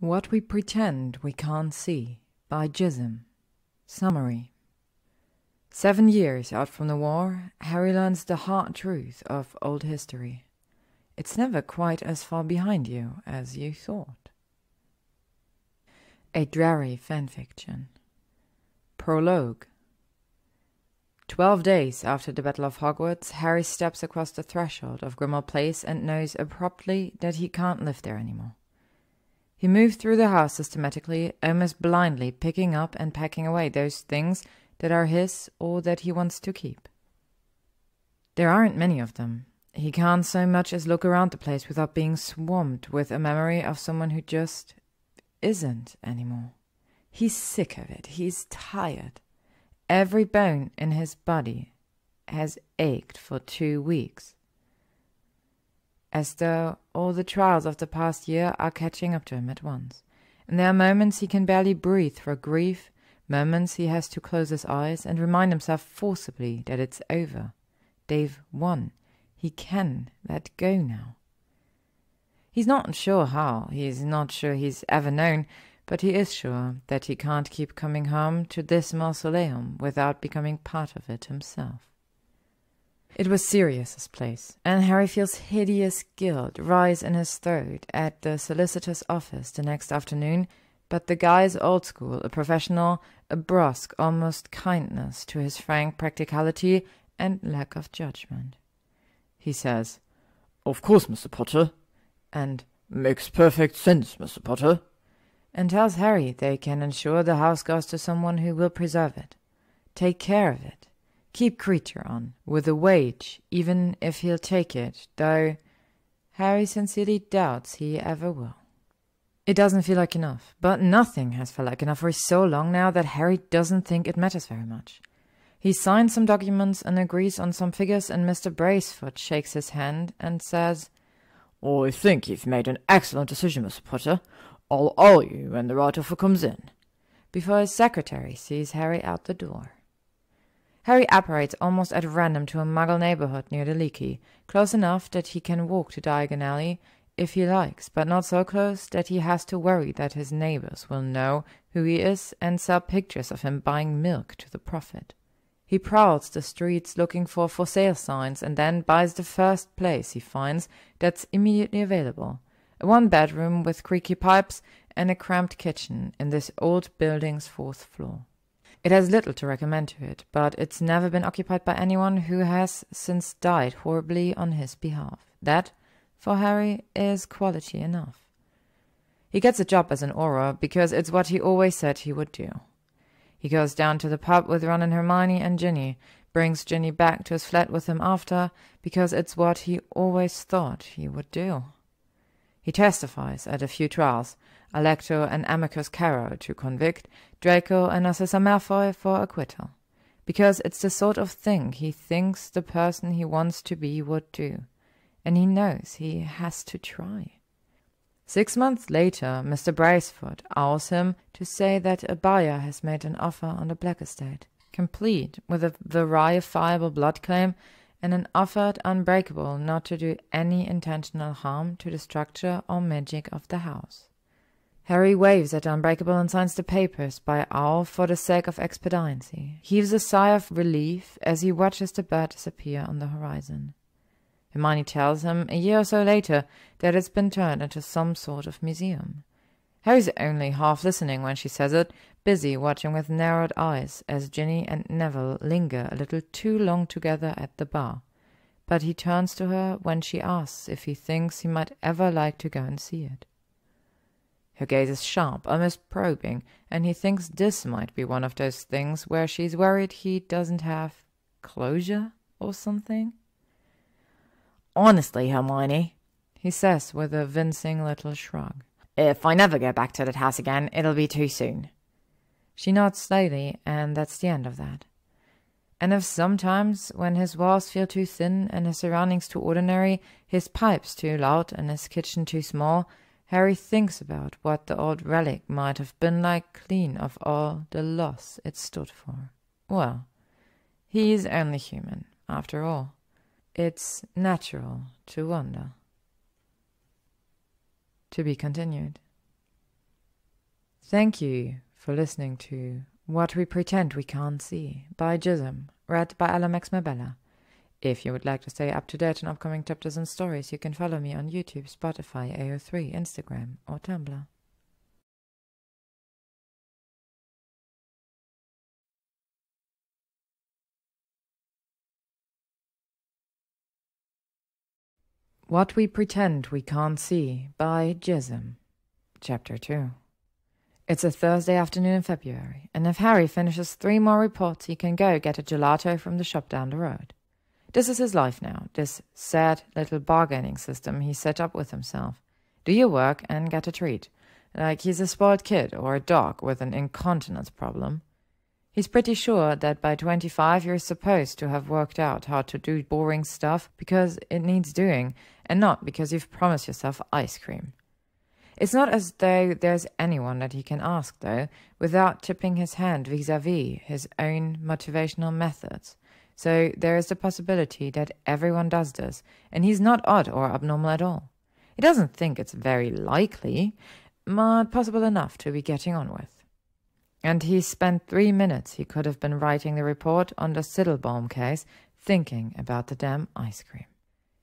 What We Pretend We Can't See by Gyzym. Summary. 7 years out from the war, Harry learns the hard truth of old history. It's never quite as far behind you as you thought. A Drarry fanfiction. Prologue. 12 days after the Battle of Hogwarts, Harry steps across the threshold of Grimmauld Place and knows abruptly that he can't live there anymore. He moves through the house systematically, almost blindly, picking up and packing away those things that are his or that he wants to keep. There aren't many of them. He can't so much as look around the place without being swamped with a memory of someone who just isn't anymore. He's sick of it. He's tired. Every bone in his body has ached for 2 weeks, as though all the trials of the past year are catching up to him at once. And there are moments he can barely breathe for grief, moments he has to close his eyes and remind himself forcibly that it's over. They've won. He can let go now. He's not sure how, he's not sure he's ever known, but he is sure that he can't keep coming home to this mausoleum without becoming part of it himself. It was Sirius's place, and Harry feels hideous guilt rise in his throat at the solicitor's office the next afternoon, but the guy's old school, a professional, a brusque, almost kindness to his frank practicality and lack of judgment. He says, "Of course, Mr. Potter," and "Makes perfect sense, Mr. Potter," and tells Harry they can ensure the house goes to someone who will preserve it, take care of it, keep Creature on, with a wage, even if he'll take it, though Harry sincerely doubts he ever will. It doesn't feel like enough, but nothing has felt like enough for so long now that Harry doesn't think it matters very much. He signs some documents and agrees on some figures, and Mr. Bracefoot shakes his hand and says, "I think you've made an excellent decision, Mr. Potter. I'll owe you when the right offer comes in," before his secretary sees Harry out the door. Harry apparates almost at random to a Muggle neighborhood near the Leaky, close enough that he can walk to Diagon Alley if he likes, but not so close that he has to worry that his neighbors will know who he is and sell pictures of him buying milk to the prophet. He prowls the streets looking for sale signs and then buys the first place he finds that's immediately available. A 1-bedroom with creaky pipes and a cramped kitchen in this old building's 4th floor. It has little to recommend to it, but it's never been occupied by anyone who has since died horribly on his behalf. That, for Harry, is quality enough. He gets a job as an Auror because it's what he always said he would do. He goes down to the pub with Ron and Hermione and Ginny, brings Ginny back to his flat with him after, because it's what he always thought he would do. He testifies at a few trials, Alecto and Amicus Caro to convict, Draco and Narcissa Malfoy for acquittal, because it's the sort of thing he thinks the person he wants to be would do, and he knows he has to try. 6 months later, Mr. Bracefoot owls him to say that a buyer has made an offer on the Black Estate, complete with a verifiable blood claim and an offer unbreakable not to do any intentional harm to the structure or magic of the house. Harry waves at Unbreakable and signs the papers by owl for the sake of expediency, heaves a sigh of relief as he watches the bird disappear on the horizon. Hermione tells him a year or so later that it's been turned into some sort of museum. Harry's only half listening when she says it, busy watching with narrowed eyes as Ginny and Neville linger a little too long together at the bar. But he turns to her when she asks if he thinks he might ever like to go and see it. Her gaze is sharp, almost probing, and he thinks this might be one of those things where she's worried he doesn't have closure or something. "Honestly, Hermione," he says with a wincing little shrug, "if I never go back to that house again, it'll be too soon." She nods slightly, and that's the end of that. And if sometimes, when his walls feel too thin and his surroundings too ordinary, his pipes too loud and his kitchen too small, Harry thinks about what the old relic might have been like clean of all the loss it stood for. Well, he's only human, after all. It's natural to wonder. To be continued. Thank you for listening to What We Pretend We Can't See by gyzym, read by Alamex Mabella. If you would like to stay up to date on upcoming chapters and stories, you can follow me on YouTube, Spotify, AO3, Instagram, or Tumblr. What We Pretend We Can't See by gyzym, Chapter 2. It's a Thursday afternoon in February, and if Harry finishes 3 more reports, he can go get a gelato from the shop down the road. This is his life now, this sad little bargaining system he set up with himself. Do your work and get a treat, like he's a spoiled kid or a dog with an incontinence problem. He's pretty sure that by 25 you're supposed to have worked out how to do boring stuff because it needs doing, and not because you've promised yourself ice cream. It's not as though there's anyone that he can ask, though, without tipping his hand vis-à-vis his own motivational methods. So there is the possibility that everyone does this, and he's not odd or abnormal at all. He doesn't think it's very likely, but possible enough to be getting on with. And he spent 3 minutes he could have been writing the report on the Siddlebaum case, thinking about the damn ice cream.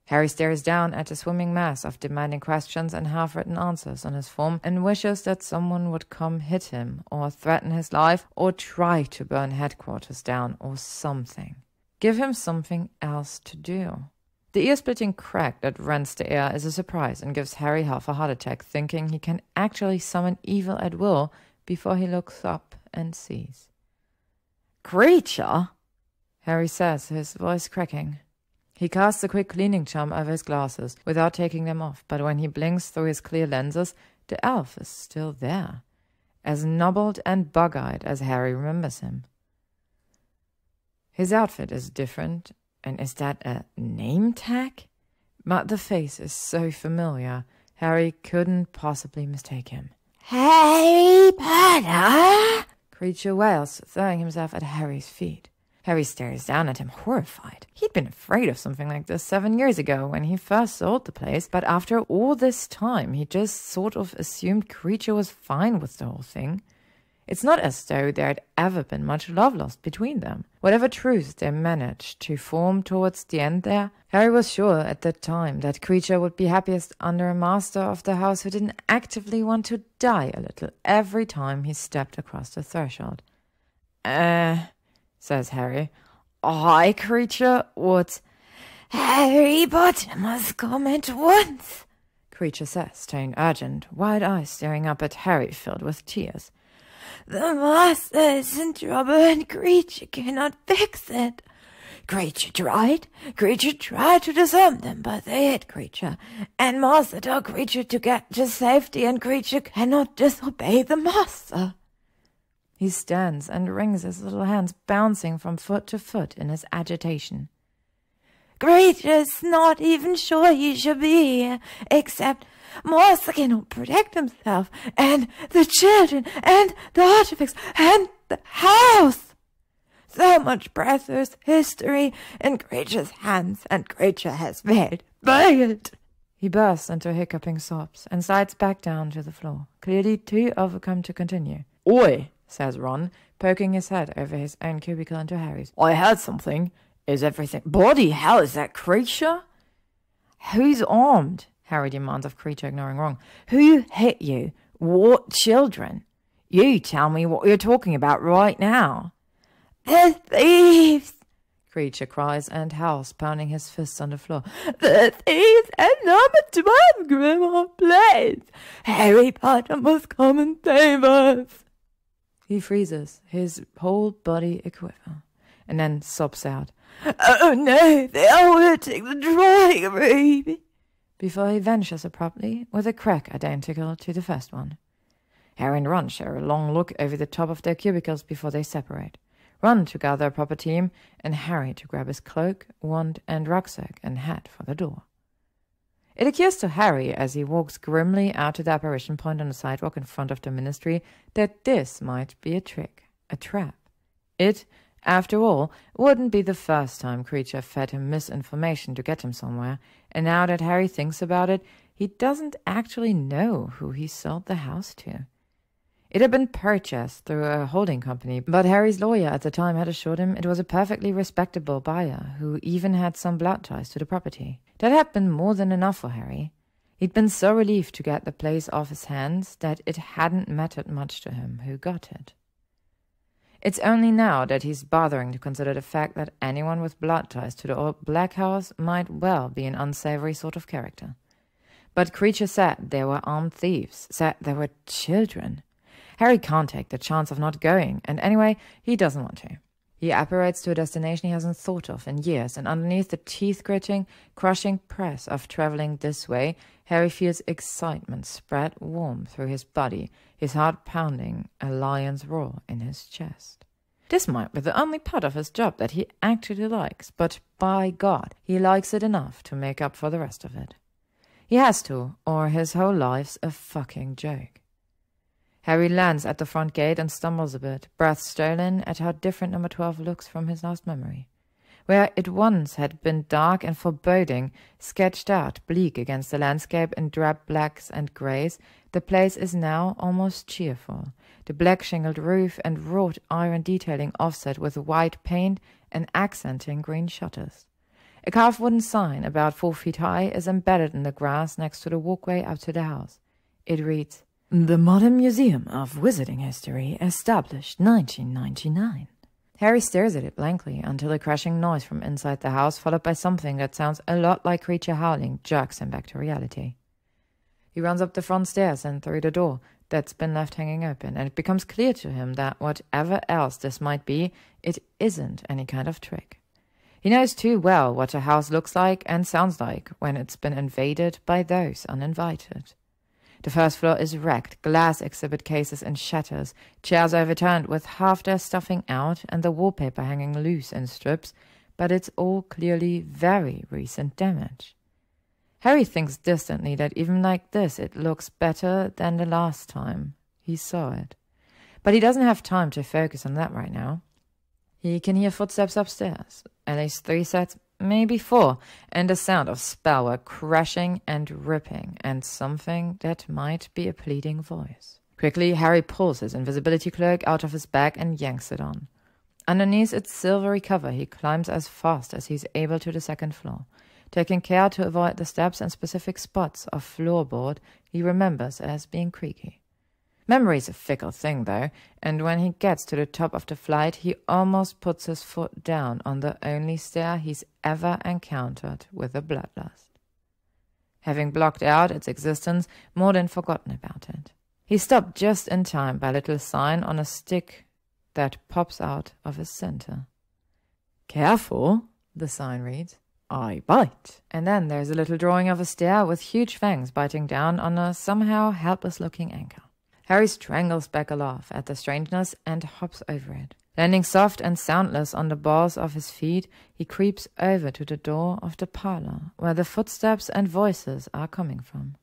Harry stares down at a swimming mass of demanding questions and half-written answers on his form and wishes that someone would come hit him or threaten his life or try to burn headquarters down or something. Give him something else to do. The ear-splitting crack that rents the air is a surprise and gives Harry half a heart attack, thinking he can actually summon evil at will before he looks up and sees. "Creature?" Harry says, his voice cracking. He casts a quick cleaning charm over his glasses without taking them off, but when he blinks through his clear lenses, the elf is still there, as nobbled and bug-eyed as Harry remembers him. His outfit is different, and is that a name tag? But the face is so familiar, Harry couldn't possibly mistake him. "Harry Potter!" Creature wails, throwing himself at Harry's feet. Harry stares down at him, horrified. He'd been afraid of something like this 7 years ago when he first sold the place, but after all this time, he just sort of assumed Creature was fine with the whole thing. It's not as though there had ever been much love lost between them. Whatever truth they managed to form towards the end there, Harry was sure at that time that Creature would be happiest under a master of the house who didn't actively want to die a little every time he stepped across the threshold. Says Harry. "Hi, Creature, what?" "Harry Potter must come at once," Creature says, tone urgent, wide eyes staring up at Harry filled with tears. "The master is in trouble and Creature cannot fix it. Creature tried to disarm them, but they hit Creature, and Master told Creature to get to safety, and Creature cannot disobey the master." He stands and wrings his little hands, bouncing from foot to foot in his agitation. "Creature's not even sure he should be here, except Master cannot protect himself, and the children, and the artifacts, and the house. So much precious history in Creature's hands, and Creature has failed. He bursts into hiccuping sobs and slides back down to the floor, clearly too overcome to continue. "Oi!" says Ron, poking his head over his own cubicle into Harry's. "I heard something. Is everything—" "Bloody hell, is that Creature?" "Who's armed?" Harry demands of Creature, ignoring Ron. "Who hit you? What children? You tell me what you're talking about right now." "The thieves!" Creature cries and howls, pounding his fists on the floor. "The thieves and number 12 Grimmauld Place! Harry Potter must come and save us!" He freezes, his whole body a quiver, and then sobs out, "Oh no, they are hurting the drawing room!" before he vanishes abruptly with a crack identical to the first one. Harry and Ron share a long look over the top of their cubicles before they separate. Ron to gather a proper team, and Harry to grab his cloak, wand, and rucksack and head for the door. It occurs to Harry as he walks grimly out to the apparition point on the sidewalk in front of the ministry that this might be a trick, a trap. It, after all, wouldn't be the first time Creature fed him misinformation to get him somewhere, and now that Harry thinks about it, he doesn't actually know who he sold the house to. It had been purchased through a holding company, but Harry's lawyer at the time had assured him it was a perfectly respectable buyer who even had some blood ties to the property. That had been more than enough for Harry. He'd been so relieved to get the place off his hands that it hadn't mattered much to him who got it. It's only now that he's bothering to consider the fact that anyone with blood ties to the old Black House might well be an unsavory sort of character. But Creature said there were armed thieves, said there were children. Harry can't take the chance of not going, and anyway, he doesn't want to. He apparates to a destination he hasn't thought of in years, and underneath the teeth-gritting, crushing press of traveling this way, Harry feels excitement spread warm through his body, his heart pounding, a lion's roar in his chest. This might be the only part of his job that he actually likes, but by God, he likes it enough to make up for the rest of it. He has to, or his whole life's a fucking joke. Harry lands at the front gate and stumbles a bit, breath stolen at how different number 12 looks from his last memory. Where it once had been dark and foreboding, sketched out bleak against the landscape in drab blacks and greys, the place is now almost cheerful, the black-shingled roof and wrought iron detailing offset with white paint and accenting green shutters. A carved wooden sign about 4 feet high is embedded in the grass next to the walkway up to the house. It reads, "The Modern Museum of Wizarding History, established 1999. Harry stares at it blankly until a crashing noise from inside the house, followed by something that sounds a lot like Creature howling, jerks him back to reality. He runs up the front stairs and through the door that's been left hanging open, and it becomes clear to him that whatever else this might be, it isn't any kind of trick. He knows too well what a house looks like and sounds like when it's been invaded by those uninvited. The first floor is wrecked, glass exhibit cases in shatters, chairs overturned with half their stuffing out and the wallpaper hanging loose in strips, but it's all clearly very recent damage. Harry thinks distantly that even like this it looks better than the last time he saw it. But he doesn't have time to focus on that right now. He can hear footsteps upstairs, at least 3 sets, maybe 4, and the sound of spellwork crashing and ripping, and something that might be a pleading voice. Quickly, Harry pulls his invisibility cloak out of his bag and yanks it on. Underneath its silvery cover, he climbs as fast as he's able to the 2nd floor, taking care to avoid the steps and specific spots of floorboard he remembers as being creaky. Memory's a fickle thing, though, and when he gets to the top of the flight, he almost puts his foot down on the only stair he's ever encountered with a bloodlust. Having blocked out its existence, more than forgotten about it. He stopped just in time by a little sign on a stick that pops out of his center. "Careful," the sign reads. "I bite." And then there's a little drawing of a stair with huge fangs biting down on a somehow helpless-looking ankle. Harry strangles back a laugh at the strangeness and hops over it. Landing soft and soundless on the balls of his feet, he creeps over to the door of the parlor, where the footsteps and voices are coming from.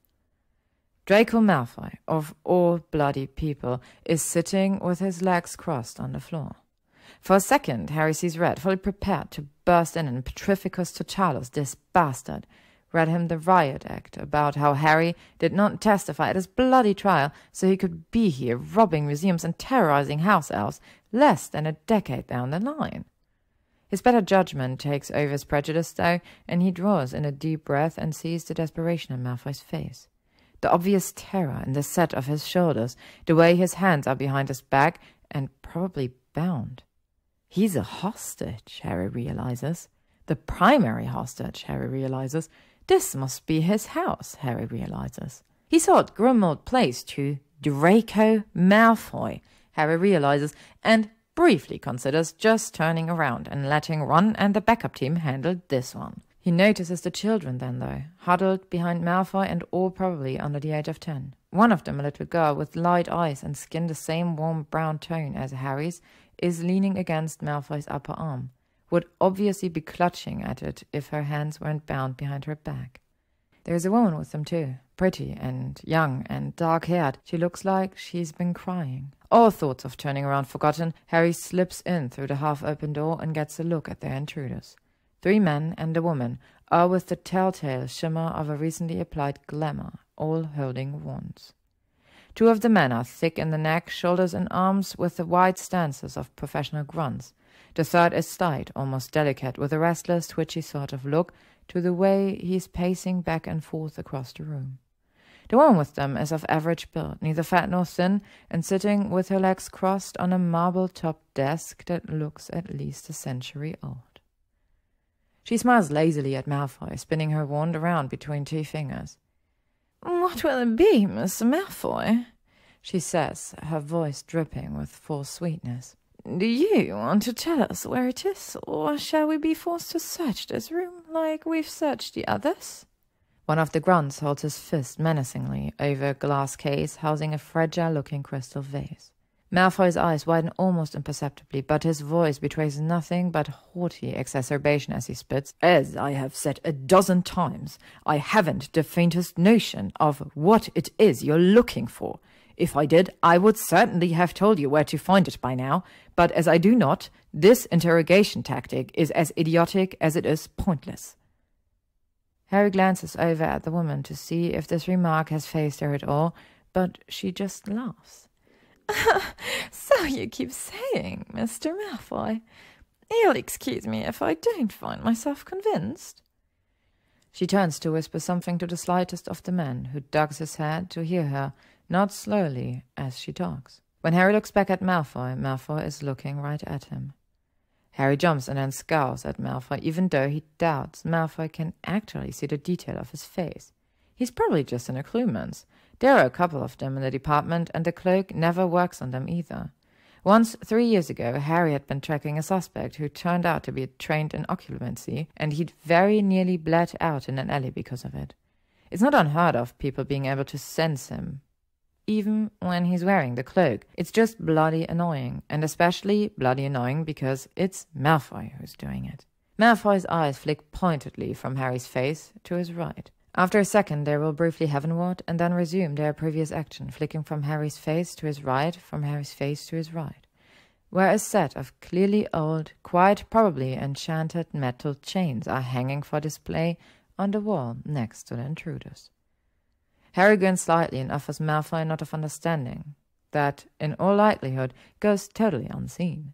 Draco Malfoy, of all bloody people, is sitting with his legs crossed on the floor. For a second, Harry sees red, fully prepared to burst in and Petrificus Totalus, this bastard, read him the riot act about how Harry did not testify at his bloody trial so he could be here robbing museums and terrorizing house elves less than a decade down the line. His better judgment takes over his prejudice, though, and he draws in a deep breath and sees the desperation in Malfoy's face. The obvious terror in the set of his shoulders, the way his hands are behind his back and probably bound. He's a hostage, Harry realizes. The primary hostage, Harry realizes. This must be his house, Harry realizes. He sold Grimmauld Place to Draco Malfoy, Harry realizes, and briefly considers just turning around and letting Ron and the backup team handle this one. He notices the children then, though, huddled behind Malfoy and all probably under the age of 10. One of them, a little girl with light eyes and skin the same warm brown tone as Harry's, is leaning against Malfoy's upper arm. Would obviously be clutching at it if her hands weren't bound behind her back. There's a woman with them too, pretty and young and dark-haired. She looks like she's been crying. All thoughts of turning around forgotten, Harry slips in through the half-open door and gets a look at their intruders. 3 men and a woman, all with the telltale shimmer of a recently applied glamour, all holding wands. Two of the men are thick in the neck, shoulders and arms with the wide stances of professional grunts. The third is slight, almost delicate, with a restless, twitchy sort of look to the way he is pacing back and forth across the room. The woman with them is of average build, neither fat nor thin, and sitting with her legs crossed on a marble-topped desk that looks at least a century old. She smiles lazily at Malfoy, spinning her wand around between two fingers. "What will it be, Mr. Malfoy?" she says, her voice dripping with false sweetness. "Do you want to tell us where it is, or shall we be forced to search this room like we've searched the others?" One of the grunts holds his fist menacingly over a glass case housing a fragile-looking crystal vase. Malfoy's eyes widen almost imperceptibly, but his voice betrays nothing but haughty exacerbation as he spits. "As I have said 1,000 times, I haven't the faintest notion of what it is you're looking for. If I did, I would certainly have told you where to find it by now, but as I do not, this interrogation tactic is as idiotic as it is pointless." Harry glances over at the woman to see if this remark has fazed her at all, but she just laughs. "So you keep saying, Mr. Malfoy. You'll excuse me if I don't find myself convinced." She turns to whisper something to the slightest of the men, who ducks his head to hear her, not slowly, as she talks. When Harry looks back at Malfoy, Malfoy is looking right at him. Harry jumps and then scowls at Malfoy, even though he doubts Malfoy can actually see the detail of his face. He's probably just an occlumens. There are a couple of them in the department, and the cloak never works on them either. Once, 3 years ago, Harry had been tracking a suspect who turned out to be trained in occlumency, and he'd very nearly bled out in an alley because of it. It's not unheard of people being able to sense him, even when he's wearing the cloak. It's just bloody annoying, and especially bloody annoying because it's Malfoy who's doing it. Malfoy's eyes flick pointedly from Harry's face to his right. After a second, they roll briefly heavenward and then resume their previous action, flicking from Harry's face to his right, from Harry's face to his right, where a set of clearly old, quite probably enchanted metal chains are hanging for display on the wall next to the intruders. Harry grins slightly and offers Malfoy a nod of understanding that, in all likelihood, goes totally unseen.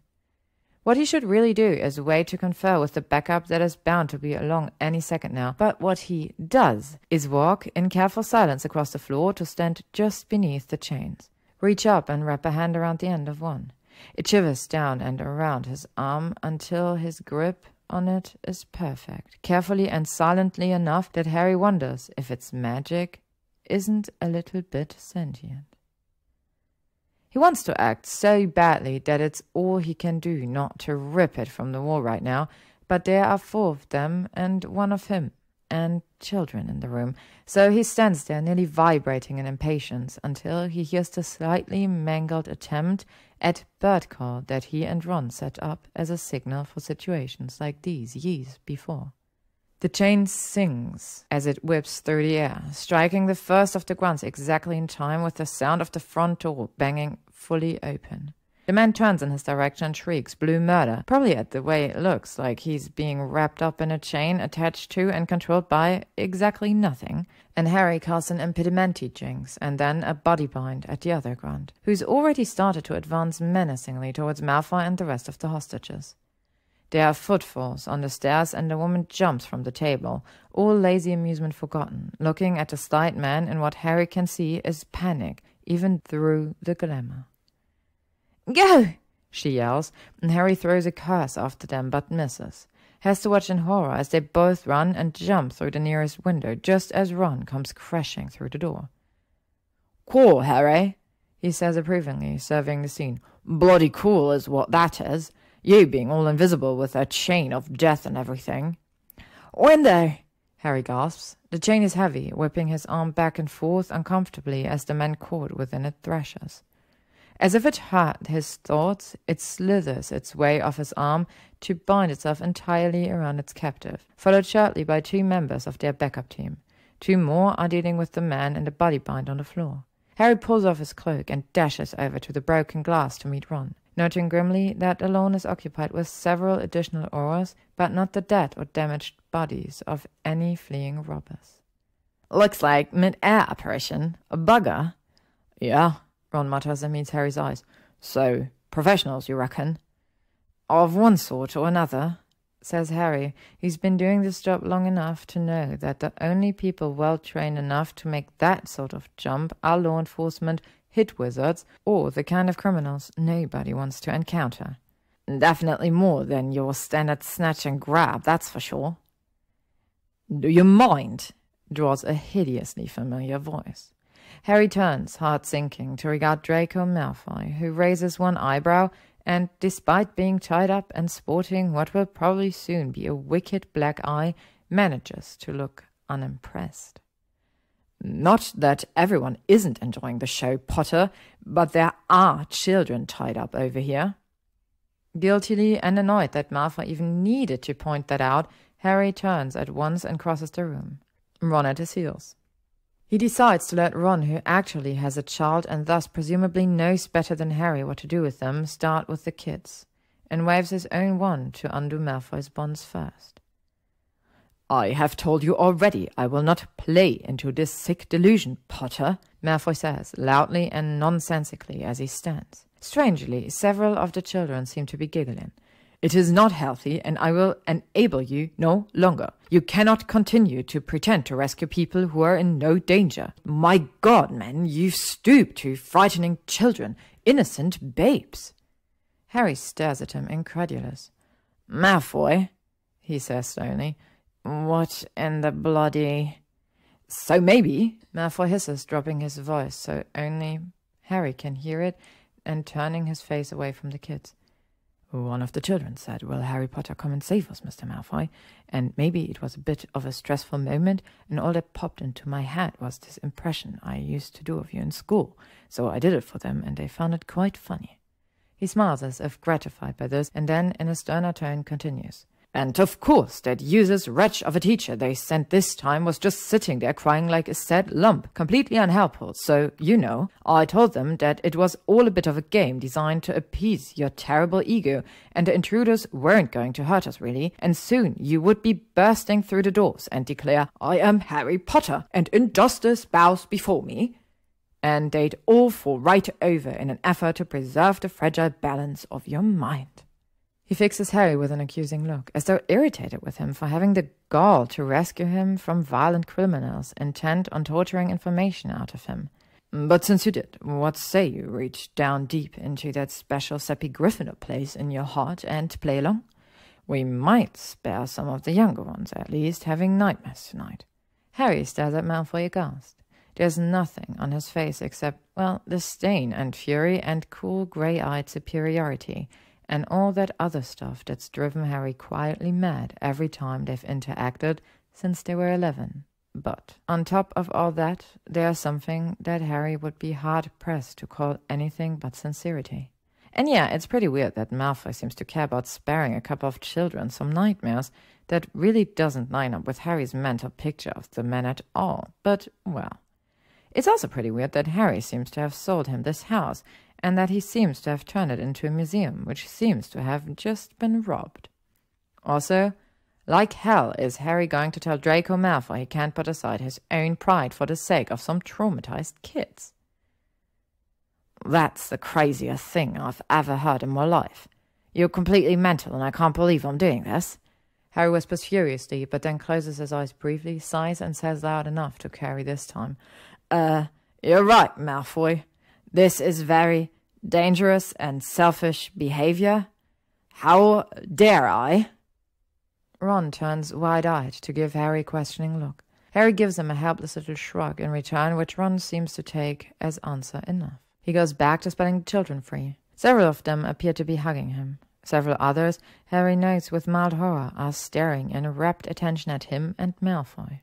What he should really do is wait to confer with the backup that is bound to be along any second now, but what he does is walk in careful silence across the floor to stand just beneath the chains. Reach up and wrap a hand around the end of one. It shivers down and around his arm until his grip on it is perfect, carefully and silently enough that Harry wonders if its magic isn't a little bit sentient. He wants to act so badly that it's all he can do not to rip it from the wall right now, but there are 4 of them and 1 of him, and children in the room, so he stands there nearly vibrating in impatience until he hears the slightly mangled attempt at bird call that he and Ron set up as a signal for situations like these years before. The chain sings as it whips through the air, striking the first of the grunts exactly in time with the sound of the front door banging fully open. The man turns in his direction and shrieks blue murder, probably at the way it looks like he's being wrapped up in a chain attached to and controlled by exactly nothing, and Harry casts an impedimenti jinx and then a body bind at the other grunt, who's already started to advance menacingly towards Malfoy and the rest of the hostages. There are footfalls on the stairs and the woman jumps from the table, all lazy amusement forgotten, looking at the slight man in what Harry can see is panic, even through the glamour. "Go!" she yells, and Harry throws a curse after them but misses. Has to watch in horror as they both run and jump through the nearest window just as Ron comes crashing through the door. "Cool, Harry," he says approvingly, surveying the scene. "Bloody cool is what that is. You being all invisible with a chain of death and everything." "Window!" Harry gasps. The chain is heavy, whipping his arm back and forth uncomfortably as the man caught within it thrashes. As if it heard his thoughts, it slithers its way off his arm to bind itself entirely around its captive, followed shortly by 2 members of their backup team. 2 more are dealing with the man in the body bind on the floor. Harry pulls off his cloak and dashes over to the broken glass to meet Ron, noting grimly that the lawn is occupied with several additional auras, but not the dead or damaged bodies of any fleeing robbers. "Looks like mid-air apparition. A bugger. Yeah, Ron mutters and meets Harry's eyes. So, professionals, you reckon? Of one sort or another, says Harry. He's been doing this job long enough to know that the only people well trained enough to make that sort of jump are law enforcement, hit wizards, or the kind of criminals nobody wants to encounter. Definitely more than your standard snatch and grab, that's for sure. Do you mind? Draws a hideously familiar voice. Harry turns, heart sinking, to regard Draco Malfoy, who raises one eyebrow and, despite being tied up and sporting what will probably soon be a wicked black eye, manages to look unimpressed. Not that everyone isn't enjoying the show, Potter, but there are children tied up over here. Guiltily and annoyed that Malfoy even needed to point that out, Harry turns at once and crosses the room, Ron at his heels. He decides to let Ron, who actually has a child and thus presumably knows better than Harry what to do with them, start with the kids, and waves his own wand to undo Malfoy's bonds first. I have told you already I will not play into this sick delusion, Potter, Malfoy says, loudly and nonsensically as he stands. Strangely, several of the children seem to be giggling. It is not healthy, and I will enable you no longer. You cannot continue to pretend to rescue people who are in no danger. My God, man, you've stooped to frightening children, innocent babes. Harry stares at him, incredulous. Malfoy, he says slowly, what in the bloody... So maybe, Malfoy hisses, dropping his voice so only Harry can hear it, and turning his face away from the kids. One of the children said, will Harry Potter come and save us, Mr. Malfoy? And maybe it was a bit of a stressful moment, and all that popped into my head was this impression I used to do of you in school. So I did it for them, and they found it quite funny. He smiles as if gratified by this, and then in a sterner tone continues. And of course, that useless wretch of a teacher they sent this time was just sitting there crying like a sad lump, completely unhelpful. So, you know, I told them that it was all a bit of a game designed to appease your terrible ego, and the intruders weren't going to hurt us really, and soon you would be bursting through the doors and declare, I am Harry Potter, and injustice bows before me. And they'd all fall right over in an effort to preserve the fragile balance of your mind. He fixes Harry with an accusing look, as though irritated with him for having the gall to rescue him from violent criminals intent on torturing information out of him. But since you did, what say you reach down deep into that special sappy Gryffindor place in your heart and play along? We might spare some of the younger ones, at least, having nightmares tonight. Harry stares at Malfoy aghast. There's nothing on his face except, well, disdain and fury and cool grey-eyed superiority, and all that other stuff that's driven Harry quietly mad every time they've interacted since they were 11. But on top of all that, there's something that Harry would be hard-pressed to call anything but sincerity. And yeah, it's pretty weird that Malfoy seems to care about sparing a couple of children some nightmares that really doesn't line up with Harry's mental picture of the man at all. But, well, it's also pretty weird that Harry seems to have sold him this house, and that he seems to have turned it into a museum, which seems to have just been robbed. Also, like hell is Harry going to tell Draco Malfoy he can't put aside his own pride for the sake of some traumatized kids. That's the craziest thing I've ever heard in my life. You're completely mental, and I can't believe I'm doing this. Harry whispers furiously, but then closes his eyes briefly, sighs, and says loud enough to carry this time. You're right, Malfoy. This is very dangerous and selfish behavior. How dare I? Ron turns wide-eyed to give Harry a questioning look. Harry gives him a helpless little shrug in return, which Ron seems to take as answer enough. He goes back to spelling the children free. Several of them appear to be hugging him. Several others, Harry notes with mild horror, are staring in rapt attention at him and Malfoy.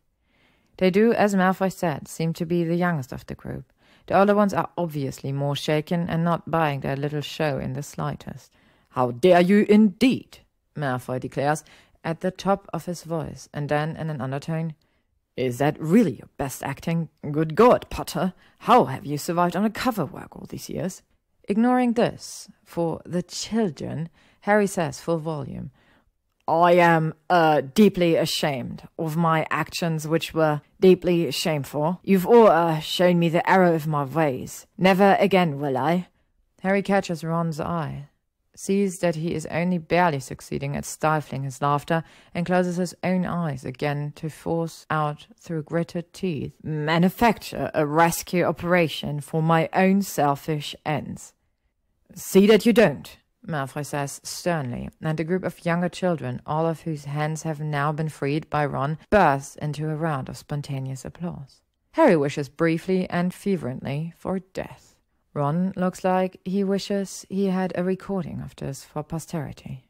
They do, as Malfoy said, seem to be the youngest of the group. The older ones are obviously more shaken and not buying their little show in the slightest. How dare you indeed, Malfoy declares, at the top of his voice, and then in an undertone, Is that really your best acting? Good God, Potter, how have you survived undercover work all these years? Ignoring this, for the children, Harry says full volume, I am, deeply ashamed of my actions, which were deeply shameful. You've all, shown me the error of my ways. Never again will I. Harry catches Ron's eye, sees that he is only barely succeeding at stifling his laughter, and closes his own eyes again to force out through gritted teeth, manufacture a rescue operation for my own selfish ends. See that you don't, Malfoy says sternly, and a group of younger children, all of whose hands have now been freed by Ron, bursts into a round of spontaneous applause. Harry wishes briefly and fervently for death. Ron looks like he wishes he had a recording of this for posterity.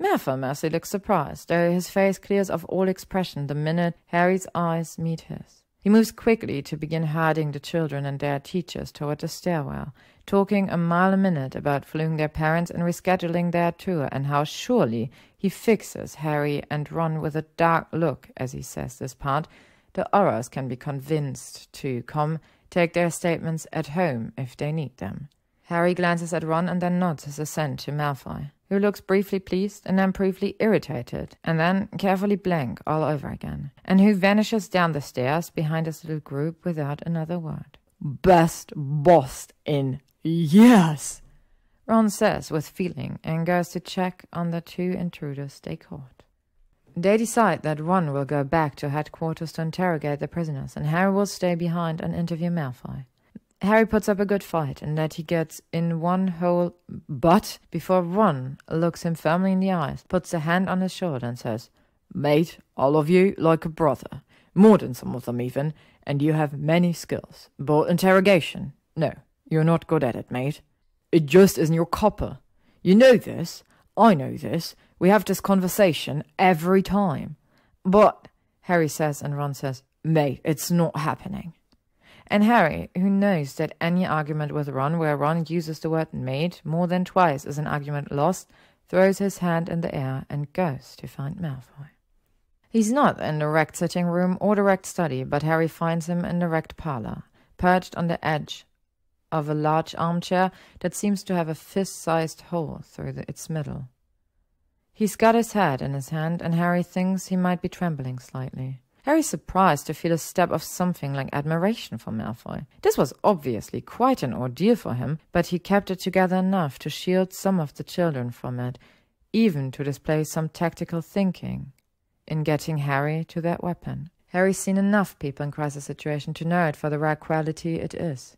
Malfoy merely looks surprised, though his face clears of all expression the minute Harry's eyes meet his. He moves quickly to begin herding the children and their teachers toward the stairwell, talking a mile a minute about fleeing their parents and rescheduling their tour, and how surely he fixes Harry and Ron with a dark look as he says this part. The Aurors can be convinced to come take their statements at home if they need them. Harry glances at Ron and then nods his assent to Malfoy, who looks briefly pleased and then briefly irritated, and then carefully blank all over again, and who vanishes down the stairs behind his little group without another word. Best boss in years, Ron says with feeling, and goes to check on the two intruders they caught. They decide that Ron will go back to headquarters to interrogate the prisoners, and Harry will stay behind and interview Malfoy. Harry puts up a good fight, and that he gets in one whole butt before Ron looks him firmly in the eyes, puts a hand on his shoulder and says, "Mate, all of you like a brother, more than some of them even, and you have many skills. But interrogation, no, you're not good at it, mate. It just isn't your copper. You know this, I know this, we have this conversation every time." "But," Harry says, and Ron says, "Mate, it's not happening." And Harry, who knows that any argument with Ron where Ron uses the word mate more than twice is an argument lost, throws his hand in the air and goes to find Malfoy. He's not in the rec sitting room or the rec study, but Harry finds him in the rec parlor, perched on the edge of a large armchair that seems to have a fist-sized hole through its middle. He's got his head in his hand, and Harry thinks he might be trembling slightly. Harry's surprised to feel a stab of something like admiration for Malfoy. This was obviously quite an ordeal for him, but he kept it together enough to shield some of the children from it, even to display some tactical thinking in getting Harry to that weapon. Harry's seen enough people in crisis situation to know it for the rare quality it is.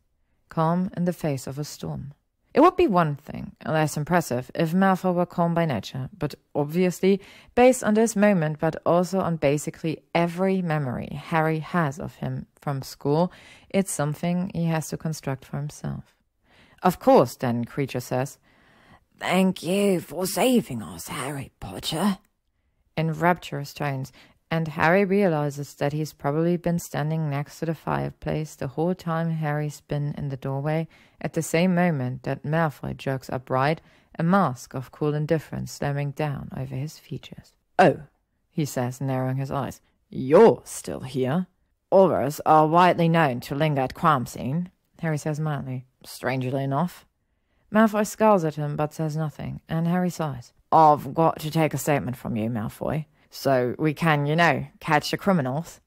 Calm in the face of a storm. It would be one thing, less impressive, if Malfoy were calm by nature, but obviously, based on this moment, but also on basically every memory Harry has of him from school, it's something he has to construct for himself. "Of course, then," Creature says, "Thank you for saving us, Harry Potter," in rapturous tones, and Harry realizes that he's probably been standing next to the fireplace the whole time Harry's been in the doorway, at the same moment that Malfoy jerks upright, a mask of cool indifference slamming down over his features. "Oh," he says, narrowing his eyes, "you're still here?" "Aurors are widely known to linger at crime scene," Harry says mildly, "strangely enough." Malfoy scowls at him but says nothing, and Harry sighs. "I've got to take a statement from you, Malfoy, so we can, catch the criminals."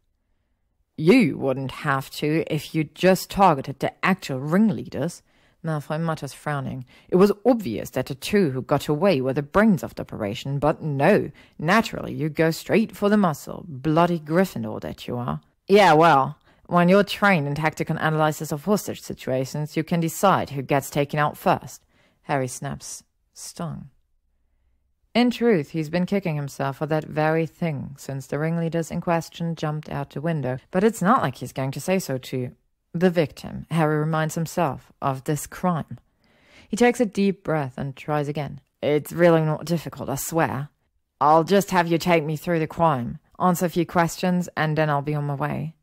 "You wouldn't have to if you just targeted the actual ringleaders," Malfoy mutters, frowning. "It was obvious that the two who got away were the brains of the operation, but no, naturally you go straight for the muscle, bloody Gryffindor that you are." "Yeah, well, when you're trained in tactical analysis of hostage situations, you can decide who gets taken out first," Harry snaps, stung. In truth, he's been kicking himself for that very thing since the ringleaders in question jumped out the window, but it's not like he's going to say so to the victim. Harry reminds himself of this crime. He takes a deep breath and tries again. "It's really not difficult, I swear. I'll just have you take me through the crime, answer a few questions, and then I'll be on my way."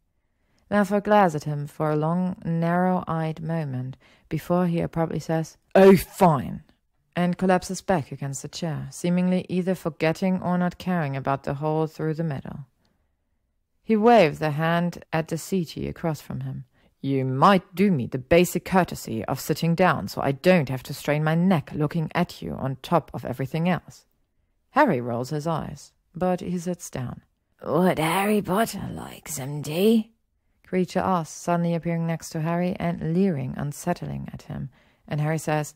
Malfoy glares at him for a long, narrow-eyed moment before he abruptly says, "Oh, fine," and collapses back against the chair, seemingly either forgetting or not caring about the hole through the middle. He waves the hand at the settee across from him. "You might do me the basic courtesy of sitting down so I don't have to strain my neck looking at you on top of everything else." Harry rolls his eyes, but he sits down. Would Harry Potter like some tea? Creature asks, suddenly appearing next to Harry and leering unsettlingly at him. And Harry says,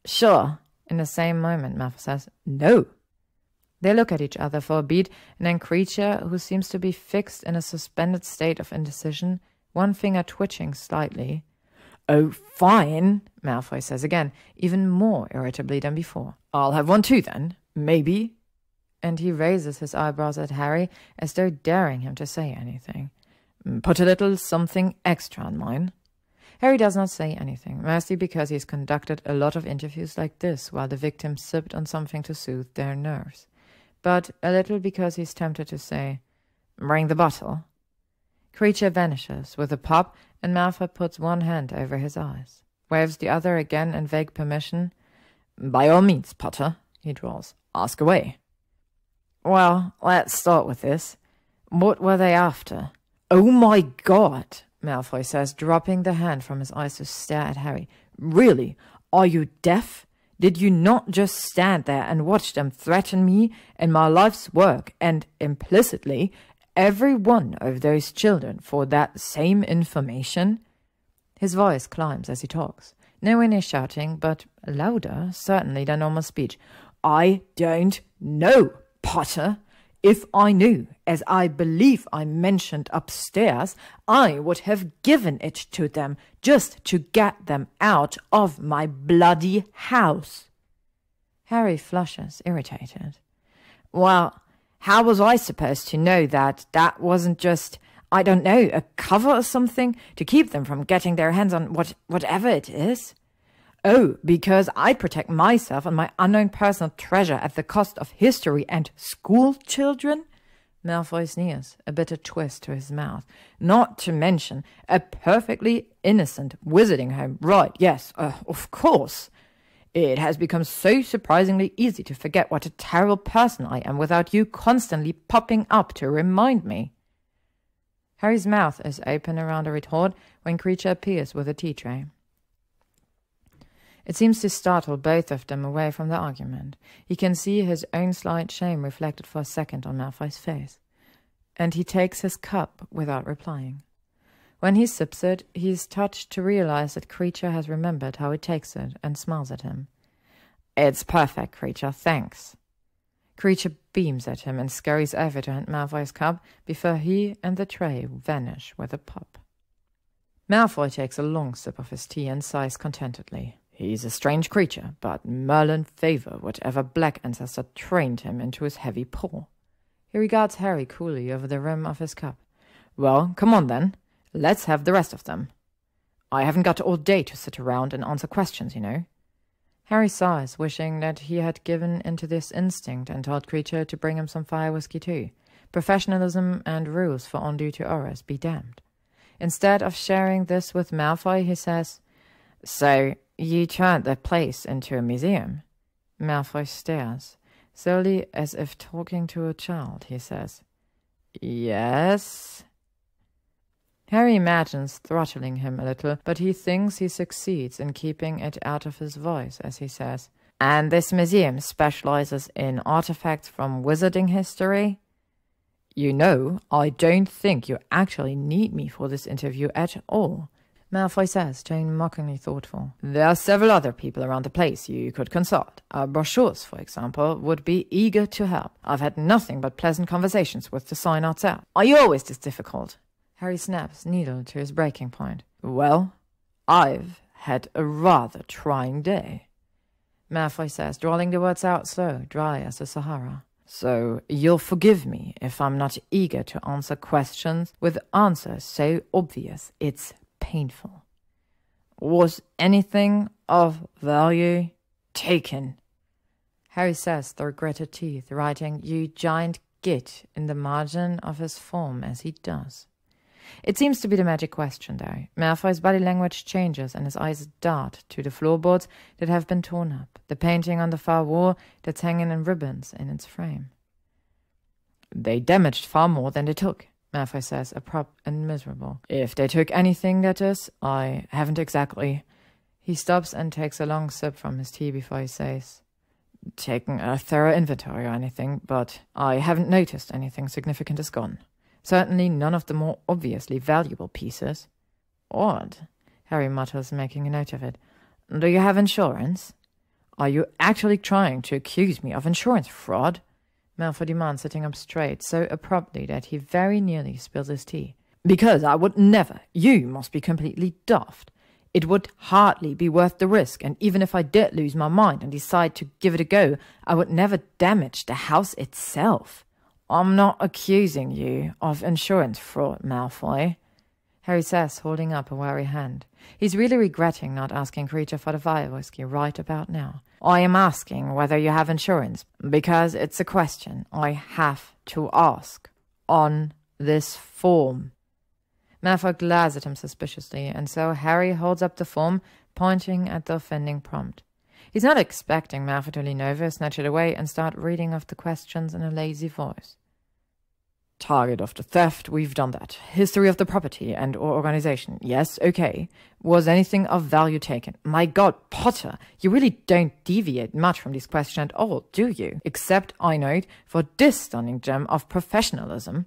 sure. In the same moment, Malfoy says, no. They look at each other for a beat, and then Creature, who seems to be fixed in a suspended state of indecision, one finger twitching slightly. Oh, fine, Malfoy says again, even more irritably than before. I'll have one too, then. Maybe. And he raises his eyebrows at Harry as though daring him to say anything. Put a little something extra on mine. Harry does not say anything, mostly because he's conducted a lot of interviews like this while the victims sipped on something to soothe their nerves. But a little because he's tempted to say, bring the bottle. Creature vanishes with a pop, and Malfoy puts one hand over his eyes, waves the other again in vague permission. By all means, Potter, he drawls. Ask away. Well, let's start with this. What were they after? Oh my God, Malfoy says, dropping the hand from his eyes to stare at Harry. Really? Are you deaf? Did you not just stand there and watch them threaten me and my life's work and, implicitly, every one of those children for that same information? His voice climbs as he talks, nowhere near shouting, but louder, certainly, than normal speech. I don't know, Potter. If I knew, as I believe I mentioned upstairs, I would have given it to them just to get them out of my bloody house. Harry flushes, irritated. Well, how was I supposed to know that wasn't just, I don't know, a cover or something to keep them from getting their hands on whatever it is? Oh, because I protect myself and my unknown personal treasure at the cost of history and school children? Malfoy sneers, a bitter twist to his mouth. Not to mention a perfectly innocent wizarding home. Right, yes, of course. It has become so surprisingly easy to forget what a terrible person I am without you constantly popping up to remind me. Harry's mouth is open around a retort when Creature appears with a tea tray. It seems to startle both of them away from the argument. He can see his own slight shame reflected for a second on Malfoy's face, and he takes his cup without replying. When he sips it, he is touched to realize that Creature has remembered how he takes it and smiles at him. It's perfect, Creature, thanks. Creature beams at him and scurries over to hand Malfoy's cup before he and the tray vanish with a pop. Malfoy takes a long sip of his tea and sighs contentedly. He's a strange creature, but Merlin favor whatever black ancestor trained him into his heavy paw. He regards Harry coolly over the rim of his cup. Well, come on then. Let's have the rest of them. I haven't got all day to sit around and answer questions, you know. Harry sighs, wishing that he had given into this instinct and told Creature to bring him some fire whiskey too. Professionalism and rules for on-duty auras be damned. Instead of sharing this with Malfoy, he says, So, you turned the place into a museum? Malfoy stares, solely as if talking to a child. He says, Yes. Harry imagines throttling him a little, but he thinks he succeeds in keeping it out of his voice as he says, And this museum specializes in artifacts from wizarding history? You know, I don't think you actually need me for this interview at all. Malfoy says, tone mockingly thoughtful. There are several other people around the place you could consult. Our brochures, for example, would be eager to help. I've had nothing but pleasant conversations with the sign arts out. Are you always this difficult? Harry snaps, needle to his breaking point. Well, I've had a rather trying day. Malfoy says, drawling the words out slow, dry as the Sahara. So you'll forgive me if I'm not eager to answer questions with answers so obvious it's painful. Was anything of value taken? Harry says through gritted teeth, writing "you giant git" in the margin of his form as he does. It seems to be the magic question, though. Malfoy's body language changes and his eyes dart to the floorboards that have been torn up, the painting on the far wall that's hanging in ribbons in its frame. They damaged far more than they took, Malfoy says, abrupt and miserable. If they took anything, that is, I haven't exactly. He stops and takes a long sip from his tea before he says, taken a thorough inventory or anything, but I haven't noticed anything significant is gone. Certainly none of the more obviously valuable pieces. Odd, Harry mutters, making a note of it. Do you have insurance? Are you actually trying to accuse me of insurance fraud? Malfoy demands, sitting up straight, so abruptly that he very nearly spills his tea. Because I would never. You must be completely daft. It would hardly be worth the risk, and even if I did lose my mind and decide to give it a go, I would never damage the house itself. I'm not accusing you of insurance fraud, Malfoy, Harry says, holding up a wary hand. He's really regretting not asking Creature for the fire whiskey right about now. I am asking whether you have insurance, because it's a question I have to ask. On this form. Malfoy glares at him suspiciously, and so Harry holds up the form, pointing at the offending prompt. He's not expecting Malfoy to lean over, snatch it away, and start reading off the questions in a lazy voice. Target of the theft, we've done that. History of the property and or organization, yes, okay. Was anything of value taken? My God, Potter, you really don't deviate much from this question at all, do you? Except, I note, for this stunning gem of professionalism.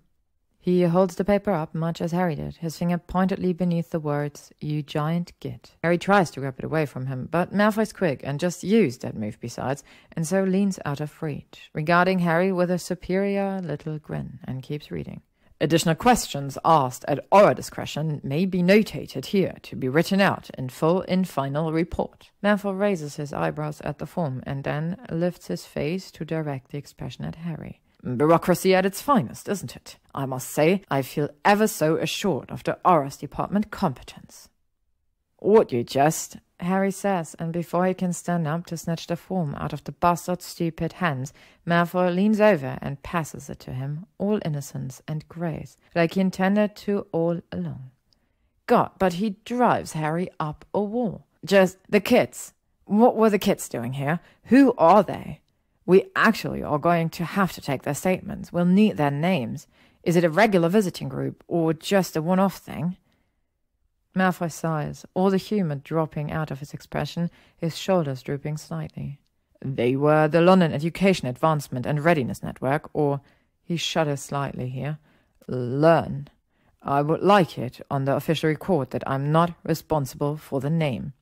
He holds the paper up, much as Harry did, his finger pointedly beneath the words, "You giant git." Harry tries to grab it away from him, but Malfoy's quick and just used that move besides, and so leans out of reach, regarding Harry with a superior little grin, and keeps reading. Additional questions asked at our discretion may be notated here to be written out in full in final report. Malfoy raises his eyebrows at the form, and then lifts his face to direct the expression at Harry. Bureaucracy at its finest, isn't it? I must say, I feel ever so assured of the Aurors Department competence. Would you just? Harry says, and before he can stand up to snatch the form out of the bastard's stupid hands, Malfoy leans over and passes it to him, all innocence and grace, like he intended to all along. God, but he drives Harry up a wall. Just the kids. What were the kids doing here? Who are they? We actually are going to have to take their statements. We'll need their names. Is it a regular visiting group, or just a one-off thing? Malfoy sighs, all the humour dropping out of his expression, his shoulders drooping slightly. They were the London Education Advancement and Readiness Network, or, he shudders slightly here, LEARN. I would like it on the official record that I'm not responsible for the name.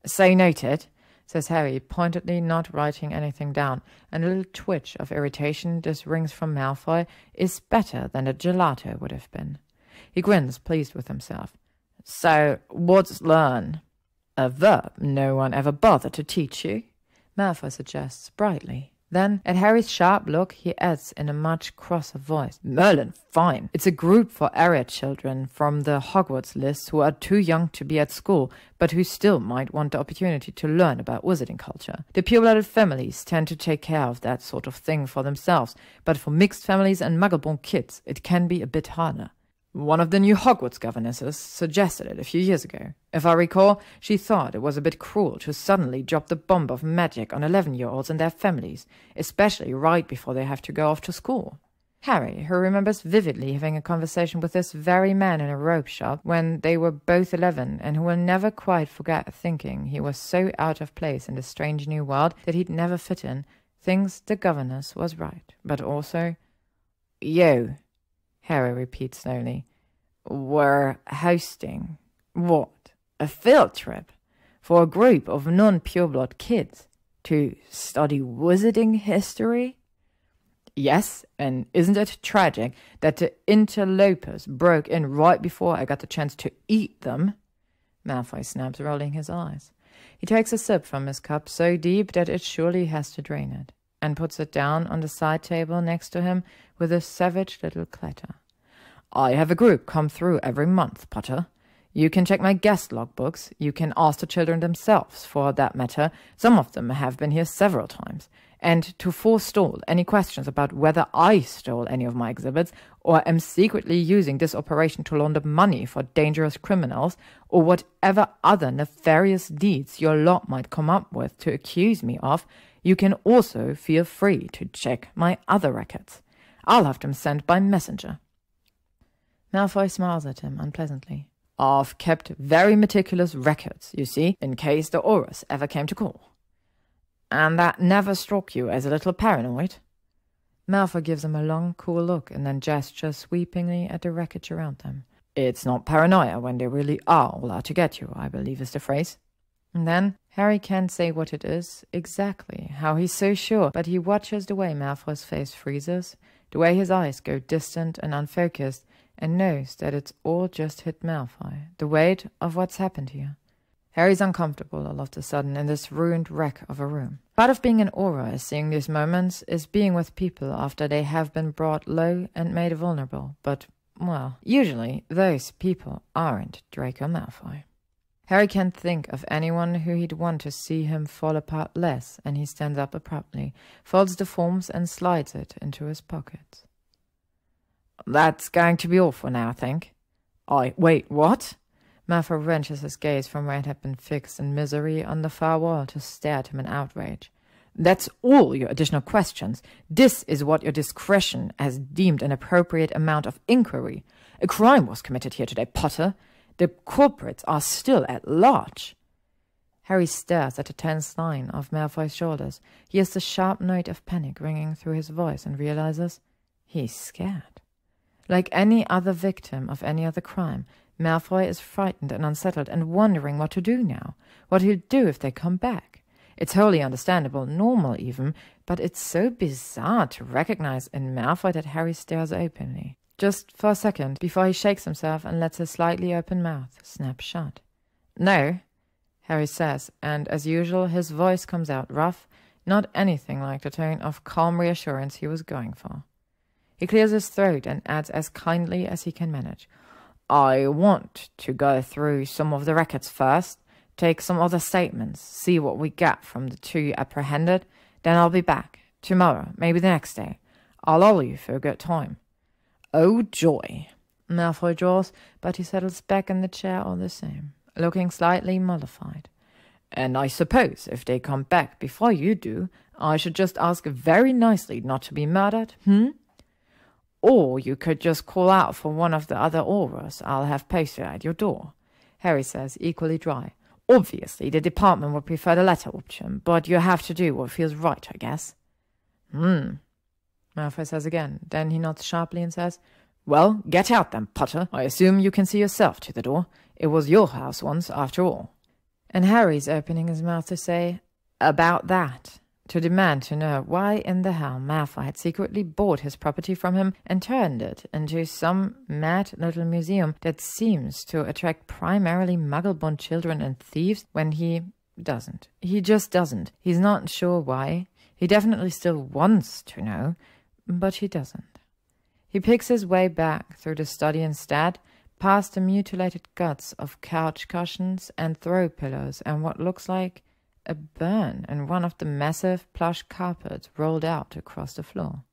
So noted, says Harry, pointedly not writing anything down, and a little twitch of irritation this wrings from Malfoy is better than the gelato would have been. He grins, pleased with himself. So, what's learn? A verb no one ever bothered to teach you? Malfoy suggests brightly. Then, at Harry's sharp look, he adds in a much crosser voice, Merlin, fine. It's a group for area children from the Hogwarts list who are too young to be at school, but who still might want the opportunity to learn about wizarding culture. The pure-blooded families tend to take care of that sort of thing for themselves, but for mixed families and muggle-born kids, it can be a bit harder. One of the new Hogwarts governesses suggested it a few years ago. If I recall, she thought it was a bit cruel to suddenly drop the bomb of magic on 11-year-olds and their families, especially right before they have to go off to school. Harry, who remembers vividly having a conversation with this very man in a robe shop when they were both 11, and who will never quite forget thinking he was so out of place in the strange new world that he'd never fit in, thinks the governess was right, but also, Yo, Harry repeats slowly, we're hosting, what, a field trip for a group of non-pureblood kids to study wizarding history? Yes, and isn't it tragic that the interlopers broke in right before I got the chance to eat them? Malfoy snaps, rolling his eyes. He takes a sip from his cup so deep that it surely has to drain it, and puts it down on the side table next to him with a savage little clatter. I have a group come through every month, Potter. You can check my guest logbooks. You can ask the children themselves, for that matter. Some of them have been here several times. And to forestall any questions about whether I stole any of my exhibits, or am secretly using this operation to launder money for dangerous criminals, or whatever other nefarious deeds your lot might come up with to accuse me of, you can also feel free to check my other records. I'll have them sent by messenger. Malfoy smiles at him unpleasantly. I've kept very meticulous records, you see, in case the Aurors ever came to call. And that never struck you as a little paranoid? Malfoy gives him a long, cool look and then gestures sweepingly at the wreckage around them. It's not paranoia when they really are all out to get you, I believe is the phrase. And then Harry can't say what it is exactly, how he's so sure, but he watches the way Malfoy's face freezes, the way his eyes go distant and unfocused, and knows that it's all just hit Malfoy, the weight of what's happened here. Harry's uncomfortable all of a sudden in this ruined wreck of a room. Part of being an Auror is seeing these moments, is being with people after they have been brought low and made vulnerable, but, well, usually those people aren't Draco Malfoy. Harry can't think of anyone who he'd want to see him fall apart less, and he stands up abruptly, folds the forms and slides it into his pockets. That's going to be all for now, I think. Wait, what? Malfoy wrenches his gaze from where it had been fixed in misery on the far wall to stare at him in outrage. That's all your additional questions. This is what your discretion has deemed an appropriate amount of inquiry. A crime was committed here today, Potter. The culprits are still at large. Harry stares at the tense line of Malfoy's shoulders. He hears the sharp note of panic ringing through his voice and realizes he's scared. Like any other victim of any other crime, Malfoy is frightened and unsettled and wondering what to do now, what he'll do if they come back. It's wholly understandable, normal even, but it's so bizarre to recognize in Malfoy that Harry stares openly. Just for a second, before he shakes himself and lets his slightly open mouth snap shut. No, Harry says, and as usual his voice comes out rough, not anything like the tone of calm reassurance he was going for. He clears his throat and adds as kindly as he can manage. I want to go through some of the records first, take some other statements, see what we get from the two apprehended, then I'll be back. Tomorrow, maybe the next day. I'll lull you for a good time. Oh, joy, Malfoy draws, but he settles back in the chair all the same, looking slightly mollified. And I suppose if they come back before you do, I should just ask very nicely not to be murdered, Or you could just call out for one of the other Aurors I'll have posted at your door, Harry says, equally dry. Obviously, the department would prefer the latter option, but you have to do what feels right, I guess. Malfoy says again. Then he nods sharply and says, Well, get out then, Potter. I assume you can see yourself to the door. It was your house once, after all. And Harry's opening his mouth to say, About that, to demand to know why in the hell Malfoy had secretly bought his property from him and turned it into some mad little museum that seems to attract primarily muggle-born children and thieves when he doesn't. He just doesn't. He's not sure why. He definitely still wants to know, but he doesn't. He picks his way back through the study instead, past the mutilated guts of couch cushions and throw pillows and what looks like a burn in one of the massive plush carpets rolled out across the floor.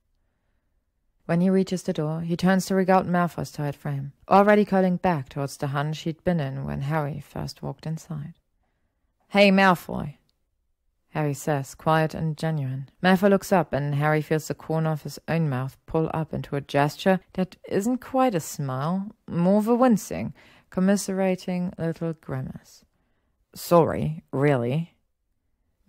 When he reaches the door, he turns to regard Malfoy's tired frame, already curling back towards the hunch he'd been in when Harry first walked inside. Hey, Malfoy, Harry says, quiet and genuine. Malfoy looks up and Harry feels the corner of his own mouth pull up into a gesture that isn't quite a smile, more of a wincing, commiserating little grimace. Sorry, really?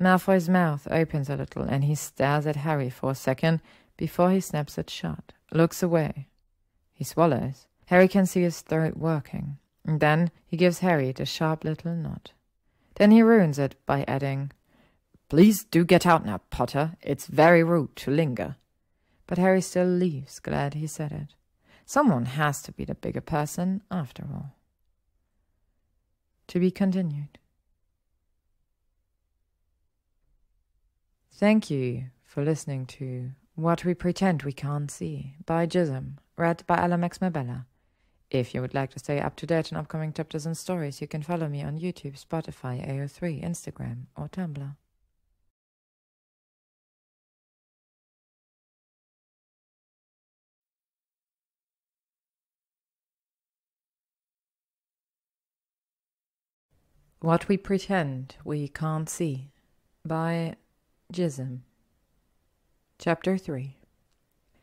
Malfoy's mouth opens a little and he stares at Harry for a second before he snaps it shut, looks away. He swallows. Harry can see his throat working. And then he gives Harry the sharp little nod. Then he ruins it by adding, Please do get out now, Potter. It's very rude to linger. But Harry still leaves, glad he said it. Someone has to be the bigger person, after all. To be continued. Thank you for listening to What We Pretend We Can't See by gyzym, read by Max Mabella. If you would like to stay up to date on upcoming chapters and stories, you can follow me on YouTube, Spotify, AO3, Instagram, or Tumblr. What We Pretend We Can't See by gyzym. Chapter 3.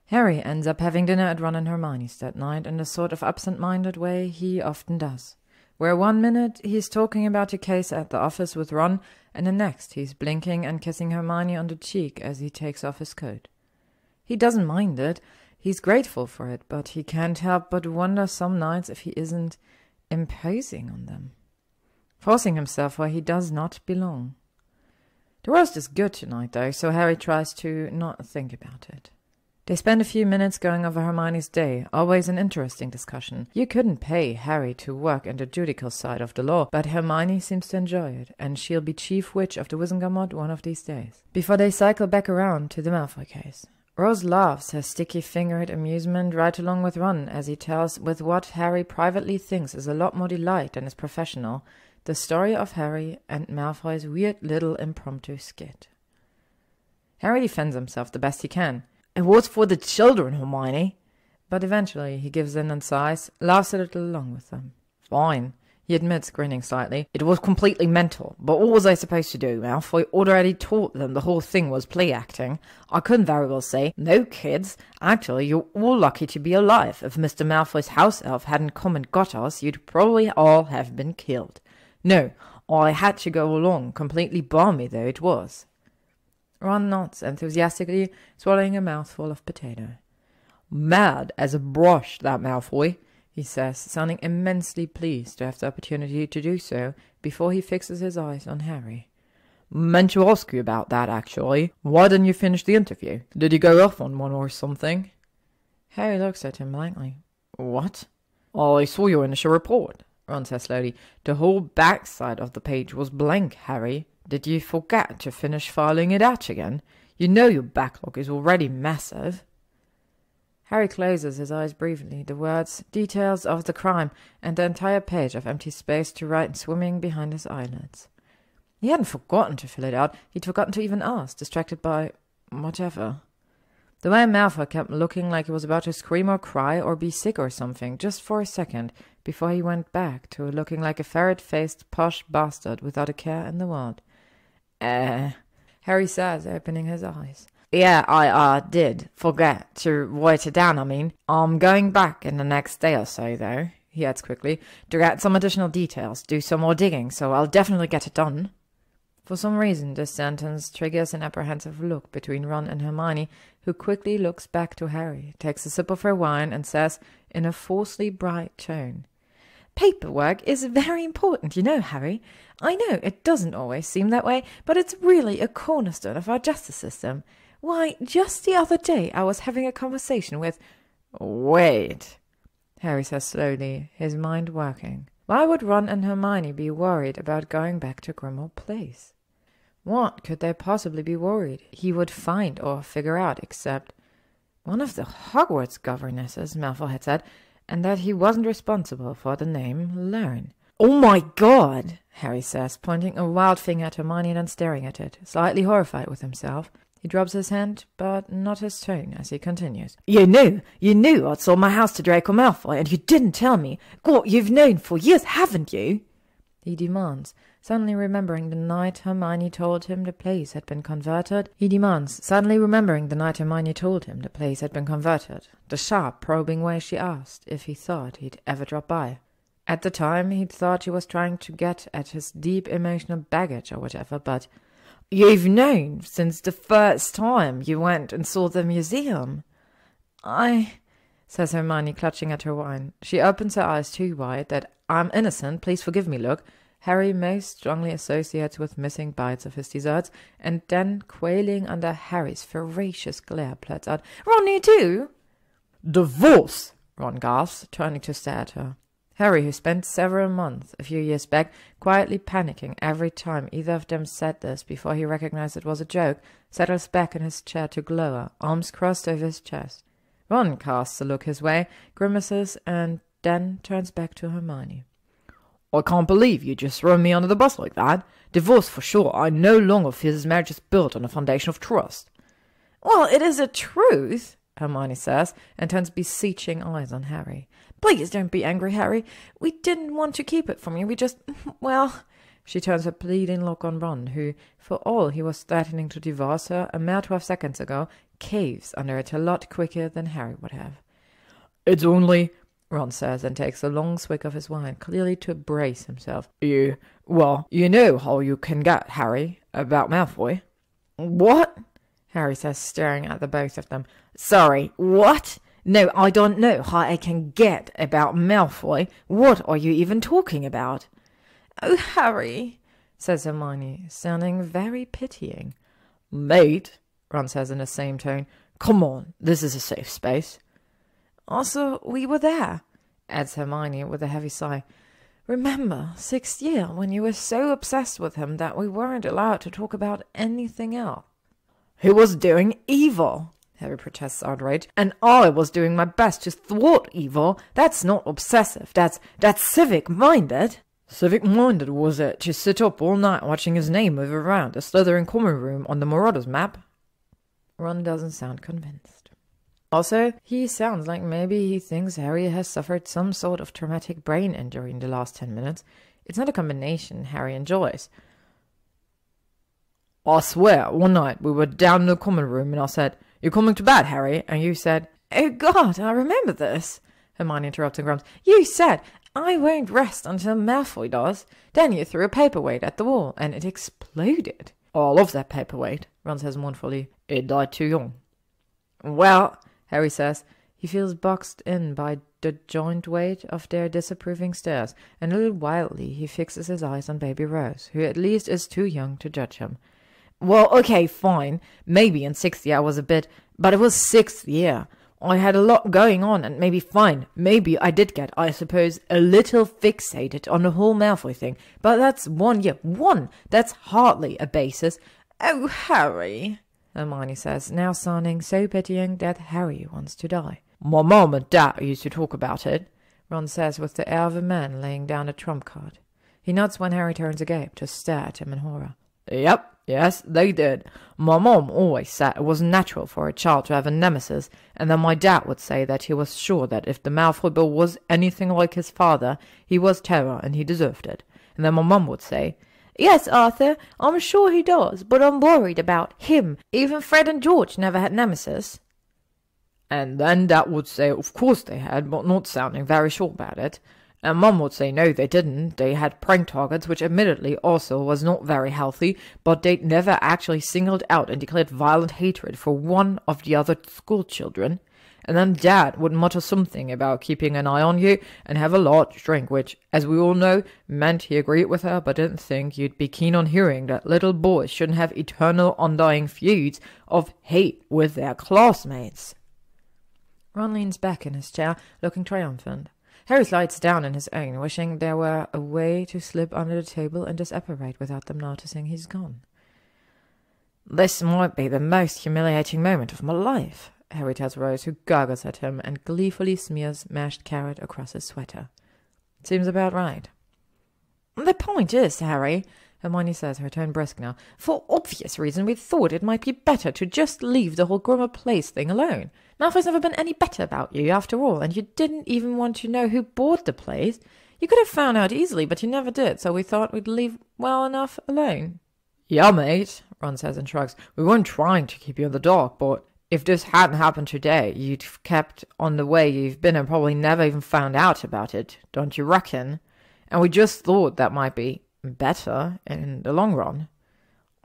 Harry ends up having dinner at Ron and Hermione's that night in the sort of absent-minded way he often does. where 1 minute he's talking about a case at the office with Ron, and the next he's blinking and kissing Hermione on the cheek as he takes off his coat. He doesn't mind it. He's grateful for it, but he can't help but wonder some nights if he isn't imposing on them, forcing himself where he does not belong. The roast is good tonight, though, so Harry tries to not think about it. They spend a few minutes going over Hermione's day, always an interesting discussion. You couldn't pay Harry to work in the judicial side of the law, but Hermione seems to enjoy it, and she'll be chief witch of the Wizengamot one of these days. Before they cycle back around to the Malfoy case, Rose laughs her sticky-fingered amusement right along with Ron as he tells, with what Harry privately thinks is a lot more delight than is professional, the story of Harry and Malfoy's weird little impromptu skit. Harry defends himself the best he can. "It was for the children, Hermione." But eventually he gives in and sighs, laughs a little along with them. "Fine," he admits, grinning slightly. "It was completely mental, but what was I supposed to do? Malfoy already taught them the whole thing was play acting. I couldn't very well say, 'No, kids, actually you're all lucky to be alive. If Mr. Malfoy's house elf hadn't come and got us, you'd probably all have been killed.' No, I had to go along, completely balmy though it was." Ron nods enthusiastically, swallowing a mouthful of potato. "Mad as a brush, that Malfoy," he says, sounding immensely pleased to have the opportunity to do so before he fixes his eyes on Harry. "Meant to ask you about that, actually. Why didn't you finish the interview? Did you go off on one or something?" Harry looks at him blankly. "What?" "I saw your initial report," Ron says slowly. "The whole backside of the page was blank, Harry. Did you forget to finish filing it out again? You know your backlog is already massive." Harry closes his eyes briefly, the words, details of the crime, and the entire page of empty space to write swimming behind his eyelids. He hadn't forgotten to fill it out. He'd forgotten to even ask, distracted by whatever. The way Malfoy kept looking like he was about to scream or cry or be sick or something, just for a second, before he went back to looking like a ferret-faced posh bastard without a care in the world. Harry says, opening his eyes. "Yeah, I did forget to write it down, I mean. I'm going back in the next day or so, though," he adds quickly, "to get some additional details, do some more digging, so I'll definitely get it done." For some reason, this sentence triggers an apprehensive look between Ron and Hermione, who quickly looks back to Harry, takes a sip of her wine, and says, in a falsely bright tone, "Paperwork is very important, you know, Harry. I know it doesn't always seem that way, but it's really a cornerstone of our justice system. Why, just the other day I was having a conversation with—" "Wait," Harry says slowly, his mind working. Why would Ron and Hermione be worried about going back to Grimmauld Place? What could they possibly be worried he would find or figure out except one of the Hogwarts governesses, Malfoy had said, and that he wasn't responsible for the name Lern. "Oh my God!" Harry says, pointing a wild finger at Hermione and then staring at it, slightly horrified with himself. He drops his hand, but not his tone, as he continues. You knew I'd sold my house to Draco Malfoy, and you didn't tell me. God, you've known for years, haven't you?" He demands, suddenly remembering the night Hermione told him the place had been converted. The sharp, probing way she asked if he thought he'd ever drop by. At the time, he'd thought she was trying to get at his deep emotional baggage or whatever, but "You've known since the first time you went and saw the museum." Says Hermione, clutching at her wine. She opens her eyes too wide, that "I'm innocent, please forgive me" look Harry most strongly associates with missing bites of his desserts, and then, quailing under Harry's ferocious glare, blurts out, "Ron, you too?" "Divorce!" Ron gasps, turning to stare at her. Harry, who spent several months, a few years back, quietly panicking every time either of them said this before he recognized it was a joke, settles back in his chair to glower, arms crossed over his chest. Ron casts a look his way, grimaces, and then turns back to Hermione. "I can't believe you just throw me under the bus like that. Divorce for sure. I no longer feel this marriage is built on a foundation of trust." "Well, it is a truth," Hermione says, and turns beseeching eyes on Harry. "Please don't be angry, Harry. We didn't want to keep it from you. We just, well..." She turns a pleading look on Ron, who, for all he was threatening to divorce her a mere 12 seconds ago, caves under it a lot quicker than Harry would have. "It's only..." Ron says, and takes a long swig of his wine, clearly to brace himself. You know how you can get, Harry, about Malfoy. What? Harry says, staring at the both of them. Sorry, what? No, I don't know how I can get about Malfoy. What are you even talking about? Oh, Harry, says Hermione, sounding very pitying. Mate, Ron says in the same tone, come on, this is a safe space. Also, we were there, adds Hermione with a heavy sigh. Remember, 6th year, when you were so obsessed with him that we weren't allowed to talk about anything else. He was doing evil, Harry protests outraged, and I was doing my best to thwart evil. That's not obsessive, that's civic-minded. Civic-minded was it to sit up all night watching his name move around the Slytherin common room on the Marauders map? Ron doesn't sound convinced. Also, he sounds like maybe he thinks Harry has suffered some sort of traumatic brain injury in the last 10 minutes. It's not a combination Harry enjoys. I swear, one night we were down in the common room and I said, "You're coming to bed, Harry?" And you said, "Oh God, I remember this," Hermione interrupting Grumps. "You said, I won't rest until Malfoy does." Then you threw a paperweight at the wall and it exploded. Oh, I love that paperweight, Ron says mournfully. It died too young. Well, Harry says, he feels boxed in by the joint weight of their disapproving stares, and a little wildly he fixes his eyes on Baby Rose, who at least is too young to judge him. Well, okay, fine. Maybe in 6th year I was a bit, but it was 6th year. I had a lot going on, and maybe I did get, I suppose, a little fixated on the whole Malfoy thing, but that's 1 year. That's hardly a basis. Oh, Harry, Hermione says, now sounding so pitying that Harry wants to die. My mum and dad used to talk about it, Ron says with the air of a man laying down a trump card. He nods when Harry turns agape to stare at him in horror. Yep. Yes, they did. My mom always said it was natural for a child to have a nemesis, and then my dad would say that he was sure that if the Malfoy boy was anything like his father, he was terror and he deserved it. And then my mum would say, "Yes, Arthur, I'm sure he does, but I'm worried about him. Even Fred and George never had nemesis." And then Dad would say, of course they had, but not sounding very sure about it. And Mum would say no, they didn't. They had prank targets, which admittedly also was not very healthy, but they'd never actually singled out and declared violent hatred for one of the other school children. And then Dad would mutter something about keeping an eye on you and have a large drink, which, as we all know, meant he agreed with her, but didn't think you'd be keen on hearing that little boys shouldn't have eternal undying feuds of hate with their classmates. Ron leans back in his chair, looking triumphant. Harry slides down in his own, wishing there were a way to slip under the table and disapparate without them noticing he's gone. "This might be the most humiliating moment of my life," Harry tells Rose, who gargles at him and gleefully smears mashed carrot across his sweater. "Seems about right." "The point is, Harry," Hermione says, her tone brisk now, "for obvious reason we thought it might be better to just leave the whole Grimmauld Place thing alone. Malfoy's never been any better about you, after all, and you didn't even want to know who bought the place. You could have found out easily, but you never did, so we thought we'd leave well enough alone." "Yeah, mate," Ron says and shrugs. "We weren't trying to keep you in the dark, but if this hadn't happened today, you'd have kept on the way you've been and probably never even found out about it, don't you reckon? And we just thought that might be better in the long run."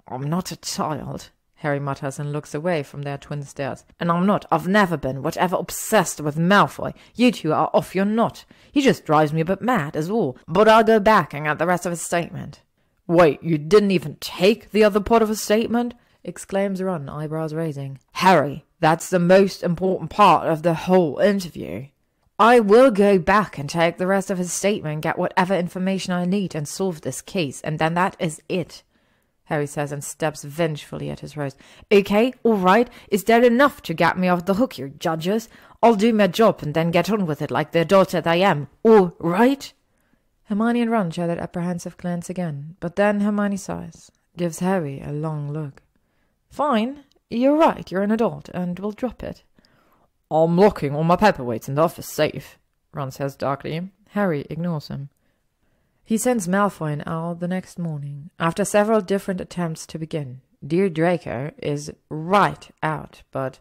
"I'm not a child," Harry mutters and looks away from their twin stares. "And I've never been whatever obsessed with Malfoy. You two are off your nut. He just drives me a bit mad, is all. But I'll go back and get the rest of his statement." "Wait, you didn't even take the other part of his statement?" exclaims Ron, eyebrows raising. "Harry, that's the most important part of the whole interview." "I will go back and take the rest of his statement, get whatever information I need and solve this case, and then that is it," Harry says and steps vengefully at his Rose. "Okay, all right, is that enough to get me off the hook, you judges? I'll do my job and then get on with it like the daughter I am, all right?" Hermione and Ron share that apprehensive glance again, but then Hermione sighs, gives Harry a long look. "Fine, you're right, you're an adult, and we'll drop it." "I'm locking all my paperweights in the office safe," Ron says darkly. Harry ignores him. He sends Malfoy and Owl the next morning. After several different attempts to begin, Dear Draco is right out, but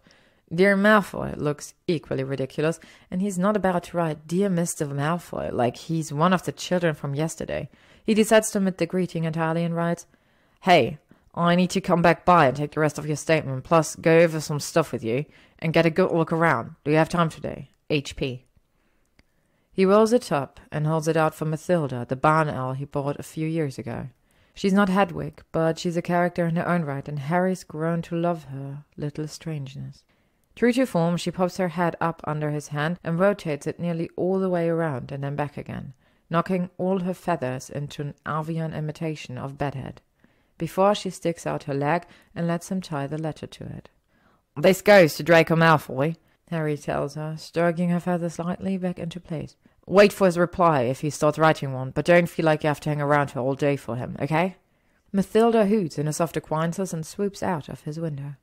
Dear Malfoy looks equally ridiculous, and he's not about to write Dear Mr. Malfoy like he's one of the children from yesterday. He decides to omit the greeting entirely and writes, Hey, I need to come back by and take the rest of your statement, plus go over some stuff with you, and get a good look around. Do you have time today? HP. He rolls it up and holds it out for Mathilda, the barn owl he bought a few years ago. She's not Hedwig, but she's a character in her own right, and Harry's grown to love her little strangeness. True to form, she pops her head up under his hand and rotates it nearly all the way around and then back again, knocking all her feathers into an avian imitation of bedhead, before she sticks out her leg and lets him tie the letter to it. This goes to Draco Malfoy, Harry tells her, stroking her feathers slightly back into place. Wait for his reply if he starts writing one, but don't feel like you have to hang around here all day for him, okay? Mathilda hoots in a soft acquiescence and swoops out of his window.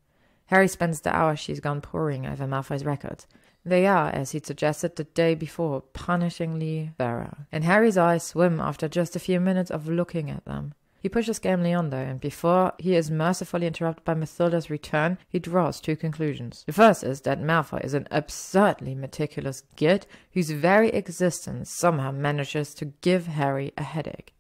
Harry spends the hour she's gone poring over Malfoy's records. They are, as he'd suggested the day before, punishingly thorough, and Harry's eyes swim after just a few minutes of looking at them. He pushes gamely on, though, and before he is mercifully interrupted by Mathilda's return, he draws two conclusions. The first is that Malfoy is an absurdly meticulous git whose very existence somehow manages to give Harry a headache.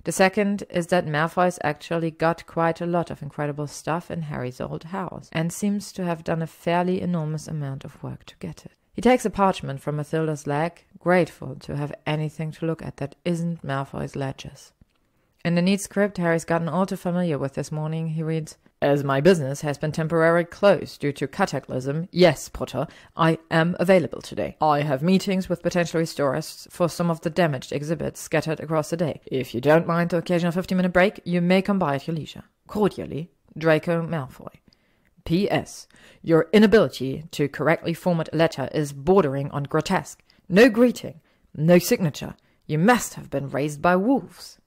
The second is that Malfoy's actually got quite a lot of incredible stuff in Harry's old house, and seems to have done a fairly enormous amount of work to get it. He takes a parchment from Mathilda's leg, grateful to have anything to look at that isn't Malfoy's ledgers. In the neat script Harry's gotten all too familiar with this morning, he reads, As my business has been temporarily closed due to cataclysm, yes, Potter, I am available today. I have meetings with potential restorers for some of the damaged exhibits scattered across the day. If you don't mind the occasional 15-minute break, you may come by at your leisure. Cordially, Draco Malfoy. P.S. Your inability to correctly format a letter is bordering on grotesque. No greeting, no signature. You must have been raised by wolves.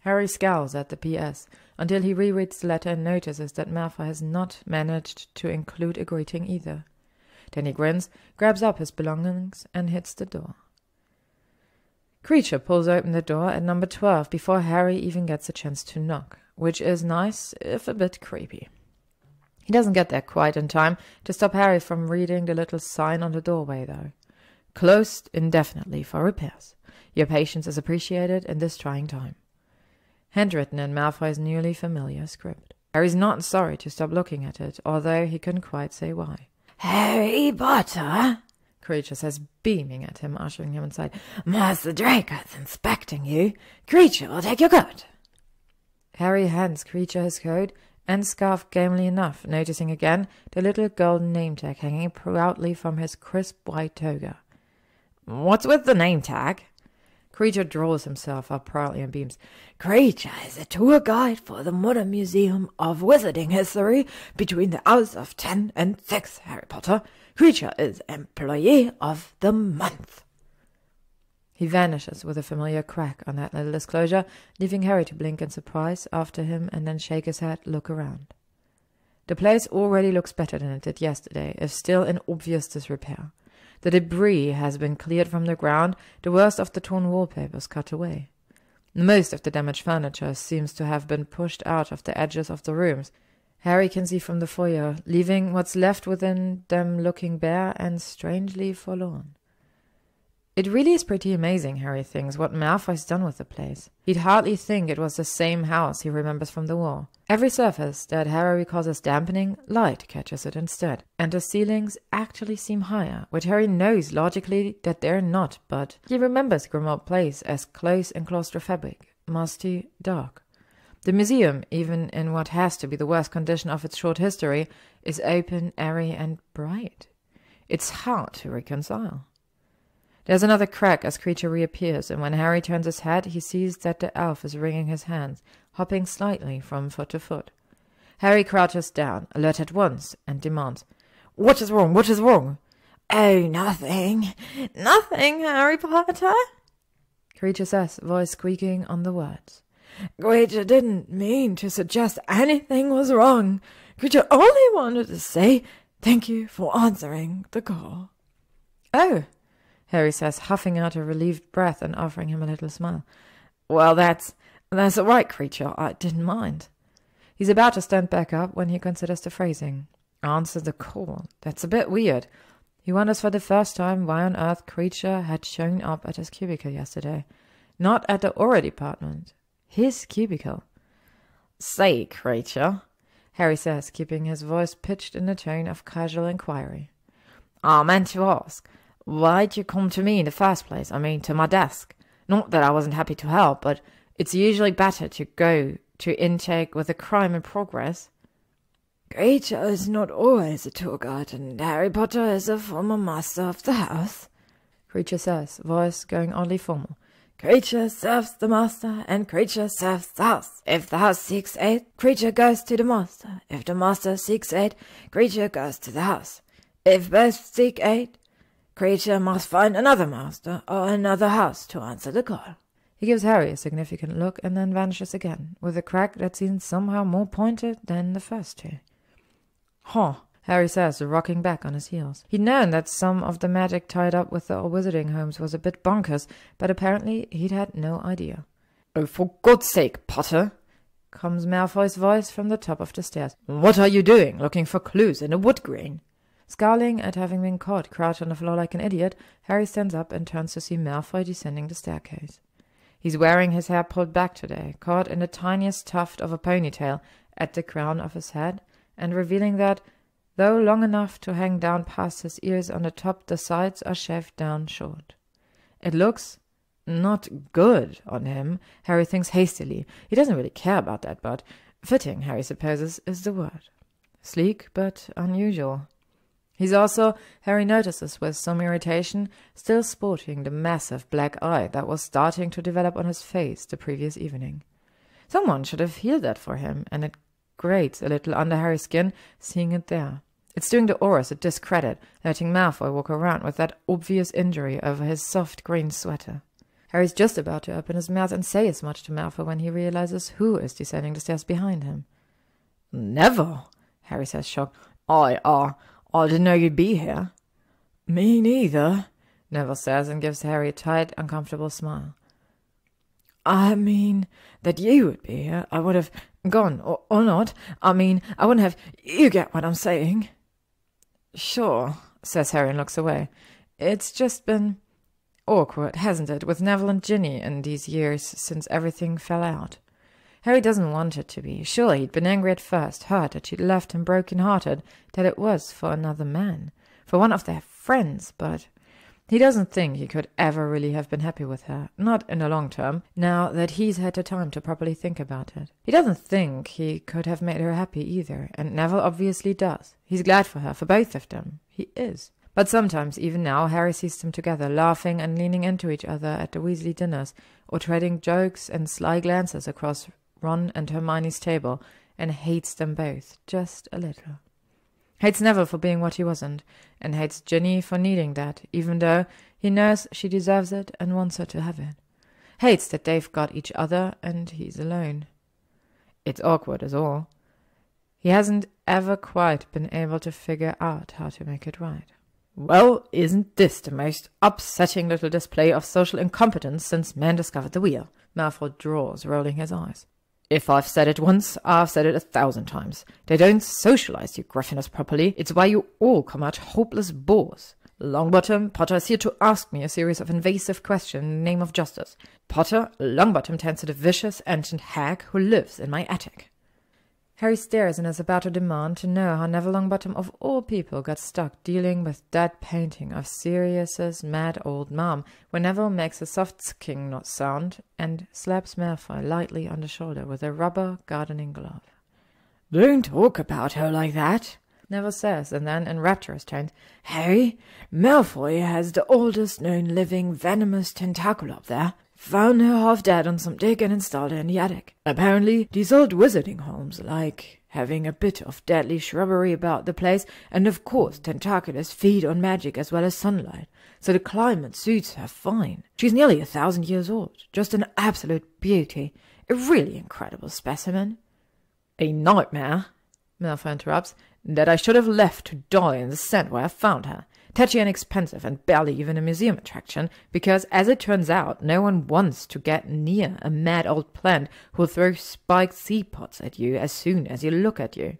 Harry scowls at the P.S. until he rereads the letter and notices that Malfoy has not managed to include a greeting either. Then he grins, grabs up his belongings, and hits the door. Kreacher pulls open the door at number 12 before Harry even gets a chance to knock, which is nice, if a bit creepy. He doesn't get there quite in time to stop Harry from reading the little sign on the doorway, though. Closed indefinitely for repairs. Your patience is appreciated in this trying time. Handwritten in Malfoy's newly familiar script. Harry's not sorry to stop looking at it, although he couldn't quite say why. Harry Potter, Kreacher says, beaming at him, ushering him inside. Master Draco's inspecting you. Kreacher will take your coat. Harry hands Kreacher his coat and scarf gamely enough, noticing again the little golden name tag hanging proudly from his crisp white toga. What's with the name tag? Kreacher draws himself up proudly and beams. Kreacher is a tour guide for the Modern Museum of Wizarding History between the hours of 10 and 6, Harry Potter. Kreacher is Employee of the Month. He vanishes with a familiar crack on that little disclosure, leaving Harry to blink in surprise after him and then shake his head, look around. The place already looks better than it did yesterday, if still in obvious disrepair. The debris has been cleared from the ground, the worst of the torn wallpapers cut away. Most of the damaged furniture seems to have been pushed out of the edges of the rooms. Harry can see from the foyer, leaving what's left within them looking bare and strangely forlorn. It really is pretty amazing, Harry thinks, what Malfoy's done with the place. He'd hardly think it was the same house he remembers from the war. Every surface that Harry recalls as dampening, light catches it instead. And the ceilings actually seem higher, which Harry knows logically that they're not, but he remembers Grimmauld Place as close and claustrophobic, musty, dark. The museum, even in what has to be the worst condition of its short history, is open, airy, and bright. It's hard to reconcile. There's another crack as Kreacher reappears, and when Harry turns his head, he sees that the elf is wringing his hands, hopping slightly from foot to foot. Harry crouches down, alert at once, and demands, What is wrong? What is wrong? Oh, nothing. Nothing, Harry Potter. Kreacher says, voice squeaking on the words. Kreacher didn't mean to suggest anything was wrong. Kreacher only wanted to say thank you for answering the call. Oh, Harry says, huffing out a relieved breath and offering him a little smile. Well, that's all right, Kreacher. I didn't mind. He's about to stand back up when he considers the phrasing. Answer the call. That's a bit weird. He wonders for the first time why on earth Creature had shown up at his cubicle yesterday. Not at the Aura department. His cubicle. Say, Creature, Harry says, keeping his voice pitched in the tone of casual inquiry. I meant to ask, why'd you come to me in the first place? I mean, to my desk. Not that I wasn't happy to help, but it's usually better to go to intake with a crime in progress. Creature is not always a tour guide, and Harry Potter is a former master of the house, Creature says, voice going oddly formal. Creature serves the master, and Creature serves the house. If the house seeks aid, Creature goes to the master. If the master seeks aid, Creature goes to the house. If both seek aid, Creature must find another master or another house to answer the call. He gives Harry a significant look and then vanishes again, with a crack that seems somehow more pointed than the first two. Huh, Harry says, rocking back on his heels. He'd known that some of the magic tied up with the wizarding homes was a bit bonkers, but apparently he'd had no idea. Oh, for God's sake, Potter, comes Malfoy's voice from the top of the stairs. What are you doing, looking for clues in a wood grain? Scowling at having been caught crouched on the floor like an idiot, Harry stands up and turns to see Malfoy descending the staircase. He's wearing his hair pulled back today, caught in the tiniest tuft of a ponytail at the crown of his head, and revealing that, though long enough to hang down past his ears on the top, the sides are shaved down short. It looks not good on him, Harry thinks hastily. He doesn't really care about that, but fitting, Harry supposes, is the word. Sleek, but unusual. He's also, Harry notices with some irritation, still sporting the massive black eye that was starting to develop on his face the previous evening. Someone should have healed that for him, and it grates a little under Harry's skin, seeing it there. It's doing the Aurors a discredit, letting Malfoy walk around with that obvious injury over his soft green sweater. Harry's just about to open his mouth and say as much to Malfoy when he realizes who is descending the stairs behind him. Never, Harry says, shocked. I didn't know you'd be here. Me neither, Neville says, and gives Harry a tight, uncomfortable smile. I mean, that you would be here, I would have gone, or not. I mean, I wouldn't have... You get what I'm saying. Sure, says Harry and looks away. It's just been awkward, hasn't it, with Neville and Ginny in these years since everything fell out. Harry doesn't want it to be. Sure, he'd been angry at first, hurt that she'd left him broken-hearted, that it was for another man, for one of their friends, but he doesn't think he could ever really have been happy with her, not in the long term, now that he's had the time to properly think about it. He doesn't think he could have made her happy either, and Neville obviously does. He's glad for her, for both of them. He is. But sometimes, even now, Harry sees them together, laughing and leaning into each other at the Weasley dinners, or trading jokes and sly glances across Ron and Hermione's table, and hates them both, just a little. Hates Neville for being what he wasn't, and hates Ginny for needing that, even though he knows she deserves it and wants her to have it. Hates that they've got each other and he's alone. It's awkward is all. He hasn't ever quite been able to figure out how to make it right. Well, isn't this the most upsetting little display of social incompetence since man discovered the wheel? Malfoy draws, rolling his eyes. If I've said it once, I've said it 1,000 times. They don't socialize you Gryffindors properly. It's why you all come out hopeless bores. Longbottom, Potter is here to ask me a series of invasive questions in the name of justice. Potter, Longbottom tends to the vicious ancient hag who lives in my attic. Harry stares and is about to demand to know how Neville Longbottom of all people got stuck dealing with that painting of Sirius's mad old mom when Neville makes a soft sking sound and slaps Malfoy lightly on the shoulder with a rubber gardening glove. Don't talk about her like that, Neville says, and then in rapturous tones, Harry, Malfoy has the oldest known living venomous tentacle up there. Found her half dead on some dig and installed her in the attic. Apparently, these old wizarding homes like having a bit of deadly shrubbery about the place, and of course tentaculars feed on magic as well as sunlight, so the climate suits her fine. She's nearly 1,000 years old, just an absolute beauty, a really incredible specimen. A nightmare, Malfoy interrupts, that I should have left to die in the sand where I found her. Tetchy and expensive, and barely even a museum attraction, because, as it turns out, no one wants to get near a mad old plant who'll throw spiked seed pods at you as soon as you look at you.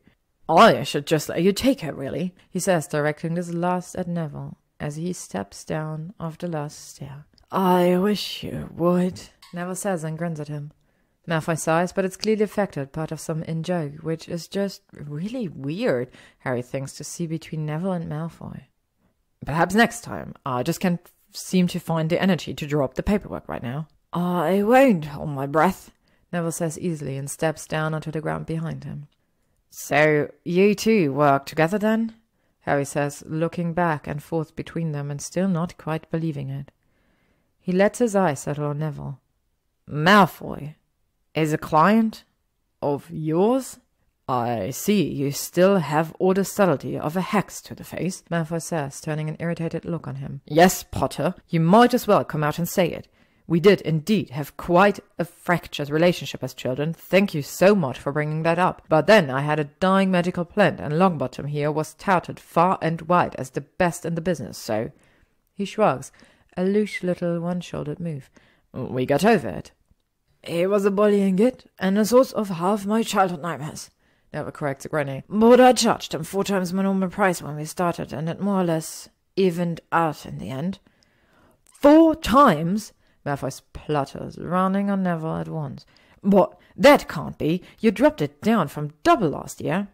I should just let you take her, really, he says, directing this last at Neville as he steps down off the last stair. I wish you would, Neville says and grins at him. Malfoy sighs, but it's clearly affected, part of some in-joke, which is just really weird, Harry thinks, to see between Neville and Malfoy. Perhaps next time. I just can't seem to find the energy to draw up the paperwork right now. I won't hold my breath, Neville says easily and steps down onto the ground behind him. So, you two work together then? Harry says, looking back and forth between them and still not quite believing it. He lets his eyes settle on Neville. Malfoy is a client of yours? I see you still have all the subtlety of a hex to the face, Malfoy says, turning an irritated look on him. Yes, Potter, you might as well come out and say it. We did indeed have quite a fractured relationship as children. Thank you so much for bringing that up. But then I had a dying magical plant, and Longbottom here was touted far and wide as the best in the business, so... He shrugs, a loose little one-shouldered move. We got over it. He was a bullying git, and a source of half my childhood nightmares, Neville corrects grinning. But I charged him 4 times my normal price when we started, and it more or less evened out in the end. 4 times? Malfoy splutters, rounding on Neville at once. But that can't be. You dropped it down from double last year.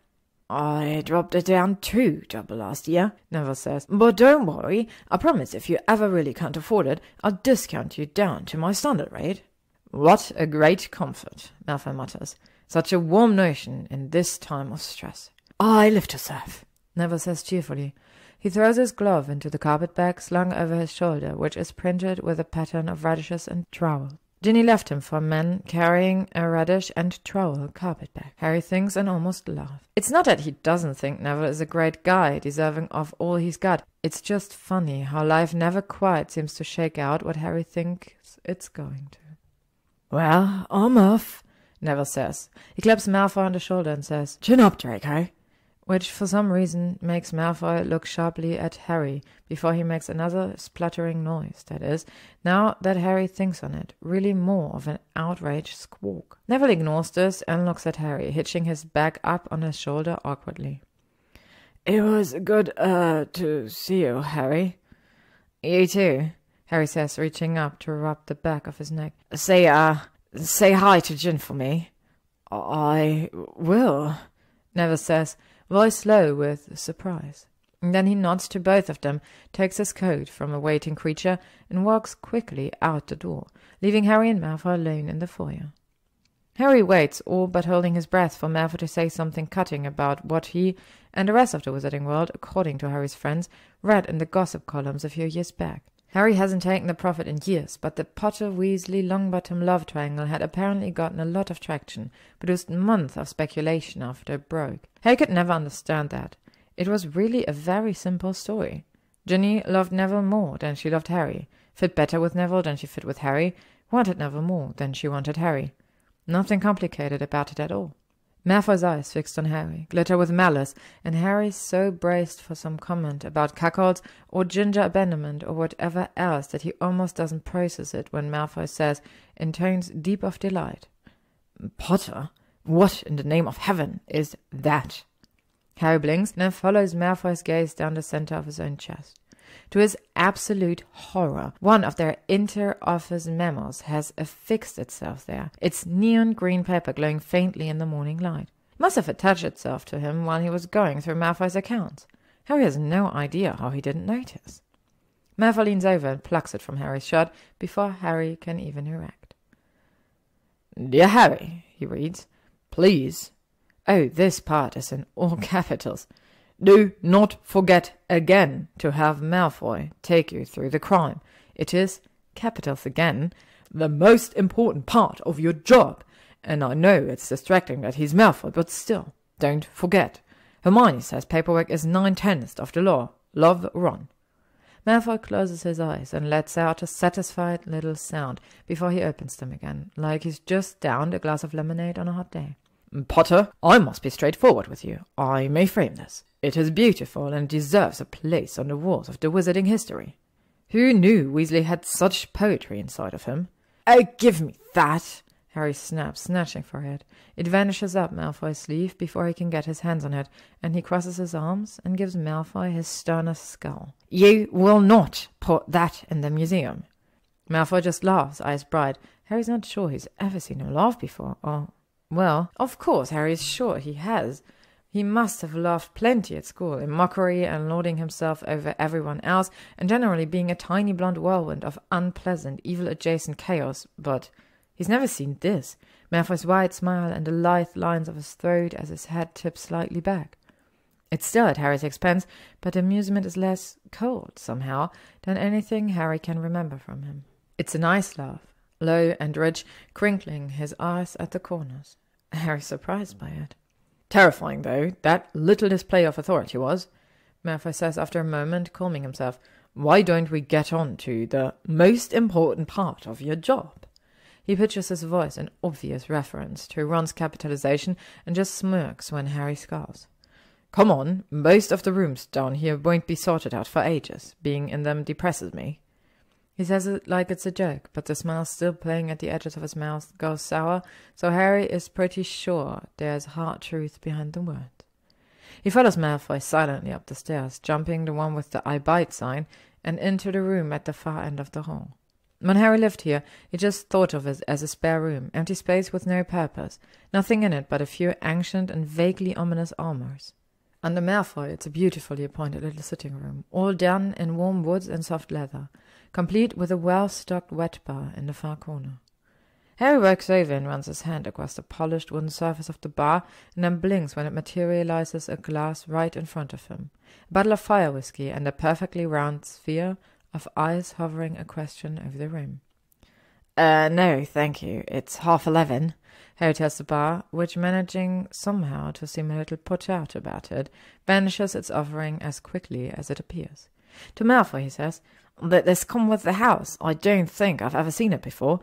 I dropped it down to double last year, Neville says. But don't worry. I promise if you ever really can't afford it, I'll discount you down to my standard rate. What a great comfort, Malfoy mutters. Such a warm notion in this time of stress. I live to serve, Neville says cheerfully. He throws his glove into the carpet bag slung over his shoulder, which is printed with a pattern of radishes and trowel. Ginny left him for a man carrying a radish and trowel carpet bag. Harry thinks and almost laughs. It's not that he doesn't think Neville is a great guy, deserving of all he's got. It's just funny how life never quite seems to shake out what Harry thinks it's going to. Well, I'm off, Neville says. He claps Malfoy on the shoulder and says, Chin up, Draco. Which for some reason makes Malfoy look sharply at Harry before he makes another spluttering noise, that is, now that Harry thinks on it, really more of an outraged squawk. Neville ignores this and looks at Harry, hitching his bag up on his shoulder awkwardly. It was good, to see you, Harry. You too, Harry says, reaching up to rub the back of his neck. Say hi to Gin for me. I will, Neville says, voice low with surprise. And then he nods to both of them, takes his coat from a waiting creature, and walks quickly out the door, leaving Harry and Malfoy alone in the foyer. Harry waits, all but holding his breath, for Malfoy to say something cutting about what he and the rest of the wizarding world, according to Harry's friends, read in the gossip columns a few years back. Harry hasn't taken the profit in years, but the Potter-Weasley-Longbottom love triangle had apparently gotten a lot of traction, produced months of speculation after it broke. Harry could never understand that. It was really a very simple story. Ginny loved Neville more than she loved Harry, fit better with Neville than she fit with Harry, wanted Neville more than she wanted Harry. Nothing complicated about it at all. Malfoy's eyes fixed on Harry glitter with malice, and Harry so braced for some comment about cuckolds or ginger abandonment or whatever else that he almost doesn't process it when Malfoy says, in tones deep of delight, Potter, what in the name of heaven is that? Harry blinks and then follows Malfoy's gaze down the center of his own chest. To his absolute horror, one of their inter-office memos has affixed itself there, its neon green paper glowing faintly in the morning light. It must have attached itself to him while he was going through Malfoy's accounts. Harry has no idea how he didn't notice. Malfoy leans over and plucks it from Harry's shirt before Harry can even erect. Dear Harry, he reads, please. Oh, this part is in all capitals. Do not forget again to have Malfoy take you through the crime. It is, capitals again, the most important part of your job. And I know it's distracting that he's Malfoy, but still, don't forget. Hermione says paperwork is 9/10 of the law. Love, Ron. Malfoy closes his eyes and lets out a satisfied little sound before he opens them again, like he's just downed a glass of lemonade on a hot day. Potter, I must be straightforward with you. I may frame this. It is beautiful and deserves a place on the walls of the wizarding history. Who knew Weasley had such poetry inside of him? Oh, give me that! Harry snaps, snatching for it. It vanishes up Malfoy's sleeve before he can get his hands on it, and he crosses his arms and gives Malfoy his sternest scowl. "You will not put that in the museum." Malfoy just laughs, eyes bright. Harry's not sure he's ever seen him laugh before. Well, of course Harry is sure he has. He must have laughed plenty at school, in mockery and lording himself over everyone else, and generally being a tiny blonde whirlwind of unpleasant, evil-adjacent chaos, but he's never seen this, Malfoy's wide smile and the lithe lines of his throat as his head tips slightly back. It's still at Harry's expense, but amusement is less cold, somehow, than anything Harry can remember from him. It's a nice laugh, low and rich, crinkling his eyes at the corners. Harry's surprised by it. "Terrifying, though, that little display of authority was," Malfoy says after a moment, calming himself. "Why don't we get on to the most important part of your job?" He pitches his voice in obvious reference to Ron's capitalization and just smirks when Harry scowls. "Come on, most of the rooms down here won't be sorted out for ages. Being in them depresses me." He says it like it's a joke, but the smile still playing at the edges of his mouth goes sour, so Harry is pretty sure there's hard truth behind the words. He follows Malfoy silently up the stairs, jumping the one with the "I bite" sign, and into the room at the far end of the hall. When Harry lived here, he just thought of it as a spare room, empty space with no purpose, nothing in it but a few ancient and vaguely ominous armors. Under Malfoy, it's a beautifully appointed little sitting room, all done in warm woods and soft leather, complete with a well-stocked wet bar in the far corner. Harry works over and runs his hand across the polished wooden surface of the bar, and then blinks when it materializes a glass right in front of him, a bottle of fire whiskey, and a perfectly round sphere of eyes hovering a question over the rim. No, thank you. It's 11:30, Harry tells the bar, which, managing somehow to seem a little put out about it, vanishes its offering as quickly as it appears. To Malfoy, he says, "That this come with the house. I don't think I've ever seen it before,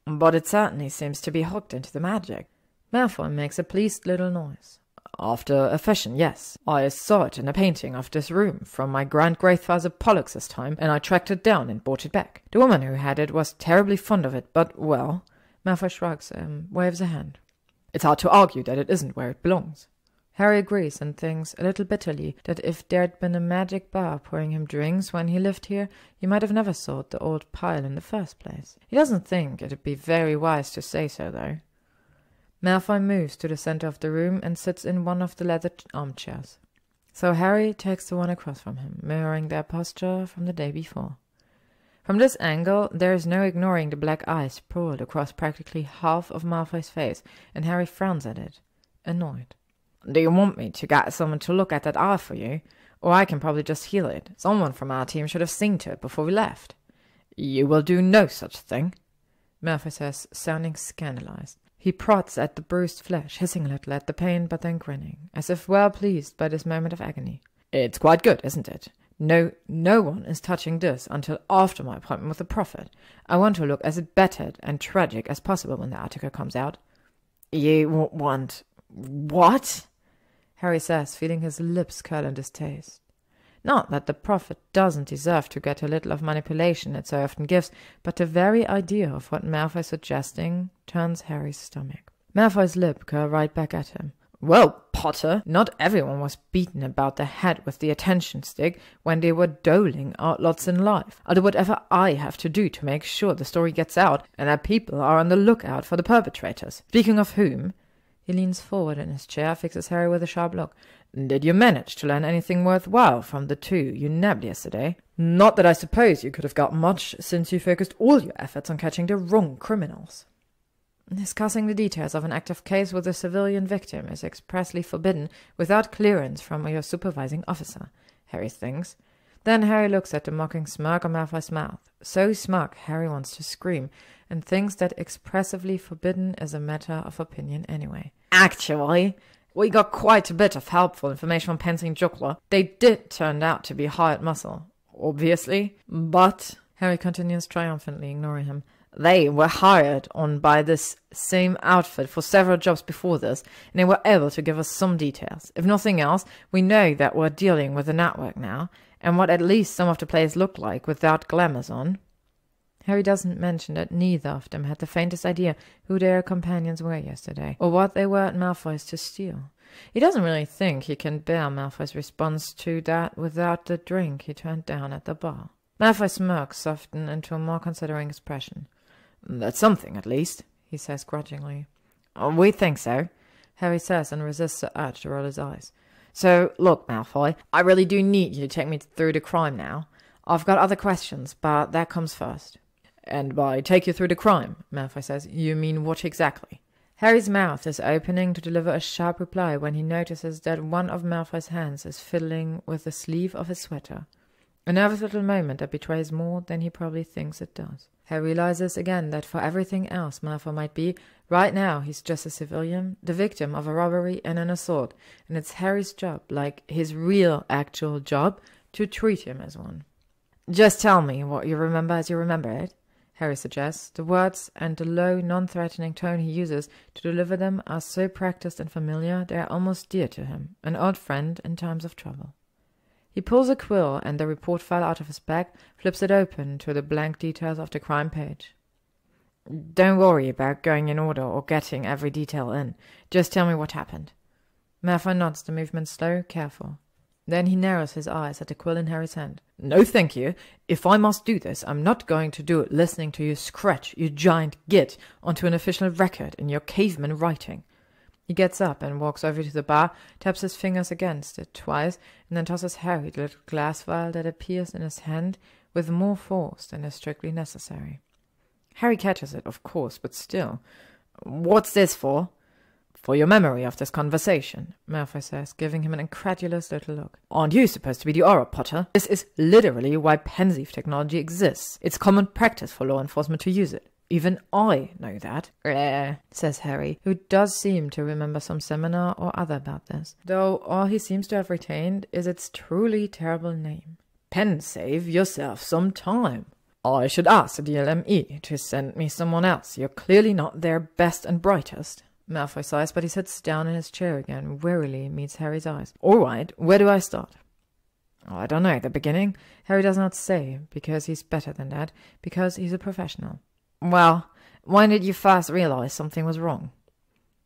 but it certainly seems to be hooked into the magic." Malfoy makes a pleased little noise. "After a fashion, yes. I saw it in a painting of this room from my grand-grandfather Pollux's time, and I tracked it down and bought it back. The woman who had it was terribly fond of it, but, well—" Malfoy shrugs and waves a hand. "It's hard to argue that it isn't where it belongs." Harry agrees and thinks a little bitterly that if there'd been a magic bar pouring him drinks when he lived here, he might have never sought the old pile in the first place. He doesn't think it'd be very wise to say so, though. Malfoy moves to the center of the room and sits in one of the leather armchairs. So Harry takes the one across from him, mirroring their posture from the day before. From this angle, there is no ignoring the black eyes sprawled across practically half of Malfoy's face, and Harry frowns at it, annoyed. "Do you want me to get someone to look at that eye for you? Or I can probably just heal it. Someone from our team should have seen to it before we left." "You will do no such thing," Malfoy says, sounding scandalized. He prods at the bruised flesh, hissing a little at the pain, but then grinning, as if well pleased by this moment of agony. "It's quite good, isn't it? No one is touching this until after my appointment with the Prophet. I want to look as battered and tragic as possible when the article comes out." "You want... what?" Harry says, feeling his lips curl in distaste. Not that the Prophet doesn't deserve to get a little of manipulation it so often gives, but the very idea of what Malfoy's suggesting turns Harry's stomach. Malfoy's lip curl right back at him. "Well, Potter, not everyone was beaten about the head with the attention stick when they were doling out lots in life. I'll do whatever I have to do to make sure the story gets out and that people are on the lookout for the perpetrators. Speaking of whom..." He leans forward in his chair, fixes Harry with a sharp look. "Did you manage to learn anything worthwhile from the two you nabbed yesterday? Not that I suppose you could have got much, since you focused all your efforts on catching the wrong criminals." Discussing the details of an active case with a civilian victim is expressly forbidden without clearance from your supervising officer, Harry thinks. Then Harry looks at the mocking smirk on Malfoy's mouth. So smug, Harry wants to scream, and thinks that expressively forbidden is a matter of opinion anyway. "Actually, we got quite a bit of helpful information from Pansy and Juggler. They did turn out to be hired muscle, obviously, but," Harry continues triumphantly, ignoring him, "they were hired on by this same outfit for several jobs before this, and they were able to give us some details. If nothing else, we know that we're dealing with a network now, and what at least some of the players look like without glamours on." Harry doesn't mention that neither of them had the faintest idea who their companions were yesterday, or what they were at Malfoy's to steal. He doesn't really think he can bear Malfoy's response to that without the drink he turned down at the bar. Malfoy's smirk softened into a more considering expression. "That's something, at least," he says grudgingly. "We think so," Harry says, and resists the urge to roll his eyes. "So, look, Malfoy, I really do need you to take me through the crime now. I've got other questions, but that comes first." "And by take you through the crime," Malfoy says, "you mean what exactly?" Harry's mouth is opening to deliver a sharp reply when he notices that one of Malfoy's hands is fiddling with the sleeve of his sweater. A nervous little moment that betrays more than he probably thinks it does. Harry realizes again that for everything else Malfoy might be, right now he's just a civilian, the victim of a robbery and an assault, and it's Harry's job, like his real, actual job, to treat him as one. "Just tell me what you remember as you remember it," Harry suggests. The words and the low, non-threatening tone he uses to deliver them are so practiced and familiar they are almost dear to him, an old friend in times of trouble. He pulls a quill and the report file out of his bag, flips it open to the blank details of the crime page. "Don't worry about going in order or getting every detail in. Just tell me what happened." Malfoy nods, the movement slow, careful. Then he narrows his eyes at the quill in Harry's hand. "No, thank you. If I must do this, I'm not going to do it listening to you scratch, you giant git, onto an official record in your caveman writing." He gets up and walks over to the bar, taps his fingers against it twice, and then tosses Harry the little glass vial that appears in his hand with more force than is strictly necessary. Harry catches it, of course, but still. "What's this for?" "For your memory of this conversation," Malfoy says, giving him an incredulous little look. "Aren't you supposed to be the Auror, Potter? This is literally why Pensieve technology exists. It's common practice for law enforcement to use it. Even I know that," says Harry, who does seem to remember some seminar or other about this, though all he seems to have retained is its truly terrible name. "Pensieve yourself some time. I should ask the DLME to send me someone else. You're clearly not their best and brightest." Malfoy sighs, but he sits down in his chair again, wearily meets Harry's eyes. "All right, where do I start?" "I don't know, the beginning?" Harry does not say, because he's better than that, because he's a professional. "Well, when did you first realize something was wrong?"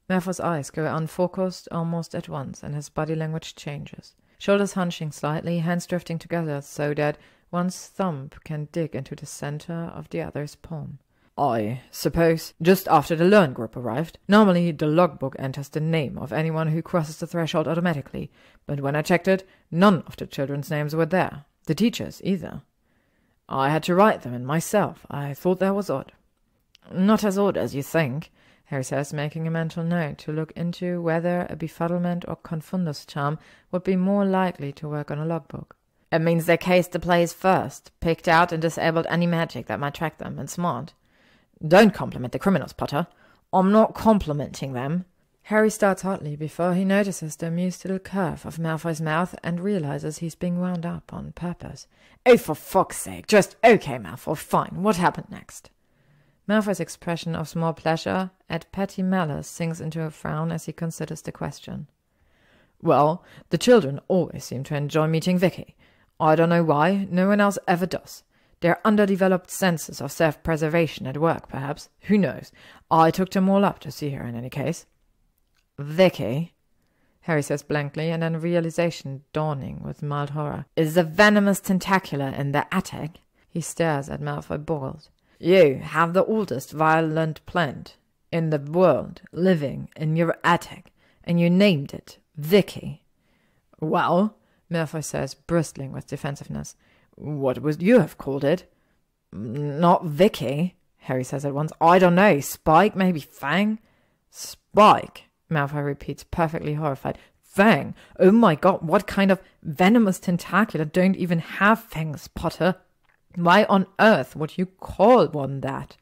Malfoy's eyes go unfocused almost at once, and his body language changes. Shoulders hunching slightly, hands drifting together so that one's thumb can dig into the center of the other's palm. "I suppose just after the Learn group arrived. Normally the logbook enters the name of anyone who crosses the threshold automatically, but when I checked it, none of the children's names were there. The teachers either. I had to write them in myself. I thought that was odd." "Not as odd as you think," Harry says, making a mental note to look into whether a befuddlement or confundus charm would be more likely to work on a logbook. "It means they cased the place first, picked out and disabled any magic that might track them, and smart." "Don't compliment the criminals, Potter." "I'm not complimenting them." Harry starts hotly before he notices the amused little curve of Malfoy's mouth and realizes he's being wound up on purpose. "Oh, for fuck's sake, just okay, Malfoy, fine. What happened next?" Malfoy's expression of small pleasure at petty malice sinks into a frown as he considers the question. "Well, the children always seem to enjoy meeting Vicky. I don't know why, no one else ever does. Their underdeveloped senses of self-preservation at work, perhaps. Who knows? I took them all up to see her in any case." "Vicky," Harry says blankly, and then realization dawning with mild horror. "Is the venomous tentacula in the attic?" He stares at Malfoy boiled. "You have the oldest violent plant in the world living in your attic, and you named it Vicky." "Well," Malfoy says, bristling with defensiveness, "what would you have called it?" "Not Vicky," Harry says at once. "I don't know. Spike, maybe Fang?" "Spike," Malfoy repeats, perfectly horrified. "Fang? Oh my god, what kind of venomous tentacula don't even have fangs, Potter? Why on earth would you call one that?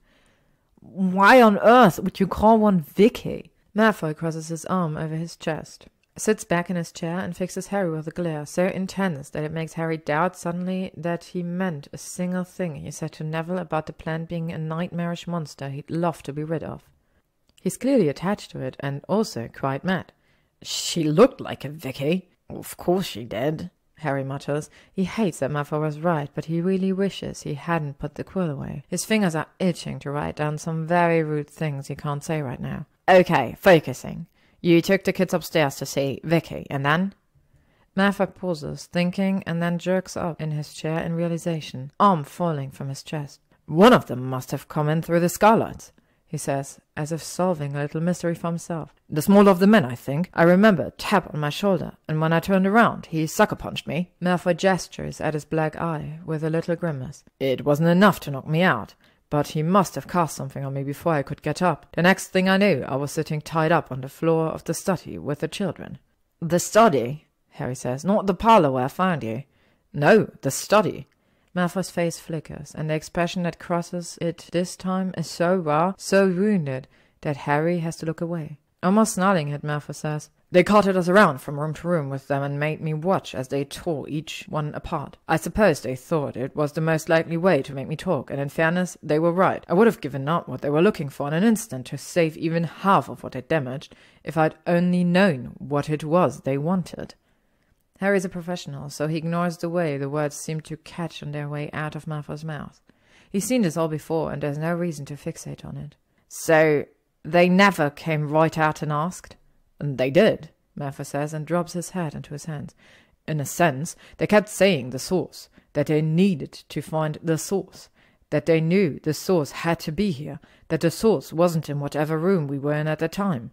Why on earth would you call one Vicky?" Malfoy crosses his arm over his chest, sits back in his chair and fixes Harry with a glare so intense that it makes Harry doubt suddenly that he meant a single thing he said to Neville about the plant being a nightmarish monster he'd love to be rid of. He's clearly attached to it and also quite mad. "She looked like a Vicky." "Of course she did," Harry mutters. He hates that Malfoy was right, but he really wishes he hadn't put the quill away. His fingers are itching to write down some very rude things he can't say right now. Okay, focusing. You took the kids upstairs to see Vicky, and then? Malfoy pauses, thinking, and then jerks up in his chair in realization, arm falling from his chest. One of them must have come in through the skylights, he says, as if solving a little mystery for himself. The smaller of the men, I think. I remember a tap on my shoulder, and when I turned around, he sucker-punched me. Malfoy gestures at his black eye with a little grimace. It wasn't enough to knock me out, but he must have cast something on me before I could get up. The next thing I knew, I was sitting tied up on the floor of the study with the children. The study, Harry says, not the parlour where I found you. No, the study. Malfoy's face flickers, and the expression that crosses it this time is so raw, so wounded, that Harry has to look away. Almost snarling at Malfoy says, They carted us around from room to room with them and made me watch as they tore each one apart. I suppose they thought it was the most likely way to make me talk, and in fairness, they were right. I would have given up what they were looking for in an instant to save even half of what they damaged, if I'd only known what it was they wanted. Harry's a professional, so he ignores the way the words seem to catch on their way out of Malfoy's mouth. He's seen this all before, and there's no reason to fixate on it. So, they never came right out and asked? They did, Malfoy says, and drops his head into his hands. In a sense, they kept saying the source, that they needed to find the source, that they knew the source had to be here, that the source wasn't in whatever room we were in at the time.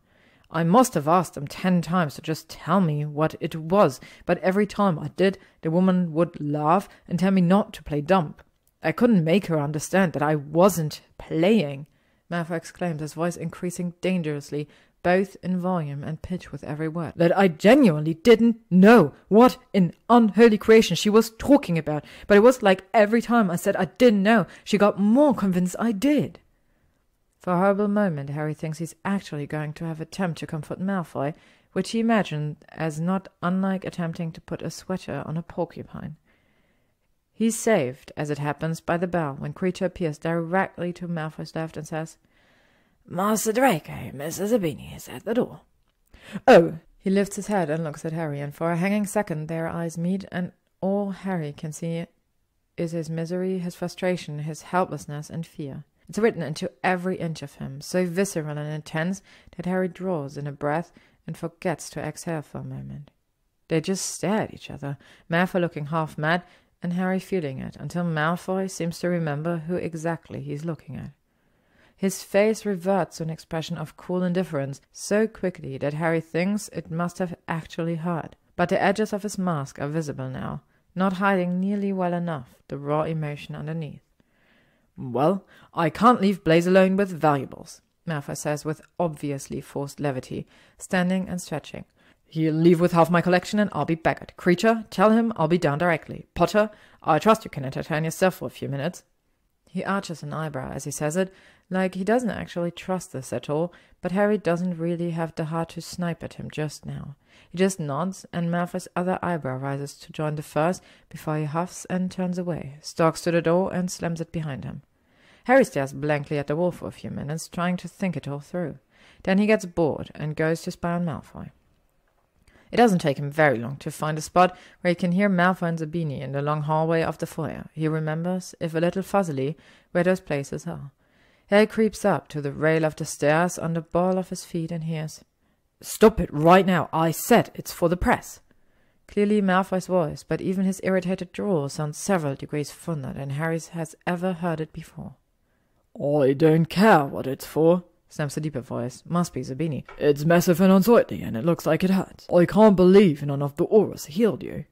I must have asked them 10 times to just tell me what it was, but every time I did, the woman would laugh and tell me not to play dumb. I couldn't make her understand that I wasn't playing. Malfoy exclaims, his voice increasing dangerously, both in volume and pitch with every word. That I genuinely didn't know what in unholy creation she was talking about, but it was like every time I said I didn't know, she got more convinced I did. For a horrible moment, Harry thinks he's actually going to have an attempt to comfort Malfoy, which he imagined as not unlike attempting to put a sweater on a porcupine. He's saved, as it happens, by the bell, when Kreacher appears directly to Malfoy's left and says, Master Draco, Mrs. Zabini is at the door. Oh! He lifts his head and looks at Harry, and for a hanging second their eyes meet, and all Harry can see is his misery, his frustration, his helplessness and fear. It's written into every inch of him, so visceral and intense that Harry draws in a breath and forgets to exhale for a moment. They just stare at each other, Malfoy looking half mad and Harry feeling it, until Malfoy seems to remember who exactly he's looking at. His face reverts to an expression of cool indifference so quickly that Harry thinks it must have actually hurt. But the edges of his mask are visible now, not hiding nearly well enough the raw emotion underneath. Well, I can't leave Blaise alone with valuables, Malfoy says with obviously forced levity, standing and stretching. He'll leave with half my collection and I'll be back. Kreacher, tell him I'll be down directly. Potter, I trust you can entertain yourself for a few minutes. He arches an eyebrow as he says it, like he doesn't actually trust this at all, but Harry doesn't really have the heart to snipe at him just now. He just nods, and Malfoy's other eyebrow rises to join the first before he huffs and turns away, stalks to the door and slams it behind him. Harry stares blankly at the wall for a few minutes, trying to think it all through. Then he gets bored and goes to spy on Malfoy. It doesn't take him very long to find a spot where he can hear Malfoy and Zabini in the long hallway of the foyer. He remembers, if a little fuzzily, where those places are. Harry creeps up to the rail of the stairs on the ball of his feet and hears, "Stop it right now! I said it's for the press!" Clearly Malfoy's voice, but even his irritated drawl sounds several degrees fonder than Harry has ever heard it before. "I don't care what it's for," snaps a deeper voice. Must be Zabini. "It's massive and unsightly, and it looks like it hurts. I can't believe none of the auras healed you."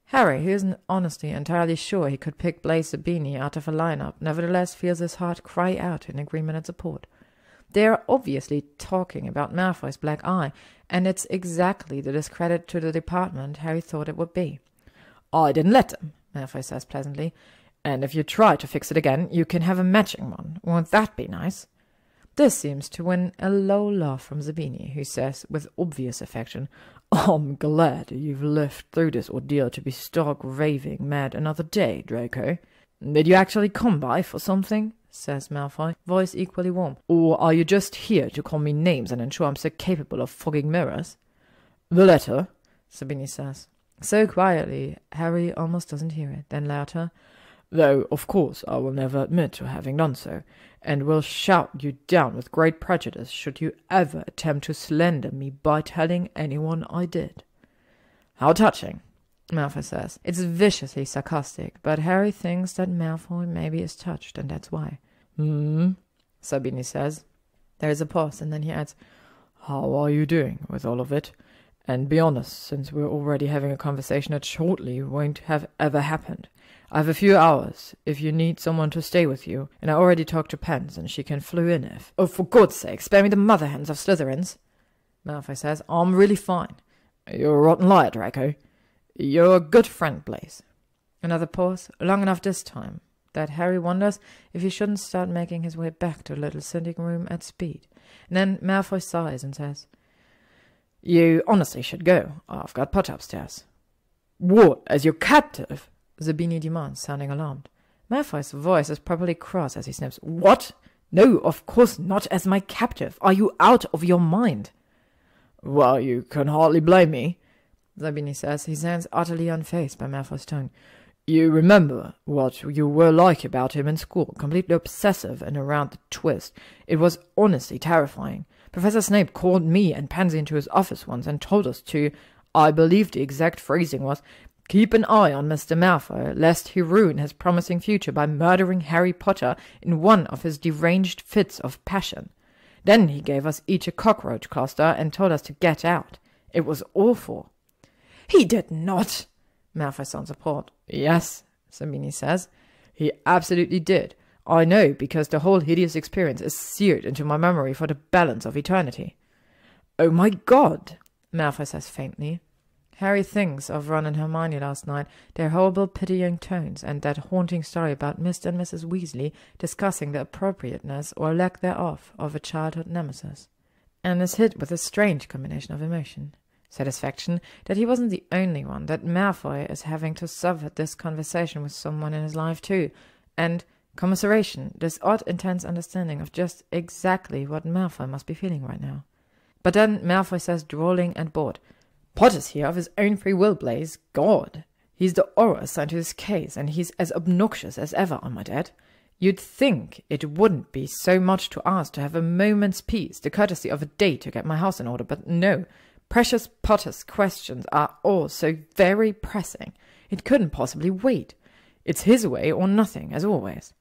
Harry, who isn't honestly entirely sure he could pick Blaise Zabini out of a lineup, nevertheless feels his heart cry out in agreement and support. They are obviously talking about Malfoy's black eye, and it's exactly the discredit to the department Harry thought it would be. "I didn't let them," Malfoy says pleasantly, "and if you try to fix it again, you can have a matching one. Won't that be nice?" This seems to win a low laugh from Zabini, who says, with obvious affection, "I'm glad you've lived through this ordeal to be stark raving mad another day, Draco. Did you actually come by for something?" says Malfoy, voice equally warm. "Or are you just here to call me names and ensure I'm so capable of fogging mirrors?" "The latter," Zabini says. So quietly, Harry almost doesn't hear it. Then louder, "Though, of course, I will never admit to having done so, and will shout you down with great prejudice should you ever attempt to slander me by telling anyone I did." "How touching," Malfoy says. It's viciously sarcastic, but Harry thinks that Malfoy maybe is touched, and that's why. Sabini says. There is a pause, and then he adds, "How are you doing with all of it? And be honest, since we're already having a conversation that shortly won't have ever happened. I have a few hours, if you need someone to stay with you, and I already talked to Pence, and she can flew in if—" "Oh, for God's sake, spare me the mother hens of Slytherins," Malfoy says. "I'm really fine." "You're a rotten liar, Draco." "You're a good friend, Blaise." Another pause, long enough this time that Harry wonders if he shouldn't start making his way back to the little sitting room at speed. And then Malfoy sighs and says, "You honestly should go. I've got Potter upstairs." "What, as your captive?" Zabini demands, sounding alarmed. Malfoy's voice is properly cross as he snaps, "What? No, of course not as my captive. Are you out of your mind?" "Well, you can hardly blame me," Zabini says. He sounds utterly unfazed by Malfoy's tone. "You remember what you were like about him in school, completely obsessive and around the twist. It was honestly terrifying. Professor Snape called me and Pansy into his office once and told us to, I believe the exact phrasing was, keep an eye on Mr. Malfoy, lest he ruin his promising future by murdering Harry Potter in one of his deranged fits of passion. Then he gave us each a cockroach cluster and told us to get out. It was awful." "He did not," Malfoy sounds appalled. "Yes," Sabini says. "He absolutely did. I know, because the whole hideous experience is seared into my memory for the balance of eternity." "Oh my God," Malfoy says faintly. Harry thinks of Ron and Hermione last night, their horrible pitying tones, and that haunting story about Mr. and Mrs. Weasley discussing the appropriateness, or lack thereof, of a childhood nemesis, and is hit with a strange combination of emotion. Satisfaction that he wasn't the only one, that Malfoy is having to suffer this conversation with someone in his life too, and commiseration, this odd, intense understanding of just exactly what Malfoy must be feeling right now. But then Malfoy says, drawling and bored, "Potter's here of his own free will, Blaise. God. He's the aura assigned to this case, and he's as obnoxious as ever, I might add. You'd think it wouldn't be so much to ask to have a moment's peace, the courtesy of a day to get my house in order, but no. Precious Potter's questions are all so very pressing. It couldn't possibly wait. It's his way or nothing, as always."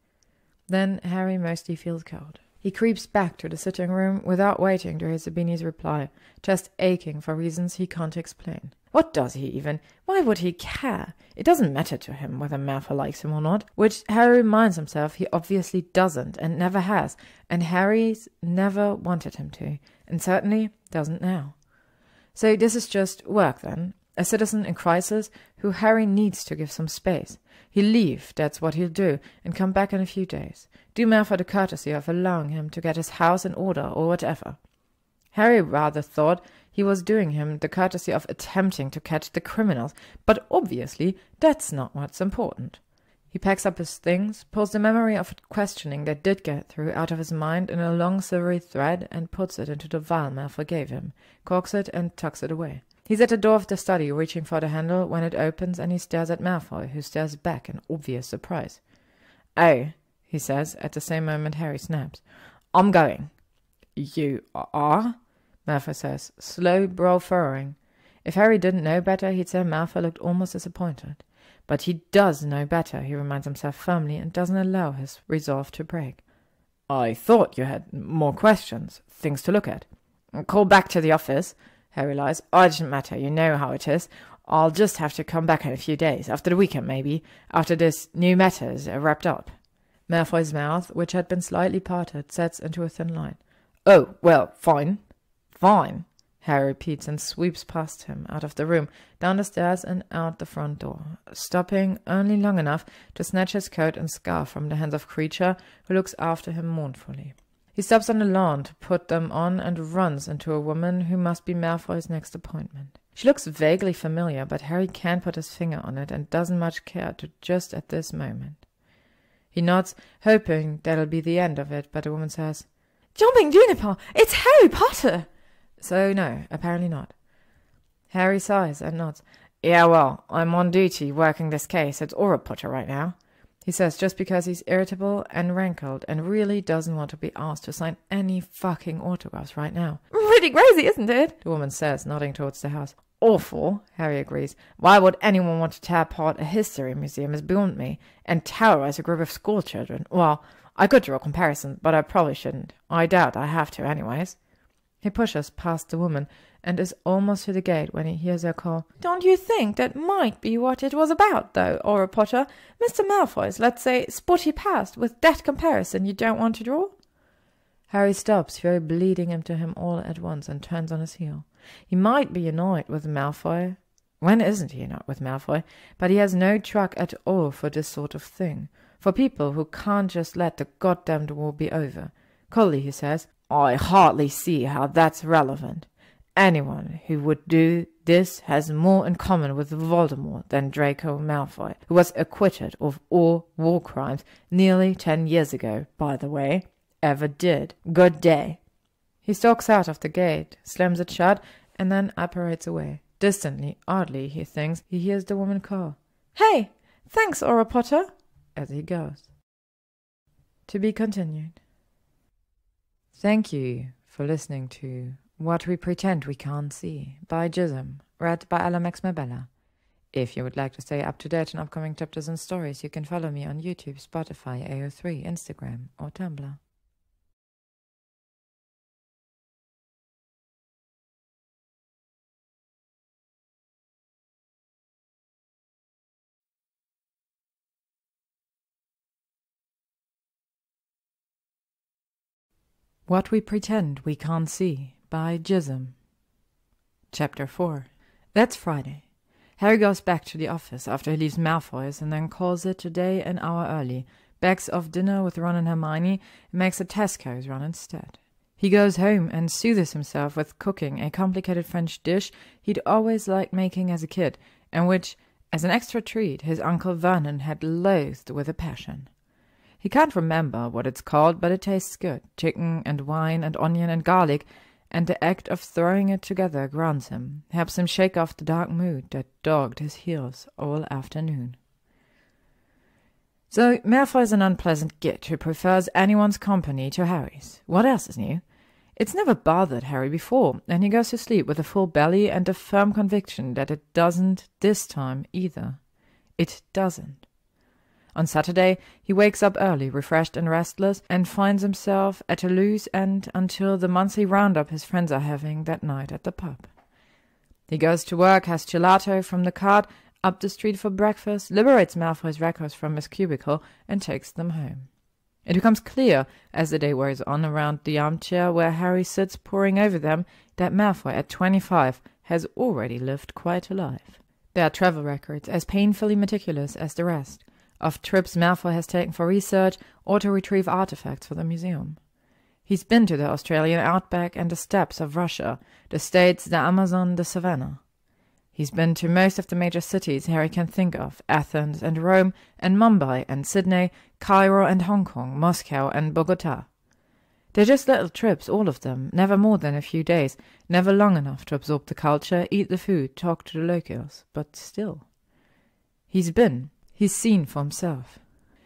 Then Harry mostly feels cold. He creeps back to the sitting room without waiting to hear Sabini's reply, just aching for reasons he can't explain. What does he even? Why would he care? It doesn't matter to him whether Malfoy likes him or not, which Harry reminds himself he obviously doesn't and never has, and Harry's never wanted him to, and certainly doesn't now. So this is just work then, a citizen in crisis who Harry needs to give some space. He'll leave, that's what he'll do, and come back in a few days. Do Malfoy the courtesy of allowing him to get his house in order or whatever. Harry rather thought he was doing him the courtesy of attempting to catch the criminals, but obviously that's not what's important. He packs up his things, pulls the memory of questioning that did get through out of his mind in a long silvery thread, and puts it into the vial Malfoy gave him, corks it and tucks it away. He's at the door of the study, reaching for the handle, when it opens, and he stares at Malfoy, who stares back in obvious surprise. "Oh," he says, at the same moment Harry snaps. "I'm going." "You are?" Malfoy says, slow brow furrowing. If Harry didn't know better, he'd say Malfoy looked almost disappointed. But he does know better, he reminds himself firmly, and doesn't allow his resolve to break. "I thought you had more questions, things to look at." "Call back to the office," Harry lies. "Oh, it doesn't matter, you know how it is. I'll just have to come back in a few days, after the weekend maybe, after this new matter's wrapped up." Malfoy's mouth, which had been slightly parted, sets into a thin line. "Oh, well, fine." "Fine," Harry repeats and sweeps past him, out of the room, down the stairs and out the front door, stopping only long enough to snatch his coat and scarf from the hands of Kreacher, who looks after him mournfully. He stops on the lawn to put them on and runs into a woman who must be Malfoy's next appointment. She looks vaguely familiar, but Harry can't put his finger on it and doesn't much care to just at this moment. He nods, hoping that'll be the end of it, but the woman says, "Jumping Juniper! It's Harry Potter!" So no, apparently not. Harry sighs and nods. Yeah, well, I'm on duty working this case at Potter right now, he says, just because he's irritable and rankled and really doesn't want to be asked to sign any fucking autographs right now. Pretty crazy, isn't it? The woman says, nodding towards the house. Awful, Harry agrees. Why would anyone want to tear apart a history museum is beyond me, and terrorize a group of school children? Well, I could draw a comparison, but I probably shouldn't. I doubt I have to anyways. He pushes past the woman and is almost to the gate when he hears her call. Don't you think that might be what it was about, though, Potter? Mr. Malfoy's, let's say, spotty past with that comparison you don't want to draw? Harry stops, fury bleeding into him all at once, and turns on his heel. He might be annoyed with Malfoy. When isn't he annoyed with Malfoy? But he has no truck at all for this sort of thing. For people who can't just let the goddamned war be over. Coldly, he says, I hardly see how that's relevant. Anyone who would do this has more in common with Voldemort than Draco Malfoy, who was acquitted of all war crimes nearly 10 years ago, by the way. Ever did. Good day. He stalks out of the gate, slams it shut, and then apparates away. Distantly, oddly, he thinks, he hears the woman call. Hey, thanks, Potter, as he goes. To be continued. Thank you for listening to What We Pretend We Can't See by gyzym, read by Alamex Mabella. If you would like to stay up to date on upcoming chapters and stories, you can follow me on YouTube, Spotify, AO3, Instagram, or Tumblr. What We Pretend We Can't See by gyzym. Chapter 4. That's Friday. Harry goes back to the office after he leaves Malfoy's and then calls it a day an hour early, begs off dinner with Ron and Hermione, and makes a Tesco's run instead. He goes home and soothes himself with cooking a complicated French dish he'd always liked making as a kid, and which, as an extra treat, his Uncle Vernon had loathed with a passion. He can't remember what it's called, but it tastes good. Chicken and wine and onion and garlic, and the act of throwing it together grounds him, helps him shake off the dark mood that dogged his heels all afternoon. So Malfoy's an unpleasant git who prefers anyone's company to Harry's. What else is new? It's never bothered Harry before, and he goes to sleep with a full belly and a firm conviction that it doesn't this time either. It doesn't. On Saturday, he wakes up early, refreshed and restless, and finds himself at a loose end until the monthly roundup his friends are having that night at the pub. He goes to work, has gelato from the cart, up the street for breakfast, liberates Malfoy's records from his cubicle, and takes them home. It becomes clear, as the day wears on around the armchair where Harry sits poring over them, that Malfoy at 25 has already lived quite a life. There are travel records, as painfully meticulous as the rest, of trips Malfoy has taken for research or to retrieve artifacts for the museum. He's been to the Australian outback and the steppes of Russia, the States, the Amazon, the Savannah. He's been to most of the major cities Harry can think of, Athens and Rome and Mumbai and Sydney, Cairo and Hong Kong, Moscow and Bogota. They're just little trips, all of them, never more than a few days, never long enough to absorb the culture, eat the food, talk to the locals, but still. He's been. He's seen for himself.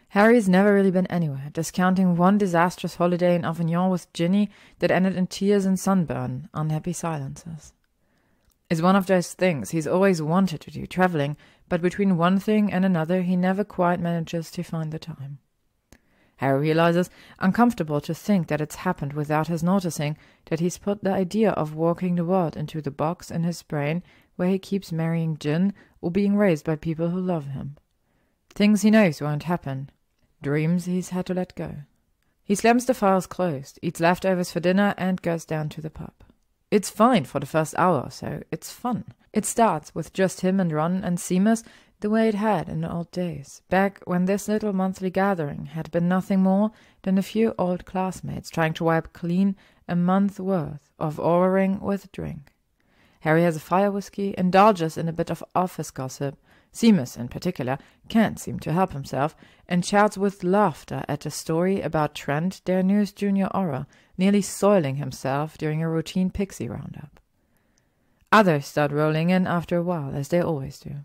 Harry's never really been anywhere, discounting one disastrous holiday in Avignon with Ginny that ended in tears and sunburn, unhappy silences. It's one of those things he's always wanted to do, travelling, but between one thing and another he never quite manages to find the time. Harry realizes, uncomfortable to think that it's happened without his noticing, that he's put the idea of walking the world into the box in his brain where he keeps marrying Gin or being raised by people who love him. Things he knows won't happen. Dreams he's had to let go. He slams the files closed, eats leftovers for dinner, and goes down to the pub. It's fine for the first hour or so. It's fun. It starts with just him and Ron and Seamus, the way it had in the old days, back when this little monthly gathering had been nothing more than a few old classmates trying to wipe clean a month's worth of ordering with drink. Harry has a fire whiskey, indulges in a bit of office gossip. Seamus, in particular, can't seem to help himself, and shouts with laughter at a story about Trent, their newest junior aura, nearly soiling himself during a routine pixie roundup. Others start rolling in after a while, as they always do.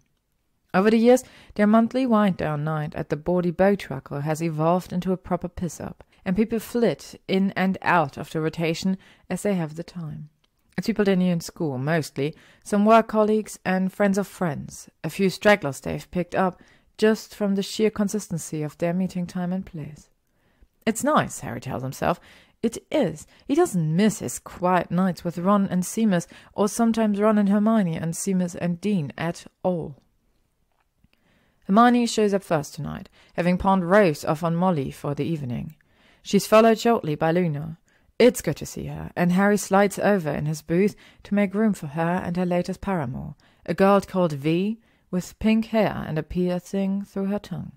Over the years, their monthly wind-down night at the bawdy boat truckle has evolved into a proper piss-up, and people flit in and out of the rotation as they have the time. It's people they knew in school, mostly, some work colleagues and friends of friends, a few stragglers they've picked up just from the sheer consistency of their meeting time and place. It's nice, Harry tells himself. It is. He doesn't miss his quiet nights with Ron and Seamus, or sometimes Ron and Hermione and Seamus and Dean at all. Hermione shows up first tonight, having pawned Rose off on Molly for the evening. She's followed shortly by Luna. It's good to see her, and Harry slides over in his booth to make room for her and her latest paramour, a girl called V, with pink hair and a piercing through her tongue.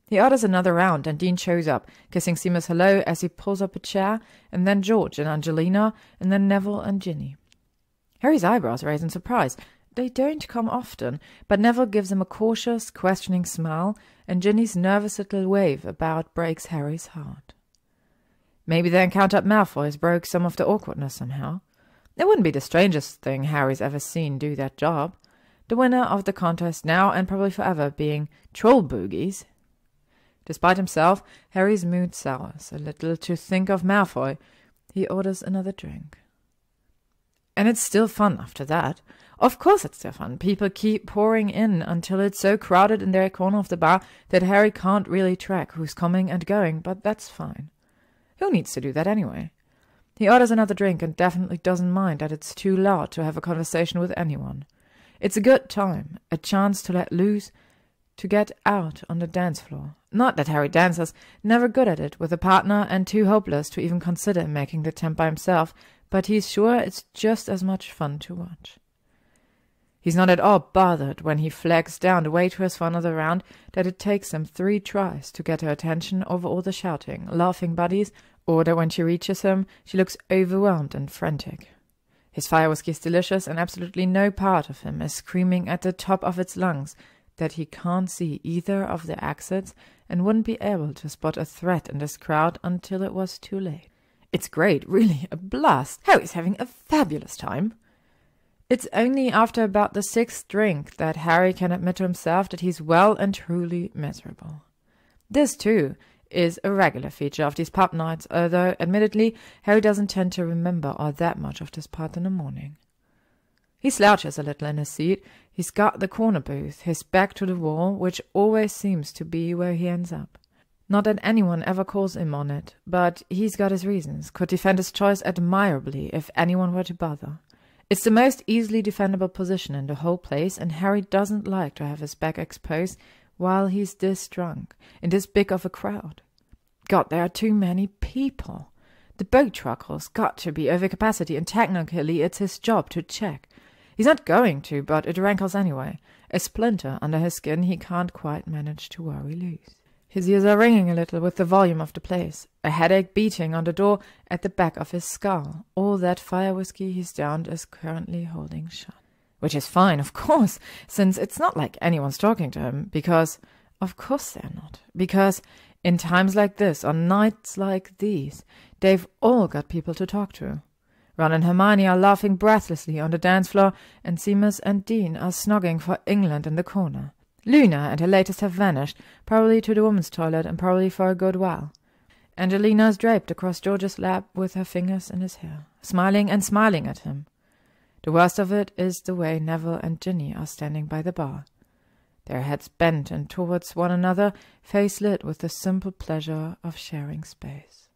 He orders another round, and Dean shows up, kissing Seamus hello as he pulls up a chair, and then George and Angelina, and then Neville and Ginny. Harry's eyebrows raise in surprise. They don't come often, but Neville gives him a cautious, questioning smile, and Ginny's nervous little wave about breaks Harry's heart. Maybe the encounter at Malfoy's broke some of the awkwardness somehow. It wouldn't be the strangest thing Harry's ever seen do that job. The winner of the contest now and probably forever being Troll Boogies. Despite himself, Harry's mood sours a little to think of Malfoy. He orders another drink. And it's still fun after that. Of course it's still fun. People keep pouring in until it's so crowded in their corner of the bar that Harry can't really track who's coming and going, but that's fine. Who needs to do that anyway? He orders another drink and definitely doesn't mind that it's too loud to have a conversation with anyone. It's a good time, a chance to let loose, to get out on the dance floor. Not that Harry dances, never good at it, with a partner and too hopeless to even consider making the attempt by himself, but he's sure it's just as much fun to watch. He's not at all bothered when he flags down the waitress for another round that it takes him 3 tries to get her attention over all the shouting, laughing buddies, or that when she reaches him, she looks overwhelmed and frantic. His fire whiskey is delicious, and absolutely no part of him is screaming at the top of its lungs that he can't see either of the exits and wouldn't be able to spot a threat in this crowd until it was too late. It's great, really, a blast. Harry's having a fabulous time. It's only after about the 6th drink that Harry can admit to himself that he's well and truly miserable. This, too, is a regular feature of these pub nights, although, admittedly, Harry doesn't tend to remember all that much of this part in the morning. He slouches a little in his seat. He's got the corner booth, his back to the wall, which always seems to be where he ends up. Not that anyone ever calls him on it, but he's got his reasons, could defend his choice admirably if anyone were to bother. It's the most easily defendable position in the whole place, and Harry doesn't like to have his back exposed while he's this drunk, in this big of a crowd. God, there are too many people. The boat truckle's got to be over capacity, and technically it's his job to check. He's not going to, but it rankles anyway. A splinter under his skin he can't quite manage to worry loose. His ears are ringing a little with the volume of the place, a headache beating on the door at the back of his skull. All that fire whiskey he's downed is currently holding shut. Which is fine, of course, since it's not like anyone's talking to him, because, of course they're not, because in times like this, on nights like these, they've all got people to talk to. Ron and Hermione are laughing breathlessly on the dance floor, and Seamus and Dean are snogging for England in the corner. Luna and her latest have vanished, probably to the women's toilet and probably for a good while. Angelina is draped across George's lap with her fingers in his hair, smiling and smiling at him. The worst of it is the way Neville and Ginny are standing by the bar, their heads bent and towards one another, face lit with the simple pleasure of sharing space.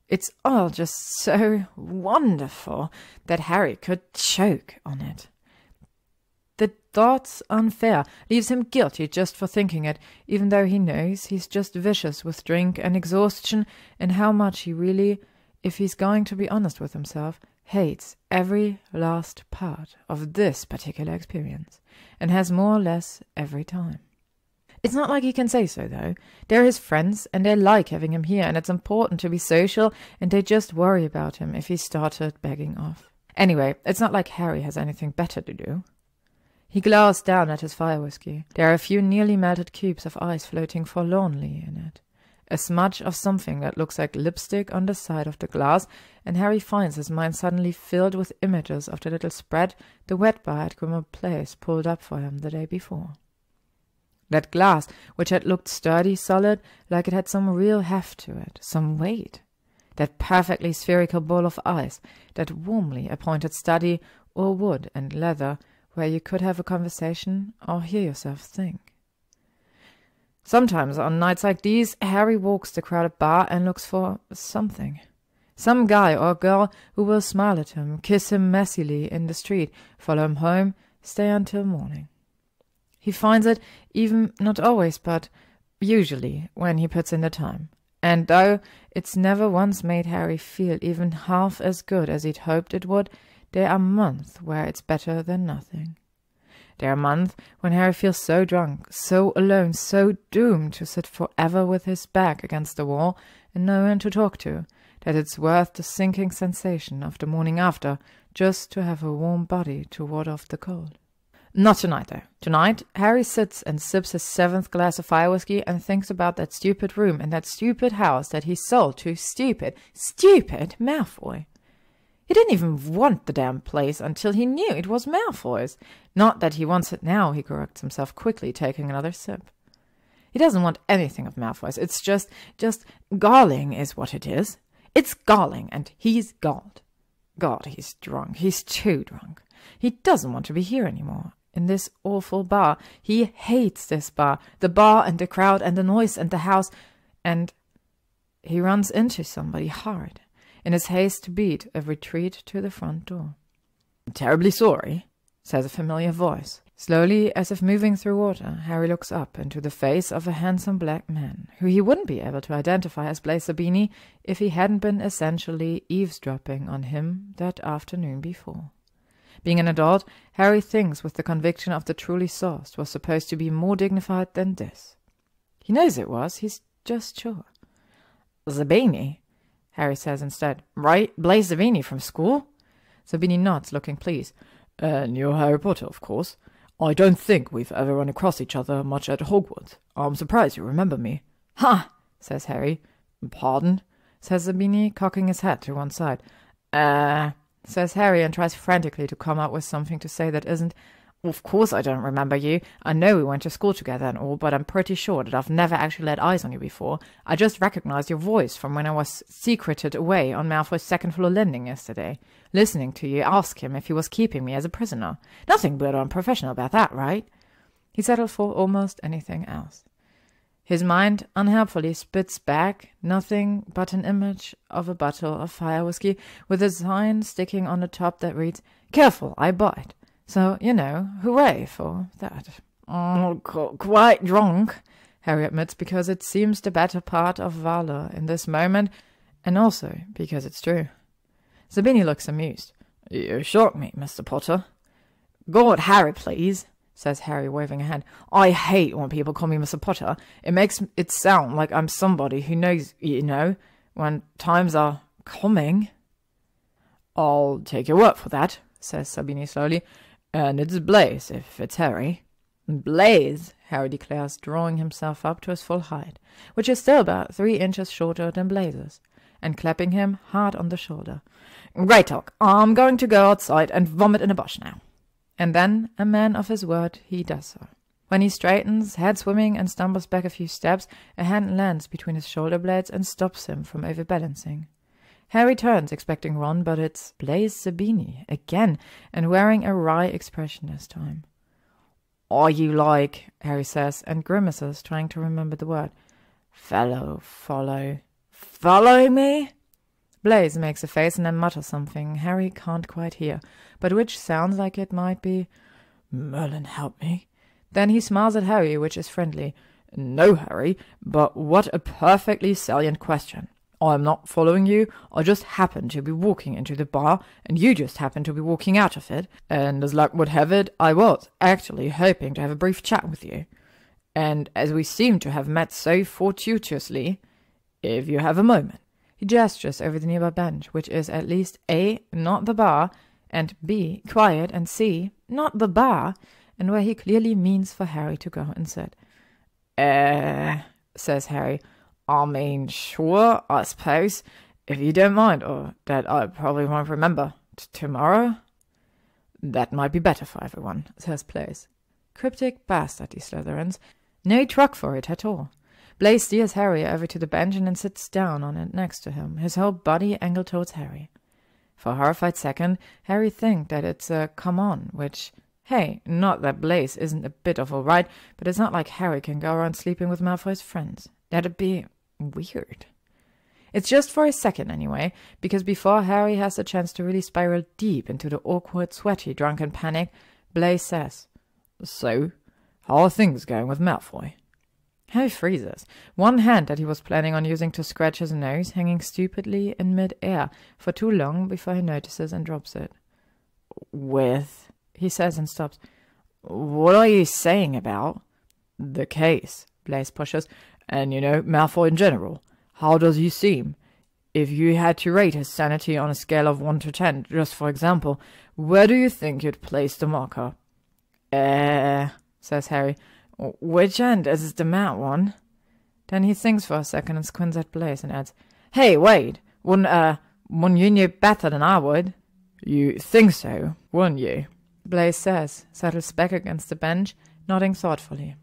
It's all just so wonderful that Harry could choke on it. The thought's unfair, leaves him guilty just for thinking it, even though he knows he's just vicious with drink and exhaustion, and how much he really, if he's going to be honest with himself, hates every last part of this particular experience, and has more or less every time. It's not like he can say so, though. They're his friends, and they like having him here, and it's important to be social, and they just worry about him if he started begging off. Anyway, it's not like Harry has anything better to do. He glares down at his fire whiskey. There are a few nearly melted cubes of ice floating forlornly in it. a smudge of something that looks like lipstick on the side of the glass, and Harry finds his mind suddenly filled with images of the little spread the wet bar at Grimmauld Place pulled up for him the day before. That glass, which had looked sturdy, solid, like it had some real heft to it, some weight. That perfectly spherical bowl of ice, that warmly appointed study, all wood and leather, where you could have a conversation or hear yourself think. Sometimes on nights like these, Harry walks the crowded bar and looks for something. Some guy or girl who will smile at him, kiss him messily in the street, follow him home, stay until morning. He finds it, even not always, but usually, when he puts in the time. And though it's never once made Harry feel even half as good as he'd hoped it would, there are months where it's better than nothing. There are months when Harry feels so drunk, so alone, so doomed to sit forever with his back against the wall and no one to talk to, that it's worth the sinking sensation of the morning after just to have a warm body to ward off the cold. Not tonight, though. Tonight, Harry sits and sips his 7th glass of fire whiskey and thinks about that stupid room and that stupid house that he sold to stupid Malfoy. He didn't even want the damn place until he knew it was Malfoy's. Not that he wants it now, he corrects himself quickly, taking another sip. He doesn't want anything of Malfoy's. It's just galling is what it is. It's galling, and he's galled. God, he's drunk. He's too drunk. He doesn't want to be here anymore. In this awful bar. He hates this bar. The bar and the crowd and the noise and the house. And he runs into somebody hard, in his haste to beat a retreat to the front door. "I'm terribly sorry," says a familiar voice. Slowly, as if moving through water, Harry looks up into the face of a handsome black man, who he wouldn't be able to identify as Blaise Zabini if he hadn't been essentially eavesdropping on him that afternoon before. Being an adult, Harry thinks with the conviction of the truly sourced was supposed to be more dignified than this. He knows it was, he's just sure. "Zabini," Harry says instead. "Right, Blaise Zabini from school?" Zabini nods, looking pleased. "And you're Harry Potter, of course. I don't think we've ever run across each other much at Hogwarts. I'm surprised you remember me." "Ha!" says Harry. "Pardon?" says Zabini, cocking his head to one side. Says Harry, and tries frantically to come up with something to say that isn't, "Of course I don't remember you. I know we went to school together and all, but I'm pretty sure that I've never actually laid eyes on you before. I just recognized your voice from when I was secreted away on Malfoy's second-floor landing yesterday, listening to you ask him if he was keeping me as a prisoner. Nothing weird or unprofessional about that, right?" He settled for almost anything else. His mind unhelpfully spits back nothing but an image of a bottle of fire whiskey with a sign sticking on the top that reads, "Careful, I bite." So, hooray for that. Quite drunk, Harry admits, because it seems the better part of valor in this moment, and also because it's true. Zabini looks amused. "You shock me, Mr. Potter." "God, Harry, please," says Harry, waving a hand. "I hate when people call me Mr. Potter. It makes it sound like I'm somebody who knows, when times are coming." "I'll take your word for that," says Zabini slowly. "And it's Blaise, if it's Harry." "Blaise," Harry declares, drawing himself up to his full height, which is still about 3 inches shorter than Blaise's, and clapping him hard on the shoulder. "Great talk. I'm going to go outside and vomit in a bush now." And then, a man of his word, he does so. When he straightens, head swimming, and stumbles back a few steps, a hand lands between his shoulder blades and stops him from overbalancing. Harry turns, expecting Ron, but it's Blaise Zabini again, and wearing a wry expression this time. "Are you like," Harry says, and grimaces, trying to remember the word. Follow me?" Blaise makes a face and then mutters something Harry can't quite hear, but which sounds like it might be, "Merlin, help me." Then he smiles at Harry, which is friendly. "No, Harry, but what a perfectly salient question. I'm not following you. I just happened to be walking into the bar, and you just happened to be walking out of it, and as luck would have it, I was actually hoping to have a brief chat with you. And as we seem to have met so fortuitously, if you have a moment." He gestures over the nearby bench, which is at least A, not the bar, and B, quiet, and C, not the bar, and where he clearly means for Harry to go and sit. Says Harry. I mean, sure, I suppose. If you don't mind, or that I probably won't remember. Tomorrow? That might be better for everyone, says Blaise. Cryptic bastard, these Slytherins. No truck for it at all. Blaise steers Harry over to the bench and then sits down on it next to him, his whole body angled towards Harry. For a horrified second, Harry thinks that it's a come on, which, hey, not that Blaise isn't a bit of all right, but it's not like Harry can go around sleeping with Malfoy's friends. That'd be weird. It's just for a second anyway, because before Harry has the chance to really spiral deep into the awkward, sweaty, drunken panic, Blaise says, "So, how are things going with Malfoy?" Harry freezes, one hand that he was planning on using to scratch his nose hanging stupidly in mid-air for too long before he notices and drops it. "With," he says and stops. "What are you saying about?" "The case," Blaise pushes, "and, Malfoy in general. How does he seem? If you had to rate his sanity on a scale of 1 to 10, just for example, where do you think you'd place the marker?" Says Harry. "Which end is the mad one?" Then he thinks for a second and squints at Blaise and adds, "Hey, wait, wouldn't you know better than I would?" "You think so, wouldn't you?" Blaise says, settles back against the bench, nodding thoughtfully.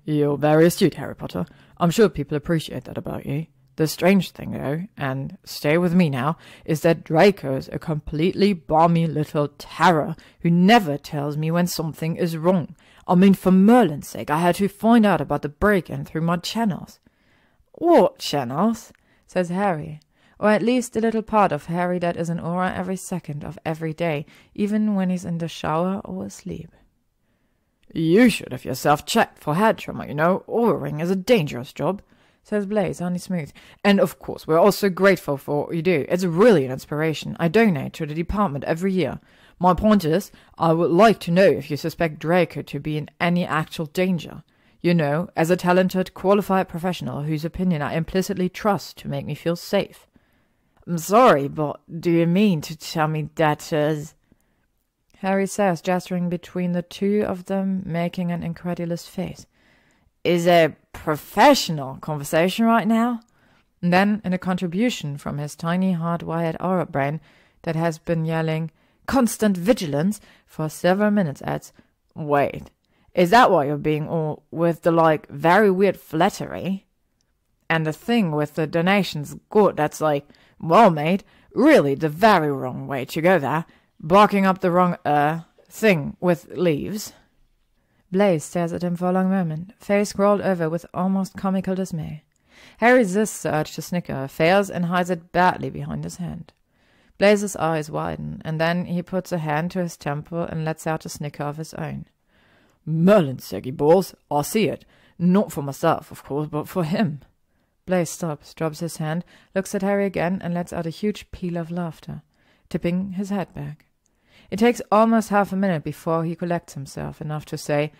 "You're very astute, Harry Potter. I'm sure people appreciate that about you. The strange thing, though, and stay with me now, is that Draco's a completely balmy little terror who never tells me when something is wrong. I mean, for Merlin's sake, I had to find out about the break-in through my channels." "What channels?" says Harry. Or at least the little part of Harry that is an aura every second of every day, even when he's in the shower or asleep. "You should have yourself checked for head trauma, Auraing is a dangerous job," says Blaise, only smooth. "And of course, we're also grateful for what you do. It's really an inspiration. I donate to the department every year. My point is, I would like to know if you suspect Draco to be in any actual danger. As a talented, qualified professional whose opinion I implicitly trust to make me feel safe." "I'm sorry, but do you mean to tell me that is—" Harry says, gesturing between the two of them, making an incredulous face. "Is a professional conversation right now?" And then, in a contribution from his tiny, hardwired aura brain that has been yelling, "Constant vigilance," for several minutes, adds, "Wait, is that why you're being all with the, very weird flattery? And the thing with the donations good, that's well made, really the very wrong way to go there, barking up the wrong, thing with leaves." Blaise stares at him for a long moment, face scrolled over with almost comical dismay. Harry resists the urge to snicker, fails, and hides it badly behind his hand. Blaise's eyes widen, and then he puts a hand to his temple and lets out a snicker of his own. "Merlin's saggy balls, I see it. Not for myself, of course, but for him." Blaise stops, drops his hand, looks at Harry again, and lets out a huge peal of laughter, tipping his head back. It takes almost half a minute before he collects himself enough to say,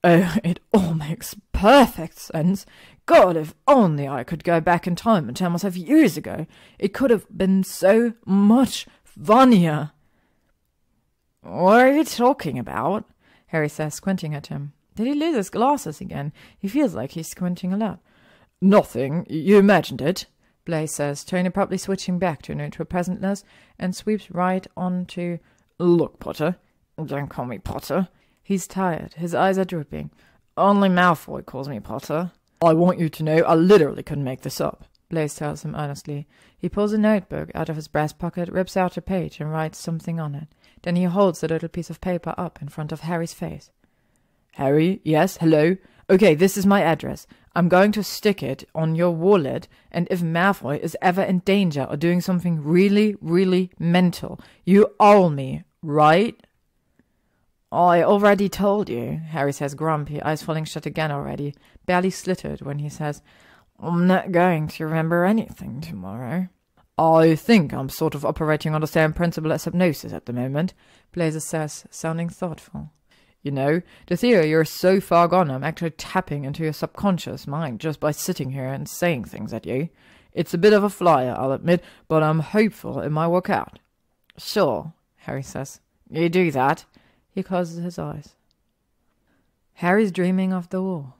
"Oh, it all makes perfect sense. God, if only I could go back in time and tell myself years ago. It could have been so much funnier." "What are you talking about?" Harry says, squinting at him. Did he lose his glasses again? He feels like he's squinting a lot. "Nothing. You imagined it," Blaise says, tone abruptly switching back to neutral presentness, and sweeps right on to, "Look, Potter. Don't call me Potter." He's tired. His eyes are drooping. "Only Malfoy calls me Potter. I want you to know I literally couldn't make this up," Blaise tells him earnestly. He pulls a notebook out of his breast pocket, rips out a page, and writes something on it. Then he holds the little piece of paper up in front of Harry's face. "Harry, yes, hello? Okay, this is my address. I'm going to stick it on your wallet, and if Malfoy is ever in danger or doing something really, really mental, you owe me, right?" "I already told you," Harry says grumpy, eyes falling shut again already, barely slitted when he says, "I'm not going to remember anything tomorrow." "I think I'm sort of operating on the same principle as hypnosis at the moment," Blaise says, sounding thoughtful. The theory you're so far gone I'm actually tapping into your subconscious mind just by sitting here and saying things at you. It's a bit of a flyer, I'll admit, but I'm hopeful it might work out." "Sure," Harry says. "You do that." He closes his eyes. Harry's dreaming of the war.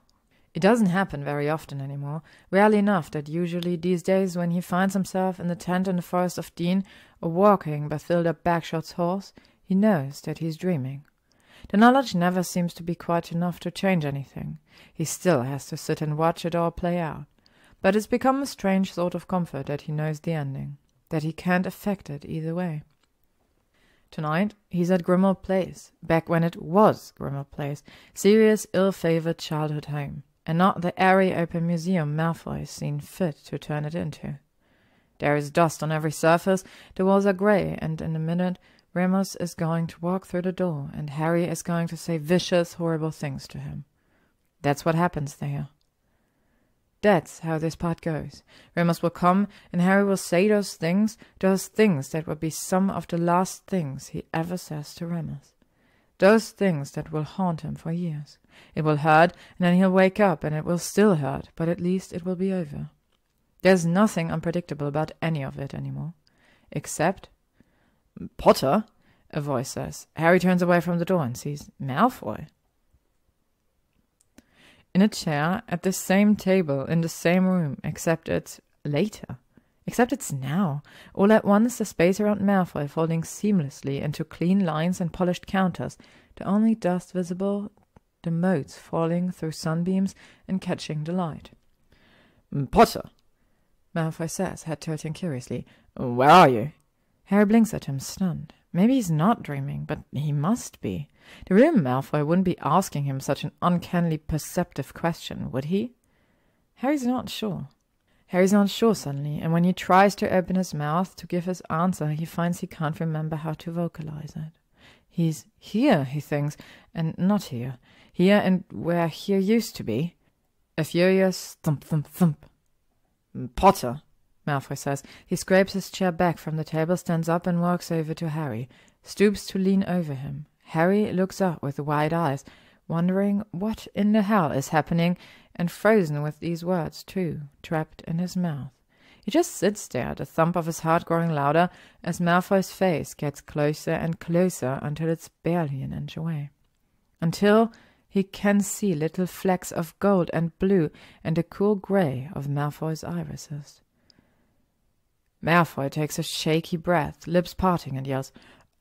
It doesn't happen very often anymore, rarely enough that usually these days when he finds himself in the tent in the Forest of Dean or walking Bathilda Bagshot's horse, he knows that he's dreaming. The knowledge never seems to be quite enough to change anything. He still has to sit and watch it all play out. But it's become a strange sort of comfort that he knows the ending, that he can't affect it either way. Tonight he's at Grimmauld Place, back when it was Grimmauld Place, Sirius' ill-favoured childhood home, and not the airy open museum Malfoy's seen fit to turn it into. There is dust on every surface, the walls are grey, and in a minute Remus is going to walk through the door, and Harry is going to say vicious, horrible things to him. That's what happens there. That's how this part goes. Remus will come, and Harry will say those things that will be some of the last things he ever says to Remus. Those things that will haunt him for years. It will hurt, and then he'll wake up, and it will still hurt, but at least it will be over. There's nothing unpredictable about any of it anymore. Except... "Potter," a voice says. Harry turns away from the door and sees Malfoy. In a chair, at the same table, in the same room, except it's later. Except it's now. All at once, the space around Malfoy folding seamlessly into clean lines and polished counters, the only dust visible, the motes falling through sunbeams and catching the light. "Potter," Malfoy says, head tilting curiously. "Where are you?" Harry blinks at him, stunned. Maybe he's not dreaming, but he must be. The real Malfoy wouldn't be asking him such an uncannily perceptive question, would he? Harry's not sure. Harry's not sure suddenly, and when he tries to open his mouth to give his answer, he finds he can't remember how to vocalize it. He's here, he thinks, and not here. Here and where here used to be. A furious thump, thump, thump. "Potter," Malfoy says. He scrapes his chair back from the table, stands up and walks over to Harry, stoops to lean over him. Harry looks up with wide eyes, wondering what in the hell is happening, and frozen with these words, too, trapped in his mouth. He just sits there, the thump of his heart growing louder as Malfoy's face gets closer and closer until it's barely an inch away. Until he can see little flecks of gold and blue and the cool grey of Malfoy's irises. Malfoy takes a shaky breath, lips parting, and yells,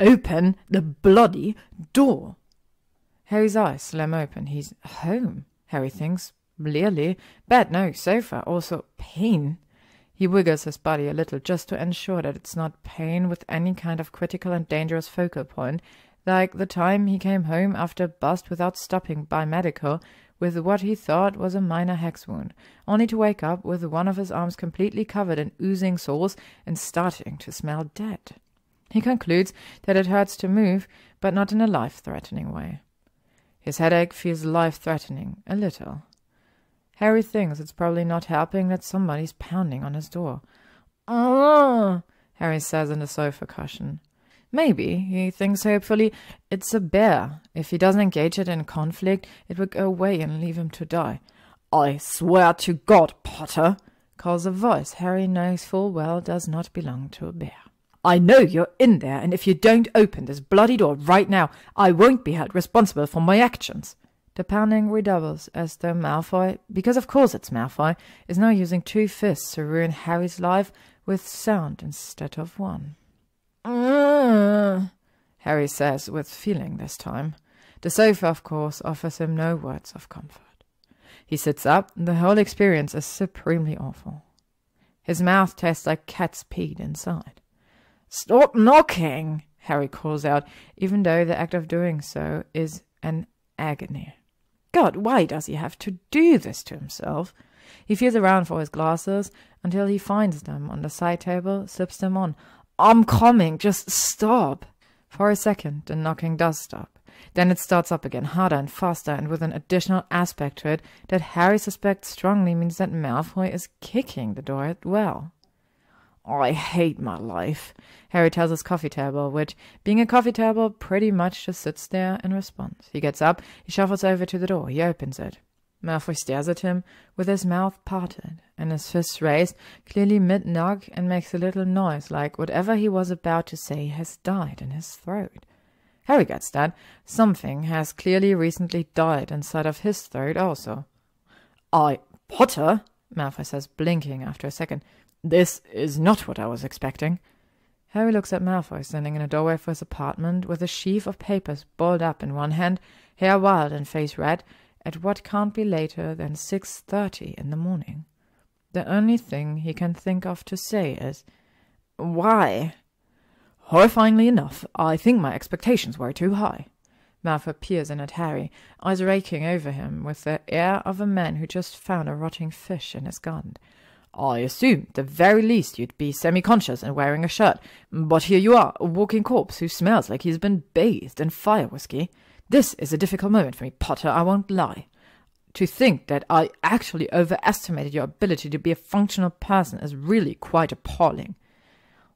"Open the bloody door!" Harry's eyes slam open. He's home, Harry thinks, blearily. Bed, no, sofa, also pain. He wiggles his body a little just to ensure that it's not pain with any kind of critical and dangerous focal point, like the time he came home after a bust without stopping by medical with what he thought was a minor hex wound, only to wake up with one of his arms completely covered in oozing sores and starting to smell dead. He concludes that it hurts to move, but not in a life-threatening way. His headache feels life-threatening, a little. Harry thinks it's probably not helping that somebody's pounding on his door. "Oh!" Harry says in the sofa cushion. Maybe, he thinks hopefully, it's a bear. If he doesn't engage it in conflict, it would go away and leave him to die. "I swear to God, Potter," calls a voice Harry knows full well does not belong to a bear. "I know you're in there, and if you don't open this bloody door right now, I won't be held responsible for my actions." The pounding redoubles as though Malfoy, because of course it's Malfoy, is now using 2 fists to ruin Harry's life with sound instead of one. Harry says with feeling this time. The sofa, of course, offers him no words of comfort. He sits up. The whole experience is supremely awful. His mouth tastes like cat's peed inside. "Stop knocking!" Harry calls out, even though the act of doing so is an agony. God, why does he have to do this to himself? He feels around for his glasses until he finds them on the side table, slips them on. "I'm coming, just stop." For a second, the knocking does stop. Then it starts up again, harder and faster, and with an additional aspect to it that Harry suspects strongly means that Malfoy is kicking the door as well. "I hate my life," Harry tells his coffee table, which, being a coffee table, pretty much just sits there in response. He gets up, he shuffles over to the door, he opens it. Malfoy stares at him, with his mouth parted, and his fists raised, clearly mid-knock, and makes a little noise, like whatever he was about to say has died in his throat. Harry gets that. Something has clearly recently died inside of his throat also. Potter, Malfoy says, blinking after a second. This is not what I was expecting. Harry looks at Malfoy, standing in a doorway of his apartment, with a sheaf of papers balled up in one hand, hair wild and face red, at what can't be later than 6:30 in the morning. The only thing he can think of to say is, "Why?" Horrifyingly enough, I think my expectations were too high. Malfoy peers in at Harry, eyes raking over him with the air of a man who just found a rotting fish in his garden. I assumed, at the very least, you'd be semi-conscious and wearing a shirt. But here you are, a walking corpse who smells like he's been bathed in fire whiskey. This is a difficult moment for me, Potter, I won't lie. To think that I actually overestimated your ability to be a functional person is really quite appalling.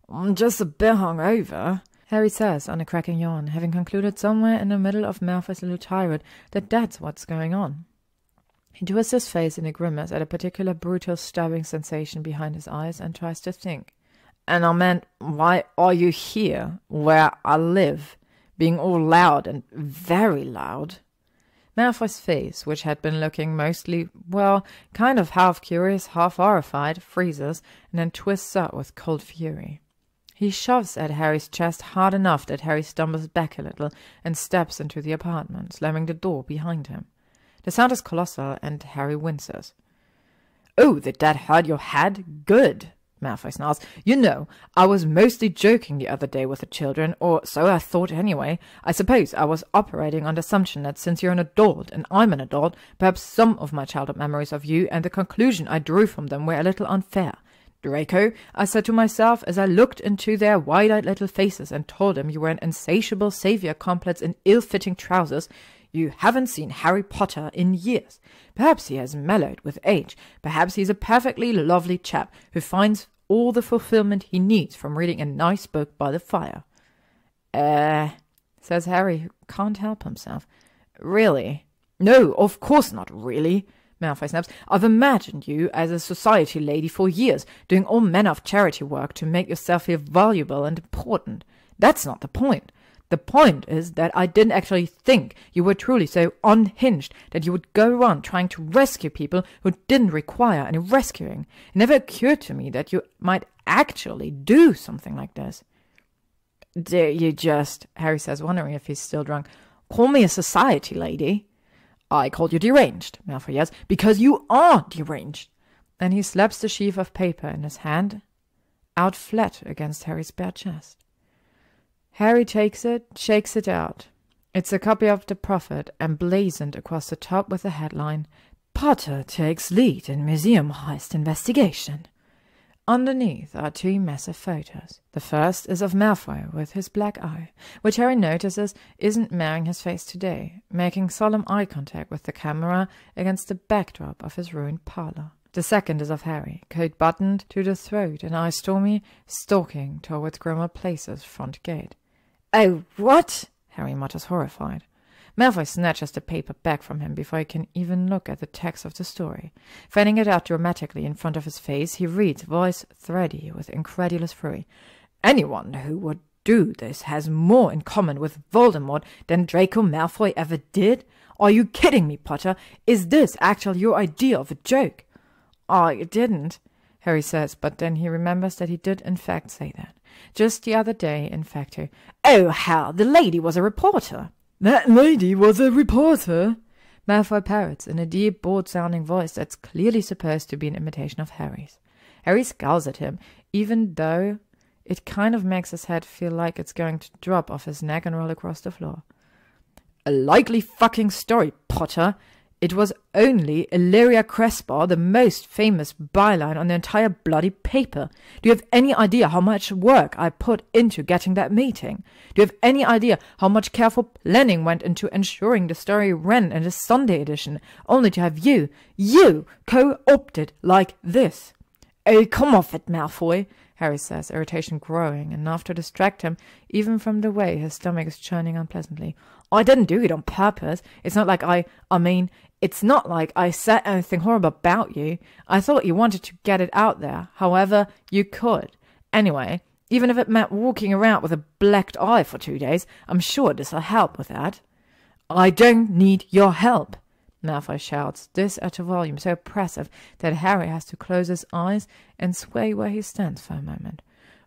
I'm just a bit hungover, Harry says on a cracking yawn, having concluded somewhere in the middle of Malfoy's little tirade that that's what's going on. He twists his face in a grimace at a particular brutal stabbing sensation behind his eyes and tries to think. And I meant, why are you here, where I live, being all loud and very loud? Malfoy's face, which had been looking mostly, well, kind of half curious, half horrified, freezes and then twists up with cold fury. He shoves at Harry's chest hard enough that Harry stumbles back a little and steps into the apartment, slamming the door behind him. The sound is colossal, and Harry winces. "Oh, did that hurt your head? Good," Malfoy snarls. "You know, I was mostly joking the other day with the children, or so I thought anyway. I suppose I was operating on the assumption that since you're an adult and I'm an adult, perhaps some of my childhood memories of you and the conclusion I drew from them were a little unfair. Draco, I said to myself as I looked into their wide-eyed little faces and told them you were an insatiable savior complex in ill-fitting trousers, you haven't seen Harry Potter in years. Perhaps he has mellowed with age. Perhaps he's a perfectly lovely chap who finds all the fulfillment he needs from reading a nice book by the fire." Says Harry, who can't help himself. "Really?" "No, of course not really," Malfoy snaps. "I've imagined you as a society lady for years, doing all manner of charity work to make yourself feel valuable and important. That's not the point. The point is that I didn't actually think you were truly so unhinged that you would go around trying to rescue people who didn't require any rescuing. It never occurred to me that you might actually do something like this." "Dare you just," Harry says, wondering if he's still drunk, "call me a society lady?" "I called you deranged," Malfoy yells, "because you are deranged." And he slaps the sheaf of paper in his hand out flat against Harry's bare chest. Harry takes it, shakes it out. It's a copy of The Prophet, emblazoned across the top with the headline, "Potter takes lead in museum heist investigation." Underneath are two massive photos. The first is of Malfoy with his black eye, which Harry notices isn't marring his face today, making solemn eye contact with the camera against the backdrop of his ruined parlor. The second is of Harry, coat buttoned to the throat and eyes stormy, stalking towards Grimmauld Place's front gate. "Oh, what?" Harry mutters, horrified. Malfoy snatches the paper back from him before he can even look at the text of the story. Fanning it out dramatically in front of his face, he reads, voice thready with incredulous fury. "Anyone who would do this has more in common with Voldemort than Draco Malfoy ever did? Are you kidding me, Potter? Is this actually your idea of a joke?" "I didn't," Harry says, but then he remembers that he did in fact say that. Just the other day, in fact, too. "Oh, hell, the lady was a reporter." "That lady was a reporter?" Malfoy parrots in a deep, bored-sounding voice that's clearly supposed to be an imitation of Harry's. Harry scowls at him, even though it kind of makes his head feel like it's going to drop off his neck and roll across the floor. "A likely fucking story, Potter. It was only Illyria Crespa, the most famous byline on the entire bloody paper. Do you have any idea how much work I put into getting that meeting? Do you have any idea how much careful planning went into ensuring the story ran in the Sunday edition, only to have you co-opted like this?" "Oh, come off it, Malfoy," Harry says, irritation growing enough to distract him, even from the way his stomach is churning unpleasantly. "I didn't do it on purpose. It's not like it's not like I said anything horrible about you. I thought you wanted to get it out there, however you could. Anyway, even if it meant walking around with a blacked eye for 2 days, I'm sure this'll help with that." "I don't need your help." Malfoy shouts, this at a volume so oppressive that Harry has to close his eyes and sway where he stands for a moment.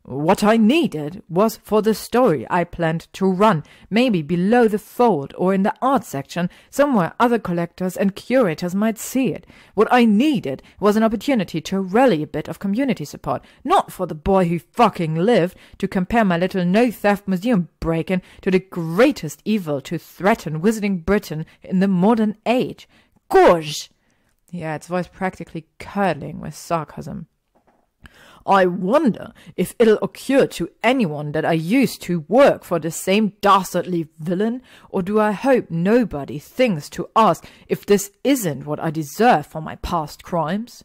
What I needed was for the story I planned to run, maybe below the fold or in the art section, somewhere other collectors and curators might see it. What I needed was an opportunity to rally a bit of community support, not for the boy who fucking lived, to compare my little no-theft museum break-in to the greatest evil to threaten Wizarding Britain in the modern age. Gorge! He adds, voice practically curdling with sarcasm. I wonder if it'll occur to anyone that I used to work for the same dastardly villain, or do I hope nobody thinks to ask if this isn't what I deserve for my past crimes?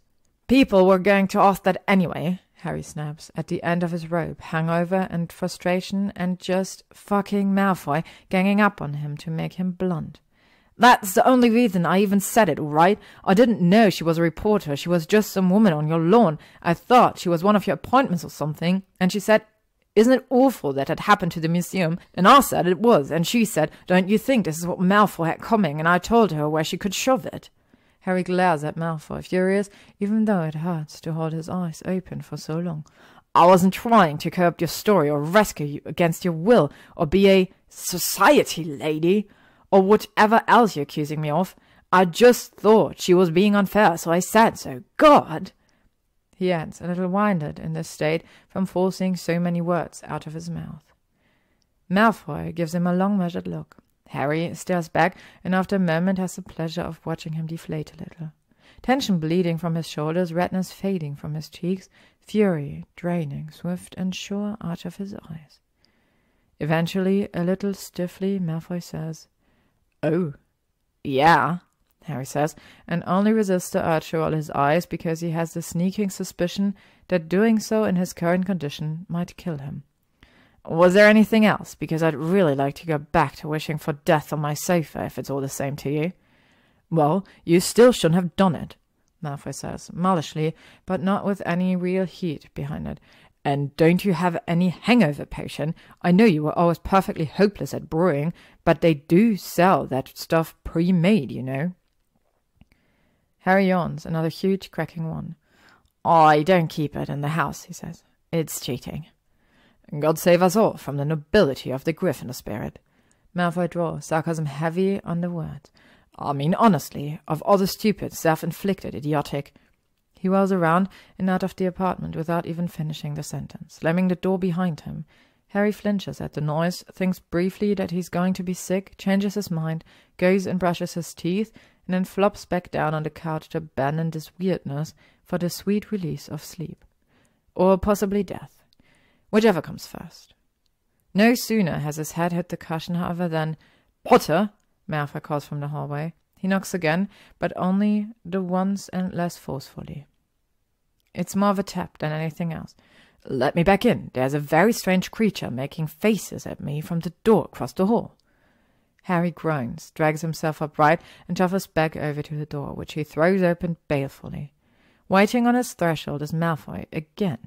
People were going to ask that anyway, Harry snaps, at the end of his rope, hangover and frustration and just fucking Malfoy ganging up on him to make him blunt. That's the only reason I even said it, all right? I didn't know she was a reporter. She was just some woman on your lawn. I thought she was one of your appointments or something. And she said, isn't it awful that had happened to the museum? And I said it was. And she said, don't you think this is what Malfoy had coming? And I told her where she could shove it. Harry glares at Malfoy, furious, even though it hurts to hold his eyes open for so long. I wasn't trying to corrupt your story or rescue you against your will or be a society lady, or whatever else you're accusing me of. I just thought she was being unfair, so I said so. God! He adds, a little winded in this state from forcing so many words out of his mouth. Malfoy gives him a long measured look. Harry stares back, and after a moment has the pleasure of watching him deflate a little. Tension bleeding from his shoulders, redness fading from his cheeks, fury draining swift and sure out of his eyes. Eventually, a little stiffly, Malfoy says, Oh, yeah, Harry says, and only resists the urge to roll his eyes because he has the sneaking suspicion that doing so in his current condition might kill him. Was there anything else? Because I'd really like to go back to wishing for death on my sofa, if it's all the same to you. Well, you still shouldn't have done it, Malfoy says, maliciously, but not with any real heat behind it. And don't you have any hangover potion? I know you were always perfectly hopeless at brewing, but they do sell that stuff pre-made, you know. Harry yawns, another huge cracking one. I don't keep it in the house, he says. It's cheating. God save us all from the nobility of the Gryffindor spirit. Malfoy draws, sarcasm heavy on the words. I mean, honestly, of all the stupid, self-inflicted, idiotic... He whirls around and out of the apartment without even finishing the sentence, slamming the door behind him. Harry flinches at the noise, thinks briefly that he's going to be sick, changes his mind, goes and brushes his teeth, and then flops back down on the couch to abandon this weirdness for the sweet release of sleep. Or possibly death. Whichever comes first. No sooner has his head hit the cushion, however, than, Potter! Malfoy calls from the hallway. He knocks again, but only the once and less forcefully. It's more of a tap than anything else. Let me back in. There's a very strange creature making faces at me from the door across the hall. Harry groans, drags himself upright, and shuffles back over to the door, which he throws open balefully. Waiting on his threshold is Malfoy again.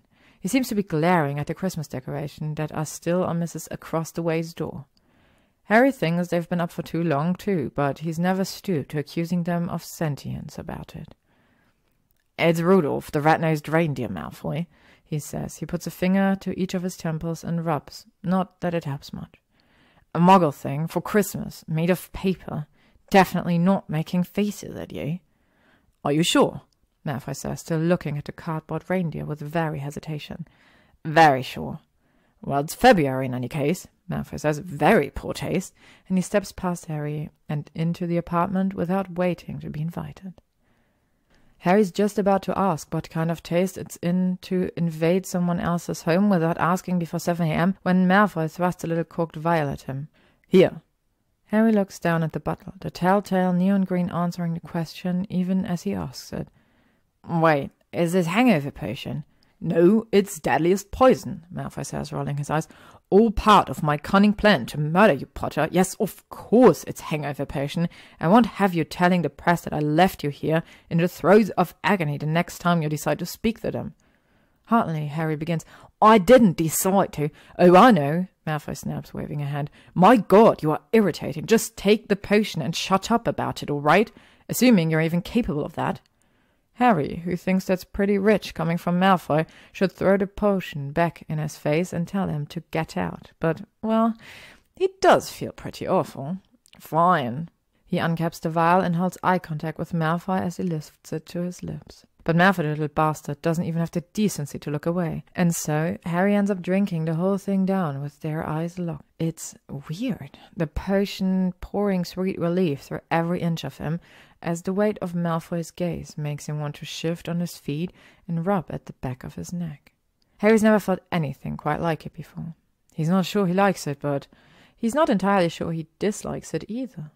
He seems to be glaring at the Christmas decorations that are still on Mrs. Across-the-Way's door. Harry thinks they've been up for too long, too, but he's never stooped to accusing them of sentience about it. It's Rudolph, the rat-nosed reindeer, Malfoy, he says. He puts a finger to each of his temples and rubs. Not that it helps much. A Muggle thing for Christmas, made of paper. Definitely not making faces at you. Are you sure? Malfoy says, still looking at the cardboard reindeer with very hesitation. Very sure. Well, it's February in any case, Malfoy says, very poor taste, and he steps past Harry and into the apartment without waiting to be invited. Harry's just about to ask what kind of taste it's in to invade someone else's home without asking before 7 a.m. when Malfoy thrusts a little corked vial at him. Here. Harry looks down at the bottle, the telltale neon green answering the question even as he asks it. Wait, is this hangover potion? No, it's deadliest poison, Malfoy says, rolling his eyes. All part of my cunning plan to murder you, Potter. Yes, of course it's hangover potion. I won't have you telling the press that I left you here in the throes of agony the next time you decide to speak to them. Heartily, Harry begins. I didn't decide to. Oh, I know, Malfoy snaps, waving a hand. My God, you are irritating. Just take the potion and shut up about it, all right? assuming you're even capable of that. Harry, who thinks that's pretty rich coming from Malfoy, should throw the potion back in his face and tell him to get out. But, well, he does feel pretty awful. Fine. He uncaps the vial and holds eye contact with Malfoy as he lifts it to his lips. But Malfoy, the little bastard, doesn't even have the decency to look away. And so Harry ends up drinking the whole thing down with their eyes locked. It's weird, the potion pouring sweet relief through every inch of him, as the weight of Malfoy's gaze makes him want to shift on his feet and rub at the back of his neck. Harry's never felt anything quite like it before. He's not sure he likes it, but he's not entirely sure he dislikes it either.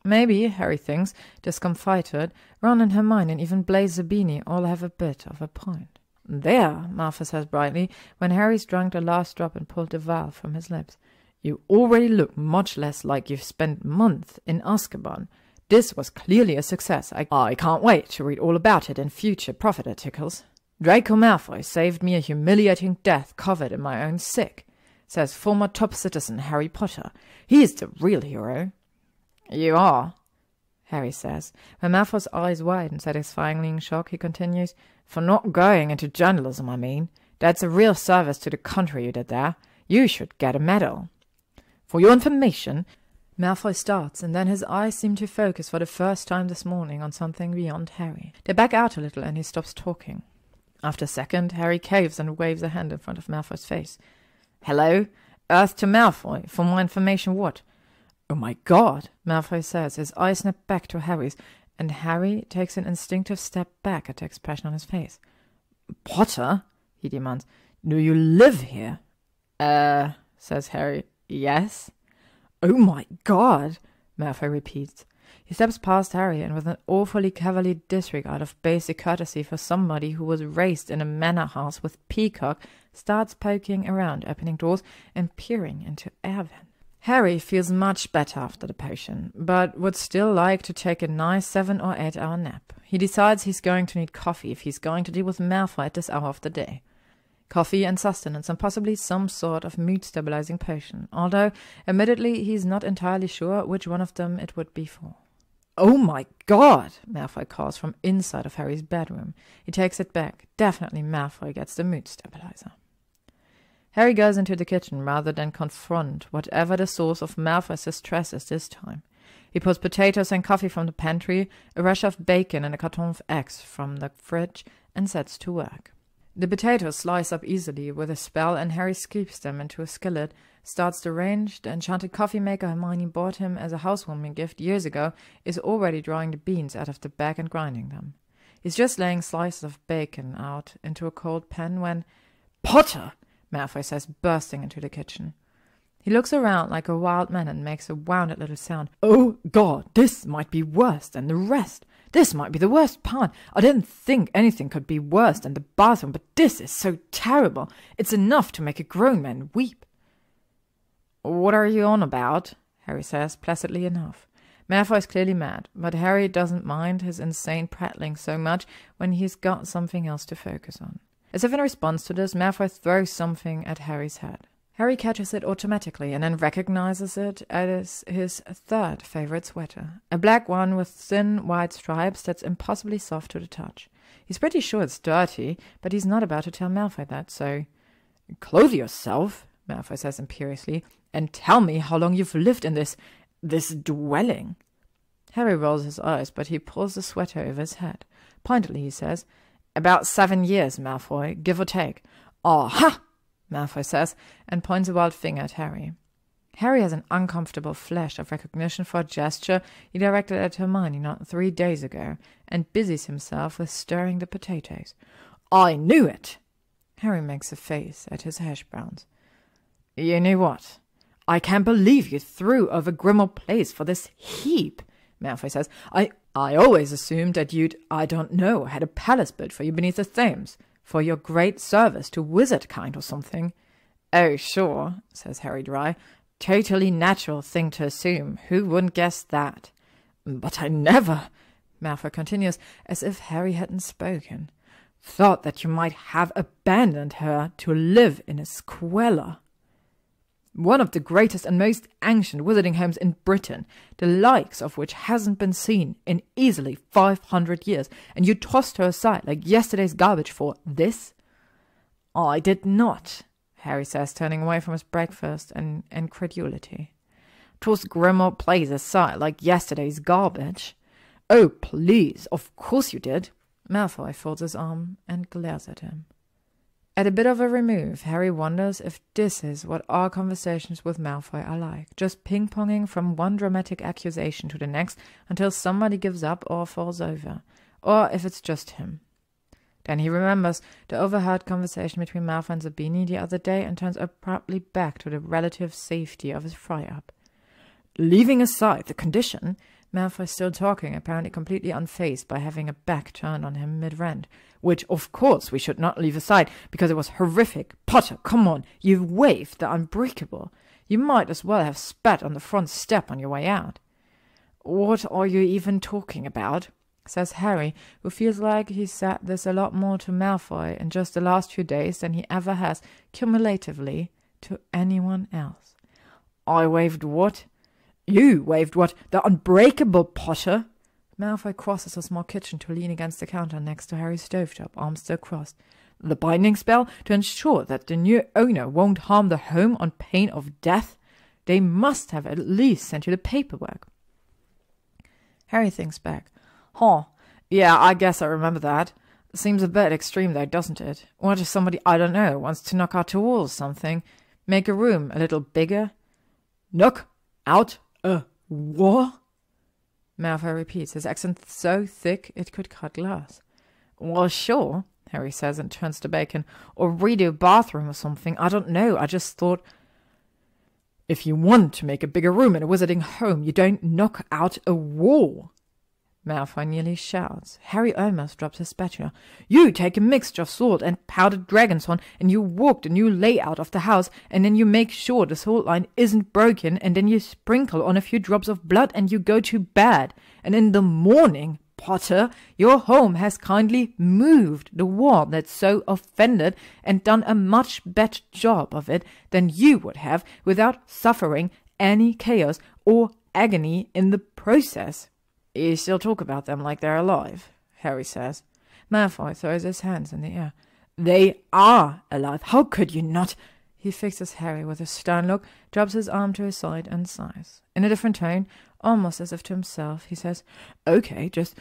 Maybe, Harry thinks, discomfited, Ron and Hermione and even Blaise Zabini all have a bit of a point. There, Malfoy says brightly, when Harry's drunk the last drop and pulled the vial from his lips. You already look much less like you've spent months in Azkaban. This was clearly a success. I can't wait to read all about it in future profit articles. Draco Malfoy saved me a humiliating death covered in my own sick, says former top citizen Harry Potter. He is the real hero. You are, Harry says. When Malfoy's eyes widen satisfyingly in shock, he continues, for not going into journalism, I mean. That's a real service to the country you did there. You should get a medal. For your information, Malfoy starts, and then his eyes seem to focus for the first time this morning on something beyond Harry. They back out a little, and he stops talking. After a second, Harry caves and waves a hand in front of Malfoy's face. Hello? Earth to Malfoy. For more information, what? Oh my God, Malfoy says, his eyes snap back to Harry's, and Harry takes an instinctive step back at the expression on his face. Potter, he demands, do you live here? Says Harry. Yes. Oh my God, Malfoy repeats. He steps past Harry and with an awfully cavalier disregard of basic courtesy for somebody who was raised in a manor house with peacock, starts poking around, opening doors and peering into air vents. Harry feels much better after the potion, but would still like to take a nice 7 or 8 hour nap. He decides he's going to need coffee if he's going to deal with Malfoy at this hour of the day. Coffee and sustenance and possibly some sort of mood-stabilizing potion, although, admittedly, he's not entirely sure which one of them it would be for. Oh my God, Malfoy calls from inside of Harry's bedroom. He takes it back. Definitely Malfoy gets the mood stabilizer. Harry goes into the kitchen rather than confront whatever the source of Malfoy's distress is this time. He pulls potatoes and coffee from the pantry, a rush of bacon and a carton of eggs from the fridge, and sets to work. The potatoes slice up easily with a spell, and Harry scoops them into a skillet, starts the range. The enchanted coffee maker Hermione bought him as a housewarming gift years ago is already drawing the beans out of the bag and grinding them. He's just laying slices of bacon out into a cold pan when... Potter! Malfoy says, bursting into the kitchen. He looks around like a wild man and makes a wounded little sound. Oh God, this might be worse than the rest. This might be the worst part. I didn't think anything could be worse than the bathroom, but this is so terrible. It's enough to make a grown man weep. What are you on about? Harry says, placidly enough. Malfoy's clearly mad, but Harry doesn't mind his insane prattling so much when he's got something else to focus on. As if in response to this, Malfoy throws something at Harry's head. Harry catches it automatically and then recognizes it as his third favorite sweater, a black one with thin white stripes that's impossibly soft to the touch. He's pretty sure it's dirty, but he's not about to tell Malfoy that, so... Clothe yourself, Malfoy says imperiously, and tell me how long you've lived in this dwelling. Harry rolls his eyes, but he pulls the sweater over his head. Pointedly he says, About 7 years, Malfoy, give or take. Aha! Malfoy says, and points a wild finger at Harry. Harry has an uncomfortable flash of recognition for a gesture he directed at Hermione not 3 days ago, and busies himself with stirring the potatoes. I knew it! Harry makes a face at his hash browns. You knew what? I can't believe you threw over Grimmauld Place for this heap, Malfoy says. I always assumed that you'd, I don't know, had a palace built for you beneath the Thames, for your great service to wizard-kind or something. Oh, sure, says Harry dry. Totally natural thing to assume. Who wouldn't guess that? But I never, Malfoy continues, as if Harry hadn't spoken, thought that you might have abandoned her to live in a squalor. One of the greatest and most ancient wizarding homes in Britain, the likes of which hasn't been seen in easily 500 years, and you tossed her aside like yesterday's garbage for this? I did not, Harry says, turning away from his breakfast in incredulity. Tossed Grimmauld Place aside like yesterday's garbage? Oh, please, of course you did. Malfoy folds his arm and glares at him. At a bit of a remove, Harry wonders if this is what our conversations with Malfoy are like, just ping-ponging from one dramatic accusation to the next until somebody gives up or falls over, or if it's just him. Then he remembers the overheard conversation between Malfoy and Zabini the other day and turns abruptly back to the relative safety of his fry-up. Leaving aside the condition, Malfoy still talking, apparently completely unfazed by having a back turned on him mid-rant, which, of course, we should not leave aside, because it was horrific. Potter, come on, you've waved the unbreakable. You might as well have spat on the front step on your way out. What are you even talking about? Says Harry, who feels like he said this a lot more to Malfoy in just the last few days than he ever has, cumulatively, to anyone else. I waved what? You waved what? The unbreakable, Potter? Malfoy crosses a small kitchen to lean against the counter next to Harry's stovetop, arms still crossed. The binding spell to ensure that the new owner won't harm the home on pain of death? They must have at least sent you the paperwork. Harry thinks back. Huh, yeah, I guess I remember that. Seems a bit extreme though, doesn't it? What if somebody, I don't know, wants to knock out a wall or something? Make a room a little bigger? Knock out a wall? Malfoy repeats, his accent so thick it could cut glass. Well, sure, Harry says and turns to Bacon. Or redo a bathroom or something. I don't know, I just thought... If you want to make a bigger room in a wizarding home, you don't knock out a wall. Malfoy nearly shouts. Harry almost drops his spatula. You take a mixture of salt and powdered dragon's horn, and you walk the new layout of the house, and then you make sure the salt line isn't broken, and then you sprinkle on a few drops of blood, and you go to bed. And in the morning, Potter, your home has kindly moved the wall that's so offended and done a much better job of it than you would have without suffering any chaos or agony in the process. You still talk about them like they're alive, Harry says. Malfoy throws his hands in the air. They are alive. How could you not? He fixes Harry with a stern look, drops his arm to his side and sighs. In a different tone, almost as if to himself, he says, Okay, just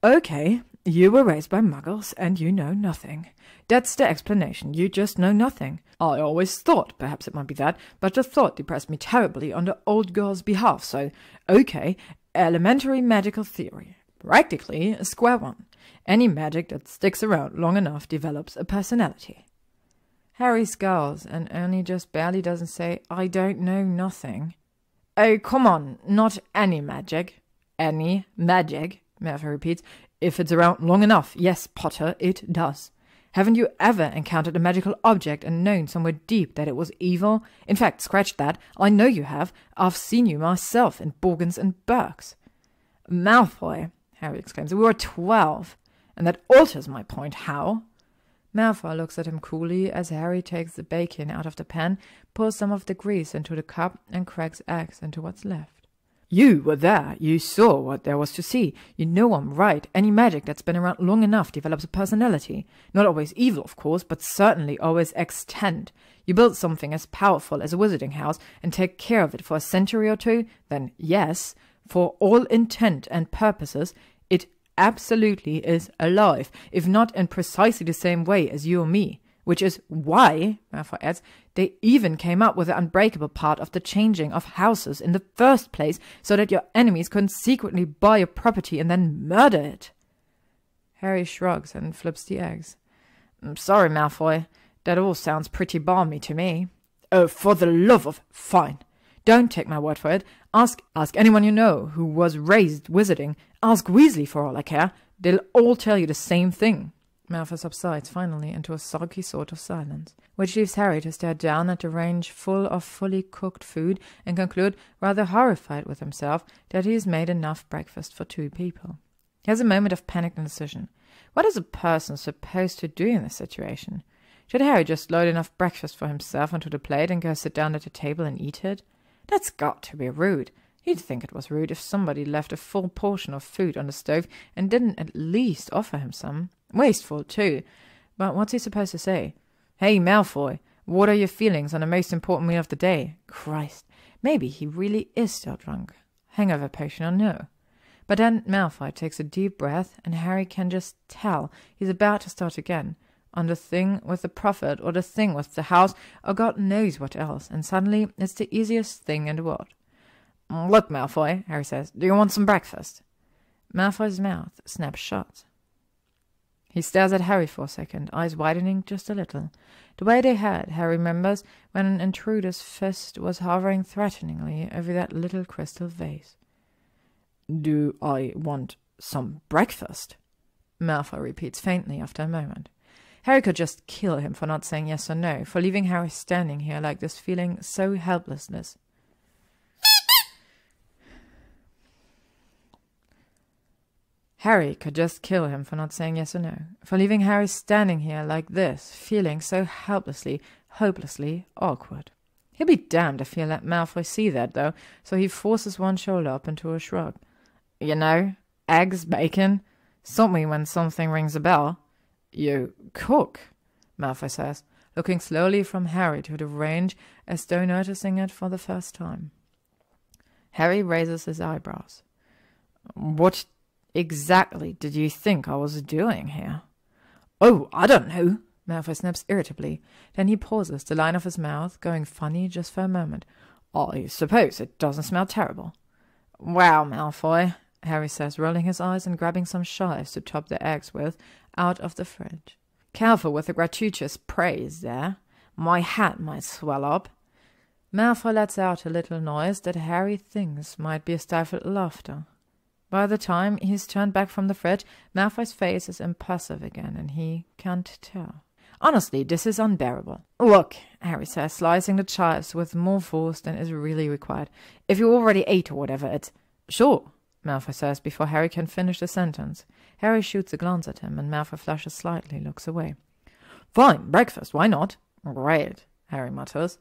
okay. You were raised by muggles and you know nothing. That's the explanation. You just know nothing. I always thought perhaps it might be that, but the thought depressed me terribly on the old girl's behalf, so, okay, elementary magical theory. Practically a square one. Any magic that sticks around long enough develops a personality. Harry scowls and only just barely doesn't say, I don't know nothing. Oh, come on, not any magic. Any magic, Malfoy repeats. If it's around long enough, yes, Potter, it does. Haven't you ever encountered a magical object and known somewhere deep that it was evil? In fact, scratch that, I know you have. I've seen you myself in Borgins and Burks. Malfoy, Harry exclaims, we were 12. And that alters my point, how? Malfoy looks at him coolly as Harry takes the bacon out of the pan, pours some of the grease into the cup, and cracks eggs into what's left. You were there. You saw what there was to see. You know I'm right. Any magic that's been around long enough develops a personality. Not always evil, of course, but certainly always extant. You build something as powerful as a wizarding house and take care of it for a century or two, then yes, for all intent and purposes, it absolutely is alive, if not in precisely the same way as you or me. Which is why, Malfoy adds, they even came up with the unbreakable part of the changing of houses in the first place, so that your enemies couldn't secretly buy a property and then murder it. Harry shrugs and flips the eggs. I'm sorry, Malfoy. That all sounds pretty balmy to me. Oh, for the love of... Fine. Don't take my word for it. Ask anyone you know who was raised wizarding. Ask Weasley for all I care. They'll all tell you the same thing. Malfoy subsides finally into a sulky sort of silence, which leaves Harry to stare down at the range full of fully cooked food and conclude, rather horrified with himself, that he has made enough breakfast for 2 people. He has a moment of panicked indecision. What is a person supposed to do in this situation? Should Harry just load enough breakfast for himself onto the plate and go sit down at the table and eat it? That's got to be rude. He'd think it was rude if somebody left a full portion of food on the stove and didn't at least offer him some. Wasteful, too. But what's he supposed to say? Hey, Malfoy, what are your feelings on the most important meal of the day? Christ, maybe he really is still drunk. Hangover potion or no. But then Malfoy takes a deep breath, and Harry can just tell he's about to start again, on the thing with the prophet, or the thing with the house, or God knows what else, and suddenly it's the easiest thing in the world. Look, Malfoy, Harry says, do you want some breakfast? Malfoy's mouth snaps shut. He stares at Harry for a second, eyes widening just a little. The way they had, Harry remembers, when an intruder's fist was hovering threateningly over that little crystal vase. Do I want some breakfast? Malfoy repeats faintly after a moment. Harry could just kill him for not saying yes or no, for leaving Harry standing here like this, feeling so helplessness. Harry could just kill him for not saying yes or no, for leaving Harry standing here like this, feeling so helplessly, hopelessly awkward. He'll be damned if he'll let Malfoy see that, though, so he forces one shoulder up into a shrug. You know, eggs, bacon, stop me when something rings a bell. You cook, Malfoy says, looking slowly from Harry to the range as though noticing it for the first time. Harry raises his eyebrows. What exactly did you think I was doing here? Oh, I don't know, Malfoy snaps irritably. Then he pauses, the line of his mouth going funny just for a moment. I suppose it doesn't smell terrible. Wow, Malfoy, Harry says, rolling his eyes and grabbing some chives to top the eggs with out of the fridge. Careful with the gratuitous praise there. My hat might swell up. Malfoy lets out a little noise that Harry thinks might be a stifled laughter. By the time he's turned back from the fridge, Malfoy's face is impassive again, and he can't tell. Honestly, this is unbearable. Look, Harry says, slicing the chives with more force than is really required. If you already ate or whatever, it's... Sure, Malfoy says before Harry can finish the sentence. Harry shoots a glance at him, and Malfoy flushes slightly, looks away. Fine, breakfast, why not? Great, Harry mutters.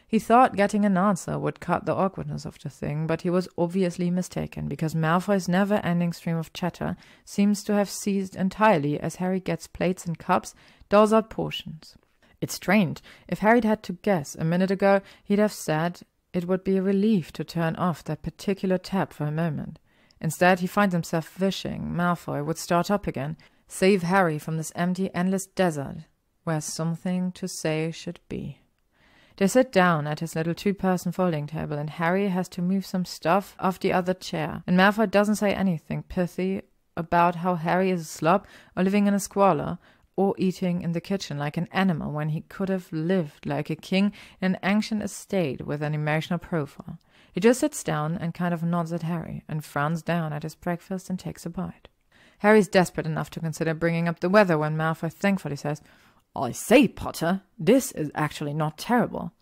He thought getting an answer would cut the awkwardness of the thing, but he was obviously mistaken, because Malfoy's never-ending stream of chatter seems to have ceased entirely as Harry gets plates and cups, doles out portions. It's strange. If Harry'd had to guess a minute ago, he'd have said it would be a relief to turn off that particular tap for a moment. Instead, he finds himself wishing Malfoy would start up again, save Harry from this empty, endless desert, where something to say should be. They sit down at his little two-person folding table, and Harry has to move some stuff off the other chair, and Malfoy doesn't say anything pithy about how Harry is a slob, or living in a squalor, or eating in the kitchen like an animal when he could have lived like a king in an ancient estate with an emotional profile. He just sits down and kind of nods at Harry, and frowns down at his breakfast and takes a bite. Harry's desperate enough to consider bringing up the weather when Malfoy thankfully says, I say, Potter, this is actually not terrible.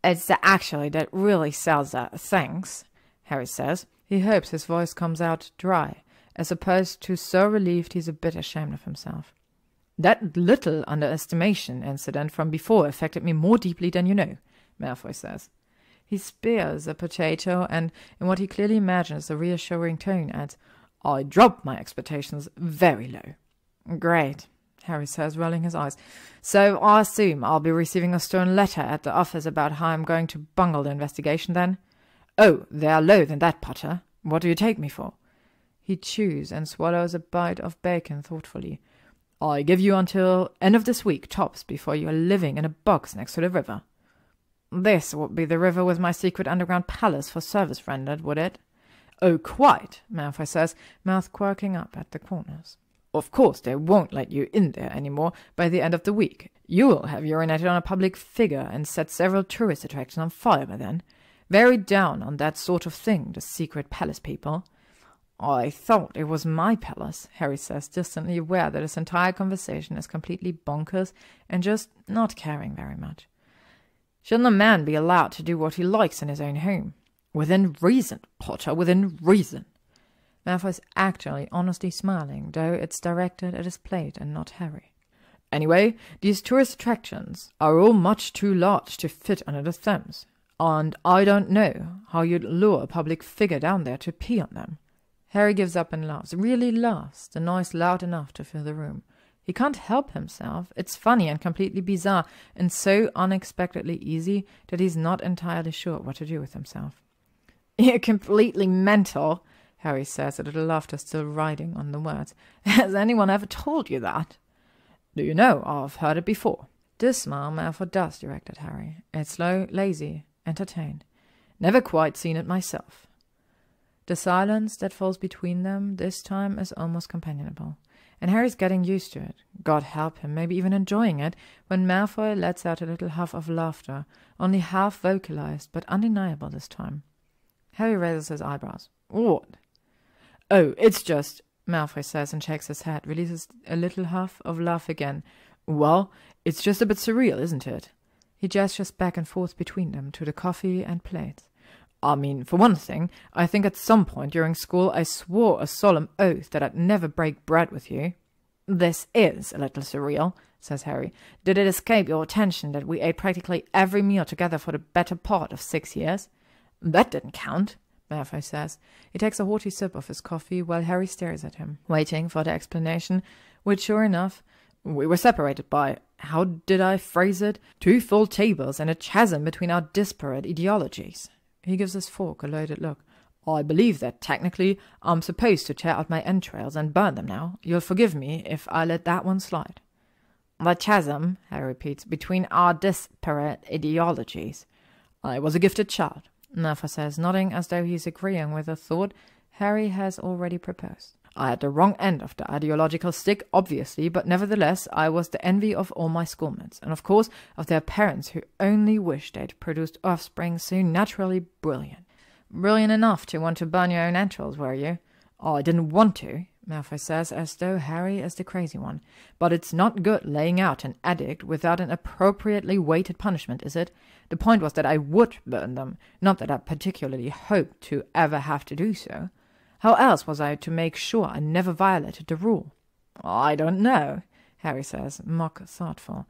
It's the actually that really sells that, thanks, Harry says. He hopes his voice comes out dry, as opposed to so relieved he's a bit ashamed of himself. That little underestimation incident from before affected me more deeply than you know, Malfoy says. He spears a potato and, in what he clearly imagines a reassuring tone, adds, I dropped my expectations very low. Great, Harry says, rolling his eyes. So I assume I'll be receiving a stern letter at the office about how I'm going to bungle the investigation then? Oh, they are low than that, Potter. What do you take me for? He chews and swallows a bite of bacon thoughtfully. I give you until end of this week, tops, before you are living in a box next to the river. This would be the river with my secret underground palace for service rendered, would it? Oh, quite, Malfoy says, mouth quirking up at the corners. Of course, they won't let you in there anymore by the end of the week. You will have urinated on a public figure and set several tourist attractions on fire by then. Very down on that sort of thing, the secret palace people. I thought it was my palace, Harry says, distantly aware that his entire conversation is completely bonkers and just not caring very much. Shouldn't a man be allowed to do what he likes in his own home? Within reason, Potter, within reason. Malfoy's actually honestly smiling, though it's directed at his plate and not Harry. Anyway, these tourist attractions are all much too large to fit under the Thames, and I don't know how you'd lure a public figure down there to pee on them." Harry gives up and laughs, really laughs, the noise loud enough to fill the room. He can't help himself. It's funny and completely bizarre, and so unexpectedly easy that he's not entirely sure what to do with himself. "You're completely mental," Harry says, a little laughter still riding on the words. "Has anyone ever told you that?" "Do you know, I've heard it before." This smile Malfoy does direct at Harry. It's slow, lazy, entertained. "Never quite seen it myself." The silence that falls between them this time is almost companionable, and Harry's getting used to it. God help him, maybe even enjoying it, when Malfoy lets out a little huff of laughter, only half vocalized, but undeniable this time. Harry raises his eyebrows. "What?" "Oh, it's just," Malfoy says and shakes his head, releases a little huff of laugh again. "Well, it's just a bit surreal, isn't it?" He gestures back and forth between them to the coffee and plates. "I mean, for one thing, I think at some point during school I swore a solemn oath that I'd never break bread with you." "This is a little surreal," says Harry. "Did it escape your attention that we ate practically every meal together for the better part of 6 years?" "That didn't count," Malfoy says. He takes a haughty sip of his coffee while Harry stares at him, waiting for the explanation, which, sure enough, "We were separated by, how did I phrase it, 2 full tables and a chasm between our disparate ideologies." He gives his fork a loaded look. "I believe that technically I'm supposed to tear out my entrails and burn them now. You'll forgive me if I let that one slide." "The chasm," Harry repeats, "between our disparate ideologies." "I was a gifted child," Malfoy says, nodding as though he's agreeing with a thought Harry has already proposed. "I had the wrong end of the ideological stick, obviously, but nevertheless I was the envy of all my schoolmates, and of course of their parents who only wished they'd produced offspring so naturally brilliant." "Brilliant enough to want to burn your own entrails, were you?" "I didn't want to," Malfoy says, as though Harry is the crazy one. "But it's not good laying out an edict without an appropriately weighted punishment, is it? The point was that I would burn them, not that I particularly hoped to ever have to do so. How else was I to make sure I never violated the rule?" "I don't know," Harry says, mock thoughtful.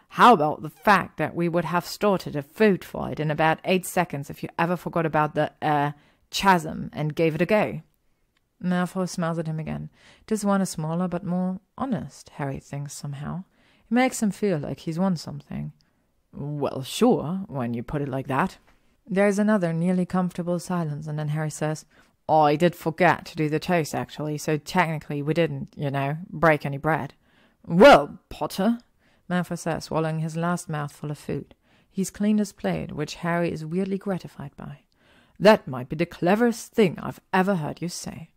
"How about the fact that we would have started a food fight in about 8 seconds if you ever forgot about the, chasm and gave it a go?" Malfoy smiles at him again. This one is smaller but more honest, Harry thinks somehow. It makes him feel like he's won something. "Well, sure, when you put it like that." There's another nearly comfortable silence, and then Harry says, "I did forget to do the toast, actually, so technically we didn't, break any bread." "Well, Potter," Malfoy says, swallowing his last mouthful of food. He's cleaned his plate, which Harry is weirdly gratified by. "that might be the cleverest thing I've ever heard you say."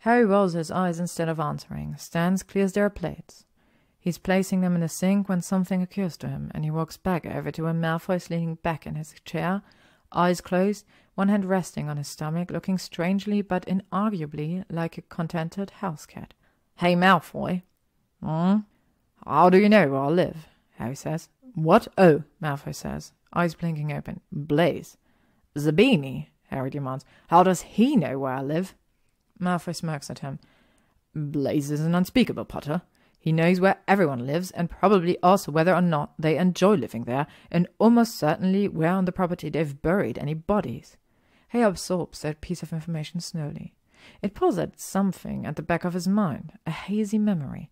Harry rolls his eyes instead of answering, stands, clears their plates. He's placing them in the sink when something occurs to him, and he walks back over to where Malfoy's leaning back in his chair, eyes closed, one hand resting on his stomach, looking strangely but inarguably like a contented house cat. "Hey, Malfoy." "How do you know where I live?" Harry says. "What? Oh," Malfoy says, eyes blinking open. "Blaze." "Zabini," Harry demands. "How does he know where I live?" Malfoy smirks at him. "Blaze is an unspeakable, Potter. He knows where everyone lives, and probably also whether or not they enjoy living there, and almost certainly where on the property they've buried any bodies." He absorbs that piece of information slowly. It pulls at something at the back of his mind, a hazy memory.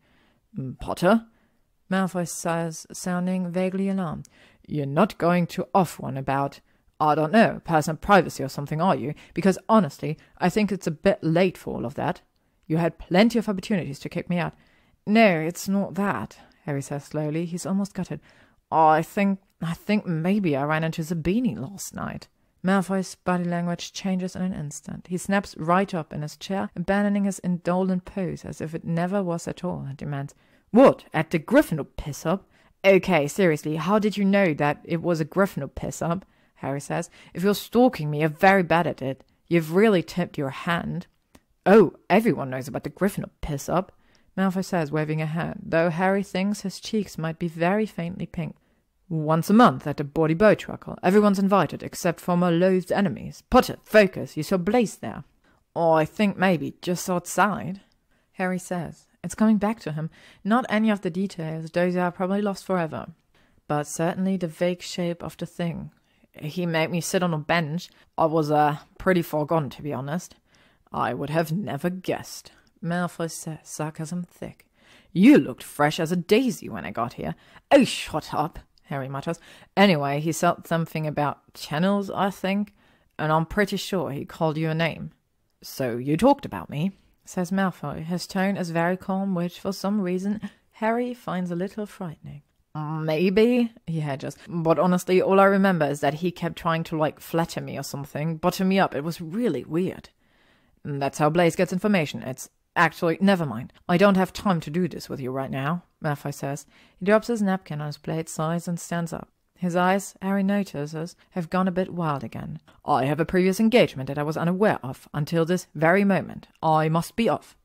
"Potter?" Malfoy says, sounding vaguely alarmed. "You're not going to off one about, I don't know, personal privacy or something, are you? Because honestly, I think it's a bit late for all of that. You had plenty of opportunities to kick me out." "No, it's not that," Harry says slowly. He's almost gutted. I think maybe I ran into Zabini last night." Malfoy's body language changes in an instant. He snaps right up in his chair, abandoning his indolent pose as if it never was at all, and demands, "What, at the Gryffindor piss-up?" "Okay, seriously, how did you know that it was a Gryffindor piss-up?" Harry says. "If you're stalking me, you're very bad at it. You've really tipped your hand." "Oh, everyone knows about the Gryffindor piss-up," Malfoy says, waving a hand, though Harry thinks his cheeks might be very faintly pink. "Once a month at the Bawdy Bowtruckle. Everyone's invited, except for my loathed enemies. Potter, focus, you saw Blaze there." "I think maybe just outside," Harry says, It's coming back to him. Not any of the details, those are probably lost forever. But certainly the vague shape of the thing. He made me sit on a bench. I was pretty far gone, to be honest. I would have never guessed. Malfoy says, sarcasm thick. You looked fresh as a daisy when I got here. Oh, shut up, Harry mutters. Anyway, he said something about channels, I think, and I'm pretty sure he called you a name. So you talked about me, says Malfoy. His tone is very calm, which, for some reason, Harry finds a little frightening. Maybe, he hedges, but honestly, all I remember is that he kept trying to, flatter me or something, butter me up. It was really weird. That's how Blaise gets information. It's actually, never mind. I don't have time to do this with you right now, Malfoy says. He drops his napkin on his plate, sighs, and stands up. His eyes, Harry notices, have gone a bit wild again. I have a previous engagement that I was unaware of until this very moment. I must be off.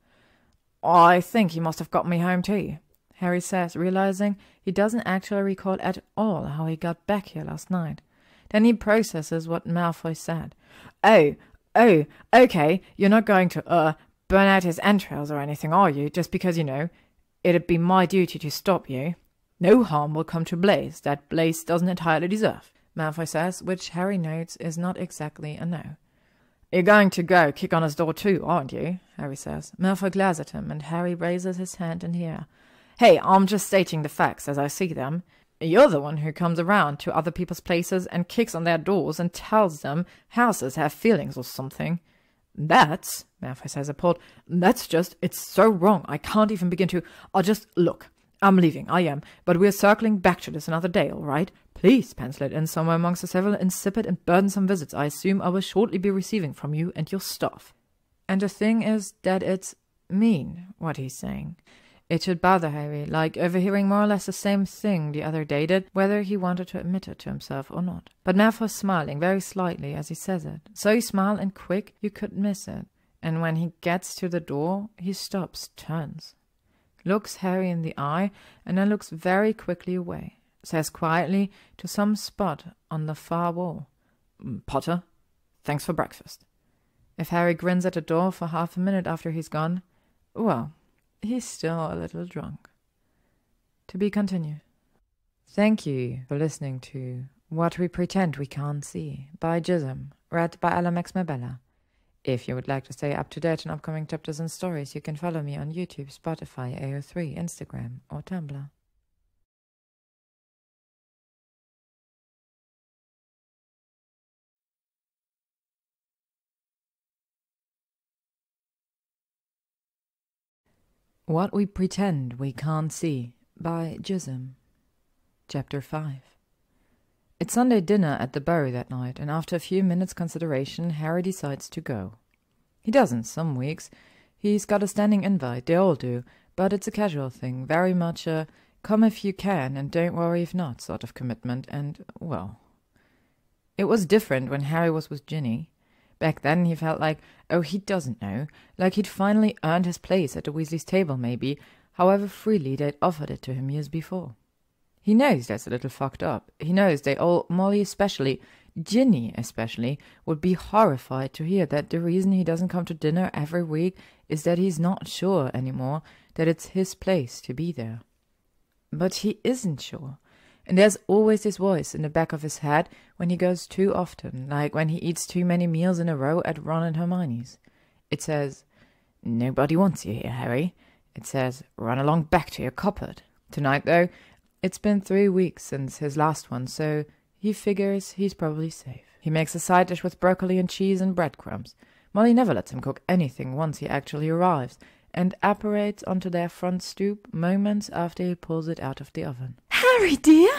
I think he must have got me home too, Harry says, realizing he doesn't actually recall at all how he got back here last night. Then he processes what Malfoy said. Oh, okay, you're not going to, burn out his entrails or anything, are you? Just because, it'd be my duty to stop you. No harm will come to Blaise that Blaise doesn't entirely deserve, Malfoy says, which Harry notes is not exactly a no. You're going to go kick on his door too, aren't you? Harry says. Malfoy glares at him, and Harry raises his hand in the air. Hey, I'm just stating the facts as I see them. You're the one who comes around to other people's places and kicks on their doors and tells them houses have feelings or something. That's, Malfoy says appalled, it's so wrong. I can't even begin to, look, I'm leaving, I am, but we're circling back to this another day, all right? Please pencil it in somewhere amongst the several insipid and burdensome visits I assume I will shortly be receiving from you and your staff. And the thing is that it's mean, what he's saying. It should bother Harry, like overhearing more or less the same thing the other day did, whether he wanted to admit it to himself or not. But Malfoy's smiling very slightly as he says it, so smile and quick you could miss it. And when he gets to the door, he stops, turns, looks Harry in the eye, and then looks very quickly away, says quietly to some spot on the far wall, Potter, thanks for breakfast. If Harry grins at the door for half a minute after he's gone, well, he's still a little drunk. To be continued. Thank you for listening to What We Pretend We Can't See by gyzym, read by Alamex Mabella. If you would like to stay up to date on upcoming chapters and stories, you can follow me on YouTube, Spotify, AO3, Instagram, or Tumblr. What We Pretend We Can't See by gyzym. Chapter 5. It's Sunday dinner at the Bury that night, and after a few minutes' consideration, Harry decides to go. He doesn't, some weeks. He's got a standing invite, they all do, but it's a casual thing, very much a come if you can and don't worry if not sort of commitment, and, well, it was different when Harry was with Ginny. Back then he felt like, oh, he doesn't know, like he'd finally earned his place at the Weasleys' table maybe, however freely they'd offered it to him years before. He knows that's a little fucked up. He knows they all, Molly especially, Ginny especially, would be horrified to hear that the reason he doesn't come to dinner every week is that he's not sure anymore that it's his place to be there. But he isn't sure. And there's always this voice in the back of his head when he goes too often, like when he eats too many meals in a row at Ron and Hermione's. It says, nobody wants you here, Harry. It says, run along back to your cupboard. Tonight, though, it's been 3 weeks since his last one, so he figures he's probably safe. He makes a side dish with broccoli and cheese and breadcrumbs. Molly never lets him cook anything once he actually arrives, and apparates onto their front stoop moments after he pulls it out of the oven. Harry, dear!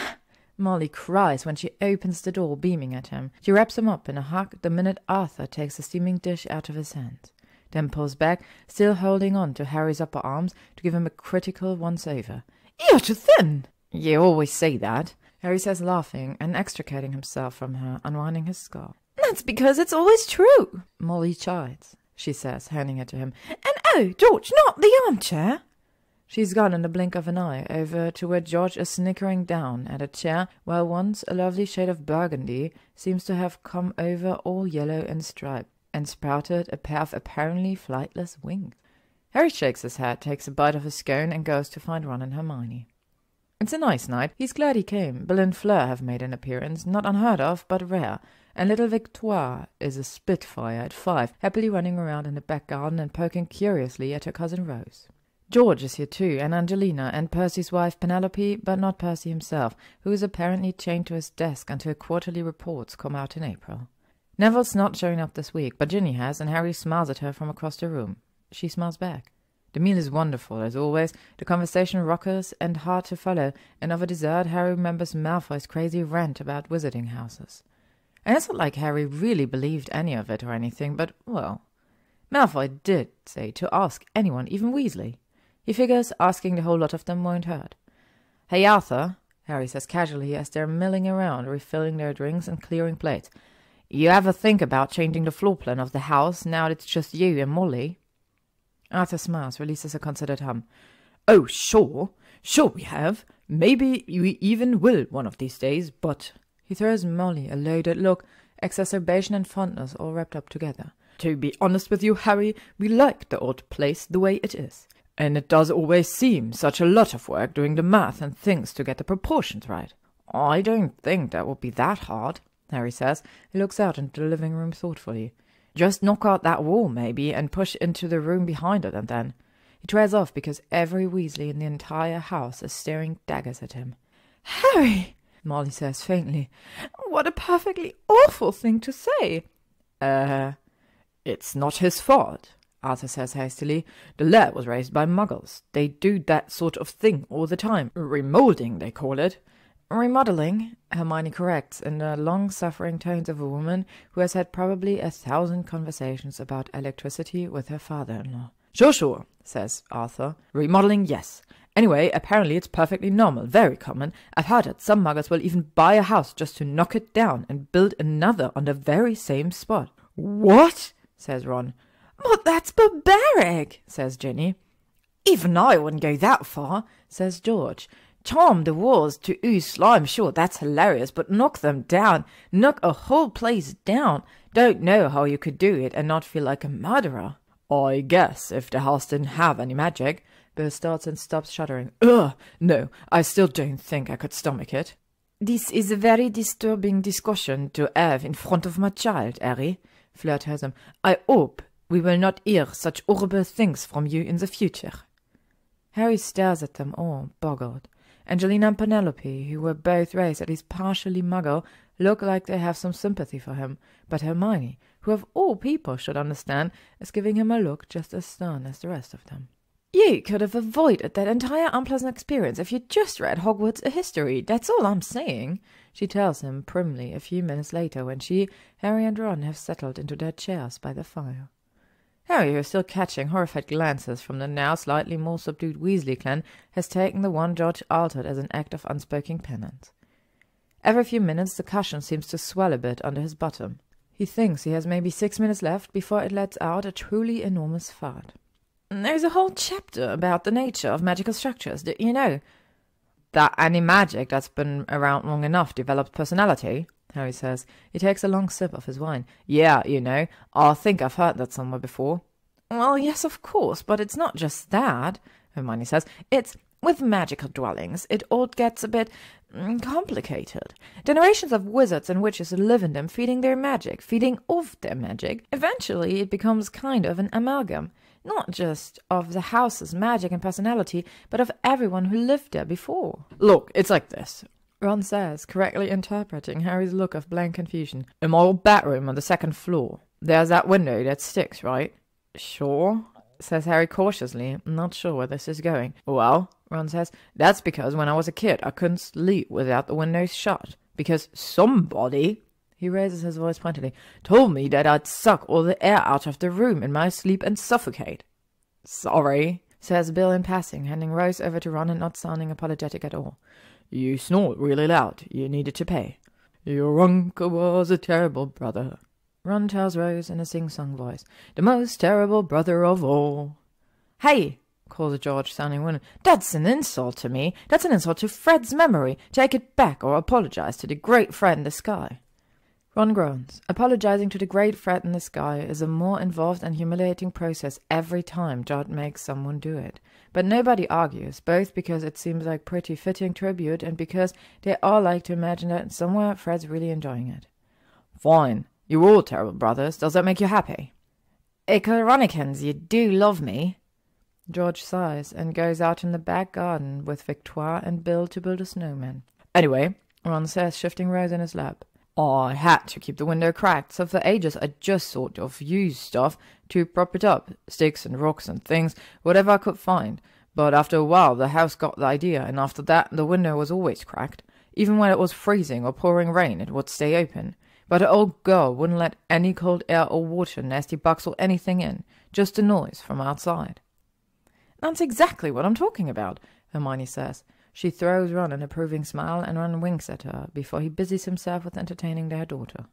Molly cries when she opens the door, beaming at him. She wraps him up in a hug the minute Arthur takes the steaming dish out of his hands, then pulls back, still holding on to Harry's upper arms to give him a critical once-over. You're too thin! You always say that, Harry says, laughing and extricating himself from her, unwinding his scarf. That's because it's always true, Molly chides, she says, handing it to him. And oh, George, not the armchair! She's gone in the blink of an eye over to where George is snickering down at a chair, while once a lovely shade of burgundy seems to have come over all yellow and striped, and sprouted a pair of apparently flightless wings. Harry shakes his head, takes a bite of his scone, and goes to find Ron and Hermione. It's a nice night. He's glad he came. Bill and Fleur have made an appearance, not unheard of, but rare. And little Victoire is a spitfire at 5, happily running around in the back garden and poking curiously at her cousin Rose. George is here too, and Angelina, and Percy's wife Penelope, but not Percy himself, who is apparently chained to his desk until quarterly reports come out in April. Neville's not showing up this week, but Ginny has, and Harry smiles at her from across the room. She smiles back. The meal is wonderful, as always, the conversation raucous and hard to follow, and over dessert Harry remembers Malfoy's crazy rant about wizarding houses. And it's not like Harry really believed any of it or anything, but, well, Malfoy did say to ask anyone, even Weasley. He figures asking the whole lot of them won't hurt. "Hey, Arthur," Harry says casually as they're milling around, refilling their drinks and clearing plates. "You ever think about changing the floor plan of the house now that it's just you and Molly?" Arthur smiles, releases a considered hum. "Oh, sure. Sure we have. Maybe we even will one of these days, but—" He throws Molly a loaded look, exacerbation and fondness all wrapped up together. "To be honest with you, Harry, we like the old place the way it is. And it does always seem such a lot of work doing the math and things to get the proportions right." "I don't think that would be that hard," Harry says. He looks out into the living room thoughtfully. "Just knock out that wall, maybe, and push into the room behind it, and then—" He trails off because every Weasley in the entire house is staring daggers at him. "Harry!" Molly says faintly. "What a perfectly awful thing to say." It's not his fault," Arthur says hastily. "The lad was raised by muggles. They do that sort of thing all the time. Remolding, they call it." "Remodeling," Hermione corrects in the long-suffering tones of a woman who has had probably 1,000 conversations about electricity with her father-in-law. Sure, says Arthur. "Remodeling, yes. Anyway, apparently it's perfectly normal, very common. I've heard that some muggles will even buy a house just to knock it down and build another on the very same spot." "What?" says Ron. "But that's barbaric," says Ginny. "Even I wouldn't go that far," says George. "Charm the walls to ooze slime, sure, that's hilarious, but knock them down. Knock a whole place down. Don't know how you could do it and not feel like a murderer." "I guess if the house didn't have any magic," Bill starts and stops shuddering. No, I still don't think I could stomach it." "This is a very disturbing discussion to have in front of my child, Harry," Fleur tells him. "I hope we will not hear such horrible things from you in the future." Harry stares at them all, boggled. Angelina and Penelope, who were both raised at least partially muggle, look like they have some sympathy for him, but Hermione, who of all people should understand, is giving him a look just as stern as the rest of them. "You could have avoided that entire unpleasant experience if you'd just read Hogwarts a history, that's all I'm saying," she tells him primly a few minutes later when she, Harry and Ron have settled into their chairs by the fire. Harry, who is still catching horrified glances from the now slightly more subdued Weasley clan, has taken the one George altered as an act of unspoken penance. Every few minutes the cushion seems to swell a bit under his bottom. He thinks he has maybe 6 minutes left before it lets out a truly enormous fart. "There's a whole chapter about the nature of magical structures, do you know?" "That any magic that's been around long enough develops personality," Harry says. He takes a long sip of his wine. "Yeah, you know, I think I've heard that somewhere before." "Well, yes, of course, but it's not just that," Hermione says. "It's, with magical dwellings, it all gets a bit complicated. Generations of wizards and witches live in them, feeding their magic, feeding off their magic. Eventually it becomes kind of an amalgam, not just of the house's magic and personality, but of everyone who lived there before." "Look, it's like this," Ron says, correctly interpreting Harry's look of blank confusion. "In my old bedroom on the 2nd floor, there's that window that sticks, right?" "Sure," says Harry cautiously, not sure where this is going. "Well," Ron says, "that's because when I was a kid I couldn't sleep without the windows shut, because somebody," he raises his voice pointedly, "told me that I'd suck all the air out of the room in my sleep and suffocate." "Sorry," says Bill in passing, handing Rose over to Ron and not sounding apologetic at all. "You snored really loud. You needed to pay." "Your uncle was a terrible brother," Ron tells Rose in a sing-song voice. "The most terrible brother of all." "Hey," calls George, sounding wounded. "That's an insult to me. That's an insult to Fred's memory. Take it back or apologize to the great Fred in the sky." Ron groans. Apologizing to the great threat in the sky is a more involved and humiliating process every time God makes someone do it. But nobody argues, both because it seems like pretty fitting tribute and because they all like to imagine that somewhere Fred's really enjoying it. Fine. You're all terrible brothers. Does that make you happy? Icaronicans, you do love me. George sighs and goes out in the back garden with Victoire and Bill to build a snowman. Anyway, Ron says, shifting Rose in his lap. I had to keep the window cracked, so for ages I just sort of used stuff to prop it up. Sticks and rocks and things, whatever I could find. But after a while the house got the idea, and after that the window was always cracked. Even when it was freezing or pouring rain, it would stay open. But the old girl wouldn't let any cold air or water, nasty bugs or anything in, just the noise from outside. That's exactly what I'm talking about, Hermione says. She throws Ron an approving smile, and Ron winks at her before he busies himself with entertaining their daughter.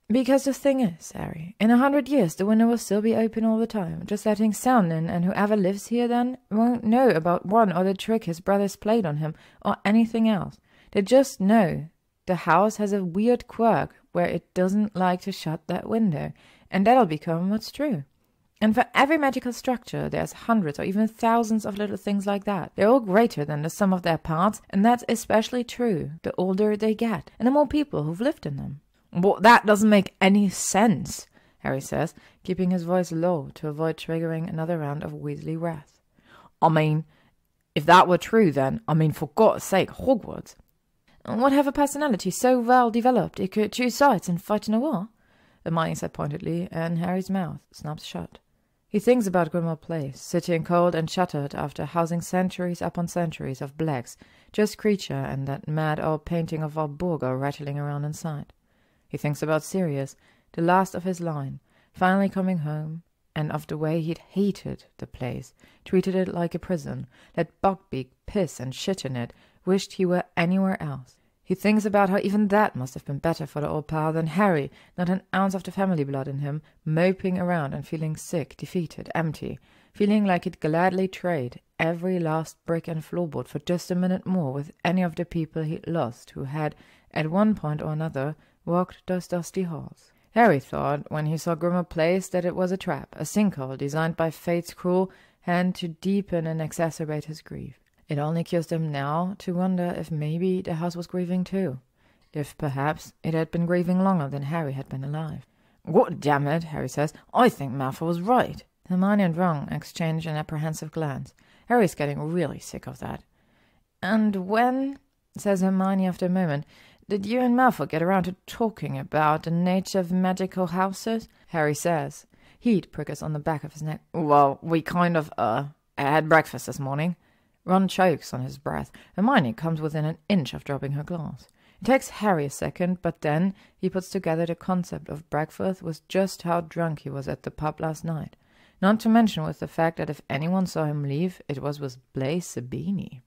Because the thing is, Harry, in 100 years the window will still be open all the time, just letting sound in, and whoever lives here then won't know about Ron or the trick his brothers played on him or anything else. They just know the house has a weird quirk where it doesn't like to shut that window, and that'll become what's true. And for every magical structure, there's hundreds or even thousands of little things like that. They're all greater than the sum of their parts, and that's especially true the older they get, and the more people who've lived in them. But that doesn't make any sense, Harry says, keeping his voice low to avoid triggering another round of Weasley wrath. I mean, if that were true then, for God's sake, Hogwarts. Would have a personality so well developed it could choose sides and fight in a war? Hermione said pointedly, and Harry's mouth snaps shut. He thinks about Grimmauld Place, sitting cold and shuttered after housing centuries upon centuries of blacks, just Creature and that mad old painting of Walburga rattling around inside. He thinks about Sirius, the last of his line, finally coming home, and of the way he'd hated the place, treated it like a prison, let Buckbeak piss and shit in it, wished he were anywhere else. He thinks about how even that must have been better for the old pal than Harry, not an ounce of the family blood in him, moping around and feeling sick, defeated, empty, feeling like he'd gladly trade every last brick and floorboard for just a minute more with any of the people he'd lost who had, at one point or another, walked those dusty halls. Harry thought, when he saw Grimmauld Place, that it was a trap, a sinkhole designed by fate's cruel hand to deepen and exacerbate his grief. It only caused him now to wonder if maybe the house was grieving too. If perhaps it had been grieving longer than Harry had been alive. "God damn it," Harry says. "I think Malfoy was right." Hermione and Ron exchange an apprehensive glance. Harry's getting really sick of that. "And when," says Hermione after a moment, "did you and Malfoy get around to talking about the nature of magical houses?" Harry says. Heat prickles on the back of his neck. "Well, we kind of, had breakfast this morning." Ron chokes on his breath. Hermione comes within an inch of dropping her glass. It takes Harry a second, but then he puts together the concept of breakfast with just how drunk he was at the pub last night. Not to mention with the fact that if anyone saw him leave, it was with Blaise Zabini.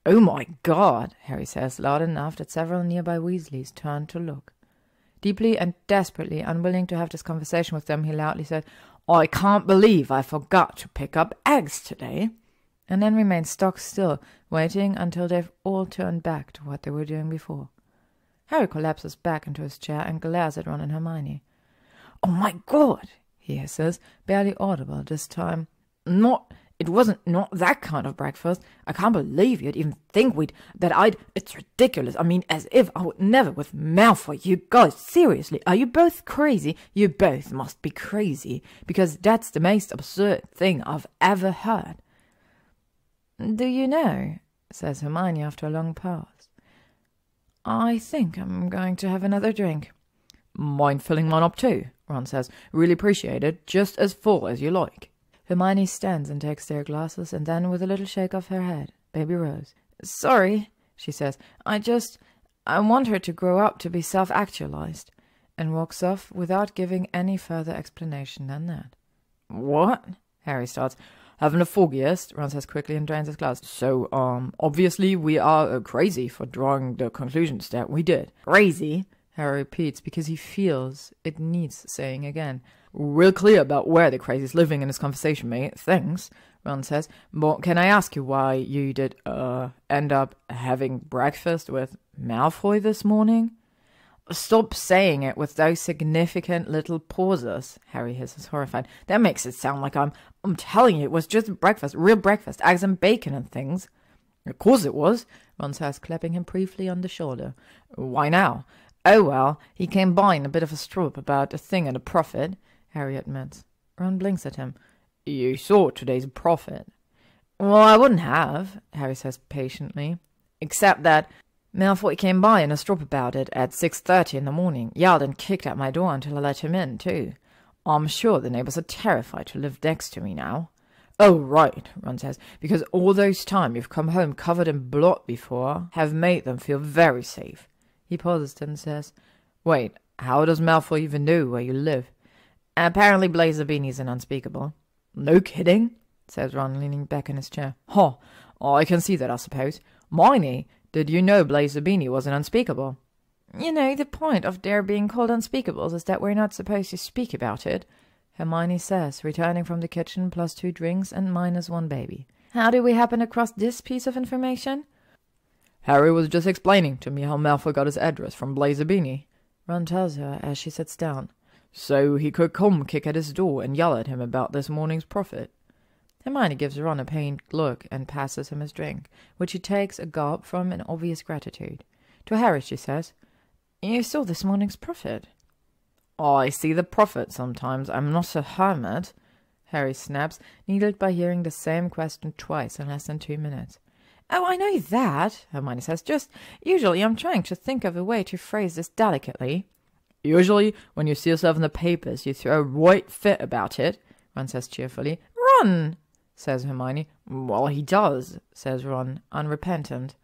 "Oh my God," Harry says, loud enough that several nearby Weasleys turned to look. Deeply and desperately unwilling to have this conversation with them, he loudly said, "I can't believe I forgot to pick up eggs today," and then remained stock still, waiting until they've all turned back to what they were doing before. Harry collapses back into his chair and glares at Ron and Hermione. "Oh my God," he hisses, barely audible this time. It wasn't not that kind of breakfast. I can't believe you'd even think it's ridiculous. As if I would never with Malfoy. You guys, seriously, are you both crazy? You both must be crazy, because that's the most absurd thing I've ever heard." "Do you know," says Hermione after a long pause, "I think I'm going to have another drink." "Mind filling mine up too?" Ron says. "Really appreciate it. Just as full as you like." Hermione stands and takes their glasses, and then, with a little shake of her head, Baby Rose. "Sorry," she says. I want her to grow up to be self-actualized," and walks off without giving any further explanation than that. "What?" Harry starts. "Having the foggiest," Ron says quickly and drains his glass. "So, obviously we are crazy for drawing the conclusions that we did." "Crazy?" Harry repeats, because he feels it needs saying again. "Real clear about where the crazy's living in this conversation, mate. Thanks," Ron says. "But can I ask you why you did, end up having breakfast with Malfoy this morning?" Stop saying it with those significant little pauses, Harry hisses, horrified. That makes it sound like I'm telling you it was just breakfast, real breakfast, eggs and bacon and things. Of course it was, Ron says, clapping him briefly on the shoulder. Why now? Oh, well, he came by in a bit of a strop about a thing and a prophet, Harry admits. Ron blinks at him. You saw today's prophet. Well, I wouldn't have, Harry says patiently, except that Malfoy came by in a strop about it at 6:30 in the morning, yelled and kicked at my door until I let him in, too. I'm sure the neighbors are terrified to live next to me now. Oh, right, Ron says, because all those times you've come home covered in blood before have made them feel very safe. He pauses and says, Wait, how does Malfoy even know where you live? Apparently Blazer-Beanie's an unspeakable. No kidding, says Ron, leaning back in his chair. Huh, I can see that, I suppose. Miney, did you know Blazer-Beanie was an unspeakable? You know, the point of their being called unspeakables is that we're not supposed to speak about it, Hermione says, returning from the kitchen plus 2 drinks and minus 1 baby. How did we happen across this piece of information? Harry was just explaining to me how Malfoy got his address from Blazer-Beanie, Ron tells her as she sits down. So he could come kick at his door and yell at him about this morning's prophet. Hermione gives Ron a pained look and passes him his drink, which he takes a gulp from in obvious gratitude. To Harry she says, You saw this morning's prophet. I see the prophet sometimes. I'm not a hermit, Harry snaps, needled by hearing the same question twice in less than 2 minutes. Oh, I know that, Hermione says. Just usually I'm trying to think of a way to phrase this delicately. Usually when you see yourself in the papers, you throw a right fit about it, Ron says cheerfully. Ron, says Hermione. Well, he does, says Ron, unrepentant.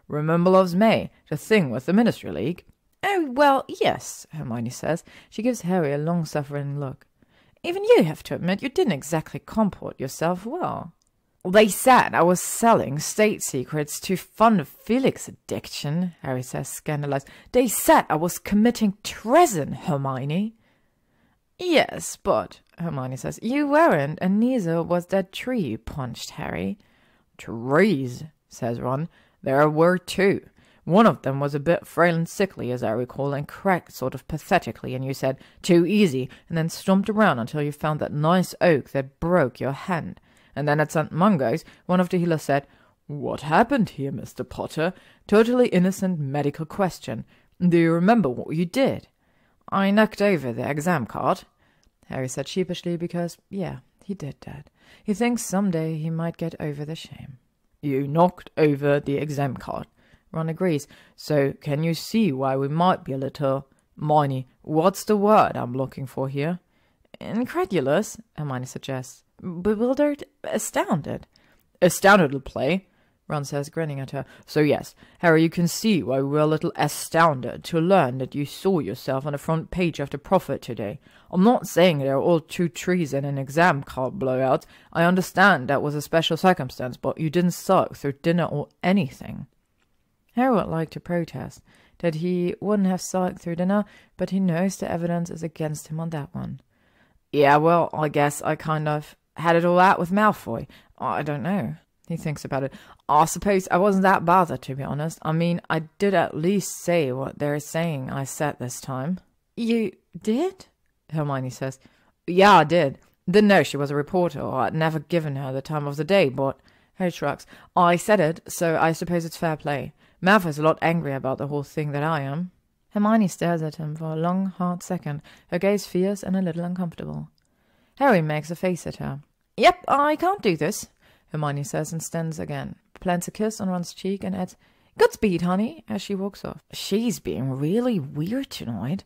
Remember Loves May, the thing with the Ministry League? Oh, well, yes, Hermione says. She gives Harry a long-suffering look. Even you have to admit you didn't exactly comport yourself well. They said I was selling state secrets to fund Felix's addiction, Harry says, scandalized. They said I was committing treason, Hermione. Yes, but, Hermione says, you weren't, and neither was that tree you punched, Harry. Trees, says Ron. There were 2. One of them was a bit frail and sickly, as I recall, and cracked sort of pathetically, and you said, too easy, and then stomped around until you found that nice oak that broke your hand. And then at St. Mungo's, one of the healers said, What happened here, Mr. Potter? Totally innocent medical question. Do you remember what you did? I knocked over the exam card, Harry said sheepishly, because, yeah, he did that. He thinks someday he might get over the shame. You knocked over the exam card, Ron agrees. So can you see why we might be a little... Hermione, what's the word I'm looking for here? Incredulous, Hermione suggests. Bewildered? Astounded. Astounded will play, Ron says, grinning at her. So yes, Harry, you can see why we were a little astounded to learn that you saw yourself on the front page of the Prophet today. I'm not saying they are all 2 trees and an exam card blowout. I understand that was a special circumstance, but you didn't sulk through dinner or anything. Harry would like to protest that he wouldn't have sulked through dinner, but he knows the evidence is against him on that one. Yeah, well, I guess I kind of had it all out with Malfoy. I don't know. He thinks about it. I suppose I wasn't that bothered, to be honest. I mean, I did at least say what they're saying I said this time. You did? Hermione says. Yeah, I did. Didn't know she was a reporter, or I'd never given her the time of the day, but... Harry shrugs. I said it, so I suppose it's fair play. Malfoy's a lot angrier about the whole thing than I am. Hermione stares at him for a long, hard second, her gaze fierce and a little uncomfortable. Harry makes a face at her. Yep, I can't do this, Hermione says and stands again, plants a kiss on Ron's cheek and adds, Godspeed, honey, as she walks off. She's being really weird tonight,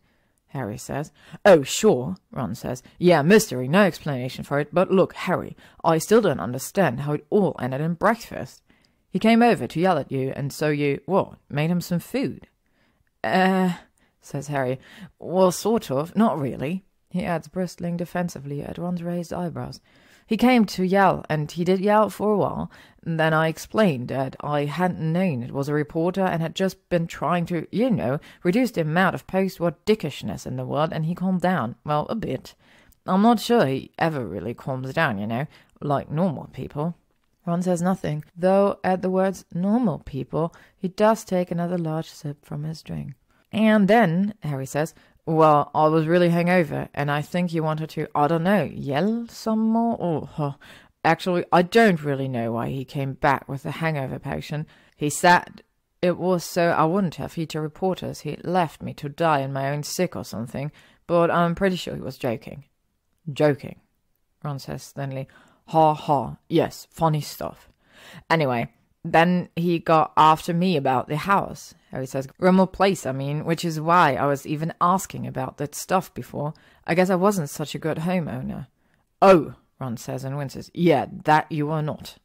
Harry says. Oh, sure, Ron says. Yeah, mystery, no explanation for it, but look, Harry, I still don't understand how it all ended in breakfast. He came over to yell at you, and so you, what, made him some food? Says Harry. Well, sort of, not really, he adds, bristling defensively at Ron's raised eyebrows. He came to yell, and he did yell for a while. And then I explained that I hadn't known it was a reporter and had just been trying to, reduce the amount of post-war dickishness in the world, and he calmed down. Well, a bit. I'm not sure he ever really calms down, like normal people. Ron says nothing, though at the words normal people, he does take another large sip from his drink. And then, Harry says, well, I was really hungover, and I think you wanted to, I don't know, yell some more? Oh, actually, I don't really know why he came back with the hangover potion. He said it was so I wouldn't have heed to reporters he'd left me to die in my own sick or something, but I'm pretty sure he was joking. Joking, Ron says thinly. Ha ha, yes, funny stuff. Anyway, then he got after me about the house, Harry says. Grimmauld Place, I mean, which is why I was even asking about that stuff before. I guess I wasn't such a good homeowner. Oh, Ron says and winces. Yeah, that you are not.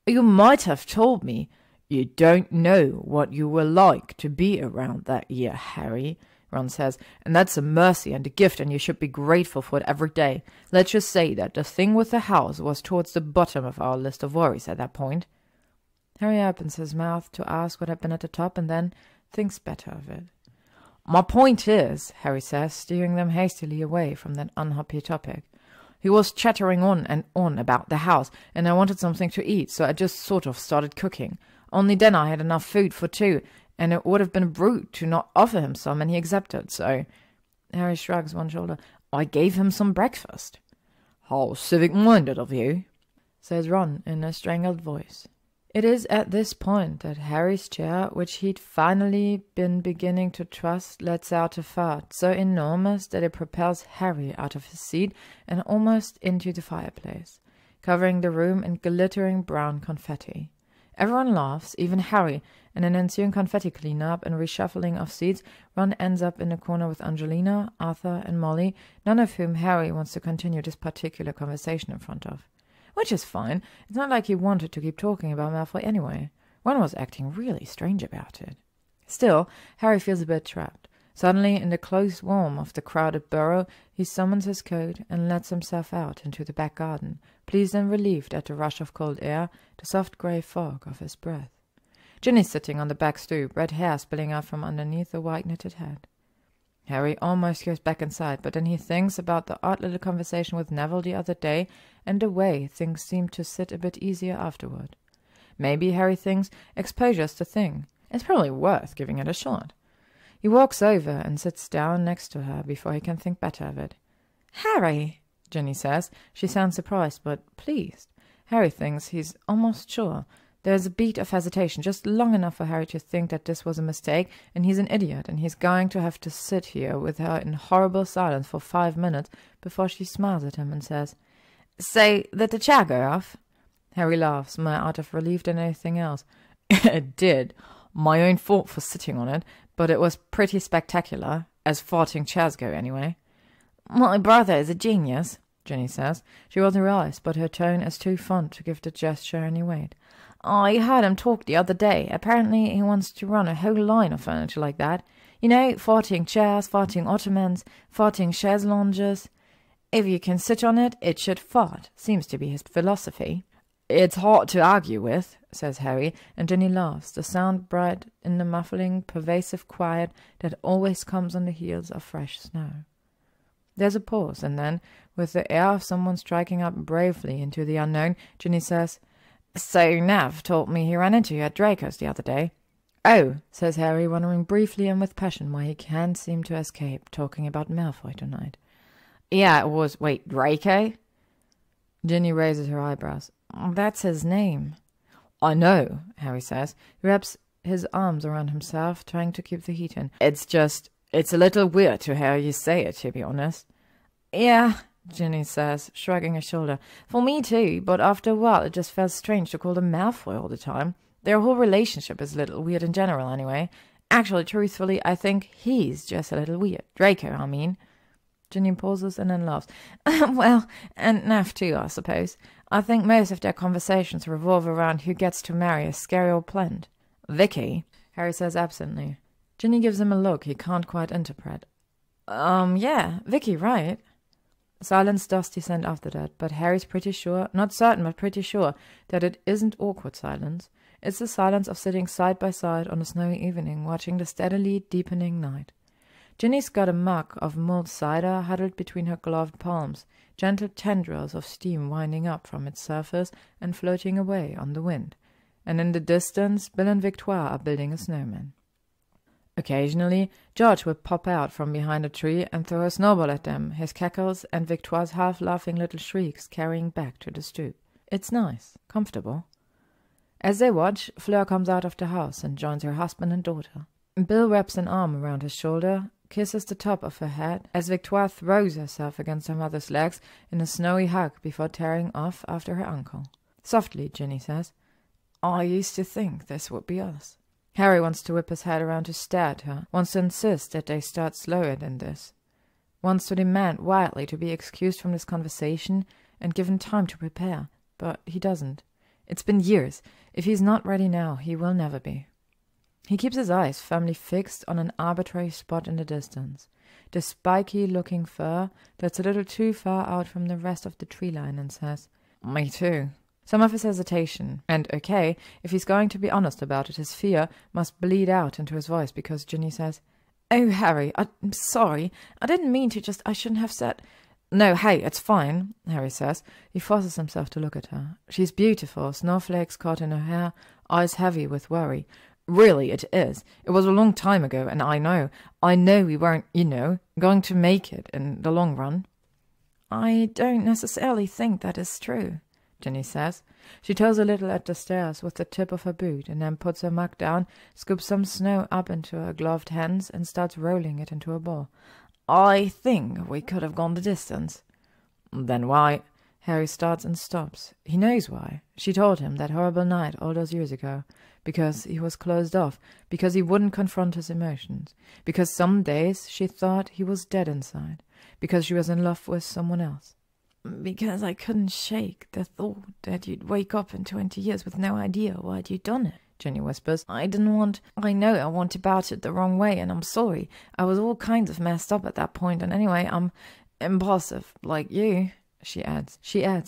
You might have told me. You don't know what you were like to be around that year, Harry, Ron says, and that's a mercy and a gift, and you should be grateful for it every day. Let's just say that the thing with the house was towards the bottom of our list of worries at that point. Harry opens his mouth to ask what had been at the top, and then thinks better of it. My point is, Harry says, steering them hastily away from that unhappy topic. He was chattering on and on about the house, and I wanted something to eat, so I just sort of started cooking. Only then I had enough food for two, and it would have been brute to not offer him some, and he accepted, so... Harry shrugs one shoulder. I gave him some breakfast. How civic-minded of you, says Ron in a strangled voice. It is at this point that Harry's chair, which he'd finally been beginning to trust, lets out a fart so enormous that it propels Harry out of his seat and almost into the fireplace, covering the room in glittering brown confetti. Everyone laughs, even Harry, and in ensuing confetti clean-up and reshuffling of seats, Ron ends up in a corner with Angelina, Arthur, and Molly, none of whom Harry wants to continue this particular conversation in front of. Which is fine. It's not like he wanted to keep talking about Malfoy anyway. Ron was acting really strange about it. Still, Harry feels a bit trapped. Suddenly, in the close warmth of the crowded burrow, he summons his coat and lets himself out into the back garden, pleased and relieved at the rush of cold air, the soft grey fog of his breath. Ginny's sitting on the back stoop, red hair spilling out from underneath the white-knitted head. Harry almost goes back inside, but then he thinks about the odd little conversation with Neville the other day, and the way things seemed to sit a bit easier afterward. Maybe, Harry thinks, exposure's the thing. It's probably worth giving it a shot. He walks over and sits down next to her before he can think better of it. Harry, Ginny says. She sounds surprised, but pleased. Harry thinks he's almost sure. There's a beat of hesitation, just long enough for Harry to think that this was a mistake, and he's an idiot, and he's going to have to sit here with her in horrible silence for 5 minutes before she smiles at him and says, Say, did the chair go off? Harry laughs, more out of relief than anything else. It did. My own fault for sitting on it, but it was pretty spectacular, as farting chairs go anyway. My brother is a genius, Ginny says. She wasn't realize, but her tone is too fond to give the gesture any weight. I heard him talk the other day. Apparently he wants to run a whole line of furniture like that. You know, farting chairs, farting ottomans, farting chaise lounges. If you can sit on it, it should fart, seems to be his philosophy. It's hard to argue with, says Harry, and Ginny laughs, the sound bright in the muffling, pervasive quiet that always comes on the heels of fresh snow. There's a pause, and then, with the air of someone striking up bravely into the unknown, Ginny says, So Nav told me he ran into you at Draco's the other day. Oh, says Harry, wondering briefly and with passion why he can't seem to escape talking about Malfoy tonight. Yeah, it was... Wait, Draco? Ginny raises her eyebrows. That's his name. I know, Harry says. He wraps his arms around himself, trying to keep the heat in. It's a little weird to hear you say it, to be honest. Yeah, Ginny says, shrugging her shoulder. For me too, but after a while it just felt strange to call him Malfoy all the time. Their whole relationship is a little weird in general, anyway. Actually, truthfully, I think he's just a little weird. Draco, I mean. Ginny pauses and then laughs. Well, and Nav too, I suppose. I think most of their conversations revolve around who gets to marry a scary old plant. Vicky, Harry says absently. Ginny gives him a look he can't quite interpret. Yeah, Vicky, right? Silence does descend after that, but Harry's pretty sure, not certain, but pretty sure, that it isn't awkward silence. It's the silence of sitting side by side on a snowy evening, watching the steadily deepening night. Ginny's got a mug of mulled cider huddled between her gloved palms, gentle tendrils of steam winding up from its surface and floating away on the wind. And in the distance, Bill and Victoire are building a snowman. Occasionally, George would pop out from behind a tree and throw a snowball at them, his cackles and Victoire's half-laughing little shrieks carrying back to the stoop. It's nice, comfortable. As they watch, Fleur comes out of the house and joins her husband and daughter. Bill wraps an arm around his shoulder, kisses the top of her head, as Victoire throws herself against her mother's legs in a snowy hug before tearing off after her uncle. Softly, Ginny says, "I used to think this would be us." Harry wants to whip his head around to stare at her, wants to insist that they start slower than this, wants to demand wildly to be excused from this conversation and given time to prepare, but he doesn't. It's been years. If he's not ready now, he will never be. He keeps his eyes firmly fixed on an arbitrary spot in the distance, the spiky-looking fir that's a little too far out from the rest of the tree line, and says, "Me too." Some of his hesitation, and okay, if he's going to be honest about it, his fear must bleed out into his voice, because Ginny says, "Oh, Harry, I'm sorry. I didn't mean to I shouldn't have said—" "No, hey, it's fine," Harry says. He forces himself to look at her. She's beautiful, snowflakes caught in her hair, eyes heavy with worry. "Really, it is. It was a long time ago, and I know we weren't, going to make it in the long run." "I don't necessarily think that is true," Ginny says. She toes a little at the stairs with the tip of her boot, and then puts her mug down, scoops some snow up into her gloved hands, and starts rolling it into a ball. "I think we could have gone the distance." "Then why—" Harry starts and stops. He knows why. She told him that horrible night all those years ago. Because he was closed off. Because he wouldn't confront his emotions. Because some days she thought he was dead inside. Because she was in love with someone else. "Because I couldn't shake the thought that you'd wake up in 20 years with no idea why you'd done it," Ginny whispers. "I know I went about it the wrong way, and I'm sorry. I was all kinds of messed up at that point, and anyway, I'm impulsive, like you," she adds.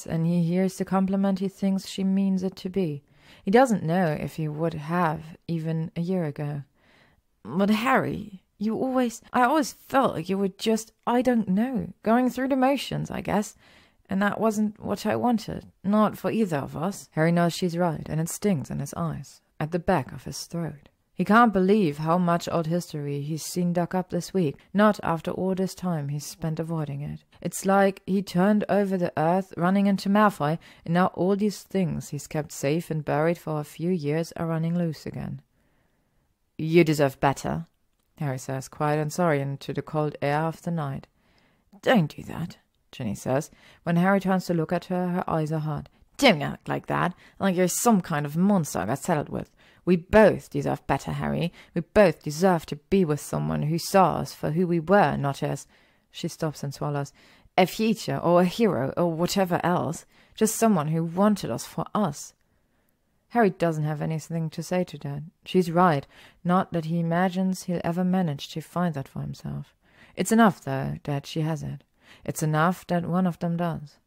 And he hears the compliment he thinks she means it to be. He doesn't know if he would have even a year ago. "But Harry, I always felt like you were just, I don't know, going through the motions, I guess. And that wasn't what I wanted. Not for either of us." Harry knows she's right, and it stings in his eyes, at the back of his throat. He can't believe how much old history he's seen dug up this week, not after all this time he's spent avoiding it. It's like he turned over the earth, running into Malfoy, and now all these things he's kept safe and buried for a few years are running loose again. "You deserve better," Harry says, quiet and sorry into the cold air of the night. "Don't do that," Ginny says. When Harry turns to look at her, her eyes are hard. "Don't act like that, like you're some kind of monster I got settled with. We both deserve better, Harry. We both deserve to be with someone who saw us for who we were, not as—" She stops and swallows. "A future, or a hero, or whatever else. Just someone who wanted us for us." Harry doesn't have anything to say to that. She's right. Not that he imagines he'll ever manage to find that for himself. It's enough, though, that she has it. It's enough that one of them does.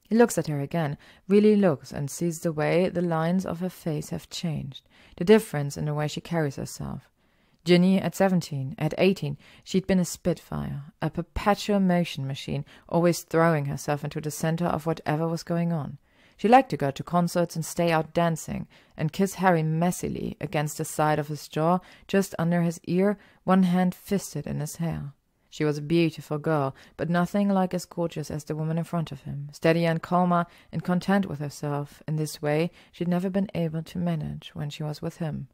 He looks at her again, really looks, and sees the way the lines of her face have changed, the difference in the way she carries herself. Ginny at 17, at 18, she'd been a spitfire, a perpetual motion machine, always throwing herself into the center of whatever was going on. She liked to go to concerts and stay out dancing, and kiss Harry messily against the side of his jaw, just under his ear, one hand fisted in his hair. She was a beautiful girl, but nothing like as gorgeous as the woman in front of him, steady and calmer and content with herself. In this way she'd never been able to manage when she was with him.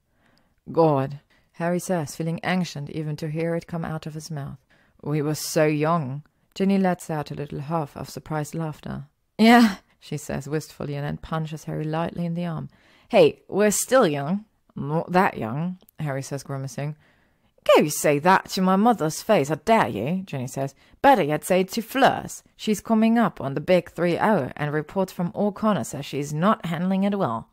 "God," Harry says, feeling anxious even to hear it come out of his mouth. "We were so young." Ginny lets out a little huff of surprised laughter. "Yeah," she says wistfully, and then punches Harry lightly in the arm. "Hey, we're still young." "Not that young," Harry says, grimacing. "Go say that to my mother's face, I dare you," Ginny says. "Better yet say it to Fleur's. She's coming up on the big 3-0, and reports from all corners says she's not handling it well."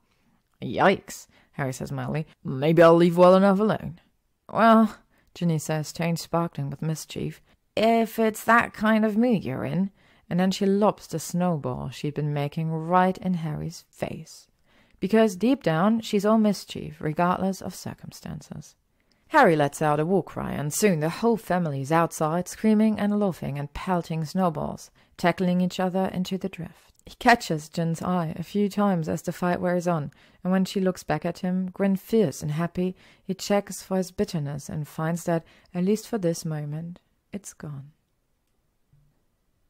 "Yikes," Harry says mildly. "Maybe I'll leave well enough alone." "Well," Ginny says, tone sparkling with mischief, "if it's that kind of mood you're in," and then she lobs the snowball she'd been making right in Harry's face. Because deep down she's all mischief, regardless of circumstances. Harry lets out a war cry, and soon the whole family is outside, screaming and laughing and pelting snowballs, tackling each other into the drift. He catches Jin's eye a few times as the fight wears on, and when she looks back at him, grin fierce and happy, he checks for his bitterness and finds that, at least for this moment, it's gone.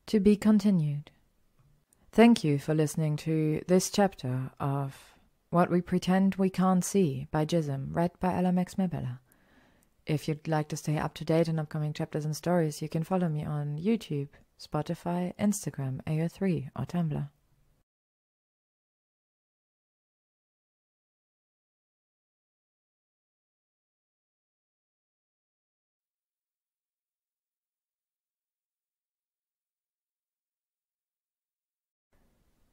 To be continued. Thank you for listening to this chapter of What We Pretend We Can't See by Gyzym, read by LMX Mabella. If you'd like to stay up to date on upcoming chapters and stories, you can follow me on YouTube, Spotify, Instagram, AO3, or Tumblr.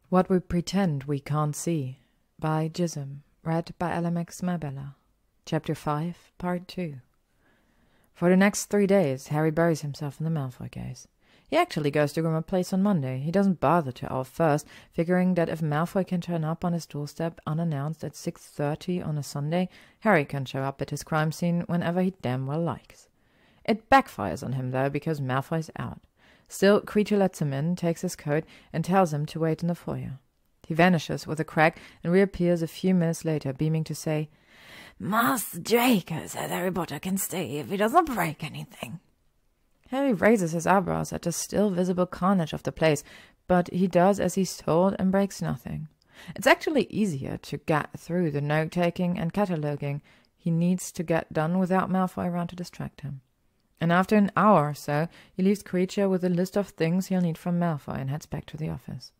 What We Pretend We Can't See by Gyzym, read by LMX Mabella. Chapter 5, Part 2. For the next 3 days, Harry buries himself in the Malfoy case. He actually goes to Grimmauld Place on Monday. He doesn't bother to owl first, figuring that if Malfoy can turn up on his doorstep unannounced at 6:30 on a Sunday, Harry can show up at his crime scene whenever he damn well likes. It backfires on him, though, because Malfoy's out. Still, Kreacher lets him in, takes his coat, and tells him to wait in the foyer. He vanishes with a crack and reappears a few minutes later, beaming to say, Master Draco says Harry Potter can stay if he doesn't break anything. Harry raises his eyebrows at the still visible carnage of the place, but he does as he's told and breaks nothing. It's actually easier to get through the note-taking and cataloguing he needs to get done without Malfoy around to distract him. And after an hour or so, he leaves Kreacher with a list of things he'll need from Malfoy and heads back to the office.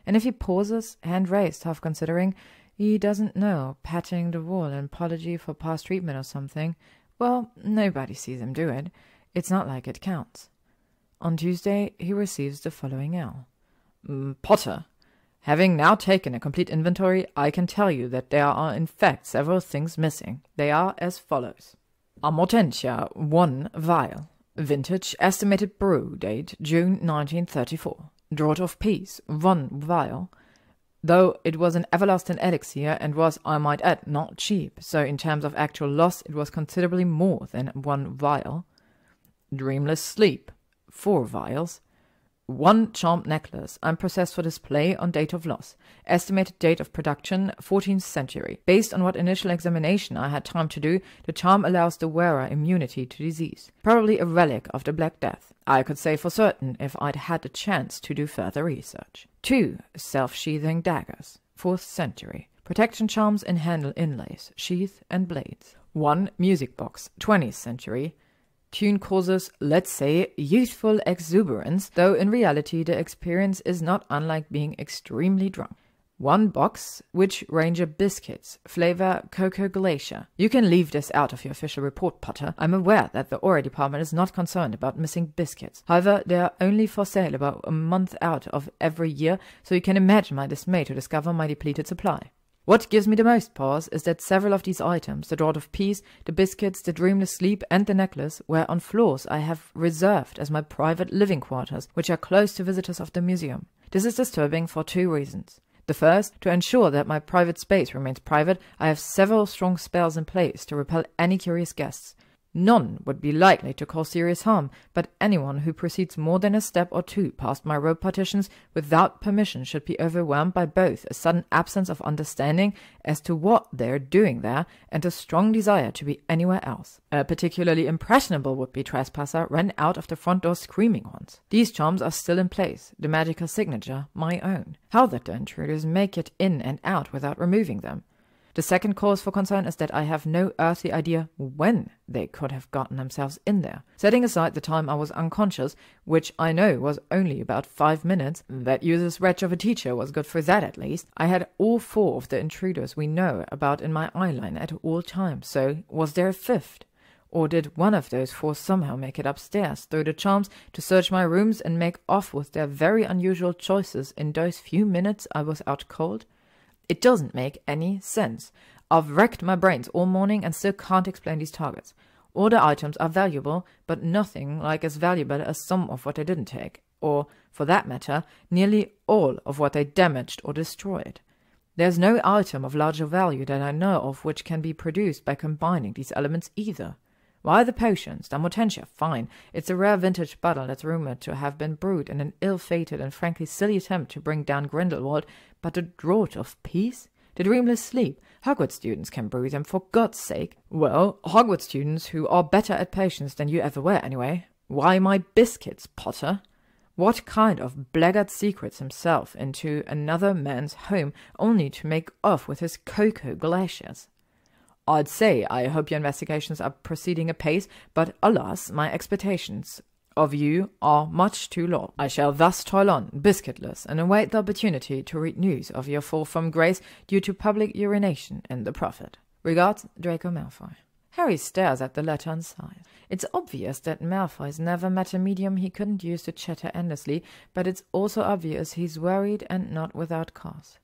And if he pauses, hand raised, half considering, he doesn't know, patting the wall in apology for past treatment or something, well, nobody sees him do it. It's not like it counts. On Tuesday, he receives the following L. Potter, having now taken a complete inventory, I can tell you that there are in fact several things missing. They are as follows. Amortentia, 1 vial. Vintage, estimated brew date, June 1934. Draught of Peace, 1 vial. Though it was an everlasting elixir and was, I might add, not cheap, so in terms of actual loss it was considerably more than 1 vial. Dreamless Sleep, 4 vials. 1 charmed necklace, unprocessed for display on date of loss. Estimated date of production, 14th century. Based on what initial examination I had time to do, the charm allows the wearer immunity to disease. Probably a relic of the Black Death. I could say for certain if I'd had the chance to do further research. 2 self-sheathing daggers, 4th century. Protection charms in handle inlays, sheath and blades. 1 music box, 20th century. Tune causes, let's say, youthful exuberance, though in reality the experience is not unlike being extremely drunk. 1 box Witch Ranger biscuits, flavor Cocoa Glacier. You can leave this out of your official report, Potter. I'm aware that the Aura department is not concerned about missing biscuits. However, they are only for sale about a month out of every year, so you can imagine my dismay to discover my depleted supply. What gives me the most pause is that several of these items, the Draught of Peace, the biscuits, the Dreamless Sleep, and the necklace, were on floors I have reserved as my private living quarters, which are close to visitors of the museum. This is disturbing for 2 reasons. The first, to ensure that my private space remains private, I have several strong spells in place to repel any curious guests. None would be likely to cause serious harm, but anyone who proceeds more than a step or 2 past my rope partitions without permission should be overwhelmed by both a sudden absence of understanding as to what they're doing there and a strong desire to be anywhere else. A particularly impressionable would-be trespasser ran out of the front door screaming once. These charms are still in place, the magical signature my own. How that the intruders make it in and out without removing them. The second cause for concern is that I have no earthly idea when they could have gotten themselves in there. Setting aside the time I was unconscious, which I know was only about 5 minutes, that useless wretch of a teacher was good for that at least, I had all 4 of the intruders we know about in my eyeline at all times, so was there a 5th? Or did one of those 4 somehow make it upstairs through the charms to search my rooms and make off with their very unusual choices in those few minutes I was out cold? It doesn't make any sense. I've wrecked my brains all morning and still can't explain these targets. All the items are valuable, but nothing like as valuable as some of what they didn't take, or, for that matter, nearly all of what they damaged or destroyed. There's no item of larger value that I know of which can be produced by combining these elements either. Why the potions? Damotentia, fine. It's a rare vintage bottle that's rumoured to have been brewed in an ill-fated and frankly silly attempt to bring down Grindelwald, but a draught of peace? The dreamless sleep? Hogwarts students can brew them, for God's sake. Well, Hogwarts students who are better at potions than you ever were, anyway. Why my biscuits, Potter? What kind of blackguard secrets himself into another man's home only to make off with his cocoa glaciers? I'd say I hope your investigations are proceeding apace, but alas, my expectations of you are much too low. I shall thus toil on, biscuitless, and await the opportunity to read news of your fall from grace due to public urination in the Prophet. Regards, Draco Malfoy. Harry stares at the letter and sighs. It's obvious that Malfoy's never met a medium he couldn't use to chatter endlessly, but it's also obvious he's worried and not without cause.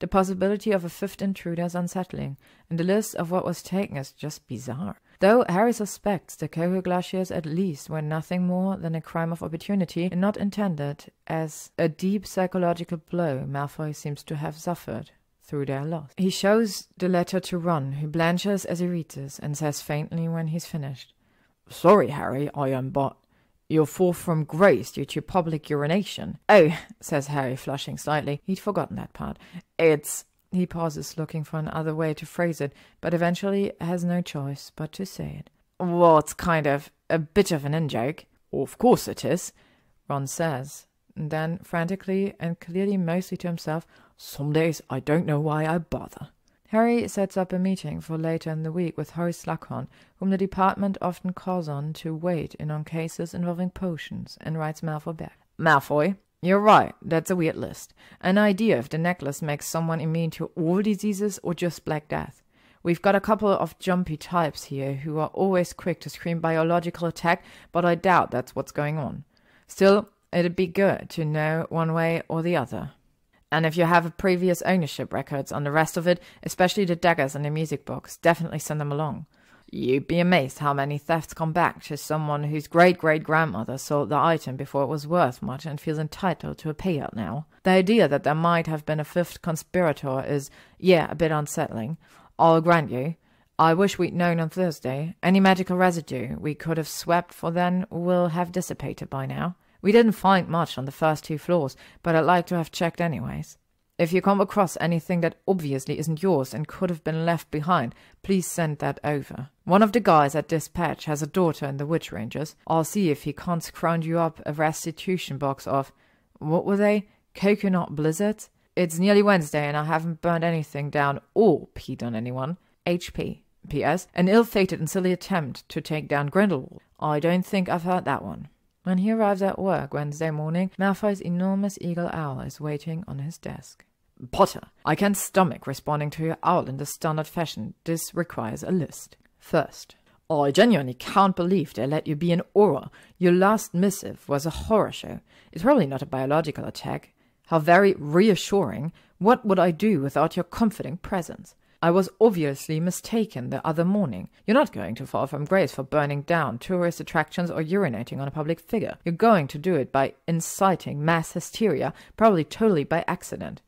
The possibility of a fifth intruder is unsettling, and the list of what was taken is just bizarre. Though Harry suspects the cocoa glaciers at least were nothing more than a crime of opportunity and not intended as a deep psychological blow Malfoy seems to have suffered through their loss. He shows the letter to Ron, who blanches as he reads it, and says faintly when he's finished, "Sorry, Harry, I am but you're forth from grace due to public urination." "Oh," says Harry, flushing slightly. He'd forgotten that part. "It's—" He pauses, looking for another way to phrase it, but eventually has no choice but to say it. "Well, it's kind of a bit of an in-joke." "Of course it is," Ron says. And then, frantically and clearly mostly to himself, "Some days I don't know why I bother." Harry sets up a meeting for later in the week with Horace Slughorn, whom the department often calls on to wait in on cases involving potions, and writes Malfoy back. "Malfoy, you're right, that's a weird list. An idea if the necklace makes someone immune to all diseases or just Black Death. We've got a couple of jumpy types here who are always quick to scream biological attack, but I doubt that's what's going on. Still, it'd be good to know one way or the other. And if you have previous ownership records on the rest of it, especially the daggers and the music box, definitely send them along. You'd be amazed how many thefts come back to someone whose great-great-grandmother sold the item before it was worth much and feels entitled to a payout now. The idea that there might have been a fifth conspirator is, yeah, a bit unsettling. I'll grant you. I wish we'd known on Thursday. Any magical residue we could have swept for then will have dissipated by now. We didn't find much on the first 2 floors, but I'd like to have checked anyways. If you come across anything that obviously isn't yours and could have been left behind, please send that over. One of the guys at Dispatch has a daughter in the Witch Rangers. I'll see if he can't scrounge you up a restitution box of, what were they? Coconut blizzards? It's nearly Wednesday and I haven't burned anything down or peed on anyone. HP. P.S. An ill-fated and silly attempt to take down Grindelwald. I don't think I've heard that one. When he arrives at work Wednesday morning, Malfoy's enormous eagle owl is waiting on his desk. Potter, I can't stomach responding to your owl in the standard fashion. This requires a list. First, I genuinely can't believe they let you be an Auror. Your last missive was a horror show. It's probably not a biological attack. How very reassuring. What would I do without your comforting presence? I was obviously mistaken the other morning. You're not going to fall from grace for burning down tourist attractions or urinating on a public figure. You're going to do it by inciting mass hysteria, probably totally by accident.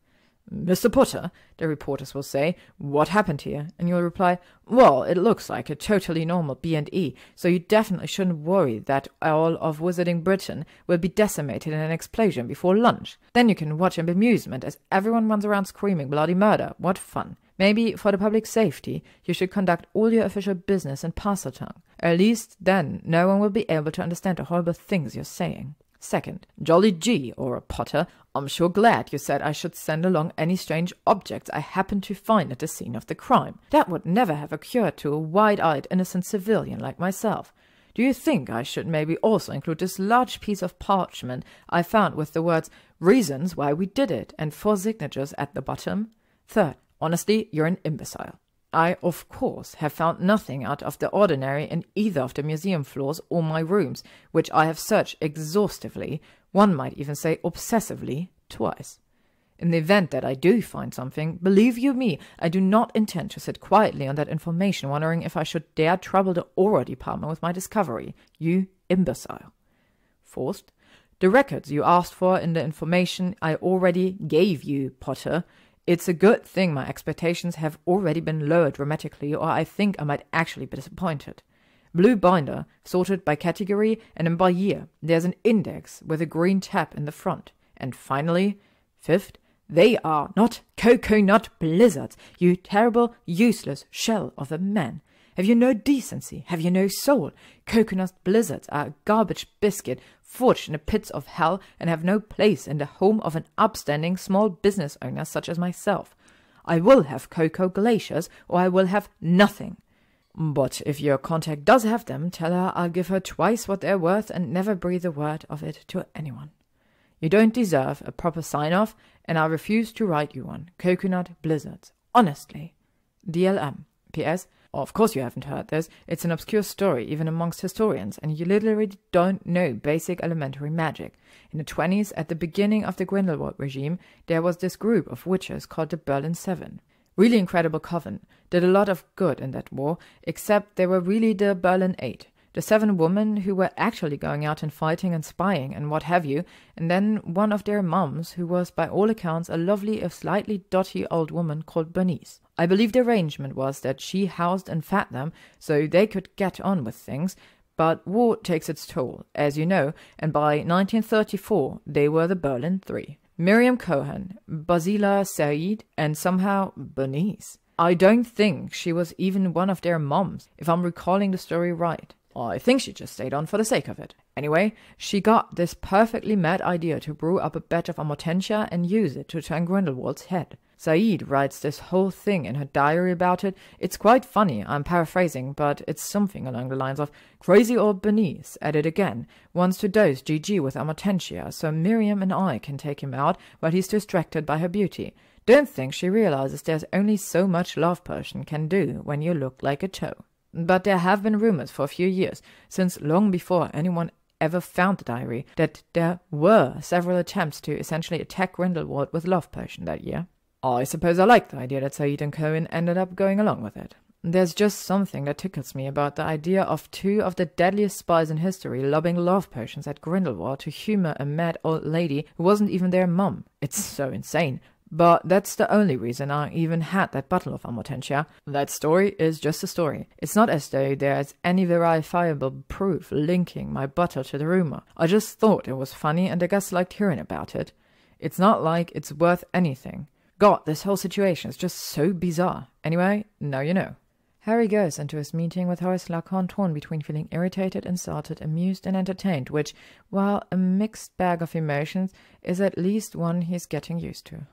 Mr. Potter, the reporters will say, what happened here? And you'll reply, well, it looks like a totally normal B&E, so you definitely shouldn't worry that all of Wizarding Britain will be decimated in an explosion before lunch. Then you can watch in bemusement as everyone runs around screaming bloody murder. What fun. Maybe, for the public safety, you should conduct all your official business in Parseltongue. At least then no one will be able to understand the horrible things you're saying. Second, Jolly G, or a Potter, I'm sure glad you said I should send along any strange objects I happen to find at the scene of the crime. That would never have occurred to a wide-eyed innocent civilian like myself. Do you think I should maybe also include this large piece of parchment I found with the words, reasons why we did it, and 4 signatures at the bottom? Third, honestly, you're an imbecile. I, of course, have found nothing out of the ordinary in either of the museum floors or my rooms, which I have searched exhaustively, one might even say obsessively, twice. In the event that I do find something, believe you me, I do not intend to sit quietly on that information wondering if I should dare trouble the Auror department with my discovery. You imbecile. Fourth, the records you asked for in the information I already gave you, Potter. It's a good thing my expectations have already been lowered dramatically, or I think I might actually be disappointed. Blue binder, sorted by category and then by year. There's an index with a green tab in the front. And finally, 5th, they are not coconut blizzards, you terrible, useless shell of a man. Have you no decency? Have you no soul? Coconut blizzards are a garbage biscuit forged in the pits of hell and have no place in the home of an upstanding small business owner such as myself. I will have cocoa glaciers, or I will have nothing. But if your contact does have them, tell her I'll give her twice what they're worth and never breathe a word of it to anyone. You don't deserve a proper sign-off, and I refuse to write you one. Coconut blizzards. Honestly. DLM. P.S. Of course you haven't heard this. It's an obscure story, even amongst historians, and you literally don't know basic elementary magic. In the 20s, at the beginning of the Grindelwald regime, there was this group of witches called the Berlin Seven. Really incredible coven. Did a lot of good in that war, except they were really the Berlin Eight. The 7 women who were actually going out and fighting and spying and what have you, and then one of their mums, who was by all accounts a lovely if slightly dotty old woman called Bernice. I believe the arrangement was that she housed and fed them so they could get on with things, but war takes its toll, as you know, and by 1934 they were the Berlin Three. Miriam Cohen, Basila Said, and somehow Bernice. I don't think she was even one of their mums, if I'm recalling the story right. I think she just stayed on for the sake of it. Anyway, she got this perfectly mad idea to brew up a batch of amortentia and use it to turn Grindelwald's head. Said writes this whole thing in her diary about it. It's quite funny, I'm paraphrasing, but it's something along the lines of, crazy old Bernice, at it again, wants to dose GG with amortentia so Miriam and I can take him out while he's distracted by her beauty. Don't think she realizes there's only so much love potion can do when you look like a toe. But there have been rumors for a few years, since long before anyone ever found the diary, that there were several attempts to essentially attack Grindelwald with love potion that year. I suppose I like the idea that Said and Cohen ended up going along with it. There's just something that tickles me about the idea of 2 of the deadliest spies in history lobbing love potions at Grindelwald to humor a mad old lady who wasn't even their mum. It's so insane. But that's the only reason I even had that bottle of amortentia. That story is just a story. It's not as though there's any verifiable proof linking my bottle to the rumor. I just thought it was funny and I guess liked hearing about it. It's not like it's worth anything. God, this whole situation is just so bizarre. Anyway, now you know. Harry goes into his meeting with Horace Slughorn torn between feeling irritated, insulted, amused and entertained, which, while a mixed bag of emotions, is at least one he's getting used to.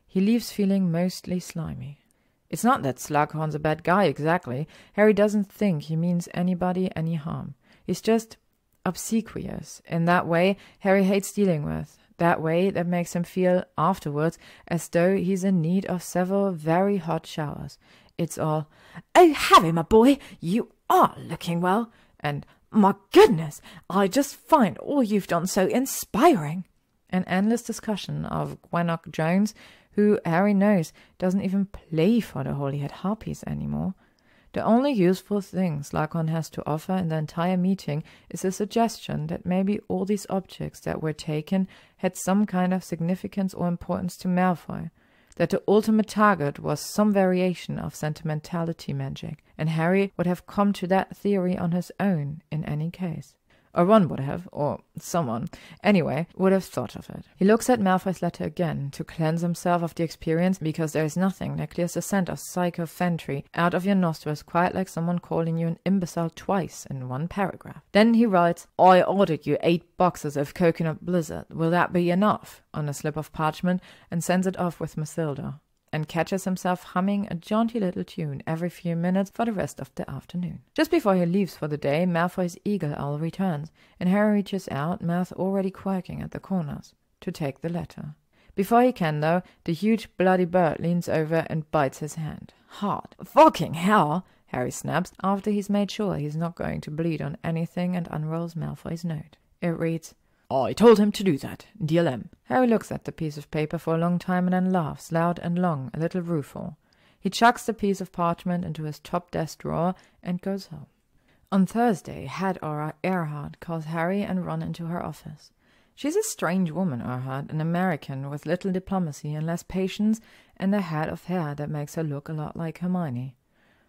He leaves feeling mostly slimy. It's not that Slughorn's a bad guy exactly. Harry doesn't think he means anybody any harm. He's just obsequious in that way Harry hates dealing with. That way that makes him feel afterwards as though he's in need of several very hot showers. It's all, "Oh, Harry, my boy, you are looking well," and "My goodness, I just find all you've done so inspiring." An endless discussion of Gwennock Jones, who Harry knows doesn't even play for the Holyhead Harpies anymore. The only useful thing Slughorn has to offer in the entire meeting is a suggestion that maybe all these objects that were taken had some kind of significance or importance to Malfoy, that the ultimate target was some variation of sentimentality magic, and Harry would have come to that theory on his own in any case. Or Ron would have, or someone, anyway, would have thought of it. He looks at Malfoy's letter again to cleanse himself of the experience, because there is nothing that clears the scent of psychophantry out of your nostrils quite like someone calling you an imbecile twice in one paragraph. Then he writes, "I ordered you 8 boxes of coconut blizzard. Will that be enough?" on a slip of parchment, and sends it off with Mathilda, and catches himself humming a jaunty little tune every few minutes for the rest of the afternoon. Just before he leaves for the day, Malfoy's eagle owl returns, and Harry reaches out, mouth already quirking at the corners, to take the letter. Before he can, though, the huge bloody bird leans over and bites his hand. Hard. "Fucking hell!" Harry snaps, after he's made sure he's not going to bleed on anything, and unrolls Malfoy's note. It reads, "I told him to do that. DLM." Harry looks at the piece of paper for a long time and then laughs, loud and long, a little rueful. He chucks the piece of parchment into his top desk drawer and goes home. On Thursday, Head Earhart calls Harry and Ron into her office. She's a strange woman, Earhart, an American with little diplomacy and less patience, and a head of hair that makes her look a lot like Hermione.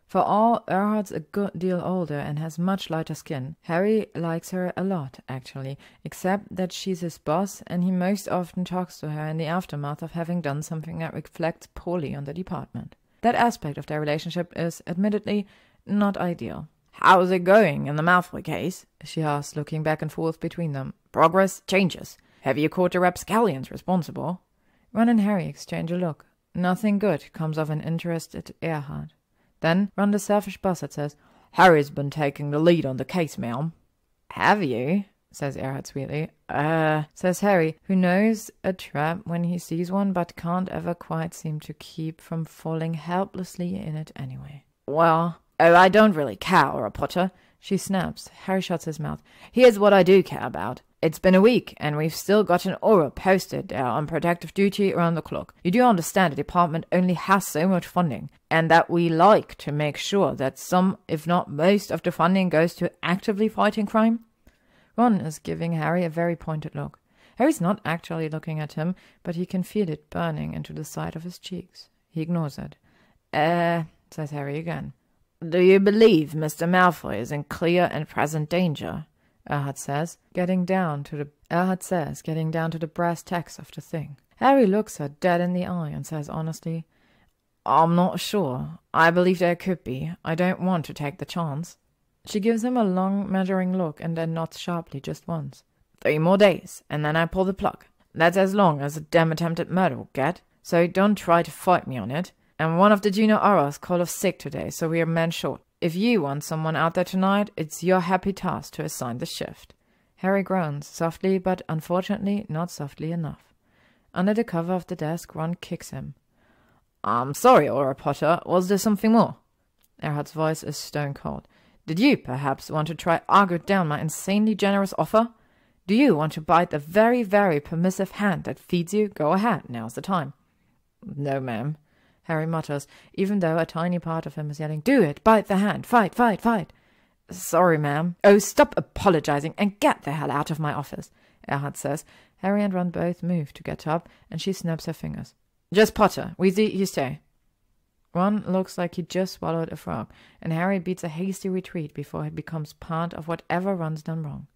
For all Erhard's a good deal older and has much lighter skin, Harry likes her a lot, actually, except that she's his boss and he most often talks to her in the aftermath of having done something that reflects poorly on the department. That aspect of their relationship is, admittedly, not ideal. "How's it going in the Malfoy case?" she asks, looking back and forth between them. "Progress? Changes? Have you caught the rapscallions responsible?" Ron and Harry exchange a look. Nothing good comes of an interested Erhard. Then Ron, the selfish bastard, says, "Harry's been taking the lead on the case, ma'am." "Have you?" says Erhard sweetly. Says Harry, who knows a trap when he sees one, but can't ever quite seem to keep from falling helplessly in it anyway. "Well, I don't really care, Aurora Potter," she snaps. Harry shuts his mouth. "Here's what I do care about. It's been a week, and we've still got an Auror posted there on protective duty around the clock. You do understand the department only has so much funding, and that we like to make sure that some, if not most, of the funding goes to actively fighting crime?" Ron is giving Harry a very pointed look. Harry's not actually looking at him, but he can feel it burning into the side of his cheeks. He ignores it. Says Harry again. "Do you believe Mr. Malfoy is in clear and present danger?" Erhard says, getting down to the brass tacks of the thing. Harry looks her dead in the eye and says honestly, "I'm not sure. I believe there could be. I don't want to take the chance." She gives him a long, measuring look and then nods sharply just once. 3 more days, and then I pull the plug. That's as long as a damn attempted murder will get, so don't try to fight me on it. And one of the junior Aurors called off sick today, so we are men short. If you want someone out there tonight, it's your happy task to assign the shift." Harry groans, softly, but unfortunately not softly enough. Under the cover of the desk, Ron kicks him. "I'm sorry, Aurora Potter. Was there something more?" Erhard's voice is stone cold. "Did you, perhaps, want to try argue down my insanely generous offer? Do you want to bite the very, very permissive hand that feeds you? Go ahead, now's the time." "No, ma'am," Harry mutters, even though a tiny part of him is yelling, "Do it! Bite the hand! Fight, fight, fight!" "Sorry, ma'am." "Oh, stop apologizing and get the hell out of my office," Erhard says. Harry and Ron both move to get up, and she snaps her fingers. "Just Potter. Weasley, you stay." Ron looks like he just swallowed a frog, and Harry beats a hasty retreat before he becomes part of whatever Ron's done wrong.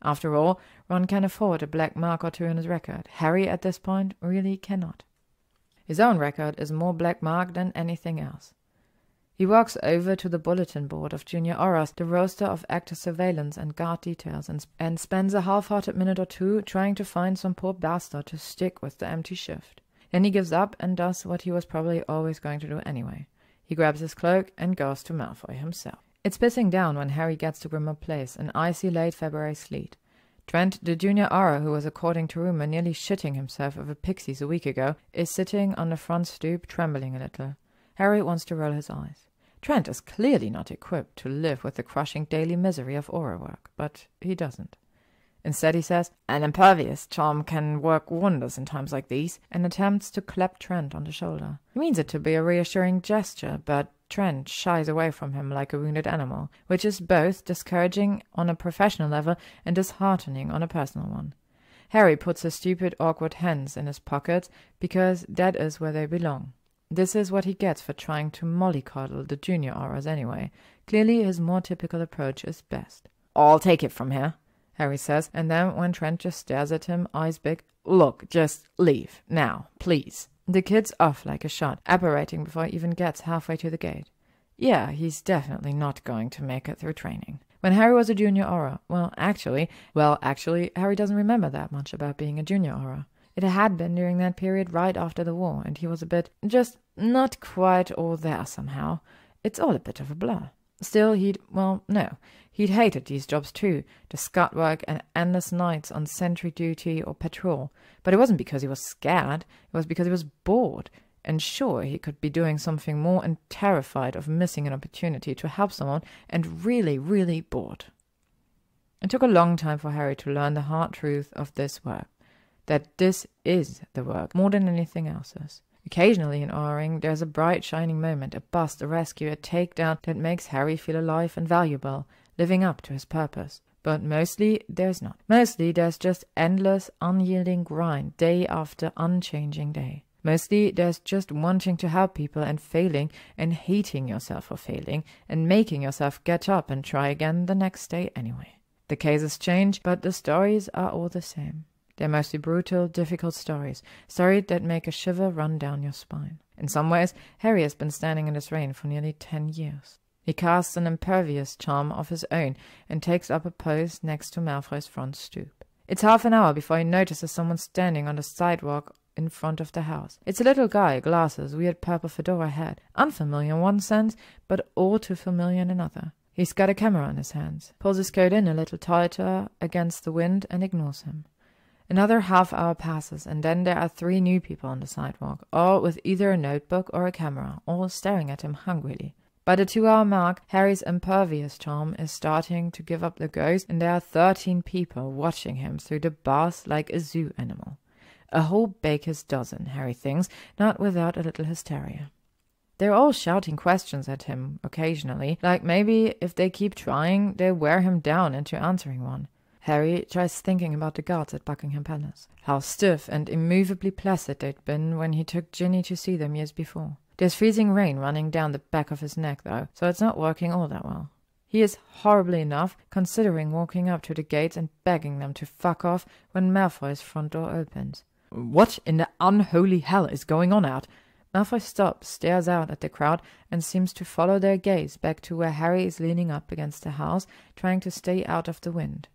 After all, Ron can afford a black mark or two in his record. Harry, at this point, really cannot. His own record is more black marked than anything else. He walks over to the bulletin board of Junior Aurors, the roster of active surveillance and guard details, and spends a half-hearted minute or two trying to find some poor bastard to stick with the empty shift. Then he gives up and does what he was probably always going to do anyway. He grabs his cloak and goes to Malfoy himself. It's pissing down when Harry gets to Grimmauld Place, an icy late February sleet. Trent, the junior Auror who was, according to rumor, nearly shitting himself over pixies a week ago, is sitting on the front stoop, trembling a little. Harry wants to roll his eyes. Trent is clearly not equipped to live with the crushing daily misery of Auror work, but he doesn't. Instead, he says, "An impervious charm can work wonders in times like these," and attempts to clap Trent on the shoulder. He means it to be a reassuring gesture, but Trent shies away from him like a wounded animal, which is both discouraging on a professional level and disheartening on a personal one. Harry puts his stupid, awkward hands in his pockets, because that is where they belong. This is what he gets for trying to mollycoddle the junior Aurors anyway. Clearly, his more typical approach is best. "I'll take it from here," Harry says, and then when Trent just stares at him, eyes big, "Look, just leave. Now, please." The kid's off like a shot, apparating before he even gets halfway to the gate. Yeah, he's definitely not going to make it through training. When Harry was a junior Auror, actually, Harry doesn't remember that much about being a junior Auror. It had been during that period right after the war, and he was a bit, just not quite all there somehow. It's all a bit of a blur. Still, he'd hated these jobs too, the scut work and endless nights on sentry duty or patrol. But it wasn't because he was scared, it was because he was bored, and sure he could be doing something more and terrified of missing an opportunity to help someone, and really, really bored. It took a long time for Harry to learn the hard truth of this work, that this is the work more than anything else is. Occasionally in Auror there's a bright shining moment, a bust, a rescue, a takedown that makes Harry feel alive and valuable, living up to his purpose. But mostly there's not. Mostly there's just endless, unyielding grind, day after unchanging day. Mostly there's just wanting to help people and failing and hating yourself for failing and making yourself get up and try again the next day anyway. The cases change, but the stories are all the same. They're mostly brutal, difficult stories that make a shiver run down your spine. In some ways, Harry has been standing in this rain for nearly 10 years. He casts an impervious charm of his own and takes up a pose next to Malfoy's front stoop. It's half an hour before he notices someone standing on the sidewalk in front of the house. It's a little guy, glasses, weird purple fedora hat. Unfamiliar in one sense, but all too familiar in another. He's got a camera in his hands, pulls his coat in a little tighter against the wind and ignores him. Another half hour passes, and then there are 3 new people on the sidewalk, all with either a notebook or a camera, all staring at him hungrily. By the 2-hour mark, Harry's impervious charm is starting to give up the ghost, and there are 13 people watching him through the bars like a zoo animal. A whole baker's dozen, Harry thinks, not without a little hysteria. They're all shouting questions at him occasionally, like maybe if they keep trying, they'll wear him down into answering one. Harry tries thinking about the guards at Buckingham Palace. How stiff and immovably placid they'd been when he took Ginny to see them years before. There's freezing rain running down the back of his neck, though, so it's not working all that well. He is horribly enough considering walking up to the gates and begging them to fuck off when Malfoy's front door opens. What in the unholy hell is going on out? Malfoy stops, stares out at the crowd, and seems to follow their gaze back to where Harry is leaning up against the house, trying to stay out of the wind.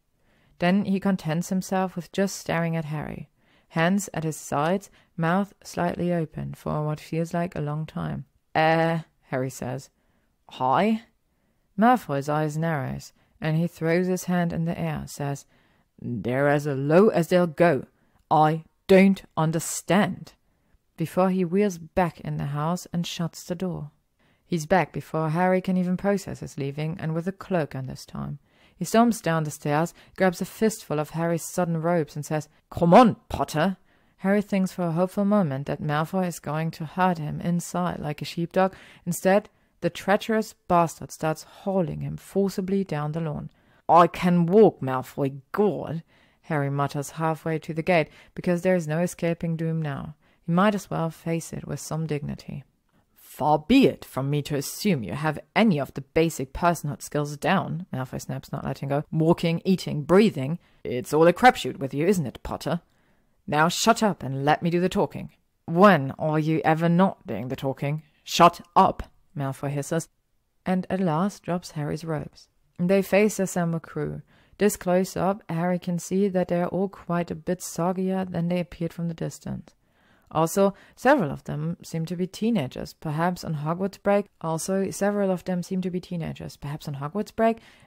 Then he contents himself with just staring at Harry, hands at his sides, mouth slightly open for what feels like a long time. Harry says. Hi? Malfoy's eyes narrows, and he throws his hand in the air, says, They're as low as they'll go. I don't understand. Before he wheels back in the house and shuts the door. He's back before Harry can even process his leaving, and with a cloak on this time. He storms down the stairs, grabs a fistful of Harry's sodden robes and says, Come on, Potter! Harry thinks for a hopeful moment that Malfoy is going to herd him inside like a sheepdog. Instead, the treacherous bastard starts hauling him forcibly down the lawn. I can walk, Malfoy, God! Harry mutters halfway to the gate, because there is no escaping doom now. He might as well face it with some dignity. Far be it from me to assume you have any of the basic personhood skills down, Malfoy snaps, not letting go. Walking, eating, breathing. It's all a crapshoot with you, isn't it, Potter? Now shut up and let me do the talking. When are you ever not doing the talking? Shut up, Malfoy hisses, and at last drops Harry's robes. They face the summer crew. This close up, Harry can see that they are all quite a bit soggier than they appeared from the distance. Also, several of them seem to be teenagers, perhaps on Hogwarts break,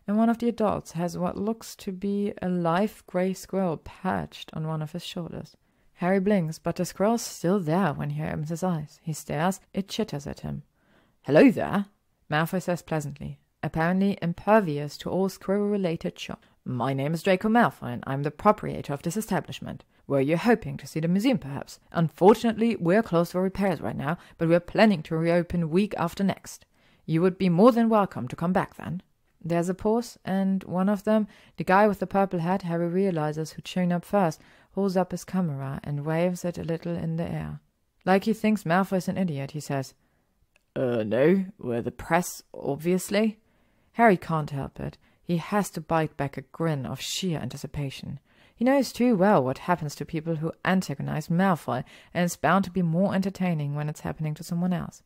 and one of the adults has what looks to be a live grey squirrel patched on one of his shoulders. Harry blinks, but the squirrel's still there when he opens his eyes. He stares, it chitters at him. Hello there, Malfoy says pleasantly, apparently impervious to all squirrel-related shock. My name is Draco Malfoy, and I'm the proprietor of this establishment. Were you hoping to see the museum, perhaps? Unfortunately, we're closed for repairs right now, but we're planning to reopen week after next. You would be more than welcome to come back then. There's a pause, and one of them, the guy with the purple hat, Harry realizes who'd shown up first, holds up his camera and waves it a little in the air. Like he thinks Malfoy's an idiot, he says, No, we're the press, obviously. Harry can't help it. He has to bite back a grin of sheer anticipation. He knows too well what happens to people who antagonize Malfoy, and it's bound to be more entertaining when it's happening to someone else.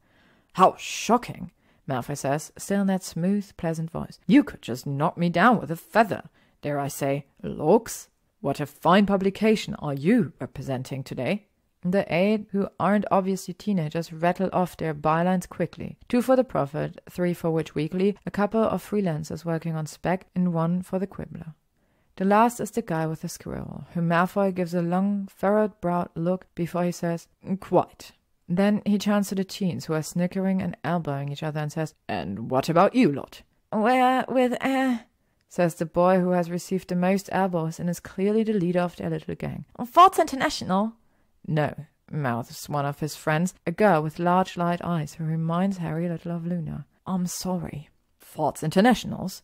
How shocking, Malfoy says, still in that smooth, pleasant voice. You could just knock me down with a feather. Dare I say, Lorx? What a fine publication are you representing today? The 8, who aren't obviously teenagers, rattle off their bylines quickly. 2 for the Prophet, 3 for Witch Weekly, a couple of freelancers working on spec, and 1 for the Quibbler. The last is the guy with the squirrel, whom Malfoy gives a long, furrowed-browed look before he says, Quite. Then he turns to the teens, who are snickering and elbowing each other, and says, And what about you lot? We're with, says the boy who has received the most elbows and is clearly the leader of their little gang. Forts International. No, mouths one of his friends, a girl with large light eyes who reminds Harry a little of Luna. I'm sorry. Forts Internationals?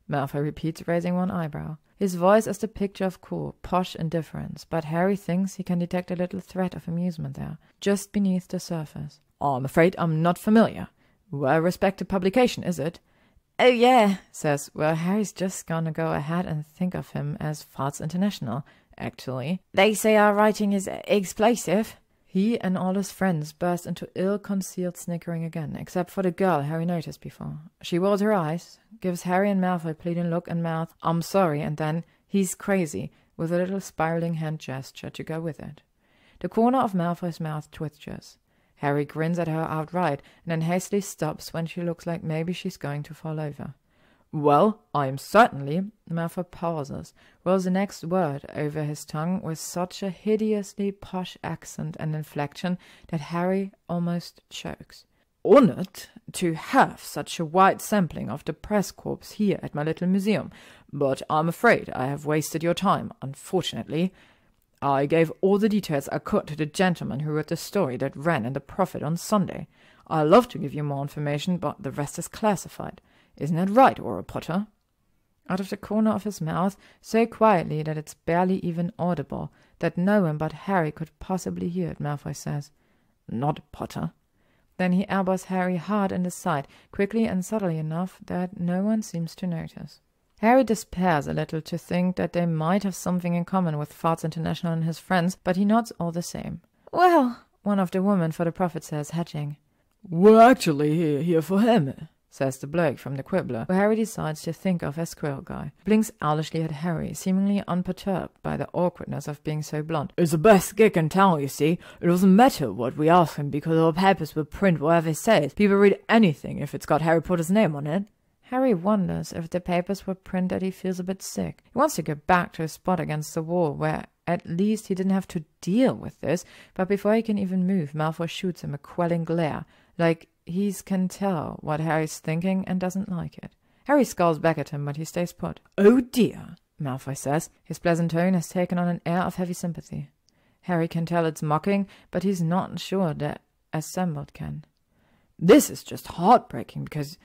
Malfoy repeats, raising one eyebrow. His voice is the picture of cool, posh indifference, but Harry thinks he can detect a little thread of amusement there, just beneath the surface. I'm afraid I'm not familiar. Well-respected publication, is it? Oh, yeah, says, well, Harry's just gonna go ahead and think of him as Farts International, actually. They say our writing is explosive. He and all his friends burst into ill-concealed snickering again, except for the girl Harry noticed before. She rolls her eyes, gives Harry and Malfoy a pleading look and mouth, I'm sorry, and then, he's crazy, with a little spiraling hand gesture to go with it. The corner of Malfoy's mouth twitches. Harry grins at her outright, and then hastily stops when she looks like maybe she's going to fall over. Well, I'm certainly... Malfoy pauses, rolls the next word over his tongue with such a hideously posh accent and inflection that Harry almost chokes. Honored to have such a wide sampling of the press corps here at my little museum, but I'm afraid I have wasted your time, unfortunately. I gave all the details I could to the gentleman who wrote the story that ran in the Prophet on Sunday. I'd love to give you more information, but the rest is classified. Isn't that right, Auror Potter? Out of the corner of his mouth, so quietly that it's barely even audible, that no one but Harry could possibly hear it, Malfoy says, Not Potter. Then he elbows Harry hard in the side, quickly and subtly enough that no one seems to notice. Harry despairs a little to think that they might have something in common with Farts International and his friends, but he nods all the same. Well, one of the women for the Prophet says, hedging. We're actually here for him, says the bloke from the Quibbler, who Harry decides to think of as Squirrel Guy. Blinks owlishly at Harry, seemingly unperturbed by the awkwardness of being so blunt. It's the best gig in town, you see. It doesn't matter what we ask him, because our papers will print whatever he says. People read anything if it's got Harry Potter's name on it. Harry wonders if the papers would print that he feels a bit sick. He wants to go back to his spot against the wall, where at least he didn't have to deal with this, but before he can even move, Malfoy shoots him a quelling glare, like he can tell what Harry's thinking and doesn't like it. Harry scowls back at him, but he stays put. Oh dear, Malfoy says. His pleasant tone has taken on an air of heavy sympathy. Harry can tell it's mocking, but he's not sure the assembled can. This is just heartbreaking, because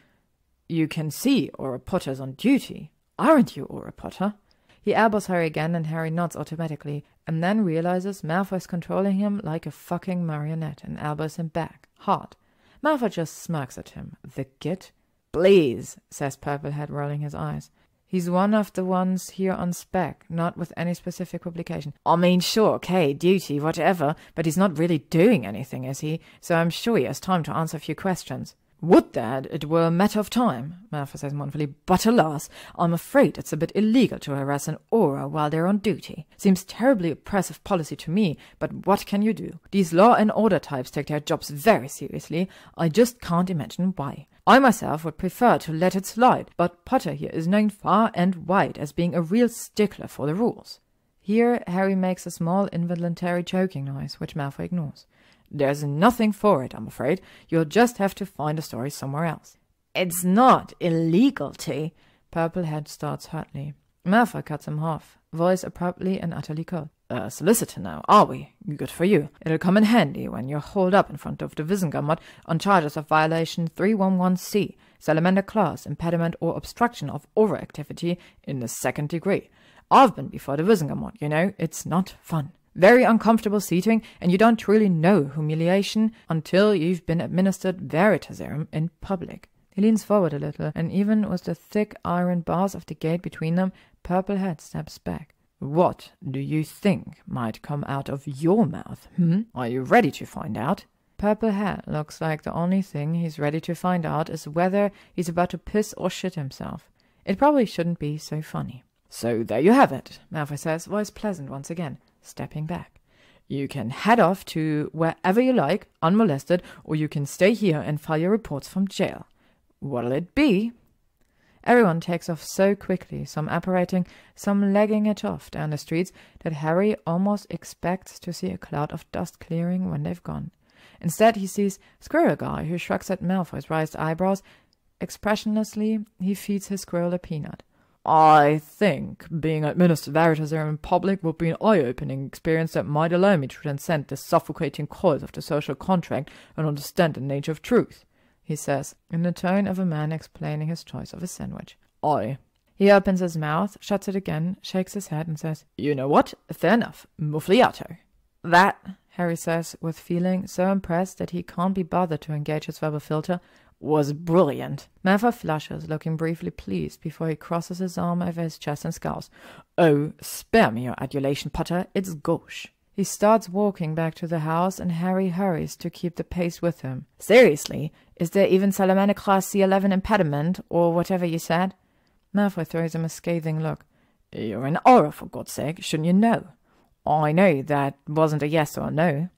you can see Auror Potter's on duty. Aren't you, Auror Potter? He elbows Harry again, and Harry nods automatically, and then realizes Malfoy's controlling him like a fucking marionette, and elbows him back, hard. Malfoy just smirks at him. The git? Please, says Purplehead, rolling his eyes. He's one of the ones here on spec, not with any specific publication. I mean, sure, okay, duty, whatever, but he's not really doing anything, is he? So I'm sure he has time to answer a few questions. Would that it were a matter of time, Malfoy says mournfully, but alas, I'm afraid it's a bit illegal to harass an Auror while they're on duty. Seems terribly oppressive policy to me, but what can you do? These law and order types take their jobs very seriously. I just can't imagine why. I myself would prefer to let it slide, but Potter here is known far and wide as being a real stickler for the rules. Here Harry makes a small involuntary choking noise, which Malfoy ignores. There's nothing for it, I'm afraid. You'll just have to find a story somewhere else. It's not illegal to... Purplehead starts hotly. Malfoy cuts him off, voice abruptly and utterly cold. Solicitor now, are we? Good for you. It'll come in handy when you're hauled up in front of the Wizengamot on charges of violation 311C, salamander clause, impediment or obstruction of Auror activity in the 2nd degree. I've been before the Wizengamot, you know. It's not fun. Very uncomfortable seating, and you don't truly know humiliation until you've been administered Veritaserum in public. He leans forward a little, and even with the thick iron bars of the gate between them, Purplehead steps back. What do you think might come out of your mouth, Are you ready to find out? Purplehead looks like the only thing he's ready to find out is whether he's about to piss or shit himself. It probably shouldn't be so funny. So there you have it, Malfoy says, voice pleasant once again, stepping back. You can head off to wherever you like, unmolested, or you can stay here and file your reports from jail. What'll it be? Everyone takes off so quickly, some apparating, some legging it off down the streets, that Harry almost expects to see a cloud of dust clearing when they've gone. Instead, he sees Squirrel Guy, who shrugs at Malfoy's raised eyebrows. Expressionlessly, he feeds his squirrel a peanut. I think being administered Veritaserum in public would be an eye-opening experience that might allow me to transcend the suffocating coils of the social contract and understand the nature of truth, he says, in the tone of a man explaining his choice of a sandwich. He He opens his mouth, shuts it again, shakes his head and says, "You know what? Fair enough. Muffliato." "That," Harry says, with feeling so impressed that he can't be bothered to engage his verbal filter, "was brilliant." Malfoy flushes, looking briefly pleased before he crosses his arm over his chest and scowls. "Oh, spare me your adulation, Potter. It's gauche." He starts walking back to the house, and Harry hurries to keep the pace with him. "Seriously, is there even Salamander Class C11 impediment, or whatever you said?" Malfoy throws him a scathing look. "You're an Auror, for God's sake, shouldn't you know?" "I know that wasn't a yes or a no."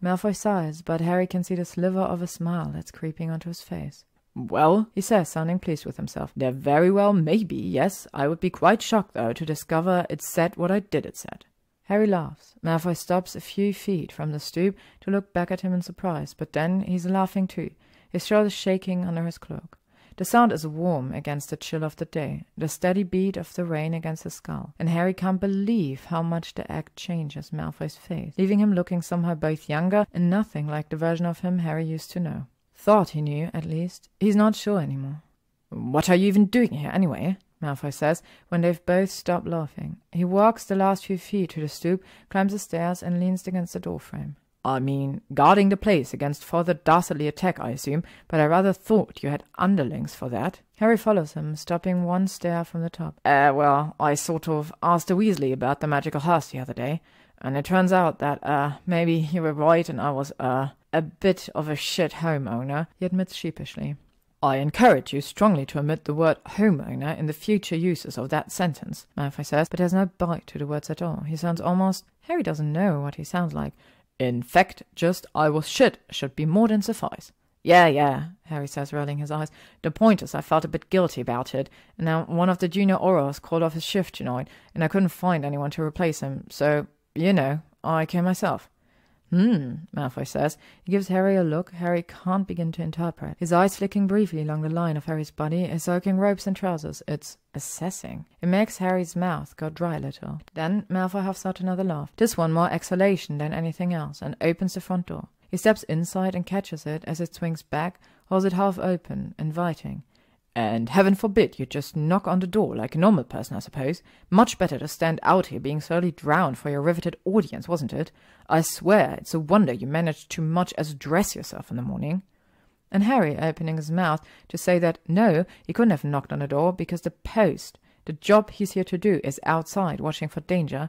Malfoy sighs, but Harry can see the sliver of a smile that's creeping onto his face. "Well," he says, sounding pleased with himself, "there very well may be, yes. I would be quite shocked, though, to discover it said what I did it said." Harry laughs. Malfoy stops a few feet from the stoop to look back at him in surprise, but then he's laughing too, his shoulders shaking under his cloak. The sound is warm against the chill of the day, the steady beat of the rain against his skull, and Harry can't believe how much the act changes Malfoy's face, leaving him looking somehow both younger and nothing like the version of him Harry used to know. Thought he knew, at least. He's not sure anymore. "What are you even doing here, anyway?" Malfoy says, when they've both stopped laughing. He walks the last few feet to the stoop, climbs the stairs, and leans against the doorframe. "I mean, guarding the place against further dastardly attack, I assume, but I rather thought you had underlings for that." Harry follows him, stopping one stair from the top. Well, I sort of asked a Weasley about the magical house the other day, and it turns out that, maybe you were right and I was, a bit of a shit homeowner," he admits sheepishly. "I encourage you strongly to omit the word homeowner in the future uses of that sentence," Malfoy says, but there's no bite to the words at all. He sounds almost... Harry doesn't know what he sounds like. "In fact, just I was shit should be more than suffice." Yeah, Harry says, rolling his eyes. "The point is I felt a bit guilty about it, and now one of the junior Aurors called off his shift tonight, and I couldn't find anyone to replace him, so, you know, I came myself." Malfoy says. He gives Harry a look Harry can't begin to interpret. His eyes flicking briefly along the line of Harry's body, his soaking robes and trousers. It's assessing. It makes Harry's mouth go dry a little. Then Malfoy huffs out another laugh, this one more exhalation than anything else, and opens the front door. He steps inside and catches it as it swings back, holds it half open, inviting. "And heaven forbid you just knock on the door like a normal person, I suppose. Much better to stand out here being slowly drowned for your riveted audience, wasn't it? I swear it's a wonder you managed to much as dress yourself in the morning." And Harry opening his mouth to say that no, he couldn't have knocked on the door because the post, the job he's here to do, is outside watching for danger.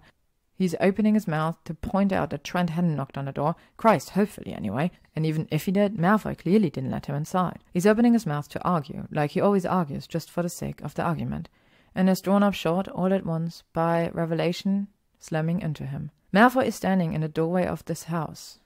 He's opening his mouth to point out that Trent hadn't knocked on the door. Christ, hopefully anyway. And even if he did, Malfoy clearly didn't let him inside. He's opening his mouth to argue, like he always argues just for the sake of the argument, and is drawn up short all at once by revelation slamming into him. Malfoy is standing in the doorway of this house.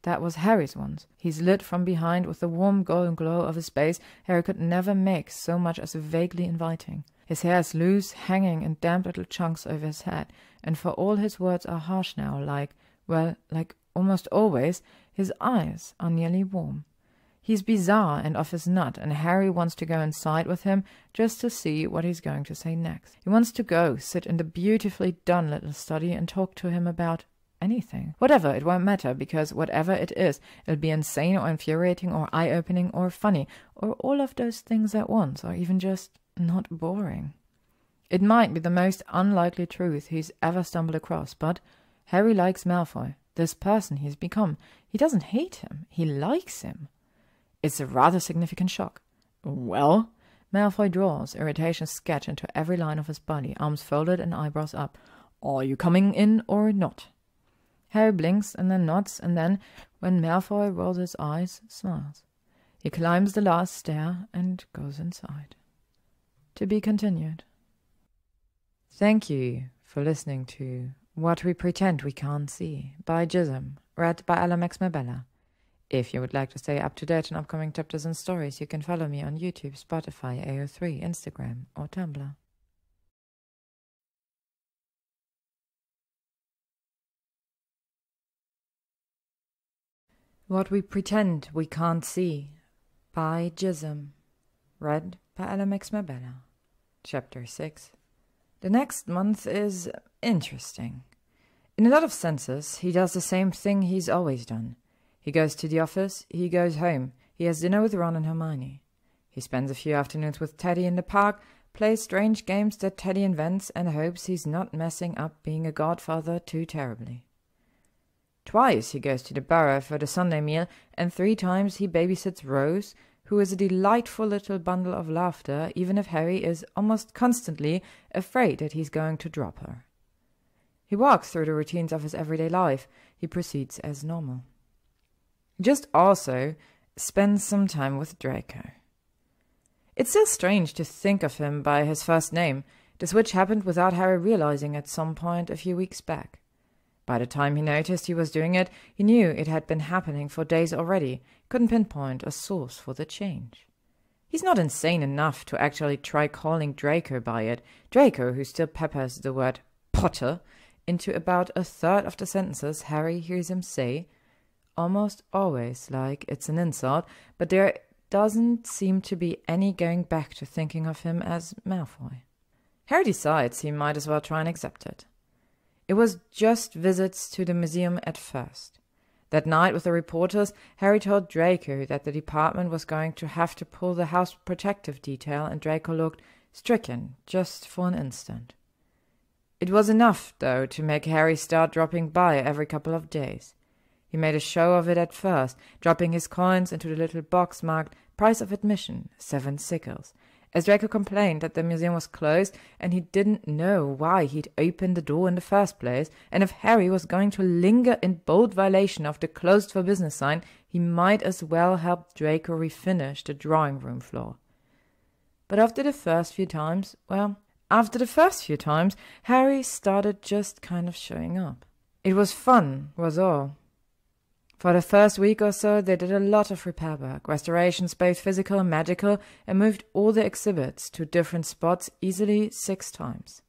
That was Harry's once. He's lit from behind with the warm golden glow of his face Harry could never make so much as vaguely inviting. His hair is loose, hanging in damp little chunks over his head, and for all his words are harsh now, like almost always, his eyes are nearly warm. He's bizarre and off his nut, and Harry wants to go inside with him just to see what he's going to say next. He wants to go sit in the beautifully done little study and talk to him about anything. Whatever, it won't matter, because whatever it is, it'll be insane or infuriating or eye-opening or funny, or all of those things at once, or even just not boring. It might be the most unlikely truth he's ever stumbled across, but Harry likes Malfoy, this person he's become. He doesn't hate him, he likes him. It's a rather significant shock. "Well?" Malfoy draws, irritation sketched into every line of his body, arms folded and eyebrows up. "Are you coming in or not?" Harry blinks and then nods, and then, when Malfoy rolls his eyes, smiles. He climbs the last stair and goes inside. To be continued. Thank you for listening to What We Pretend We Can't See by gyzym, read by Alex Mabella. If you would like to stay up to date on upcoming chapters and stories, you can follow me on YouTube, Spotify, AO3, Instagram, or Tumblr. What We Pretend We Can't See by gyzym, read by Alex Mabella. Chapter 6. The next month is interesting. In a lot of senses, he does the same thing he's always done. He goes to the office, he goes home, he has dinner with Ron and Hermione. He spends a few afternoons with Teddy in the park, plays strange games that Teddy invents and hopes he's not messing up being a godfather too terribly. Twice he goes to the borough for the Sunday meal, and 3 times he babysits Rose, who is a delightful little bundle of laughter, even if Harry is almost constantly afraid that he's going to drop her. He walks through the routines of his everyday life. He proceeds as normal. He just also spends some time with Draco. It's still strange to think of him by his first name. The switch happened without Harry realizing at some point a few weeks back. By the time he noticed he was doing it, he knew it had been happening for days already. Couldn't pinpoint a source for the change. He's not insane enough to actually try calling Draco by it. Draco, who still peppers the word Potter into about a third of the sentences Harry hears him say, almost always like it's an insult, but there doesn't seem to be any going back to thinking of him as Malfoy. Harry decides he might as well try and accept it. It was just visits to the museum at first. That night with the reporters, Harry told Draco that the department was going to have to pull the house protective detail, and Draco looked stricken just for an instant. It was enough, though, to make Harry start dropping by every couple of days. He made a show of it at first, dropping his coins into the little box marked "Price of Admission, 7 sickles," as Draco complained that the museum was closed and he didn't know why he'd opened the door in the first place, and if Harry was going to linger in bold violation of the closed for business sign, he might as well help Draco refinish the drawing room floor. But after the first few times, Harry started just kind of showing up. It was fun, was all. For the first week or so, they did a lot of repair work, restorations both physical and magical, and moved all the exhibits to different spots easily 6 times.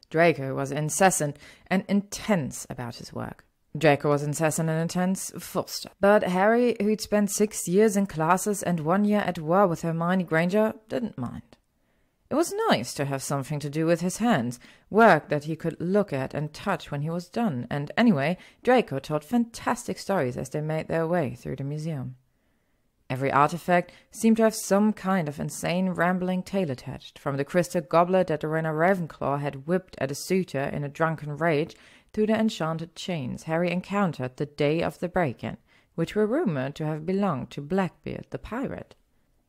Draco was incessant and intense about his work. Draco was incessant and intense, full stop. But Harry, who'd spent 6 years in classes and 1 year at war with Hermione Granger, didn't mind. It was nice to have something to do with his hands, work that he could look at and touch when he was done, and anyway, Draco told fantastic stories as they made their way through the museum. Every artifact seemed to have some kind of insane rambling tale attached, from the crystal goblet that Lorena Ravenclaw had whipped at a suitor in a drunken rage, to the enchanted chains Harry encountered the day of the break-in, which were rumored to have belonged to Blackbeard the pirate.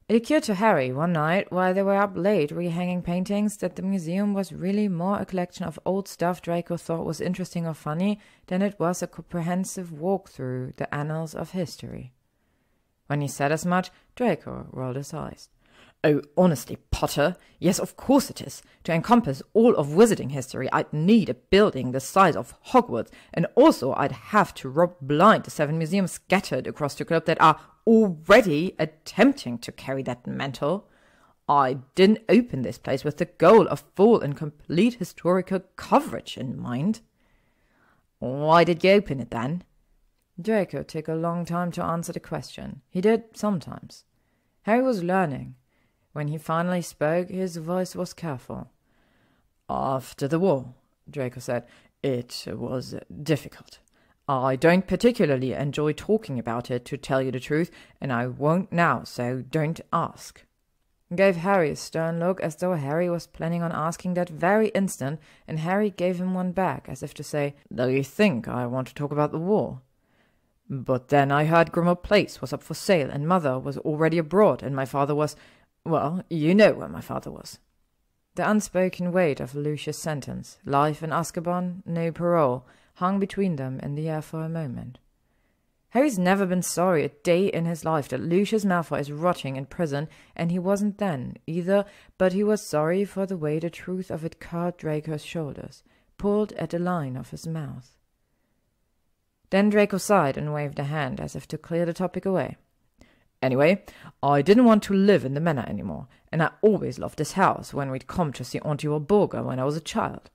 It occurred to Harry one night, while they were up late rehanging paintings, that the museum was really more a collection of old stuff Draco thought was interesting or funny than it was a comprehensive walk through the annals of history. When he said as much, Draco rolled his eyes. "Oh, honestly, Potter, yes, of course it is. To encompass all of wizarding history, I'd need a building the size of Hogwarts, and also I'd have to rob blind the 7 museums scattered across the globe that are already attempting to carry that mantle. I didn't open this place with the goal of full and complete historical coverage in mind." "Why did you open it, then?" Draco took a long time to answer the question. He did sometimes. Harry was learning. When he finally spoke, his voice was careful. "After the war," Draco said, "it was difficult. I don't particularly enjoy talking about it, to tell you the truth, and I won't now, so don't ask." He gave Harry a stern look, as though Harry was planning on asking that very instant, and Harry gave him one back, as if to say, "Do you think I want to talk about the war? But then I heard Grimmauld Place was up for sale, and Mother was already abroad, and my father was— well, you know where my father was." The unspoken weight of Lucius' sentence, life in Azkaban, no parole, hung between them in the air for a moment. Harry's never been sorry a day in his life that Lucius Malfoy is rotting in prison, and he wasn't then, either, but he was sorry for the way the truth of it caught Draco's shoulders, pulled at the line of his mouth. Then Draco sighed and waved a hand as if to clear the topic away. "Anyway, I didn't want to live in the manor anymore, and I always loved this house when we'd come to see Auntie Walburga when I was a child.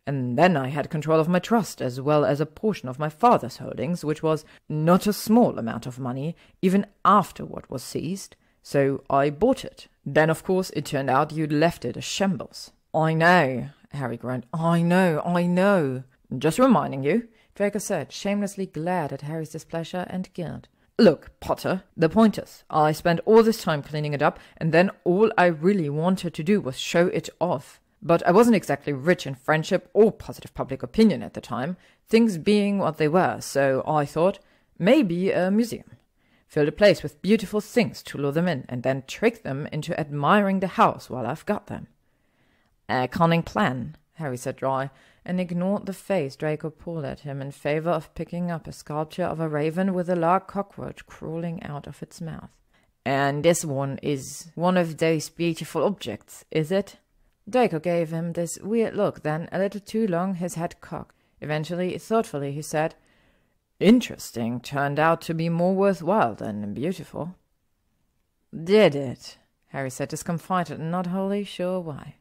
And then I had control of my trust, as well as a portion of my father's holdings, which was not a small amount of money, even after what was seized, so I bought it. Then, of course, it turned out you'd left it a shambles." "I know," Harry groaned. I know. "Just reminding you," Draco said, shamelessly glad at Harry's displeasure and guilt. Look, Potter, the point is, I spent all this time cleaning it up, and then all I really wanted to do was show it off. But I wasn't exactly rich in friendship or positive public opinion at the time, things being what they were, so I thought, maybe a museum. Fill the place with beautiful things to lure them in, and then trick them into admiring the house while I've got them. A cunning plan, Harry said dry, and ignored the face Draco pulled at him in favor of picking up a sculpture of a raven with a large cockroach crawling out of its mouth. And this one is one of those beautiful objects, is it? Draco gave him this weird look, then, a little too long, his head cocked. Eventually, thoughtfully, he said, Interesting. Turned out to be more worthwhile than beautiful. Did it? Harry said, discomfited and not wholly sure why.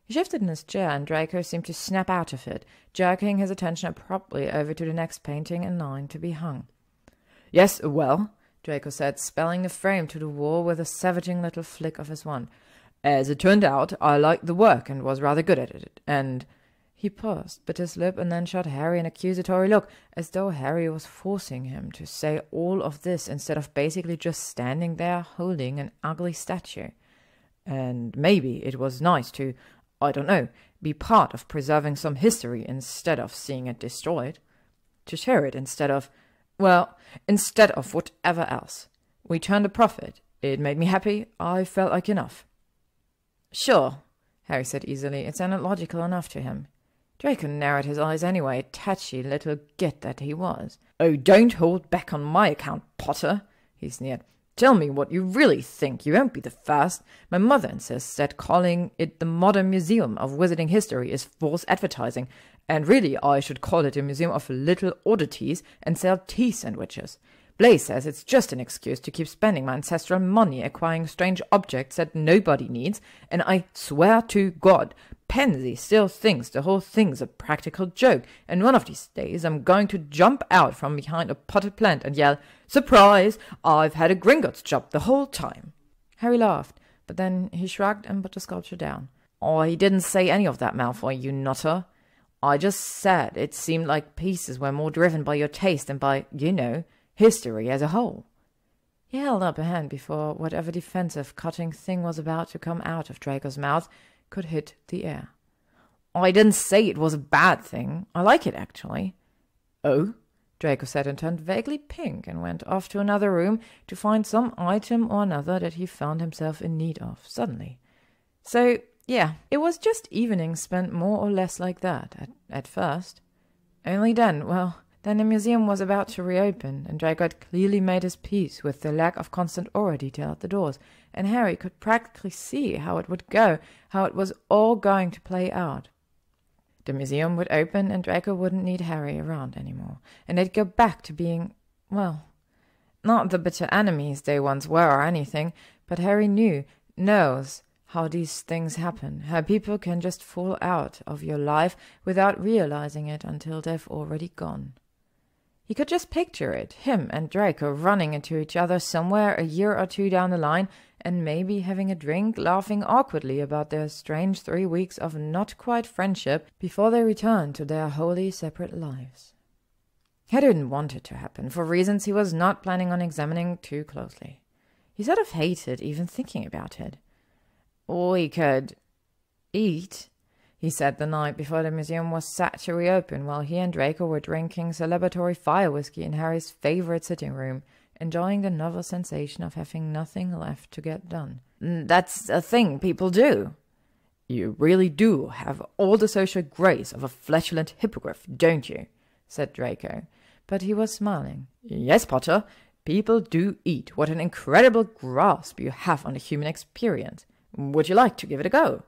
He shifted in his chair, and Draco seemed to snap out of it, jerking his attention abruptly over to the next painting in line to be hung. Yes, well, Draco said, spelling the frame to the wall with a savaging little flick of his wand. As it turned out, I liked the work and was rather good at it, and... He paused, bit his lip, and then shot Harry an accusatory look, as though Harry was forcing him to say all of this instead of basically just standing there holding an ugly statue. And maybe it was nice to... I don't know, be part of preserving some history instead of seeing it destroyed. To share it instead of whatever else. We turned a profit. It made me happy. I felt like enough. Sure, Harry said easily. It sounded logical enough to him. Draco narrowed his eyes anyway, tatchy little git that he was. Oh, don't hold back on my account, Potter, he sneered. Tell me what you really think. You won't be the first. My mother insists that calling it the Modern Museum of Wizarding History is false advertising, and really I should call it a museum of little oddities and sell tea sandwiches. Blaise says it's just an excuse to keep spending my ancestral money acquiring strange objects that nobody needs, and I swear to God, Pansy still thinks the whole thing's a practical joke, and one of these days I'm going to jump out from behind a potted plant and yell, Surprise! I've had a Gringotts job the whole time. Harry laughed, but then he shrugged and put the sculpture down. I didn't say any of that, Malfoy, you nutter. I just said it seemed like pieces were more driven by your taste than by, history as a whole. He held up a hand before whatever defensive, cutting thing was about to come out of Draco's mouth could hit the air. I didn't say it was a bad thing. I like it, actually. Oh? Draco said and turned vaguely pink and went off to another room to find some item or another that he found himself in need of, suddenly. So, yeah, it was just evenings spent more or less like that, at first. Only then, then the museum was about to reopen, and Draco had clearly made his peace with the lack of constant aura detail at the doors, and Harry could practically see how it would go, how it was all going to play out. The museum would open, and Draco wouldn't need Harry around anymore, and they'd go back to being, not the bitter enemies they once were or anything, but Harry knows how these things happen, how people can just fall out of your life without realizing it until they've already gone. He could just picture it, him and Draco running into each other somewhere a year or two down the line, and maybe having a drink, laughing awkwardly about their strange 3 weeks of not-quite friendship before they returned to their wholly separate lives. He didn't want it to happen, for reasons he was not planning on examining too closely. He sort of hated even thinking about it. We could eat, he said the night before the museum was set to reopen, while he and Draco were drinking celebratory fire whiskey in Harry's favorite sitting room, enjoying the novel sensation of having nothing left to get done. That's a thing people do. You really do have all the social grace of a flatulent hippogriff, don't you? Said Draco, but he was smiling. Yes, Potter, people do eat. What an incredible grasp you have on the human experience. Would you like to give it a go?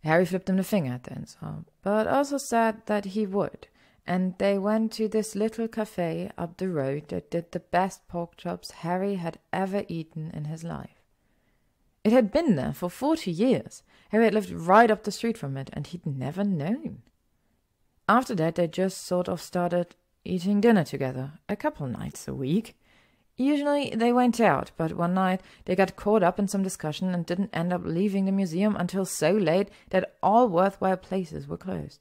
Harry flipped him the finger at the insult, but also said that he would, and they went to this little cafe up the road that did the best pork chops Harry had ever eaten in his life. It had been there for 40 years. Harry had lived right up the street from it, and he'd never known. After that, they just sort of started eating dinner together, a couple nights a week. Usually they went out, but one night they got caught up in some discussion and didn't end up leaving the museum until so late that all worthwhile places were closed.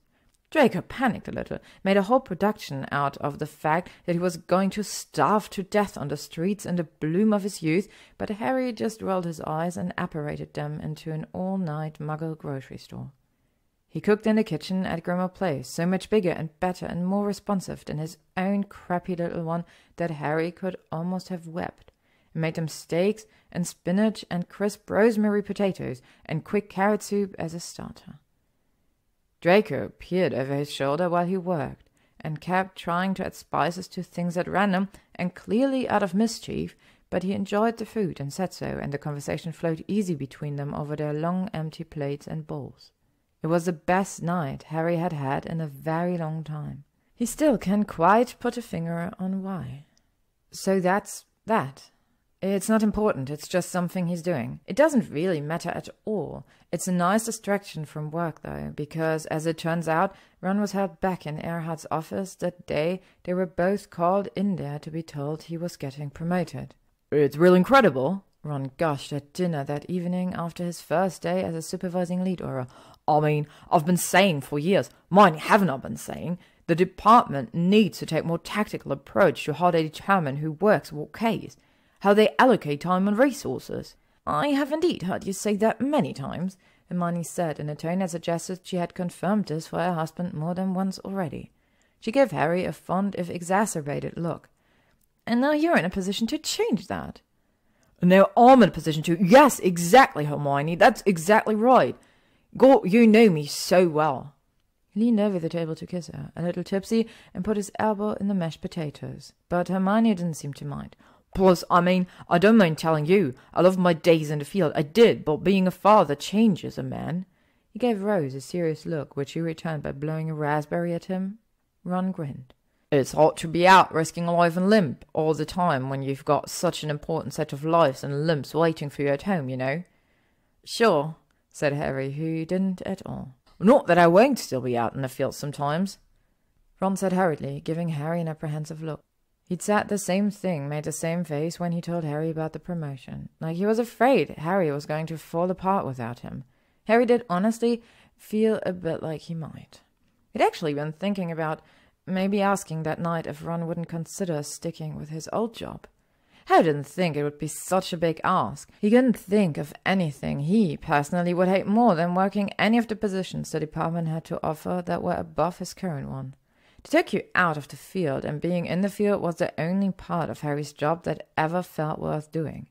Draco panicked a little, made a whole production out of the fact that he was going to starve to death on the streets in the bloom of his youth, but Harry just rolled his eyes and apparated them into an all-night Muggle grocery store. He cooked in the kitchen at Grimmauld Place, so much bigger and better and more responsive than his own crappy little one that Harry could almost have wept, and made them steaks and spinach and crisp rosemary potatoes and quick carrot soup as a starter. Draco peered over his shoulder while he worked, and kept trying to add spices to things at random and clearly out of mischief, but he enjoyed the food and said so, and the conversation flowed easy between them over their long empty plates and bowls. It was the best night Harry had had in a very long time. He still can't quite put a finger on why. So that's that. It's not important, it's just something he's doing. It doesn't really matter at all. It's a nice distraction from work, though, because, as it turns out, Ron was held back in Erhard's office that day they were both called in there to be told he was getting promoted. "It's really incredible," Ron gushed at dinner that evening after his first day as a supervising lead aura. "I mean, I've been saying for years, mind haven't I been saying, the department needs to take a more tactical approach to how they determine who works what case, how they allocate time and resources." "I have indeed heard you say that many times," Hermione said in a tone that suggested she had confirmed this for her husband more than once already. She gave Harry a fond, if exacerbated, look. "And now you're in a position to change that." "Now I'm in a position to—" "Yes, exactly, Hermione, that's exactly right. God, you know me so well." He leaned over the table to kiss her, a little tipsy, and put his elbow in the mashed potatoes. But Hermione didn't seem to mind. "Plus, I mean, I don't mind telling you, I loved my days in the field, I did, but being a father changes a man." He gave Rose a serious look, which she returned by blowing a raspberry at him. Ron grinned. "It's hard to be out risking life and limb all the time when you've got such an important set of lives and limbs waiting for you at home, you know." "Sure," said Harry, who didn't at all. "Not that I won't still be out in the field sometimes," Ron said hurriedly, giving Harry an apprehensive look. He'd said the same thing, made the same face when he told Harry about the promotion. Like he was afraid Harry was going to fall apart without him. Harry did honestly feel a bit like he might. He'd actually been thinking about maybe asking that night if Ron wouldn't consider sticking with his old job. Harry didn't think it would be such a big ask. He couldn't think of anything he personally would hate more than working any of the positions the department had to offer that were above his current one. They took you out of the field, and being in the field was the only part of Harry's job that ever felt worth doing.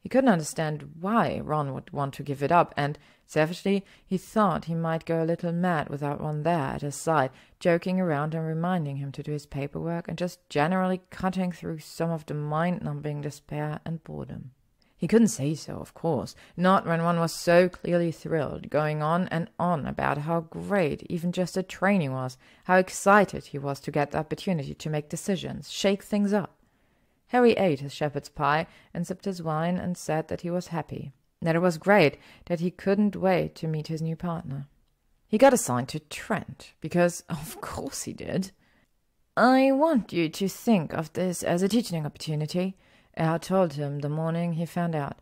He couldn't understand why Ron would want to give it up, and, selfishly, he thought he might go a little mad without Ron there at his side, joking around and reminding him to do his paperwork and just generally cutting through some of the mind-numbing despair and boredom. He couldn't say so, of course, not when one was so clearly thrilled, going on and on about how great even just the training was, how excited he was to get the opportunity to make decisions, shake things up. Harry ate his shepherd's pie and sipped his wine and said that he was happy, that it was great, that he couldn't wait to meet his new partner. He got assigned to Trent, because of course he did. "I want you to think of this as a teaching opportunity," Erhard told him the morning he found out.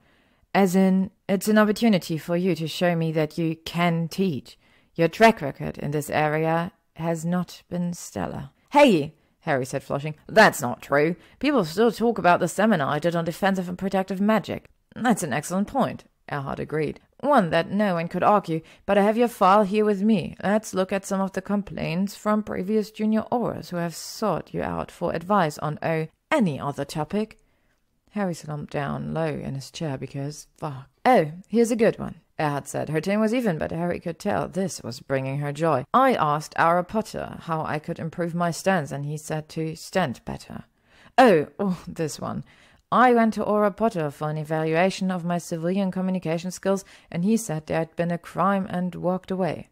"As in, it's an opportunity for you to show me that you can teach. Your track record in this area has not been stellar." "Hey," Harry said, flushing, "that's not true. People still talk about the seminar I did on defensive and protective magic." "That's an excellent point," Erhard agreed. "One that no one could argue, but I have your file here with me. Let's look at some of the complaints from previous junior auras who have sought you out for advice on, any other topic." Harry slumped down low in his chair because, fuck. "Oh, here's a good one," Erhard said. Her tone was even, but Harry could tell this was bringing her joy. "I asked Aura Potter how I could improve my stance, and he said to stand better." Oh, this one. "I went to Aura Potter for an evaluation of my civilian communication skills, and he said there had been a crime and walked away."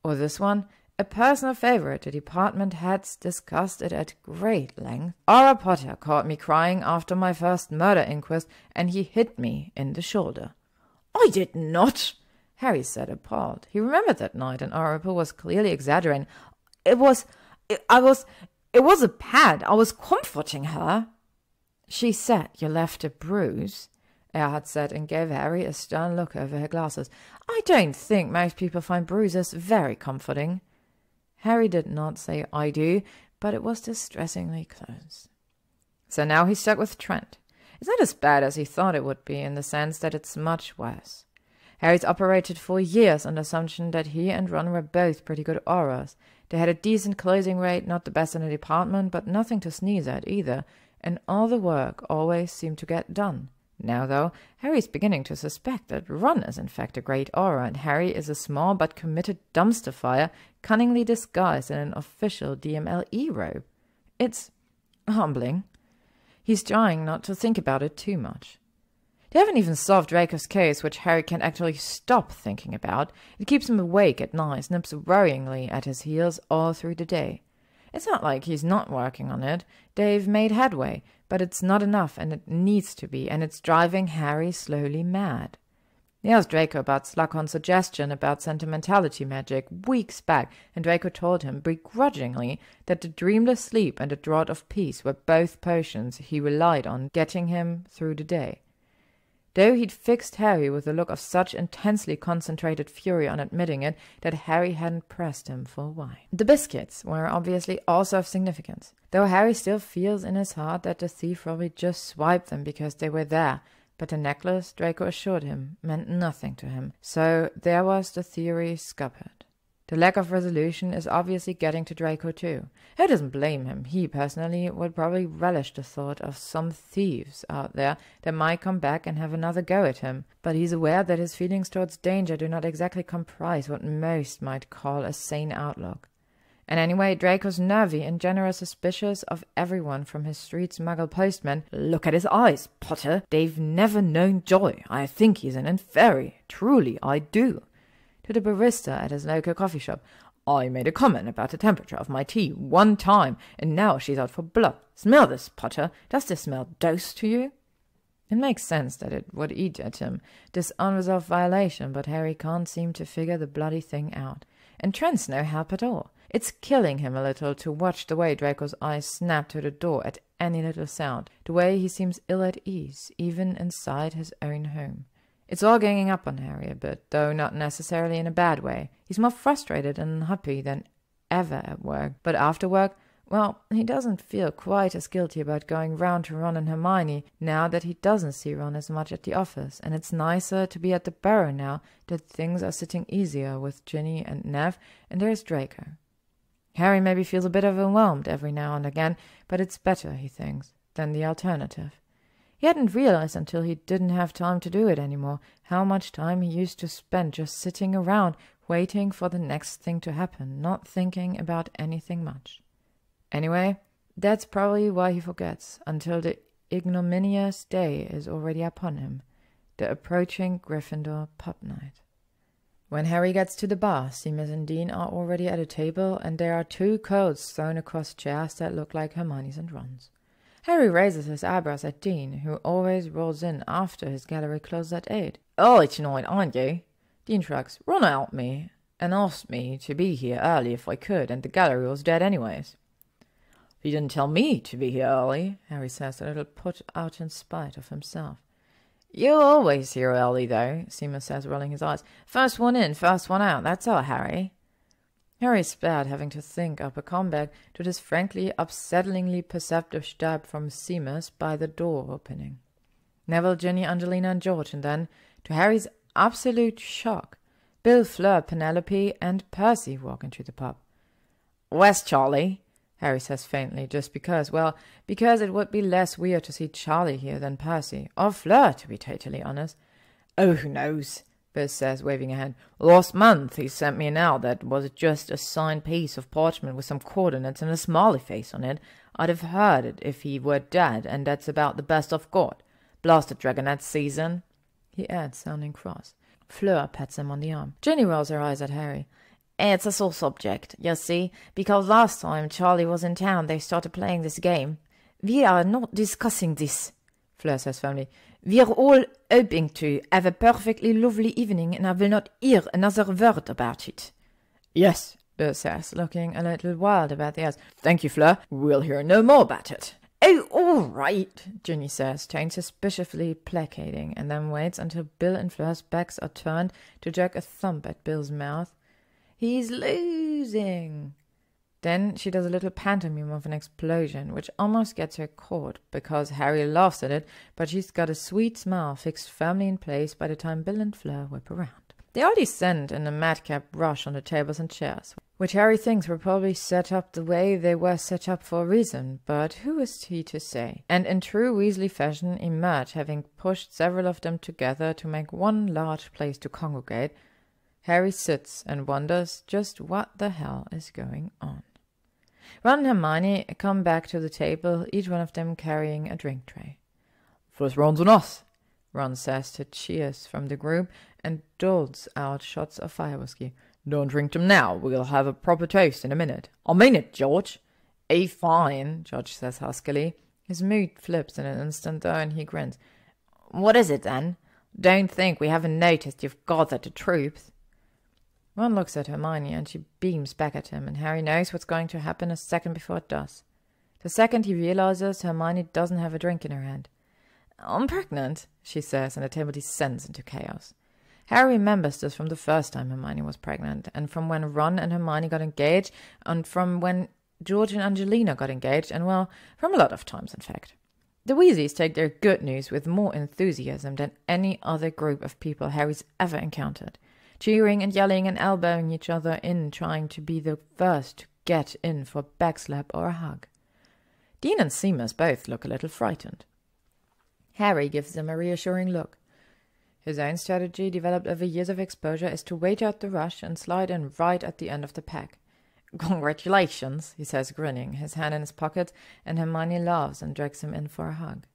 Or this one. "A personal favorite, the department heads discussed it at great length. Aura Potter caught me crying after my first murder inquest, and he hit me in the shoulder." "I did not," Harry said, appalled. He remembered that night, and Aura was clearly exaggerating. It was a pad. I was comforting her." "She said you left a bruise," Erhard said, and gave Harry a stern look over her glasses. "I don't think most people find bruises very comforting." Harry did not say "I do," but it was distressingly close. So now he's stuck with Trent. It's not as bad as he thought it would be, in the sense that it's much worse. Harry's operated for years on the assumption that he and Ron were both pretty good auras. They had a decent closing rate, not the best in the department, but nothing to sneeze at either, and all the work always seemed to get done. Now, though, Harry's beginning to suspect that Ron is in fact a great aura, and Harry is a small but committed dumpster fire, cunningly disguised in an official DMLE robe. It's humbling. He's trying not to think about it too much. They haven't even solved Draco's case, which Harry can't actually stop thinking about. It keeps him awake at night, nips worryingly at his heels all through the day. It's not like he's not working on it. They've made headway, but it's not enough, and it needs to be, and it's driving Harry slowly mad. He asked Draco about Slughorn's suggestion about sentimentality magic weeks back, and Draco told him begrudgingly that the dreamless sleep and the draught of peace were both potions he relied on getting him through the day. Though he'd fixed Harry with a look of such intensely concentrated fury on admitting it that Harry hadn't pressed him for why. The biscuits were obviously also of significance, though Harry still feels in his heart that the thief probably just swiped them because they were there, but the necklace, Draco assured him, meant nothing to him, so there was the theory scuppered. The lack of resolution is obviously getting to Draco too. Who doesn't blame him? He, personally, would probably relish the thought of some thieves out there that might come back and have another go at him, but he's aware that his feelings towards danger do not exactly comprise what most might call a sane outlook. And anyway, Draco's nervy and generally suspicious of everyone from his street's muggle postman. Look at his eyes, Potter. They've never known joy. I think he's an inferi. Truly, I do. To the barista at his local coffee shop. I made a comment about the temperature of my tea one time, and now she's out for blood. Smell this, Potter. Does this smell dose to you? It makes sense that it would eat at him, this unresolved violation, but Harry can't seem to figure the bloody thing out. And Trent's no help at all. It's killing him a little to watch the way Draco's eyes snap to the door at any little sound, the way he seems ill at ease, even inside his own home. It's all ganging up on Harry a bit, though not necessarily in a bad way. He's more frustrated and unhappy than ever at work. But after work, well, he doesn't feel quite as guilty about going round to Ron and Hermione now that he doesn't see Ron as much at the office, and it's nicer to be at the Burrow now that things are sitting easier with Ginny and Nev, and there's Draco. Harry maybe feels a bit overwhelmed every now and again, but it's better, he thinks, than the alternative. He hadn't realized until he didn't have time to do it anymore how much time he used to spend just sitting around waiting for the next thing to happen, not thinking about anything much. Anyway, that's probably why he forgets until the ignominious day is already upon him, the approaching Gryffindor pub night. When Harry gets to the bar, Seamus and Dean are already at a table, and there are 2 coats thrown across chairs that look like Hermione's and Ron's. Harry raises his eyebrows at Dean, who always rolls in after his gallery closes at 8. Early tonight, aren't you? Dean shrugs. Ron helped me and asked me to be here early if I could, and the gallery was dead anyways. He didn't tell me to be here early, Harry says, a little put out in spite of himself. You're always here early, though, Seamus says, rolling his eyes. First one in, first one out, that's all, Harry. Harry spared having to think up a comeback to this frankly upsettingly perceptive stab from Seamus by the door opening. Neville, Ginny, Angelina and George, and then, to Harry's absolute shock, Bill, Fleur, Penelope and Percy walk into the pub. "Where's Charlie?" Harry says faintly, just because, well, because it would be less weird to see Charlie here than Percy, or Fleur, to be totally honest. "Oh, who knows?" Bill says, waving a hand. "Last month he sent me a note that was just a signed piece of parchment with some coordinates and a smiley face on it. I'd have heard it if he were dead, and that's about the best I've got. Blasted Dragonette season," he adds, sounding cross. Fleur pats him on the arm. Ginny rolls her eyes at Harry. "It's a sore subject, you see, because last time Charlie was in town they started playing this game. We are not discussing this," Fleur says firmly. "We're all hoping to have a perfectly lovely evening, and I will not hear another word about it." "Yes," Bill says, looking a little wild about the ears. "Thank you, Fleur. We'll hear no more about it." "Oh, all right," Ginny says, tone suspiciously placating, and then waits until Bill and Fleur's backs are turned to jerk a thumb at Bill's mouth. "He's losing," Then she does a little pantomime of an explosion, which almost gets her caught, because Harry laughs at it, but she's got a sweet smile fixed firmly in place by the time Bill and Fleur whip around. They all descend in a madcap rush on the tables and chairs, which Harry thinks were probably set up the way they were set up for a reason, but who is he to say? And in true Weasley fashion emerge, having pushed several of them together to make one large place to congregate. Harry sits and wonders just what the hell is going on. Ron and Hermione come back to the table, each one of them carrying a drink tray. "First round's on us," Ron says to cheers from the group and doles out shots of fire whiskey. "Don't drink them now. We'll have a proper toast in a minute." "I mean it, George." Fine," George says huskily. His mood flips in an instant, though, and he grins. "What is it, then? Don't think we haven't noticed you've gathered the troops." Ron looks at Hermione, and she beams back at him, and Harry knows what's going to happen a second before it does. The second he realizes Hermione doesn't have a drink in her hand. "I'm pregnant," she says, and the table descends into chaos. Harry remembers this from the first time Hermione was pregnant, and from when Ron and Hermione got engaged, and from when George and Angelina got engaged, and, well, from a lot of times, in fact. The Weasleys take their good news with more enthusiasm than any other group of people Harry's ever encountered, cheering and yelling and elbowing each other in, trying to be the first to get in for a backslap or a hug. Dean and Seamus both look a little frightened. Harry gives them a reassuring look. His own strategy, developed over years of exposure, is to wait out the rush and slide in right at the end of the pack. "Congratulations," he says, grinning, his hand in his pocket, and Hermione laughs and drags him in for a hug.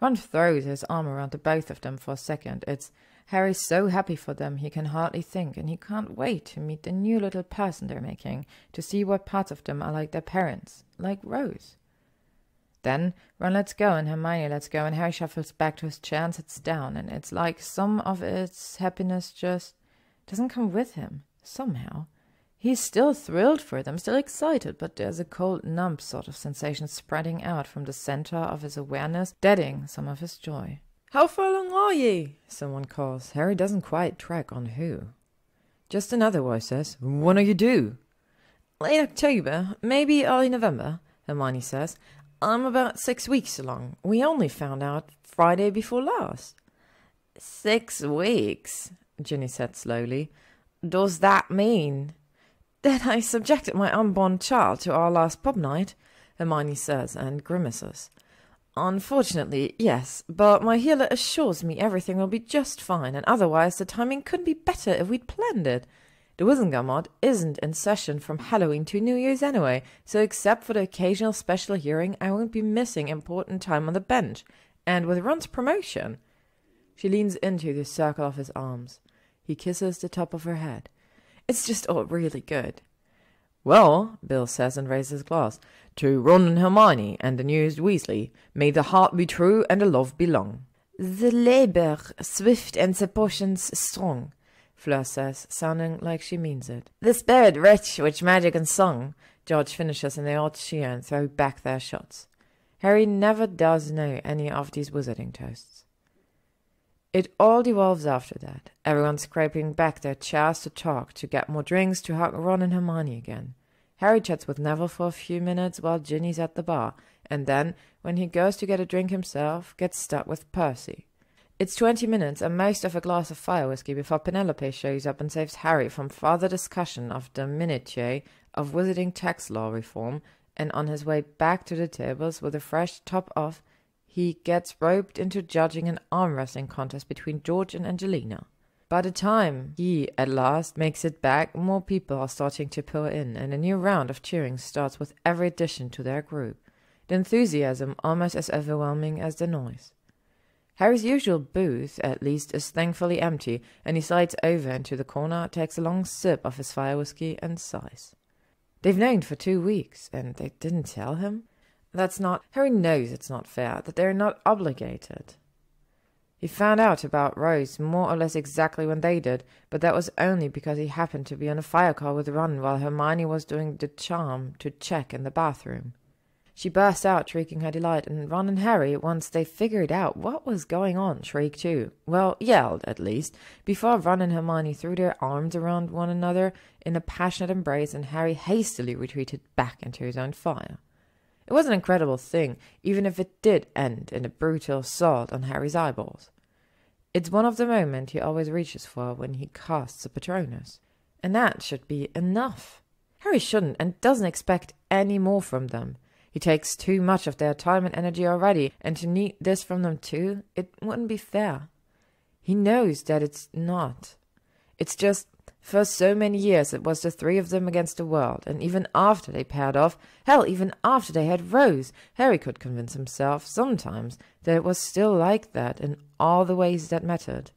Ron throws his arm around the both of them for a second. It's Harry's so happy for them he can hardly think, and he can't wait to meet the new little person they're making, to see what parts of them are like their parents, like Rose. Then Ron lets go and Hermione lets go, and Harry shuffles back to his chair and sits down, and it's like some of its happiness just doesn't come with him, somehow. He's still thrilled for them, still excited, but there's a cold, numb sort of sensation spreading out from the center of his awareness, deadening some of his joy. "How far along are ye?" someone calls. Harry doesn't quite track on who. Just another voice says, "When are you due?" "Late October, maybe early November," Hermione says. "I'm about 6 weeks along. We only found out Friday before last." 6 weeks, Ginny said slowly. "Does that mean that I subjected my unborn child to our last pub night?" Hermione says, and grimaces. "Unfortunately, yes, but my healer assures me everything will be just fine, and otherwise the timing couldn't be better if we'd planned it. The Wizengamot isn't in session from Halloween to New Year's anyway, so except for the occasional special hearing, I won't be missing important time on the bench. And with Ron's promotion—" She leans into the circle of his arms. He kisses the top of her head. "It's just all really good." "Well," Bill says and raises his glass, "to Ron and Hermione and the newest Weasley, may the heart be true and the love be long." "The labor swift and the potions strong," Fleur says, sounding like she means it. "The spirit rich with magic and song," George finishes, and they all cheer and throw back their shots. Harry never does know any of these wizarding toasts. It all devolves after that, everyone scraping back their chairs to talk, to get more drinks, to hug Ron and Hermione again. Harry chats with Neville for a few minutes while Ginny's at the bar, and then, when he goes to get a drink himself, gets stuck with Percy. It's 20 minutes and most of a glass of fire whiskey before Penelope shows up and saves Harry from further discussion of the minutiae of wizarding tax law reform, and on his way back to the tables with a fresh top off, he gets roped into judging an arm wrestling contest between George and Angelina. By the time he, at last, makes it back, more people are starting to pour in, and a new round of cheering starts with every addition to their group, the enthusiasm almost as overwhelming as the noise. Harry's usual booth, at least, is thankfully empty, and he slides over into the corner, takes a long sip of his fire whiskey, and sighs. They've known for 2 weeks, and they didn't tell him? Harry knows it's not fair, that they're not obligated. He found out about Rose more or less exactly when they did, but that was only because he happened to be on a fire call with Ron while Hermione was doing the charm to check in the bathroom. She burst out, shrieking her delight, and Ron and Harry, once they figured out what was going on, shrieked too. Well, yelled, at least, before Ron and Hermione threw their arms around one another in a passionate embrace, and Harry hastily retreated back into his own fire. It was an incredible thing, even if it did end in a brutal assault on Harry's eyeballs. It's one of the moments he always reaches for when he casts a Patronus. And that should be enough. Harry shouldn't and doesn't expect any more from them. He takes too much of their time and energy already, and to need this from them too, it wouldn't be fair. He knows that it's not. It's just, for so many years it was the three of them against the world, and even after they paired off, hell, even after they had Rose, Harry could convince himself, sometimes, that it was still like that in all the ways that mattered.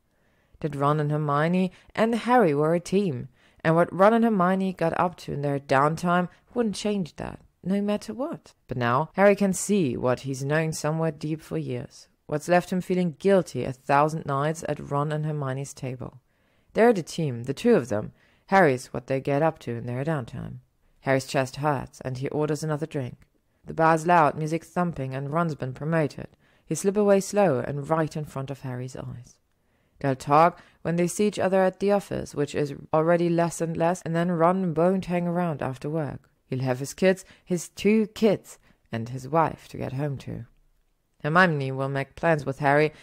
That Ron and Hermione and Harry were a team, and what Ron and Hermione got up to in their downtime wouldn't change that, no matter what. But now Harry can see what he's known somewhere deep for years, what's left him feeling guilty 1,000 nights at Ron and Hermione's table. They're the team, the two of them. Harry's what they get up to in their downtime. Harry's chest hurts, and he orders another drink. The bar's loud, music thumping, and Ron's been promoted. He slip away slow and right in front of Harry's eyes. They'll talk when they see each other at the office, which is already less and less, and then Ron won't hang around after work. He'll have his kids, his 2 kids, and his wife to get home to. Hermione will make plans with Harry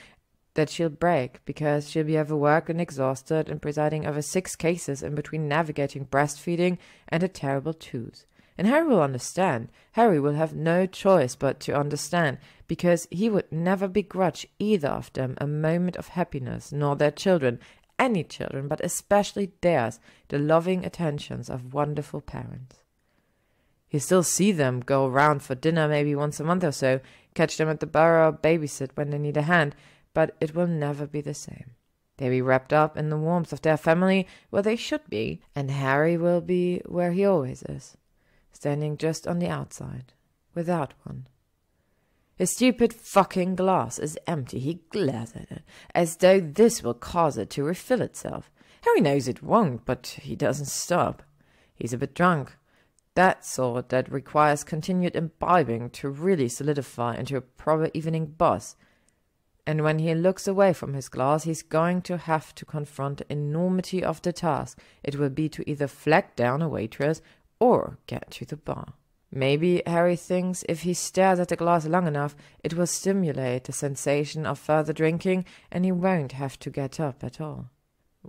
that she'll break, because she'll be overworked and exhausted and presiding over 6 cases in between navigating breastfeeding and a terrible tooth. And Harry will understand. Harry will have no choice but to understand, because he would never begrudge either of them a moment of happiness, nor their children, any children, but especially theirs, the loving attentions of wonderful parents. He'll still see them, go around for dinner maybe once a month or so, catch them at the bar or babysit when they need a hand, but it will never be the same. They'll be wrapped up in the warmth of their family where they should be, and Harry will be where he always is, standing just on the outside, without one. His stupid fucking glass is empty. He glares at it, as though this will cause it to refill itself. Harry knows it won't, but he doesn't stop. He's a bit drunk. That sort that requires continued imbibing to really solidify into a proper evening buzz. And when he looks away from his glass, he's going to have to confront the enormity of the task it will be to either flag down a waitress or get to the bar. Maybe Harry thinks if he stares at the glass long enough, it will stimulate the sensation of further drinking, and he won't have to get up at all.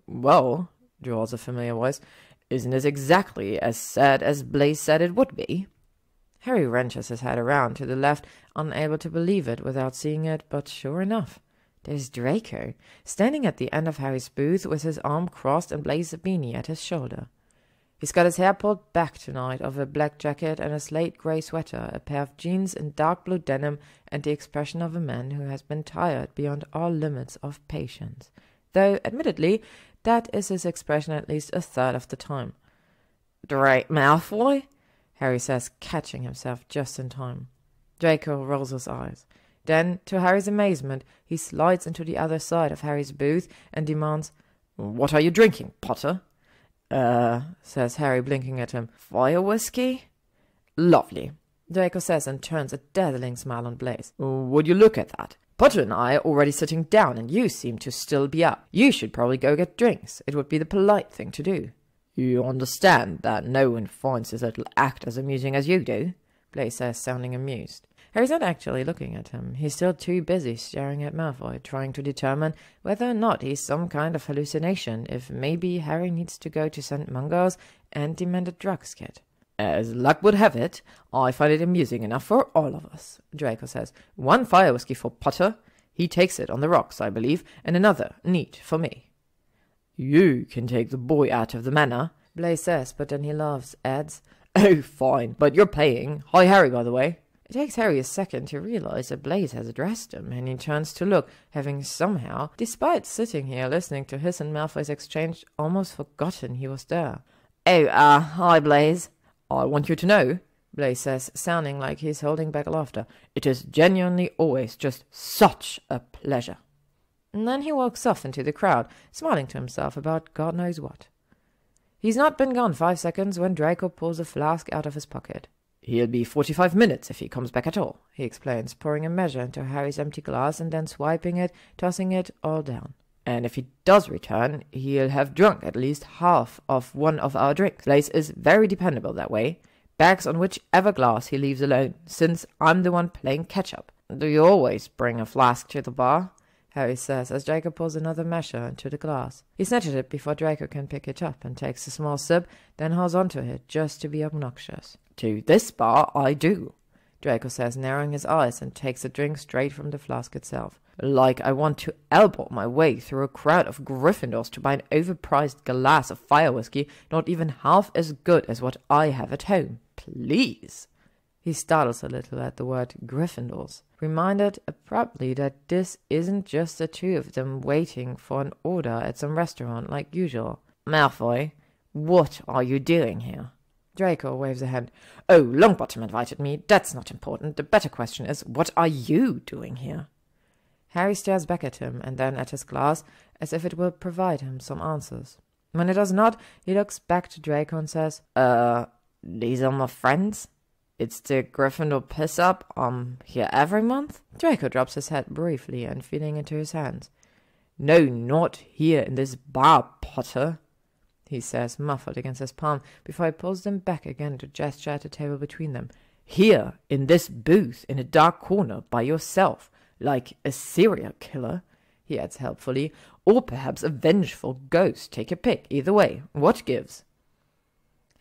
"Well," drawls a familiar voice, "isn't this exactly as sad as Blaise said it would be?" Harry wrenches his head around to the left, unable to believe it without seeing it, but sure enough, there's Draco, standing at the end of Harry's booth with his arm crossed and Blaise beanie at his shoulder. He's got his hair pulled back tonight over a black jacket and a slate grey sweater, a pair of jeans in dark blue denim, and the expression of a man who has been tired beyond all limits of patience. Though, admittedly, that is his expression at least a third of the time. "Draco Malfoy?" Harry says, catching himself just in time. Draco rolls his eyes. Then, to Harry's amazement, he slides into the other side of Harry's booth and demands, "What are you drinking, Potter?" Says Harry, blinking at him. "Fire whiskey?" "Lovely," Draco says, and turns a dazzling smile on Blaise. "Would you look at that? Potter and I are already sitting down, and you seem to still be up. You should probably go get drinks. It would be the polite thing to do." "You understand that no one finds this little act as amusing as you do?" Blaise says, sounding amused. Harry's not actually looking at him. He's still too busy staring at Malfoy, trying to determine whether or not he's some kind of hallucination, if maybe Harry needs to go to St. Mungo's and demand a drugs kit. "As luck would have it, I find it amusing enough for all of us," Draco says. "1 fire whiskey for Potter. He takes it on the rocks, I believe, and another, neat, for me." "You can take the boy out of the manor," Blaise says, but then he laughs, adds, "Oh, fine, but you're paying. Hi, Harry, by the way." It takes Harry a second to realize that Blaise has addressed him, and he turns to look, having somehow, despite sitting here listening to his and Malfoy's exchange, almost forgotten he was there. "Oh, hi, Blaise. I want you to know," Blaise says, sounding like he's holding back laughter, "it is genuinely always just such a pleasure." And then he walks off into the crowd, smiling to himself about God knows what. He's not been gone 5 seconds when Draco pulls a flask out of his pocket. He'll be 45 minutes if he comes back at all, he explains, pouring a measure into Harry's empty glass and then swiping it, tossing it all down. And if he does return, he'll have drunk at least half of one of our drinks. Blaze is very dependable that way. Bags on whichever glass he leaves alone, since I'm the one playing catch-up. Do you always bring a flask to the bar? Harry says, as Draco pours another measure into the glass. He snatches it before Draco can pick it up and takes a small sip, then holds onto it just to be obnoxious. To this bar I do, Draco says, narrowing his eyes, and takes a drink straight from the flask itself. Like I want to elbow my way through a crowd of Gryffindors to buy an overpriced glass of fire whiskey not even half as good as what I have at home. Please. He startles a little at the word Gryffindors, reminded abruptly that this isn't just the two of them waiting for an order at some restaurant like usual. Malfoy, what are you doing here? Draco waves a hand. Oh, Longbottom invited me. That's not important. The better question is, what are you doing here? Harry stares back at him and then at his glass as if it will provide him some answers. When it does not, he looks back to Draco and says, these are my friends? It's the Gryffindor piss-up, here every month? Draco drops his head briefly and feeling into his hands. No, not here in this bar, Potter, he says, muffled against his palm, before he pulls them back again to gesture at the table between them. Here, in this booth, in a dark corner, by yourself, like a serial killer, he adds helpfully, or perhaps a vengeful ghost. Take a pick, either way. What gives?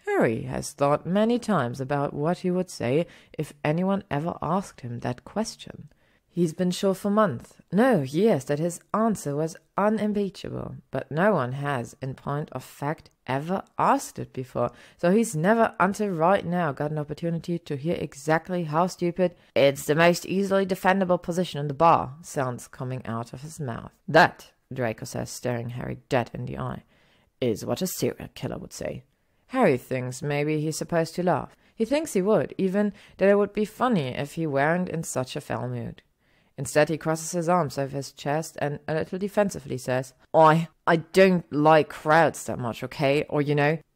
Harry has thought many times about what he would say if anyone ever asked him that question. He's been sure for months, no, years, that his answer was unimpeachable, but no one has, in point of fact, ever asked it before, so he's never until right now got an opportunity to hear exactly how stupid "it's the most easily defendable position in the bar" sounds coming out of his mouth. That, Draco says, staring Harry dead in the eye, is what a serial killer would say. Harry thinks maybe he's supposed to laugh. He thinks he would, even that it would be funny if he weren't in such a foul mood. Instead, he crosses his arms over his chest and a little defensively says, I don't like crowds that much, okay? Or,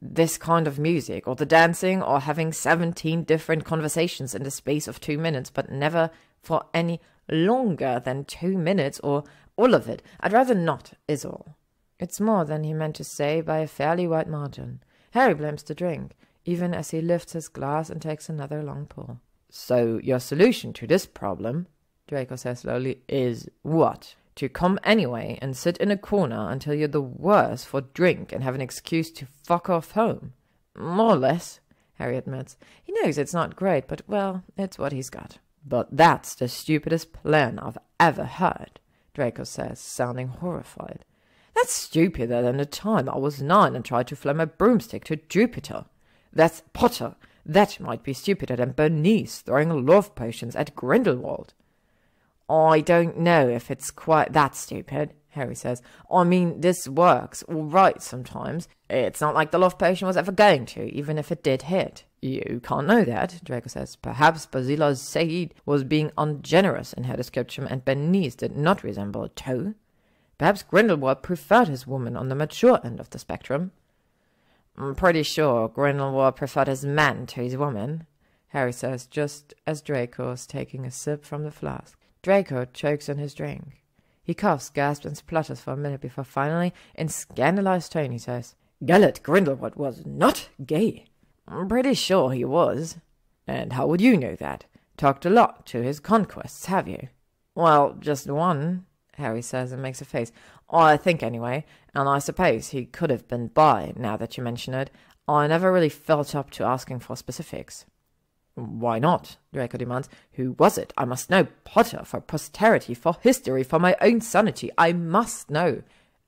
this kind of music, or the dancing, or having 17 different conversations in the space of 2 minutes, but never for any longer than 2 minutes, or all of it. I'd rather not, is all. It's more than he meant to say by a fairly wide margin. Harry blames the drink, even as he lifts his glass and takes another long pull. So your solution to this problem, Draco says slowly, is what? To come anyway and sit in a corner until you're the worse for drink and have an excuse to fuck off home? More or less, Harry admits. He knows it's not great, but, well, it's what he's got. But that's the stupidest plan I've ever heard, Draco says, sounding horrified. That's stupider than the time I was 9 and tried to fly my broomstick to Jupiter. That's Potter. That might be stupider than Bernice throwing love potions at Grindelwald. I don't know if it's quite that stupid, Harry says. I mean, this works all right sometimes. It's not like the love potion was ever going to, even if it did hit. You can't know that, Draco says. Perhaps Basila Said was being ungenerous in her description and Bernice did not resemble a toe. Perhaps Grindelwald preferred his woman on the mature end of the spectrum. I'm pretty sure Grindelwald preferred his man to his woman, Harry says, just as Draco is taking a sip from the flask. Draco chokes on his drink. He coughs, gasps, and splutters for a minute before finally, in scandalized tone, he says, Gellert Grindelwald was not gay. I'm pretty sure he was. And how would you know that? Talked a lot to his conquests, have you? Well, just one, Harry says and makes a face. I think anyway, and I suppose he could have been bi, now that you mention it. I never really felt up to asking for specifics. Why not? Draco demands. Who was it? I must know. Potter, for posterity, for history, for my own sanity. I must know.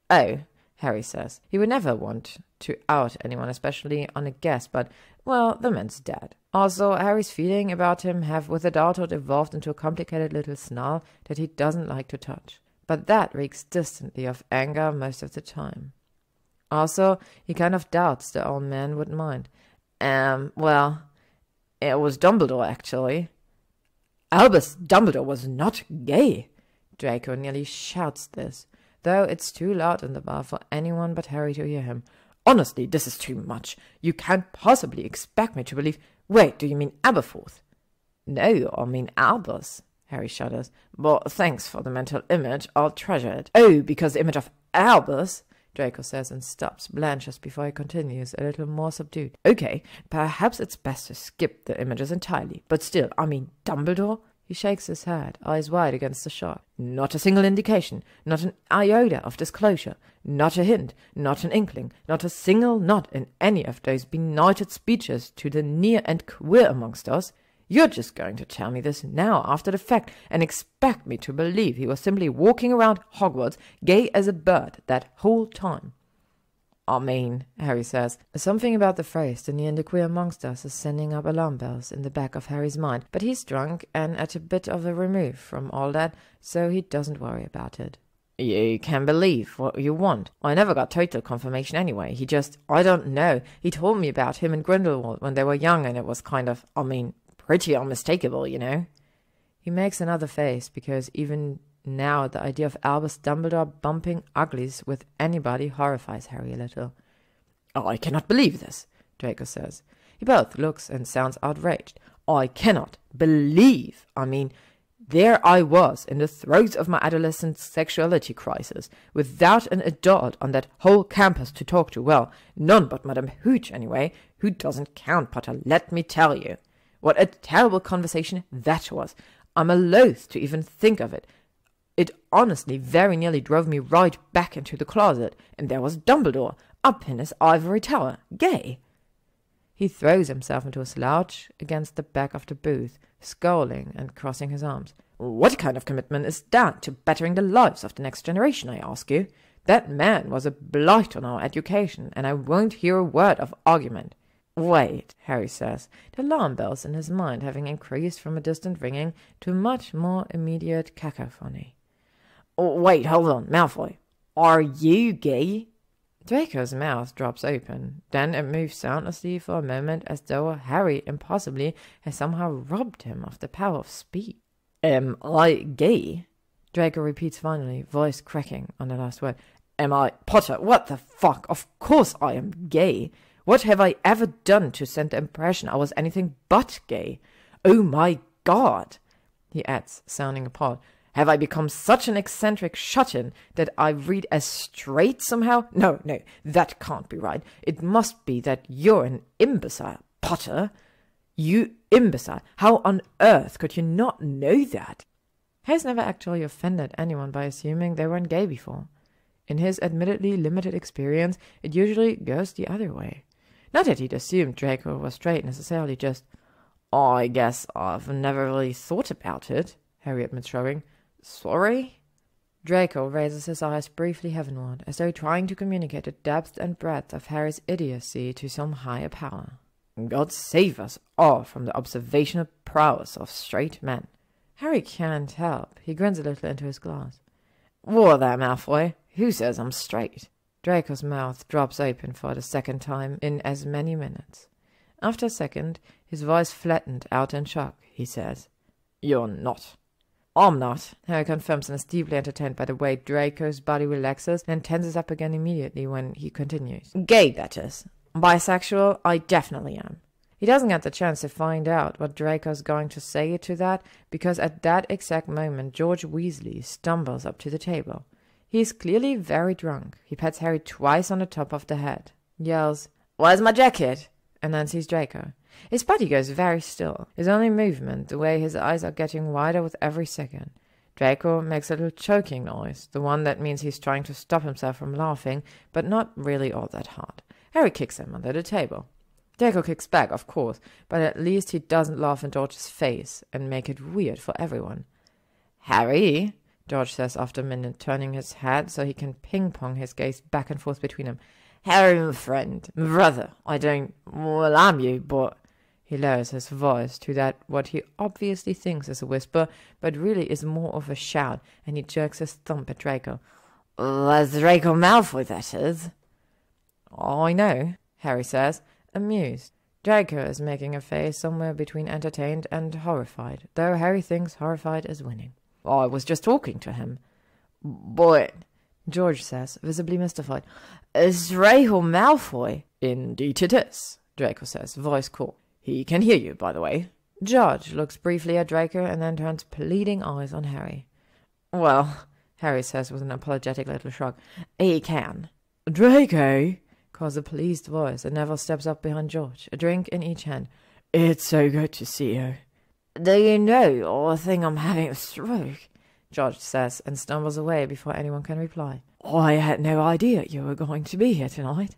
Oh, Harry says. He would never want to out anyone, especially on a guest, but, well, the man's dead. Also, Harry's feeling about him have with adulthood evolved into a complicated little snarl that he doesn't like to touch. But that reeks distantly of anger most of the time. Also, he kind of doubts the old man would mind. Well, it was Dumbledore, actually. Albus Dumbledore was not gay. Draco nearly shouts this, though it's too loud in the bar for anyone but Harry to hear him. Honestly, this is too much. You can't possibly expect me to believe... Wait, do you mean Aberforth? No, I mean Albus. Harry shudders. But thanks for the mental image. I'll treasure it. Oh, because the image of Albus? Draco says and stops, blanches before he continues, a little more subdued. Okay, perhaps it's best to skip the images entirely. But still, I mean, Dumbledore? He shakes his head, eyes wide against the shock. Not a single indication, not an iota of disclosure, not a hint, not an inkling, not a single nod in any of those benighted speeches to the near and queer amongst us. You're just going to tell me this now after the fact and expect me to believe he was simply walking around Hogwarts gay as a bird that whole time. I mean, Harry says, something about the phrase the near and the queer amongst us is sending up alarm bells in the back of Harry's mind, but he's drunk and at a bit of a remove from all that, so he doesn't worry about it. You can believe what you want. I never got total confirmation anyway. He just, I don't know, he told me about him and Grindelwald when they were young and it was kind of, pretty unmistakable, you know. He makes another face, because even now the idea of Albus Dumbledore bumping uglies with anybody horrifies Harry a little. I cannot believe this, Draco says. He both looks and sounds outraged. I cannot believe. There I was, in the throes of my adolescent sexuality crisis, without an adult on that whole campus to talk to. Well, none but Madame Hooch, anyway, who doesn't count, Potter, let me tell you. What a terrible conversation that was. I'm loath to even think of it. It honestly very nearly drove me right back into the closet, and there was Dumbledore, up in his ivory tower, gay. He throws himself into a slouch against the back of the booth, scowling and crossing his arms. What kind of commitment is that to bettering the lives of the next generation, I ask you? That man was a blight on our education, and I won't hear a word of argument. Wait, Harry says, the alarm bells in his mind having increased from a distant ringing to much more immediate cacophony. Oh, wait, hold on, Malfoy. Are you gay? Draco's mouth drops open. Then it moves soundlessly for a moment, as though Harry impossibly has somehow robbed him of the power of speech. Am I gay? Draco repeats finally, voice cracking on the last word. Am I? Potter, what the fuck? Of course I am gay. What have I ever done to send the impression I was anything but gay? Oh my God, he adds, sounding appalled. Have I become such an eccentric shut-in that I read as straight somehow? No, that can't be right. It must be that you're an imbecile, Potter. You imbecile. How on earth could you not know that? Harry's never actually offended anyone by assuming they weren't gay before. In his admittedly limited experience, it usually goes the other way. Not that he'd assumed Draco was straight necessarily, just, I guess I've never really thought about it, Harry admits, shrugging. Sorry? Draco raises his eyes briefly heavenward, as though trying to communicate the depth and breadth of Harry's idiocy to some higher power. God save us all from the observational prowess of straight men. Harry can't help. He grins a little into his glass. Whoa there, Malfoy. Who says I'm straight? Draco's mouth drops open for the second time in as many minutes. After a second, his voice flattened out in shock, he says, You're not. I'm not, Harry confirms, and is deeply entertained by the way Draco's body relaxes and tenses up again immediately when he continues. Gay, that is. Bisexual, I definitely am. He doesn't get the chance to find out what Draco's going to say to that, because at that exact moment George Weasley stumbles up to the table. He is clearly very drunk. He pats Harry twice on the top of the head, yells, Where's my jacket? And then sees Draco. His body goes very still, his only movement the way his eyes are getting wider with every second. Draco makes a little choking noise, the one that means he's trying to stop himself from laughing, but not really all that hard. Harry kicks him under the table. Draco kicks back, of course, but at least he doesn't laugh in George's face and make it weird for everyone. Harry, George says after a minute, turning his head so he can ping-pong his gaze back and forth between them. Harry, my friend, my brother, I'm you, but... He lowers his voice to that what he obviously thinks is a whisper, but really is more of a shout, and he jerks his thumb at Draco. That's Draco Malfoy, that is. I know, Harry says, amused. Draco is making a face somewhere between entertained and horrified, though Harry thinks horrified is winning. I was just talking to him. But, George says, visibly mystified, is Draco Malfoy? Indeed it is, Draco says, voice cool. He can hear you, by the way. George looks briefly at Draco and then turns pleading eyes on Harry. Well, Harry says with an apologetic little shrug, he can. Draco, calls a pleased voice, and Neville steps up behind George, a drink in each hand. It's so good to see you. Do you know or think I'm having a stroke? George says, and stumbles away before anyone can reply. I had no idea you were going to be here tonight.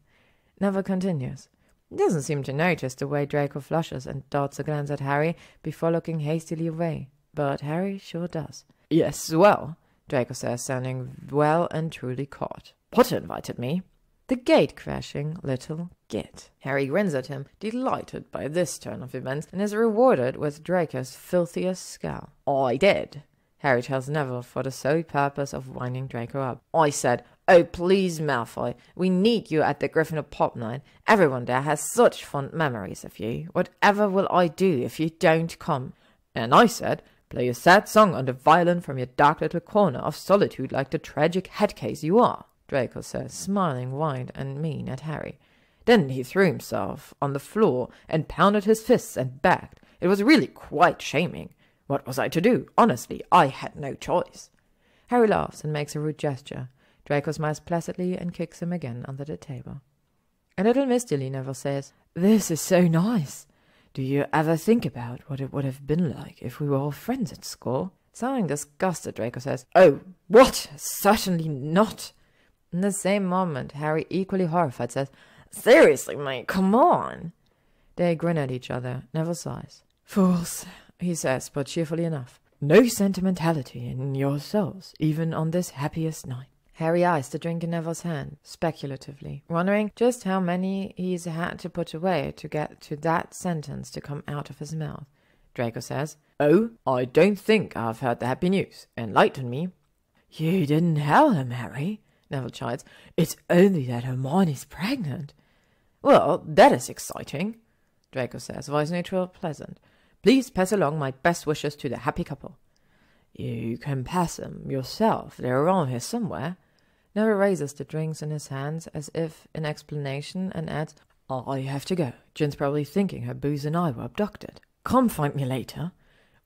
Neville continues. He doesn't seem to notice the way Draco flushes and darts a glance at Harry before looking hastily away, but Harry sure does. Yes, well, Draco says, sounding well and truly caught. Potter invited me. The gate-crashing little git. Harry grins at him, delighted by this turn of events, and is rewarded with Draco's filthiest scowl. I did, Harry tells Neville for the sole purpose of winding Draco up. I said, oh, please, Malfoy, we need you at the Gryffindor pop night. Everyone there has such fond memories of you. Whatever will I do if you don't come? And I said, play a sad song on the violin from your dark little corner of solitude like the tragic head case you are, Draco says, smiling wide and mean at Harry. Then he threw himself on the floor and pounded his fists and begged. It was really quite shaming. What was I to do? Honestly, I had no choice. Harry laughs and makes a rude gesture. Draco smiles placidly and kicks him again under the table. A little mistily, Neville says, This is so nice. Do you ever think about what it would have been like if we were all friends at school? Sounding disgusted, Draco says, Oh, what? Certainly not. In the same moment, Harry, equally horrified, says, Seriously, mate, come on. They grin at each other. Neville sighs. Fools, he says, but cheerfully enough. No sentimentality in your souls, even on this happiest night. Harry eyes the drink in Neville's hand, speculatively, wondering just how many he's had to put away to get to that sentence to come out of his mouth. Draco says, Oh, I don't think I've heard the happy news. Enlighten me. You didn't tell him, Harry, Neville chides. It's only that Hermione's pregnant. Well, that is exciting, Draco says, voice neutral, pleasant. Please pass along my best wishes to the happy couple. You can pass them yourself. They're around here somewhere. Neville raises the drinks in his hands as if in explanation and adds, I have to go. Jin's probably thinking her booze and I were abducted. Come find me later.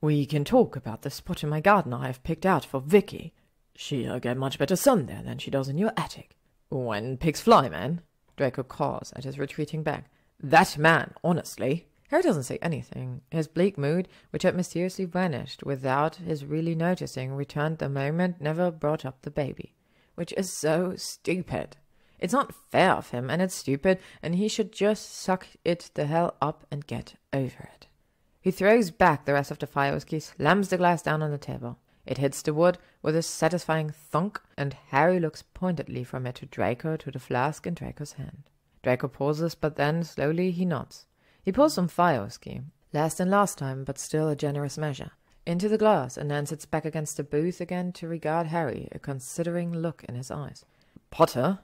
We can talk about the spot in my garden I have picked out for Vicky. She'll get much better sun there than she does in your attic. When pigs fly, man, Draco caws at his retreating back. That man, honestly. Harry doesn't say anything. His bleak mood, which had mysteriously vanished without his really noticing, returned the moment Neville brought up the baby. Which is so stupid. It's not fair of him, and it's stupid, and he should just suck it the hell up and get over it. He throws back the rest of the fire whiskey, slams the glass down on the table. It hits the wood with a satisfying thunk, and Harry looks pointedly from it to Draco to the flask in Draco's hand. Draco pauses, but then slowly he nods. He pours some fire whiskey, less than last time, but still a generous measure, into the glass, and then sits back against the booth again to regard Harry, a considering look in his eyes. Potter?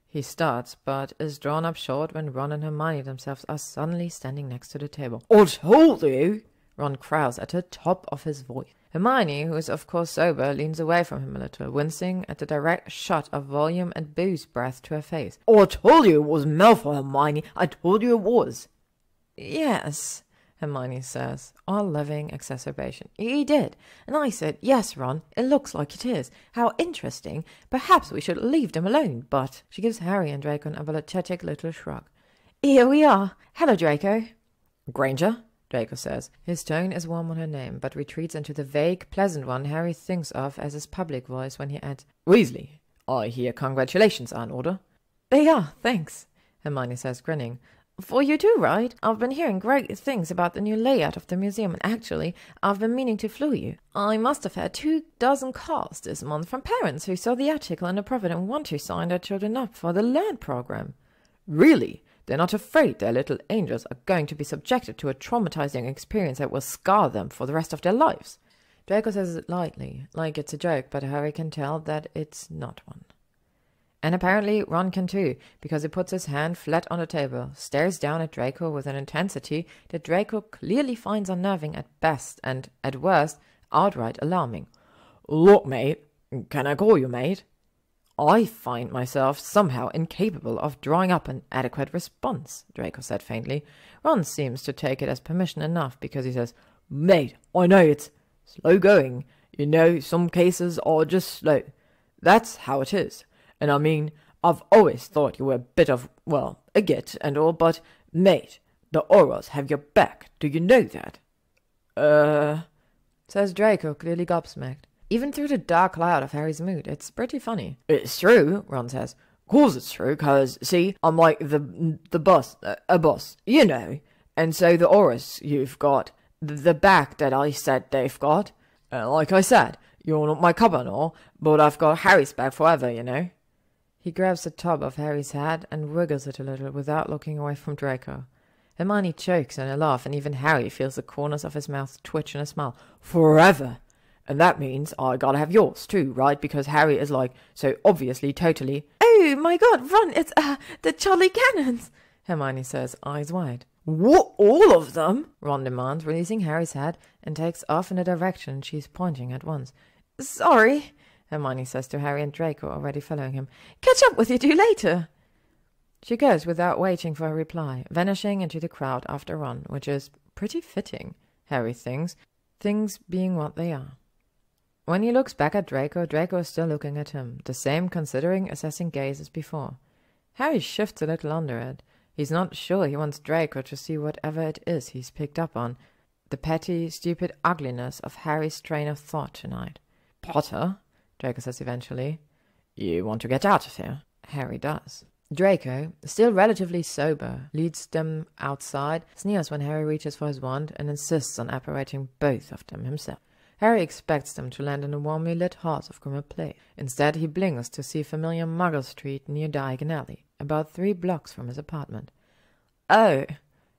He starts, but is drawn up short when Ron and Hermione themselves are suddenly standing next to the table. I told you! Ron growls at the top of his voice. Hermione, who is of course sober, leans away from him a little, wincing at the direct shot of volume and booze breath to her face. I told you it was Malfoy, Hermione. I told you it was. Yes, Hermione says, all loving exacerbation. He did. And I said, yes, Ron, it looks like it is. How interesting. Perhaps we should leave them alone. But she gives Harry and Draco an apologetic little shrug. Here we are. Hello, Draco. Granger, Draco says. His tone is warm on her name, but retreats into the vague, pleasant one Harry thinks of as his public voice when he adds, Weasley, I hear congratulations are in order. They are, thanks, Hermione says, grinning. For you too, right? I've been hearing great things about the new layout of the museum, and actually, I've been meaning to flu you. I must have had 24 calls this month from parents who saw the article in the Prophet and want to sign their children up for the Learn program. Really? They're not afraid their little angels are going to be subjected to a traumatizing experience that will scar them for the rest of their lives. Draco says it lightly, like it's a joke, but Harry can tell that it's not one. And apparently Ron can too, because he puts his hand flat on the table, stares down at Draco with an intensity that Draco clearly finds unnerving at best and, at worst, outright alarming. Look, mate. Can I call you mate? I find myself somehow incapable of drawing up an adequate response, Draco said faintly. Ron seems to take it as permission enough because he says, Mate, I know it's slow going. You know, some cases are just slow. That's how it is. And I mean, I've always thought you were a bit of, well, a git and all, but, mate, the Auras have your back. Do you know that? Says Draco, clearly gobsmacked. Even through the dark cloud of Harry's mood, it's pretty funny. It's true, Ron says. Of course it's true, 'cause, see, I'm like the boss, a boss, you know. And so the Auras you've got, the back that I said they've got, like I said, you're not my cub and all, but I've got Harry's back forever, you know. He grabs the top of Harry's hat and wiggles it a little without looking away from Draco. Hermione chokes in a laugh, and even Harry feels the corners of his mouth twitch in a smile. Forever! And that means I gotta have yours too, right? Because Harry is like, so obviously, totally... Oh my god, Ron, it's, the Charlie Cannons, Hermione says, eyes wide. What, all of them? Ron demands, releasing Harry's hat, and takes off in the direction she's pointing at once. Sorry, Hermione says to Harry and Draco, already following him. Catch up with you two later. She goes without waiting for a reply, vanishing into the crowd after Ron, which is pretty fitting, Harry thinks, things being what they are. When he looks back at Draco, Draco is still looking at him, the same considering, assessing gaze as before. Harry shifts a little under it. He's not sure he wants Draco to see whatever it is he's picked up on, the petty, stupid ugliness of Harry's train of thought tonight. Potter, Draco says eventually. You want to get out of here? Harry does. Draco, still relatively sober, leads them outside, sneers when Harry reaches for his wand, and insists on apparating both of them himself. Harry expects them to land in the warmly lit halls of Grimmauld Place. Instead, he blinks to see familiar Muggle Street near Diagon Alley, about 3 blocks from his apartment. Oh,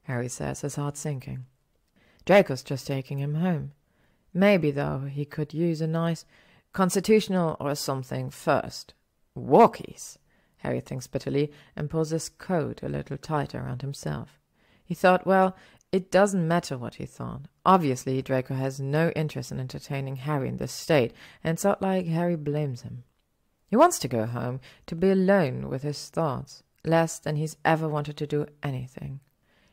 Harry says, his heart sinking. Draco's just taking him home. Maybe, though, he could use a nice constitutional or something first. Walkies, Harry thinks bitterly, and pulls his coat a little tighter around himself. He thought, well, it doesn't matter what he thought. Obviously, Draco has no interest in entertaining Harry in this state, and it's not like Harry blames him. He wants to go home, to be alone with his thoughts, less than he's ever wanted to do anything.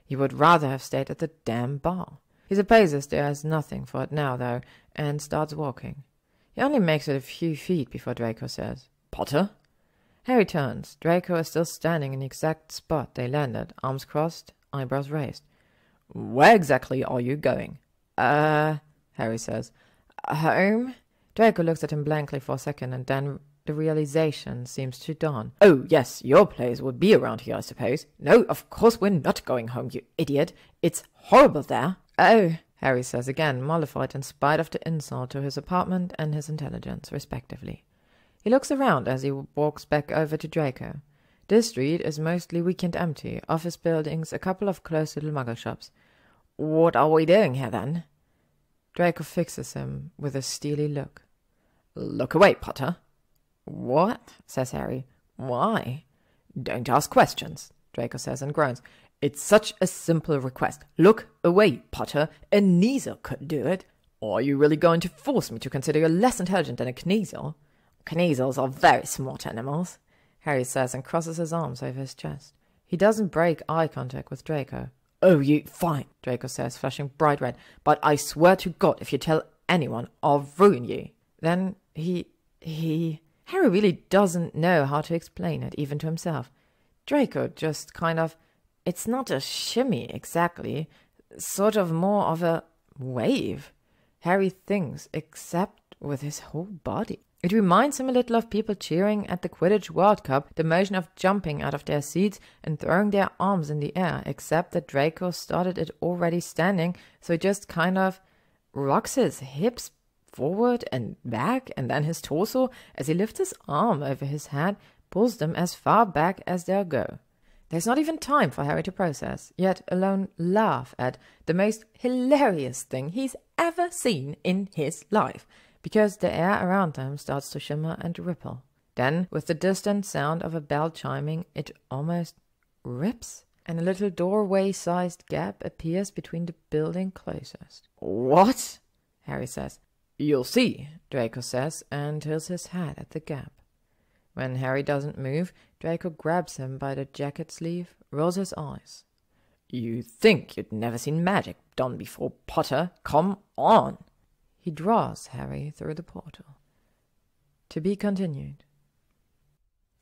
He would rather have stayed at the damn bar. He supposes there is nothing for it now, though, and starts walking. He only makes it a few feet before Draco says, "Potter?" Harry turns. Draco is still standing in the exact spot they landed, arms crossed, eyebrows raised. "Where exactly are you going?" Harry says. "Home?" Draco looks at him blankly for a second, and then the realization seems to dawn. "Oh, yes, your place would be around here, I suppose. No, of course we're not going home, you idiot. It's horrible there." "Oh," Harry says again, mollified in spite of the insult to his apartment and his intelligence, respectively. He looks around as he walks back over to Draco. This street is mostly weekend empty, office buildings, a couple of close little muggle shops. "What are we doing here, then?" Draco fixes him with a steely look. "Look away, Potter." "What?" says Harry. "Why?" "Don't ask questions," Draco says and groans. "It's such a simple request. Look away, Potter. A Kneasel could do it. Or are you really going to force me to consider you less intelligent than a Kneasel?" "Kneasels are very smart animals," Harry says and crosses his arms over his chest. He doesn't break eye contact with Draco. "Oh, you fine," Draco says, flushing bright red. "But I swear to God, if you tell anyone, I'll ruin you." Then Harry really doesn't know how to explain it, even to himself. Draco just kind of, it's not a shimmy exactly, sort of more of a wave. Harry thinks, except with his whole body. It reminds him a little of people cheering at the Quidditch World Cup, the motion of jumping out of their seats and throwing their arms in the air, except that Draco started it already standing, so he just kind of rocks his hips forward and back, and then his torso, as he lifts his arm over his head, pulls them as far back as they'll go. There's not even time for Harry to process, yet alone laugh at the most hilarious thing he's ever seen in his life, because the air around them starts to shimmer and ripple. Then, with the distant sound of a bell chiming, it almost rips, and a little doorway-sized gap appears between the building closest. "What?" Harry says. "You'll see," Draco says, and tilts his head at the gap. When Harry doesn't move, Draco grabs him by the jacket sleeve, rolls his eyes. You think you'd never seen magic done before, Potter? Come on! He draws Harry through the portal. To be continued.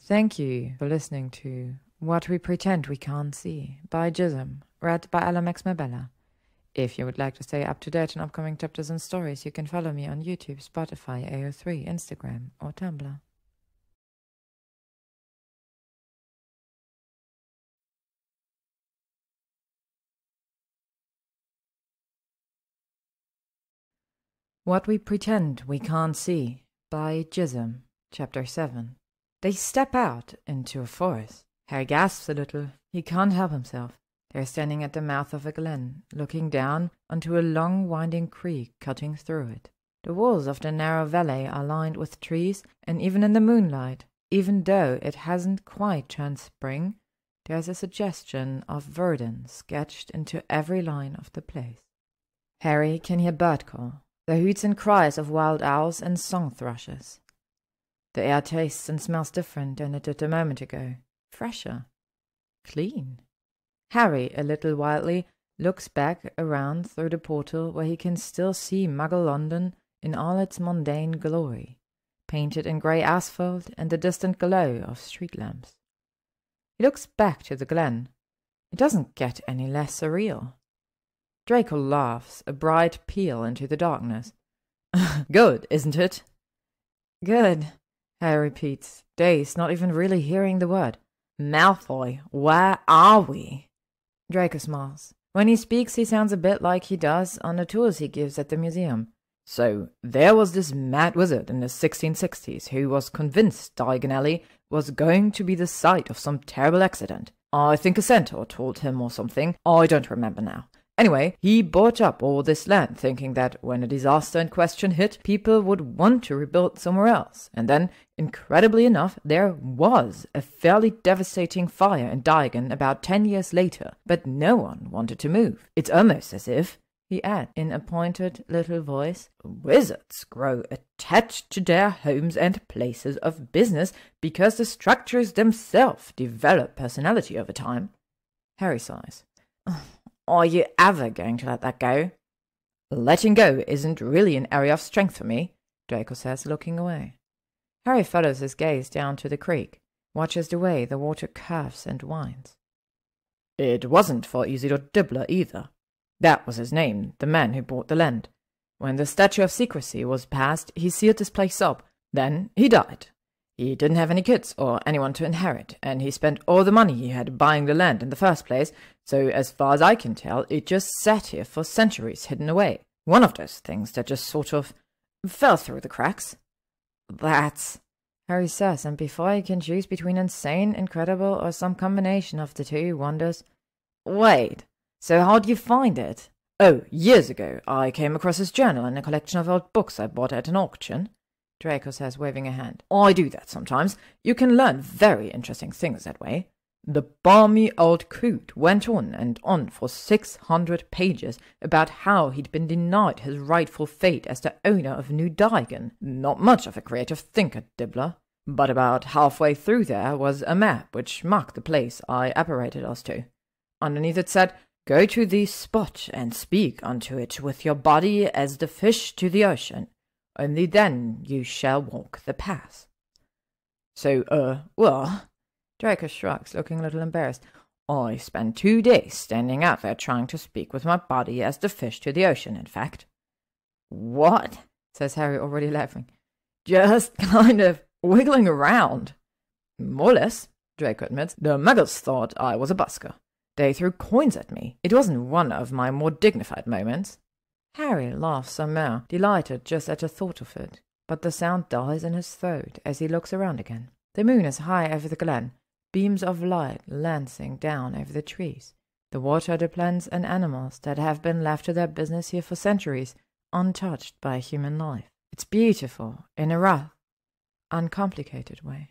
Thank you for listening to What We Pretend We Can't See by gyzym, read by Alamex Mabella. If you would like to stay up to date on upcoming chapters and stories, you can follow me on YouTube, Spotify, AO3, Instagram, or Tumblr. What We Pretend We Can't See by gyzym, Chapter 7. They step out into a forest. Harry gasps a little. He can't help himself. They're standing at the mouth of a glen, looking down onto a long winding creek cutting through it. The walls of the narrow valley are lined with trees, and even in the moonlight, even though it hasn't quite turned spring, there's a suggestion of verdant sketched into every line of the place. Harry can hear bird call, the hoots and cries of wild owls and song thrushes. The air tastes and smells different than it did a moment ago. Fresher. Clean. Harry, a little wildly, looks back around through the portal where he can still see Muggle London in all its mundane glory, painted in grey asphalt and the distant glow of street lamps. He looks back to the glen. It doesn't get any less surreal. Draco laughs, a bright peal into the darkness. Good, isn't it? Good, Harry repeats, dazed, not even really hearing the word. Malfoy, where are we? Draco smiles. When he speaks, he sounds a bit like he does on the tours he gives at the museum. So, there was this mad wizard in the 1660s who was convinced Diagon Alley was going to be the site of some terrible accident. I think a centaur told him or something. I don't remember now. Anyway, he bought up all this land, thinking that when the disaster in question hit, people would want to rebuild somewhere else. And then, incredibly enough, there was a fairly devastating fire in Diagon about 10 years later, but no one wanted to move. It's almost as if, he adds in a pointed little voice, wizards grow attached to their homes and places of business because the structures themselves develop personality over time. Harry sighs. Are you ever going to let that go? Letting go isn't really an area of strength for me, Draco says, looking away. Harry follows his gaze down to the creek, watches the way the water curves and winds. It wasn't for Isidore Dibbler either. That was his name, the man who bought the land. When the statute of secrecy was passed, he sealed this place up. Then he died. He didn't have any kids or anyone to inherit, and he spent all the money he had buying the land in the first place, so as far as I can tell, it just sat here for centuries hidden away. One of those things that just sort of fell through the cracks. That's, Harry says, and before he can choose between insane, incredible, or some combination of the two, wonders, wait, so how'd you find it? Oh, years ago, I came across his journal in a collection of old books I bought at an auction, Draco says, waving a hand. I do that sometimes. You can learn very interesting things that way. The balmy old coot went on and on for 600 pages about how he'd been denied his rightful fate as the owner of New Diagon. Not much of a creative thinker, Dibbler. But about halfway through there was a map which marked the place I apparated us to. Underneath it said, "Go to this spot and speak unto it with your body as the fish to the ocean. Only then you shall walk the path." So, well, Draco shrugs, looking a little embarrassed. I spent 2 days standing out there trying to speak with my body as the fish to the ocean, in fact. What? Says Harry, already laughing. Just kind of wiggling around. More or less, Draco admits. The muggles thought I was a busker. They threw coins at me. It wasn't one of my more dignified moments. Harry laughs some more, delighted just at the thought of it, but the sound dies in his throat as he looks around again. The moon is high over the glen, beams of light lancing down over the trees, the water, the plants and animals that have been left to their business here for centuries, untouched by human life. It's beautiful in a rough, uncomplicated way.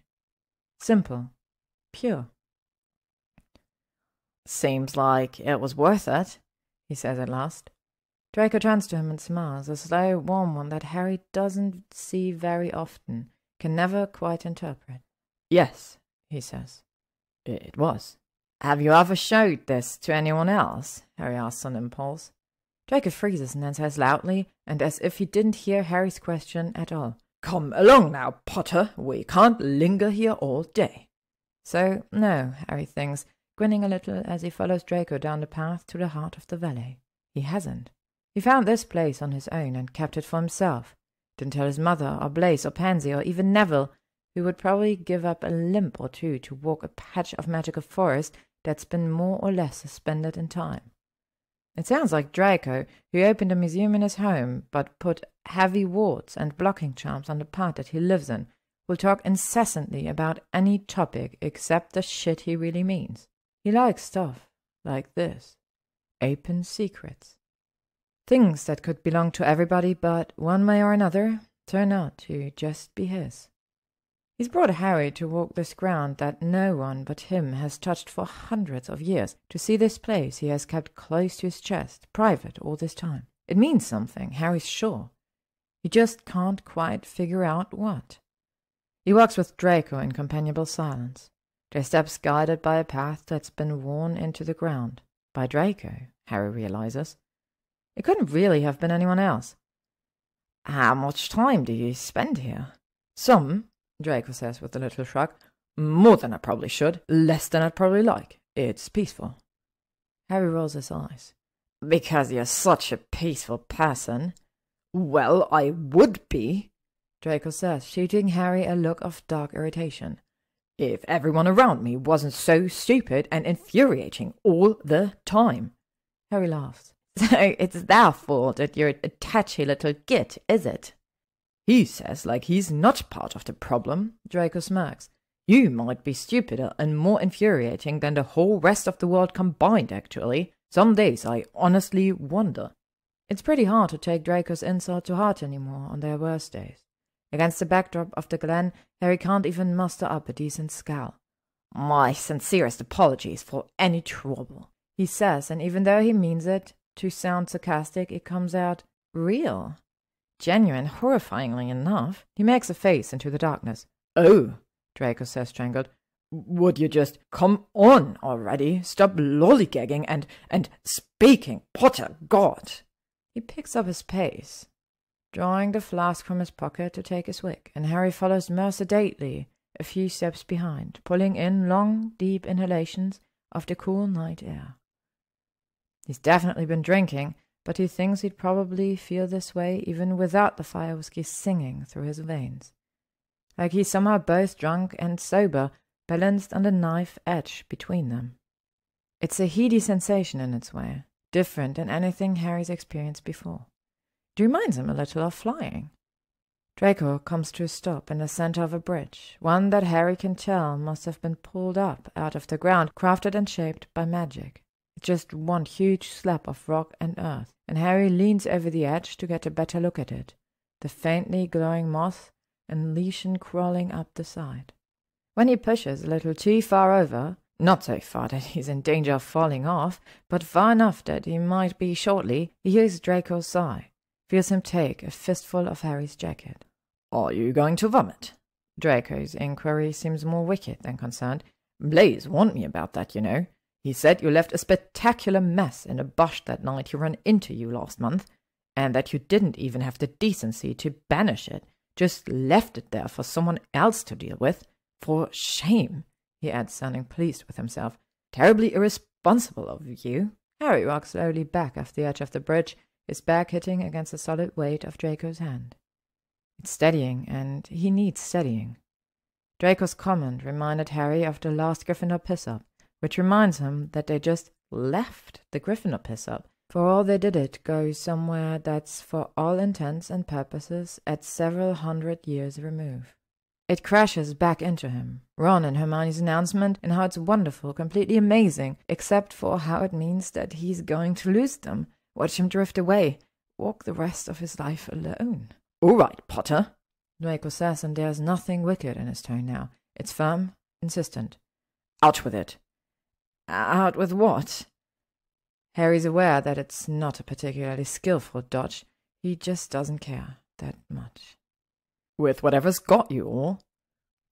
Simple, pure. Seems like it was worth it, he says at last. Draco turns to him and smiles, a slow, warm one that Harry doesn't see very often, can never quite interpret. Yes, he says. It was. Have you ever showed this to anyone else? Harry asks on impulse. Draco freezes and then says loudly, and as if he didn't hear Harry's question at all. Come along now, Potter. We can't linger here all day. So, no, Harry thinks, grinning a little as he follows Draco down the path to the heart of the valley. He hasn't. He found this place on his own and kept it for himself. Didn't tell his mother, or Blaise, or Pansy, or even Neville, who would probably give up a limb or two to walk a patch of magical forest that's been more or less suspended in time. It sounds like Draco, who opened a museum in his home, but put heavy wards and blocking charms on the part that he lives in, will talk incessantly about any topic except the shit he really means. He likes stuff like this. Open secrets. Things that could belong to everybody, but one way or another turn out to just be his. He's brought Harry to walk this ground that no one but him has touched for hundreds of years, to see this place he has kept close to his chest, private all this time. It means something, Harry's sure. He just can't quite figure out what. He walks with Draco in companionable silence, their steps guided by a path that's been worn into the ground. By Draco, Harry realizes. It couldn't really have been anyone else. How much time do you spend here? Some, Draco says with a little shrug. More than I probably should, less than I'd probably like. It's peaceful. Harry rolls his eyes. Because you're such a peaceful person. Well, I would be, Draco says, shooting Harry a look of dark irritation. If everyone around me wasn't so stupid and infuriating all the time. Harry laughs. So it's their fault that you're a touchy little git, is it? He says like he's not part of the problem, Draco smirks. You might be stupider and more infuriating than the whole rest of the world combined, actually. Some days I honestly wonder. It's pretty hard to take Draco's insult to heart anymore on their worst days. Against the backdrop of the glen, Harry can't even muster up a decent scowl. My sincerest apologies for any trouble, he says, and even though he means it to sound sarcastic, it comes out real. Genuine, horrifyingly enough. He makes a face into the darkness. Oh, Draco says, strangled. Would you just come on already? Stop lollygagging and speaking, Potter, God. He picks up his pace, drawing the flask from his pocket to take a swig, and Harry follows more sedately, a few steps behind, pulling in long, deep inhalations of the cool night air. He's definitely been drinking, but he thinks he'd probably feel this way even without the fire whiskey singing through his veins. Like he's somehow both drunk and sober, balanced on the knife edge between them. It's a heady sensation in its way, different than anything Harry's experienced before. It reminds him a little of flying. Draco comes to a stop in the center of a bridge, one that Harry can tell must have been pulled up out of the ground, crafted and shaped by magic. It's just one huge slab of rock and earth, and Harry leans over the edge to get a better look at it, the faintly glowing moss and lichen crawling up the side. When he pushes a little too far over, not so far that he's in danger of falling off, but far enough that he might be shortly, he hears Draco's sigh, feels him take a fistful of Harry's jacket. Are you going to vomit? Draco's inquiry seems more wicked than concerned. Blaise warned me about that, you know. He said you left a spectacular mess in a bush that night he ran into you last month, and that you didn't even have the decency to banish it, just left it there for someone else to deal with. For shame, he adds, sounding pleased with himself. Terribly irresponsible of you. Harry walks slowly back off the edge of the bridge, his back hitting against the solid weight of Draco's hand. It's steadying, and he needs steadying. Draco's comment reminded Harry of the last Gryffindor piss-up, which reminds him that they just left the Gryffindor piss-up. For all they did it go somewhere that's for all intents and purposes at several hundred years remove. It crashes back into him, Ron and Hermione's announcement, and how it's wonderful, completely amazing, except for how it means that he's going to lose them, watch him drift away, walk the rest of his life alone. All right, Potter, Draco says, and there's nothing wicked in his tone now. It's firm, insistent. Out with it. Out with what? Harry's aware that it's not a particularly skillful dodge. He just doesn't care that much. With whatever's got you all.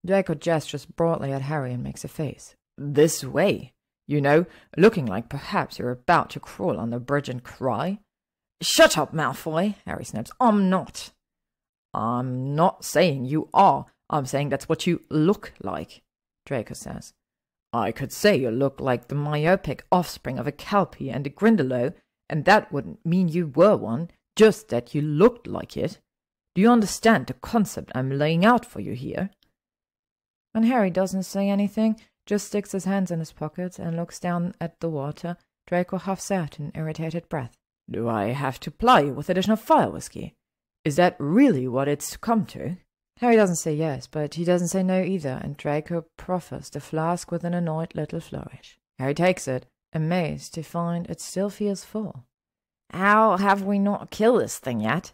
Draco gestures broadly at Harry and makes a face. This way, you know, looking like perhaps you're about to crawl on the bridge and cry. Shut up, Malfoy, Harry snaps. I'm not. I'm not saying you are. I'm saying that's what you look like, Draco says. I could say you look like the myopic offspring of a Kelpie and a Grindylow, and that wouldn't mean you were one, just that you looked like it. Do you understand the concept I'm laying out for you here? When Harry doesn't say anything, just sticks his hands in his pockets and looks down at the water, Draco huffs out an irritated breath. Do I have to ply you with additional fire whiskey? Is that really what it's come to? Harry doesn't say yes, but he doesn't say no either, and Draco proffers the flask with an annoyed little flourish. Harry takes it, amazed to find it still feels full. How have we not killed this thing yet?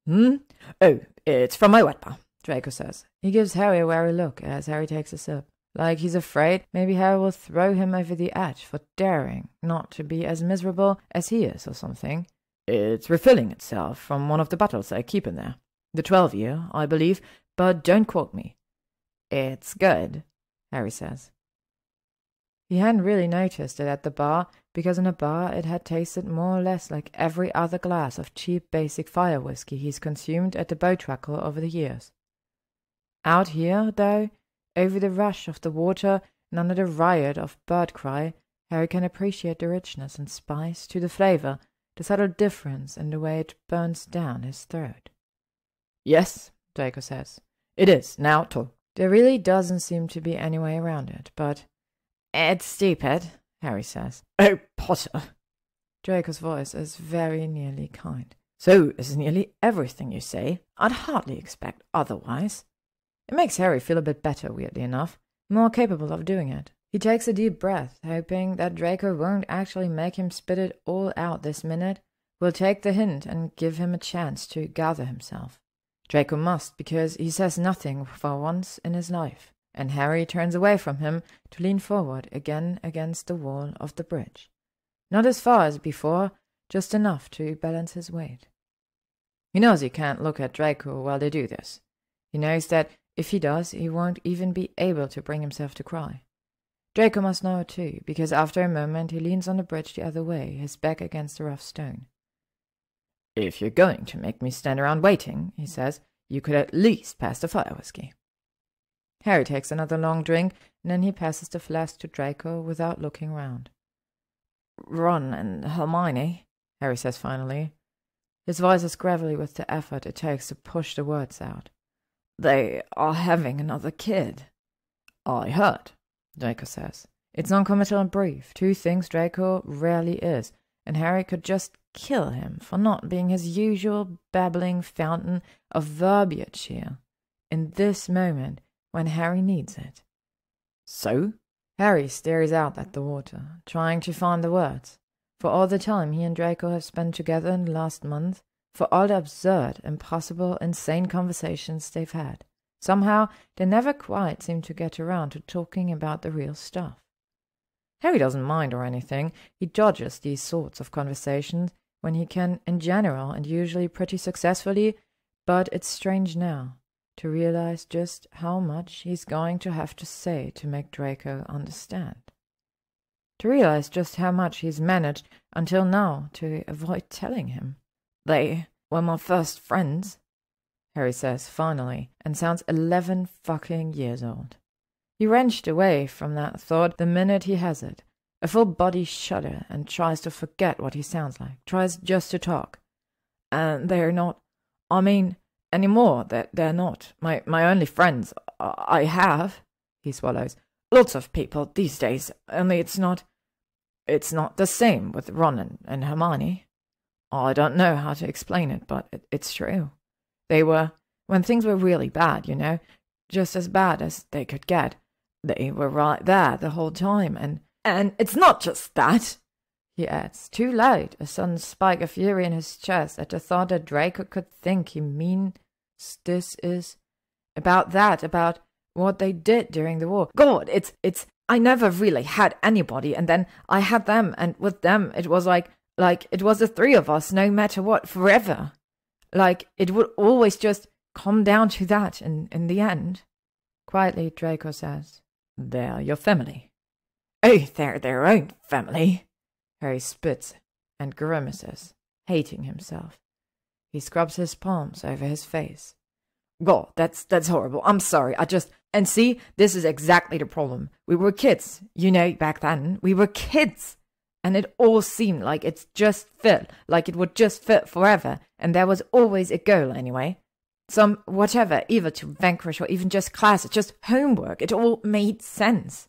Oh, it's from my wet bar, Draco says. He gives Harry a wary look as Harry takes a sip, like he's afraid maybe Harry will throw him over the edge for daring not to be as miserable as he is or something. It's refilling itself from one of the bottles I keep in there. The 12-year, I believe, but don't quote me. It's good, Harry says. He hadn't really noticed it at the bar, because in a bar it had tasted more or less like every other glass of cheap basic fire whiskey he's consumed at the Boatwhackle over the years. Out here, though, over the rush of the water and under the riot of bird cry, Harry can appreciate the richness and spice to the flavour, the subtle difference in the way it burns down his throat. Yes, Draco says. It is. Now talk. There really doesn't seem to be any way around it, but... It's stupid, Harry says. Oh, Potter. Draco's voice is very nearly kind. So is nearly everything you say. I'd hardly expect otherwise. It makes Harry feel a bit better, weirdly enough, more capable of doing it. He takes a deep breath, hoping that Draco won't actually make him spit it all out this minute, will take the hint and give him a chance to gather himself. Draco must, because he says nothing for once in his life, and Harry turns away from him to lean forward again against the wall of the bridge. Not as far as before, just enough to balance his weight. He knows he can't look at Draco while they do this. He knows that if he does, he won't even be able to bring himself to cry. Draco must know it too, because after a moment he leans on the bridge the other way, his back against the rough stone. If you're going to make me stand around waiting, he says, you could at least pass the fire whiskey. Harry takes another long drink, and then he passes the flask to Draco without looking round. Ron and Hermione, Harry says finally. His voice is gravelly with the effort it takes to push the words out. They are having another kid. I heard, Draco says. It's non-committal and brief, two things Draco rarely is, and Harry could just kill him for not being his usual babbling fountain of verbiage here, in this moment when Harry needs it. So? Harry stares out at the water, trying to find the words. For all the time he and Draco have spent together in the last month, for all the absurd, impossible, insane conversations they've had, somehow they never quite seem to get around to talking about the real stuff. Harry doesn't mind or anything. He dodges these sorts of conversations when he can in general and usually pretty successfully, but it's strange now to realize just how much he's going to have to say to make Draco understand. To realize just how much he's managed until now to avoid telling him. They were my first friends, Harry says finally, and sounds 11 fucking years old. He wrenched away from that thought the minute he has it, a full body shudder, and tries to forget what he sounds like, tries just to talk. And they're not, I mean, anymore, they're not my only friends. I have, he swallows, lots of people these days, only it's not the same with Ron and Hermione. I don't know how to explain it, but it's true. They were, when things were really bad, you know, just as bad as they could get. They were right there the whole time, and it's not just that, he adds, too loud, a sudden spike of fury in his chest at the thought that Draco could think he means this is about what they did during the war. God, it's I never really had anybody, and then I had them, and with them it was like it was the three of us, no matter what, forever. Like it would always just come down to that in the end. Quietly, Draco says, "They're your family." "Oh, they're their own family." Harry spits and grimaces, hating himself. He scrubs his palms over his face. God, that's horrible. I'm sorry. And see, this is exactly the problem. We were kids, back then. We were kids. And it all seemed like it would just fit forever. And there was always a goal anyway. Some whatever, either to vanquish or even just classes, just homework. It all made sense.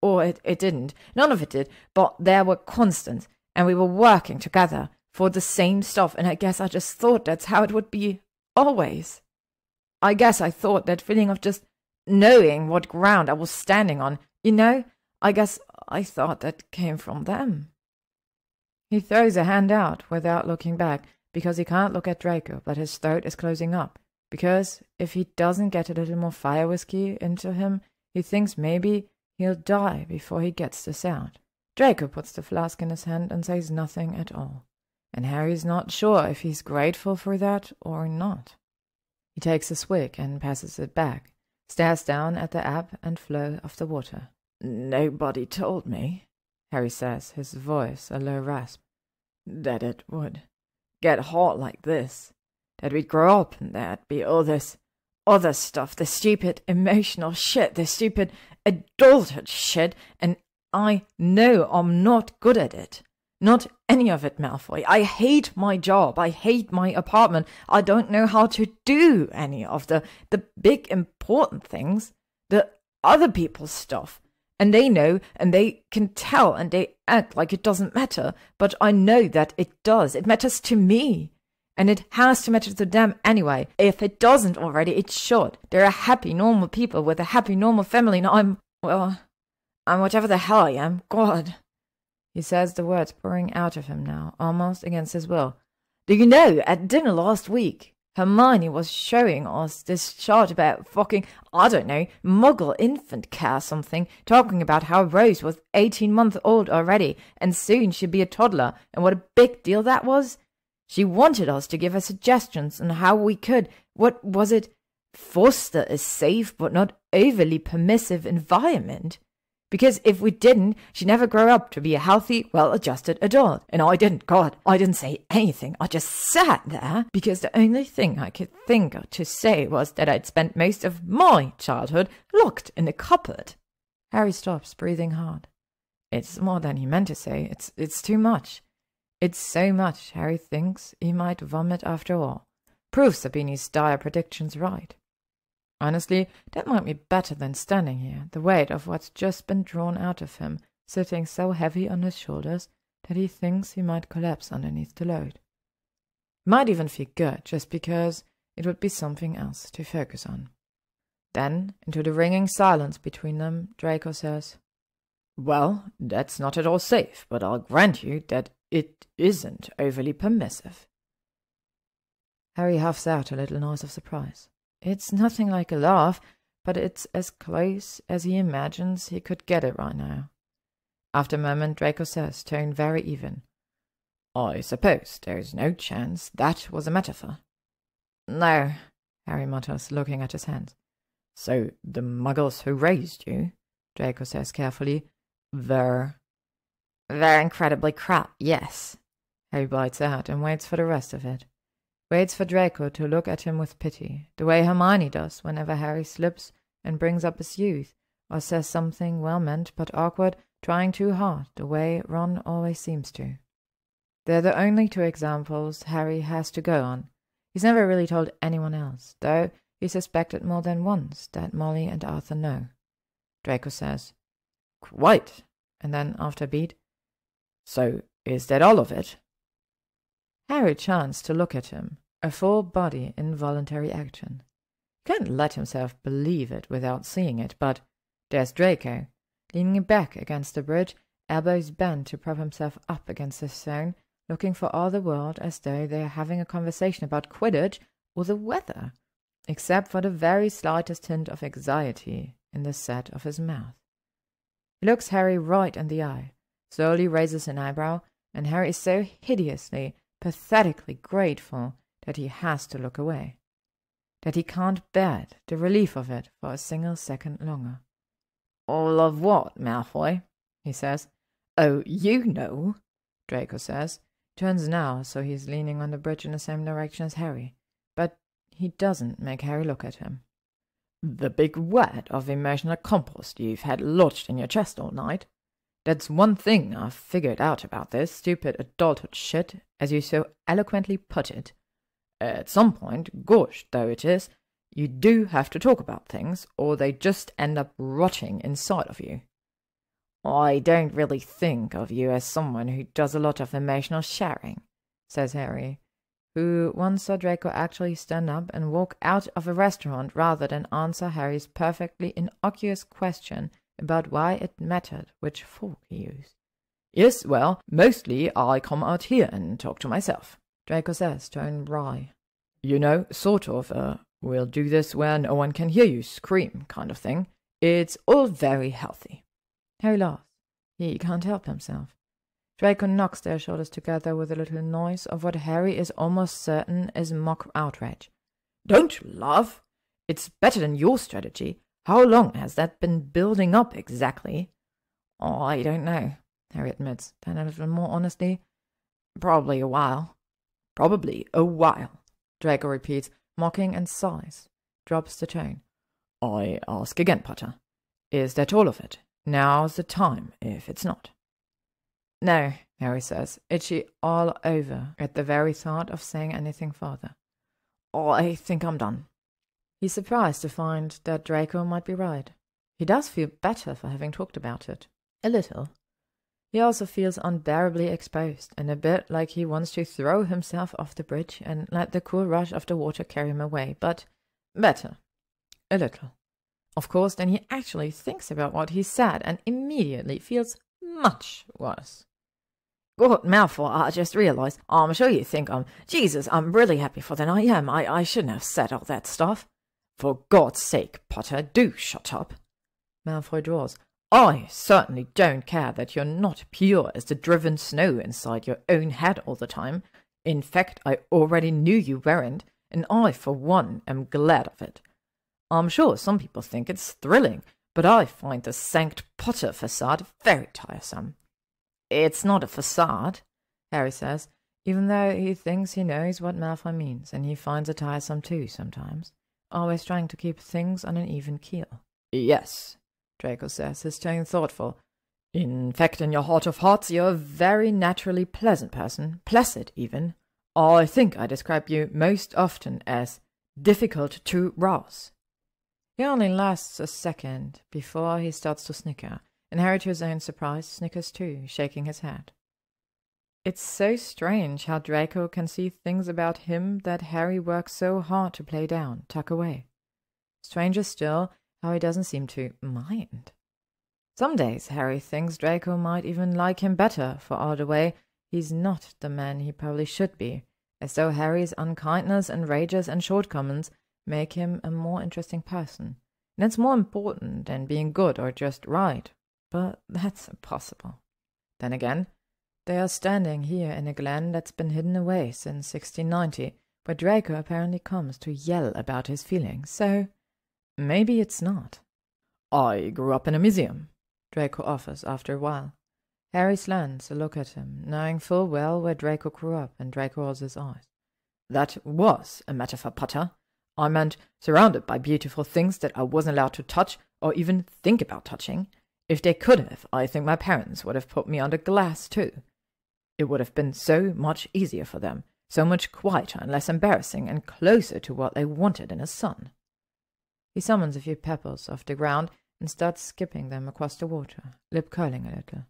Or it didn't. None of it did. But there were constants. And we were working together for the same stuff. And I guess I just thought that's how it would be always. I guess I thought that feeling of just knowing what ground I was standing on, I guess I thought that came from them. He throws a hand out without looking back, because he can't look at Draco, but his throat is closing up. Because if he doesn't get a little more fire whiskey into him, he thinks maybe he'll die before he gets this out. Draco puts the flask in his hand and says nothing at all, and Harry's not sure if he's grateful for that or not. He takes a swig and passes it back, stares down at the ebb and flow of the water. "Nobody told me," Harry says, his voice a low rasp, "that it would get hot like this, that we'd grow up and there'd be all this other stuff, the stupid emotional shit, the stupid adulthood shit, and I know I'm not good at it. Not any of it, Malfoy. I hate my job. I hate my apartment. I don't know how to do any of the big important things, the other people's stuff. And they know, and they can tell, and they act like it doesn't matter. But I know that it does. It matters to me. And it has to matter to them anyway. If it doesn't already, it should. They're happy, normal people with a happy, normal family, and I'm whatever the hell I am. God." He says the words pouring out of him now, almost against his will. "Do you know, at dinner last week, Hermione was showing us this chart about fucking, I don't know, Muggle infant care something, talking about how Rose was 18 months old already, and soon she'd be a toddler, and what a big deal that was. She wanted us to give her suggestions on how we could, what was it, foster a safe but not overly permissive environment. Because if we didn't, she'd never grow up to be a healthy, well-adjusted adult. And I didn't say anything. I just sat there, because the only thing I could think of to say was that I'd spent most of my childhood locked in a cupboard." Harry stops, breathing hard. It's more than he meant to say. It's too much. It's so much, Harry thinks he might vomit after all. Proves Sabini's dire predictions right. Honestly, that might be better than standing here, the weight of what's just been drawn out of him, sitting so heavy on his shoulders that he thinks he might collapse underneath the load. Might even feel good, just because it would be something else to focus on. Then, into the ringing silence between them, Draco says, "Well, that's not at all safe, but I'll grant you that it isn't overly permissive." Harry huffs out a little noise of surprise. It's nothing like a laugh, but it's as close as he imagines he could get it right now. After a moment, Draco says, tone very even, "I suppose there's no chance that was a metaphor." "No," Harry mutters, looking at his hands. "So the Muggles who raised you," Draco says carefully, "they're incredibly crap, yes." Harry bites out and waits for the rest of it. Waits for Draco to look at him with pity, the way Hermione does whenever Harry slips and brings up his youth, or says something well-meant but awkward, trying too hard, the way Ron always seems to. They're the only two examples Harry has to go on. He's never really told anyone else, though he suspected more than once that Molly and Arthur know. Draco says, "Quite," and then, after a beat, "So is that all of it?" Harry chanced to look at him, a full-body involuntary action. He can't let himself believe it without seeing it, but there's Draco, leaning back against the bridge, elbows bent to prop himself up against the stone, looking for all the world as though they are having a conversation about Quidditch or the weather, except for the very slightest hint of anxiety in the set of his mouth. He looks Harry right in the eye, slowly raises an eyebrow, and Harry is so hideously, pathetically grateful that he has to look away. that he can't bear it, the relief of it, for a single second longer. "All of what, Malfoy?" he says. "Oh, you know," Draco says. Turns now, so he's leaning on the bridge in the same direction as Harry. But he doesn't make Harry look at him. "The big wad of emotional compost you've had lodged in your chest all night. That's one thing I've figured out about this stupid adulthood shit, as you so eloquently put it. At some point, gosh though it is, you do have to talk about things, or they just end up rotting inside of you." "I don't really think of you as someone who does a lot of emotional sharing," says Harry, who once saw Draco actually stand up and walk out of a restaurant rather than answer Harry's perfectly innocuous question about why it mattered which fork he used. "Yes, well, mostly I come out here and talk to myself," Draco says, tone wry. "You know, sort of, we'll do this where no one can hear you scream kind of thing. It's all very healthy." Harry laughs. He can't help himself. Draco knocks their shoulders together with a little noise of what Harry is almost certain is mock outrage. "Don't laugh. It's better than your strategy. How long has that been building up exactly?" "Oh, I don't know," Harry admits, then a little more honestly. "Probably a while." "Probably a while," Draco repeats, mocking, and sighs. Drops the tone. "I ask again, Potter. Is that all of it? Now's the time, if it's not." "No," Harry says, itchy all over at the very thought of saying anything further. "I think I'm done." He's surprised to find that Draco might be right. He does feel better for having talked about it. A little. He also feels unbearably exposed, and a bit like he wants to throw himself off the bridge and let the cool rush of the water carry him away, but better. A little. Of course, then he actually thinks about what he said and immediately feels much worse. "God, Malfoy, I just realized. I'm sure you think Jesus, I'm really happy for that. I am. I shouldn't have said all that stuff." "For God's sake, Potter, do shut up," Malfoy drawls. "I certainly don't care that you're not pure as the driven snow inside your own head all the time. In fact, I already knew you weren't, and I, for one, am glad of it. I'm sure some people think it's thrilling, but I find the Sanct Potter facade very tiresome." "It's not a facade," Harry says, even though he thinks he knows what Malfoy means, and he finds it tiresome too sometimes, always trying to keep things on an even keel. "Yes," Draco says, his tone thoughtful. "In fact, in your heart of hearts, you're a very naturally pleasant person, placid even. I think I describe you most often as difficult to rouse." He only lasts a second before he starts to snicker, and Harry, to his own surprise, snickers too, shaking his head. It's so strange how Draco can see things about him that Harry works so hard to play down, tuck away. Stranger still, how he doesn't seem to mind. Some days Harry thinks Draco might even like him better for all the way he's not the man he probably should be, as though Harry's unkindness and rages and shortcomings make him a more interesting person. And it's more important than being good or just right, but that's impossible. Then again, they are standing here in a glen that's been hidden away since 1690, where Draco apparently comes to yell about his feelings, so maybe it's not. "I grew up in a museum," Draco offers after a while. Harry slants a look at him, knowing full well where Draco grew up, and Draco rolls his eyes. "That was a metaphor, Potter. I meant surrounded by beautiful things that I wasn't allowed to touch or even think about touching. If they could have, I think my parents would have put me under glass too. It would have been so much easier for them, so much quieter and less embarrassing and closer to what they wanted in a son." He summons a few pebbles off the ground and starts skipping them across the water, lip curling a little.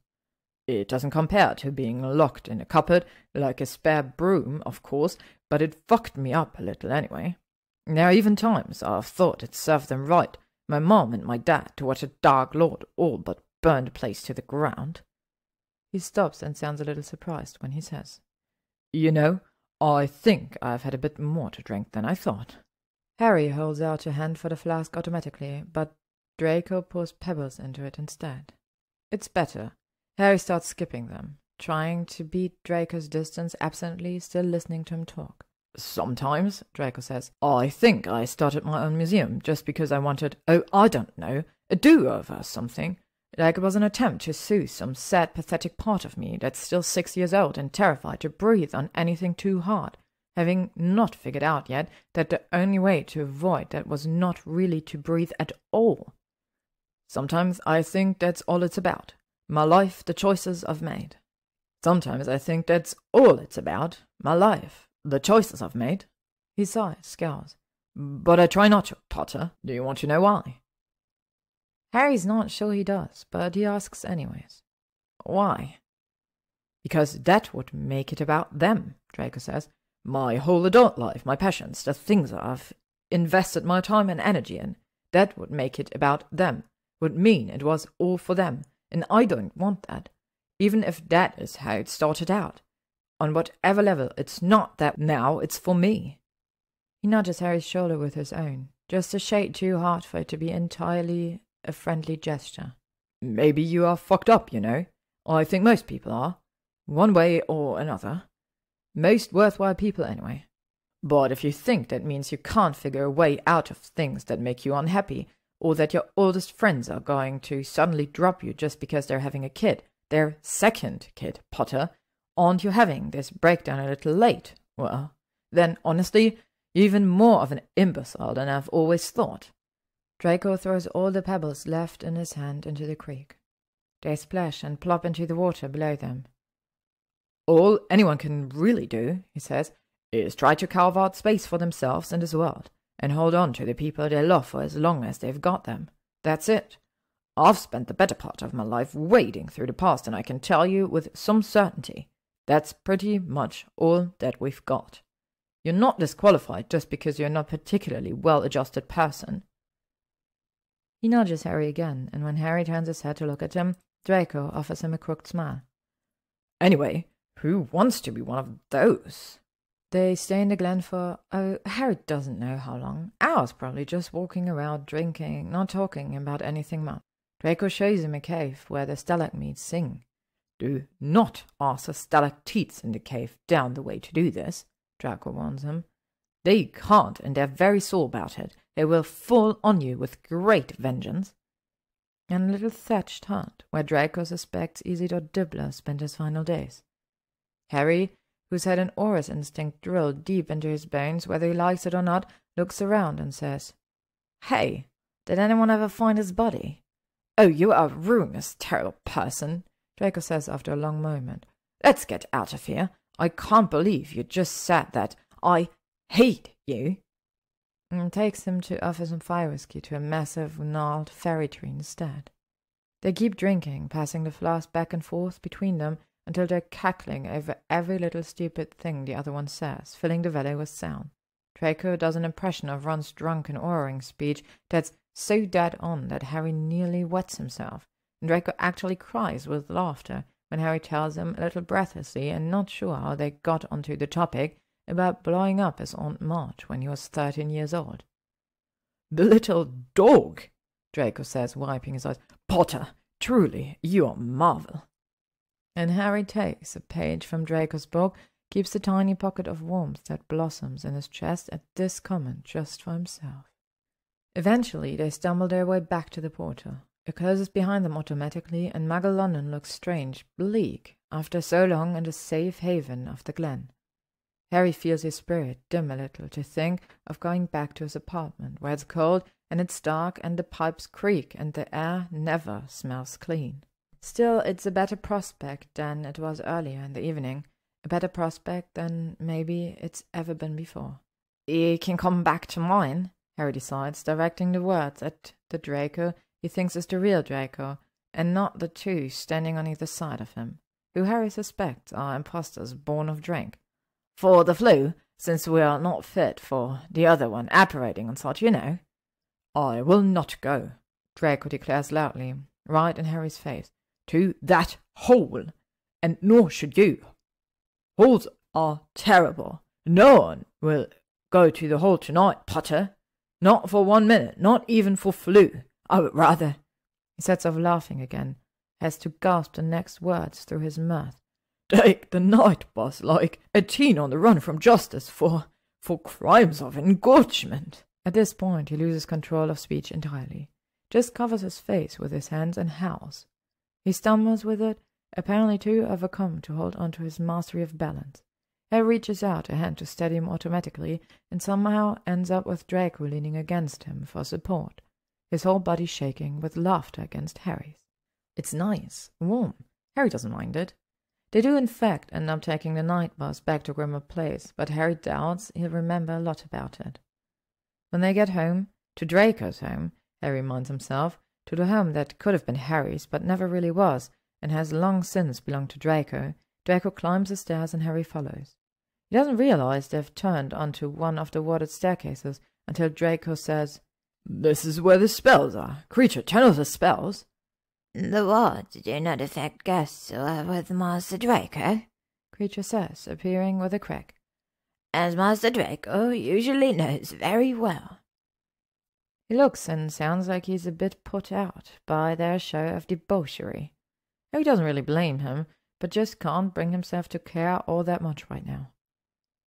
"It doesn't compare to being locked in a cupboard like a spare broom, of course, but it fucked me up a little anyway. There are even times I've thought it served them right, my mom and my dad, to watch a Dark Lord all but burn the place to the ground." He stops and sounds a little surprised when he says, "You know, I think I've had a bit more to drink than I thought." Harry holds out a hand for the flask automatically, but Draco pours pebbles into it instead. It's better. Harry starts skipping them, trying to beat Draco's distance absently, still listening to him talk. Sometimes, Draco says. I think I started my own museum just because I wanted, oh, I don't know, a do-over or something. Like it was an attempt to soothe some sad, pathetic part of me that's still 6 years old and terrified to breathe on anything too hard, having not figured out yet that the only way to avoid that was not really to breathe at all. Sometimes I think that's all it's about. My life, the choices I've made. Sometimes I think that's all it's about. My life, the choices I've made. He sighs, scowls. But I try not to, Potter. Do you want to know why? Harry's not sure he does, but he asks anyways. Why? Because that would make it about them, Draco says. My whole adult life, my passions, the things I've invested my time and energy in, that would make it about them, would mean it was all for them, and I don't want that, even if that is how it started out. On whatever level, it's not that now, it's for me. He nudges Harry's shoulder with his own, just a shade too hard for it to be entirely a friendly gesture. Maybe you are fucked up, you know. I think most people are, one way or another. Most worthwhile people, anyway. But if you think that means you can't figure a way out of things that make you unhappy, or that your oldest friends are going to suddenly drop you just because they're having a kid, their second kid, Potter, aren't you having this breakdown a little late? Well, then, honestly, you're even more of an imbecile than I've always thought. Draco throws all the pebbles left in his hand into the creek. They splash and plop into the water below them. All anyone can really do, he says, is try to carve out space for themselves in this world, and hold on to the people they love for as long as they've got them. That's it. I've spent the better part of my life wading through the past, and I can tell you with some certainty, that's pretty much all that we've got. You're not disqualified just because you're not a particularly well-adjusted person. He nudges Harry again, and when Harry turns his head to look at him, Draco offers him a crooked smile. Anyway, who wants to be one of those? They stay in the glen for, oh, Harry doesn't know how long. Hours probably, just walking around, drinking, not talking about anything much. Draco shows him a cave where the stalagmites sing. Do not ask the stalactites in the cave down the way to do this, Draco warns him. They can't, and they're very sore about it. They will fall on you with great vengeance. And a little thatched hut, where Draco suspects Isidore Dibbler spent his final days. Harry, who's had an Auror's instinct drilled deep into his bones, whether he likes it or not, looks around and says, "Hey, did anyone ever find his body?" "Oh, you are a ruinous, terrible person," Draco says after a long moment. "Let's get out of here. I can't believe you just said that. I hate you." And takes him to offer some fire whiskey to a massive, gnarled fairy tree instead. They keep drinking, passing the flask back and forth between them until they're cackling over every little stupid thing the other one says, filling the valley with sound. Draco does an impression of Ron's drunken orating speech that's so dead on that Harry nearly wets himself, and Draco actually cries with laughter when Harry tells him, a little breathlessly and not sure how they got onto the topic, about blowing up his Aunt March when he was 13 years old. "The little dog," Draco says, wiping his eyes. "Potter, truly, you are a marvel." And Harry takes a page from Draco's book, keeps the tiny pocket of warmth that blossoms in his chest at this comment just for himself. Eventually, they stumble their way back to the portal. It closes behind them automatically, and Muggle London looks strange, bleak, after so long in the safe haven of the glen. Harry feels his spirit dim a little to think of going back to his apartment, where it's cold and it's dark and the pipes creak and the air never smells clean. Still, it's a better prospect than it was earlier in the evening, a better prospect than maybe it's ever been before. "You can come back to mine," Harry decides, directing the words at the Draco he thinks is the real Draco, and not the two standing on either side of him, who Harry suspects are impostors born of drink. "For the flu, since we are not fit for the other one apparating on such, you know." "I will not go," Draco declares loudly, right in Harry's face, "to that hole, and nor should you. Holes are terrible. No one will go to the hole tonight, Potter. Not for 1 minute, not even for flu. I would rather—" He sets off laughing again, has to gasp the next words through his mirth. "Take the night bus like a teen on the run from justice for for crimes of engorgement. At this point, he loses control of speech entirely, just covers his face with his hands and howls. He stumbles with it, apparently too overcome to hold on to his mastery of balance. Harry reaches out a hand to steady him automatically and somehow ends up with Draco leaning against him for support, his whole body shaking with laughter against Harry's. It's nice, warm. Harry doesn't mind it. They do in fact end up taking the night bus back to Grimmauld Place, but Harry doubts he'll remember a lot about it. When they get home, to Draco's home, Harry reminds himself, to the home that could have been Harry's but never really was, and has long since belonged to Draco, Draco climbs the stairs and Harry follows. He doesn't realize they've turned onto one of the watered staircases until Draco says, "This is where the spells are. Creature, channel the spells." "The wards do not affect guests who are with Master Draco," Creature says, appearing with a crack, "as Master Draco usually knows very well." He looks and sounds like he's a bit put out by their show of debauchery. Harry doesn't really blame him, but just can't bring himself to care all that much right now.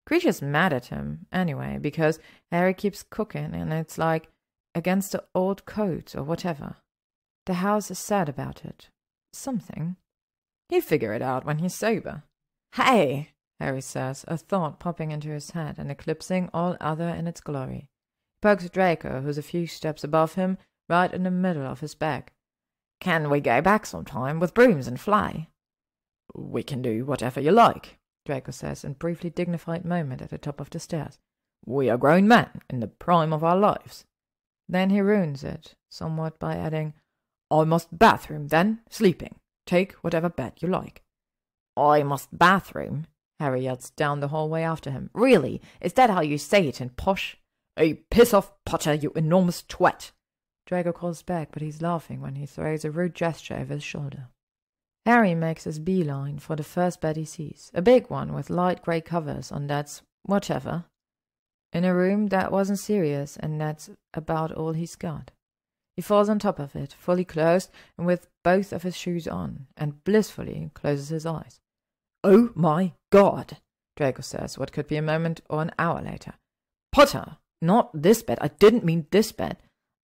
Creature's mad at him, anyway, because Harry keeps cooking and it's like against the old codes or whatever. The house is sad about it. Something. He'll figure it out when he's sober. "Hey," Harry says, a thought popping into his head and eclipsing all other in its glory. He pokes Draco, who's a few steps above him, right in the middle of his back. "Can we go back sometime with brooms and fly?" "We can do whatever you like," Draco says in a briefly dignified moment at the top of the stairs. "We are grown men in the prime of our lives." Then he ruins it, somewhat by adding, "I must bathroom, then sleeping. Take whatever bed you like." "I must bathroom," Harry yells down the hallway after him. "Really? Is that how you say it in posh?" "A piss off, Potter, you enormous twat!" Draco calls back, but he's laughing when he throws a rude gesture over his shoulder. Harry makes his beeline for the first bed he sees, a big one with light grey covers on that's whatever. In a room that wasn't serious, and that's about all he's got. He falls on top of it, fully clothed and with both of his shoes on, and blissfully closes his eyes. "Oh my God," Draco says, what could be a moment or an hour later. "Potter, not this bed. I didn't mean this bed."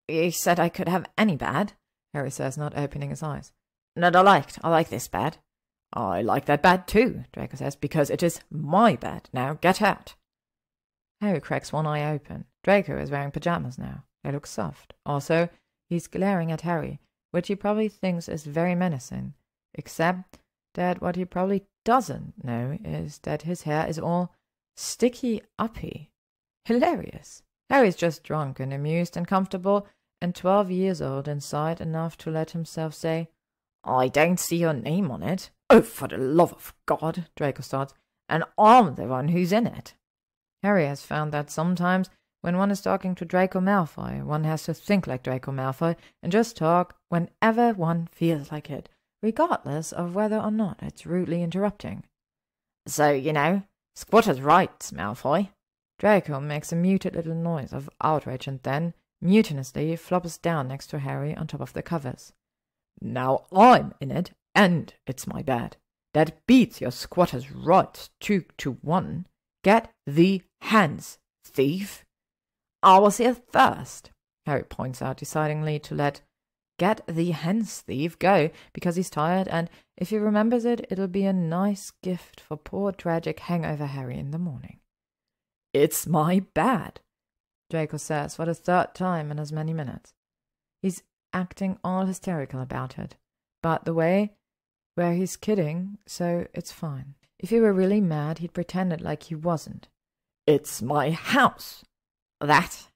"You said I could have any bed," Harry says, not opening his eyes. "That I like this bed." "I like that bed too," Draco says, "because it is my bed. Now get out." Harry cracks one eye open. Draco is wearing pajamas now. They look soft. Also, he's glaring at Harry, which he probably thinks is very menacing, except that what he probably doesn't know is that his hair is all sticky-uppy. Hilarious. Harry's just drunk and amused and comfortable and 12 years old inside enough to let himself say, "I don't see your name on it." "Oh, for the love of God," Draco starts, "and I'm the one who's in it." Harry has found that sometimes when one is talking to Draco Malfoy, one has to think like Draco Malfoy and just talk whenever one feels like it, regardless of whether or not it's rudely interrupting. "So, you know, squatters' rights, Malfoy." Draco makes a muted little noise of outrage and then, mutinously, flops down next to Harry on top of the covers. "Now I'm in it, and it's my bed. That beats your squatters' rights 2-1. Get the hands, thief." "I was here first," Harry points out decidingly to let "get the hands, thief" go because he's tired, and if he remembers it, it'll be a nice gift for poor tragic hangover Harry in the morning. "It's my bed," Draco says for the third time in as many minutes. He's acting all hysterical about it, but the way where he's kidding, so it's fine. If he were really mad, he'd pretend it like he wasn't. "It's my house." "That,"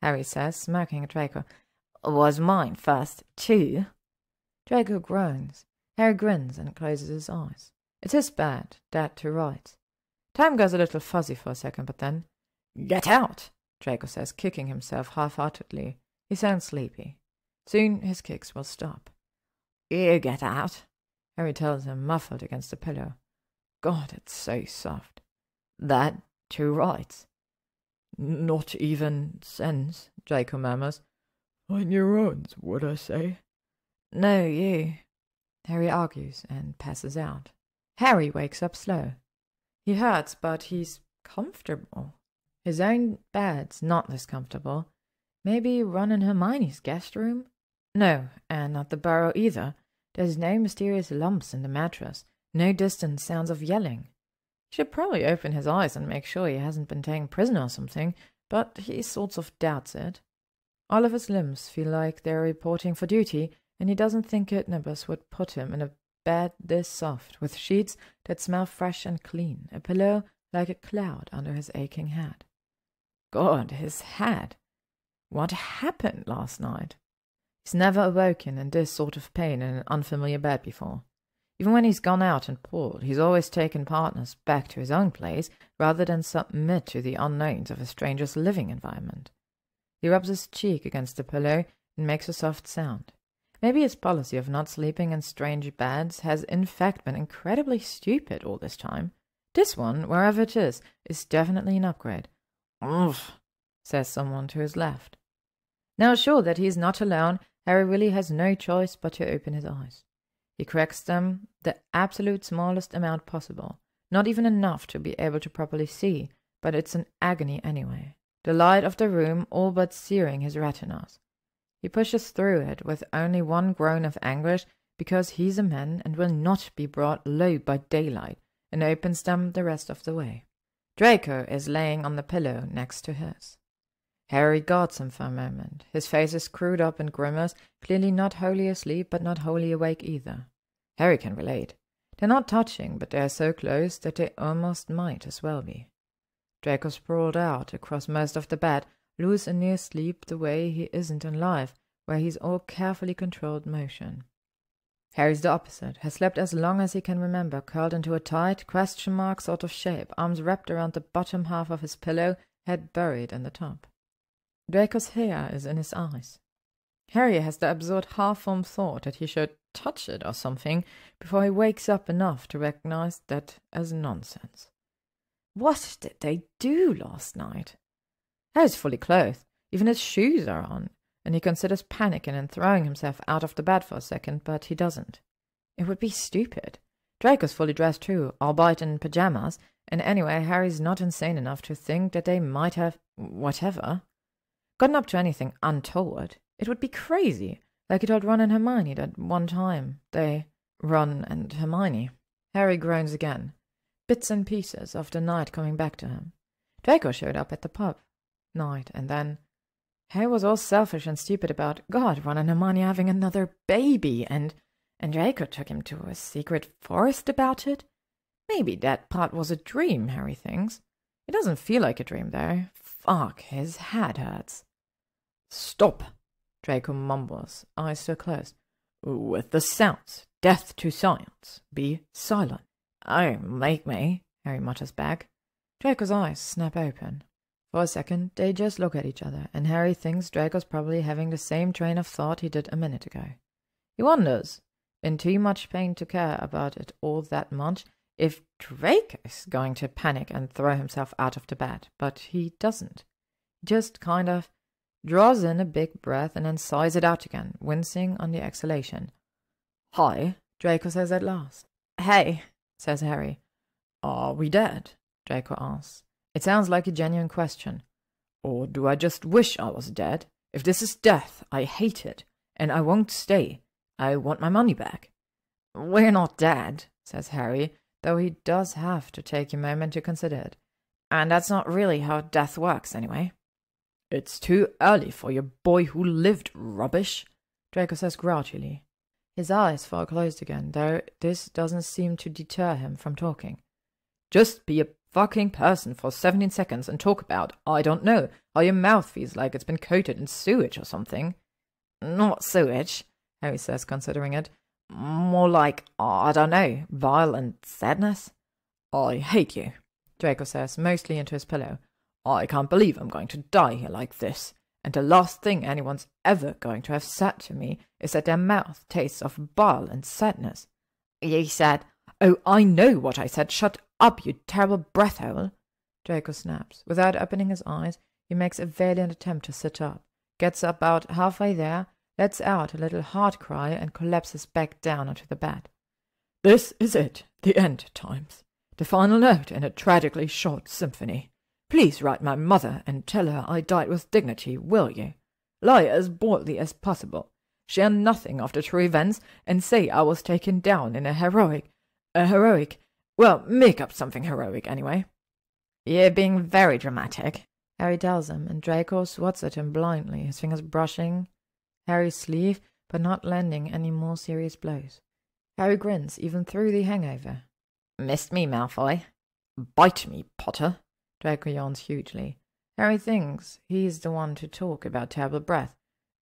Harry says, smirking at Draco, "was mine first, too." Draco groans. Harry grins and closes his eyes. It's his bed, dead to rights. Time goes a little fuzzy for a second, but then, "Get out," Draco says, kicking himself half-heartedly. He sounds sleepy. Soon his kicks will stop. "You get out," Harry tells him, muffled against the pillow. God, it's so soft. "That to rights." "Not even sense," Draco murmurs. "On your own, would I say?" "No, you," Harry argues and passes out. Harry wakes up slow. He hurts, but he's comfortable. His own bed's not this comfortable. Maybe Ron and Hermione's guest room? No, and not the burrow either. There's no mysterious lumps in the mattress, no distant sounds of yelling. He should probably open his eyes and make sure he hasn't been taken prisoner or something, but he sort of doubts it. All of his limbs feel like they're reporting for duty, and he doesn't think Kidnappers would put him in a bed this soft, with sheets that smell fresh and clean, a pillow like a cloud under his aching head. God, his head! What happened last night? He's never awoken in this sort of pain in an unfamiliar bed before. Even when he's gone out and pulled, he's always taken partners back to his own place rather than submit to the unknowns of a stranger's living environment. He rubs his cheek against the pillow and makes a soft sound. Maybe his policy of not sleeping in strange beds has in fact been incredibly stupid all this time. This one, wherever it is definitely an upgrade. "Oof," says someone to his left. Now sure that he is not alone, Harry really has no choice but to open his eyes. He cracks them the absolute smallest amount possible, not even enough to be able to properly see, but it's an agony anyway. The light of the room all but searing his retinas. He pushes through it with only one groan of anguish because he's a man and will not be brought low by daylight, and opens them the rest of the way. Draco is laying on the pillow next to his. Harry guards him for a moment. His face is screwed up in grimace, clearly not wholly asleep but not wholly awake either. Harry can relate. They're not touching, but they're so close that they almost might as well be. Draco sprawled out across most of the bed, loose and near sleep the way he isn't in life, where he's all carefully controlled motion. Harry's the opposite, has slept as long as he can remember, curled into a tight, question mark sort of shape, arms wrapped around the bottom half of his pillow, head buried in the top. Draco's hair is in his eyes. Harry has the absurd half-formed thought that he should touch it or something before he wakes up enough to recognize that as nonsense. What did they do last night? Harry's fully clothed, even his shoes are on, and he considers panicking and throwing himself out of the bed for a second, but he doesn't. It would be stupid. Draco's fully dressed too, albeit in pyjamas, and anyway, Harry's not insane enough to think that they might have, whatever, gotten up to anything untoward. It would be crazy, like he told Ron and Hermione that one time. Ron and Hermione. Harry groans again, bits and pieces of the night coming back to him. Draco showed up at the pub. Night, and then Harry was all selfish and stupid about, God, Ron and Hermione having another baby, and Draco took him to a secret forest about it. Maybe that part was a dream, Harry thinks. It doesn't feel like a dream, though. Fuck, his head hurts. "Stop," Draco mumbles, eyes still closed. "With the sounds. Death to science. Be silent." "Oh, make me," Harry mutters back. Draco's eyes snap open. For a second, they just look at each other, and Harry thinks Draco's probably having the same train of thought he did a minute ago. He wonders, in too much pain to care about it all that much, if Draco's going to panic and throw himself out of the bed, but he doesn't. He just kind of draws in a big breath and then sighs it out again, wincing on the exhalation. "Hi," Draco says at last. "Hey," says Harry. "Are we dead?" Draco asks. It sounds like a genuine question. "Or do I just wish I was dead? If this is death, I hate it, and I won't stay. I want my money back." "We're not dead," says Harry, though he does have to take a moment to consider it. "And that's not really how death works, anyway." "It's too early for your boy who lived rubbish," Draco says grouchily. His eyes fall closed again, though this doesn't seem to deter him from talking. "Just be a fucking person for 17 seconds and talk about, I don't know, how your mouth feels like it's been coated in sewage or something." "Not sewage," Harry says, considering it. "More like, I don't know, violent sadness." "I hate you," Draco says, mostly into his pillow. "I can't believe I'm going to die here like this, and the last thing anyone's ever going to have said to me is that their mouth tastes of bile and sadness." "You said—" "Oh, I know what I said. Shut up, you terrible breath-hole," Draco snaps. Without opening his eyes, he makes a valiant attempt to sit up, gets about halfway there, lets out a little heart cry, and collapses back down onto the bed. "This is it, the end times. The final note in a tragically short symphony. Please write my mother and tell her I died with dignity, will you? Lie as boldly as possible. Share nothing of the true events, and say I was taken down in a heroic, well, make up something heroic anyway. You're being very dramatic, Harry tells him, and Draco swats at him blindly, his fingers brushing Harry's sleeve, but not landing any more serious blows. Harry grins, even through the hangover. Missed me, Malfoy. Bite me, Potter. Draco yawns hugely. Harry thinks he's the one to talk about terrible breath.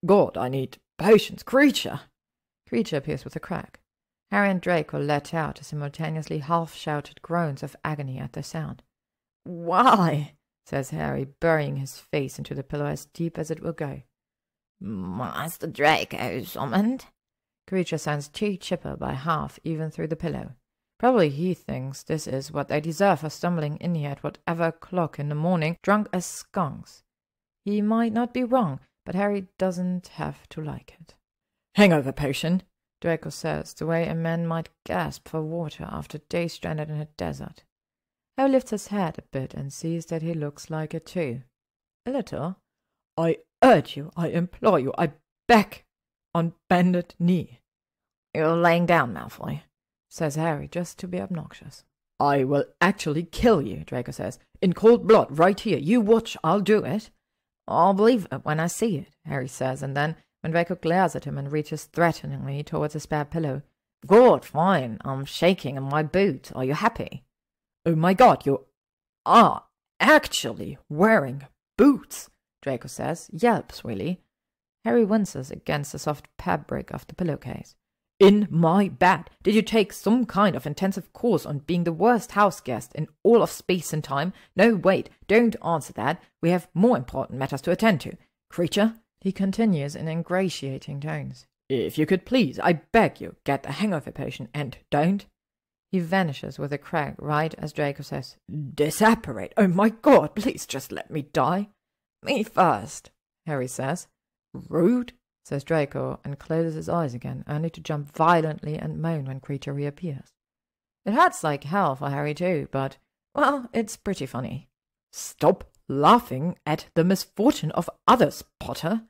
God, I need patience, Creature. Creature appears with a crack. Harry and Draco let out simultaneously half-shouted groans of agony at the sound. Why? Says Harry, burying his face into the pillow as deep as it will go. Master Draco summoned? Creature sounds too chipper by half, even through the pillow. Probably he thinks this is what they deserve for stumbling in here at whatever o'clock in the morning, drunk as skunks. He might not be wrong, but Harry doesn't have to like it. Hangover potion, Draco says, the way a man might gasp for water after days stranded in a desert. Harry lifts his head a bit and sees that he looks like it too. A little. I urge you, I implore you, I beg on bended knee. You're laying down, Malfoy, says Harry, just to be obnoxious. I will actually kill you, Draco says, in cold blood, right here. You watch, I'll do it. I'll believe it when I see it, Harry says, and then, when Draco glares at him and reaches threateningly towards a spare pillow, Good, fine, I'm shaking in my boot. Are you happy? Oh my God, you are actually wearing boots, Draco says, yelps really. Harry winces against the soft fabric of the pillowcase. In my bed. Did you take some kind of intensive course on being the worst house guest in all of space and time? No, wait, don't answer that. We have more important matters to attend to. Creature, he continues in ingratiating tones. If you could please, I beg you, get the hangover potion and don't. He vanishes with a crack right as Draco says, Disapparate. Oh my God, please just let me die. Me first, Harry says. Rude, says Draco, and closes his eyes again, only to jump violently and moan when Creature reappears. It hurts like hell for Harry too, but, well, it's pretty funny. Stop laughing at the misfortune of others, Potter,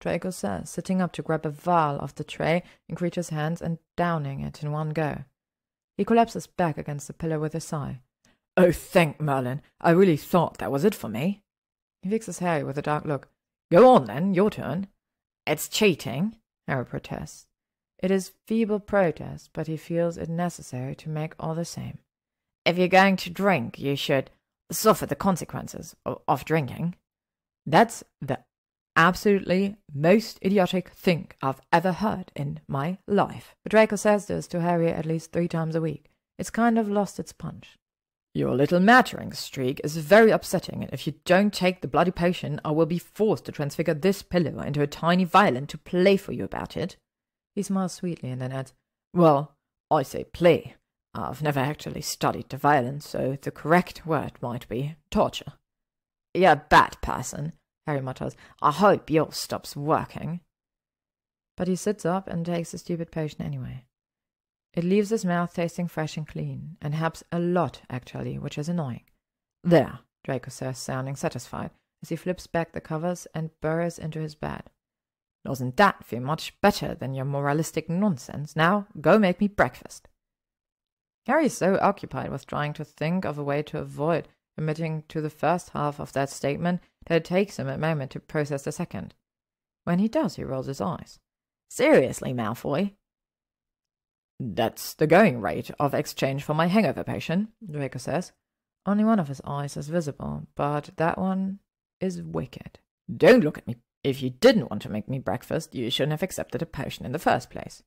Draco says, sitting up to grab a vial off the tray in Creature's hands and downing it in one go. He collapses back against the pillow with a sigh. Oh, thank Merlin. I really thought that was it for me. He fixes Harry with a dark look. Go on, then. Your turn. It's cheating, Harry protests. It is feeble protest, but he feels it necessary to make all the same. If you're going to drink, you should suffer the consequences of drinking. That's the absolutely most idiotic thing I've ever heard in my life. But Draco says this to Harry at least 3 times a week. It's kind of lost its punch. Your little mattering streak is very upsetting, and if you don't take the bloody potion, I will be forced to transfigure this pillow into a tiny violin to play for you about it. He smiles sweetly and then adds, Well, I say play. I've never actually studied the violin, so the correct word might be torture. You're a bad person, Harry mutters. I hope yours stops working. But he sits up and takes the stupid potion anyway. It leaves his mouth tasting fresh and clean, and helps a lot, actually, which is annoying. There, Draco says, sounding satisfied, as he flips back the covers and burrows into his bed. Doesn't that feel much better than your moralistic nonsense? Now, go make me breakfast. Harry is so occupied with trying to think of a way to avoid admitting to the first half of that statement that it takes him a moment to process the second. When he does, he rolls his eyes. Seriously, Malfoy? That's the going rate of exchange for my hangover potion, Draco says. Only one of his eyes is visible, but that one is wicked. Don't look at me. If you didn't want to make me breakfast, you shouldn't have accepted a potion in the first place.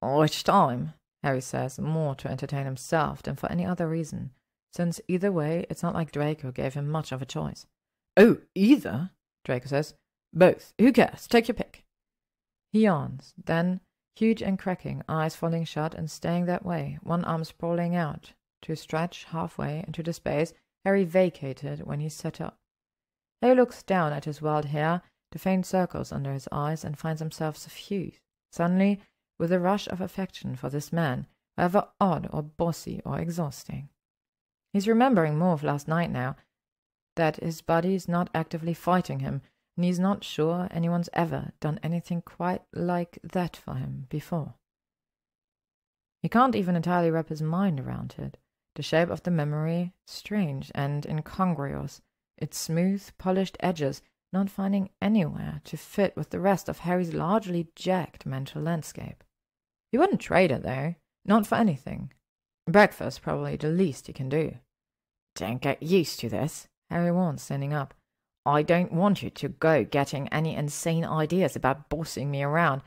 Which time? Harry says, more to entertain himself than for any other reason, since either way, it's not like Draco gave him much of a choice. Oh, either? Draco says. Both. Who cares? Take your pick. He yawns, then, huge and cracking, eyes falling shut and staying that way, one arm sprawling out, to stretch halfway into the space Harry vacated when he sat up. Harry looks down at his wild hair, the faint circles under his eyes, and finds himself suffused, suddenly, with a rush of affection for this man, however odd or bossy or exhausting. He's remembering more of last night now, that his body's not actively fighting him, and he's not sure anyone's ever done anything quite like that for him before. He can't even entirely wrap his mind around it. The shape of the memory, strange and incongruous, its smooth, polished edges not finding anywhere to fit with the rest of Harry's largely jagged mental landscape. He wouldn't trade it, though, not for anything. Breakfast probably the least he can do. Don't get used to this, Harry warns, standing up. I don't want you to go getting any insane ideas about bossing me around,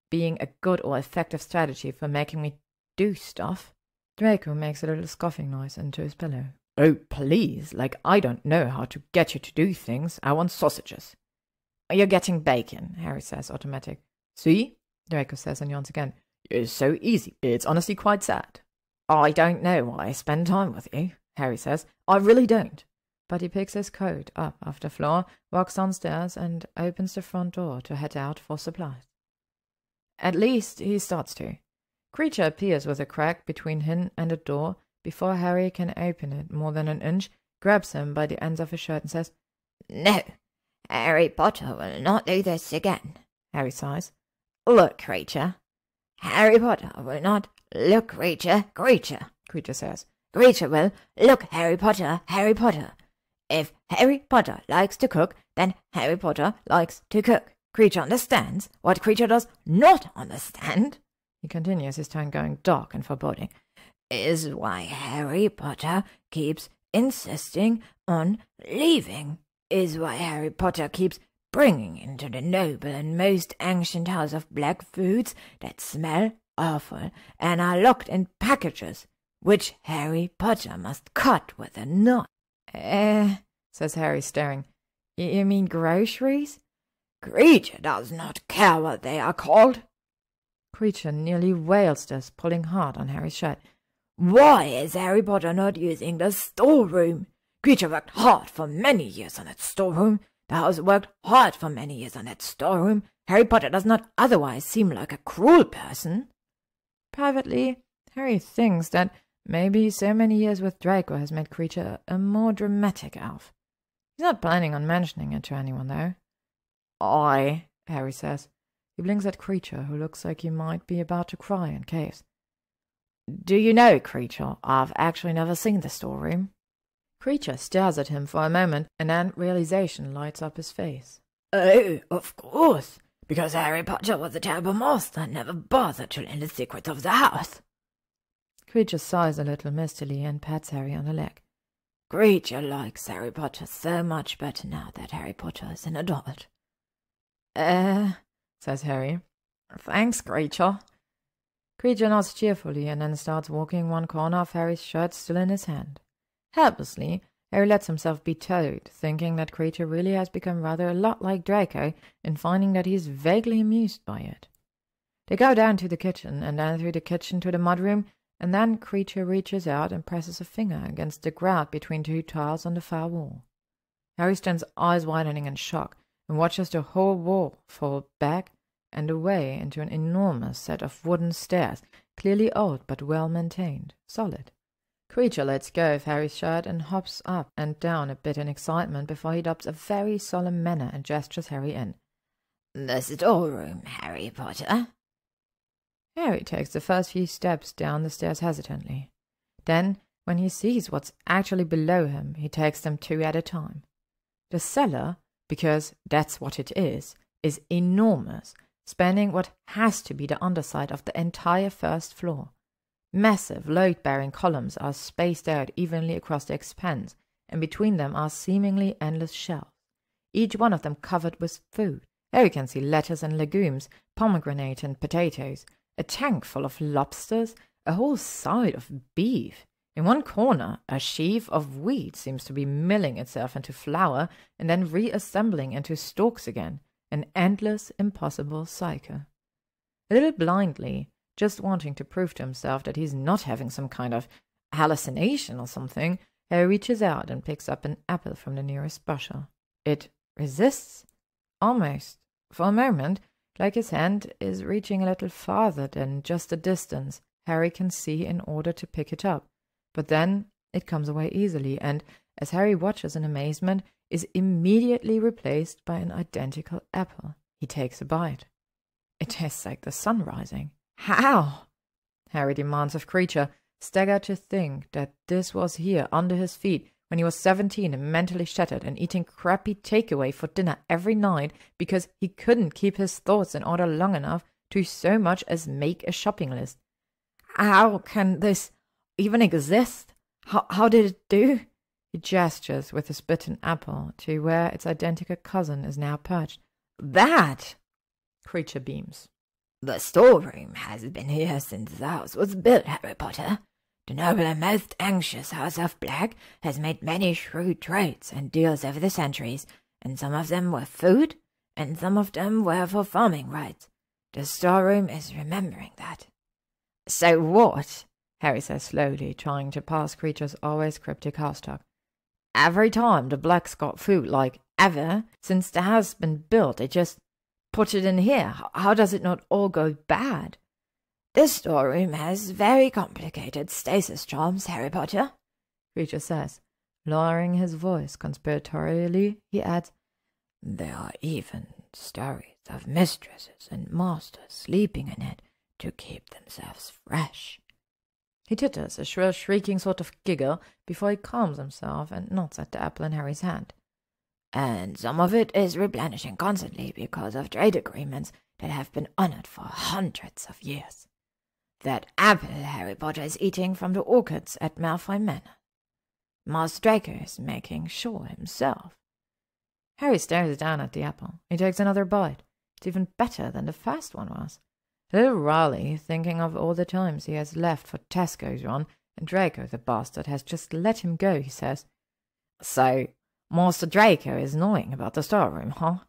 being a good or effective strategy for making me do stuff. Draco makes a little scoffing noise into his pillow. Oh, please, like I don't know how to get you to do things. I want sausages. You're getting bacon, Harry says, automatic. See? Draco says and yawns again. It's so easy. It's honestly quite sad. I don't know why I spend time with you, Harry says. I really don't. But he picks his coat up off the floor, walks downstairs, and opens the front door to head out for supplies. At least he starts to. Creature appears with a crack between him and the door. Before Harry can open it more than an inch, grabs him by the ends of his shirt and says, "No, Harry Potter will not do this again," Harry sighs. "Look, Creature. Harry Potter will not look, Creature, Creature," Creature says. "Creature will look, Harry Potter, Harry Potter. If Harry Potter likes to cook, then Harry Potter likes to cook. Creature understands. What Creature does not understand," he continues, his tone going dark and foreboding, "is why Harry Potter keeps insisting on leaving, is why Harry Potter keeps bringing into the noble and most ancient house of black foods that smell awful and are locked in packages, which Harry Potter must cut with a knife." Says Harry, staring. You mean groceries? "Creature does not care what they are called." Creature nearly wails this, pulling hard on Harry's shirt. "Why is Harry Potter not using the storeroom? Creature worked hard for many years on that storeroom. The house worked hard for many years on that storeroom. Harry Potter does not otherwise seem like a cruel person." Privately, Harry thinks that maybe so many years with Draco has made Creature a more dramatic elf. He's not planning on mentioning it to anyone, though. Harry says. He blinks at Creature, who looks like he might be about to cry and caves. "Do you know, Creature, I've actually never seen the storeroom." Creature stares at him for a moment, and then realization lights up his face. "Oh, of course, because Harry Potter was a terrible master and never bothered to learn the secrets of the house." Creature sighs a little mistily and pats Harry on the leg. "Creature likes Harry Potter so much better now that Harry Potter is an adult." Says Harry. "Thanks, Creature." Creature nods cheerfully and then starts walking one corner of Harry's shirt still in his hand. Helplessly, Harry lets himself be towed, thinking that Creature really has become rather a lot like Draco, and finding that he's vaguely amused by it. They go down to the kitchen, and then through the kitchen to the mudroom, and then Creature reaches out and presses a finger against the grout between two tiles on the far wall. Harry stands eyes widening in shock, and watches the whole wall fall back and away into an enormous set of wooden stairs, clearly old but well-maintained, solid. Creature lets go of Harry's shirt and hops up and down a bit in excitement before he adopts a very solemn manner and gestures Harry in. "The storeroom, Harry Potter." Harry takes the first few steps down the stairs hesitantly. Then, when he sees what's actually below him, he takes them two at a time. The cellar, because that's what it is enormous, spanning what has to be the underside of the entire first floor. Massive load-bearing columns are spaced out evenly across the expanse, and between them are seemingly endless shelves, each one of them covered with food. Harry can see lettuce and legumes, pomegranate and potatoes, a tank full of lobsters, a whole side of beef. In one corner, a sheaf of wheat seems to be milling itself into flour and then reassembling into stalks again, an endless, impossible cycle. A little blindly, just wanting to prove to himself that he's not having some kind of hallucination or something, Harry reaches out and picks up an apple from the nearest bushel. It resists, almost, for a moment, like his hand is reaching a little farther than just the distance Harry can see in order to pick it up. But then it comes away easily, and as Harry watches in amazement, is immediately replaced by an identical apple. He takes a bite. It tastes like the sun rising. How? Harry demands of Creature, staggered to think that this was here under his feet when he was 17 and mentally shattered and eating crappy takeaway for dinner every night because he couldn't keep his thoughts in order long enough to so much as make a shopping list. How can this even exist? How did it do? He gestures with his bitten apple to where its identical cousin is now perched. That! Creature beams. The storeroom has been here since the house was built, Harry Potter. The noble and most anxious House of Black has made many shrewd trades and deals over the centuries, and some of them were food, and some of them were for farming rights. The storeroom is remembering that. So what? Harry says slowly, trying to pass Creature's always cryptic house talk. Every time the Blacks got food, like ever, since the house has been built, they just put it in here. How does it not all go bad? This storeroom has very complicated stasis charms, Harry Potter, Creature says. Lowering his voice conspiratorially, he adds, There are even stories of mistresses and masters sleeping in it to keep themselves fresh. He titters, a shrill shrieking sort of giggle, before he calms himself and nods at the apple in Harry's hand. And some of it is replenishing constantly because of trade agreements that have been honored for hundreds of years. That apple Harry Potter is eating from the orchards at Malfoy Manor. Master Draco is making sure himself. Harry stares down at the apple. He takes another bite. It's even better than the first one was. Little Raleigh, thinking of all the times he has left for Tesco's run, and Draco, the bastard, has just let him go, he says. So, Master Draco is knowing about the storeroom, huh?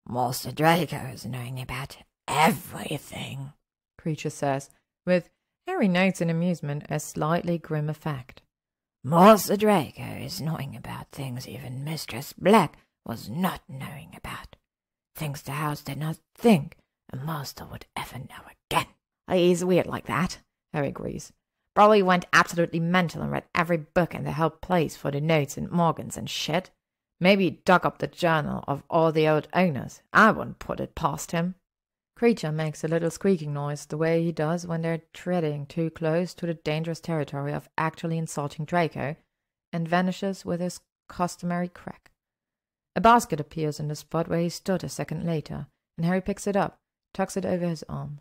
Master Draco is knowing about everything, Creature says, with, Harry notes in amusement, a slightly grim effect. Master Draco is knowing about things even Mistress Black was not knowing about. Things the house did not think a master would ever know again. He's weird like that, Harry agrees. Probably went absolutely mental and read every book in the whole place for the notes and Morgans and shit. Maybe dug up the journal of all the old owners. I wouldn't put it past him. Creature makes a little squeaking noise the way he does when they're treading too close to the dangerous territory of actually insulting Draco, and vanishes with his customary crack. A basket appears in the spot where he stood a second later, and Harry picks it up, tucks it over his arm.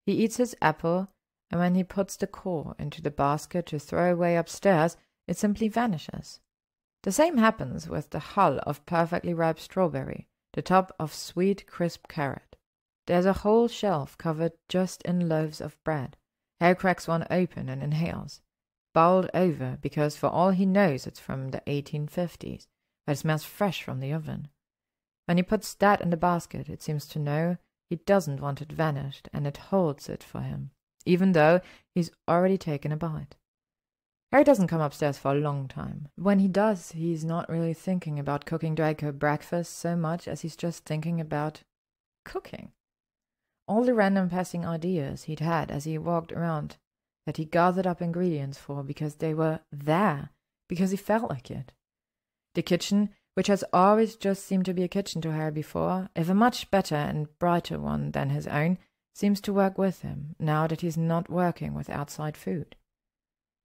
He eats his apple, and when he puts the core into the basket to throw away upstairs, it simply vanishes. The same happens with the hull of perfectly ripe strawberry, the top of sweet, crisp carrot. There's a whole shelf covered just in loaves of bread. Harry cracks one open and inhales, bowled over because for all he knows it's from the 1850s, but it smells fresh from the oven. When he puts that in the basket, it seems to know he doesn't want it vanished, and it holds it for him, even though he's already taken a bite. Harry doesn't come upstairs for a long time. When he does, he's not really thinking about cooking Draco breakfast so much as he's just thinking about cooking. All the random passing ideas he'd had as he walked around, that he gathered up ingredients for because they were there, because he felt like it. The kitchen, which has always just seemed to be a kitchen to Harry before, if a much better and brighter one than his own, seems to work with him, now that he's not working with outside food.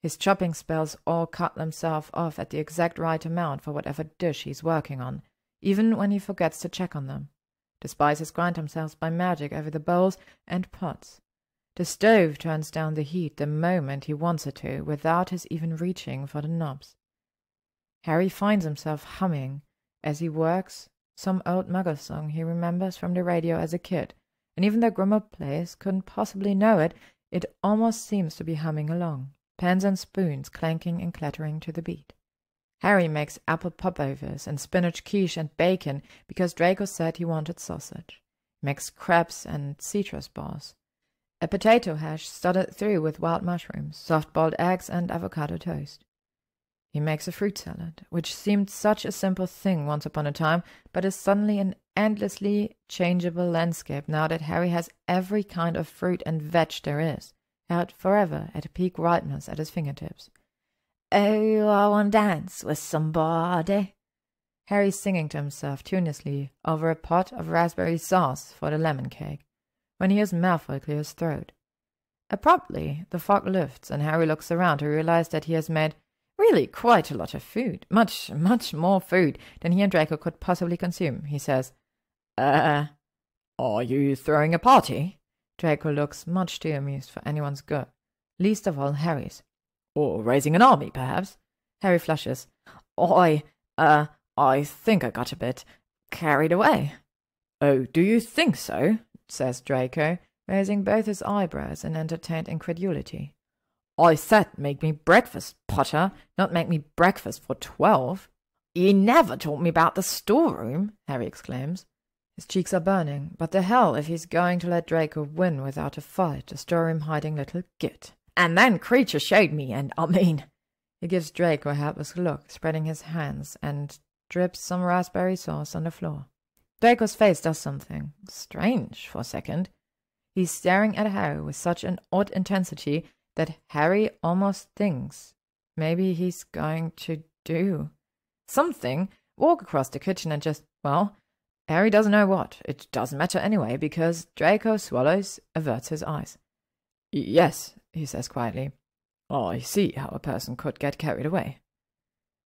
His chopping spells all cut themselves off at the exact right amount for whatever dish he's working on, even when he forgets to check on them. The spices grind themselves by magic over the bowls and pots. The stove turns down the heat the moment he wants it to, without his even reaching for the knobs. Harry finds himself humming, as he works, some old Muggle song he remembers from the radio as a kid, and even though Grimmauld Place couldn't possibly know it, it almost seems to be humming along, pans and spoons clanking and clattering to the beat. Harry makes apple popovers and spinach quiche and bacon because Draco said he wanted sausage. He makes crabs and citrus balls. A potato hash studded through with wild mushrooms, soft-boiled eggs and avocado toast. He makes a fruit salad, which seemed such a simple thing once upon a time, but is suddenly an endlessly changeable landscape now that Harry has every kind of fruit and veg there is, held forever at peak ripeness at his fingertips. Oh, I want to dance with somebody. Harry's singing to himself tunelessly over a pot of raspberry sauce for the lemon cake, when he hears Malfoy clear his throat. Abruptly, the fog lifts, and Harry looks around to realize that he has made really quite a lot of food. Much more food than he and Draco could possibly consume. He says, Are you throwing a party? Draco looks much too amused for anyone's good, least of all Harry's. Or raising an army, perhaps? Harry flushes. I think I got a bit carried away. Oh, do you think so? Says Draco, raising both his eyebrows in entertained incredulity. I said make me breakfast, Potter, not make me breakfast for 12. You never told me about the storeroom, Harry exclaims. His cheeks are burning, but the hell if he's going to let Draco win without a fight, the storeroom-hiding little git. And then Creature showed me, and I mean... He gives Draco a helpless look, spreading his hands, and drips some raspberry sauce on the floor. Draco's face does something strange for a second. He's staring at Harry with such an odd intensity that Harry almost thinks maybe he's going to do something, walk across the kitchen and just, well, Harry doesn't know what. It doesn't matter anyway, because Draco swallows, averts his eyes. Yes, he says quietly. I see how a person could get carried away.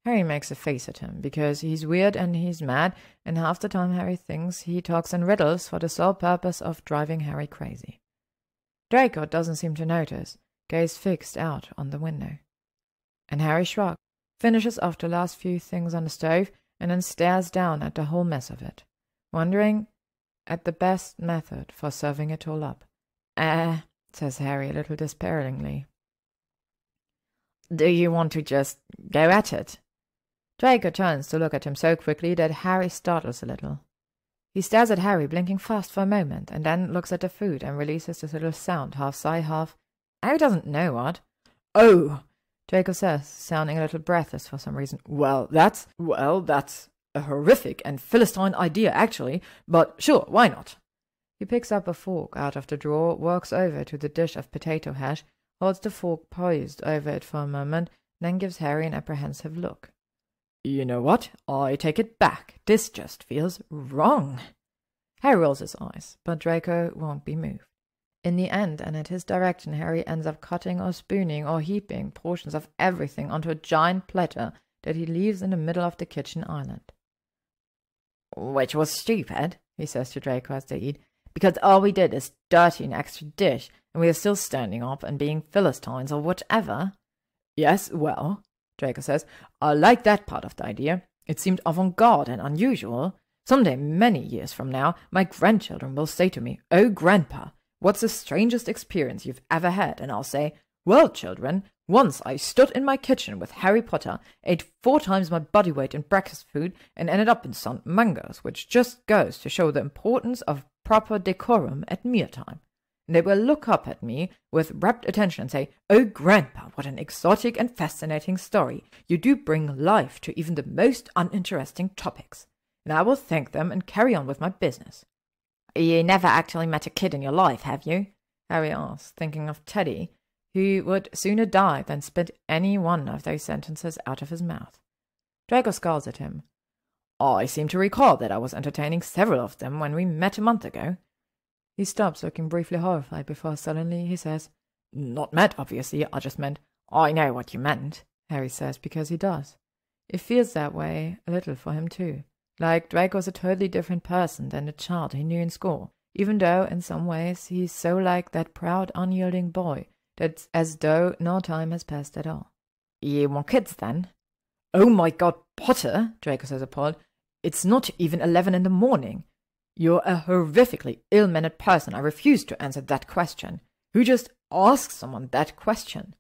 Harry makes a face at him, because he's weird and he's mad, and half the time Harry thinks he talks in riddles for the sole purpose of driving Harry crazy. Draco doesn't seem to notice, gaze fixed out on the window. And Harry shrugs, finishes off the last few things on the stove, and then stares down at the whole mess of it, wondering at the best method for serving it all up. Says Harry a little despairingly. Do you want to just go at it? Draco turns to look at him so quickly that Harry startles a little. He stares at Harry, blinking fast for a moment, and then looks at the food and releases this little sound, half sigh, half... Harry doesn't know what. Oh, Draco says, sounding a little breathless for some reason. Well, that's a horrific and Philistine idea, actually, but sure, why not? He picks up a fork out of the drawer, walks over to the dish of potato hash, holds the fork poised over it for a moment, then gives Harry an apprehensive look. You know what? I take it back. This just feels wrong. Harry rolls his eyes, but Draco won't be moved. In the end, and at his direction, Harry ends up cutting or spooning or heaping portions of everything onto a giant platter that he leaves in the middle of the kitchen island. Which was stupid, he says to Draco as they eat, because all we did is dirty an extra dish, and we are still standing up and being Philistines or whatever. Yes, well, Draco says, I like that part of the idea. It seemed avant-garde and unusual. Someday, many years from now, my grandchildren will say to me, Oh, Grandpa, what's the strangest experience you've ever had? And I'll say, Well, children, once I stood in my kitchen with Harry Potter, ate 4 times my body weight in breakfast food, and ended up in St. Mungo's, which just goes to show the importance of proper decorum at mealtime. And they will look up at me with rapt attention and say, Oh, Grandpa, what an exotic and fascinating story. You do bring life to even the most uninteresting topics. And I will thank them and carry on with my business. You never actually met a kid in your life, have you? Harry asks, thinking of Teddy, who would sooner die than spit any one of those sentences out of his mouth. Draco scowls at him. I seem to recall that I was entertaining several of them when we met a month ago. He stops, looking briefly horrified, before suddenly he says, Not met, obviously, I just meant, I know what you meant, Harry says, because he does. It feels that way a little for him too, like Draco's a totally different person than the child he knew in school, even though in some ways he's so like that proud, unyielding boy, that's as though no time has passed at all. You want kids, then? Oh my God, Potter, Draco says appalled, it's not even 11 in the morning. You're a horrifically ill-mannered person. I refuse to answer that question. Who just asks someone that question?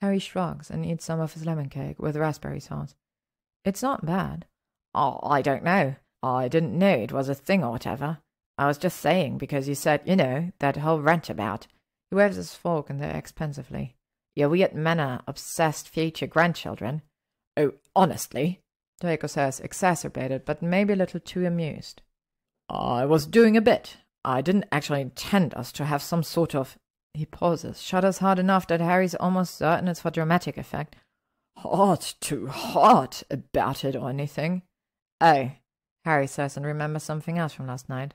Harry shrugs and eats some of his lemon cake with raspberry sauce. It's not bad. Oh, I don't know. I didn't know it was a thing or whatever. I was just saying because you said, that whole rant about. He waves his fork in there expensively. Your weird manner-obsessed future grandchildren. Oh, honestly, Draco says, exacerbated, but maybe a little too amused. I was doing a bit. I didn't actually intend us to have some sort of... He pauses, shudders hard enough that Harry's almost certain it's for dramatic effect. heart to heart about it or anything. Oh, Harry says and remembers something else from last night.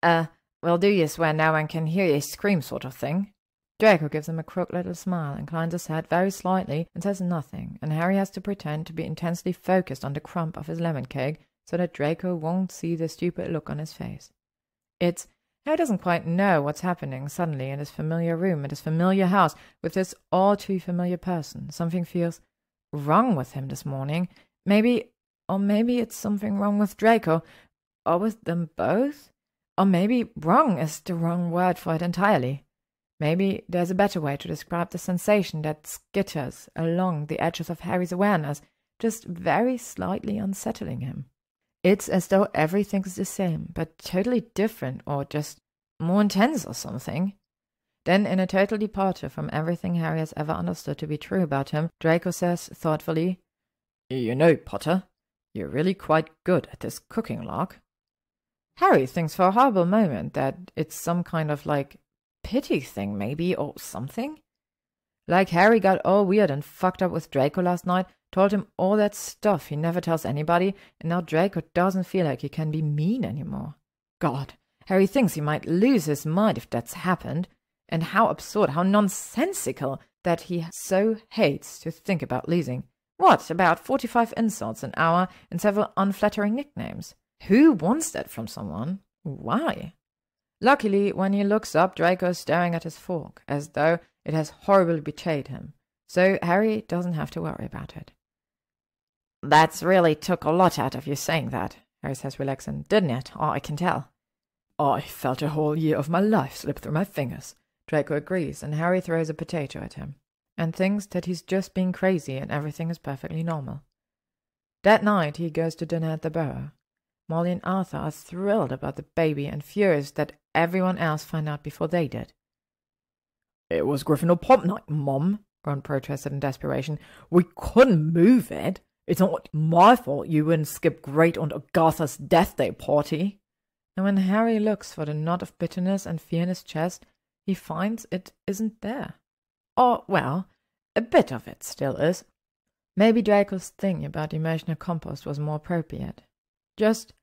Well, do you swear no one can hear you scream sort of thing? Draco gives him a crooked little smile, inclines his head very slightly, and says nothing, and Harry has to pretend to be intensely focused on the crumb of his lemon cake so that Draco won't see the stupid look on his face. Harry doesn't quite know what's happening suddenly in this familiar room, in this familiar house, with this all-too-familiar person. Something feels wrong with him this morning. Maybe it's something wrong with Draco, or with them both. Or maybe wrong is the wrong word for it entirely. Maybe there's a better way to describe the sensation that skitters along the edges of Harry's awareness, just very slightly unsettling him. It's as though everything's the same, but totally different, or just more intense or something. Then, in a total departure from everything Harry has ever understood to be true about him, Draco says thoughtfully, "You know, Potter, you're really quite good at this cooking lark." Harry thinks for a horrible moment that it's some kind of, pity thing maybe, or something. Like Harry got all weird and fucked up with Draco last night, told him all that stuff he never tells anybody, and now Draco doesn't feel like he can be mean anymore. God, Harry thinks he might lose his mind if that's happened, and how absurd, how nonsensical that he so hates to think about losing. What, about 45 insults an hour and several unflattering nicknames? Who wants that from someone? Why? Luckily, when he looks up, Draco is staring at his fork, as though it has horribly betrayed him, so Harry doesn't have to worry about it. "That's really took a lot out of you saying that," Harry says relaxing, "didn't it? Oh, I can tell." "I felt a whole year of my life slip through my fingers," Draco agrees, and Harry throws a potato at him, and thinks that he's just being crazy and everything is perfectly normal. That night he goes to dinner at the Burrow. Molly and Arthur are thrilled about the baby and furious that everyone else find out before they did. "It was Gryffindor pop night, Mom," Ron protested in desperation. "We couldn't move it. It's not my fault you wouldn't skip great on Agatha's death day party." And when Harry looks for the knot of bitterness and fear in his chest, he finds it isn't there. Or, well, a bit of it still is. Maybe Draco's thing about emotional compost was more appropriate. Just,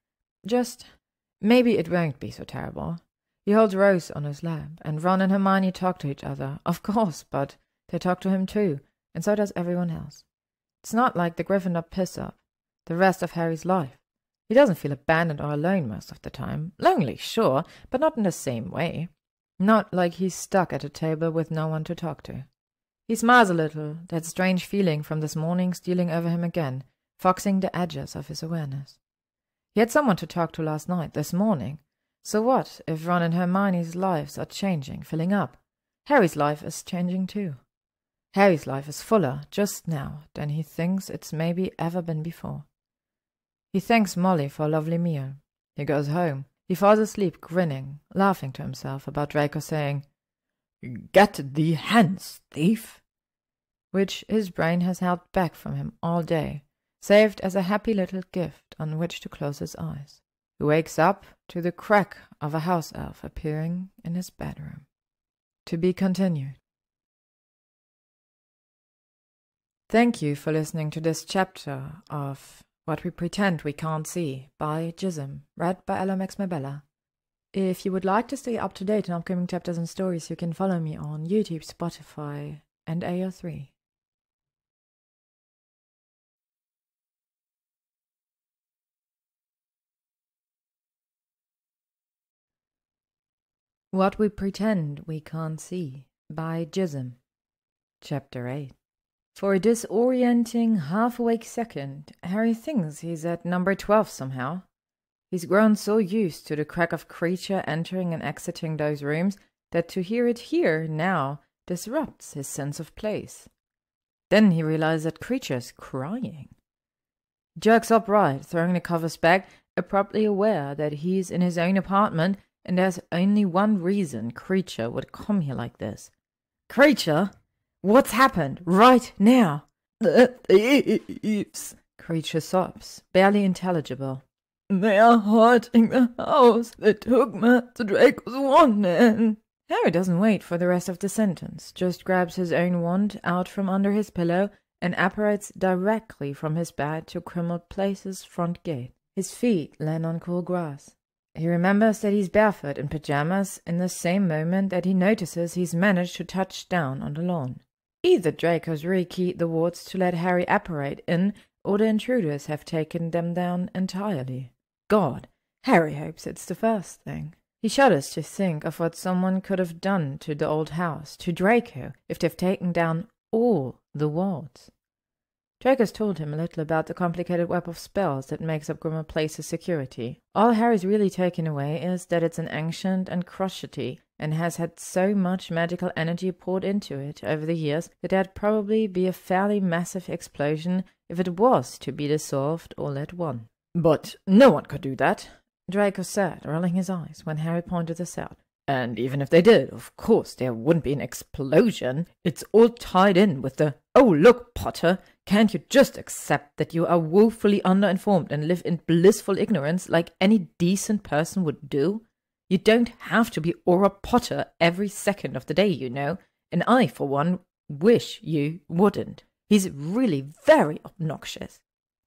maybe it won't be so terrible. He holds Rose on his lap, and Ron and Hermione talk to each other, of course, but they talk to him too, and so does everyone else. It's not like the Gryffindor piss-up, the rest of Harry's life. He doesn't feel abandoned or alone most of the time. Lonely, sure, but not in the same way. Not like he's stuck at a table with no one to talk to. He smiles a little, that strange feeling from this morning stealing over him again, foxing the edges of his awareness. He had someone to talk to last night, this morning. So what if Ron and Hermione's lives are changing, filling up? Harry's life is changing too. Harry's life is fuller, just now, than he thinks it's maybe ever been before. He thanks Molly for a lovely meal. He goes home. He falls asleep grinning, laughing to himself about Draco saying, "Get thee hence, thief," which his brain has held back from him all day, saved as a happy little gift on which to close his eyes. He wakes up to the crack of a house elf appearing in his bedroom. To be continued. Thank you for listening to this chapter of What We Pretend We Can't See by gyzym, read by LMX Mabella. If you would like to stay up to date on upcoming chapters and stories, you can follow me on YouTube, Spotify, and AO3. What We Pretend We Can't See by gyzym, Chapter 8. For a disorienting, half-awake second, Harry thinks he's at number 12 somehow. He's grown so used to the crack of creature entering and exiting those rooms that to hear it here now disrupts his sense of place. Then he realizes that creature is crying. He jerks upright, throwing the covers back, abruptly aware that he's in his own apartment and there's only one reason creature would come here like this. Creature? What's happened right now? "The thieves," Creature sobs, barely intelligible. "they are haunting the house that took Master Draco's wand in." Harry doesn't wait for the rest of the sentence, just grabs his own wand out from under his pillow and apparates directly from his bed to Grimmauld Place's front gate. His feet land on cool grass. He remembers that he's barefoot in pajamas in the same moment that he notices he's managed to touch down on the lawn. Either Draco's rekeyed the wards to let Harry apparate in, or the intruders have taken them down entirely. God, Harry hopes it's the first thing. He shudders to think of what someone could have done to the old house, to Draco, if they've taken down all the wards. Draco's told him a little about the complicated web of spells that makes up Grimmauld Place's security. All Harry's really taken away is that it's an ancient and crotchety, and has had so much magical energy poured into it over the years that there'd probably be a fairly massive explosion if it was to be dissolved all at once. But no one could do that, Draco said, rolling his eyes when Harry pointed this out. And even if they did, of course there wouldn't be an explosion. It's all tied in with the, "Oh, look, Potter, can't you just accept that you are woefully underinformed and live in blissful ignorance like any decent person would do? You don't have to be Aura Potter every second of the day, you know, and I, for one, wish you wouldn't. He's really very obnoxious."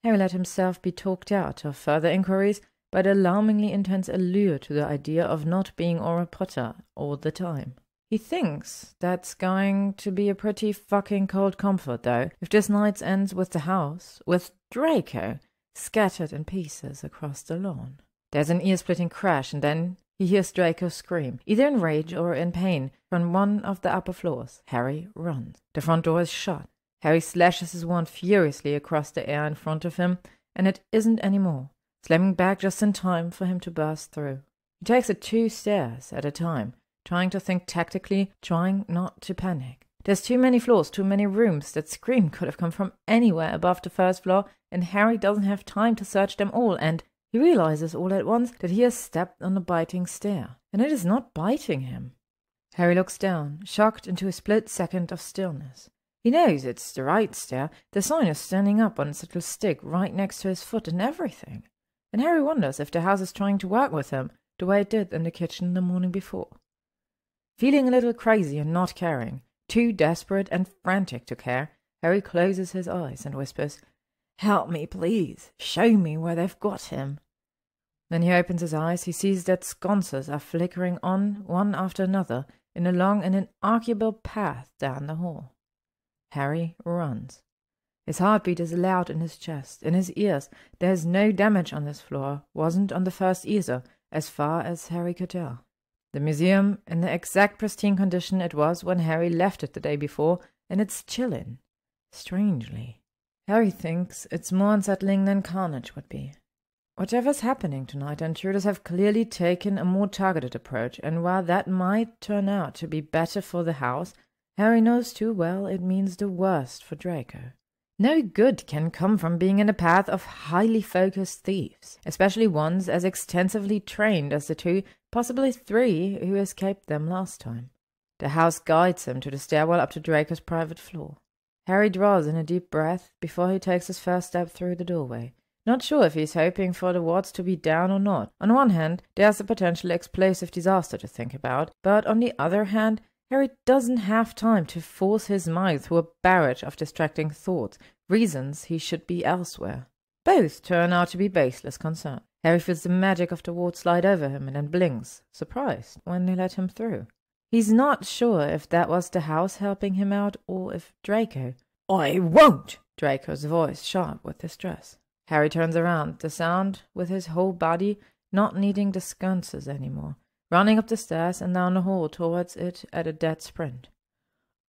Harry let himself be talked out of further inquiries by the alarmingly intense allure to the idea of not being Aura Potter all the time. He thinks that's going to be a pretty fucking cold comfort, though, if this night ends with the house, with Draco scattered in pieces across the lawn. There's an ear-splitting crash, and then he hears Draco scream, either in rage or in pain, from one of the upper floors. Harry runs. The front door is shut. Harry slashes his wand furiously across the air in front of him, and it isn't any more, slamming back just in time for him to burst through. He takes it 2 stairs at a time, trying to think tactically, trying not to panic. There's too many floors, too many rooms. That scream could have come from anywhere above the first floor, and Harry doesn't have time to search them all, and he realizes all at once that he has stepped on a biting stair, and it is not biting him. Harry looks down, shocked into a split second of stillness. He knows it's the right stair. The sign is standing up on its little stick right next to his foot and everything. And Harry wonders if the house is trying to work with him, the way it did in the kitchen the morning before. Feeling a little crazy and not caring, too desperate and frantic to care, Harry closes his eyes and whispers, "Help me, please. Show me where they've got him." When he opens his eyes, he sees that sconces are flickering on, one after another, in a long and inarguable path down the hall. Harry runs. His heartbeat is loud in his chest, in his ears. There is no damage on this floor, wasn't on the first either, as far as Harry could tell. The museum in the exact pristine condition it was when Harry left it the day before, and it's chilling. Strangely. Harry thinks it's more unsettling than carnage would be. Whatever's happening tonight, intruders have clearly taken a more targeted approach, and while that might turn out to be better for the house, Harry knows too well it means the worst for Draco. No good can come from being in the path of highly focused thieves, especially ones as extensively trained as the 2, possibly 3, who escaped them last time. The house guides him to the stairwell up to Draco's private floor. Harry draws in a deep breath before he takes his first step through the doorway. Not sure if he's hoping for the wards to be down or not. On one hand, there's a potential explosive disaster to think about, but on the other hand, Harry doesn't have time to force his mind through a barrage of distracting thoughts, reasons he should be elsewhere. Both turn out to be baseless concern. Harry feels the magic of the ward slide over him and then blinks, surprised, when they let him through. He's not sure if that was the house helping him out or if Draco. "I won't!" Draco's voice sharp with distress. Harry turns around, the sound with his whole body, not needing the sconces anymore, running up the stairs and down the hall towards it at a dead sprint.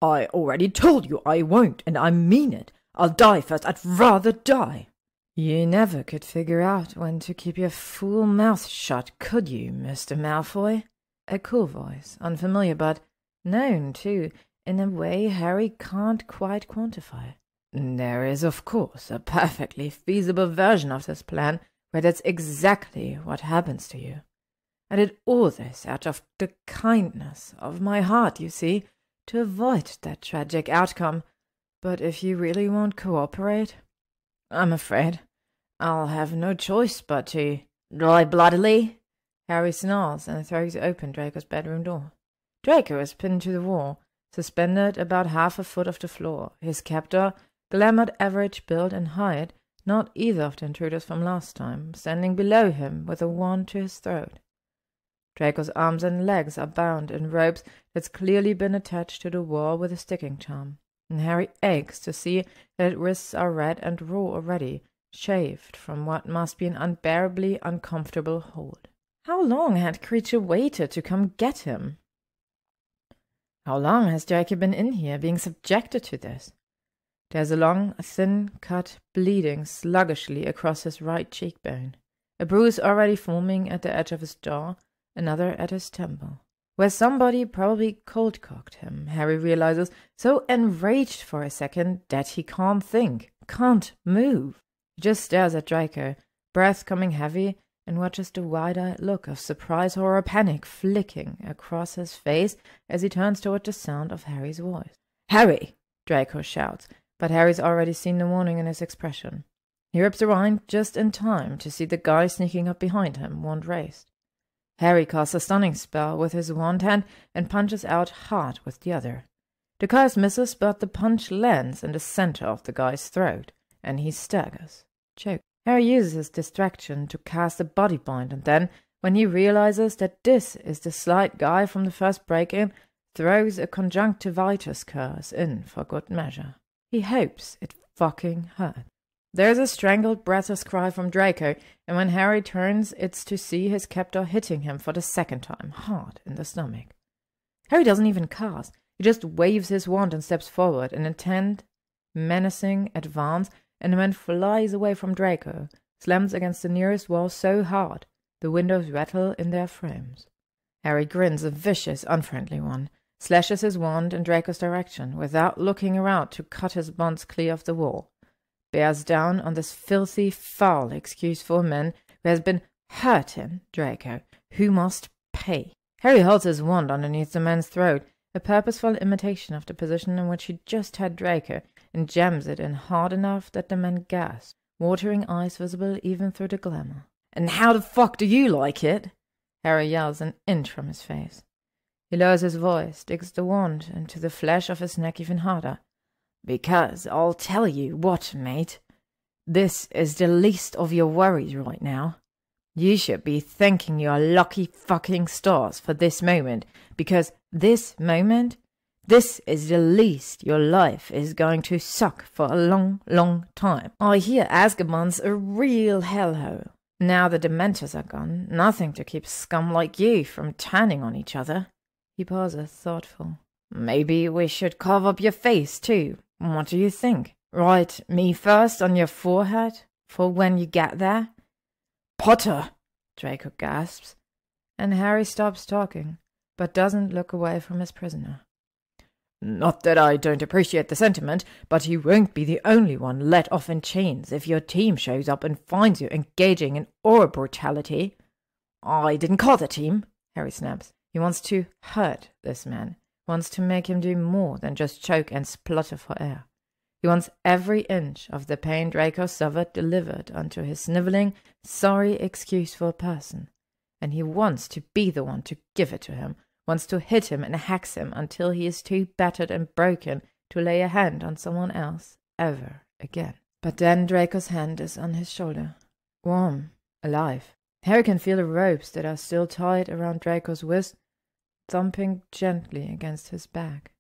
"I already told you I won't, and I mean it. I'll die first. I'd rather die." "You never could figure out when to keep your fool mouth shut, could you, Mr. Malfoy?" A cool voice, unfamiliar but known, too, in a way Harry can't quite quantify. "There is, of course, a perfectly feasible version of this plan where that's exactly what happens to you. I did all this out of the kindness of my heart, you see, to avoid that tragic outcome. But if you really won't cooperate, I'm afraid I'll have no choice but to—" "Die bloodily?" Harry snarls and throws open Draco's bedroom door. Draco is pinned to the wall, suspended about half a foot off the floor, his captor Glamored, average build and height, not either of the intruders from last time, standing below him with a wand to his throat. Draco's arms and legs are bound in ropes that's clearly been attached to the wall with a sticking charm, and Harry aches to see that its wrists are red and raw already, shaved from what must be an unbearably uncomfortable hold. How long had the creature waited to come get him? How long has Draco been in here, being subjected to this? There's a long, thin cut bleeding sluggishly across his right cheekbone, a bruise already forming at the edge of his jaw, another at his temple, where somebody probably cold-cocked him, Harry realizes, so enraged for a second that he can't think, can't move. He just stares at Draco, breath coming heavy, and watches the wide-eyed look of surprise, horror, panic flicking across his face as he turns toward the sound of Harry's voice. "Harry!" Draco shouts, but Harry's already seen the warning in his expression. He rips around just in time to see the guy sneaking up behind him, wand raised. Harry casts a stunning spell with his wand hand and punches out hard with the other. The curse misses, but the punch lands in the center of the guy's throat, and he staggers, choked. Harry uses his distraction to cast a body bind, and then, when he realizes that this is the slight guy from the first break-in, throws a conjunctivitis curse in for good measure. He hopes it fucking hurt. There's a strangled, breathless cry from Draco, and when Harry turns, it's to see his captor hitting him for the second time, hard in the stomach. Harry doesn't even cast. He just waves his wand and steps forward, an intent, menacing advance, and then flies away from Draco, slams against the nearest wall so hard the windows rattle in their frames. Harry grins, a vicious, unfriendly one, slashes his wand in Draco's direction, without looking around to cut his bonds clear of the wall, bears down on this filthy, foul excuse for a man who has been hurting Draco, who must pay. Harry holds his wand underneath the man's throat, a purposeful imitation of the position in which he just had Draco, and jams it in hard enough that the man gasps, watering eyes visible even through the glamour. "And how the fuck do you like it?" Harry yells an inch from his face. He lowers his voice, digs the wand into the flesh of his neck even harder. "Because I'll tell you what, mate. This is the least of your worries right now. You should be thanking your lucky fucking stars for this moment, because this moment, this is the least your life is going to suck for a long, long time. I hear Azkaban's a real hellhole. Now the Dementors are gone, nothing to keep scum like you from turning on each other." He pauses, thoughtful. "Maybe we should carve up your face, too. What do you think? Write me first on your forehead, for when you get there?" "Potter!" Draco gasps, and Harry stops talking, but doesn't look away from his prisoner. "Not that I don't appreciate the sentiment, but you won't be the only one let off in chains if your team shows up and finds you engaging in aura brutality." "I didn't call the team," Harry snaps. He wants to hurt this man, wants to make him do more than just choke and splutter for air. He wants every inch of the pain Draco suffered delivered unto his snivelling, sorry, excuseful person, and he wants to be the one to give it to him, wants to hit him and hex him until he is too battered and broken to lay a hand on someone else ever again. But then Draco's hand is on his shoulder, warm, alive. Harry can feel the ropes that are still tied around Draco's wrist thumping gently against his back.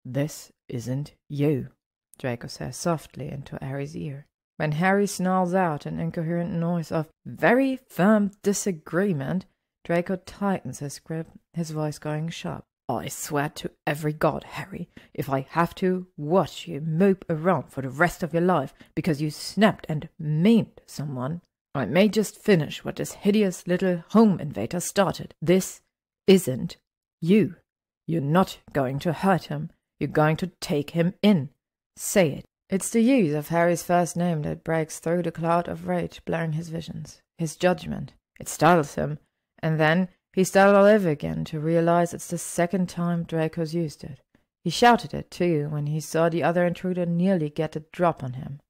"This isn't you," Draco says softly into Harry's ear. When Harry snarls out an incoherent noise of very firm disagreement, Draco tightens his grip, his voice going sharp. "I swear to every god, Harry, if I have to watch you mope around for the rest of your life because you snapped and maimed someone, I may just finish what this hideous little home invader started. This isn't you. You're not going to hurt him. You're going to take him in. Say it." It's the use of Harry's first name that breaks through the cloud of rage blurring his visions, his judgment. It startles him, and then he started all over again to realize it's the second time Draco's used it. He shouted it, too, when he saw the other intruder nearly get a drop on him.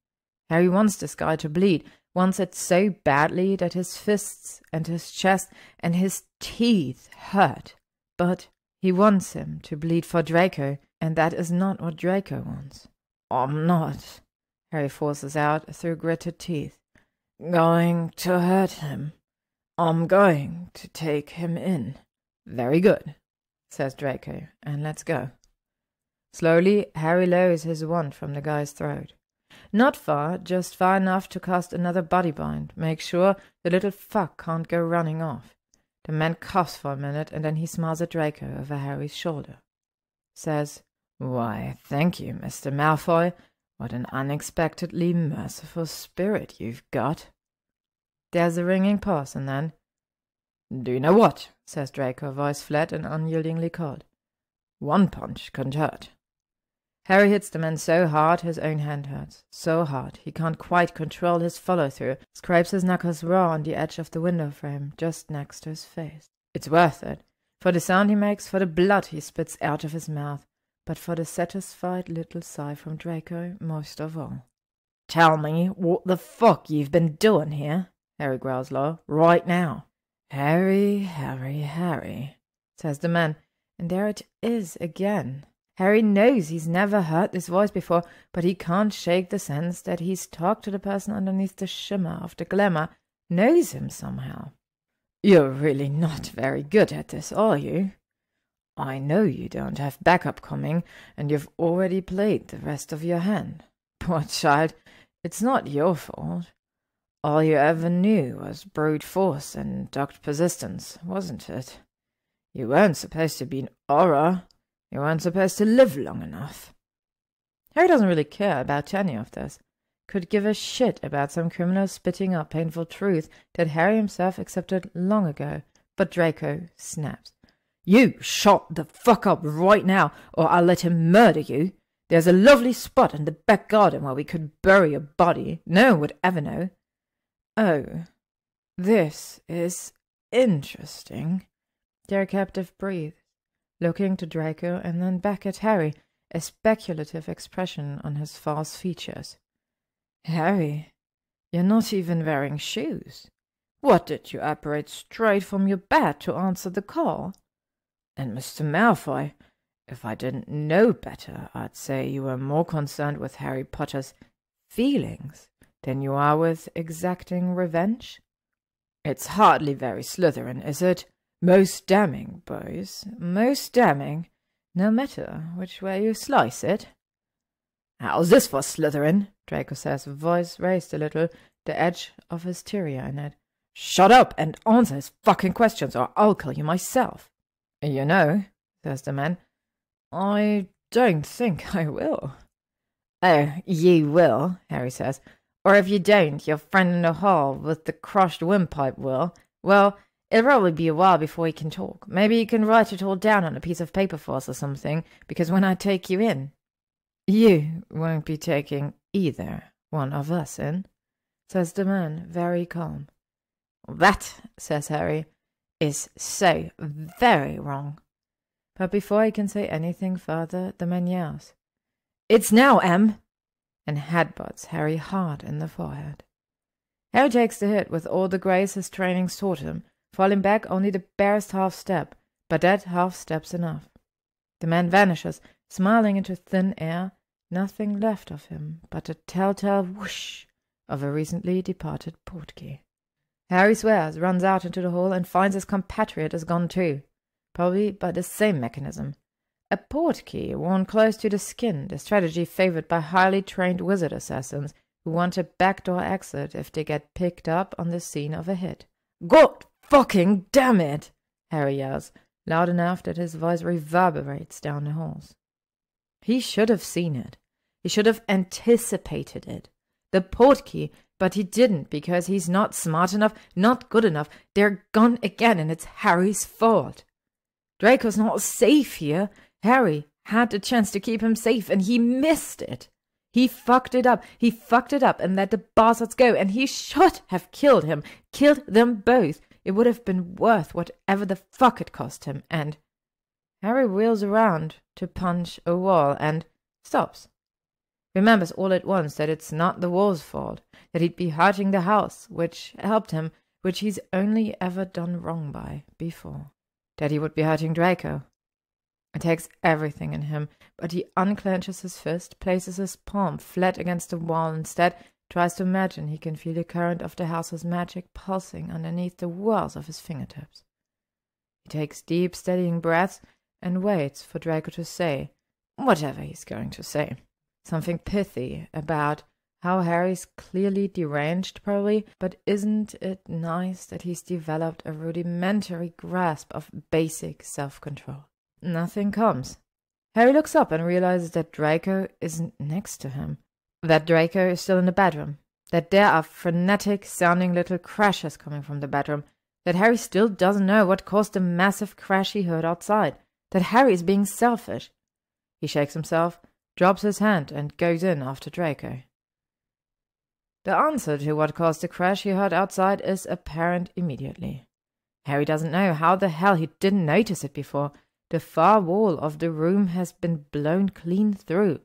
Harry wants this guy to bleed, wants it so badly that his fists and his chest and his teeth hurt. But he wants him to bleed for Draco, and that is not what Draco wants. "I'm not," Harry forces out through gritted teeth. Going to hurt him. I'm going to take him in. Very good, says Draco, and let's go. Slowly, Harry lowers his wand from the guy's throat. Not far, just far enough to cast another body bind. Make sure the little fuck can't go running off. The man coughs for a minute, and then he smiles at Draco over Harry's shoulder. Says, "Why, thank you, Mr. Malfoy. What an unexpectedly merciful spirit you've got." There's a ringing pause, and then, "Do you know what?" says Draco, voice flat and unyieldingly cold. "One punch couldn't hurt." Harry hits the man so hard his own hand hurts. So hard he can't quite control his follow-through, scrapes his knuckles raw on the edge of the window frame, just next to his face. It's worth it. For the sound he makes, for the blood he spits out of his mouth, but for the satisfied little sigh from Draco most of all. "Tell me what the fuck you've been doing here," Harry growls low, "right now." "Harry, Harry," says the man, and there it is again. Harry knows he's never heard this voice before, but he can't shake the sense that he's talked to the person underneath the shimmer of the glamour, knows him somehow. "You're really not very good at this, are you? I know you don't have backup coming, and you've already played the rest of your hand. Poor child, it's not your fault. All you ever knew was brute force and dogged persistence, wasn't it? You weren't supposed to be an Auror. You weren't supposed to live long enough." Harry doesn't really care about any of this. Could give a shit about some criminal spitting up painful truth that Harry himself accepted long ago. But Draco snaps. "You shut the fuck up right now, or I'll let him murder you. There's a lovely spot in the back garden where we could bury a body. No one would ever know." "Oh, this is interesting." Their captive breathes, looking to Draco and then back at Harry, a speculative expression on his false features. "Harry, you're not even wearing shoes. What, did you apparate straight from your bed to answer the call? And Mr. Malfoy, if I didn't know better, I'd say you were more concerned with Harry Potter's feelings than you are with exacting revenge. It's hardly very Slytherin, is it? Most damning, boys, most damning, no matter which way you slice it." "How's this for Slytherin?" Draco says, voice raised a little, the edge of hysteria in it. "Shut up and answer his fucking questions, or I'll kill you myself." "You know," says the man, "I don't think I will." "Oh, you will," Harry says. "Or if you don't, your friend in the hall with the crushed windpipe will. Well, it'll probably be a while before he can talk. Maybe you can write it all down on a piece of paper for us or something, because when I take you in—" "You won't be taking either one of us in," says the man, very calm. "That," says Harry, "is so very wrong." But before he can say anything further, the man yells, "It's now, Em!" and headbutts Harry hard in the forehead. Harry takes the hit with all the grace his training taught him, falling back only the barest half-step, but that half-step's enough. The man vanishes, smiling into thin air, nothing left of him but a telltale whoosh of a recently departed portkey. Harry swears, runs out into the hall, and finds his compatriot is gone too, probably by the same mechanism. A portkey worn close to the skin, the strategy favored by highly trained wizard assassins who want a backdoor exit if they get picked up on the scene of a hit. "God fucking damn it!" Harry yells, loud enough that his voice reverberates down the halls. He should have seen it. He should have anticipated it. The portkey, but he didn't, because he's not smart enough, not good enough. They're gone again, and it's Harry's fault. Draco's not safe here. Harry had the chance to keep him safe, and he missed it. He fucked it up. He fucked it up and let the bastards go, and he should have killed him. Killed them both. It would have been worth whatever the fuck it cost him, and... Harry wheels around to punch a wall and stops. Remembers all at once that it's not the wall's fault, that he'd be hurting the house, which helped him, which he's only ever done wrong by before. That he would be hurting Draco. It takes everything in him, but he unclenches his fist, places his palm flat against the wall instead, tries to imagine he can feel the current of the house's magic pulsing underneath the walls of his fingertips. He takes deep, steadying breaths and waits for Draco to say whatever he's going to say. Something pithy about how Harry's clearly deranged, probably, but isn't it nice that he's developed a rudimentary grasp of basic self-control? Nothing comes. Harry looks up and realizes that Draco isn't next to him, that Draco is still in the bedroom, that there are frenetic-sounding little crashes coming from the bedroom, that Harry still doesn't know what caused the massive crash he heard outside, that Harry is being selfish. He shakes himself, drops his hand, and goes in after Draco. The answer to what caused the crash he heard outside is apparent immediately. Harry doesn't know how the hell he didn't notice it before. The far wall of the room has been blown clean through.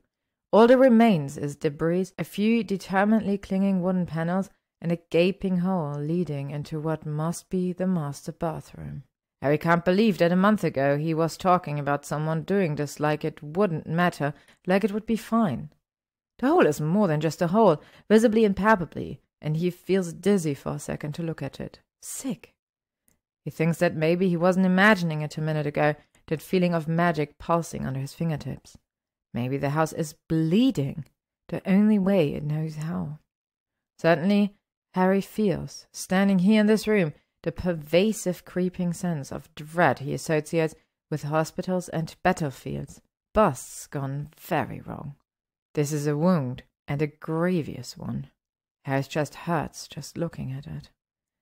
All that remains is debris, a few determinedly clinging wooden panels, and a gaping hole leading into what must be the master bathroom. Harry can't believe that a month ago he was talking about someone doing this like it wouldn't matter, like it would be fine. The hole is more than just a hole, visibly and palpably, and he feels dizzy for a second to look at it. Sick. He thinks that maybe he wasn't imagining it a minute ago, that feeling of magic pulsing under his fingertips. Maybe the house is bleeding, the only way it knows how. Certainly, Harry feels, standing here in this room, the pervasive creeping sense of dread he associates with hospitals and battlefields. Busts gone very wrong. This is a wound, and a grievous one. Harry's chest hurts just looking at it.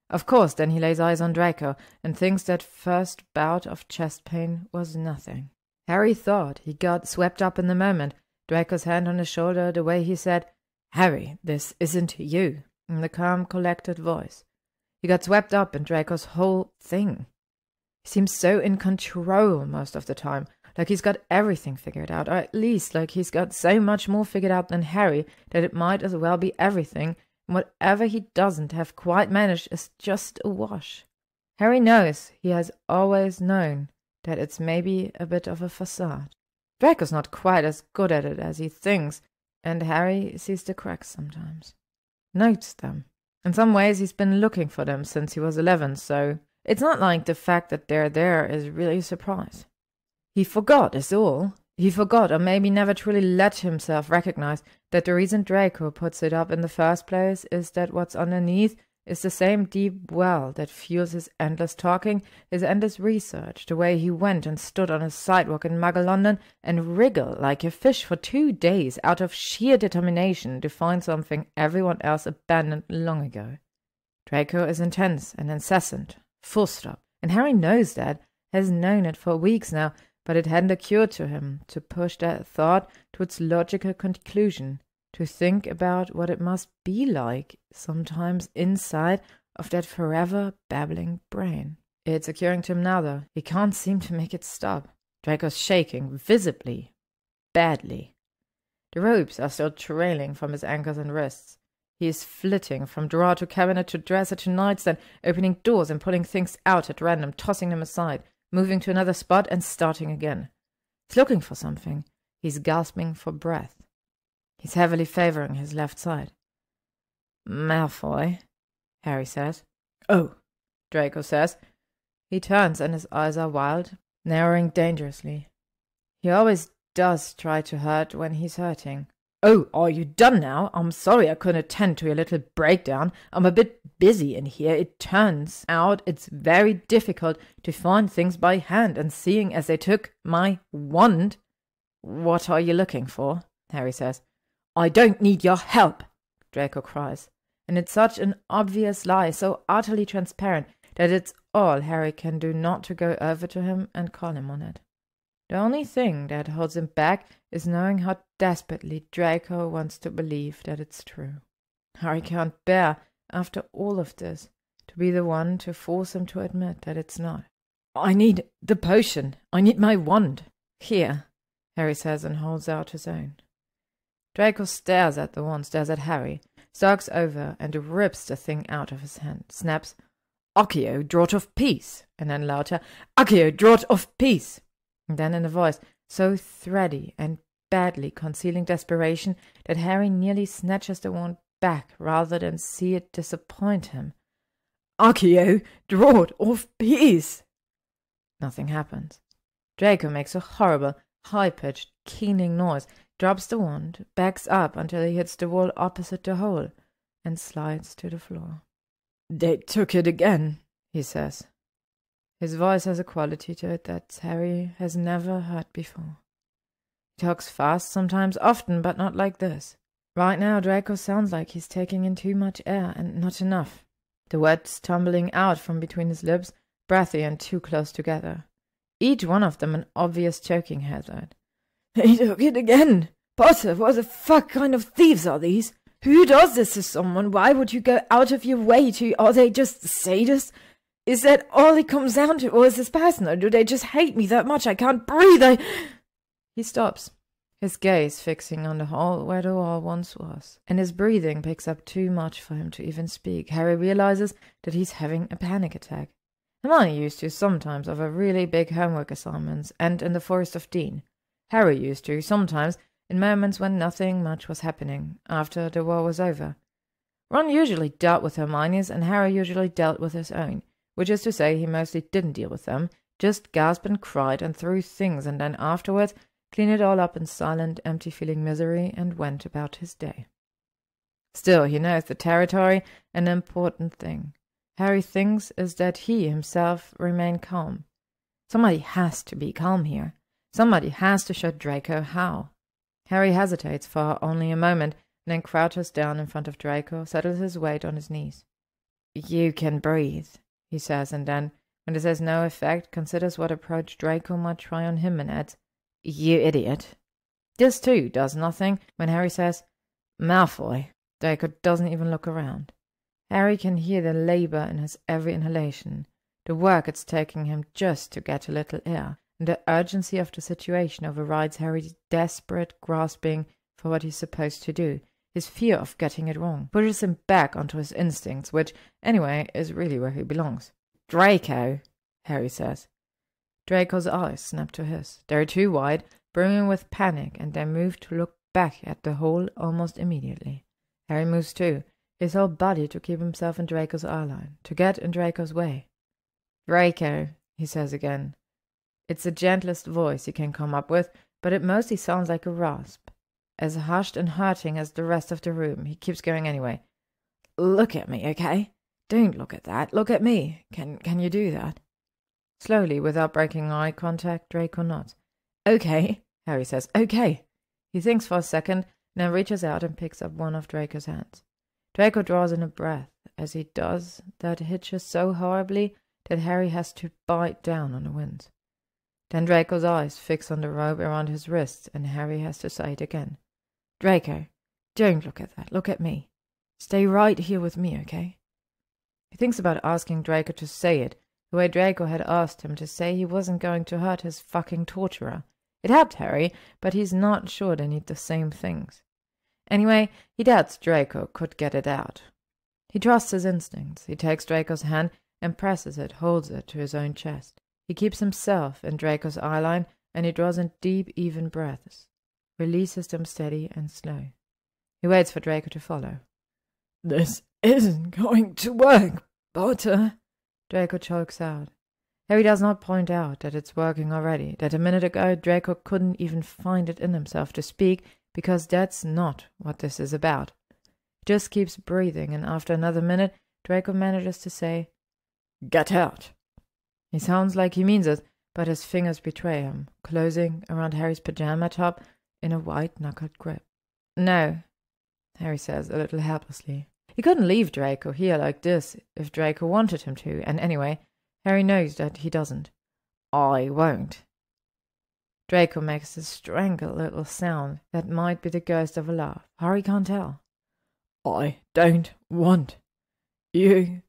Of course, then he lays eyes on Draco, and thinks that first bout of chest pain was nothing. Harry thought he got swept up in the moment, Draco's hand on his shoulder, the way he said, "Harry, this isn't you," in the calm, collected voice. He got swept up in Draco's whole thing. He seems so in control most of the time, like he's got everything figured out, or at least like he's got so much more figured out than Harry that it might as well be everything, and whatever he doesn't have quite managed is just a wash. Harry knows, he has always known, that it's maybe a bit of a facade. Draco's not quite as good at it as he thinks, and Harry sees the cracks sometimes. Notes them. In some ways he's been looking for them since he was 11, so it's not like the fact that they're there is really a surprise. He forgot, is all. He forgot, or maybe never truly let himself recognize, that the reason Draco puts it up in the first place is that what's underneath is the same deep well that fuels his endless talking, his endless research, the way he went and stood on a sidewalk in Muggle London and wriggled like a fish for 2 days out of sheer determination to find something everyone else abandoned long ago. Draco is intense and incessant, full stop, and Harry knows that, has known it for weeks now, but it hadn't occurred to him to push that thought to its logical conclusion, to think about what it must be like sometimes inside of that forever babbling brain. It's occurring to him now, though. He can't seem to make it stop. Draco's shaking, visibly, badly. The ropes are still trailing from his ankles and wrists. He is flitting from drawer to cabinet to dresser to nightstand, opening doors and pulling things out at random, tossing them aside, moving to another spot and starting again. He's looking for something. He's gasping for breath. He's heavily favoring his left side. "Malfoy," Harry says. "Oh," Draco says. He turns and his eyes are wild, narrowing dangerously. He always does try to hurt when he's hurting. "Oh, are you done now? I'm sorry I couldn't attend to your little breakdown. I'm a bit busy in here. It turns out it's very difficult to find things by hand, and seeing as they took my wand—" "What are you looking for?" Harry says. "I don't need your help," Draco cries, and it's such an obvious lie, so utterly transparent, that it's all Harry can do not to go over to him and call him on it. The only thing that holds him back is knowing how desperately Draco wants to believe that it's true. Harry can't bear, after all of this, to be the one to force him to admit that it's not. "I need the potion. I need my wand." "Here," Harry says and holds out his own. Draco stares at the wand, stares at Harry, stalks over and rips the thing out of his hand, snaps, "Accio, draught of peace," and then louder, "Accio, draught of peace." And then in a voice so thready and badly concealing desperation that Harry nearly snatches the wand back rather than see it disappoint him. Accio, draw it off, please. Nothing happens. Draco makes a horrible, high-pitched, keening noise, drops the wand, backs up until he hits the wall opposite the hole, and slides to the floor. They took it again, he says. His voice has a quality to it that Harry has never heard before. He talks fast sometimes, often, but not like this. Right now Draco sounds like he's taking in too much air and not enough. The words tumbling out from between his lips, breathy and too close together. Each one of them an obvious choking hazard. They took it again. Potter, what the fuck kind of thieves are these? Who does this to someone? Why would you go out of your way to... Are they just sadists? Is that all it comes down to, or is this personal? Do they just hate me that much I can't breathe? He stops, his gaze fixing on the hole where the wall once was, and his breathing picks up too much for him to even speak. Harry realizes that he's having a panic attack. Hermione used to sometimes over really big homework assignments and in the Forest of Dean. Harry used to sometimes in moments when nothing much was happening, after the war was over. Ron usually dealt with Hermione's and Harry usually dealt with his own, which is to say he mostly didn't deal with them, just gasped and cried and threw things and then afterwards cleaned it all up in silent, empty-feeling misery and went about his day. Still, he knows the territory, an important thing. Harry thinks is that he himself remain calm. Somebody has to be calm here. Somebody has to show Draco how. Harry hesitates for only a moment, and then crouches down in front of Draco, settles his weight on his knees. "You can breathe," he says, and then, when this has no effect, considers what approach Draco might try on him and adds, "You idiot." This, too, does nothing when Harry says, "Malfoy." Draco doesn't even look around. Harry can hear the labor in his every inhalation, the work it's taking him just to get a little air, and the urgency of the situation overrides Harry's desperate grasping for what he's supposed to do. His fear of getting it wrong pushes him back onto his instincts, which, anyway, is really where he belongs. "Draco," Harry says. Draco's eyes snap to his. They're too wide, brimming with panic, and they move to look back at the hole almost immediately. Harry moves too, his whole body to keep himself in Draco's eye line, to get in Draco's way. "Draco," he says again. It's the gentlest voice he can come up with, but it mostly sounds like a rasp. As hushed and hurting as the rest of the room, he keeps going anyway. "Look at me, okay? Don't look at that. Look at me. Can you do that?" Slowly, without breaking eye contact, Draco nods. "Okay," Harry says. "Okay." He thinks for a second, then reaches out and picks up one of Draco's hands. Draco draws in a breath. As he does, that hitches so horribly that Harry has to bite down on the winds. Then Draco's eyes fix on the rope around his wrists, and Harry has to say it again. "Draco, don't look at that. Look at me. Stay right here with me, okay?" He thinks about asking Draco to say it, the way Draco had asked him to say he wasn't going to hurt his fucking torturer. It helped Harry, but he's not sure they need the same things. Anyway, he doubts Draco could get it out. He trusts his instincts. He takes Draco's hand and presses it, holds it to his own chest. He keeps himself in Draco's eyeline, and he draws in deep, even breaths, releases them steady and slow. He waits for Draco to follow. "This isn't going to work, Potter," Draco chokes out. Harry does not point out that it's working already, that a minute ago Draco couldn't even find it in himself to speak, because that's not what this is about. He just keeps breathing, and after another minute, Draco manages to say, "Get out." He sounds like he means it, but his fingers betray him, closing around Harry's pajama top in a white-knuckled grip. "No," Harry says, a little helplessly. He couldn't leave Draco here like this if Draco wanted him to, and anyway, Harry knows that he doesn't. "I won't." Draco makes a strangled little sound that might be the ghost of a laugh. Harry can't tell. "I don't want you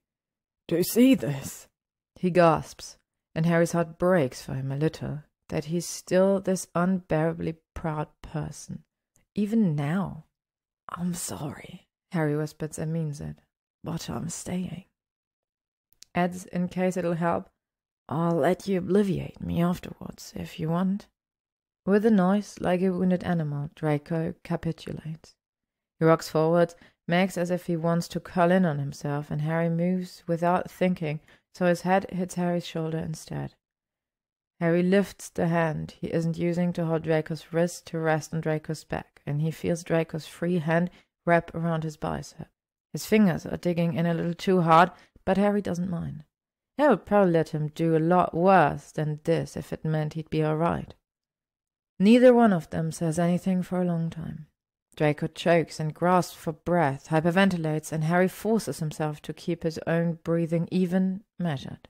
to see this." He gasps, and Harry's heart breaks for him a little, that he's still this unbearably proud person, even now. "I'm sorry," Harry whispers and means it, "but I'm staying." Adds, in case it'll help, I'll let you obliviate me afterwards, if you want." With a noise like a wounded animal, Draco capitulates. He rocks forward, makes as if he wants to curl in on himself, and Harry moves without thinking, so his head hits Harry's shoulder instead. Harry lifts the hand he isn't using to hold Draco's wrist to rest on Draco's back, and he feels Draco's free hand wrap around his bicep. His fingers are digging in a little too hard, but Harry doesn't mind. It would probably let him do a lot worse than this if it meant he'd be all right. Neither one of them says anything for a long time. Draco chokes and grasps for breath, hyperventilates, and Harry forces himself to keep his own breathing even, measured.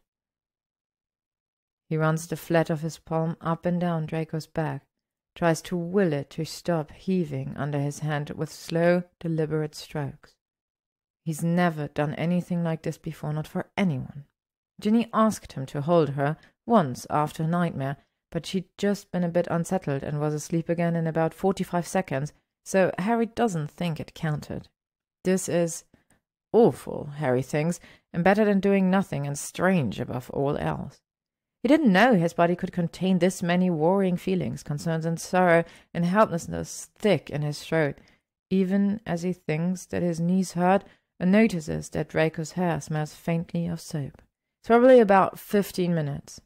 He runs the flat of his palm up and down Draco's back, tries to will it to stop heaving under his hand with slow, deliberate strokes. He's never done anything like this before, not for anyone. Ginny asked him to hold her once after a nightmare, but she'd just been a bit unsettled and was asleep again in about 45 seconds, so Harry doesn't think it counted. This is awful, Harry thinks, and better than doing nothing, and strange above all else. He didn't know his body could contain this many warring feelings, concerns and sorrow and helplessness thick in his throat, even as he thinks that his knees hurt and notices that Draco's hair smells faintly of soap. It's probably about 15 minutes.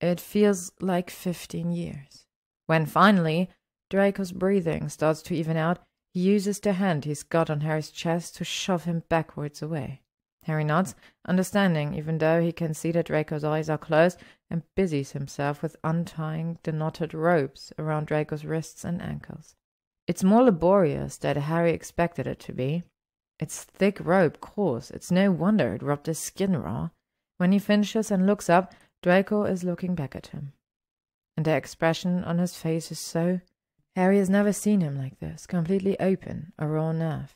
It feels like 15 years. When finally Draco's breathing starts to even out, he uses the hand he's got on Harry's chest to shove him backwards away. Harry nods, understanding, even though he can see that Draco's eyes are closed, and busies himself with untying the knotted ropes around Draco's wrists and ankles. It's more laborious than Harry expected it to be. It's thick rope, coarse. It's no wonder it rubbed his skin raw. When he finishes and looks up, Draco is looking back at him. And the expression on his face is so... Harry has never seen him like this, completely open, a raw nerve.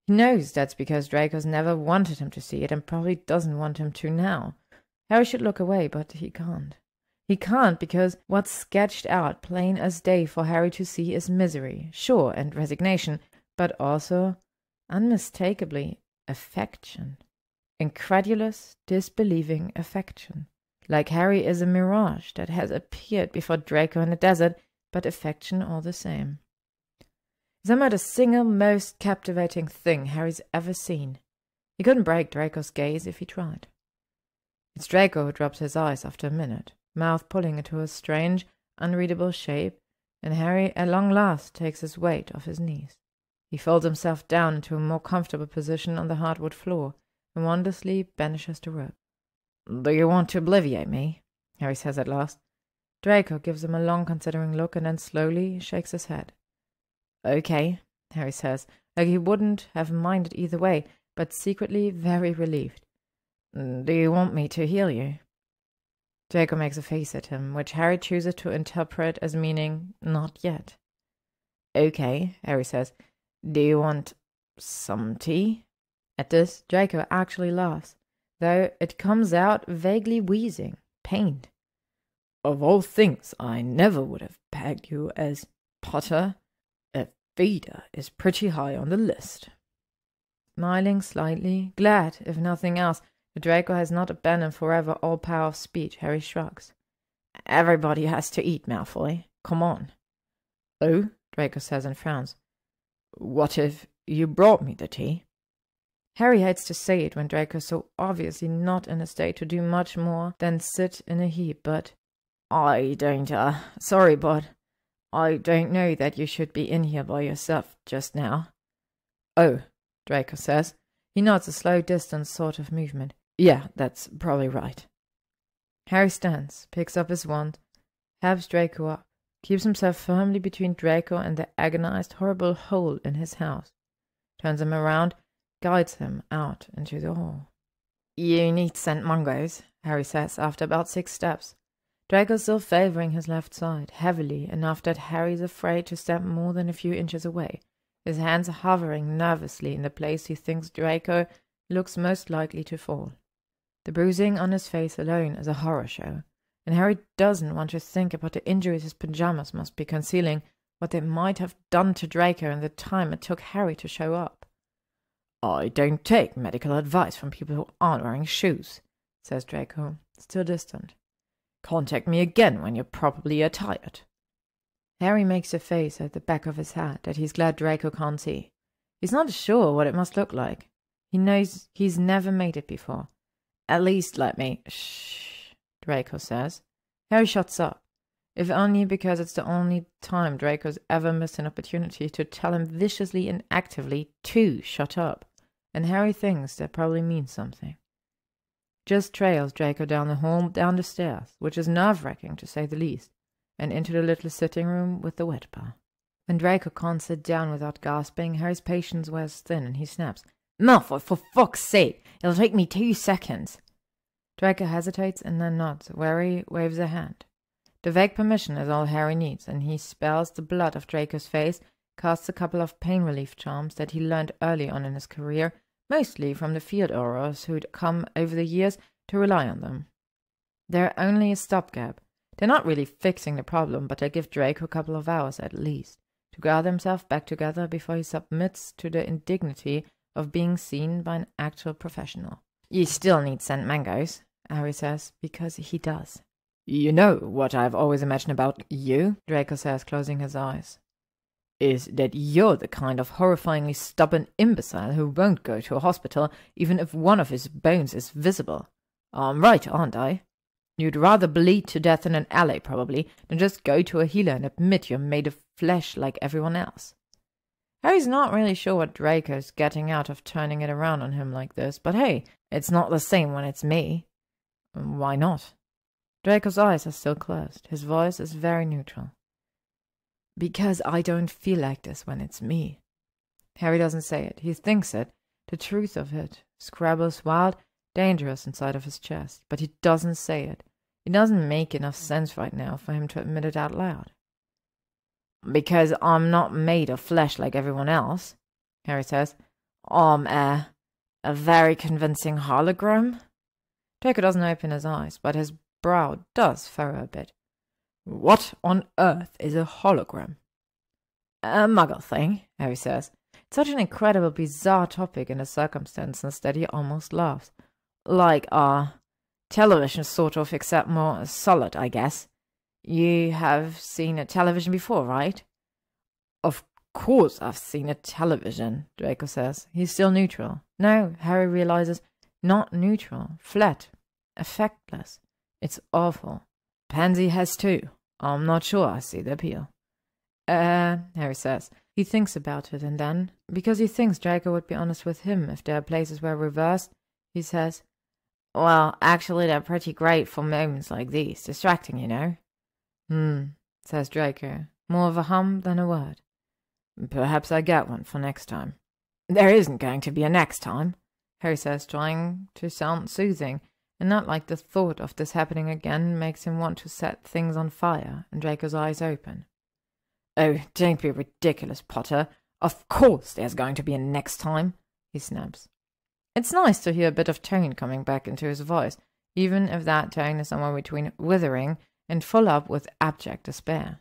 He knows that's because Draco's never wanted him to see it and probably doesn't want him to now. Harry should look away, but he can't. He can't because what's sketched out plain as day for Harry to see is misery, sure, and resignation, but also, unmistakably, affection. Incredulous, disbelieving affection. Like Harry is a mirage that has appeared before Draco in the desert, but affection all the same. Somehow the single most captivating thing Harry's ever seen. He couldn't break Draco's gaze if he tried. It's Draco who drops his eyes after a minute, mouth pulling into a strange, unreadable shape, and Harry at long last takes his weight off his knees. He folds himself down into a more comfortable position on the hardwood floor, and wondrously banishes the rope. "Do you want to obliviate me?" Harry says at last. Draco gives him a long considering look and then slowly shakes his head. "Okay," Harry says, like he wouldn't have minded either way, but secretly very relieved. "Do you want me to heal you?" Draco makes a face at him, which Harry chooses to interpret as meaning, "not yet." "Okay," Harry says. "Do you want some tea?" At this, Draco actually laughs, though it comes out vaguely wheezing, pained. "Of all things, I never would have pegged you as Potter. A feeder is pretty high on the list." Smiling slightly, glad, if nothing else, that Draco has not abandoned forever all power of speech, Harry shrugs. "Everybody has to eat, Malfoy. Come on." "Oh?" Draco says and frowns. "What if you brought me the tea?" Harry hates to say it when Draco's so obviously not in a state to do much more than sit in a heap, but... Sorry, but I don't know that you should be in here by yourself just now." "Oh," Draco says. He nods a slow distance sort of movement. "Yeah, that's probably right." Harry stands, picks up his wand, helps Draco up, keeps himself firmly between Draco and the agonized, horrible hole in his house, turns him around, guides him out into the hall. "You need St. Mungo's," Harry says after about 6 steps. Draco's still favoring his left side, heavily enough that Harry's afraid to step more than a few inches away, his hands hovering nervously in the place he thinks Draco looks most likely to fall. The bruising on his face alone is a horror show, and Harry doesn't want to think about the injuries his pajamas must be concealing, what they might have done to Draco in the time it took Harry to show up. "I don't take medical advice from people who aren't wearing shoes," says Draco, still distant. Contact me again when you're properly tired. Harry makes a face at the back of his head that he's glad Draco can't see. He's not sure what it must look like. He knows he's never made it before. At least let me... Shh, Draco says. Harry shuts up, if only because it's the only time Draco's ever missed an opportunity to tell him viciously and actively to shut up. And Harry thinks that probably means something. Just trails Draco down the hall, down the stairs, which is nerve-wracking to say the least, and into the little sitting room with the wet bar. When Draco can't sit down without gasping, Harry's patience wears thin and he snaps, "Malfoy, for fuck's sake! It'll take me 2 seconds!" Draco hesitates and then nods, wary waves a hand. The vague permission is all Harry needs, and he spells the blood off Draco's face, casts a couple of pain relief charms that he learned early on in his career, mostly from the field aurors who'd come over the years to rely on them. They're only a stopgap. They're not really fixing the problem, but they give Draco a couple of hours at least to gather himself back together before he submits to the indignity of being seen by an actual professional. "You still need scent mangoes," Harry says, because he does. "You know what I've always imagined about you," Draco says, closing his eyes, "is that you're the kind of horrifyingly stubborn imbecile who won't go to a hospital even if one of his bones is visible. I'm right, aren't I? You'd rather bleed to death in an alley, probably, than just go to a healer and admit you're made of flesh like everyone else." Harry's not really sure what Draco's getting out of turning it around on him like this, but hey, it's not the same when it's me. Why not? Draco's eyes are still closed. His voice is very neutral. "Because I don't feel like this when it's me." Harry doesn't say it. He thinks it. The truth of it scrabbles wild, dangerous inside of his chest, but he doesn't say it. It doesn't make enough sense right now for him to admit it out loud. "Because I'm not made of flesh like everyone else," Harry says. "I'm a very convincing hologram." Draco doesn't open his eyes, but his brow does furrow a bit. "What on earth is a hologram?" "A muggle thing," Harry says. It's such an incredible, bizarre topic in the circumstances that he almost laughs. "Like television, sort of, except more solid, I guess. You have seen a television before, right?" "Of course I've seen a television," Draco says. He's still neutral. No, Harry realizes, not neutral. Flat. Effectless. It's awful. "Pansy has too. I'm not sure I see the appeal." Harry says. He thinks about it, and then, because he thinks Draco would be honest with him if their places were reversed, he says, "Well, actually they're pretty great for moments like these. Distracting, you know." Says Draco. More of a hum than a word. "Perhaps I get one for next time." "There isn't going to be a next time," Harry says, trying to sound soothing, and not like the thought of this happening again makes him want to set things on fire, and Draco's eyes open. "Oh, don't be ridiculous, Potter. Of course there's going to be a next time," he snaps. It's nice to hear a bit of tone coming back into his voice, even if that tone is somewhere between withering and full up with abject despair.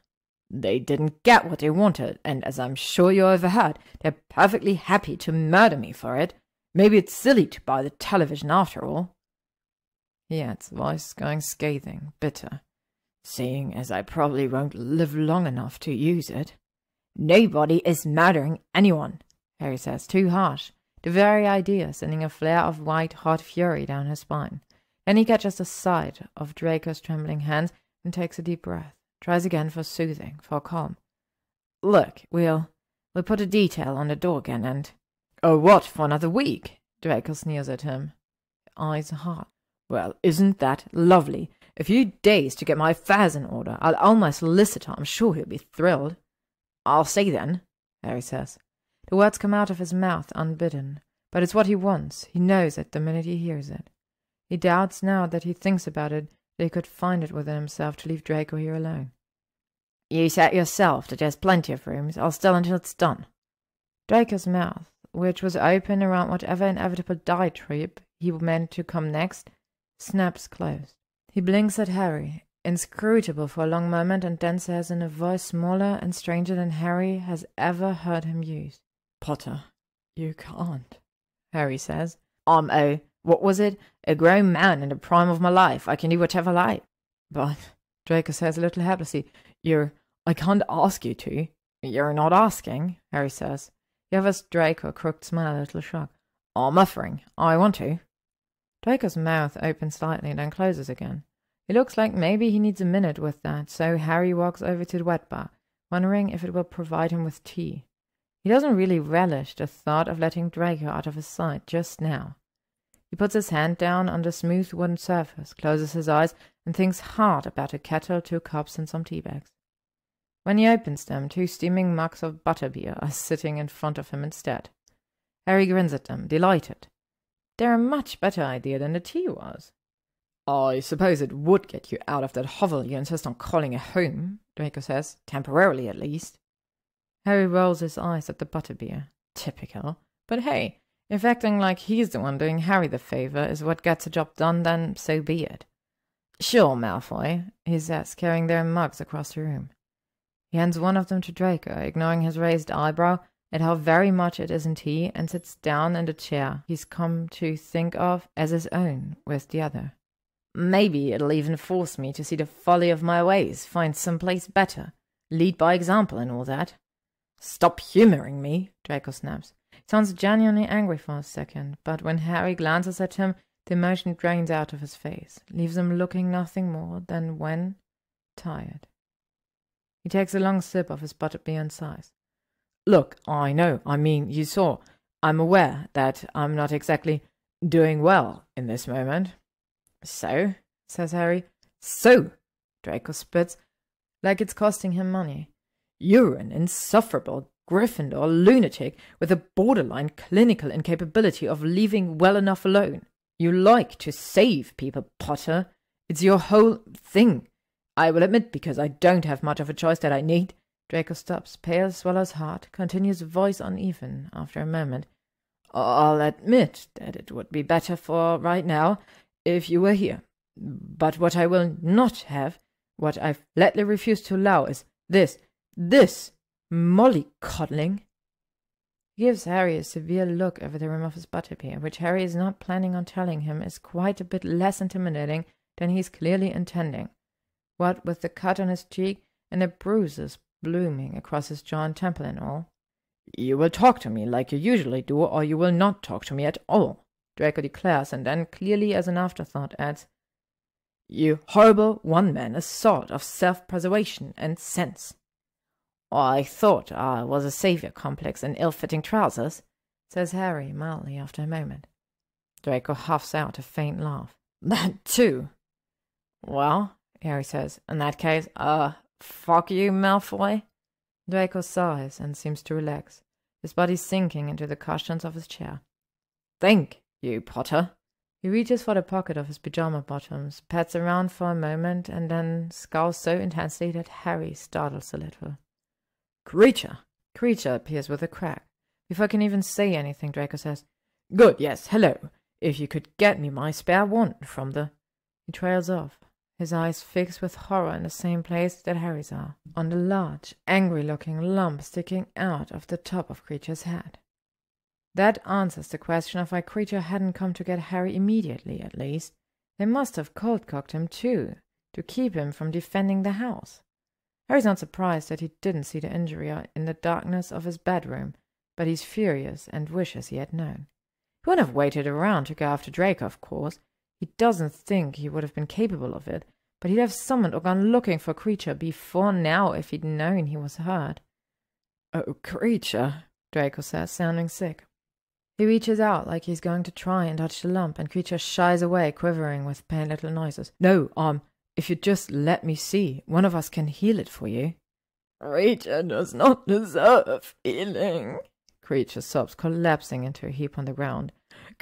"They didn't get what they wanted, and as I'm sure you overheard, they're perfectly happy to murder me for it. Maybe it's silly to buy the television after all." He adds, voice going scathing, bitter. "Seeing as I probably won't live long enough to use it." "Nobody is murdering anyone," Harry says, too harsh. The very idea sending a flare of white-hot fury down his spine. Then he catches the sight of Draco's trembling hands and takes a deep breath. Tries again for soothing, for calm. "Look, we'll put a detail on the door again and—" "Oh, what, for another week?" Draco sneers at him. Eyes hard. "Well, isn't that lovely? A few days to get my affairs in order. I'll own my solicitor. I'm sure he'll be thrilled." "I'll say then," Harry says. The words come out of his mouth unbidden, but it's what he wants. He knows it the minute he hears it. He doubts now that he thinks about it, that he could find it within himself to leave Draco here alone. "You said yourself that there's plenty of rooms. I'll stay until it's done." Draco's mouth, which was open around whatever inevitable diatribe he meant to come next, snaps closed. He blinks at Harry, inscrutable for a long moment, and then says in a voice smaller and stranger than Harry has ever heard him use, "Potter, you can't," Harry says. "I'm a What was it? A grown man in the prime of my life. I can do whatever I like. But, Draco says a little helplessly, I can't ask you to. You're not asking, Harry says. He offers Draco a crooked smile, a little shrug. I'm offering. I want to. Draco's mouth opens slightly and then closes again. It looks like maybe he needs a minute with that, so Harry walks over to the wet bar, wondering if it will provide him with tea. He doesn't really relish the thought of letting Draco out of his sight just now. He puts his hand down on the smooth wooden surface, closes his eyes, and thinks hard about a kettle, 2 cups, and some tea bags. When he opens them, 2 steaming mugs of butterbeer are sitting in front of him instead. Harry grins at them, delighted. They're a much better idea than the tea was. I suppose it would get you out of that hovel you insist on calling a home, Draco says, temporarily at least. Harry rolls his eyes at the butterbeer. Typical. But hey, if acting like he's the one doing Harry the favour is what gets the job done, then so be it. Sure, Malfoy, he says, carrying their mugs across the room. He hands one of them to Draco, ignoring his raised eyebrow at how very much it isn't he, and sits down in the chair he's come to think of as his own with the other. Maybe it'll even force me to see the folly of my ways, find some place better, lead by example and all that. Stop humouring me, Draco snaps. He sounds genuinely angry for a second, but when Harry glances at him, the emotion drains out of his face, leaves him looking nothing more than when tired. He takes a long sip of his butterbeer and sighs. Look, you saw. I'm aware that I'm not exactly doing well in this moment. So, says Harry. So, Draco spits, like it's costing him money. You're an insufferable Gryffindor lunatic with a borderline clinical incapability of leaving well enough alone. You like to save people, Potter. It's your whole thing. I will admit, because I don't have much of a choice, that I need. Draco stops, pale, swallows hard, continues, voice uneven after a moment. I'll admit that it would be better for right now if you were here. But what I will not have, what I flatly refuse to allow, is this mollycoddling. He gives Harry a severe look over the rim of his butterbeer, which Harry is not planning on telling him is quite a bit less intimidating than he's clearly intending. What with the cut on his cheek and the bruises blooming across his jaw and temple and all. You will talk to me like you usually do, or you will not talk to me at all, Draco declares, and then, clearly as an afterthought, adds, You horrible one-man assault of self-preservation and sense. I thought I was a saviour complex in ill-fitting trousers, says Harry mildly after a moment. Draco huffs out a faint laugh. That too. Well, Harry says, in that case, fuck you, Malfoy. Draco sighs and seems to relax, his body sinking into the cushions of his chair. Thank you, Potter. He reaches for the pocket of his pyjama bottoms, pats around for a moment, and then scowls so intensely that Harry startles a little. Creature appears with a crack. Before I can even say anything, Draco says, Good, yes, hello. If you could get me my spare wand from the... He trails off, his eyes fixed with horror in the same place that Harry's are, on the large, angry-looking lump sticking out of the top of Creature's head. That answers the question of why Creature hadn't come to get Harry immediately, at least. They must have cold-cocked him, too, to keep him from defending the house. Harry's not surprised that he didn't see the injury in the darkness of his bedroom, but he's furious and wishes he had known. He wouldn't have waited around to go after Draco, of course. He doesn't think he would have been capable of it, but he'd have summoned or gone looking for Creature before now if he'd known he was hurt. Oh, Creature, Draco says, sounding sick. He reaches out like he's going to try and touch the lump, and Creature shies away, quivering with pained little noises. No, if you just let me see, one of us can heal it for you. Creature does not deserve healing. Creature sobs, collapsing into a heap on the ground.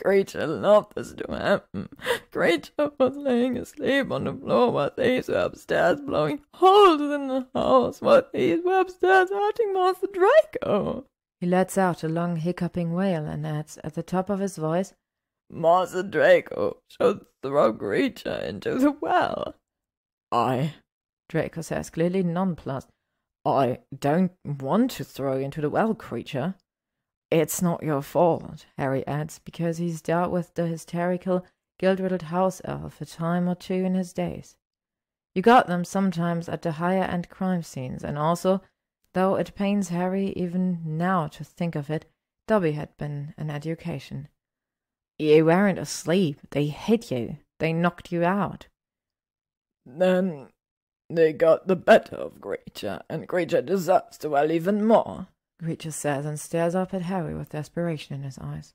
Creature loved this to happen. Creature was laying asleep on the floor while thieves were upstairs blowing holes in the house while thieves were upstairs hurting Master Draco. He lets out a long hiccuping wail and adds at the top of his voice, Master Draco should throw Creature into the well. Draco says, clearly nonplussed. I don't want to throw into the well, Creature. It's not your fault, Harry adds, because he's dealt with the hysterical, guilt-riddled house elf a time or two in his days. You got them sometimes at the higher-end crime scenes, and also, though it pains Harry even now to think of it, Dobby had been an education. You weren't asleep. They hit you. They knocked you out. Then they got the better of Creature, and Creature deserves to well even more, Creature says and stares up at Harry with desperation in his eyes.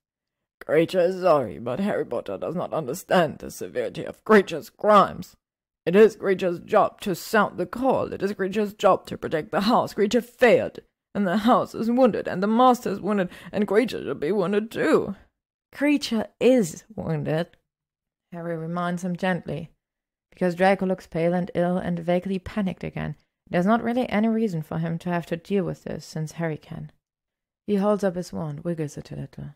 Creature is sorry, but Harry Potter does not understand the severity of Creature's crimes. It is Creature's job to sound the call. It is Creature's job to protect the house. Creature failed, and the house is wounded, and the master is wounded, and Creature should be wounded too. Creature is wounded, Harry reminds him gently, because Draco looks pale and ill and vaguely panicked again. There's not really any reason for him to have to deal with this, since Harry can. He holds up his wand, wiggles it a little.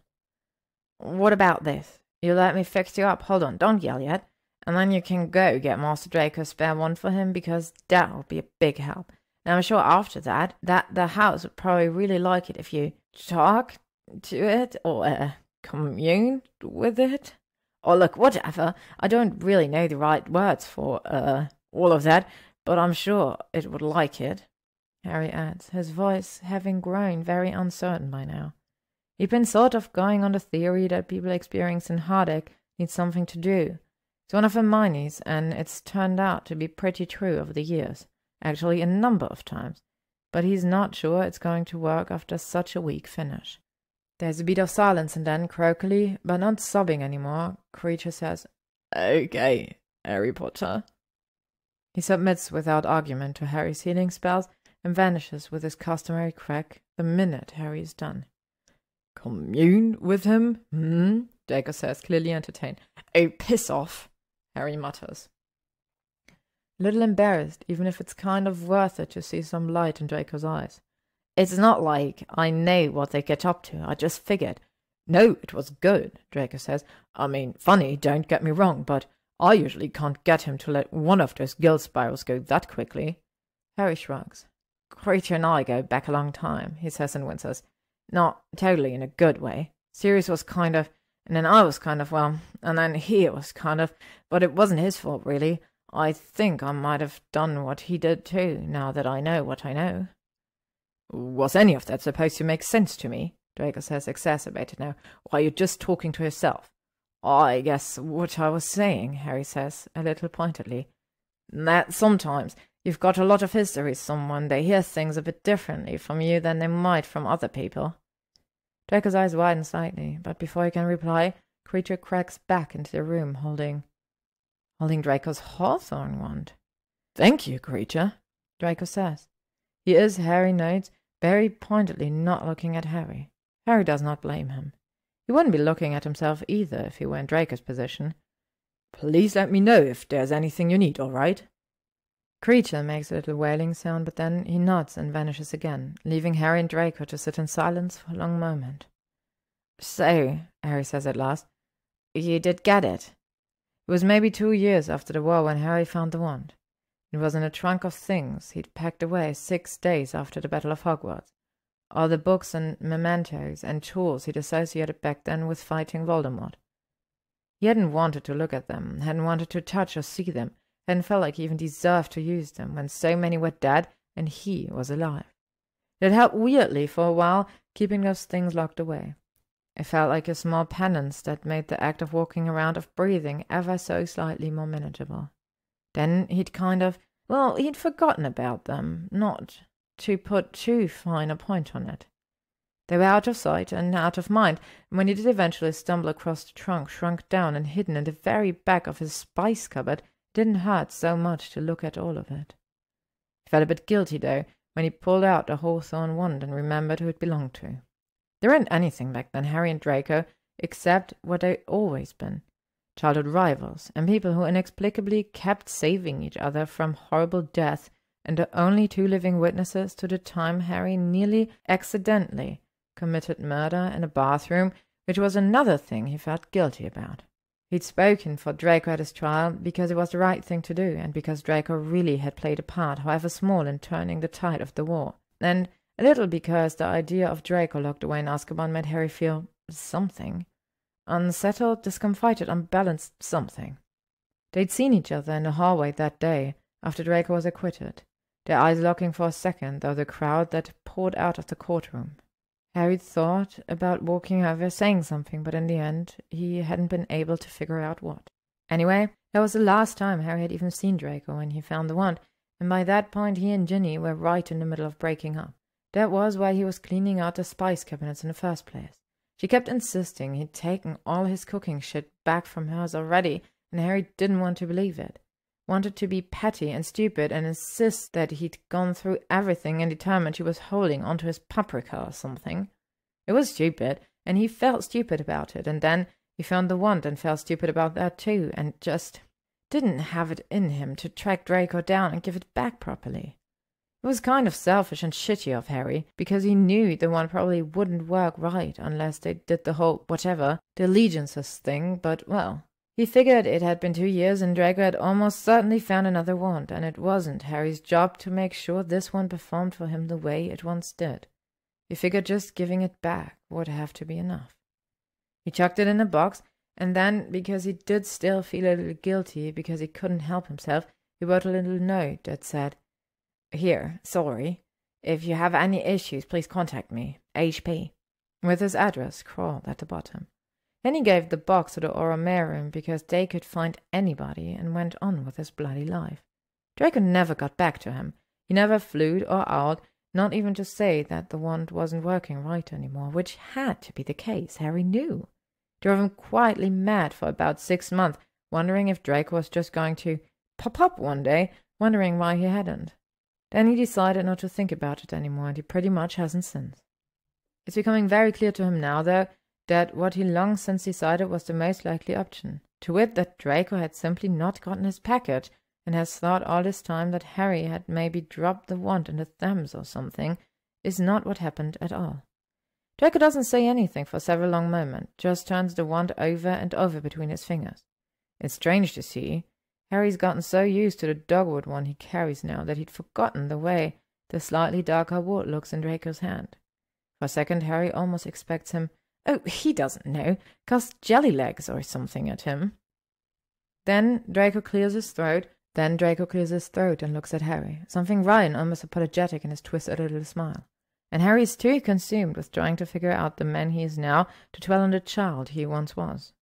What about this? You let me fix you up. Hold on, don't yell yet. And then you can go get Master Draco's spare wand for him, because that will be a big help. And I'm sure after that the house would probably really like it if you talk to it, or commune with it. Or look, whatever. I don't really know the right words for, all of that, but I'm sure it would like it, Harry adds, his voice having grown very uncertain by now. He'd been sort of going on the theory that people experiencing heartache need something to do. It's one of Hermione's, and it's turned out to be pretty true over the years, actually a number of times, but he's not sure it's going to work after such a weak finish. There's a bit of silence, and then, croakily, but not sobbing anymore, Creature says, Okay, Harry Potter. He submits without argument to Harry's healing spells and vanishes with his customary crack the minute Harry is done. Commune with him? Draco says, clearly entertained. Oh, piss off, Harry mutters. A little embarrassed, even if it's kind of worth it to see some light in Draco's eyes. It's not like I know what they get up to. I just figured. No, it was good, Draco says. I mean, funny, don't get me wrong, but I usually can't get him to let one of those guilt spirals go that quickly. Harry shrugs. Creature and I go back a long time, he says and winces. Not totally in a good way. Sirius was kind of, and then I was kind of, well, and then he was kind of, but it wasn't his fault, really. I think I might have done what he did too, now that I know what I know. Was any of that supposed to make sense to me? Draco says, exacerbated now. Or are you just talking to yourself? I guess what I was saying, Harry says, a little pointedly. That sometimes you've got a lot of history with someone. They hear things a bit differently from you than they might from other people. Draco's eyes widen slightly, but before he can reply, Creature cracks back into the room, holding Draco's hawthorn wand. Thank you, Creature, Draco says. He is, Harry notes, very pointedly not looking at Harry. Harry does not blame him. He wouldn't be looking at himself either if he were in Draco's position. Please let me know if there's anything you need, all right? Creature makes a little wailing sound, but then he nods and vanishes again, leaving Harry and Draco to sit in silence for a long moment. So, Harry says at last, you did get it. It was maybe 2 years after the war when Harry found the wand. It was in a trunk of things he'd packed away 6 days after the Battle of Hogwarts. All the books and mementos and tools he'd associated back then with fighting Voldemort. He hadn't wanted to look at them, hadn't wanted to touch or see them, hadn't felt like he even deserved to use them when so many were dead and he was alive. It had helped weirdly for a while, keeping those things locked away. It felt like a small penance that made the act of walking around, of breathing, ever so slightly more manageable. Then he'd he'd forgotten about them, not to put too fine a point on it. They were out of sight and out of mind, and when he did eventually stumble across the trunk, shrunk down and hidden in the very back of his spice cupboard, it didn't hurt so much to look at all of it. He felt a bit guilty, though, when he pulled out the hawthorn wand and remembered who it belonged to. There weren't anything back then, Harry and Draco, except what they'd always been. Childhood rivals, and people who inexplicably kept saving each other from horrible death, and the only 2 living witnesses to the time Harry nearly accidentally committed murder in a bathroom, which was another thing he felt guilty about. He'd spoken for Draco at his trial because it was the right thing to do, and because Draco really had played a part, however small, in turning the tide of the war. And A little because the idea of Draco locked away in Azkaban made Harry feel something. Unsettled, discomfited, unbalanced something. They'd seen each other in the hallway that day, after Draco was acquitted, their eyes locking for a second through the crowd that poured out of the courtroom. Harry thought about walking over, saying something, but in the end, he hadn't been able to figure out what. Anyway, that was the last time Harry had even seen Draco when he found the wand, and by that point he and Ginny were right in the middle of breaking up. That was why he was cleaning out the spice cabinets in the first place. She kept insisting he'd taken all his cooking shit back from hers already, and Harry didn't want to believe it. Wanted to be petty and stupid and insist that he'd gone through everything and determined she was holding onto his paprika or something. It was stupid, and he felt stupid about it, and then he found the wand and felt stupid about that too, and just didn't have it in him to track Draco down and give it back properly. It was kind of selfish and shitty of Harry, because he knew the wand probably wouldn't work right unless they did the whole whatever, the allegiances thing, but well, he figured it had been 2 years and Draco had almost certainly found another wand, and it wasn't Harry's job to make sure this one performed for him the way it once did. He figured just giving it back would have to be enough. He chucked it in a box, and then, because he did still feel a little guilty because he couldn't help himself, he wrote a little note that said, "Here, sorry. If you have any issues, please contact me. HP." With his address scrawled at the bottom. Then he gave the box to the Oromarium because they could find anybody and went on with his bloody life. Draco never got back to him. He never flew or owled, not even to say that the wand wasn't working right anymore, which had to be the case, Harry knew. Drove him quietly mad for about 6 months, wondering if Draco was just going to pop up one day, wondering why he hadn't. Then he decided not to think about it anymore, and he pretty much hasn't since. It's becoming very clear to him now, though, that what he long since decided was the most likely option, to wit that Draco had simply not gotten his package, and has thought all this time that Harry had maybe dropped the wand in the Thames or something, is not what happened at all. Draco doesn't say anything for several long moments, just turns the wand over and over between his fingers. It's strange to see. Harry's gotten so used to the dogwood one he carries now that he'd forgotten the way the slightly darker wood looks in Draco's hand. For a second, Harry almost expects him, oh, he doesn't know, cast jelly legs or something at him. Then Draco clears his throat and looks at Harry, something wry and almost apologetic in his twisted little smile. And Harry is too consumed with trying to figure out the man he is now to dwell on the child he once was.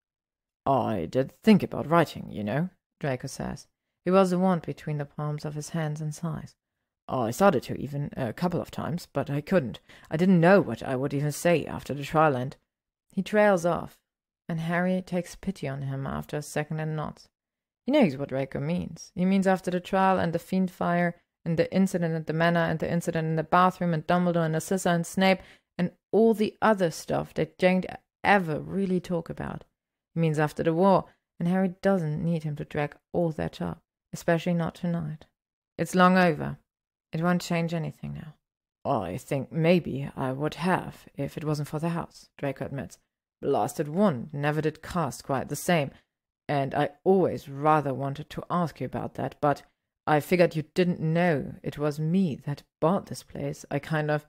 "I did think about writing, you know," Draco says. He rolls the wand between the palms of his hands and sighs. "I started to even a couple of times, but I couldn't. I didn't know what I would even say after the trial, and—" He trails off, and Harry takes pity on him after a second and nods. He knows what Draco means. He means after the trial and the fiend fire, and the incident at the manor, and the incident in the bathroom, and Dumbledore and Narcissa and Snape, and all the other stuff that Jane ever really talk about. He means after the war, and Harry doesn't need him to drag all that up, especially not tonight. It's long over. It won't change anything now. "I think maybe I would have if it wasn't for the house," Draco admits. "Blasted wand never did cast quite the same, and I always rather wanted to ask you about that, but I figured you didn't know it was me that bought this place. I kind of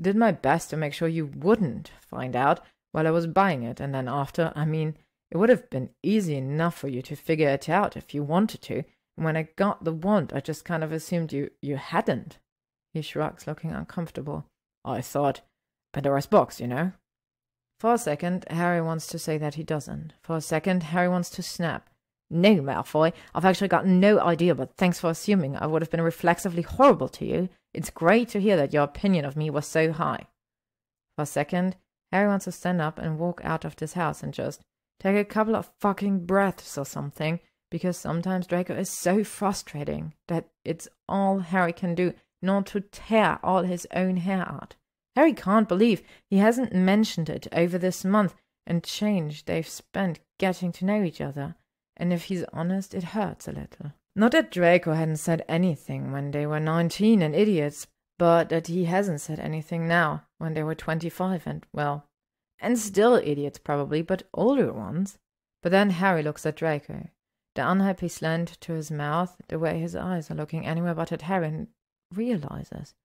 did my best to make sure you wouldn't find out while I was buying it, and then after, I mean, it would have been easy enough for you to figure it out if you wanted to, and when I got the wand, I just kind of assumed you hadn't." He shrugs, looking uncomfortable. "I thought, Pandora's box, you know." For a second, Harry wants to say that he doesn't. For a second, Harry wants to snap. "No, Malfoy, I've actually got no idea, but thanks for assuming I would have been reflexively horrible to you. It's great to hear that your opinion of me was so high." For a second, Harry wants to stand up and walk out of this house and just take a couple of fucking breaths or something, because sometimes Draco is so frustrating that it's all Harry can do not to tear all his own hair out. Harry can't believe he hasn't mentioned it over this month and change they've spent getting to know each other. And if he's honest, it hurts a little. Not that Draco hadn't said anything when they were 19 and idiots, but that he hasn't said anything now, when they were 25 and, well, and still idiots probably, but older ones. But then Harry looks at Draco, the unhappy slant to his mouth, the way his eyes are looking anywhere but at Harry, and realizes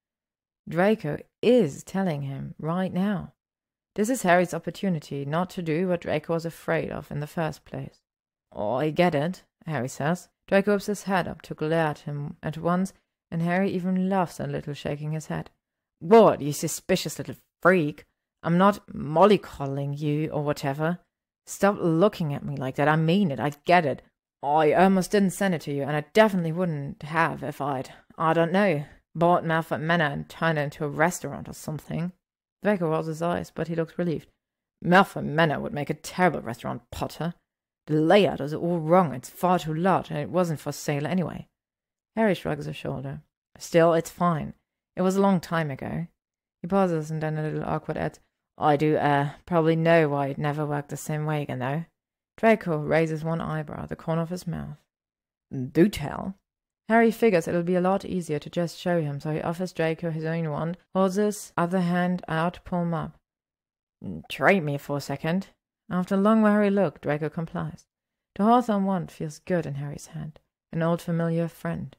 Draco is telling him right now. This is Harry's opportunity not to do what Draco was afraid of in the first place. "Oh, I get it," Harry says. Draco whips his head up to glare at him at once, and Harry even laughs a little, shaking his head. "What, you suspicious little freak? I'm not mollycoddling you or whatever. Stop looking at me like that. I mean it. I get it. I almost didn't send it to you, and I definitely wouldn't have if I don't know, bought Malfoy Manor and turned it into a restaurant or something." Draco rolls his eyes, but he looks relieved. "Malfoy Manor would make a terrible restaurant, Potter. The layout is all wrong. It's far too large, and it wasn't for sale anyway." Harry shrugs a shoulder. "Still, it's fine. It was a long time ago." He pauses and then a little awkward adds, "I do, probably know why it never worked the same way again, though." Draco raises one eyebrow at the corner of his mouth. "Do tell." Harry figures it'll be a lot easier to just show him, so he offers Draco his own wand, holds his other hand out, palm up. "Trade me for a second." After a long weary look, Draco complies. The hawthorn wand feels good in Harry's hand, an old familiar friend.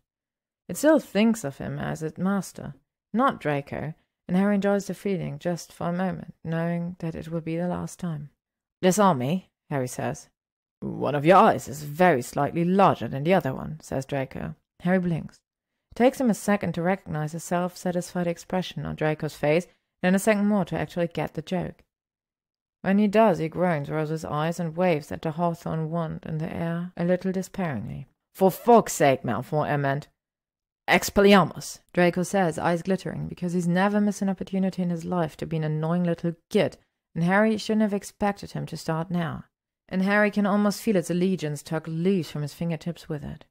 It still thinks of him as its master, not Draco, and Harry enjoys the feeling just for a moment, knowing that it will be the last time. "Disarm me," Harry says. "One of your eyes is very slightly larger than the other one," says Draco. Harry blinks. It takes him a second to recognize a self-satisfied expression on Draco's face, then a second more to actually get the joke. When he does, he groans, rolls his eyes, and waves at the hawthorn wand in the air a little despairingly. "For fuck's sake, Malfoy, I meant. Expelliarmus," Draco says, eyes glittering, because he's never missed an opportunity in his life to be an annoying little git, and Harry shouldn't have expected him to start now. And Harry can almost feel its allegiance tug loose from his fingertips with it,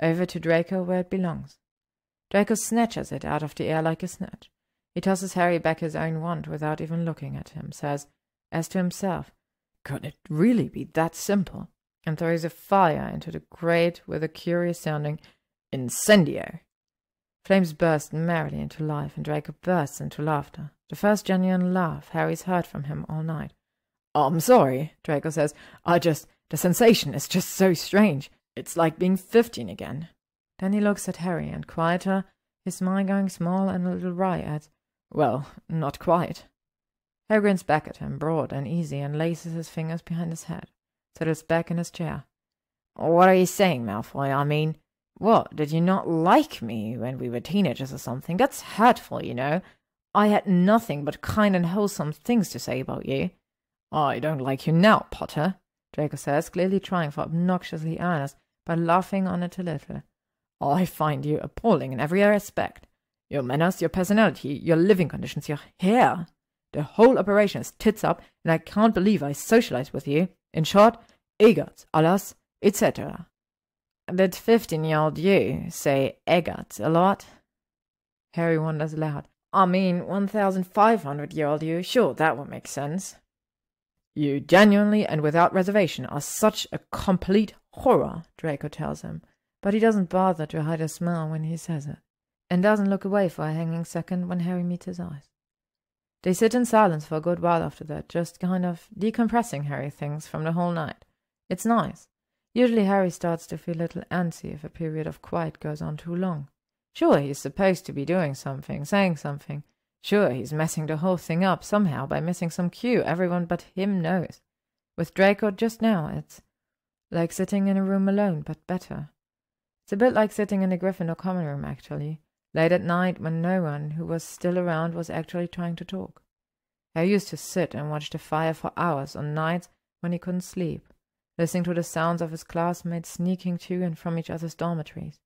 over to Draco where it belongs. Draco snatches it out of the air like a snatch. He tosses Harry back his own wand without even looking at him, says, as to himself, "Could it really be that simple?" and throws a fire into the grate with a curious-sounding incendio. Flames burst merrily into life, and Draco bursts into laughter, the first genuine laugh Harry's heard from him all night. "I'm sorry," Draco says. The sensation is just so strange. It's like being 15 again." Then he looks at Harry, and quieter, his smile going small and a little wry, adds, "Well, not quite." Harry grins back at him, broad and easy, and laces his fingers behind his head, settles back in his chair. "What are you saying, Malfoy? I mean, what, did you not like me when we were teenagers or something? That's hurtful, you know. I had nothing but kind and wholesome things to say about you." "I don't like you now, Potter," Draco says, clearly trying for obnoxiously earnest, but laughing on it a little. "I find you appalling in every aspect. Your manners, your personality, your living conditions, your hair. The whole operation is tits up, and I can't believe I socialized with you. In short, egots, alas, etc." "Did 15-year-old you say egots a lot?" Harry wonders aloud. "I mean, 1,500-year-old you, sure, that would make sense." "You genuinely and without reservation are such a complete horror," Draco tells him, but he doesn't bother to hide a smile when he says it, and doesn't look away for a hanging second when Harry meets his eyes. They sit in silence for a good while after that, just kind of decompressing, Harry thinks, from the whole night. It's nice. Usually Harry starts to feel a little antsy if a period of quiet goes on too long. Sure, he's supposed to be doing something, saying something. Sure, he's messing the whole thing up somehow by missing some cue everyone but him knows. With Draco just now, it's like sitting in a room alone, but better. It's a bit like sitting in the Gryffindor common room, actually, late at night when no one who was still around was actually trying to talk. Harry used to sit and watch the fire for hours on nights when he couldn't sleep, listening to the sounds of his classmates sneaking to and from each other's dormitories,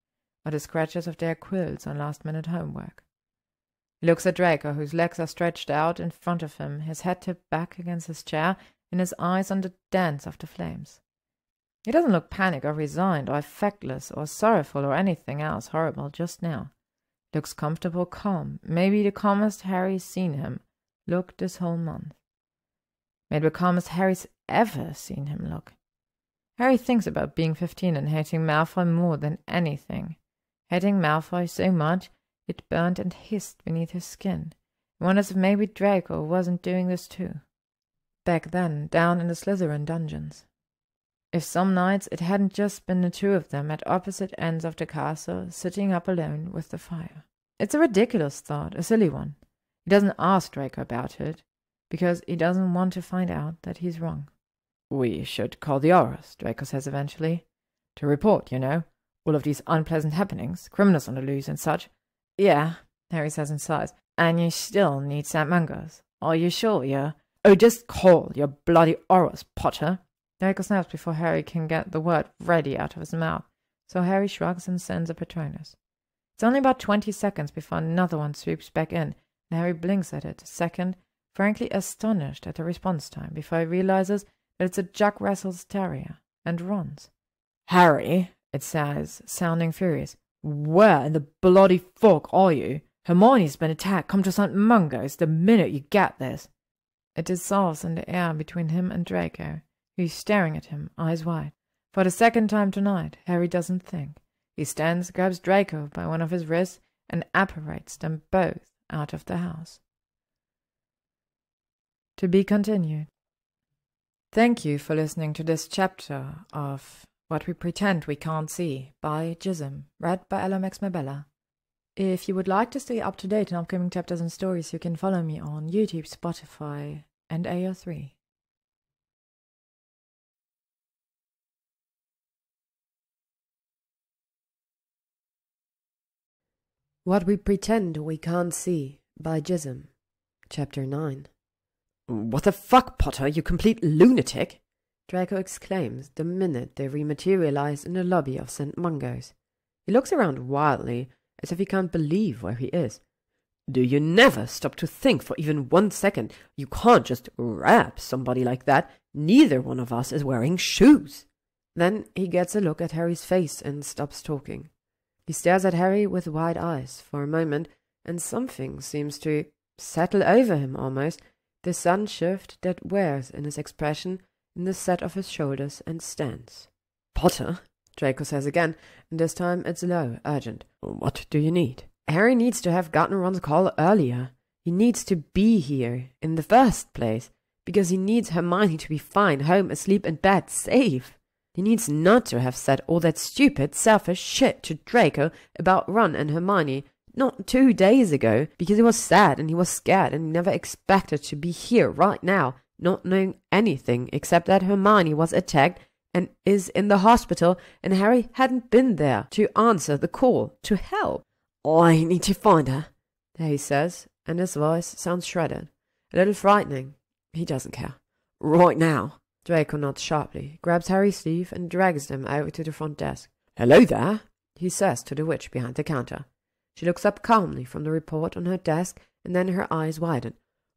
or the scratches of their quills on last-minute homework. He looks at Draco, whose legs are stretched out in front of him, his head tipped back against his chair, and his eyes on the dance of the flames. He doesn't look panicked or resigned or affectless or sorrowful or anything else horrible just now. He looks comfortable, calm, maybe the calmest Harry's seen him look this whole month. Maybe the calmest Harry's ever seen him look. Harry thinks about being 15 and hating Malfoy more than anything. Hating Malfoy so much it burned and hissed beneath his skin. He wonders if maybe Draco wasn't doing this too. Back then, down in the Slytherin dungeons. If some nights it hadn't just been the two of them at opposite ends of the castle, sitting up alone with the fire. It's a ridiculous thought, a silly one. He doesn't ask Draco about it, because he doesn't want to find out that he's wrong. We should call the Aurors, Draco says eventually. To report, you know, all of these unpleasant happenings, criminals on the loose and such. Yeah, Harry says and sighs. And you still need St. Mungo's. Are you sure you're... Oh, just call your bloody Aurors, Potter. Draco snaps before Harry can get the word ready out of his mouth, so Harry shrugs and sends a Patronus. It's only about 20 seconds before another one swoops back in, and Harry blinks at it a second, frankly astonished at the response time, before he realizes that it's a Jack Russell's Terrier, and runs. Harry, it says, sounding furious. Where in the bloody fuck are you? Hermione's been attacked. Come to St. Mungo's the minute you get this. It dissolves in the air between him and Draco, who's staring at him, eyes wide. For the second time tonight, Harry doesn't think. He stands, grabs Draco by one of his wrists, and apparates them both out of the house. To be continued. Thank you for listening to this chapter of What We Pretend We Can't See by gyzym, read by LMX Mabella. If you would like to stay up to date on upcoming chapters and stories, you can follow me on YouTube, Spotify, and AO3. What We Pretend We Can't See by gyzym, Chapter 9. What the fuck, Potter, you complete lunatic? Draco exclaims the minute they rematerialize in the lobby of St. Mungo's. He looks around wildly, as if he can't believe where he is. Do you never stop to think for even 1 second? You can't just grab somebody like that. Neither one of us is wearing shoes. Then he gets a look at Harry's face and stops talking. He stares at Harry with wide eyes for a moment, and something seems to settle over him almost, the sudden shift that wears in his expression, in the set of his shoulders and stance. Potter, Draco says again, and this time it's low, urgent. What do you need? Harry needs to have gotten Ron's call earlier. He needs to be here in the first place, because he needs Hermione to be fine, home, asleep in bed, safe. He needs not to have said all that stupid, selfish shit to Draco about Ron and Hermione not 2 days ago, because he was sad and he was scared and he never expected to be here right now, not knowing anything except that Hermione was attacked and is in the hospital, and Harry hadn't been there to answer the call to help. I need to find her, he says, and his voice sounds shredded, a little frightening. He doesn't care. Right now. Draco nods sharply, grabs Harry's sleeve, and drags them over to the front desk. Hello there, he says to the witch behind the counter. She looks up calmly from the report on her desk, and then her eyes widen.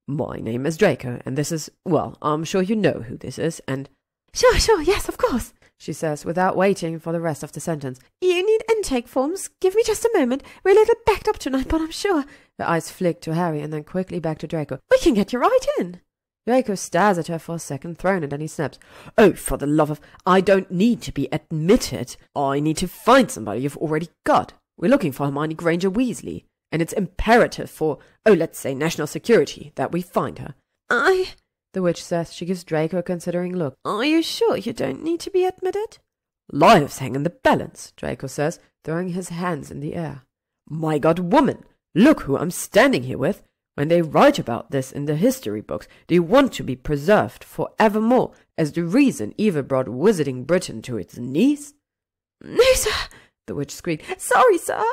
My name is Draco, and this is, well, I'm sure you know who this is, and... Sure, yes, of course, she says, without waiting for the rest of the sentence. You need intake forms. Give me just a moment. We're a little backed up tonight, but I'm sure. Her eyes flick to Harry and then quickly back to Draco. We can get you right in. Draco stares at her for a second, thrown, and then he snaps. Oh, for the love of... I don't need to be admitted. I need to find somebody you've already got. We're looking for Hermione Granger Weasley, and it's imperative for, let's say national security, that we find her. The witch says. She gives Draco a considering look. Are you sure you don't need to be admitted? Lives hang in the balance, Draco says, throwing his hands in the air. My God, woman, look who I'm standing here with. When they write about this in the history books, they want to be preserved for evermore as the reason Eva brought Wizarding Britain to its knees. No, sir, the witch squeaked. Sorry, sir.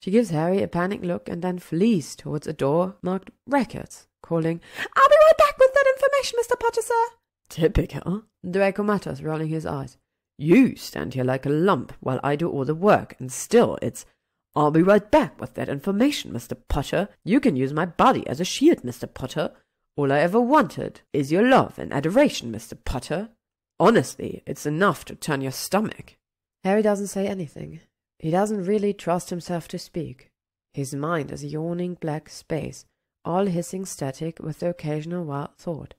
She gives Harry a panicked look and then flees towards a door marked Records, calling, I'll be right back with that information, Mr. Potter, sir. Typical, Draco mutters, rolling his eyes. You stand here like a lump while I do all the work, and still it's, I'll be right back with that information, Mr. Potter. You can use my body as a shield, Mr. Potter. All I ever wanted is your love and adoration, Mr. Potter. Honestly, it's enough to turn your stomach. Harry doesn't say anything. He doesn't really trust himself to speak. His mind is a yawning black space, all hissing static with the occasional wild thought.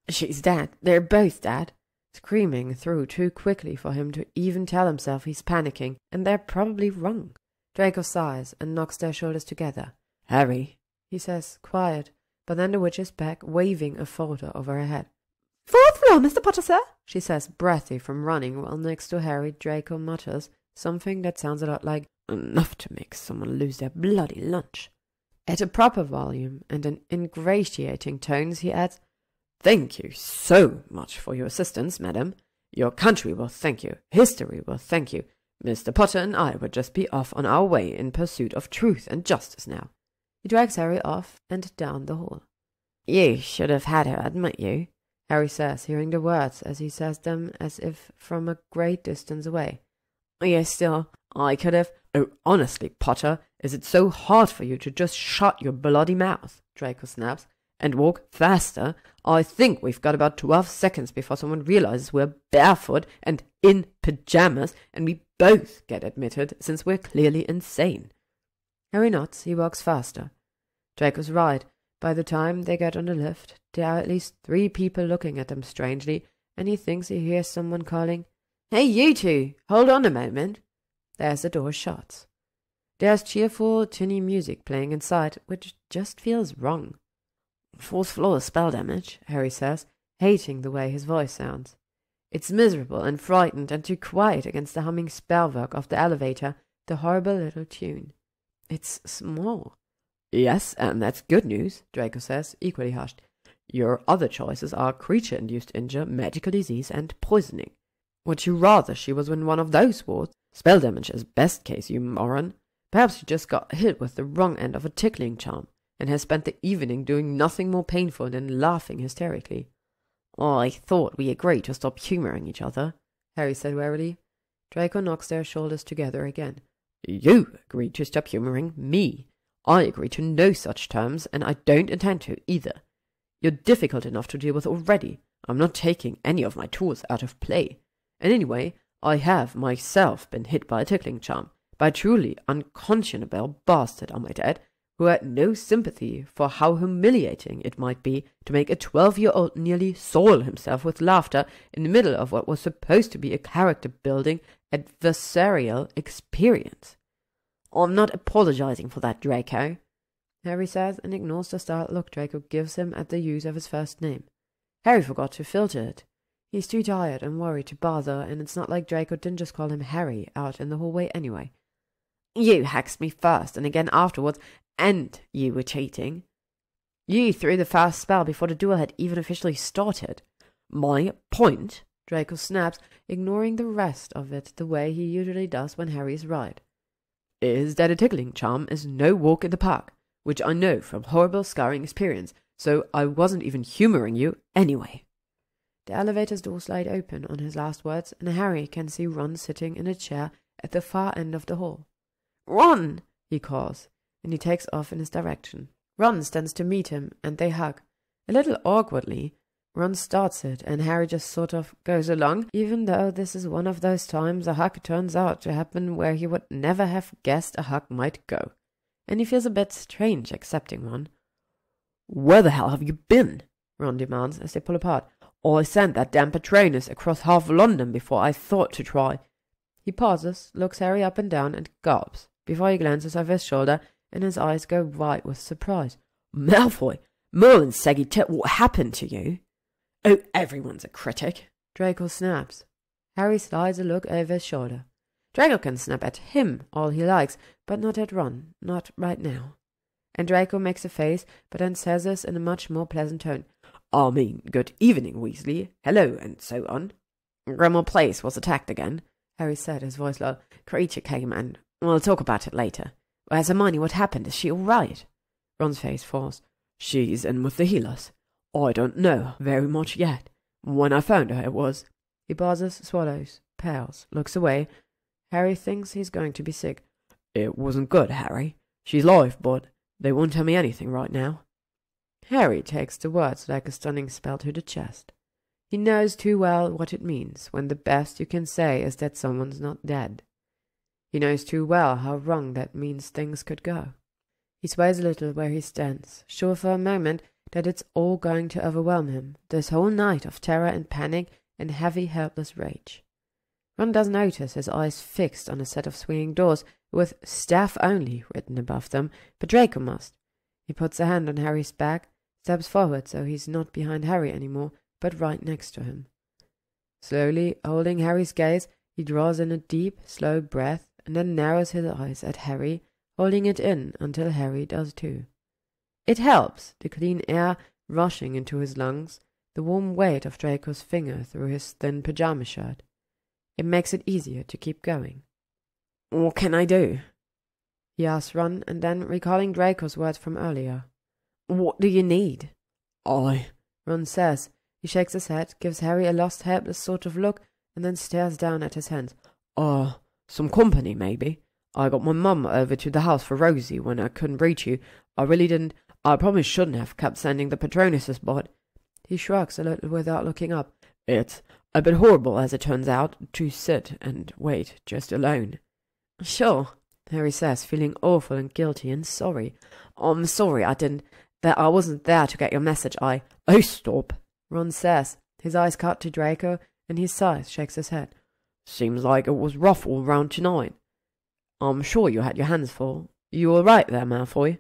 She's dead. They're both dead. Screaming through too quickly for him to even tell himself he's panicking, and they're probably wrong. Draco sighs and knocks their shoulders together. Harry, he says, quiet, but then the witch is back, waving a folder over her head. 4th floor, Mr. Potter, sir, she says, breathy from running, while next to Harry, Draco mutters something that sounds a lot like, enough to make someone lose their bloody lunch. At a proper volume and in ingratiating tones, he adds, "Thank you so much for your assistance, madam. Your country will thank you. History will thank you. Mr. Potter and I would just be off on our way in pursuit of truth and justice now." He drags Harry off and down the hall. "You should have had her admit you," Harry says, hearing the words as he says them as if from a great distance away. "Yes, still, I could have—" "Oh, honestly, Potter, is it so hard for you to just shut your bloody mouth?" Draco snaps. "And walk faster? I think we've got about 12 seconds before someone realizes we're barefoot and in pyjamas, and we both get admitted since we're clearly insane." Harry nods. He walks faster. Draco's right. By the time they get on the lift, there are at least 3 people looking at them strangely, and he thinks he hears someone calling, "Hey, you two! Hold on a moment!" There's the door shut. There's cheerful, tinny music playing inside, which just feels wrong. "4th floor spell damage," Harry says, hating the way his voice sounds. It's miserable and frightened and too quiet against the humming spellwork of the elevator, the horrible little tune. It's small. "Yes, and that's good news," Draco says, equally hushed. "Your other choices are creature-induced injury, magical disease, and poisoning. Would you rather she was in one of those wards? Spell damage is best case, you moron. Perhaps you just got hit with the wrong end of a tickling charm, and has spent the evening doing nothing more painful than laughing hysterically." "I thought we agreed to stop humouring each other," Harry said warily. Draco knocks their shoulders together again. "You agreed to stop humouring me. I agree to no such terms, and I don't intend to either. You're difficult enough to deal with already. I'm not taking any of my tools out of play. And anyway, I have myself been hit by a tickling charm, by a truly unconscionable bastard, I might add, who had no sympathy for how humiliating it might be to make a 12-year-old nearly soil himself with laughter in the middle of what was supposed to be a character-building, adversarial experience. I'm not apologizing for that, Draco," Harry says, and ignores the startled look Draco gives him at the use of his first name. Harry forgot to filter it. He's too tired and worried to bother, and it's not like Draco didn't just call him Harry out in the hallway anyway. "You hexed me first and again afterwards, and you were cheating. You threw the first spell before the duel had even officially started. My point," Draco snaps, ignoring the rest of it the way he usually does when Harry's right, "is that a tickling charm is no walk in the park, which I know from horrible scarring experience, so I wasn't even humouring you anyway." The elevator's door slide open on his last words, and Harry can see Ron sitting in a chair at the far end of the hall. "Ron!" he calls, and he takes off in his direction. Ron stands to meet him, and they hug. A little awkwardly, Ron starts it, and Harry just sort of goes along, even though this is one of those times a hug turns out to happen where he would never have guessed a hug might go, and he feels a bit strange accepting one. "Where the hell have you been?" Ron demands as they pull apart. "I sent that damn Patronus across half London before I thought to try." He pauses, looks Harry up and down, and gulps, before he glances over his shoulder, and his eyes go wide with surprise. "Malfoy! Merlin saggy tit, what happened to you?" "Oh, everyone's a critic," Draco snaps. Harry slides a look over his shoulder. Draco can snap at him all he likes, but not at Ron, not right now. And Draco makes a face, but then says this in a much more pleasant tone. "I mean, good evening, Weasley. Hello, and so on." "Grimmauld Place was attacked again," Harry said, his voice low. "Creature came, and we'll talk about it later. Where's Hermione? What happened? Is she all right?" Ron's face falls. "She's in with the healers. I don't know very much yet. When I found her, it was—" He pauses, swallows, pales, looks away. Harry thinks he's going to be sick. "It wasn't good, Harry. She's alive, but they won't tell me anything right now." Harry takes the words like a stunning spell to the chest. He knows too well what it means when the best you can say is that someone's not dead. He knows too well how wrong that means things could go. He sways a little where he stands, sure for a moment that it's all going to overwhelm him, this whole night of terror and panic and heavy, helpless rage. Ron does notice his eyes fixed on a set of swinging doors with "staff only" written above them, but Draco must. He puts a hand on Harry's back, steps forward so he's not behind Harry anymore, but right next to him. Slowly, holding Harry's gaze, he draws in a deep, slow breath and then narrows his eyes at Harry, holding it in until Harry does too. It helps, the clean air rushing into his lungs, the warm weight of Draco's finger through his thin pyjama shirt. It makes it easier to keep going. "What can I do?" he asks Ron, and then, recalling Draco's words from earlier. "What do you need?" Ron says. He shakes his head, gives Harry a lost, helpless sort of look, and then stares down at his hands. Some company, maybe. I got my mum over to the house for Rosie when I couldn't reach you. I really didn't. I probably shouldn't have kept sending the Patronuses, but—" He shrugs a little without looking up. "It's a bit horrible, as it turns out, to sit and wait just alone." "Sure," Harry says, feeling awful and guilty and sorry. "I'm sorry that I wasn't there to get your message. Oh, stop," Ron says. His eyes cut to Draco, and he sighs, shakes his head. "Seems like it was rough all round tonight. I'm sure you had your hands full. You all right there, Malfoy?"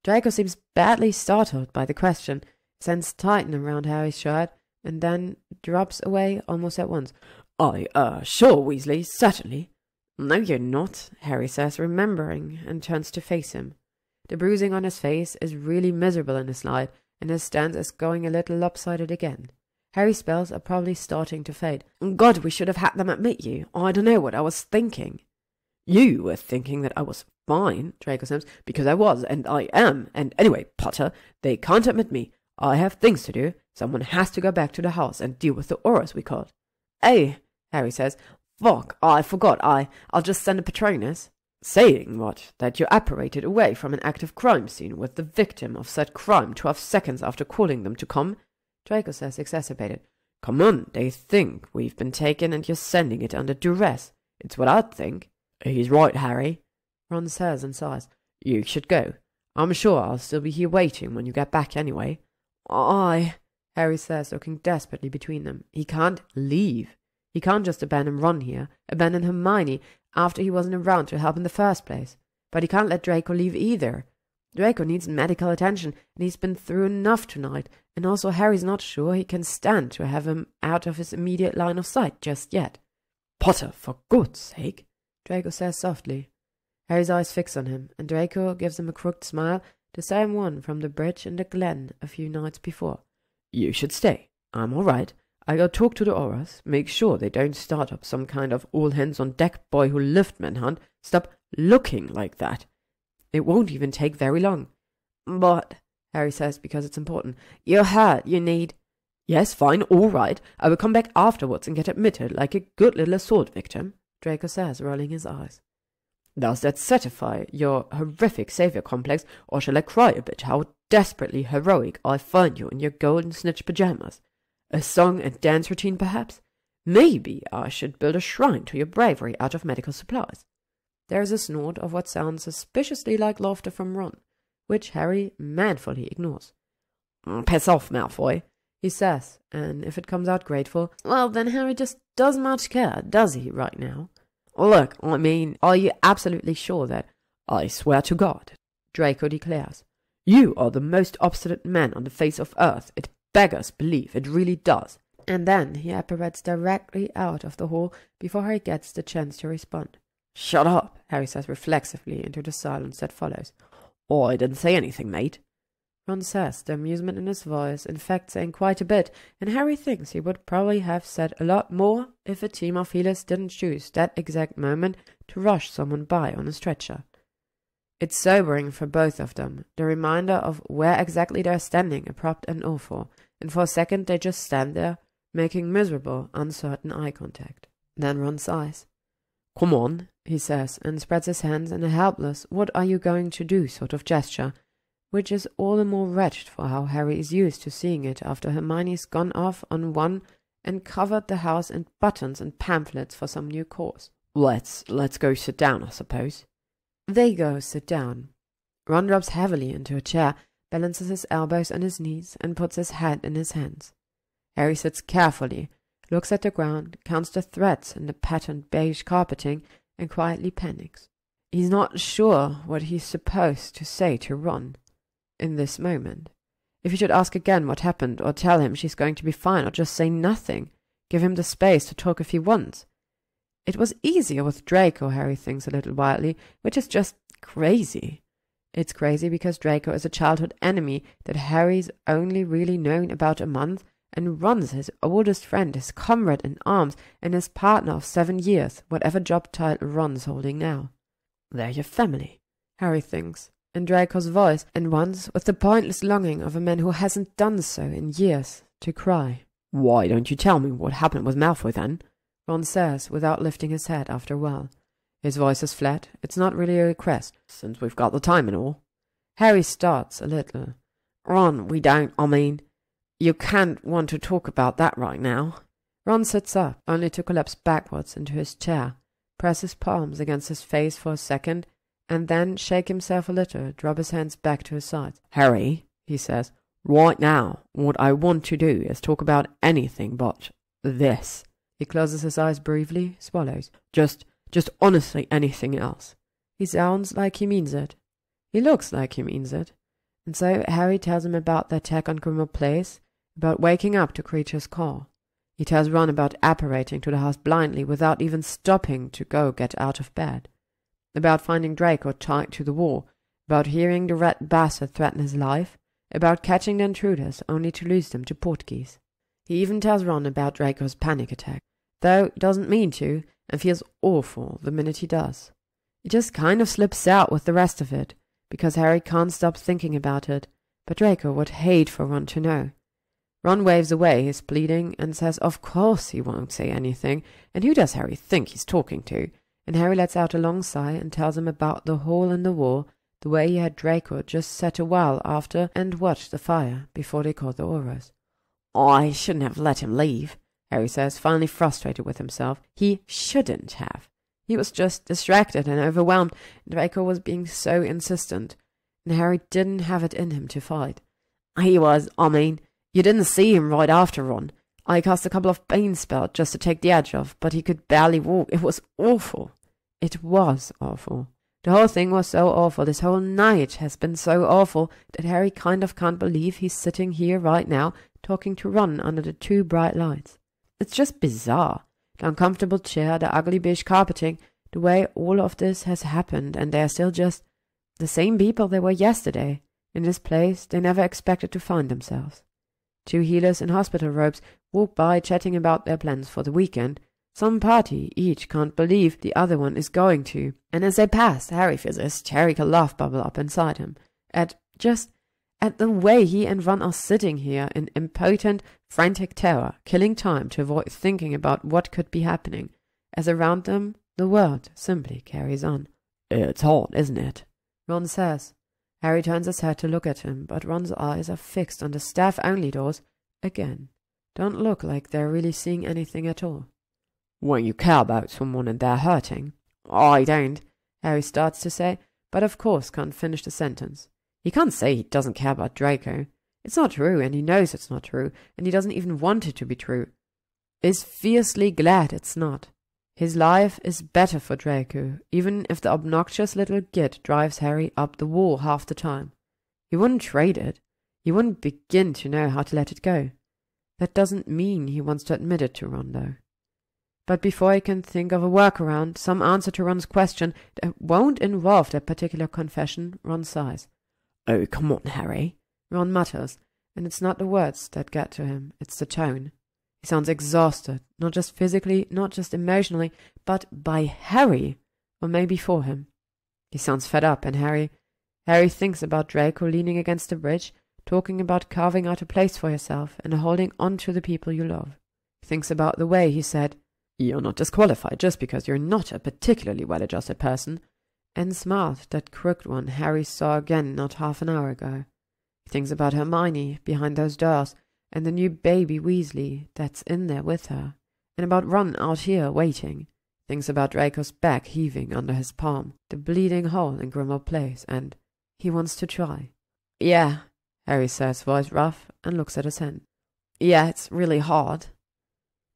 Draco seems badly startled by the question, his hands tighten around Harry's shirt, and then drops away almost at once. Sure, Weasley, certainly." "No, you're not," Harry says, remembering, and turns to face him. The bruising on his face is really miserable in this light, and his stance is going a little lopsided again. Harry's spells are probably starting to fade. "God, we should have had them admit you. I don't know what I was thinking." "You were thinking that I was fine," Draco says, "because I was, and I am. And anyway, Potter, they can't admit me. I have things to do. Someone has to go back to the house and deal with the auras we caught." "Oh," Harry says. "Fuck, I forgot. I'll just send a Patronus." "Saying what? That you apparated away from an active crime scene with the victim of said crime 12 seconds after calling them to come?" Draco says, exacerbated. "Come on, they think we've been taken and you're sending it under duress. It's what I'd think." "He's right, Harry," Ron says and sighs. "You should go. I'm sure I'll still be here waiting when you get back anyway." Harry says, looking desperately between them. He can't leave. He can't just abandon Ron here, abandon Hermione after he wasn't around to help in the first place. But he can't let Draco leave either. Draco needs medical attention, and he's been through enough tonight, and also Harry's not sure he can stand to have him out of his immediate line of sight just yet. "Potter, for God's sake," Draco says softly. Harry's eyes fix on him, and Draco gives him a crooked smile, the same one from the bridge in the glen a few nights before. "You should stay. I'm all right. I go talk to the auras, make sure they don't start up some kind of all-hands-on-deck boy-who-lived manhunt. Stop looking like that. It won't even take very long." "But," Harry says, because it's important, "you're hurt, you need—" "Yes, fine, all right. I will come back afterwards and get admitted like a good little assault victim," Draco says, rolling his eyes. "Does that satisfy your horrific savior complex, or shall I cry a bit how desperately heroic I find you in your golden snitch pajamas? A song and dance routine, perhaps? Maybe I should build a shrine to your bravery out of medical supplies." There is a snort of what sounds suspiciously like laughter from Ron, which Harry manfully ignores. "Piss off, Malfoy," he says, and if it comes out grateful, well, then Harry just doesn't much care, does he, right now? "Look, I mean, are you absolutely sure that—" "I swear to God," Draco declares. "You are the most obstinate man on the face of earth. It beggars belief, it really does." And then he apparates directly out of the hall before Harry gets the chance to respond. "Shut up," Harry says reflexively into the silence that follows. "I didn't say anything, mate," Ron says, the amusement in his voice in fact saying quite a bit, and Harry thinks he would probably have said a lot more if a team of healers didn't choose that exact moment to rush someone by on a stretcher. It's sobering for both of them, the reminder of where exactly they're standing, abrupt and awful, and for a second they just stand there, making miserable, uncertain eye contact. Then Ron sighs. "Come on," he says, and spreads his hands in a helpless, "what are you going to do" sort of gesture, which is all the more wretched for how Harry is used to seeing it after Hermione's gone off on one and covered the house in buttons and pamphlets for some new cause. Let's go sit down, I suppose." They go sit down. Ron drops heavily into a chair, balances his elbows on his knees, and puts his head in his hands. Harry sits carefully, looks at the ground, counts the threads in the patterned beige carpeting, and quietly panics. He's not sure what he's supposed to say to Ron in this moment. If he should ask again what happened, or tell him she's going to be fine, or just say nothing, give him the space to talk if he wants. It was easier with Draco, Harry thinks a little wildly, which is just crazy. It's crazy because Draco is a childhood enemy that Harry's only really known about a month, and Ron's his oldest friend, his comrade in arms, and his partner of 7 years, whatever job title Ron's holding now. They're your family, Harry thinks, in Draco's voice, and once with the pointless longing of a man who hasn't done so in years, to cry. Why don't you tell me what happened with Malfoy then? Ron says, without lifting his head after a while. His voice is flat. It's not really a request, since we've got the time and all. Harry starts a little. Ron, you can't want to talk about that right now. Ron sits up, only to collapse backwards into his chair, press his palms against his face for a second, and then shake himself a little, drop his hands back to his sides. Harry, he says, right now, what I want to do is talk about anything but this. He closes his eyes briefly, swallows. Just honestly anything else. He sounds like he means it. He looks like he means it. And so Harry tells him about the attack on Grimmauld Place, about waking up to Creature's call. He tells Ron about apparating to the house blindly without even stopping to go get out of bed, about finding Draco tied to the wall, about hearing the red bastard threaten his life, about catching the intruders only to lose them to Portgeese. He even tells Ron about Draco's panic attack, though doesn't mean to, and feels awful the minute he does. It just kind of slips out with the rest of it, because Harry can't stop thinking about it, but Draco would hate for Ron to know. Ron waves away his pleading and says of course he won't say anything, and who does Harry think he's talking to? And Harry lets out a long sigh and tells him about the hole in the wall, the way he had Draco just set a while after and watched the fire before they caught the Aurors. I shouldn't have let him leave, Harry says, finally frustrated with himself. He shouldn't have. He was just distracted and overwhelmed. Draco was being so insistent, and Harry didn't have it in him to fight. You didn't see him right after Ron. I cast a couple of bane spells just to take the edge off, but he could barely walk. It was awful. It was awful. The whole thing was so awful. This whole night has been so awful that Harry kind of can't believe he's sitting here right now talking to Ron under the 2 bright lights. It's just bizarre. The uncomfortable chair, the ugly beige carpeting, the way all of this has happened, and they're still just the same people they were yesterday, in this place they never expected to find themselves. 2 healers in hospital robes walk by chatting about their plans for the weekend. Some party each can't believe the other one is going to, and as they pass, Harry feels a hysterical laugh bubble up inside him, at the way he and Ron are sitting here in impotent, frantic terror, killing time to avoid thinking about what could be happening, as around them the world simply carries on. It's hot, isn't it? Ron says. Harry turns his head to look at him, but Ron's eyes are fixed on the staff-only doors again. Don't look like they're really seeing anything at all. When you care about someone and they're hurting. I don't, Harry starts to say, but of course can't finish the sentence. He can't say he doesn't care about Draco. It's not true, and he knows it's not true, and he doesn't even want it to be true. Is fiercely glad it's not. His life is better for Draco, even if the obnoxious little git drives Harry up the wall half the time. He wouldn't trade it. He wouldn't begin to know how to let it go. That doesn't mean he wants to admit it to Ron, though. But before he can think of a workaround, some answer to Ron's question that won't involve that particular confession, Ron sighs. Oh, come on, Harry, Ron mutters, and it's not the words that get to him, it's the tone. He sounds exhausted, not just physically, not just emotionally, but by Harry, or maybe for him. He sounds fed up, and Harry thinks about Draco leaning against the bridge, talking about carving out a place for yourself and holding on to the people you love. He thinks about the way he said, "You're not disqualified just because you're not a particularly well-adjusted person," and smiled that crooked one Harry saw again not half an hour ago. He thinks about Hermione behind those doors, and the new baby Weasley that's in there with her, and about Ron out here waiting. Thinks about Draco's back heaving under his palm, the bleeding hole in Grimmauld Place, and he wants to try. "Yeah," Harry says, voice rough, and looks at his hand. "Yeah, it's really hard."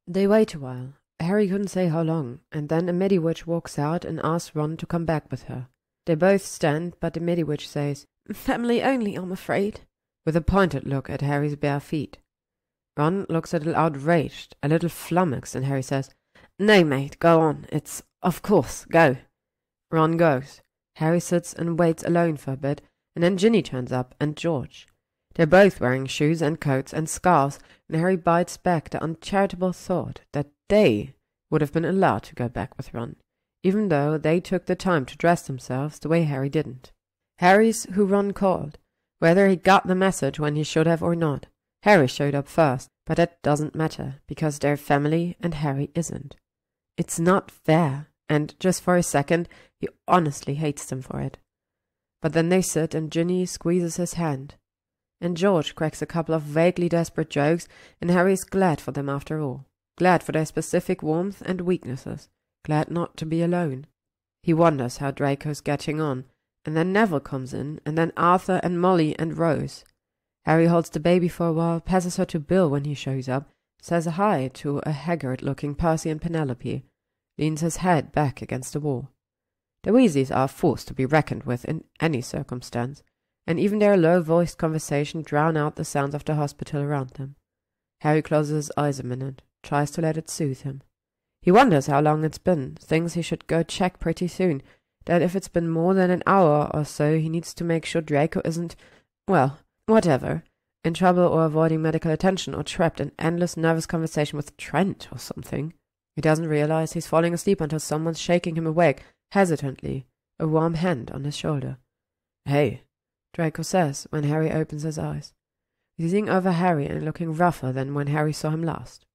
They wait a while. Harry couldn't say how long, and then a Midi-Witch walks out and asks Ron to come back with her. They both stand, but the Midi-Witch says, "Family only, I'm afraid," with a pointed look at Harry's bare feet. Ron looks a little outraged, a little flummoxed, and Harry says, No, mate, go on. It's, of course, go. Ron goes. Harry sits and waits alone for a bit, and then Ginny turns up, and George. They're both wearing shoes and coats and scarves, and Harry bites back the uncharitable thought that they would have been allowed to go back with Ron, even though they took the time to dress themselves the way Harry didn't. Harry's who Ron called, whether he got the message when he should have or not. Harry showed up first, but that doesn't matter, because they're family and Harry isn't. It's not fair, and just for a second he honestly hates them for it. But then they sit and Ginny squeezes his hand, and George cracks a couple of vaguely desperate jokes, and Harry's glad for them after all. Glad for their specific warmth and weaknesses. Glad not to be alone. He wonders how Draco's getting on, and then Neville comes in, and then Arthur and Molly and Rose. Harry holds the baby for a while, passes her to Bill when he shows up, says hi to a haggard-looking Percy and Penelope, leans his head back against the wall. The Weasleys are a force to be reckoned with in any circumstance, and even their low-voiced conversation drown out the sounds of the hospital around them. Harry closes his eyes a minute, tries to let it soothe him. He wonders how long it's been, thinks he should go check pretty soon, that if it's been more than an hour or so he needs to make sure Draco isn't, well, whatever, in trouble or avoiding medical attention or trapped in endless nervous conversation with Trent or something. He doesn't realize he's falling asleep until someone's shaking him awake, hesitantly, a warm hand on his shoulder. "Hey," Draco says when Harry opens his eyes, gazing over Harry and looking rougher than when Harry saw him last.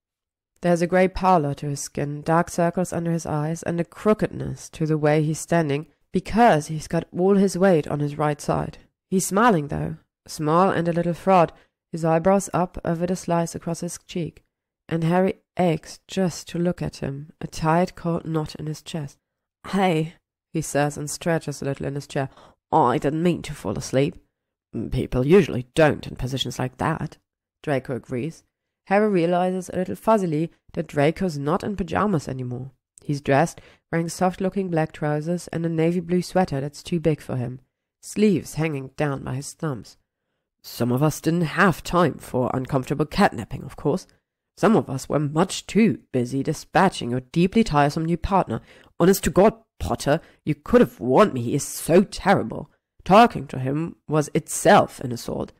There's a grey pallor to his skin, dark circles under his eyes, and a crookedness to the way he's standing, because he's got all his weight on his right side. He's smiling, though, small and a little fraught, his eyebrows up over the slice across his cheek, and Harry aches just to look at him, a tight, cold knot in his chest. "Hey," he says and stretches a little in his chair. "I didn't mean to fall asleep." "People usually don't in positions like that," Draco agrees. Harry realizes a little fuzzily that Draco's not in pajamas anymore. He's dressed, wearing soft-looking black trousers and a navy blue sweater that's too big for him, sleeves hanging down by his thumbs. "Some of us didn't have time for uncomfortable catnapping, of course. Some of us were much too busy dispatching your deeply tiresome new partner. Honest to God, Potter, you could have warned me he is so terrible. Talking to him was itself an assault."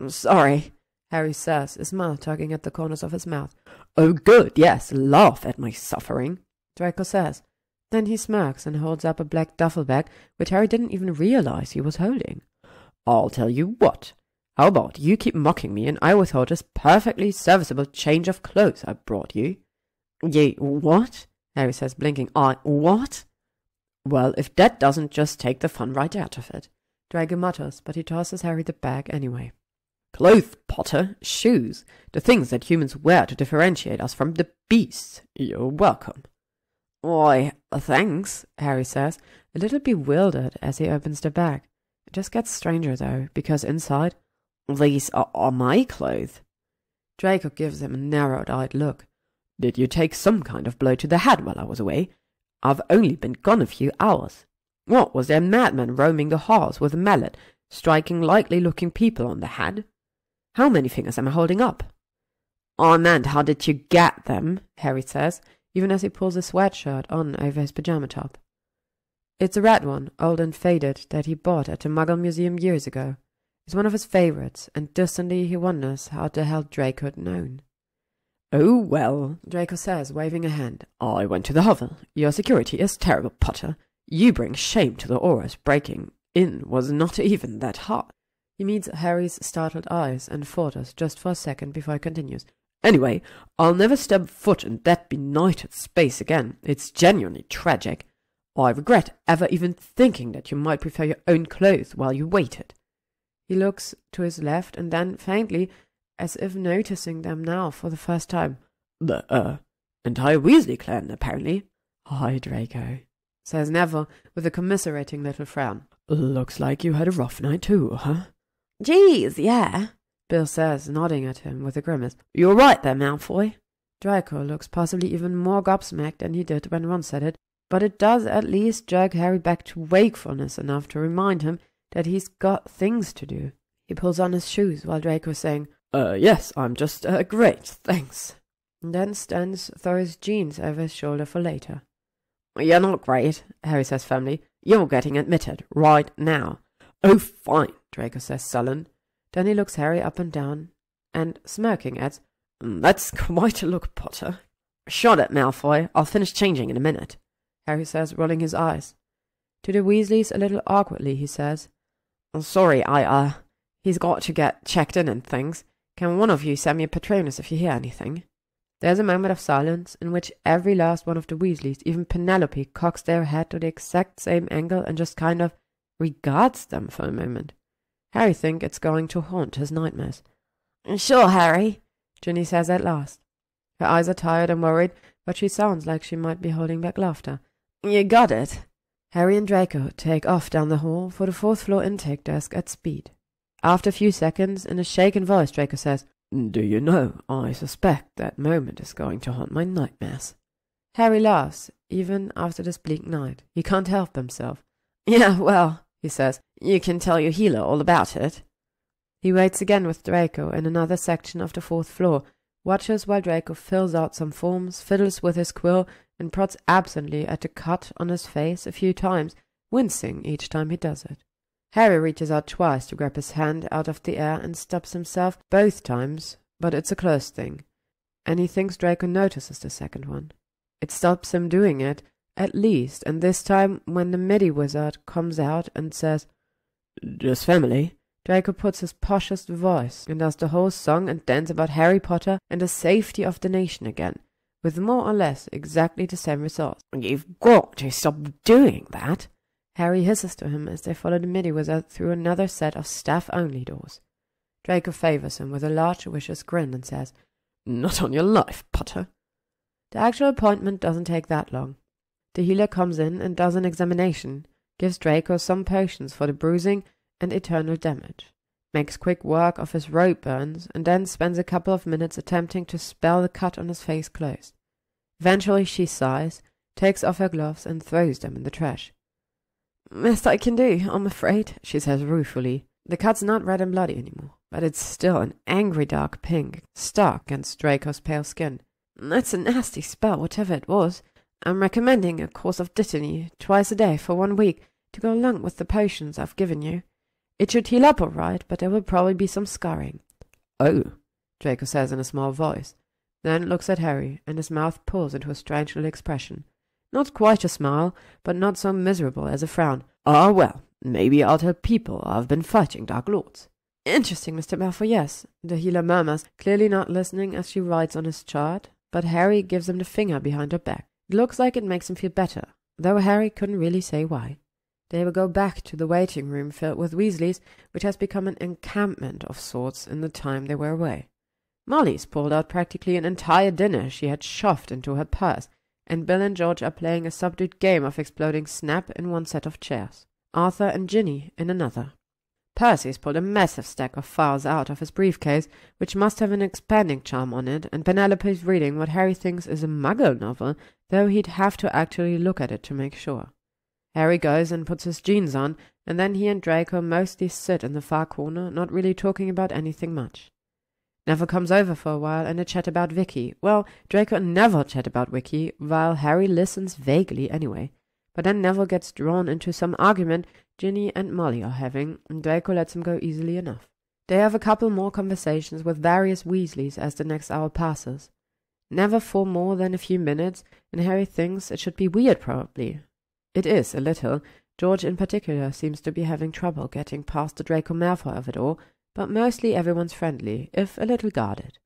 "Sorry," Harry says, his mouth tugging at the corners of his mouth. "Oh, good, yes, laugh at my suffering," Draco says. Then he smirks and holds up a black duffel bag, which Harry didn't even realize he was holding. "I'll tell you what. How about you keep mocking me and I withhold this perfectly serviceable change of clothes I brought you?" "Ye what?" Harry says, blinking. What?" "Well, if that doesn't just take the fun right out of it," Draco mutters, but he tosses Harry the bag anyway. "Clothes, Potter, shoes, the things that humans wear to differentiate us from the beasts. You're welcome." "Why, thanks," Harry says, a little bewildered as he opens the bag. It just gets stranger, though, because inside, "These are my clothes." Draco gives him a narrowed-eyed look. "Did you take some kind of blow to the head while I was away? I've only been gone a few hours. What, was there a madman roaming the halls with a mallet, striking likely-looking people on the head? How many fingers am I holding up?" "I meant, how did you get them?" Harry says, even as he pulls a sweatshirt on over his pajama top. It's a red one, old and faded, that he bought at the Muggle Museum years ago. It's one of his favorites, and distantly he wonders how the hell Draco had known. "Oh, well," Draco says, waving a hand. "I went to the hovel. Your security is terrible, Potter. You bring shame to the Aurors. Breaking in was not even that hard." He meets Harry's startled eyes and falters just for a second before he continues. "Anyway, I'll never step foot in that benighted space again. It's genuinely tragic. I regret ever even thinking that you might prefer your own clothes while you waited." He looks to his left and then, faintly, as if noticing them now for the first time. "The, entire Weasley clan, apparently." "Hi, Draco," says Neville, with a commiserating little frown. "Looks like you had a rough night too, huh?" "Geez, yeah," Bill says, nodding at him with a grimace. "You're right there, Malfoy." Draco looks possibly even more gobsmacked than he did when Ron said it, but it does at least jerk Harry back to wakefulness enough to remind him that he's got things to do. He pulls on his shoes while Draco is saying, Yes, I'm just, great, thanks." and then throws jeans over his shoulder for later. "You're not great," Harry says firmly. "You're getting admitted, right now." "Oh, fine," Draco says sullen. Then he looks Harry up and down, and, smirking, adds, "That's quite a look, Potter." "Shut it, Malfoy. I'll finish changing in a minute," Harry says, rolling his eyes. To the Weasleys, a little awkwardly, he says, "Sorry, he's got to get checked in and things. Can one of you send me a Patronus if you hear anything?" There's a moment of silence in which every last one of the Weasleys, even Penelope, cocks their head to the exact same angle and just kind of regards them for a moment. Harry thinks it's going to haunt his nightmares. "Sure, Harry," Ginny says at last. Her eyes are tired and worried, but she sounds like she might be holding back laughter. "You got it." Harry and Draco take off down the hall for the 4th floor intake desk at speed. After a few seconds, in a shaken voice, Draco says, "Do you know, I suspect that moment is going to haunt my nightmares." Harry laughs, even after this bleak night. He can't help himself. "Yeah, well," he says, "you can tell your healer all about it." He waits again with Draco in another section of the 4th floor, watches while Draco fills out some forms, fiddles with his quill, and prods absently at the cut on his face a few times, wincing each time he does it. Harry reaches out twice to grab his hand out of the air and stops himself both times, but it's a close thing, and he thinks Draco notices the second one. It stops him doing it, at least, and this time when the MIDI wizard comes out and says, "This family," Draco puts his poshest voice and does the whole song and dance about Harry Potter and the safety of the nation again, with more or less exactly the same result. "You've got to stop doing that," Harry hisses to him as they follow the MIDI wizard through another set of staff-only doors. Draco favours him with a large vicious grin and says, "Not on your life, Potter." The actual appointment doesn't take that long. The healer comes in and does an examination, gives Draco some potions for the bruising and eternal damage, makes quick work of his robe burns, and then spends a couple of minutes attempting to spell the cut on his face closed. Eventually she sighs, takes off her gloves, and throws them in the trash. "Best I can do, I'm afraid," she says ruefully. The cut's not red and bloody anymore, but it's still an angry dark pink, stark against Draco's pale skin. "That's a nasty spell, whatever it was. I'm recommending a course of dittany twice a day for 1 week to go along with the potions I've given you. It should heal up all right, but there will probably be some scarring." "Oh," Draco says in a small voice, then looks at Harry, and his mouth pulls into a strange little expression. Not quite a smile, but not so miserable as a frown. "Ah, well, maybe I'll tell people I've been fighting Dark Lords." "Interesting, Mr. Malfoy, yes," the healer murmurs, clearly not listening as she writes on his chart, but Harry gives him the finger behind her back. It looks like it makes him feel better, though Harry couldn't really say why. They will go back to the waiting room filled with Weasleys, which has become an encampment of sorts in the time they were away. Molly's pulled out practically an entire dinner she had shoved into her purse, and Bill and George are playing a subdued game of exploding snap in one set of chairs, Arthur and Ginny in another. Percy's pulled a massive stack of files out of his briefcase, which must have an expanding charm on it, and Penelope's reading what Harry thinks is a Muggle novel, though he'd have to actually look at it to make sure. Harry goes and puts his jeans on, and then he and Draco mostly sit in the far corner, not really talking about anything much. Neville comes over for a while and a chat about Vicky. Well, Draco and Neville chat about Vicky, while Harry listens vaguely anyway. But then Neville gets drawn into some argument Ginny and Molly are having, and Draco lets him go easily enough. They have a couple more conversations with various Weasleys as the next hour passes. Never for more than a few minutes, and Harry thinks it should be weird probably. It is, a little. George in particular seems to be having trouble getting past the Draco Malfoy of it all, but mostly everyone's friendly, if a little guarded.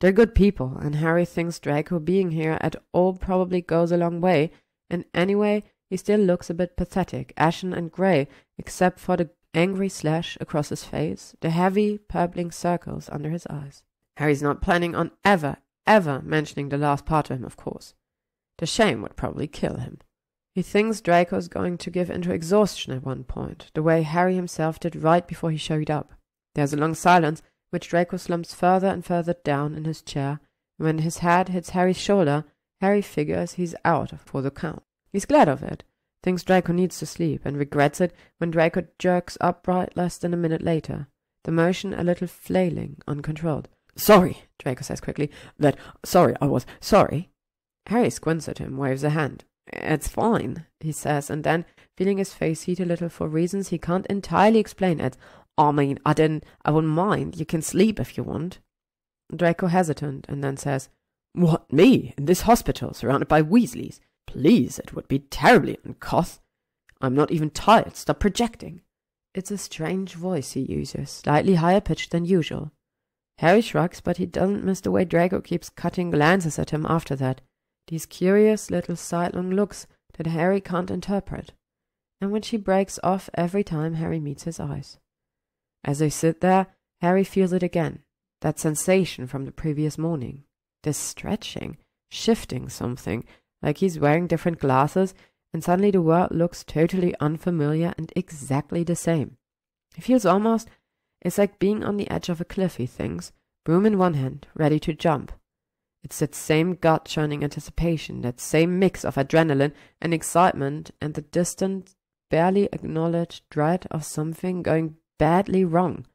They're good people, and Harry thinks Draco being here at all probably goes a long way, and anyway, he still looks a bit pathetic, ashen and grey, except for the angry slash across his face, the heavy, purpling circles under his eyes. Harry's not planning on ever mentioning the last part to him, of course. The shame would probably kill him. He thinks Draco's going to give into exhaustion at one point, the way Harry himself did right before he showed up. There's a long silence, which Draco slumps further and further down in his chair, and when his head hits Harry's shoulder, Harry figures he's out for the count. He's glad of it, thinks Draco needs to sleep, and regrets it when Draco jerks upright less than a minute later, the motion a little flailing, uncontrolled. Sorry, Draco says quickly. I was sorry. Harry squints at him, waves a hand. It's fine, he says, and then, feeling his face heat a little for reasons he can't entirely explain, adds, I wouldn't mind. You can sleep if you want. Draco hesitant, and then says, What, me? In this hospital, surrounded by Weasleys? Please, it would be terribly uncouth. I'm not even tired. Stop projecting. It's a strange voice he uses, slightly higher pitched than usual. Harry shrugs, but he doesn't miss the way Draco keeps cutting glances at him after that. These curious little sidelong looks that Harry can't interpret, and which he breaks off every time Harry meets his eyes. As they sit there, Harry feels it again, that sensation from the previous morning. This stretching, shifting something, like he's wearing different glasses, and suddenly the world looks totally unfamiliar and exactly the same. He feels almost, it's like being on the edge of a cliff, he thinks, broom in one hand, ready to jump. It's that same gut-churning anticipation, that same mix of adrenaline and excitement and the distant, barely acknowledged dread of something going badly wrong.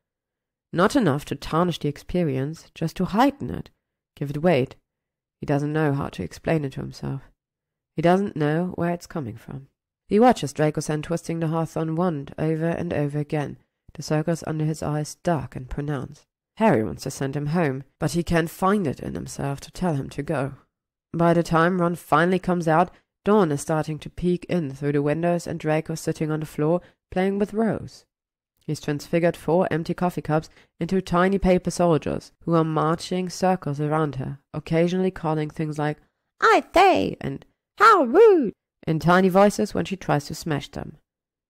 Not enough to tarnish the experience, just to heighten it, give it weight. He doesn't know how to explain it to himself. He doesn't know where it's coming from. He watches Draco's hand twisting the Hawthorn wand over and over again, the circles under his eyes dark and pronounced. Harry wants to send him home, but he can't find it in himself to tell him to go. By the time Ron finally comes out, dawn is starting to peek in through the windows and Draco's sitting on the floor playing with Rose. He's transfigured 4 empty coffee cups into tiny paper soldiers who are marching circles around her, occasionally calling things like, I say, and how rude, in tiny voices when she tries to smash them.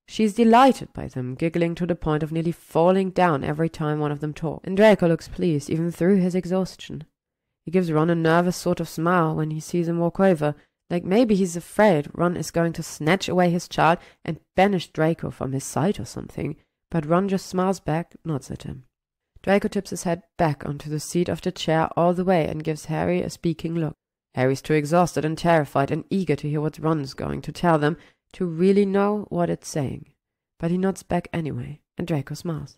She's delighted by them, giggling to the point of nearly falling down every time one of them talks, and Draco looks pleased even through his exhaustion. He gives Ron a nervous sort of smile when he sees him walk over, like maybe he's afraid Ron is going to snatch away his child and banish Draco from his sight or something, but Ron just smiles back, nods at him. Draco tips his head back onto the seat of the chair all the way and gives Harry a speaking look. Harry's too exhausted and terrified and eager to hear what Ron's going to tell them to really know what it's saying, but he nods back anyway, and Draco smiles.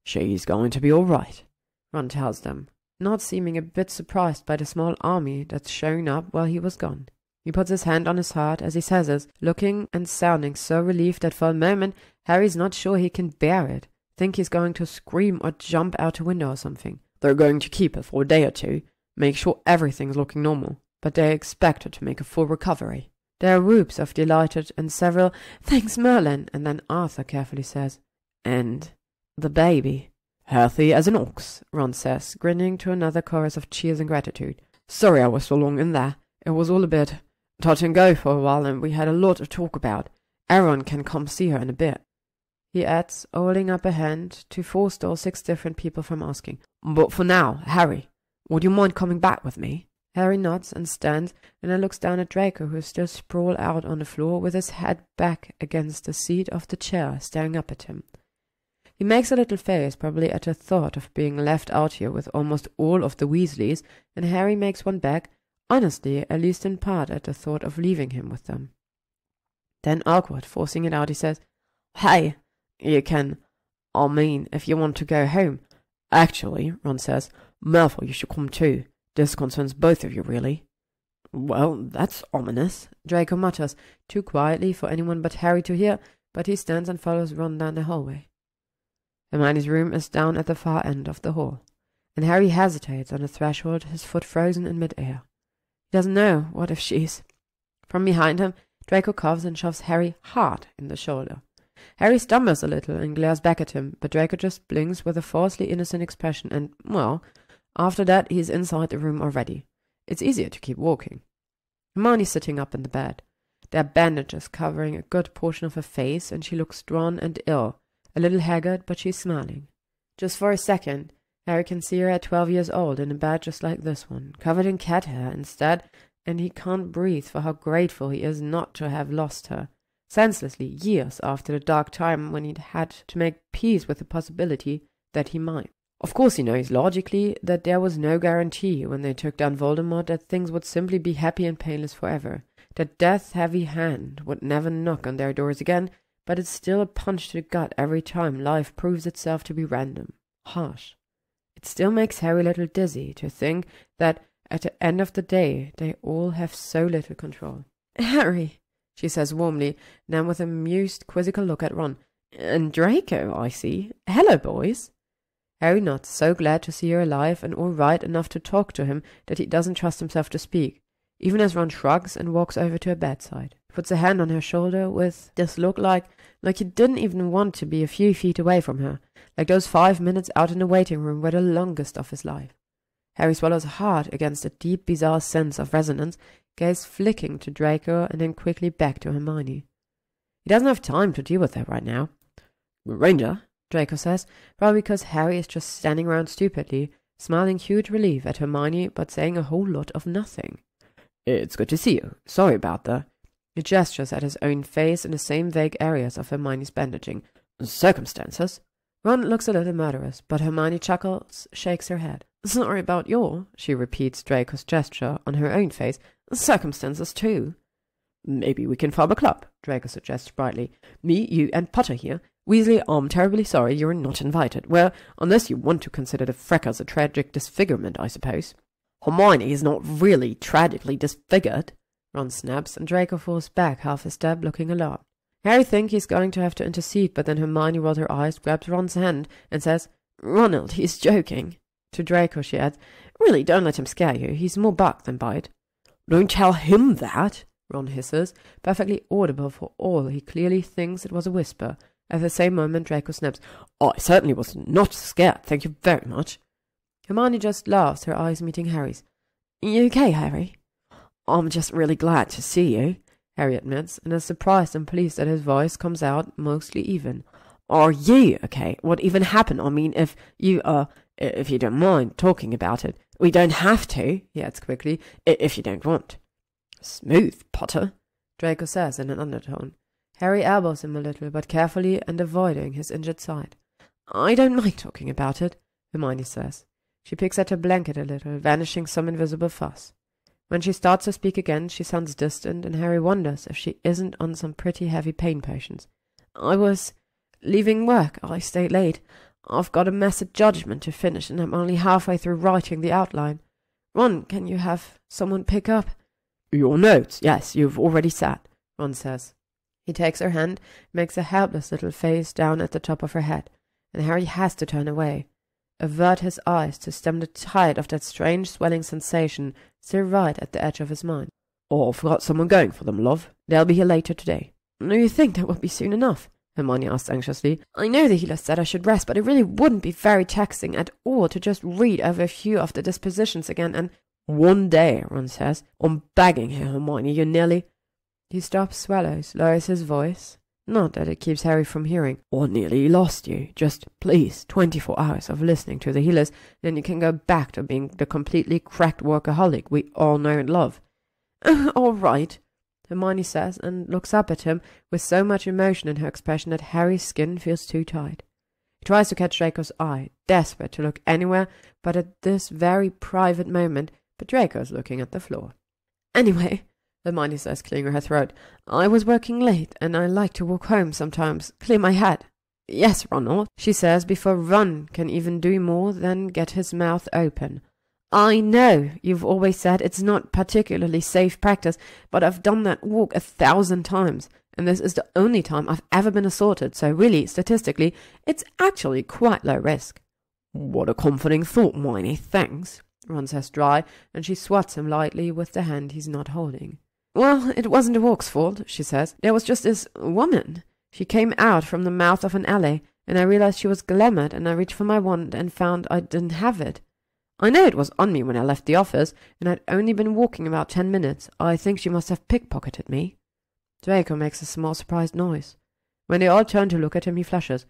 She's going to be all right, Ron tells them, not seeming a bit surprised by the small army that's showing up while he was gone. He puts his hand on his heart as he says this, looking and sounding so relieved that for a moment Harry's not sure he can bear it, think he's going to scream or jump out a window or something. They're going to keep her for a day or two, make sure everything's looking normal, but they expect her to make a full recovery. There are whoops of delighted and several, Thanks, Merlin, and then Arthur carefully says, And the baby. Healthy as an ox, Ron says, grinning to another chorus of cheers and gratitude. Sorry I was so long in there. It was all a bit touch and go for a while, and we had a lot to talk about. Aaron can come see her in a bit. He adds, holding up a hand to forestall 6 different people from asking. But for now, Harry, would you mind coming back with me? Harry nods and stands, and then looks down at Draco, who is still sprawled out on the floor with his head back against the seat of the chair, staring up at him. He makes a little face, probably at the thought of being left out here with almost all of the Weasleys, and Harry makes one back, honestly, at least in part, at the thought of leaving him with them. Then, awkward, forcing it out, he says, Hey, you can, if you want to go home. Actually, Ron says, Malfoy, you should come too. This concerns both of you, really. Well, that's ominous, Draco mutters, too quietly for anyone but Harry to hear, but he stands and follows Ron down the hallway. Hermione's room is down at the far end of the hall, and Harry hesitates on the threshold, his foot frozen in mid-air. He doesn't know what if she's... From behind him, Draco coughs and shoves Harry hard in the shoulder. Harry stumbles a little and glares back at him, but Draco just blinks with a falsely innocent expression and, well, after that he's inside the room already. It's easier to keep walking. Hermione's sitting up in the bed. There are bandages covering a good portion of her face, and she looks drawn and ill, a little haggard, but she's smiling. Just for a second, Harry can see her at 12 years old in a bed just like this one, covered in cat hair instead, and he can't breathe for how grateful he is not to have lost her, senselessly, years after the dark time when he'd had to make peace with the possibility that he might. Of course he knows logically that there was no guarantee when they took down Voldemort that things would simply be happy and painless forever, that death's heavy hand would never knock on their doors again, but it's still a punch to the gut every time life proves itself to be random, harsh. It still makes Harry a little dizzy to think that at the end of the day they all have so little control. "Harry," she says warmly, then with an amused, quizzical look at Ron. "And Draco, I see. Hello, boys." Harry nods, so glad to see her alive and all right enough to talk to him that he doesn't trust himself to speak, even as Ron shrugs and walks over to her bedside. He puts a hand on her shoulder with this look like he didn't even want to be a few feet away from her, like those 5 minutes out in the waiting room were the longest of his life. Harry swallows hard against a deep, bizarre sense of resonance, gaze flicking to Draco and then quickly back to Hermione. He doesn't have time to deal with her right now. "Ranger," Draco says, probably because Harry is just standing around stupidly, smiling huge relief at Hermione but saying a whole lot of nothing. "It's good to see you. Sorry about the—" He gestures at his own face in the same vague areas of Hermione's bandaging. "Circumstances?" Ron looks a little murderous, but Hermione chuckles, shakes her head. "Sorry about your," she repeats Draco's gesture on her own face. "Circumstances too." "Maybe we can form a club," Draco suggests brightly. "Me, you, and Potter here. Weasley, I'm terribly sorry you're not invited. Well, unless you want to consider the freckles a tragic disfigurement, I suppose." "Hermione is not really tragically disfigured," Ron snaps, and Draco falls back half a step, looking alarmed. Harry thinks he's going to have to intercede, but then Hermione rolls her eyes, grabs Ron's hand, and says, "Ronald, he's joking." To Draco she adds, "Really, don't let him scare you. He's more bark than bite." "Don't tell him that," Ron hisses, perfectly audible for all he clearly thinks it was a whisper. At the same moment, Draco snaps, "I certainly was not scared, thank you very much." Hermione just laughs, her eyes meeting Harry's. "You okay, Harry?" "I'm just really glad to see you," Harry admits, and is surprised and pleased that his voice comes out mostly even. "Are you okay? What even happened? I mean, if you don't mind talking about it. We don't have to," he adds quickly, "if you don't want." "Smooth, Potter," Draco says in an undertone. Harry elbows him a little, but carefully and avoiding his injured side. "I don't mind talking about it," Hermione says. She picks at her blanket a little, vanishing some invisible fuss. When she starts to speak again, she sounds distant, and Harry wonders if she isn't on some pretty heavy pain potions. "I was leaving work. I stayed late. I've got a massive judgment to finish, and I'm only halfway through writing the outline. Ron, can you have someone pick up?" "Your notes? Yes, you've already sat," Ron says. He takes her hand, makes a helpless little face down at the top of her head, and Harry has to turn away, avert his eyes to stem the tide of that strange swelling sensation still right at the edge of his mind. "Oh, I've got someone going for them, love. They'll be here later today." "Do you think that will be soon enough?" Hermione asked anxiously. "I know the healer said I should rest, but it really wouldn't be very taxing at all to just read over a few of the dispositions again and—" "1 day," Ron says. "I'm begging here, Hermione. You're nearly—" He stops, swallows, lowers his voice. Not that it keeps Harry from hearing. "I nearly lost you. Just, please, 24 hours of listening to the healers, then you can go back to being the completely cracked workaholic we all know and love." "All right," Hermione says, and looks up at him with so much emotion in her expression that Harry's skin feels too tight. He tries to catch Draco's eye, desperate to look anywhere but at this very private moment, but Draco's looking at the floor. "Anyway," Hermione says, clearing her throat, "I was working late, and I like to walk home sometimes, clear my head." "Yes, Ronald," she says, before Ron can even do more than get his mouth open. "I know you've always said it's not particularly safe practice, but I've done that walk 1,000 times, and this is the only time I've ever been assaulted, so really, statistically, it's actually quite low risk." "What a comforting thought, Hermione, thanks," Ron says dry, and she swats him lightly with the hand he's not holding. "Well, it wasn't the walk's fault," she says. "There was just this woman. She came out from the mouth of an alley, and I realized she was glamoured, and I reached for my wand and found I didn't have it. I know it was on me when I left the office, and I'd only been walking about 10 minutes. I think she must have pickpocketed me." Draco makes a small surprised noise. When they all turn to look at him, he flushes.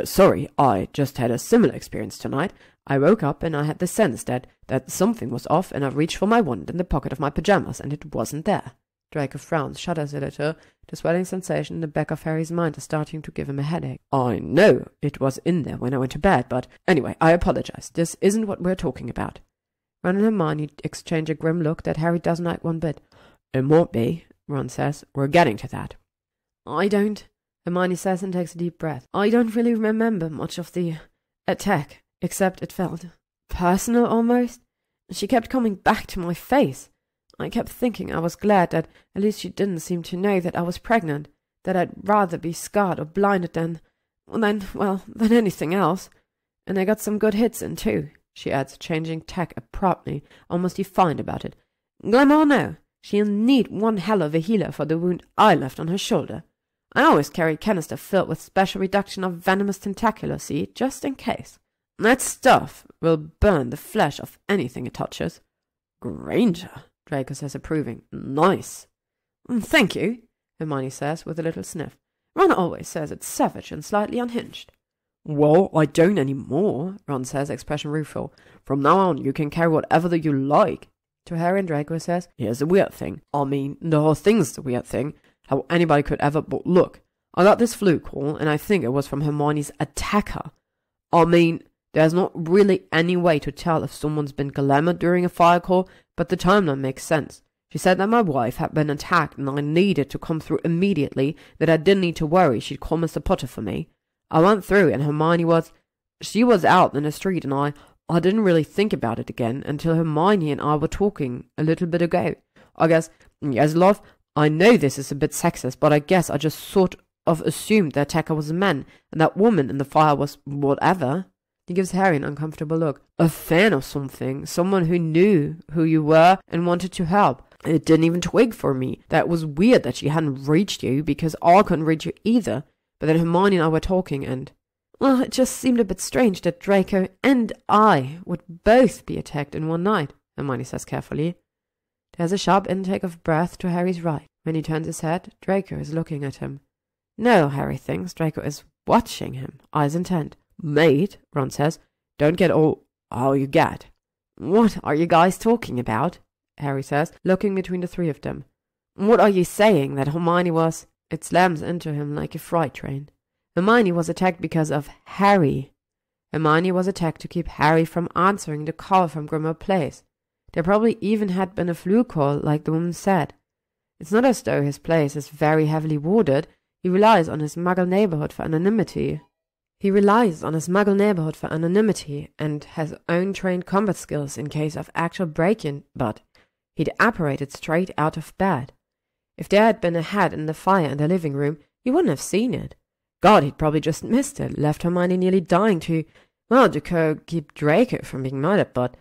Sorry, I just had a similar experience tonight. I woke up and I had the sense that something was off, and I reached for my wand in the pocket of my pajamas, and it wasn't there." Draco frowns, shudders a little. The swelling sensation in the back of Harry's mind is starting to give him a headache. "I know it was in there when I went to bed, but anyway, I apologize. This isn't what we're talking about." Ron and Hermione exchange a grim look that Harry doesn't like one bit. "It might be," Ron says. "We're getting to that." "I don't," Hermione says and takes a deep breath. "I don't really remember much of the attack, except it felt personal almost. She kept coming back to my face. I kept thinking I was glad that at least she didn't seem to know that I was pregnant, that I'd rather be scarred or blinded than anything else. And I got some good hits in too, she adds, changing tack abruptly, almost defiant about it. Glamour now. She'll need one hell of a healer for the wound I left on her shoulder. I always carry a canister filled with special reduction of venomous tentacular seed, just in case. That stuff will burn the flesh of anything it touches. Granger, Draco says, approving. Nice. Thank you, Hermione says, with a little sniff. Ron always says it's savage and slightly unhinged. Well, I don't anymore, Ron says, expression rueful. From now on, you can carry whatever you like. To Harry and Draco says, here's the weird thing. I mean, the whole thing's the weird thing. How anybody could ever, but look, I got this flu call, and I think it was from Hermione's attacker. I mean, there's not really any way to tell if someone's been glamoured during a fire call, but the timeline makes sense. She said that my wife had been attacked and I needed to come through immediately, that I didn't need to worry she'd call Mr. Potter for me. I went through and Hermione was out in the street and I didn't really think about it again until Hermione and I were talking a little bit ago. I guess, yes, love, I know this is a bit sexist, but I guess I just sort of assumed the attacker was a man and that woman in the fire was whatever. He gives Harry an uncomfortable look. A fan or something, someone who knew who you were and wanted to help. It didn't even twig for me. That was weird that she hadn't reached you, because I couldn't reach you either. But then Hermione and I were talking and... Well, it just seemed a bit strange that Draco and I would both be attacked in one night, Hermione says carefully. There's a sharp intake of breath to Harry's right. When he turns his head, Draco is looking at him. No, Harry thinks Draco is watching him, eyes intent. Mate, Ron says, don't get all you get. What are you guys talking about? Harry says, looking between the three of them. What are you saying, that Hermione was... It slams into him like a freight train. Hermione was attacked because of Harry. Hermione was attacked to keep Harry from answering the call from Grimmauld Place. There probably even had been a flu call, like the woman said. It's not as though his place is very heavily warded. He relies on his muggle neighborhood for anonymity. And has own trained combat skills in case of actual break-in, but he'd apparated straight out of bed. If there had been a head in the fire in the living room, you wouldn't have seen it. God, he'd probably just missed it, left Hermione nearly dying to keep Draco from being murdered, but...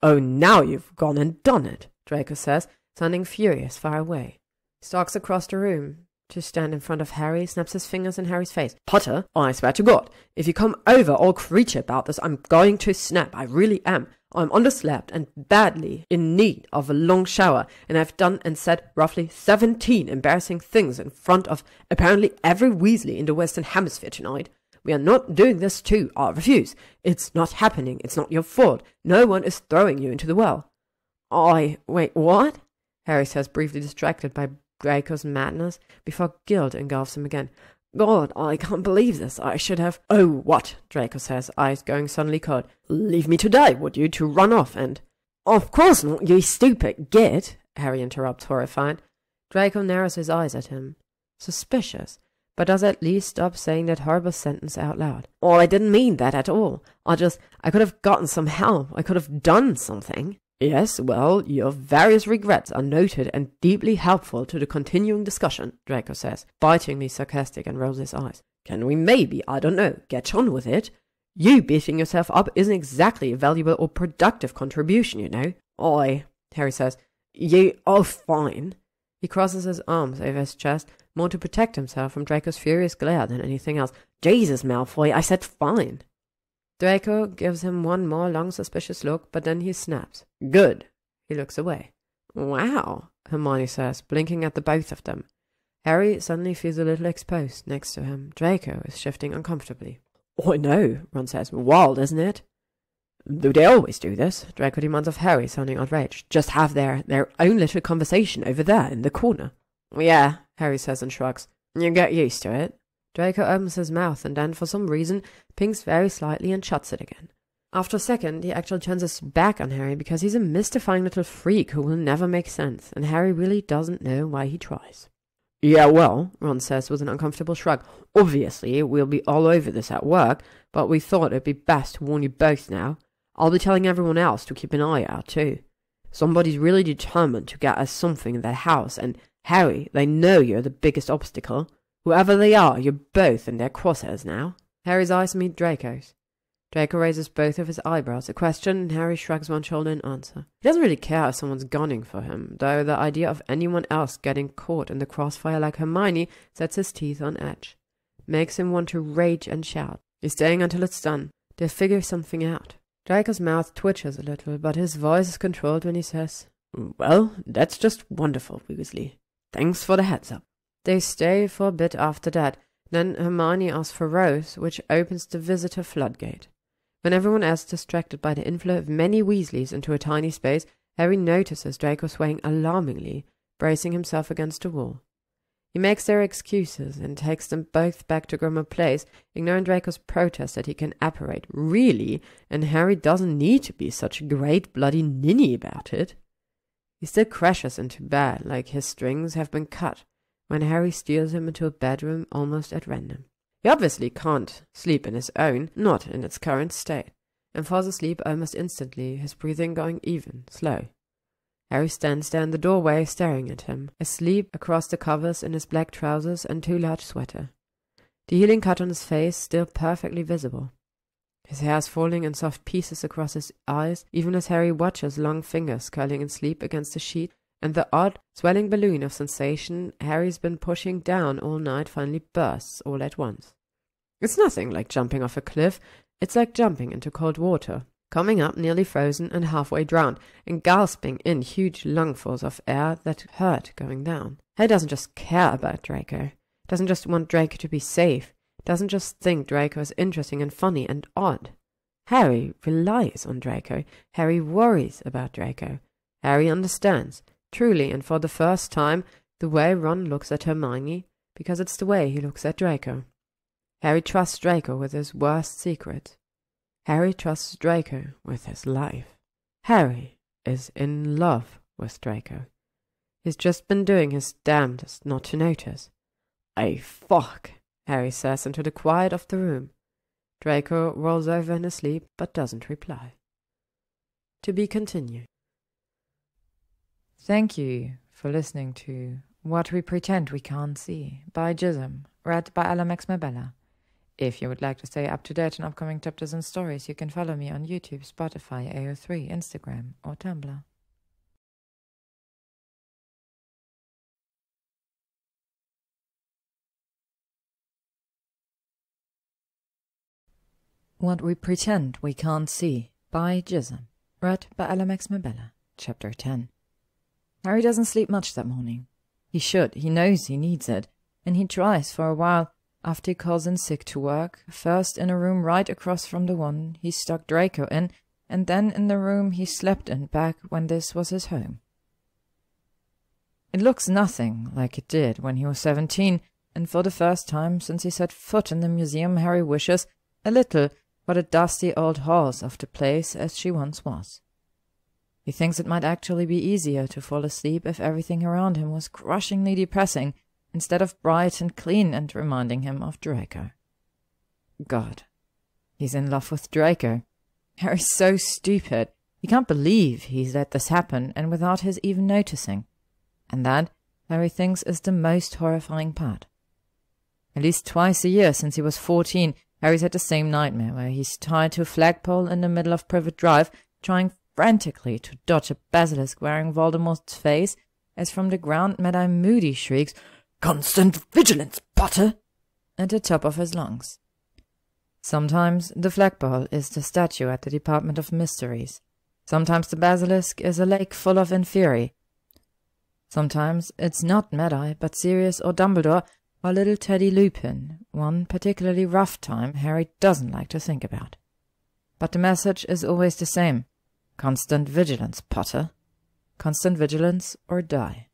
Oh, now you've gone and done it, Draco says, sounding furious far away. He stalks across the room to stand in front of Harry, snaps his fingers in Harry's face. Potter, I swear to God, if you come over all creature about this, I'm going to snap, I really am. I'm underslept and badly in need of a long shower, and I've done and said roughly 17 embarrassing things in front of apparently every Weasley in the Western Hemisphere tonight. We are not doing this too, I refuse. It's not happening, it's not your fault. No one is throwing you into the well. Wait, what? Harry says, briefly distracted by Draco's madness, before guilt engulfs him again. God, I can't believe this. I should have... Oh, what? Draco says, eyes going suddenly cold. Leave me to die, would you, to run off and... Of course not, you stupid git, Harry interrupts, horrified. Draco narrows his eyes at him. Suspicious, but does at least stop saying that horrible sentence out loud. Oh, I didn't mean that at all. I could have gotten some help. I could have done something. Yes, well, your various regrets are noted and deeply helpful to the continuing discussion, Draco says, bitingly sarcastic, and rolls his eyes. Can we maybe, I don't know, get on with it? You beating yourself up isn't exactly a valuable or productive contribution, you know. Harry says, fine. He crosses his arms over his chest, more to protect himself from Draco's furious glare than anything else. Jesus, Malfoy, I said fine. Draco gives him one more long suspicious look, but then he snaps. Good. He looks away. Wow, Hermione says, blinking at the both of them. Harry suddenly feels a little exposed next to him. Draco is shifting uncomfortably. Oh, I know, Ron says. Wild, isn't it? Do they always do this? Draco demands of Harry, sounding outraged. Just have their own little conversation over there in the corner. Yeah, Harry says and shrugs. You get used to it. Draco opens his mouth and then, for some reason, pinks very slightly and shuts it again. After a second, he actually turns his back on Harry because he's a mystifying little freak who will never make sense, and Harry really doesn't know why he tries. Yeah, well, Ron says with an uncomfortable shrug, obviously we'll be all over this at work, but we thought it'd be best to warn you both now. I'll be telling everyone else to keep an eye out, too. Somebody's really determined to get us something in that house, and Harry, they know you're the biggest obstacle. Whoever they are, you're both in their crosshairs now. Harry's eyes meet Draco's. Draco raises both of his eyebrows, a question, and Harry shrugs one shoulder in answer. He doesn't really care if someone's gunning for him, though the idea of anyone else getting caught in the crossfire like Hermione sets his teeth on edge. Makes him want to rage and shout. He's staying until it's done. They'll figure something out. Draco's mouth twitches a little, but his voice is controlled when he says, "Well, that's just wonderful, Weasley. Thanks for the heads up." They stay for a bit after that. Then Hermione asks for Rose, which opens the visitor floodgate. When everyone else is distracted by the inflow of many Weasleys into a tiny space, Harry notices Draco swaying alarmingly, bracing himself against a wall. He makes their excuses and takes them both back to Grimmauld Place, ignoring Draco's protest that he can apparate, really, and Harry doesn't need to be such a great bloody ninny about it. He still crashes into bed like his strings have been cut, when Harry steals him into a bedroom almost at random. He obviously can't sleep in his own, not in its current state, and falls asleep almost instantly, his breathing going even, slow. Harry stands there in the doorway, staring at him, asleep across the covers in his black trousers and too large sweater. The healing cut on his face still perfectly visible. His hair is falling in soft pieces across his eyes, even as Harry watches long fingers curling in sleep against the sheet, and the odd, swelling balloon of sensation Harry's been pushing down all night finally bursts all at once. It's nothing like jumping off a cliff, it's like jumping into cold water, coming up nearly frozen and halfway drowned, and gasping in huge lungfuls of air that hurt going down. Harry doesn't just care about Draco, doesn't just want Draco to be safe, doesn't just think Draco is interesting and funny and odd. Harry relies on Draco, Harry worries about Draco, Harry understands, truly and for the first time, the way Ron looks at Hermione, because it's the way he looks at Draco. Harry trusts Draco with his worst secrets. Harry trusts Draco with his life. Harry is in love with Draco. He's just been doing his damnedest not to notice. Fuck, Harry says into the quiet of the room. Draco rolls over in his sleep, but doesn't reply. To be continued. Thank you for listening to What We Pretend We Can't See by gyzym, read by Ella Mabella. If you would like to stay up to date on upcoming chapters and stories, you can follow me on YouTube, Spotify, AO3, Instagram, or Tumblr. What We Pretend We Can't See by gyzym, read by Ella Mabella. Chapter 10. Harry doesn't sleep much that morning. He should, he knows he needs it, and he tries for a while, after he calls in sick to work, first in a room right across from the one he stuck Draco in, and then in the room he slept in back when this was his home. It looks nothing like it did when he was 17, and for the first time since he set foot in the museum Harry wishes a little for the dusty old halls of the place as she once was. He thinks it might actually be easier to fall asleep if everything around him was crushingly depressing, instead of bright and clean and reminding him of Draco. God, he's in love with Draco. Harry's so stupid. He can't believe he's let this happen, and without his even noticing. And that, Harry thinks, is the most horrifying part. At least twice a year since he was 14, Harry's had the same nightmare, where he's tied to a flagpole in the middle of Privet Drive, trying frantically to dodge a basilisk wearing Voldemort's face, as from the ground Madame Moody shrieks, "Constant vigilance, Potter!" at the top of his lungs. Sometimes the flagpole is the statue at the Department of Mysteries. Sometimes the basilisk is a lake full of inferi. Sometimes it's not Mad-Eye, but Sirius or Dumbledore, or little Teddy Lupin, one particularly rough time Harry doesn't like to think about. But the message is always the same. Constant vigilance, Potter. Constant vigilance or die.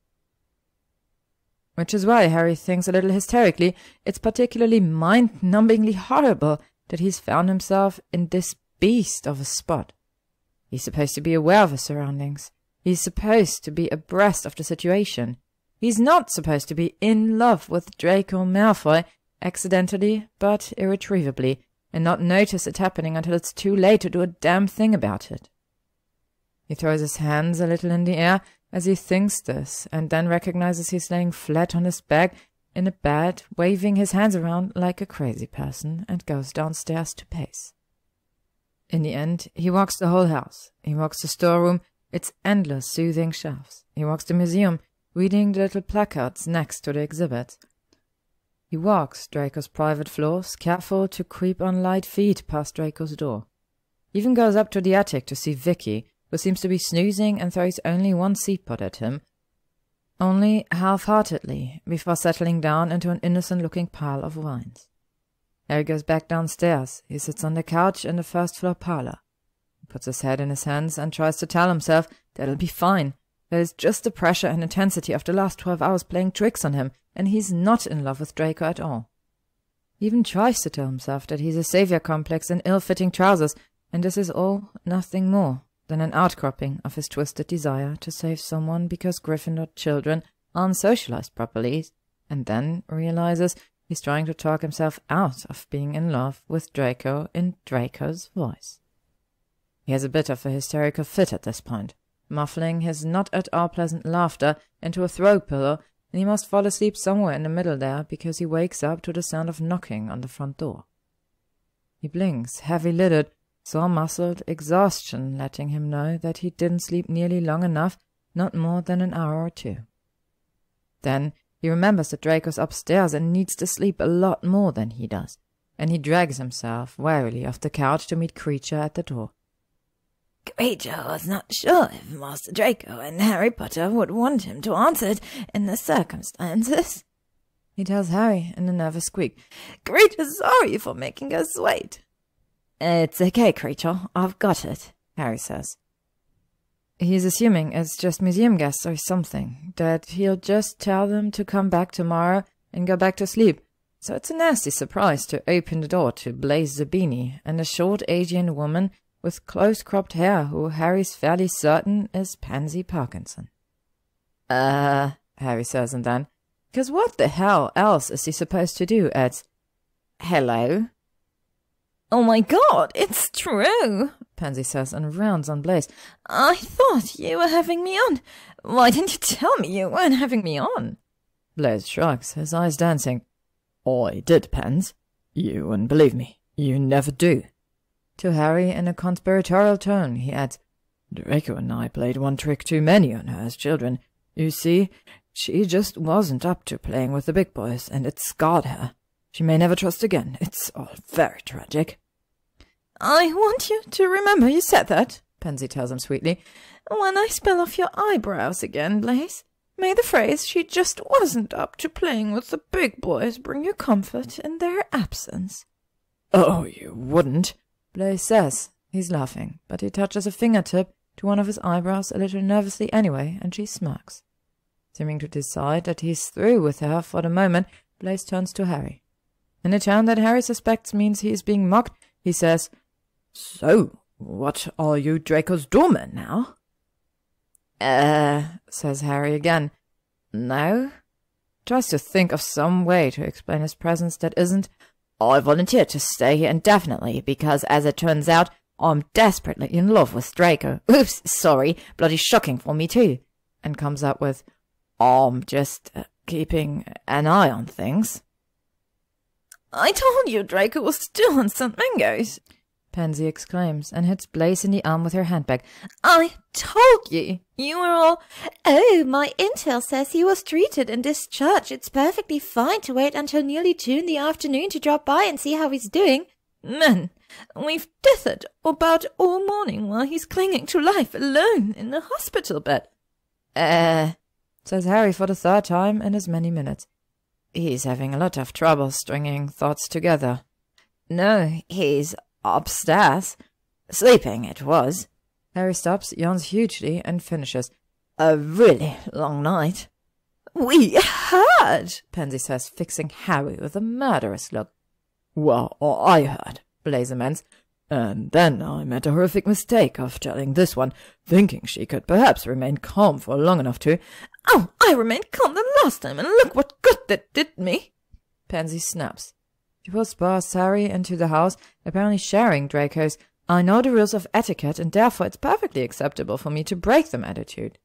Which is why Harry thinks a little hysterically it's particularly mind-numbingly horrible that he's found himself in this beast of a spot. He's supposed to be aware of his surroundings. He's supposed to be abreast of the situation. He's not supposed to be in love with Draco Malfoy, accidentally but irretrievably, and not notice it happening until it's too late to do a damn thing about it. He throws his hands a little in the air as he thinks this, and then recognizes he's laying flat on his back in a bed, waving his hands around like a crazy person, and goes downstairs to pace. In the end, he walks the whole house. He walks the storeroom, its endless soothing shelves. He walks the museum, reading the little placards next to the exhibits. He walks Draco's private floors, careful to creep on light feet past Draco's door. He even goes up to the attic to see Vicky, who seems to be snoozing and throws only one seedpod at him, only half-heartedly, before settling down into an innocent-looking pile of wines. Harry goes back downstairs. He sits on the couch in the first-floor parlor. He puts his head in his hands and tries to tell himself that it'll be fine. That it's just the pressure and intensity of the last 12 hours playing tricks on him, and he's not in love with Draco at all. He even tries to tell himself that he's a savior complex in ill-fitting trousers, and this is all nothing more than an outcropping of his twisted desire to save someone because Gryffindor children aren't socialized properly, and then realizes he's trying to talk himself out of being in love with Draco in Draco's voice. He has a bit of a hysterical fit at this point, muffling his not at all pleasant laughter into a throw pillow, and he must fall asleep somewhere in the middle there because he wakes up to the sound of knocking on the front door. He blinks, heavy-lidded, sore-muscled exhaustion letting him know that he didn't sleep nearly long enough, not more than an hour or two. Then he remembers that Draco's upstairs and needs to sleep a lot more than he does, and he drags himself wearily off the couch to meet Creature at the door. Creature was not sure if Master Draco and Harry Potter would want him to answer it in the circumstances, he tells Harry in a nervous squeak. Creature's sorry for making us wait. It's okay, Creature. I've got it, Harry says. He's assuming it's just museum guests or something, that he'll just tell them to come back tomorrow and go back to sleep. So it's a nasty surprise to open the door to Blaze the Beanie and a short Asian woman with close-cropped hair who Harry's fairly certain is Pansy Parkinson. Harry says, and then, 'cause what the hell else is he supposed to do? It's, hello? Oh my god, it's true, Pansy says and rounds on Blaze. I thought you were having me on. Why didn't you tell me you weren't having me on? Blaze shrugs, his eyes dancing. I did, Pans. You wouldn't believe me. You never do. To Harry in a conspiratorial tone, he adds, Draco and I played one trick too many on her as children. You see, she just wasn't up to playing with the big boys, and it scarred her. She may never trust again. It's all very tragic. I want you to remember you said that, Pansy tells him sweetly. When I spell off your eyebrows again, Blaze, may the phrase she just wasn't up to playing with the big boys bring you comfort in their absence. Oh, you wouldn't, Blaze says. He's laughing, but he touches a fingertip to one of his eyebrows a little nervously anyway, and she smirks. Seeming to decide that he's through with her for the moment, Blaze turns to Harry. In a tone that Harry suspects means he is being mocked, he says, So, what are you Draco's doorman now? Says Harry again. No? Tries to think of some way to explain his presence that isn't, I volunteered to stay here indefinitely because, as it turns out, I'm desperately in love with Draco. Oops, sorry, bloody shocking for me too. And comes up with, I'm just keeping an eye on things. I told you Draco was still on St. Mungo's, Pansy exclaims, and hits Blaze in the arm with her handbag. I told you. You were all, oh, my intel says he was treated and discharged. It's perfectly fine to wait until nearly 2 in the afternoon to drop by and see how he's doing. Man, we've dithered about all morning while he's clinging to life alone in the hospital bed. Says Harry for the 3rd time in as many minutes. He's having a lot of trouble stringing thoughts together. No, he's upstairs. Sleeping, it was. Harry stops, yawns hugely, and finishes. A really long night. We heard, Pansy says, fixing Harry with a murderous look. Well, I heard, Blaze amends. And then I made a horrific mistake of telling this one, thinking she could perhaps remain calm for long enough to— Oh, I remained calm the last time, and look what good that did me. Pansy snaps. She pushed past Harry into the house, apparently sharing Draco's "I know the rules of etiquette and therefore it's perfectly acceptable for me to break them" attitude.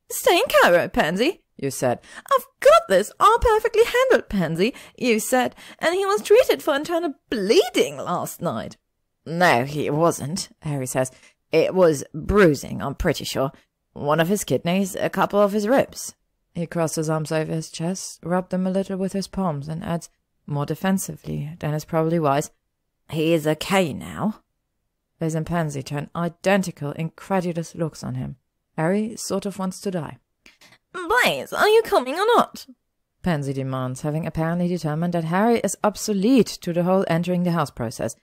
"Stay in Cairo, Pansy," you said. "I've got this all perfectly handled, Pansy," you said, "and he was treated for internal bleeding last night." "No, he wasn't," Harry says. "It was bruising, I'm pretty sure. One of his kidneys, a couple of his ribs." He crossed his arms over his chest, rubbed them a little with his palms, and adds, more defensively than is probably wise, "He is okay now." Liz and Pansy turn identical, incredulous looks on him. Harry sort of wants to die. "Blaze, are you coming or not?" Pansy demands, having apparently determined that Harry is obsolete to the whole entering the house process.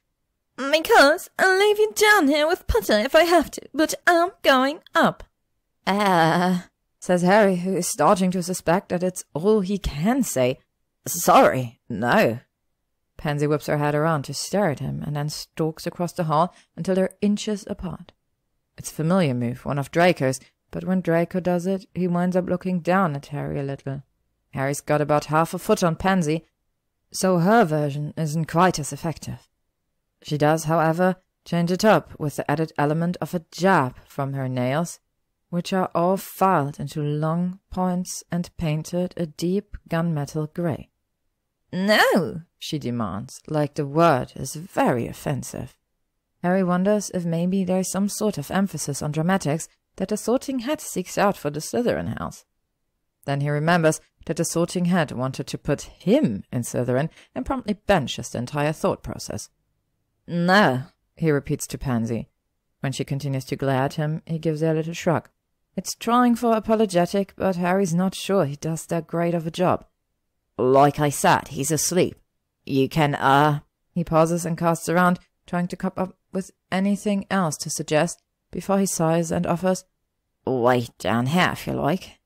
"Because I'll leave you down here with Potter if I have to, but I'm going up." Says Harry, who is starting to suspect that it's all he can say. "Sorry, no." Pansy whips her head around to stare at him and then stalks across the hall until they're inches apart. It's a familiar move, one of Draco's, but when Draco does it, he winds up looking down at Harry a little. Harry's got about half a foot on Pansy, so her version isn't quite as effective. She does, however, change it up with the added element of a jab from her nails, which are all filed into long points and painted a deep gunmetal grey. "No," she demands, like the word is very offensive. Harry wonders if maybe there's some sort of emphasis on dramatics that the Sorting Hat seeks out for the Slytherin house. Then he remembers that the Sorting Hat wanted to put him in Slytherin and promptly benches the entire thought process. "No," he repeats to Pansy. When she continues to glare at him, he gives her a little shrug. It's trying for apologetic, but Harry's not sure he does that great of a job. "Like I said, he's asleep. You can, He pauses and casts around, trying to come up with anything else to suggest, before he sighs and offers, "Wait down here if you like."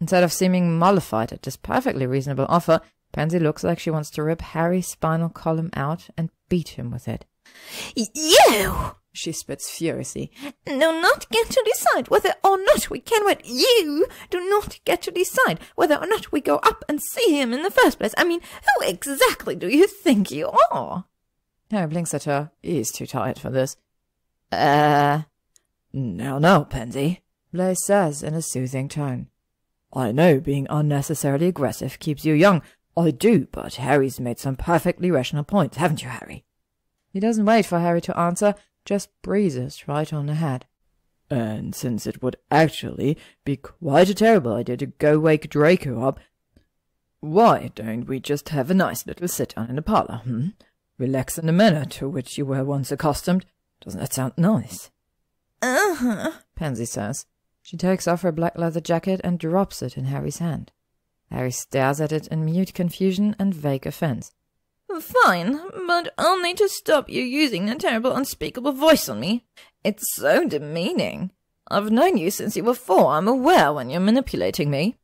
Instead of seeming mollified at this perfectly reasonable offer, Pansy looks like she wants to rip Harry's spinal column out and beat him with it. "You!" she spits furiously. "Do not get to decide whether or not we can wed. You do not get to decide whether or not we go up and see him in the first place. I mean, who exactly do you think you are?" Harry blinks at her. He's too tired for this. Now, Pansy," Blaise says in a soothing tone. "I know being unnecessarily aggressive keeps you young. I do, but Harry's made some perfectly rational points, haven't you, Harry?" He doesn't wait for Harry to answer, just breezes right on ahead. "And since it would actually be quite a terrible idea to go wake Draco up, why don't we just have a nice little sit-down in the parlour, Relax in the manner to which you were once accustomed. Doesn't that sound nice?" Pansy says. She takes off her black leather jacket and drops it in Harry's hand. Harry stares at it in mute confusion and vague offense. "Fine, but I'll need to stop you using that terrible unspeakable voice on me. It's so demeaning. I've known you since you were 4. I'm aware when you're manipulating me."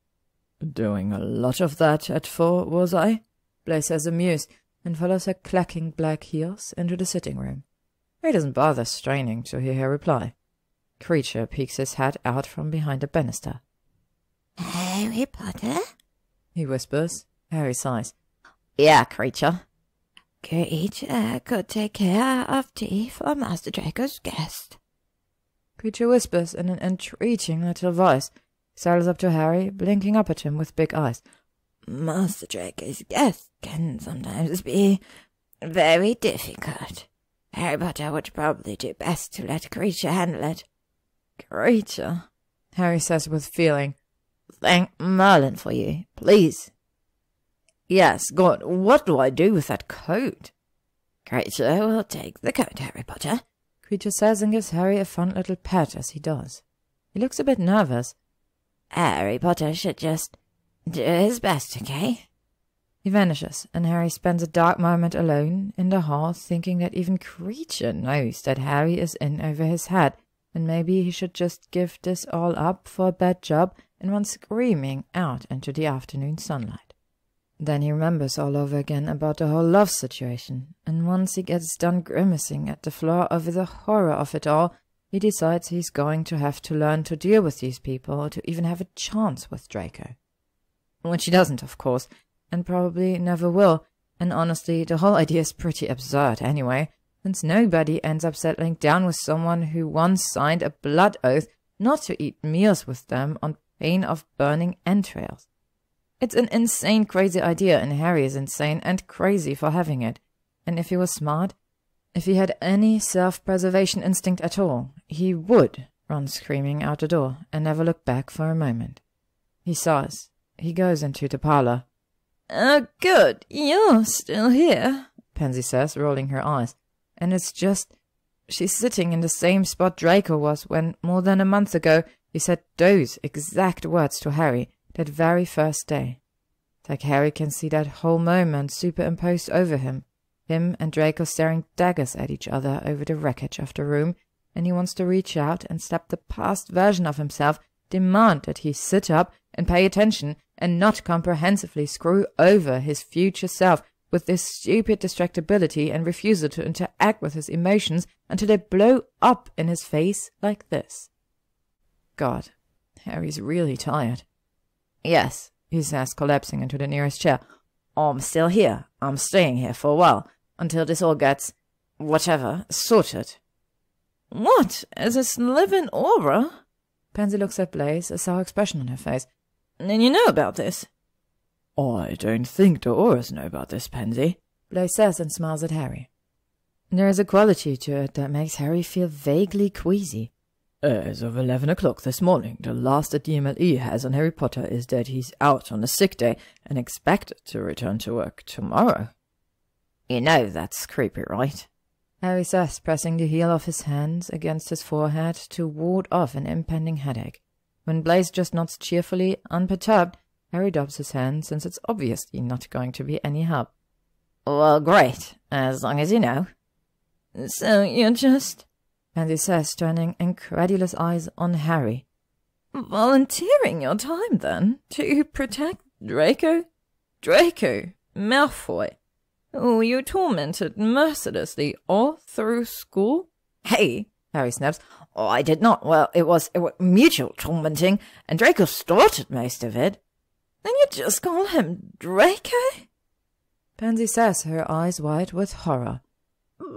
"Doing a lot of that at 4, was I?" Blaise says amused, and follows her clacking black heels into the sitting room. He doesn't bother straining to hear her reply. Creature peeks his head out from behind a banister. Harry Potter? He whispers. Harry sighs. "Yeah, Creature." Creature could take care of tea for Master Draco's guest. Creature whispers in an entreating little voice. Sidles up to Harry, blinking up at him with big eyes. Master Draco's guest can sometimes be very difficult. Harry Potter would probably do best to let Creature handle it. Creature, Harry says with feeling. "Thank Merlin for you, please." "Yes, God, what do I do with that coat?" Creature will take the coat, Harry Potter. Creature says and gives Harry a fun little pat as he does. He looks a bit nervous. Harry Potter should just do his best, okay? He vanishes, and Harry spends a dark moment alone in the hall, thinking that even Creature knows that Harry is in over his head, and maybe he should just give this all up for a bad job and run screaming out into the afternoon sunlight. Then he remembers all over again about the whole love situation, and once he gets done grimacing at the floor over the horror of it all, he decides he's going to have to learn to deal with these people to even have a chance with Draco. Which he doesn't, of course, and probably never will, And honestly, the whole idea is pretty absurd anyway, since nobody ends up settling down with someone who once signed a blood oath not to eat meals with them on pain of burning entrails. It's an insane, crazy idea, and Harry is insane and crazy for having it. And if he was smart, if he had any self-preservation instinct at all, he would run screaming out the door and never look back for a moment. He sighs. He goes into the parlor. Good, you're still here, Pansy says, rolling her eyes. And it's just, she's sitting in the same spot Draco was when, more than a month ago, he said those exact words to Harry, that very first day. It's like Harry can see that whole moment superimposed over him and Draco staring daggers at each other over the wreckage of the room, and he wants to reach out and slap the past version of himself, demand that he sit up and pay attention, and not comprehensively screw over his future self with this stupid distractibility and refusal to interact with his emotions until they blow up in his face like this. God, Harry's really tired. Yes, he says, collapsing into the nearest chair. I'm still here. I'm staying here for a while, until this all gets, whatever, sorted. What? As a live-in aura? Pansy looks at Blaise, a sour expression on her face. Then you know about this? I don't think the auras know about this, Pansy, Blaise says and smiles at Harry. There is a quality to it that makes Harry feel vaguely queasy. As of 11 o'clock this morning, the last that DMLE has on Harry Potter is that he's out on a sick day and expected to return to work tomorrow. You know that's creepy, right? Harry says, pressing the heel of his hand against his forehead to ward off an impending headache. When Blaise just nods cheerfully, unperturbed, Harry dobs his hand, since it's obviously not going to be any help. Well, great, as long as you know. So you're just... Pansy says, turning incredulous eyes on Harry. Volunteering your time, then, to protect Draco? Draco Malfoy, who you tormented mercilessly all through school? Hey, Harry snaps. Oh, I did not. Well, it was mutual tormenting, and Draco started most of it. Then you just call him Draco? Pansy says, her eyes wide with horror.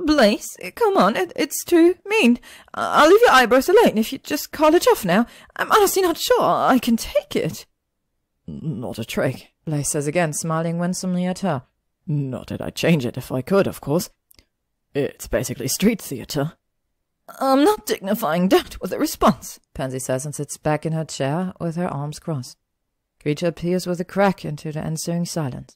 Blaise, come on, it's too mean. I'll leave your eyebrows alone if you just call it off now. I'm honestly not sure I can take it. Not a trick, Blaise says again, smiling winsomely at her. Not that I'd change it if I could, of course. It's basically street theatre. I'm not dignifying that with a response, Pansy says and sits back in her chair with her arms crossed. Creature appears with a crack into the ensuing silence.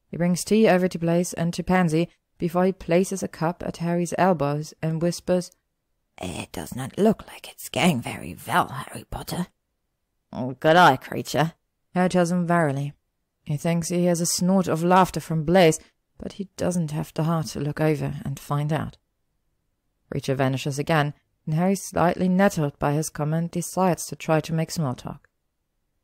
He brings tea over to Blaise and to Pansy before he places a cup at Harry's elbows and whispers, "It does not look like it's going very well, Harry Potter." Oh, good eye, creature, Harry tells him warily. He thinks he hears a snort of laughter from Blaise, but he doesn't have the heart to look over and find out. Creature vanishes again, and Harry, slightly nettled by his comment, decides to try to make small talk.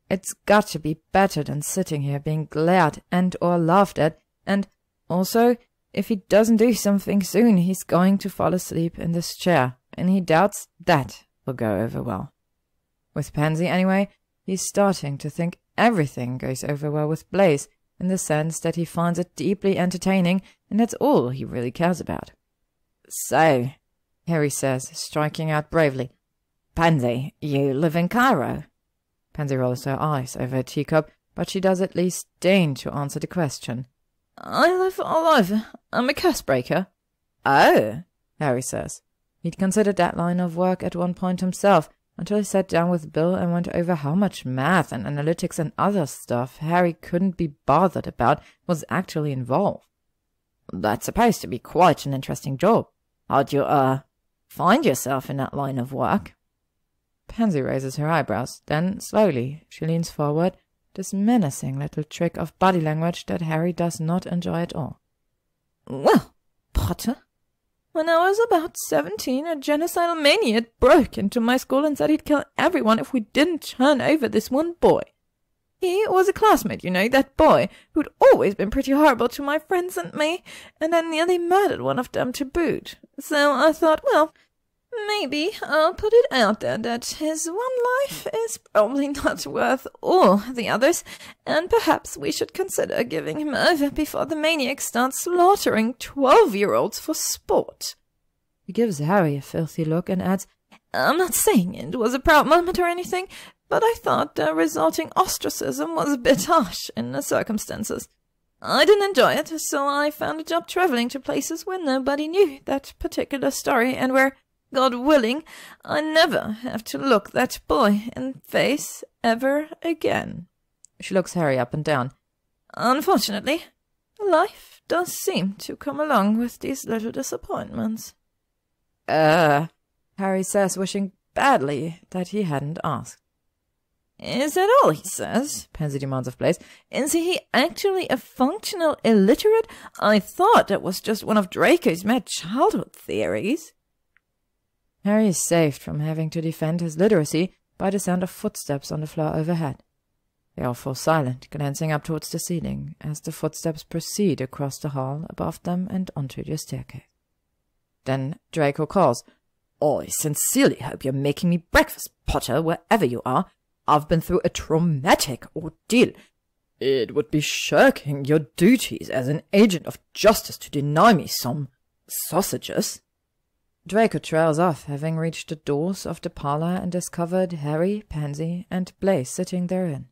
It's got to be better than sitting here being glared and or laughed at, and also, if he doesn't do something soon, he's going to fall asleep in this chair, and he doubts that will go over well. With Pansy, anyway, he's starting to think everything goes over well with Blaise, in the sense that he finds it deeply entertaining, and that's all he really cares about. So, Harry says, striking out bravely, Pansy, you live in Cairo? Pansy rolls her eyes over her teacup, but she does at least deign to answer the question. I live all over. I'm a curse breaker. Oh, Harry says. He'd considered that line of work at one point himself, until he sat down with Bill and went over how much math and analytics and other stuff Harry couldn't be bothered about was actually involved. That's supposed to be quite an interesting job. How'd you, find yourself in that line of work? Pansy raises her eyebrows. Then, slowly, she leans forward, this menacing little trick of body language that Harry does not enjoy at all. Well, Potter, when I was about 17, a genocidal maniac broke into my school and said he'd kill everyone if we didn't turn over this one boy. He was a classmate, you know, that boy, who'd always been pretty horrible to my friends and me, and I nearly murdered one of them to boot. So I thought, well, Maybe I'll put it out there that his one life is probably not worth all the others, and perhaps we should consider giving him over before the maniac starts slaughtering 12-year-olds for sport. He gives Harry a filthy look and adds, I'm not saying it was a proud moment or anything, but I thought the resulting ostracism was a bit harsh in the circumstances. I didn't enjoy it, so I found a job traveling to places where nobody knew that particular story, and where, God willing, I never have to look that boy in the face ever again. She looks Harry up and down. Unfortunately, life does seem to come along with these little disappointments. Harry says, wishing badly that he hadn't asked. Is that all he says? Pansy demands of Blaise. Is he actually a functional illiterate? I thought that was just one of Draco's mad childhood theories. Harry is saved from having to defend his literacy by the sound of footsteps on the floor overhead. They all fall silent, glancing up towards the ceiling, as the footsteps proceed across the hall above them and onto the staircase. Then Draco calls, I sincerely hope you're making me breakfast, Potter, wherever you are. I've been through a traumatic ordeal. It would be shirking your duties as an agent of justice to deny me some sausages. Draco trails off, having reached the doors of the parlour and discovered Harry, Pansy, and Blaise sitting therein.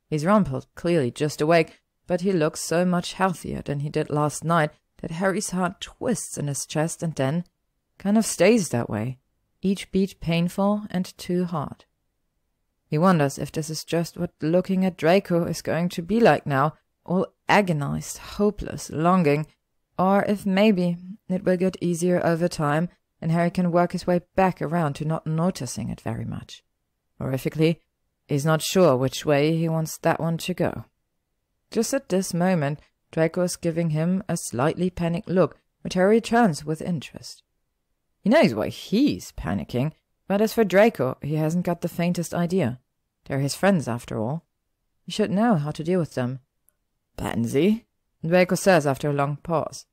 He's rumpled, clearly just awake, but he looks so much healthier than he did last night that Harry's heart twists in his chest and then kind of stays that way, each beat painful and too hard. He wonders if this is just what looking at Draco is going to be like now, all agonized, hopeless, longing, or if maybe it will get easier over time and Harry can work his way back around to not noticing it very much. Horrifically, he's not sure which way he wants that one to go. Just at this moment, Draco is giving him a slightly panicked look, which Harry returns with interest. He knows why he's panicking, but as for Draco, he hasn't got the faintest idea. They're his friends, after all. He should know how to deal with them. Pansy, Draco says after a long pause.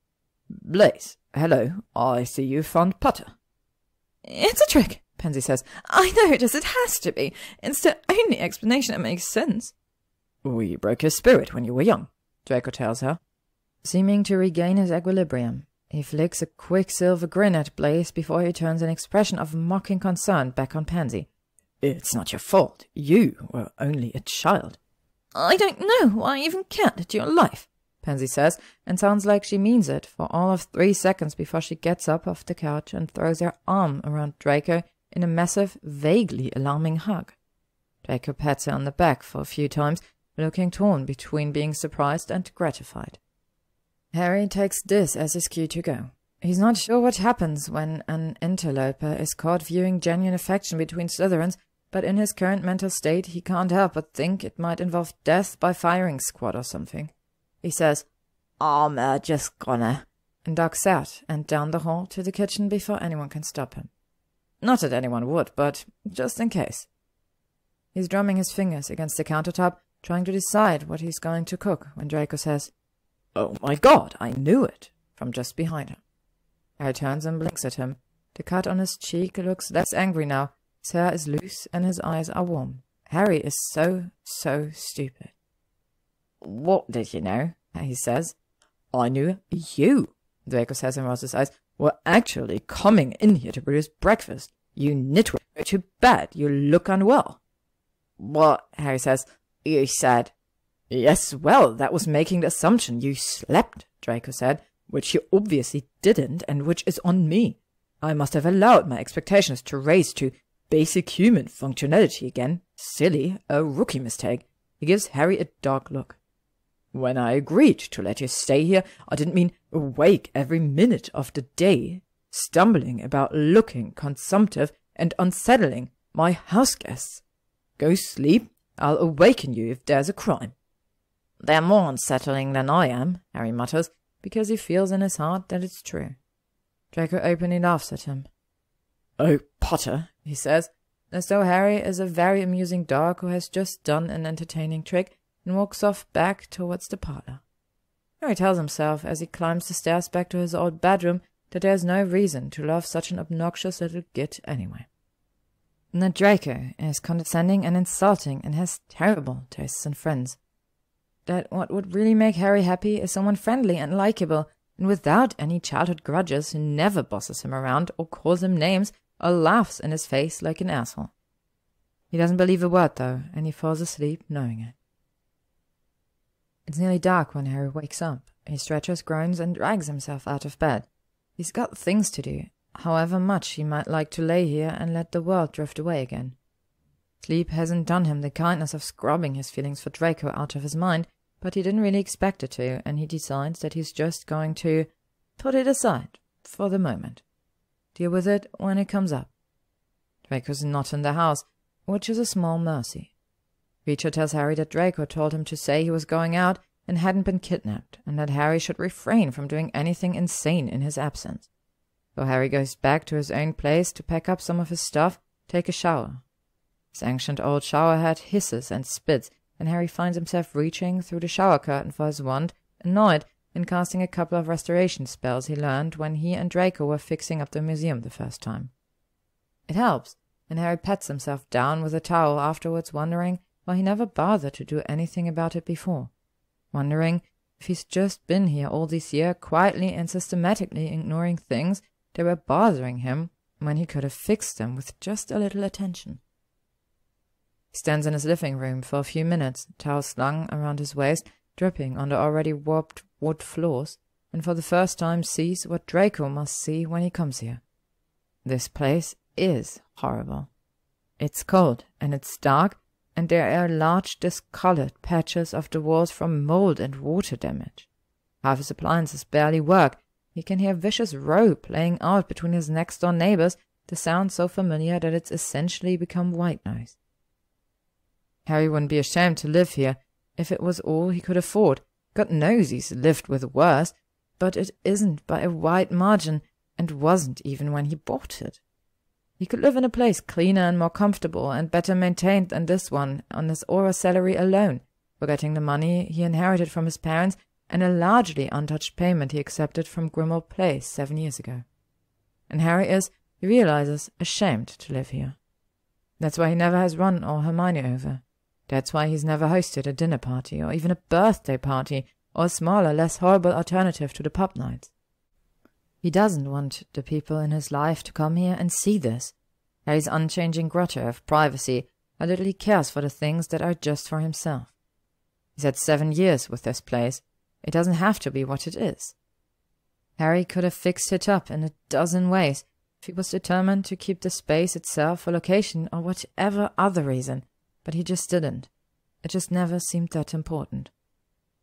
Blaise, hello, I see you found Potter. It's a trick, Pansy says. I know it is, it has to be. It's the only explanation that makes sense. We broke his spirit when you were young, Draco tells her. Seeming to regain his equilibrium, he flicks a quick silver grin at Blaise before he turns an expression of mocking concern back on Pansy. It's not your fault. You were only a child. I don't know why I even cared at your life, Pansy says, and sounds like she means it for all of 3 seconds before she gets up off the couch and throws her arm around Draco in a massive, vaguely alarming hug. Draco pats her on the back for a few times, looking torn between being surprised and gratified. Harry takes this as his cue to go. He's not sure what happens when an interloper is caught viewing genuine affection between Slytherins, but in his current mental state he can't help but think it might involve death by firing squad or something. He says, I'm just gonna, and ducks out and down the hall to the kitchen before anyone can stop him. Not that anyone would, but just in case. He's drumming his fingers against the countertop, trying to decide what he's going to cook, when Draco says, Oh my God, I knew it, from just behind him. Harry turns and blinks at him. The cut on his cheek looks less angry now. His hair is loose and his eyes are warm. Harry is so stupid. What did you know? He says. I knew you, Draco says and rolls his eyes, were actually coming in here to produce breakfast. You nitwit. Go to bed. You look unwell. What? Harry says. You said. Yes, well, that was making the assumption you slept, Draco said, which you obviously didn't, and which is on me. I must have allowed my expectations to raise to basic human functionality again. Silly, a rookie mistake. He gives Harry a dark look. When I agreed to let you stay here, I didn't mean awake every minute of the day, stumbling about looking consumptive and unsettling my house guests. Go sleep. I'll awaken you if there's a crime. They're more unsettling than I am, Harry mutters, because he feels in his heart that it's true. Draco openly laughs at him. Oh, Potter, he says, as though Harry is a very amusing dog who has just done an entertaining trick, and walks off back towards the parlour. Harry tells himself as he climbs the stairs back to his old bedroom that there's no reason to love such an obnoxious little git anyway. And that Draco is condescending and insulting and has terrible tastes in friends. That what would really make Harry happy is someone friendly and likable, and without any childhood grudges, who never bosses him around or calls him names or laughs in his face like an asshole. He doesn't believe a word, though, and he falls asleep knowing it. It's nearly dark when Harry wakes up. He stretches, groans, and drags himself out of bed. He's got things to do, however much he might like to lay here and let the world drift away again. Sleep hasn't done him the kindness of scrubbing his feelings for Draco out of his mind, but he didn't really expect it to, and he decides that he's just going to put it aside for the moment. Deal with it when it comes up. Draco's not in the house, which is a small mercy. Reacher tells Harry that Draco told him to say he was going out and hadn't been kidnapped, and that Harry should refrain from doing anything insane in his absence. So Harry goes back to his own place to pack up some of his stuff, take a shower. His ancient old shower head hisses and spits, and Harry finds himself reaching through the shower curtain for his wand, annoyed, and casting a couple of restoration spells he learned when he and Draco were fixing up the museum the first time. It helps, and Harry pats himself down with a towel afterwards, wondering why he never bothered to do anything about it before, wondering if he's just been here all this year quietly and systematically ignoring things that were bothering him when he could have fixed them with just a little attention. He stands in his living room for a few minutes, towel slung around his waist, dripping on the already warped wood floors, and for the first time sees what Draco must see when he comes here. This place is horrible. It's cold, and it's dark, and there are large discolored patches of the walls from mold and water damage. Half his appliances barely work. He can hear a vicious row playing out between his next-door neighbors, the sound so familiar that it's essentially become white noise. Harry wouldn't be ashamed to live here if it was all he could afford. God knows he's lived with worse, but it isn't by a wide margin, and wasn't even when he bought it. He could live in a place cleaner and more comfortable and better maintained than this one on his Aura salary alone, forgetting the money he inherited from his parents and a largely untouched payment he accepted from Grimmauld Place 7 years ago. And Harry is, he realizes, ashamed to live here. That's why he never has Ron or Hermione over. That's why he's never hosted a dinner party or even a birthday party or a smaller, less horrible alternative to the pub nights. He doesn't want the people in his life to come here and see this. Harry's unchanging grotto of privacy, how little he cares for the things that are just for himself. He's had 7 years with this place. It doesn't have to be what it is. Harry could have fixed it up in a dozen ways if he was determined to keep the space itself for location or whatever other reason, but he just didn't. It just never seemed that important.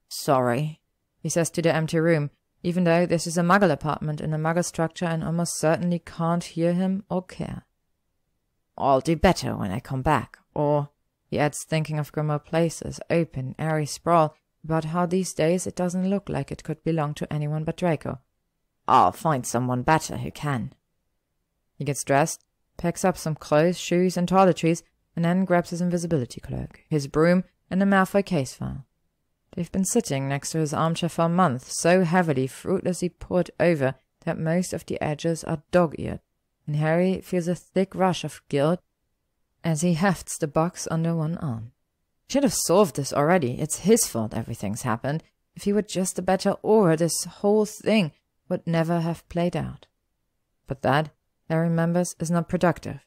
"Sorry," he says to the empty room, even though this is a Muggle apartment in a Muggle structure and almost certainly can't hear him or care. "I'll do better when I come back," or, he adds, thinking of Grimmauld Place's open, airy sprawl, about how these days it doesn't look like it could belong to anyone but Draco. "I'll find someone better who can." He gets dressed, packs up some clothes, shoes, and toiletries, and then grabs his invisibility cloak, his broom, and a Malfoy case file. They've been sitting next to his armchair for a month, so heavily, fruitlessly poured over that most of the edges are dog-eared, and Harry feels a thick rush of guilt as he hefts the box under one arm. He should have solved this already. It's his fault everything's happened. If he were just a better Aura, this whole thing would never have played out. But that, Harry remembers, is not productive.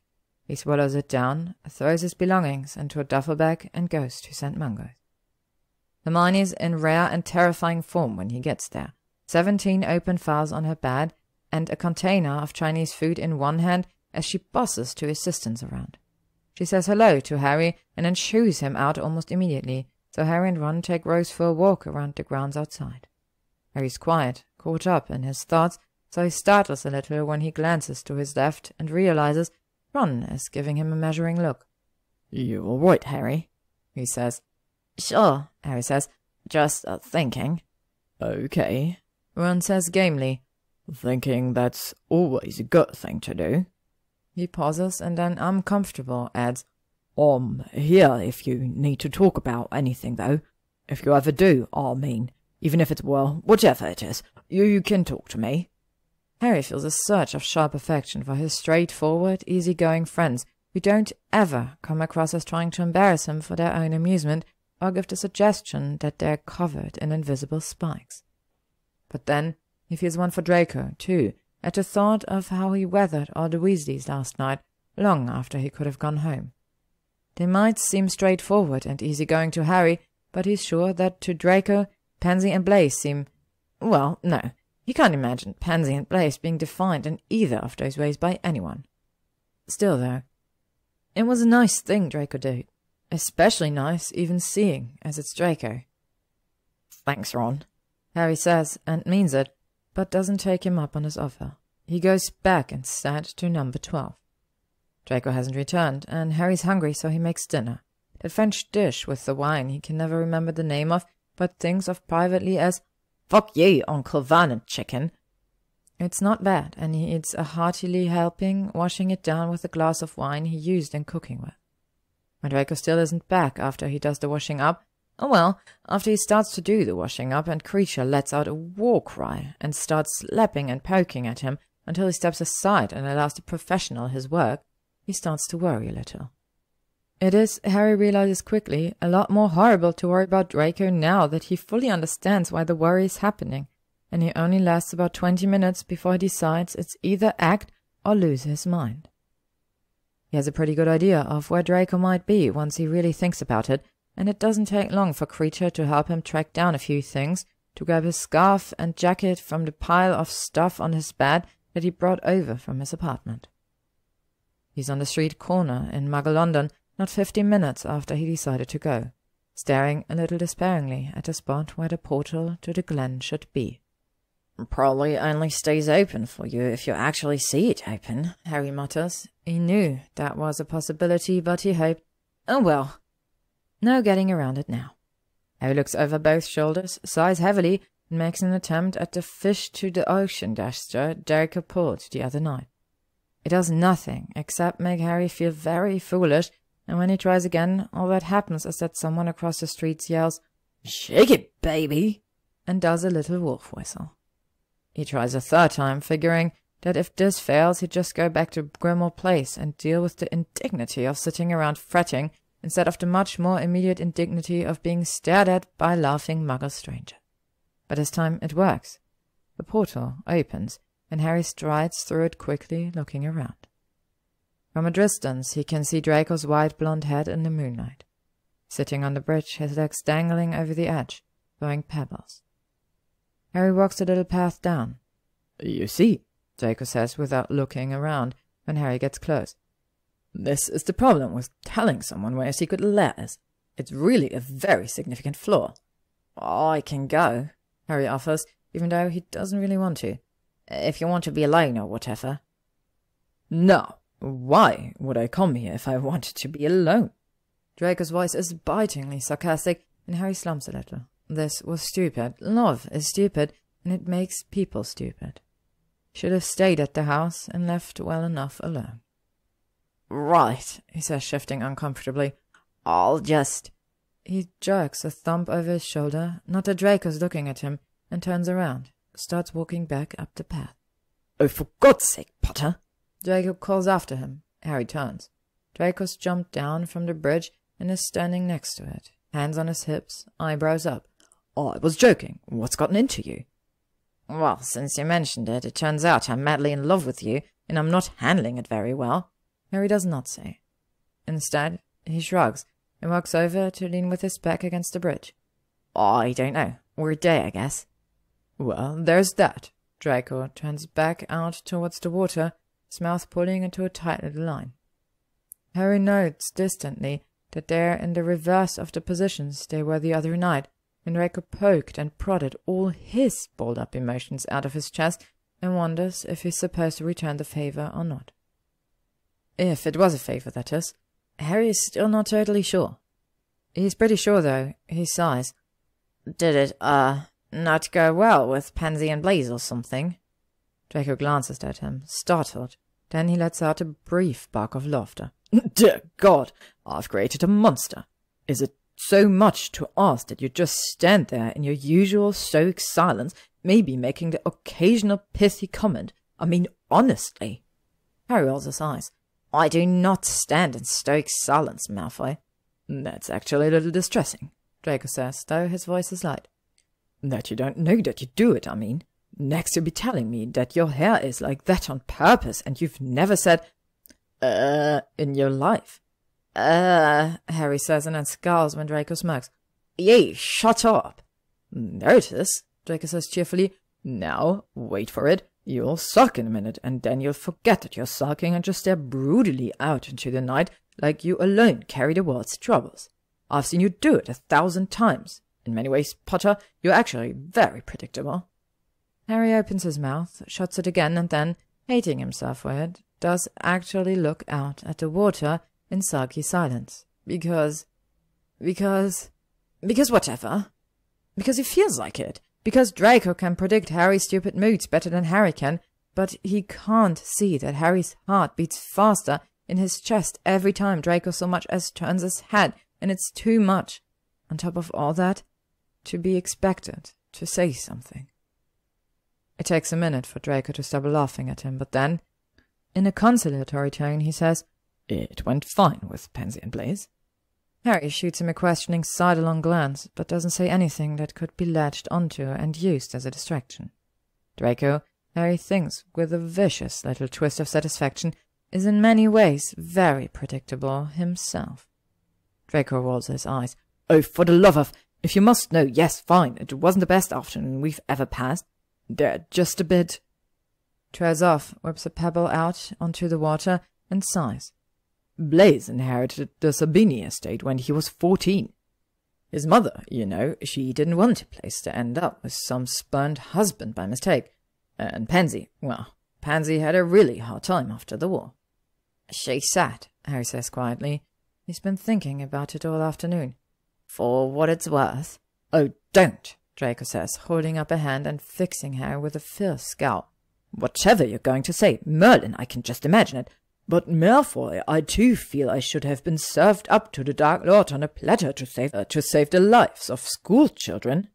He swallows it down, throws his belongings into a duffel bag, and goes to St. Mungo's. Hermione's in rare and terrifying form when he gets there. 17 open files on her bed, and a container of Chinese food in one hand as she bosses 2 assistants around. She says hello to Harry and then shoos him out almost immediately, so Harry and Ron take Rose for a walk around the grounds outside. Harry's quiet, caught up in his thoughts, so he startles a little when he glances to his left and realizes Ron is giving him a measuring look. "You all right, Harry?" he says. "Sure," Harry says. "Just thinking." "Okay," Ron says gamely. "Thinking that's always a good thing to do." He pauses and then, uncomfortable, adds, Here if you need to talk about anything, though. If you ever do, I mean. Even if it's, well, whatever it is, you can talk to me." Harry feels a surge of sharp affection for his straightforward, easygoing friends who don't ever come across as trying to embarrass him for their own amusement or give the suggestion that they're covered in invisible spikes. But then he feels one for Draco, too, at the thought of how he weathered all the Weasleys last night, long after he could have gone home. They might seem straightforward and easygoing to Harry, but he's sure that to Draco, Pansy and Blaise seem... Well, no, he can't imagine Pansy and Blaise being defined in either of those ways by anyone. Still, though, it was a nice thing Draco did. Especially nice, even seeing as it's Draco. "Thanks, Ron," Harry says, and means it, but doesn't take him up on his offer. He goes back instead to number 12. Draco hasn't returned, and Harry's hungry, so he makes dinner. That French dish with the wine he can never remember the name of, but thinks of privately as, "Fuck you, Uncle Vernon chicken." It's not bad, and he eats a heartily helping, washing it down with a glass of wine he used in cooking with. When Draco still isn't back after he does the washing up, after he starts to do the washing up and Creature lets out a war cry and starts slapping and poking at him until he steps aside and allows the professional his work, he starts to worry a little. It is, Harry realizes quickly, a lot more horrible to worry about Draco now that he fully understands why the worry is happening, and he only lasts about 20 minutes before he decides it's either act or lose his mind. He has a pretty good idea of where Draco might be once he really thinks about it, and it doesn't take long for Creature to help him track down a few things, to grab his scarf and jacket from the pile of stuff on his bed that he brought over from his apartment. He's on the street corner in Muggle London, not 15 minutes after he decided to go, staring a little despairingly at the spot where the portal to the glen should be. "Probably only stays open for you if you actually see it open," Harry mutters. He knew that was a possibility, but he hoped, oh well, no getting around it now. Harry looks over both shoulders, sighs heavily, and makes an attempt at the fish-to-the-ocean gesture Draco pulled the other night. It does nothing except make Harry feel very foolish, and when he tries again, all that happens is that someone across the street yells, "Shake it, baby!" and does a little wolf whistle. He tries a third time, figuring that if this fails, he'd just go back to Grimmauld Place and deal with the indignity of sitting around fretting, instead of the much more immediate indignity of being stared at by a laughing Muggle stranger. But this time it works. The portal opens, and Harry strides through it quickly, looking around. From a distance, he can see Draco's white blonde head in the moonlight. Sitting on the bridge, his legs dangling over the edge, throwing pebbles. Harry walks the little path down. "You see," Draco says without looking around when Harry gets close. "This is the problem with telling someone where a secret lair is. It's really a very significant flaw." "I can go," Harry offers, even though he doesn't really want to. "If you want to be alone or whatever." "No, why would I come here if I wanted to be alone?" Draco's voice is bitingly sarcastic, and Harry slumps a little. This was stupid. Love is stupid, and it makes people stupid. Should have stayed at the house and left well enough alone. "Right," he says, shifting uncomfortably. "I'll just—" He jerks a thumb over his shoulder, not that Draco's looking at him, and turns around, starts walking back up the path. "Oh, for God's sake, Potter!" Draco calls after him. Harry turns. Draco's jumped down from the bridge and is standing next to it, hands on his hips, eyebrows up. "I was joking. What's gotten into you?" "Well, since you mentioned it, it turns out I'm madly in love with you, and I'm not handling it very well." Harry does not say. Instead, he shrugs and walks over to lean with his back against the bridge. "I don't know. Weird day, I guess." "Well, there's that." Draco turns back out towards the water, his mouth pulling into a tight little line. Harry notes distantly that they're in the reverse of the positions they were the other night, and Draco poked and prodded all his balled-up emotions out of his chest and wonders if he's supposed to return the favor or not. If it was a favor, that is. Harry is still not totally sure. He's pretty sure, though. He sighs. "Did it, not go well with Pansy and Blaise or something?" Draco glances at him, startled. Then he lets out a brief bark of laughter. "Dear God, I've created a monster. Is it so much to ask that you just stand there in your usual stoic silence, maybe making the occasional pithy comment, I mean, honestly. Harry rolls his eyes. I do not stand in stoic silence, Malfoy. That's actually a little distressing, Draco says, though his voice is light. That you don't know that you do it, I mean. Next you'll be telling me that your hair is like that on purpose and you've never said, in your life. Harry says and then scowls when Draco smirks. Yay, shut up. There it is, Draco says cheerfully. Now, wait for it. You'll sulk in a minute, and then you'll forget that you're sulking and just stare broodily out into the night like you alone carry the world's troubles. I've seen you do it 1,000 times. In many ways, Potter, you're actually very predictable. Harry opens his mouth, shuts it again, and then, hating himself for it, does actually look out at the water in sulky silence. Because whatever. Because he feels like it. Because Draco can predict Harry's stupid moods better than Harry can, but he can't see that Harry's heart beats faster in his chest every time Draco so much as turns his head, and it's too much. On top of all that, to be expected to say something. It takes a minute for Draco to stop laughing at him, but then, in a conciliatory tone, he says, "It went fine with Pansy and Blaze." Harry shoots him a questioning sidelong glance, but doesn't say anything that could be latched onto and used as a distraction. Draco, Harry thinks with a vicious little twist of satisfaction, is in many ways very predictable himself. Draco rolls his eyes. "Oh, for the love of... If you must know, yes, fine, it wasn't the best afternoon we've ever passed. They're just a bit..." Trails off, whips a pebble out onto the water, and sighs. "Blaze inherited the Sabini estate when he was 14. His mother, you know, she didn't want a place to end up with some spurned husband by mistake. And Pansy, well, Pansy had a really hard time after the war." "She's sad," Harry says quietly. He's been thinking about it all afternoon. "For what it's worth." "Oh, don't," Draco says, holding up a hand and fixing Harry with a fierce scowl. "Whatever you're going to say, Merlin, I can just imagine it. But Malfoy, I too feel I should have been served up to the Dark Lord on a platter to save the lives of school children.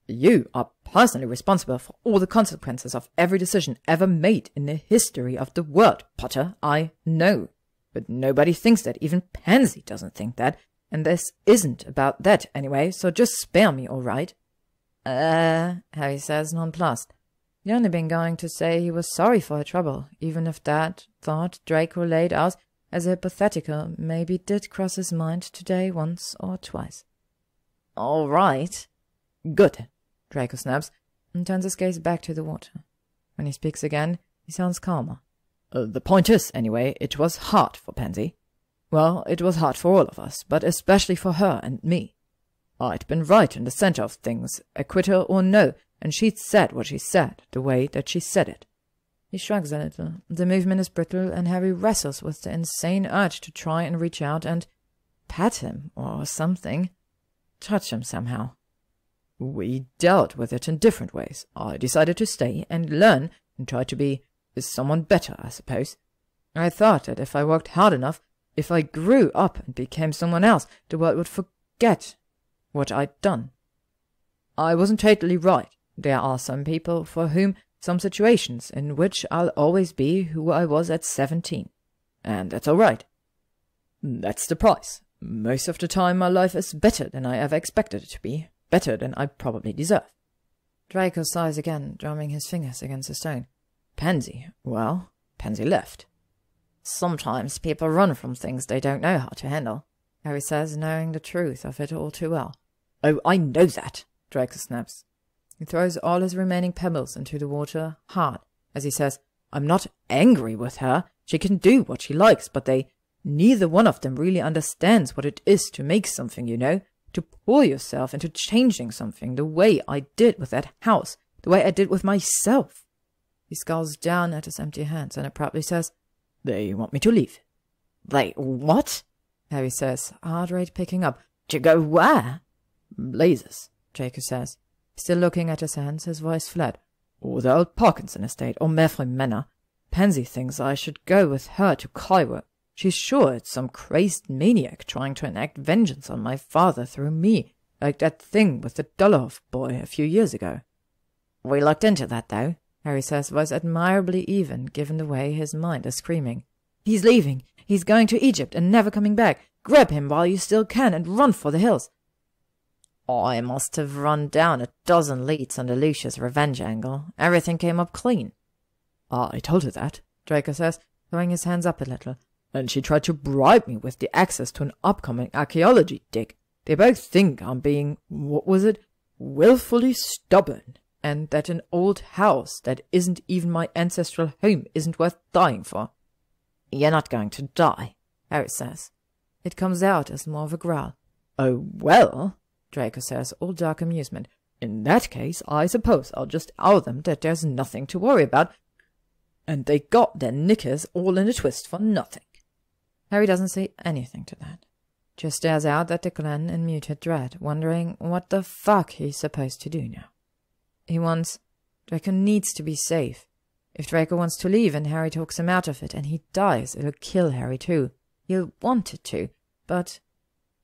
You are personally responsible for all the consequences of every decision ever made in the history of the world, Potter, I know. But nobody thinks that, even Pansy doesn't think that, and this isn't about that anyway, so just spare me, all right?" Harry says, nonplussed. He'd only been going to say he was sorry for her trouble, even if that thought Draco laid out as a hypothetical maybe did cross his mind today once or twice. "All right." "Good," Draco snaps, and turns his gaze back to the water. When he speaks again, he sounds calmer. The point is, anyway, it was hard for Pansy. Well, it was hard for all of us, but especially for her and me. I'd been right in the center of things, acquittal or no, and she'd said what she said, the way that she said it." He shrugs a little. The movement is brittle, and Harry wrestles with the insane urge to try and reach out and pat him or something. Touch him somehow. "We dealt with it in different ways. I decided to stay and learn and try to be someone better, I suppose. I thought that if I worked hard enough, if I grew up and became someone else, the world would forget what I'd done. I wasn't totally right. There are some people for whom some situations in which I'll always be who I was at 17. And that's all right. That's the price. Most of the time my life is better than I ever expected it to be, better than I probably deserve." Draco sighs again, drumming his fingers against the stone. "Pansy, well, Pansy left." "Sometimes people run from things they don't know how to handle," Harry says, knowing the truth of it all too well. "Oh, I know that," Draco snaps. He throws all his remaining pebbles into the water hard, as he says, "I'm not angry with her. She can do what she likes, but neither one of them really understands what it is to make something, you know, to pour yourself into changing something the way I did with that house, the way I did with myself." He scowls down at his empty hands and abruptly says, "They want me to leave." "They what?" Harry says, heart rate picking up. "To go where?" "Blazes," Draco says. Still looking at his hands, his voice flat. "Or the old Parkinson estate, or Malfoy Manor. Pansy thinks I should go with her to Cairo. She's sure it's some crazed maniac trying to enact vengeance on my father through me, like that thing with the Dolohov boy a few years ago." "We looked into that, though," Harry says, voice admirably even, given the way his mind is screaming. He's leaving. He's going to Egypt and never coming back. Grab him while you still can and run for the hills. I must have run down 12 leads on the Lucius revenge angle. Everything came up clean. I told her that, Draco says, throwing his hands up a little. And she tried to bribe me with the access to an upcoming archaeology dig. They both think I'm being, willfully stubborn, and that an old house that isn't even my ancestral home isn't worth dying for. You're not going to die, Harry says. It comes out as more of a growl. Oh, well, Draco says, all dark amusement. In that case, I suppose I'll just owl them that there's nothing to worry about, and they got their knickers all in a twist for nothing. Harry doesn't say anything to that. Just stares out at the glen in muted dread, wondering what the fuck he's supposed to do now. Draco needs to be safe. If Draco wants to leave and Harry talks him out of it and he dies, it'll kill Harry too. He'll want it to, but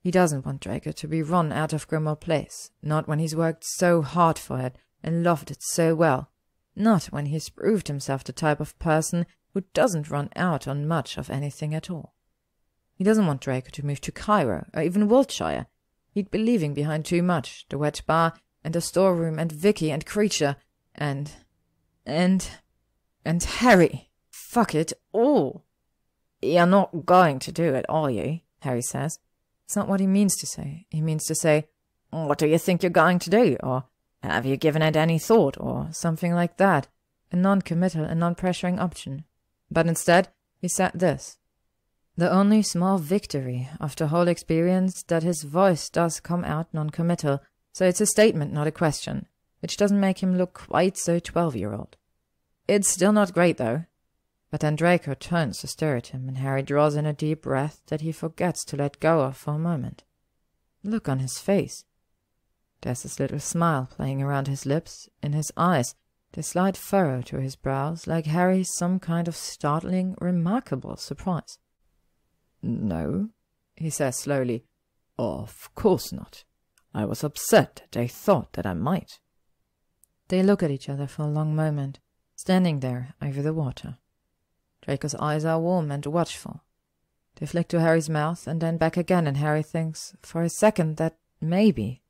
he doesn't want Draco to be run out of Grimmauld Place, not when he's worked so hard for it and loved it so well, not when he's proved himself the type of person who doesn't run out on much of anything at all. He doesn't want Draco to move to Cairo or even Wiltshire. He'd be leaving behind too much, the wet bar and the storeroom and Vicky and Creature and Harry. Fuck it all. You're not going to do it, are you? Harry says. It's not what he means to say. He means to say, what do you think you're going to do? Or have you given it any thought? Or something like that. A non-committal and non-pressuring option. But instead, he said this. The only small victory of the whole experience that his voice does come out non-committal, so it's a statement, not a question, which doesn't make him look quite so 12-year-old. It's still not great, though. But then Draco turns to stare at him, and Harry draws in a deep breath that he forgets to let go of for a moment. Look on his face. There's this little smile playing around his lips, in his eyes, the slight furrow to his brows, like Harry's some kind of startling, remarkable surprise. No, he says slowly. Of course not. I was upset that they thought that I might. They look at each other for a long moment, standing there over the water. Draco's eyes are warm and watchful. They flick to Harry's mouth and then back again, and Harry thinks for a second that maybe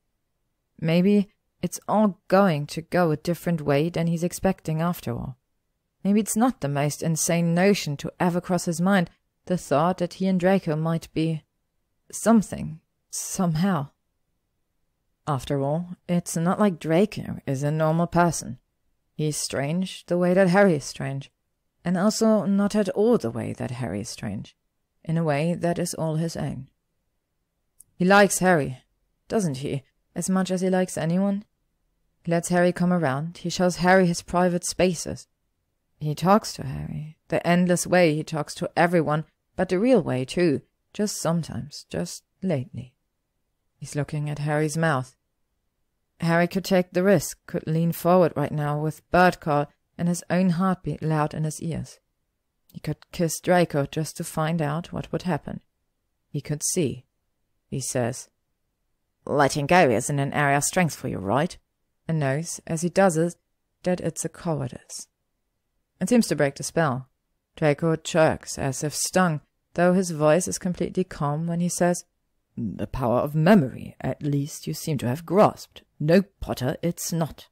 it's all going to go a different way than he's expecting after all. Maybe it's not the most insane notion to ever cross his mind, the thought that he and Draco might be something, somehow. After all, it's not like Draco is a normal person. He's strange the way that Harry is strange, and also not at all the way that Harry is strange, in a way that is all his own. He likes Harry, doesn't he, as much as he likes anyone? He lets Harry come around, he shows Harry his private spaces. He talks to Harry, the endless way he talks to everyone, but the real way too, just sometimes, just lately. He's looking at Harry's mouth. Harry could take the risk, could lean forward right now with bird call and his own heartbeat loud in his ears. He could kiss Draco just to find out what would happen. He could see. He says, "Letting go isn't an area of strength for you, right?" and knows, as he does it, that it's a cowardice. It seems to break the spell. Draco jerks as if stung, though his voice is completely calm when he says, "The power of memory, at least you seem to have grasped. No, Potter, it's not."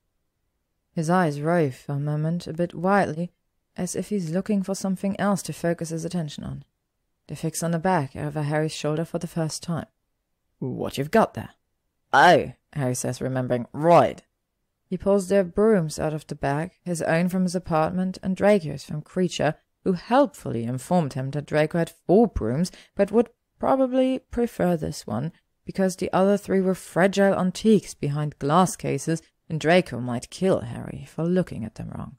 His eyes rove for a moment, a bit wildly, as if he's looking for something else to focus his attention on. They fix on the back over Harry's shoulder for the first time. "What you've got there?" "Oh," Harry says, remembering. "Right." He pulls their brooms out of the bag, his own from his apartment and Draco's from Creature, who helpfully informed him that Draco had 4 brooms, but would probably prefer this one, because the other 3 were fragile antiques behind glass cases, and Draco might kill Harry for looking at them wrong.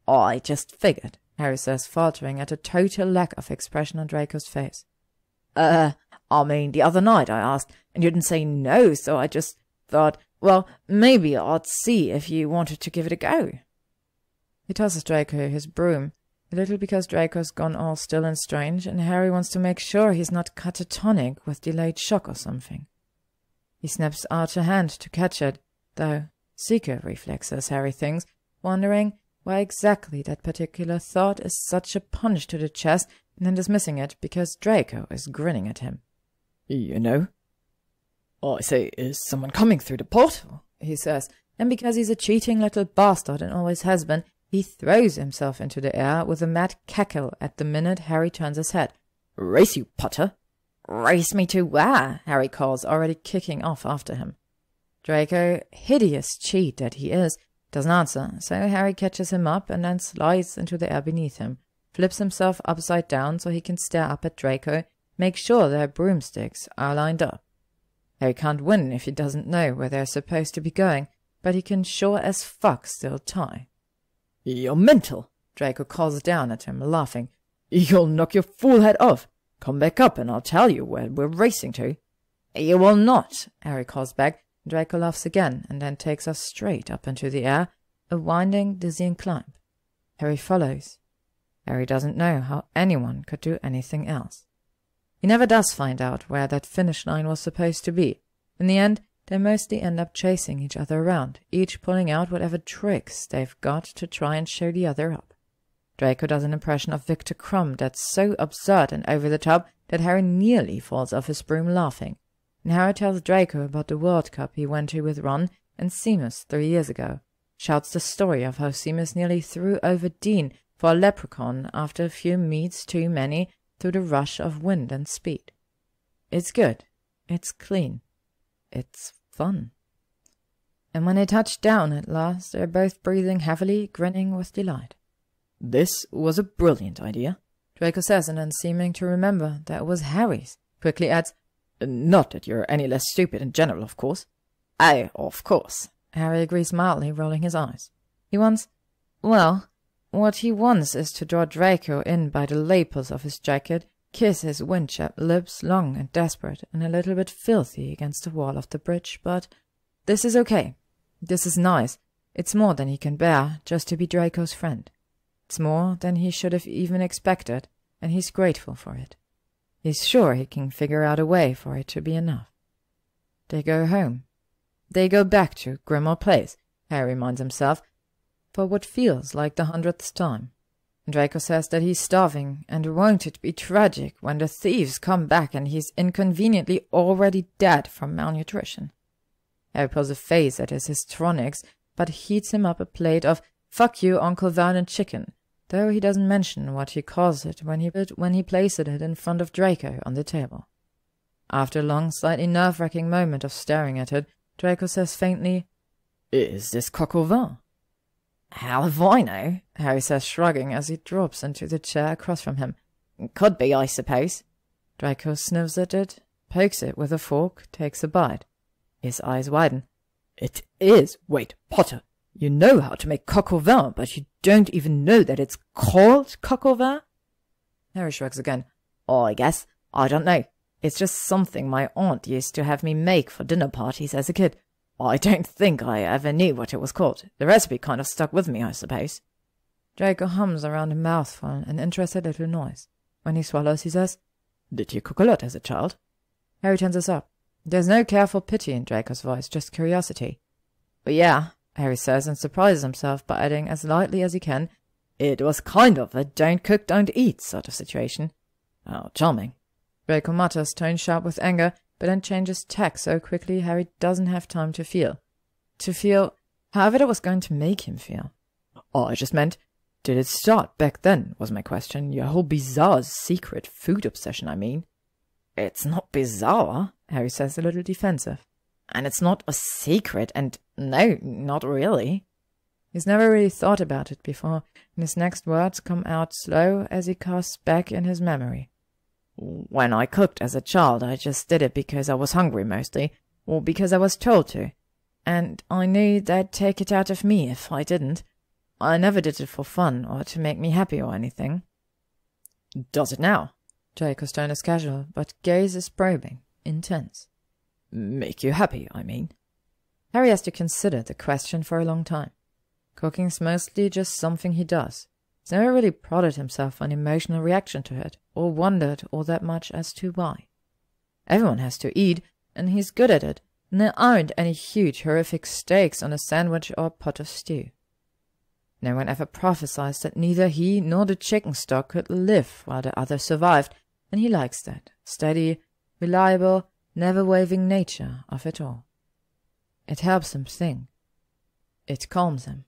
"I just figured," Harry says, faltering at a total lack of expression on Draco's face. The other night I asked, and you didn't say no, so I just thought, well, maybe I'd see if you wanted to give it a go." He tosses Draco his broom, a little because Draco's gone all still and strange, and Harry wants to make sure he's not catatonic with delayed shock or something. He snaps out a hand to catch it, though seeker reflexes, Harry thinks, wondering why exactly that particular thought is such a punch to the chest, and then dismissing it because Draco is grinning at him. You know? I say, is someone coming through the portal? He says, and because he's a cheating little bastard and always has been, he throws himself into the air with a mad cackle at the minute Harry turns his head. Race you, Potter! Race me to where? Harry calls, already kicking off after him. Draco, hideous cheat that he is, doesn't answer, so Harry catches him up and then slides into the air beneath him, flips himself upside down so he can stare up at Draco, make sure their broomsticks are lined up. Harry can't win if he doesn't know where they're supposed to be going, but he can sure as fuck still tie. You're mental, Draco calls down at him, laughing. You'll knock your fool head off. Come back up and I'll tell you where we're racing to. You will not, Harry calls back. Draco laughs again and then takes us straight up into the air, a winding, dizzying climb. Harry follows. Harry doesn't know how anyone could do anything else. He never does find out where that finish line was supposed to be. In the end, they mostly end up chasing each other around, each pulling out whatever tricks they've got to try and show the other up. Draco does an impression of Victor Crumb that's so absurd and over the top that Harry nearly falls off his broom laughing. And Harry tells Draco about the World Cup he went to with Ron and Seamus 3 years ago. Shouts the story of how Seamus nearly threw over Dean for a leprechaun after a few meets too many through the rush of wind and speed. It's good. It's clean. It's fun. And when they touch down at last, they're both breathing heavily, grinning with delight. This was a brilliant idea, Draco says, and then seeming to remember that it was Harry's, quickly adds, Not that you're any less stupid in general, of course. Aye, of course. Harry agrees mildly, rolling his eyes. What he wants is to draw Draco in by the lapels of his jacket, kiss his wind-chapped lips, long and desperate, and a little bit filthy against the wall of the bridge, but this is okay. This is nice. It's more than he can bear, just to be Draco's friend. It's more than he should have even expected, and he's grateful for it. He's sure he can figure out a way for it to be enough. They go home. They go back to Grimmauld Place, Harry reminds himself, for what feels like the 100th time. Draco says that he's starving, and won't it be tragic when the thieves come back and he's inconveniently already dead from malnutrition. Harry pulls a face at his histrionics, but heats him up a plate of "fuck you, Uncle Vernon" chicken, though he doesn't mention what he calls it when he places it in front of Draco on the table. After a long, slightly nerve-wracking moment of staring at it, Draco says faintly, Is this coq au vin? How if I know? Harry says, shrugging as he drops into the chair across from him. Could be, I suppose. Draco sniffs at it, pokes it with a fork, takes a bite. His eyes widen. It is. Wait, Potter. You know how to make coq au vin, but you don't even know that it's called coq au vin? Harry shrugs again. I guess. I don't know. It's just something my aunt used to have me make for dinner parties as a kid. I don't think I ever knew what it was called. The recipe kind of stuck with me, I suppose. Draco hums around a mouthful, an interested little noise. When he swallows, he says, Did you cook a lot as a child? Harry tenses up. There's no careful pity in Draco's voice, just curiosity. But yeah, Harry says, and surprises himself by adding as lightly as he can, It was kind of a don't cook, don't eat sort of situation. Oh, charming. Draco mutters, tone sharp with anger, but then changes tack so quickly Harry doesn't have time to feel. To feel however it was going to make him feel. Oh, I just meant, did it start back then, was my question. Your whole bizarre secret food obsession, I mean. It's not bizarre, Harry says, a little defensive. And it's not a secret, and no, not really. He's never really thought about it before, and his next words come out slow as he casts back in his memory. When I cooked as a child, I just did it because I was hungry mostly, or because I was told to. And I knew they'd take it out of me if I didn't. I never did it for fun or to make me happy or anything. Does it now? Draco's tone is casual, but gaze is probing, intense. Make you happy, I mean. Harry has to consider the question for a long time. Cooking's mostly just something he does. He's never really prodded himself on emotional reaction to it, or wondered all that much as to why. Everyone has to eat, and he's good at it, and there aren't any huge, horrific steaks on a sandwich or a pot of stew. No one ever prophesied that neither he nor the chicken stock could live while the other survived, and he likes that steady, reliable, never-waving nature of it all. It helps him think. It calms him.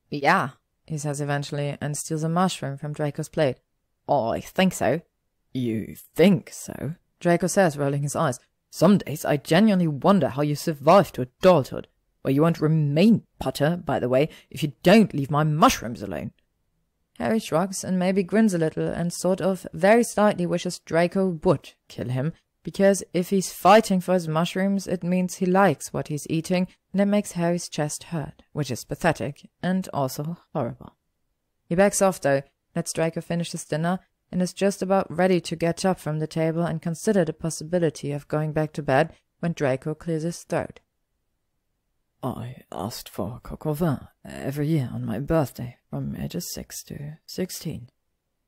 "Yeah," he says eventually, and steals a mushroom from Draco's plate. "I think so." "You think so?" Draco says, rolling his eyes. "Some days I genuinely wonder how you survive to adulthood, where you won't remain, Potter, by the way, if you don't leave my mushrooms alone." Harry shrugs and maybe grins a little and sort of very slightly wishes Draco would kill him, because if he's fighting for his mushrooms, it means he likes what he's eating, and it makes Harry's chest hurt, which is pathetic and also horrible. He backs off, though, lets Draco finish his dinner, and is just about ready to get up from the table and consider the possibility of going back to bed when Draco clears his throat. "I asked for coq au vin every year on my birthday, from ages 6 to 16.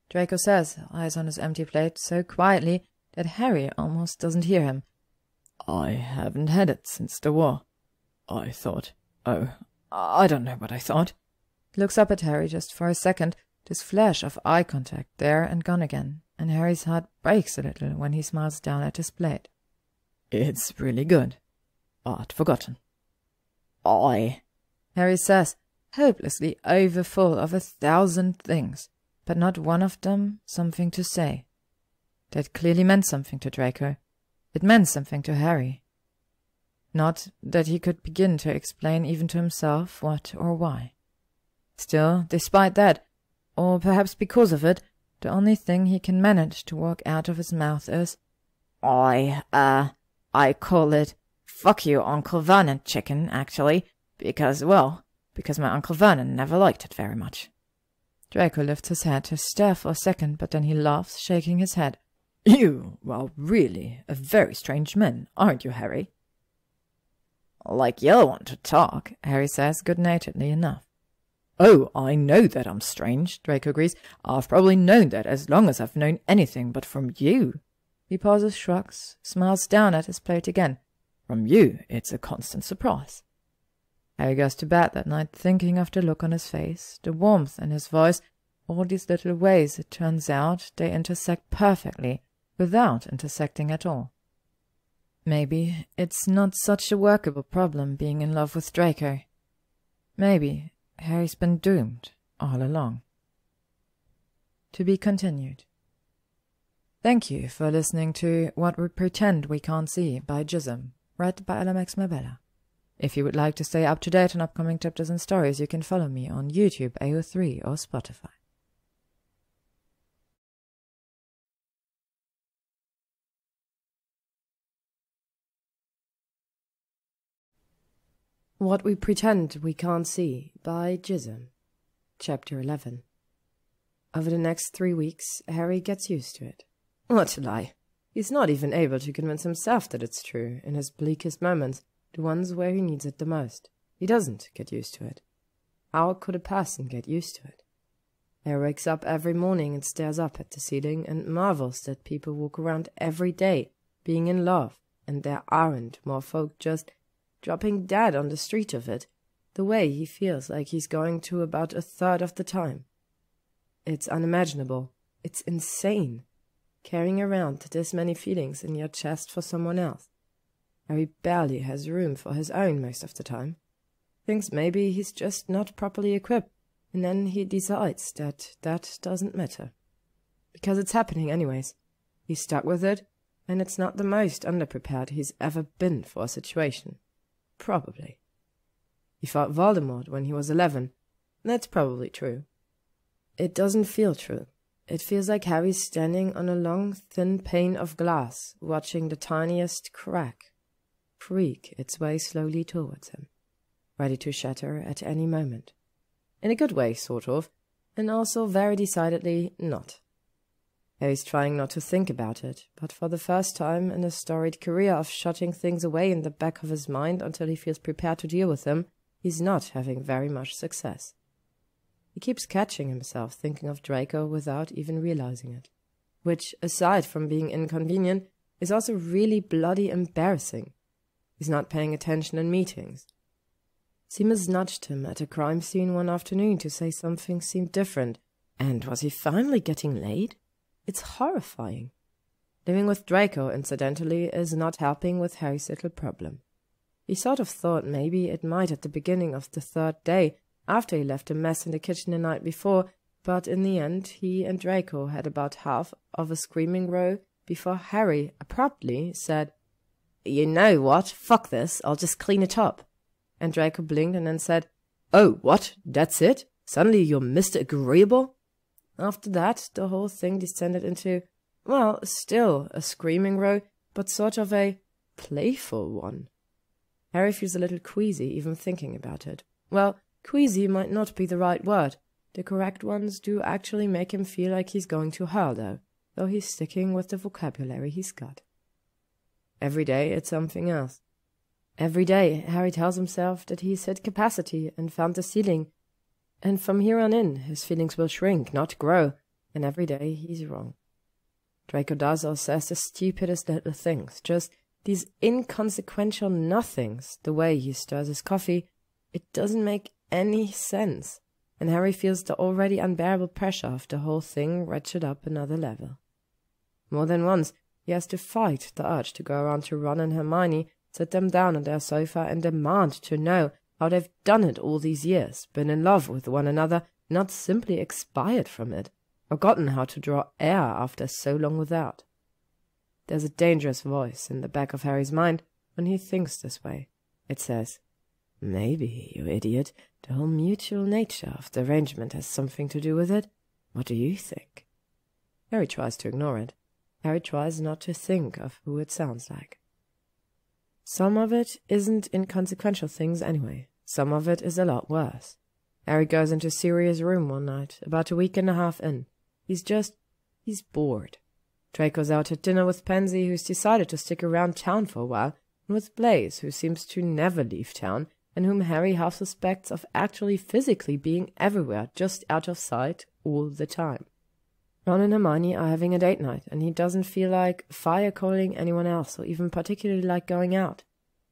Draco says, eyes on his empty plate, so quietly that Harry almost doesn't hear him. "I haven't had it since the war. I thought... Oh, I don't know what I thought." He looks up at Harry just for a second, this flash of eye contact there and gone again, and Harry's heart breaks a little when he smiles down at his plate. "It's really good. I'd forgotten." Harry says, hopelessly overfull of 1,000 things, but not one of them something to say. That clearly meant something to Draco. It meant something to Harry. Not that he could begin to explain even to himself what or why. Still, despite that, or perhaps because of it, the only thing he can manage to walk out of his mouth is, I call it, fuck you, Uncle Vernon chicken, actually, because my Uncle Vernon never liked it very much." Draco lifts his head to stare for a second, but then he laughs, shaking his head. "You are really a very strange man, aren't you, Harry?" "Like you'll want to talk," Harry says, good-naturedly enough. "Oh, I know that I'm strange," Draco agrees. "I've probably known that as long as I've known anything, but from you..." He pauses, shrugs, smiles down at his plate again. "From you, it's a constant surprise." Harry goes to bed that night thinking of the look on his face, the warmth in his voice, all these little ways it turns out they intersect perfectly, without intersecting at all. Maybe it's not such a workable problem being in love with Draco. Maybe Harry's been doomed all along. To be continued. Thank you for listening to What We Pretend We Can't See by Gyzym, read by LMX Mabella. If you would like to stay up to date on upcoming chapters and stories, you can follow me on YouTube, AO3, or Spotify. What We Pretend We Can't See by Gyzym, Chapter 11. Over the next 3 weeks, Harry gets used to it. What a lie. He's not even able to convince himself that it's true in his bleakest moments, the ones where he needs it the most. He doesn't get used to it. How could a person get used to it? Harry wakes up every morning and stares up at the ceiling and marvels that people walk around every day being in love, and there aren't more folk just dropping dead on the street of it, the way he feels like he's going to about 1/3 of the time. It's unimaginable. It's insane. Carrying around this many feelings in your chest for someone else. Harry barely has room for his own most of the time. Thinks maybe he's just not properly equipped, and then he decides that that doesn't matter. Because it's happening anyways. He's stuck with it, and it's not the most underprepared he's ever been for a situation. Probably. He fought Voldemort when he was 11. That's probably true. It doesn't feel true. It feels like Harry's standing on a long, thin pane of glass, watching the tiniest crack creak its way slowly towards him, ready to shatter at any moment. In a good way, sort of, and also very decidedly not. Harry's trying not to think about it, but for the first time in a storied career of shutting things away in the back of his mind until he feels prepared to deal with them, he's not having very much success. He keeps catching himself thinking of Draco without even realizing it, which, aside from being inconvenient, is also really bloody embarrassing. He's not paying attention in meetings. Seamus nudged him at a crime scene one afternoon to say something seemed different. And was he finally getting laid? It's horrifying. Living with Draco, incidentally, is not helping with Harry's little problem. He sort of thought maybe it might at the beginning of the third day, after he left a mess in the kitchen the night before, but in the end he and Draco had about half of a screaming row before Harry abruptly said, "You know what? Fuck this, I'll just clean it up." And Draco blinked and then said, "Oh, what? That's it? Suddenly you're Mr. Agreeable?" After that, the whole thing descended into, well, still a screaming row, but sort of a playful one. Harry feels a little queasy even thinking about it. Well, queasy might not be the right word. The correct ones do actually make him feel like he's going to hurl, though he's sticking with the vocabulary he's got. Every day it's something else. Every day Harry tells himself that he's hit capacity and found the ceiling, and from here on in his feelings will shrink, not grow, and every day he's wrong. Draco does or says the stupidest little things, just these inconsequential nothings. The way he stirs his coffee, it doesn't make any sense, and Harry feels the already unbearable pressure of the whole thing ratchet up another level. More than once he has to fight the urge to go around to Ron and Hermione, sit them down on their sofa and demand to know how they've done it all these years, been in love with one another, not simply expired from it, forgotten how to draw air after so long without. There's a dangerous voice in the back of Harry's mind when he thinks this way. It says, "Maybe, you idiot, the whole mutual nature of the arrangement has something to do with it. What do you think?" Harry tries to ignore it. Harry tries not to think of who it sounds like. Some of it isn't inconsequential things anyway. Some of it is a lot worse. Harry goes into Sirius's room one night, about a week and a half in. He's bored. Draco's out at dinner with Pansy, who's decided to stick around town for a while, and with Blaise, who seems to never leave town, and whom Harry half suspects of actually physically being everywhere, just out of sight, all the time. Ron and Hermione are having a date night, and he doesn't feel like fire-calling anyone else, or even particularly like going out.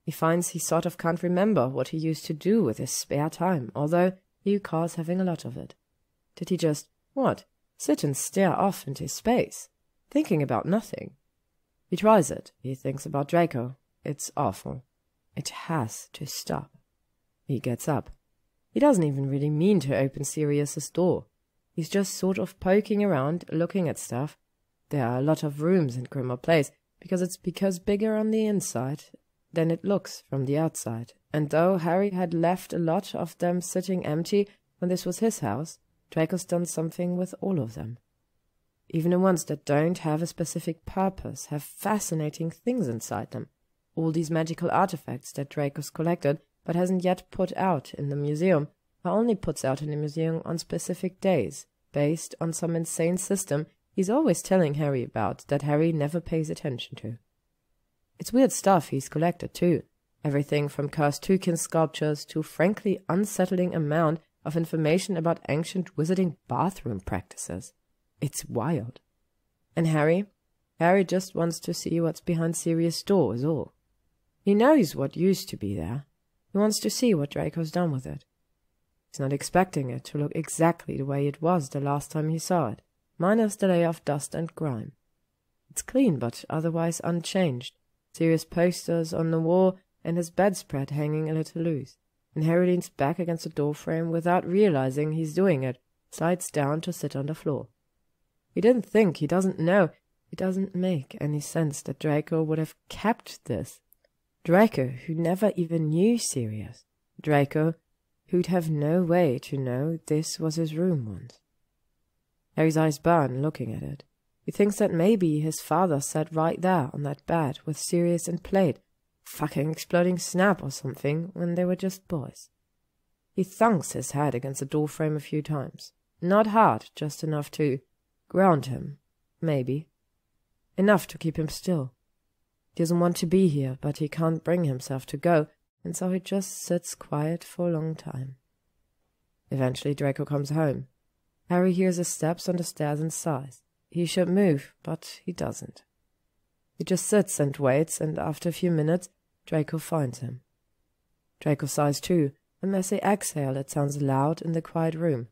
He finds he sort of can't remember what he used to do with his spare time, although he recalls having a lot of it. Did he just, sit and stare off into space, thinking about nothing? He tries it. He thinks about Draco. It's awful. It has to stop. He gets up. He doesn't even really mean to open Sirius's door. He's just sort of poking around, looking at stuff. There are a lot of rooms in Grimmauld Place, because it's bigger on the inside than it looks from the outside. And though Harry had left a lot of them sitting empty when this was his house, Draco's done something with all of them. Even the ones that don't have a specific purpose have fascinating things inside them. All these magical artifacts that Draco's collected but hasn't yet put out in the museum are only puts out in the museum on specific days, based on some insane system he's always telling Harry about that Harry never pays attention to. It's weird stuff he's collected, too. Everything from cursed toucan sculptures to frankly unsettling amount of information about ancient wizarding bathroom practices. It's wild. And Harry just wants to see what's behind Sirius' door is all. He knows what used to be there. He wants to see what Draco's done with it. He's not expecting it to look exactly the way it was the last time he saw it, minus the layer of dust and grime. It's clean, but otherwise unchanged. Sirius posters on the wall and his bedspread hanging a little loose. And Harry leans back against the doorframe without realizing he's doing it, slides down to sit on the floor. He didn't think, he doesn't know, it doesn't make any sense that Draco would have kept this. Draco, who never even knew Sirius. Draco, who'd have no way to know this was his room once. Harry's eyes burn looking at it. He thinks that maybe his father sat right there on that bed with Sirius and played fucking exploding snap or something when they were just boys. He thunks his head against the doorframe a few times. Not hard, just enough to ground him, maybe. Enough to keep him still. He doesn't want to be here, but he can't bring himself to go, and so he just sits quiet for a long time. Eventually Draco comes home. Harry hears his steps on the stairs and sighs. He should move, but he doesn't. He just sits and waits, and after a few minutes, Draco finds him. Draco sighs too, a messy exhale that sounds loud in the quiet room.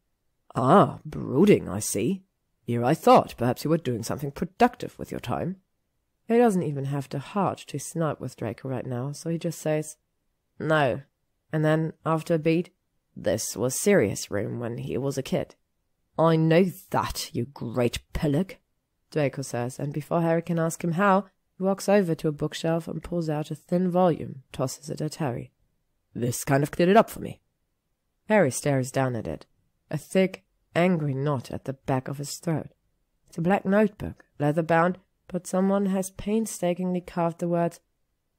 "Ah, brooding, I see. Here I thought perhaps you were doing something productive with your time." He doesn't even have the heart to snipe with Draco right now, so he just says, "No." And then, after a beat, "This was Sirius' room when he was a kid." "I know that, you great pillock," Draco says, and before Harry can ask him how, he walks over to a bookshelf and pulls out a thin volume, tosses it at Harry. "This kind of cleared it up for me." Harry stares down at it, a thick, angry knot at the back of his throat. It's a black notebook, leather-bound, but someone has painstakingly carved the words,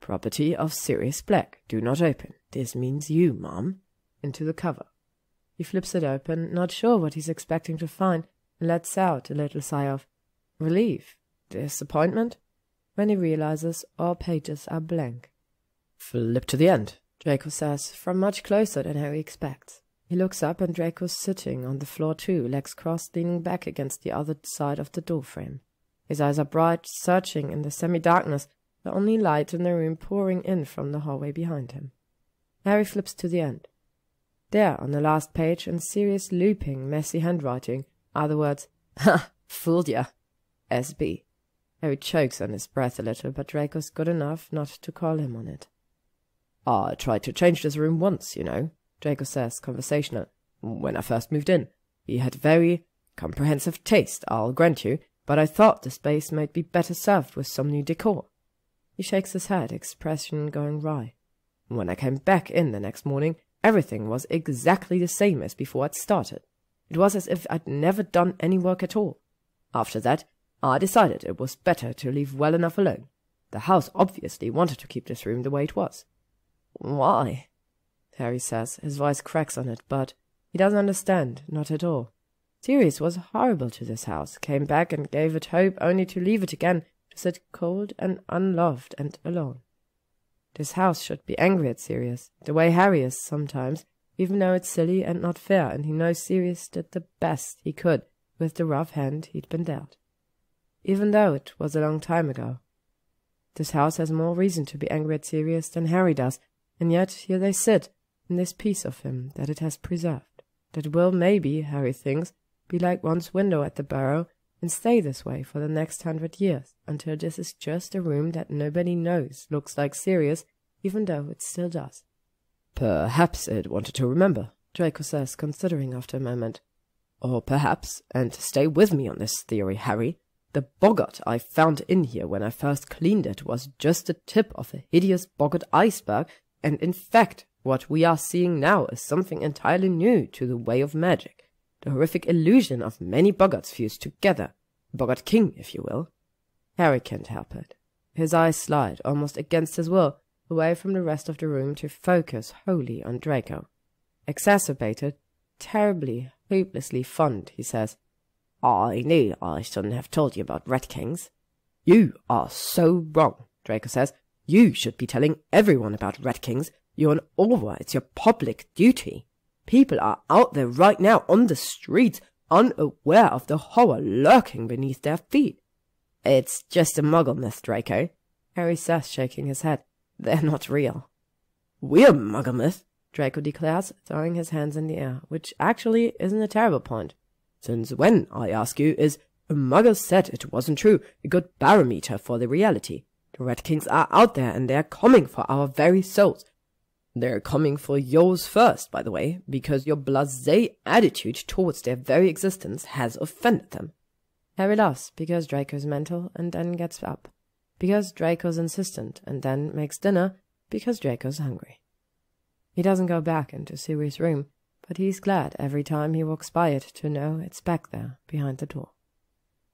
"Property of Sirius Black. Do not open. This means you, Mom," into the cover. He flips it open, not sure what he's expecting to find, and lets out a little sigh of relief, disappointment, when he realizes all pages are blank. "Flip to the end," Draco says, from much closer than Harry expects. He looks up and Draco's sitting on the floor too, legs crossed, leaning back against the other side of the door frame. His eyes are bright, searching in the semi-darkness, the only light in the room pouring in from the hallway behind him. Harry flips to the end. There, on the last page, in serious looping, messy handwriting, are the words, "Ha! Fooled ya! S.B." Harry chokes on his breath a little, but Draco's good enough not to call him on it. "I tried to change this room once, you know," Draco says, conversational. "When I first moved in. He had very comprehensive taste, I'll grant you, but I thought the space might be better served with some new decor." He shakes his head, expression going wry. "When I came back in the next morning, everything was exactly the same as before I'd started. It was as if I'd never done any work at all. After that, I decided it was better to leave well enough alone. The house obviously wanted to keep this room the way it was." "Why?" Harry says. His voice cracks on it, but he doesn't understand, not at all. Sirius was horrible to this house, came back and gave it hope only to leave it again, to sit cold and unloved and alone. This house should be angry at Sirius, the way Harry is sometimes, even though it's silly and not fair, and he knows Sirius did the best he could with the rough hand he'd been dealt. Even though it was a long time ago. This house has more reason to be angry at Sirius than Harry does, and yet here they sit, in this piece of him that it has preserved, that will maybe, Harry thinks, be like one's window at the Burrow, and stay this way for the next 100 years, until this is just a room that nobody knows looks like Sirius, even though it still does. "Perhaps it wanted to remember," Draco says, considering after a moment. "Or perhaps, and stay with me on this theory, Harry, the boggart I found in here when I first cleaned it was just the tip of a hideous boggart iceberg, and in fact what we are seeing now is something entirely new to the way of magic, the horrific illusion of many boggarts fused together, Boggart King, if you will." Harry can't help it. His eyes slide, almost against his will, away from the rest of the room to focus wholly on Draco. Exacerbated, terribly, hopelessly fond, he says, "I knew I shouldn't have told you about Rat Kings." "You are so wrong," Draco says. "You should be telling everyone about Rat Kings. You're an Auror. It's your public duty. People are out there right now on the streets, unaware of the horror lurking beneath their feet." "It's just a muggle myth, Draco," Harry says, shaking his head. "They're not real." "We're muggle myth," Draco declares, throwing his hands in the air, which actually isn't a terrible point. "Since when, I ask you, is a muggle said it wasn't true a good barometer for the reality? The Rat Kings are out there, and they're coming for our very souls. They're coming for yours first, by the way, because your blasé attitude towards their very existence has offended them." Harry laughs, because Draco's mental, and then gets up. Because Draco's insistent, and then makes dinner, because Draco's hungry. He doesn't go back into Sirius' room, but he's glad every time he walks by it to know it's back there, behind the door.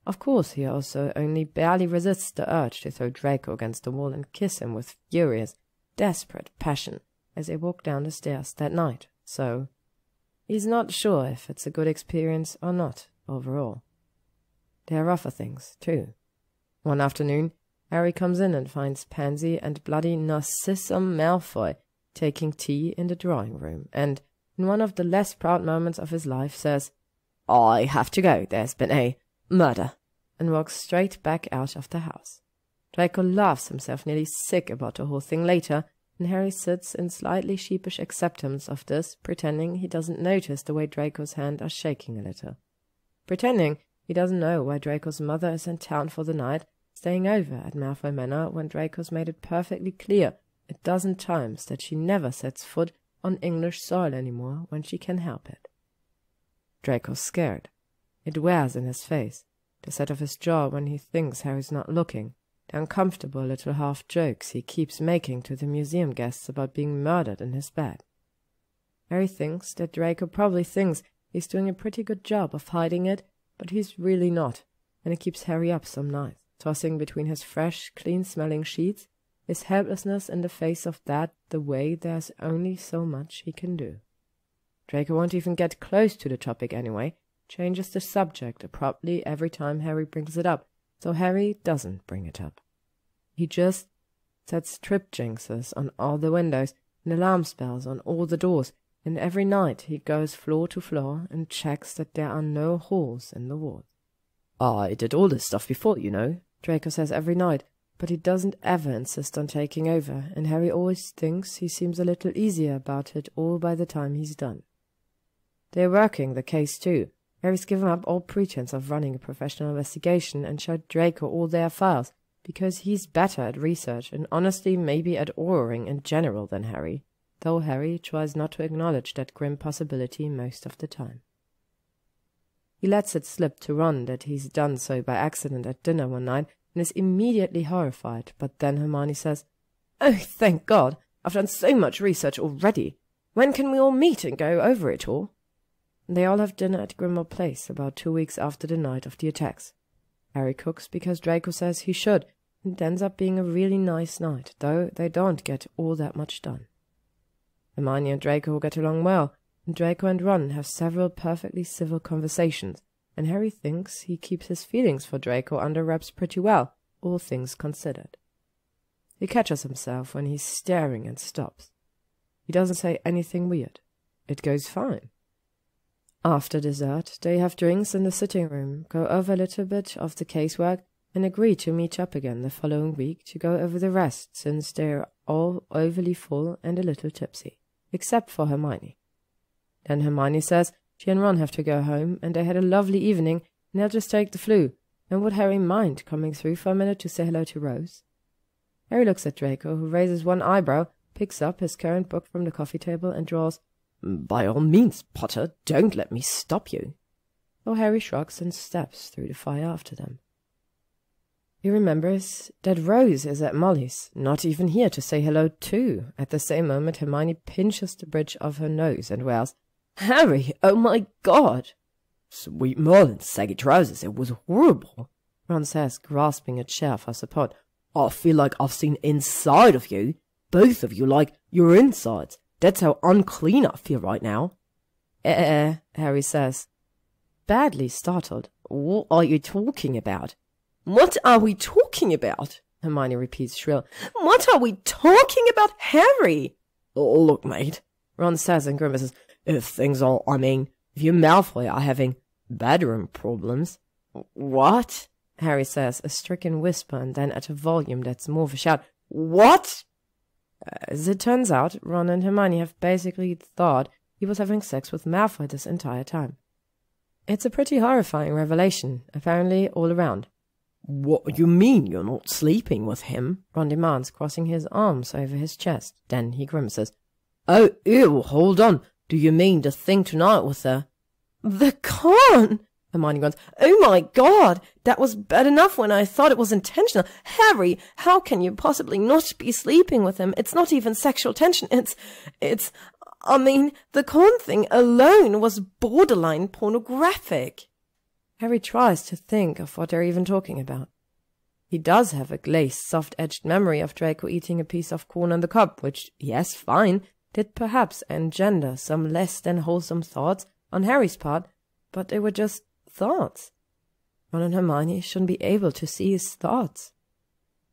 Of course, he also only barely resists the urge to throw Draco against the wall and kiss him with furious, desperate passion as they walk down the stairs that night, so he's not sure if it's a good experience or not, overall. There are rougher things, too. One afternoon, Harry comes in and finds Pansy and bloody Narcissum Malfoy taking tea in the drawing room, and in one of the less proud moments of his life says, "I have to go, there's been a murder," and walks straight back out of the house. Draco laughs himself nearly sick about the whole thing later, and Harry sits in slightly sheepish acceptance of this, pretending he doesn't notice the way Draco's hands are shaking a little. Pretending he doesn't know why Draco's mother is in town for the night, staying over at Malfoy Manor when Draco's made it perfectly clear 12 times that she never sets foot on English soil anymore when she can help it. Draco's scared. It wears in his face, the set of his jaw when he thinks Harry's not looking, the uncomfortable little half-jokes he keeps making to the museum guests about being murdered in his bed. Harry thinks that Draco probably thinks he's doing a pretty good job of hiding it, but he's really not, and it keeps Harry up some nights, tossing between his fresh, clean-smelling sheets, his helplessness in the face of that the way there's only so much he can do. Draco won't even get close to the topic anyway, changes the subject abruptly every time Harry brings it up, so Harry doesn't bring it up. He just sets trip jinxes on all the windows and alarm spells on all the doors, and every night he goes floor to floor and checks that there are no holes in the walls. I did all this stuff before, you know, Draco says every night, but he doesn't ever insist on taking over, and Harry always thinks he seems a little easier about it all by the time he's done. They're working the case too. Harry's given up all pretense of running a professional investigation and showed Draco all their files, because he's better at research and honestly maybe at orating in general than Harry, though Harry tries not to acknowledge that grim possibility most of the time. He lets it slip to Ron that he's done so by accident at dinner one night and is immediately horrified, but then Hermione says, "Oh, thank God, I've done so much research already. When can we all meet and go over it all?" They all have dinner at Grimmauld Place about 2 weeks after the night of the attacks. Harry cooks because Draco says he should, and it ends up being a really nice night, though they don't get all that much done. Hermione and Draco get along well, and Draco and Ron have several perfectly civil conversations, and Harry thinks he keeps his feelings for Draco under wraps pretty well, all things considered. He catches himself when he's staring and stops. He doesn't say anything weird. It goes fine. After dessert, they have drinks in the sitting room, go over a little bit of the casework, and agree to meet up again the following week to go over the rest, since they're all overly full and a little tipsy, except for Hermione. Then Hermione says she and Ron have to go home, and they had a lovely evening, and they'll just take the flu, and would Harry mind coming through for a minute to say hello to Rose? Harry looks at Draco, who raises one eyebrow, picks up his current book from the coffee table, and draws, "By all means, Potter, don't let me stop you." So Harry shrugs and steps through the fire after them. He remembers that Rose is at Molly's, not even here to say hello too. At the same moment, Hermione pinches the bridge of her nose and wails, "Harry, oh my God!" "Sweet Merlin's saggy trousers, it was horrible," Ron says, grasping a chair for support. "I feel like I've seen inside of you, both of you, like your insides. That's how unclean I feel right now." Harry says, badly startled. "What are you talking about?" "What are we talking about?" Hermione repeats shrill. "What are we talking about, Harry?" "Oh, look, mate," Ron says and grimaces. If you Malfoy are having bedroom problems." "What?" Harry says, a stricken whisper, and then at a volume that's more of a shout. "What?" As it turns out, Ron and Hermione have basically thought he was having sex with Malfoy this entire time. It's a pretty horrifying revelation, apparently all around. "What you mean you're not sleeping with him?" Ron demands, crossing his arms over his chest. Then he grimaces. "Oh, ew, hold on. Do you mean the thing tonight with the—" "The con!" Hermione goes, "Oh my God, that was bad enough when I thought it was intentional. Harry, how can you possibly not be sleeping with him? It's not even sexual tension. The con thing alone was borderline pornographic." Harry tries to think of what they're even talking about. He does have a glazed, soft-edged memory of Draco eating a piece of corn on the cob, which, yes, fine, did perhaps engender some less than wholesome thoughts on Harry's part, but they were just thoughts. Ron and Hermione shouldn't be able to see his thoughts.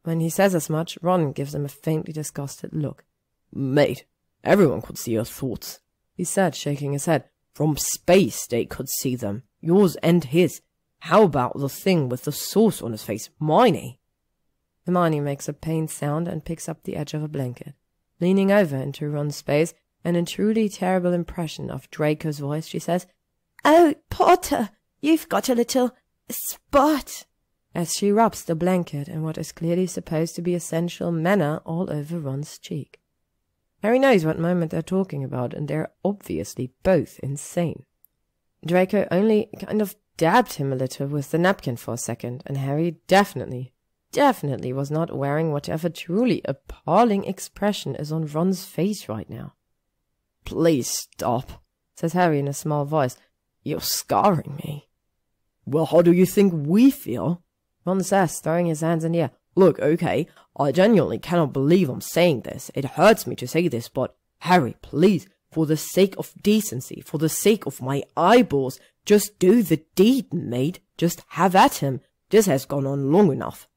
When he says as much, Ron gives him a faintly disgusted look. "Mate, everyone could see your thoughts," he said, shaking his head. "From space they could see them, yours and his. How about the thing with the sauce on his face, Miney?" Hermione makes a pained sound and picks up the edge of a blanket. Leaning over into Ron's space, and in truly terrible impression of Draco's voice, she says, "Oh, Potter, you've got a little spot," as she rubs the blanket in what is clearly supposed to be a sensual manner all over Ron's cheek. Harry knows what moment they're talking about, and they're obviously both insane. Draco only kind of dabbed him a little with the napkin for a second, and Harry definitely was not wearing whatever truly appalling expression is on Ron's face right now. "Please stop," says Harry in a small voice. "You're scarring me." "Well, how do you think we feel?" Ron says, throwing his hands in the air. "Look, okay, I genuinely cannot believe I'm saying this. It hurts me to say this, but Harry, please, for the sake of decency, for the sake of my eyeballs, just do the deed, mate. Just have at him. This has gone on long enough."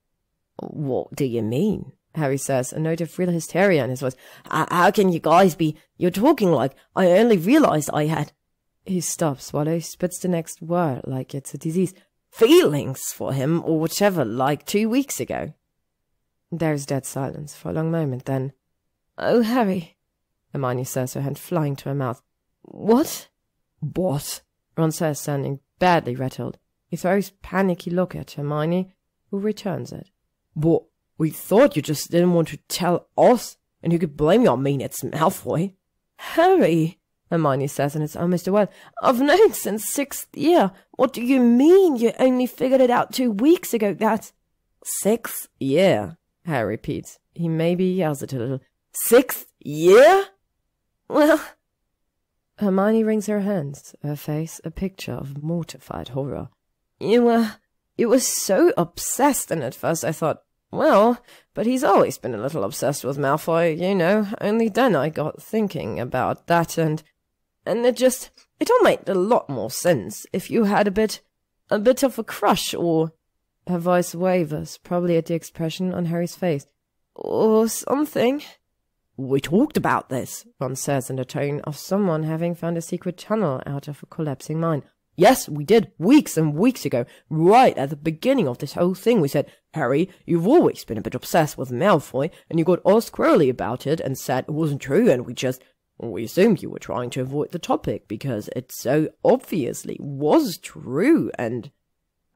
"What do you mean?" Harry says, a note of real hysteria in his voice. How can you guys be? You're talking like I only realized I had..." He stops, swallows, spits the next word like it's a disease. "Feelings for him, or whatever, like 2 weeks ago." There's dead silence for a long moment, then, "Oh, Harry," Hermione says, her hand flying to her mouth. "What?" "What?" Ron says, sounding badly rattled. He throws a panicky look at Hermione, who returns it. "But we thought you just didn't want to tell us, and you could blame your mean it's Malfoy." "Harry," Hermione says, and it's almost a wail, "I've known since 6th year. What do you mean you only figured it out 2 weeks ago? That's 6th year," Harry repeats. He maybe yells it a little. 6th year? Well... Hermione wrings her hands, her face a picture of mortified horror. You were so obsessed, and at first I thought, well, but he's always been a little obsessed with Malfoy, you know. Only then I got thinking about that, and it all made a lot more sense if you had a bit of a crush, or... Her voice wavers, probably at the expression on Harry's face. "Or something." "We talked about this," Ron says in the tone of someone having found a secret tunnel out of a collapsing mine. "Yes, we did, weeks and weeks ago. Right at the beginning of this whole thing, we said, Harry, you've always been a bit obsessed with Malfoy, and you got all squirrely about it and said it wasn't true, and we assumed you were trying to avoid the topic because it so obviously was true, and..."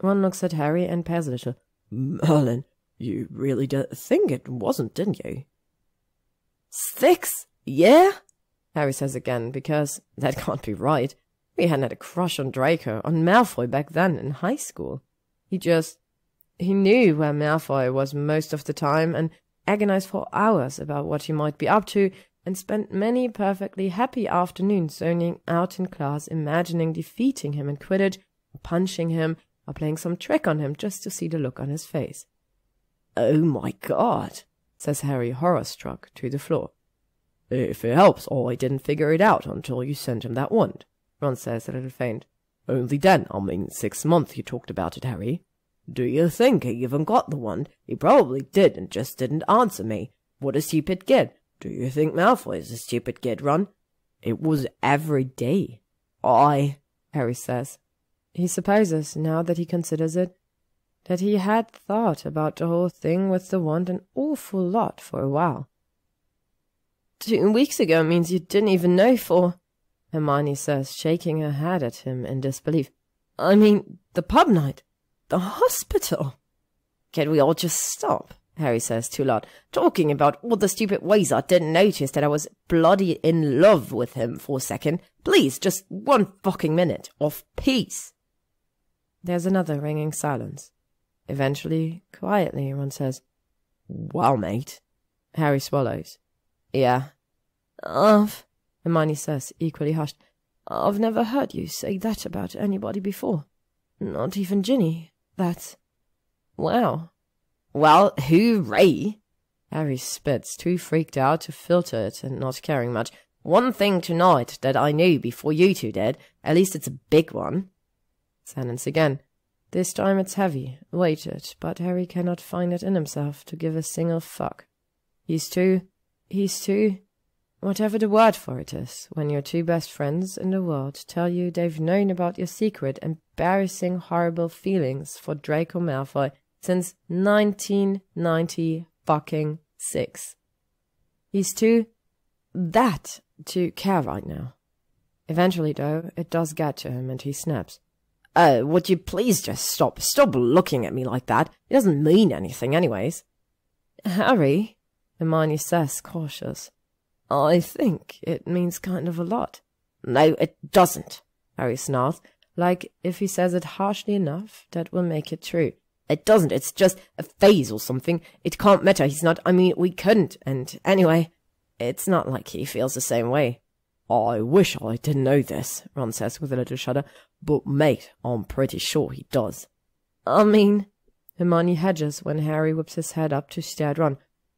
Ron looks at Harry and pairs a little. "Merlin, you really did think it wasn't, didn't you?" 6th year? Harry says again, because that can't be right. He hadn't had a crush on Draco, on Malfoy back then in high school. He knew where Malfoy was most of the time and agonized for hours about what he might be up to, and spent many perfectly happy afternoons zoning out in class, imagining defeating him in Quidditch, or punching him, or playing some trick on him just to see the look on his face. "Oh my God," says Harry, horror-struck, to the floor. "If it helps, I didn't figure it out until you sent him that wand," Ron says, a little faint. "Only then, 6 months you talked about it, Harry. Do you think he even got the wand? He probably did and just didn't answer me. What a stupid kid. Do you think Malfoy is a stupid kid, Ron?" "It was every day." Harry says. He supposes, now that he considers it, that he had thought about the whole thing with the wand an awful lot for a while. 2 weeks ago means you didn't even know for... Hermione says, shaking her head at him in disbelief. "I mean, the pub night, the hospital." "Can we all just stop?" Harry says too loud, "talking about all the stupid ways I didn't notice that I was bloody in love with him for a second. Please, just 1 fucking minute of peace." There's another ringing silence. Eventually, quietly, Ron says, "Well, mate." Harry swallows. "Yeah." Hermione says, equally hushed, "I've never heard you say that about anybody before. Not even Ginny. That's... wow." "Well, hooray!" Harry spits, too freaked out to filter it and not caring much. "One thing tonight that I knew before you two did. At least it's a big one." Silence again. This time it's heavy, weighted, but Harry cannot find it in himself to give a single fuck. He's too... whatever the word for it is, when your 2 best friends in the world tell you they've known about your secret, embarrassing, horrible feelings for Draco Malfoy since 1996. He's too care right now. Eventually, though, it does get to him and he snaps. Would you please just stop? Stop looking at me like that. It doesn't mean anything anyways. Harry, Hermione says, cautious. I think it means kind of a lot. No, it doesn't, Harry snarls, like if he says it harshly enough, that will make it true. It doesn't, it's just a phase or something. It can't matter, he's not, we couldn't, and anyway, it's not like he feels the same way. I wish I didn't know this, Ron says with a little shudder, but mate, I'm pretty sure he does. Hermione hedges when Harry whips his head up to stare at Ron.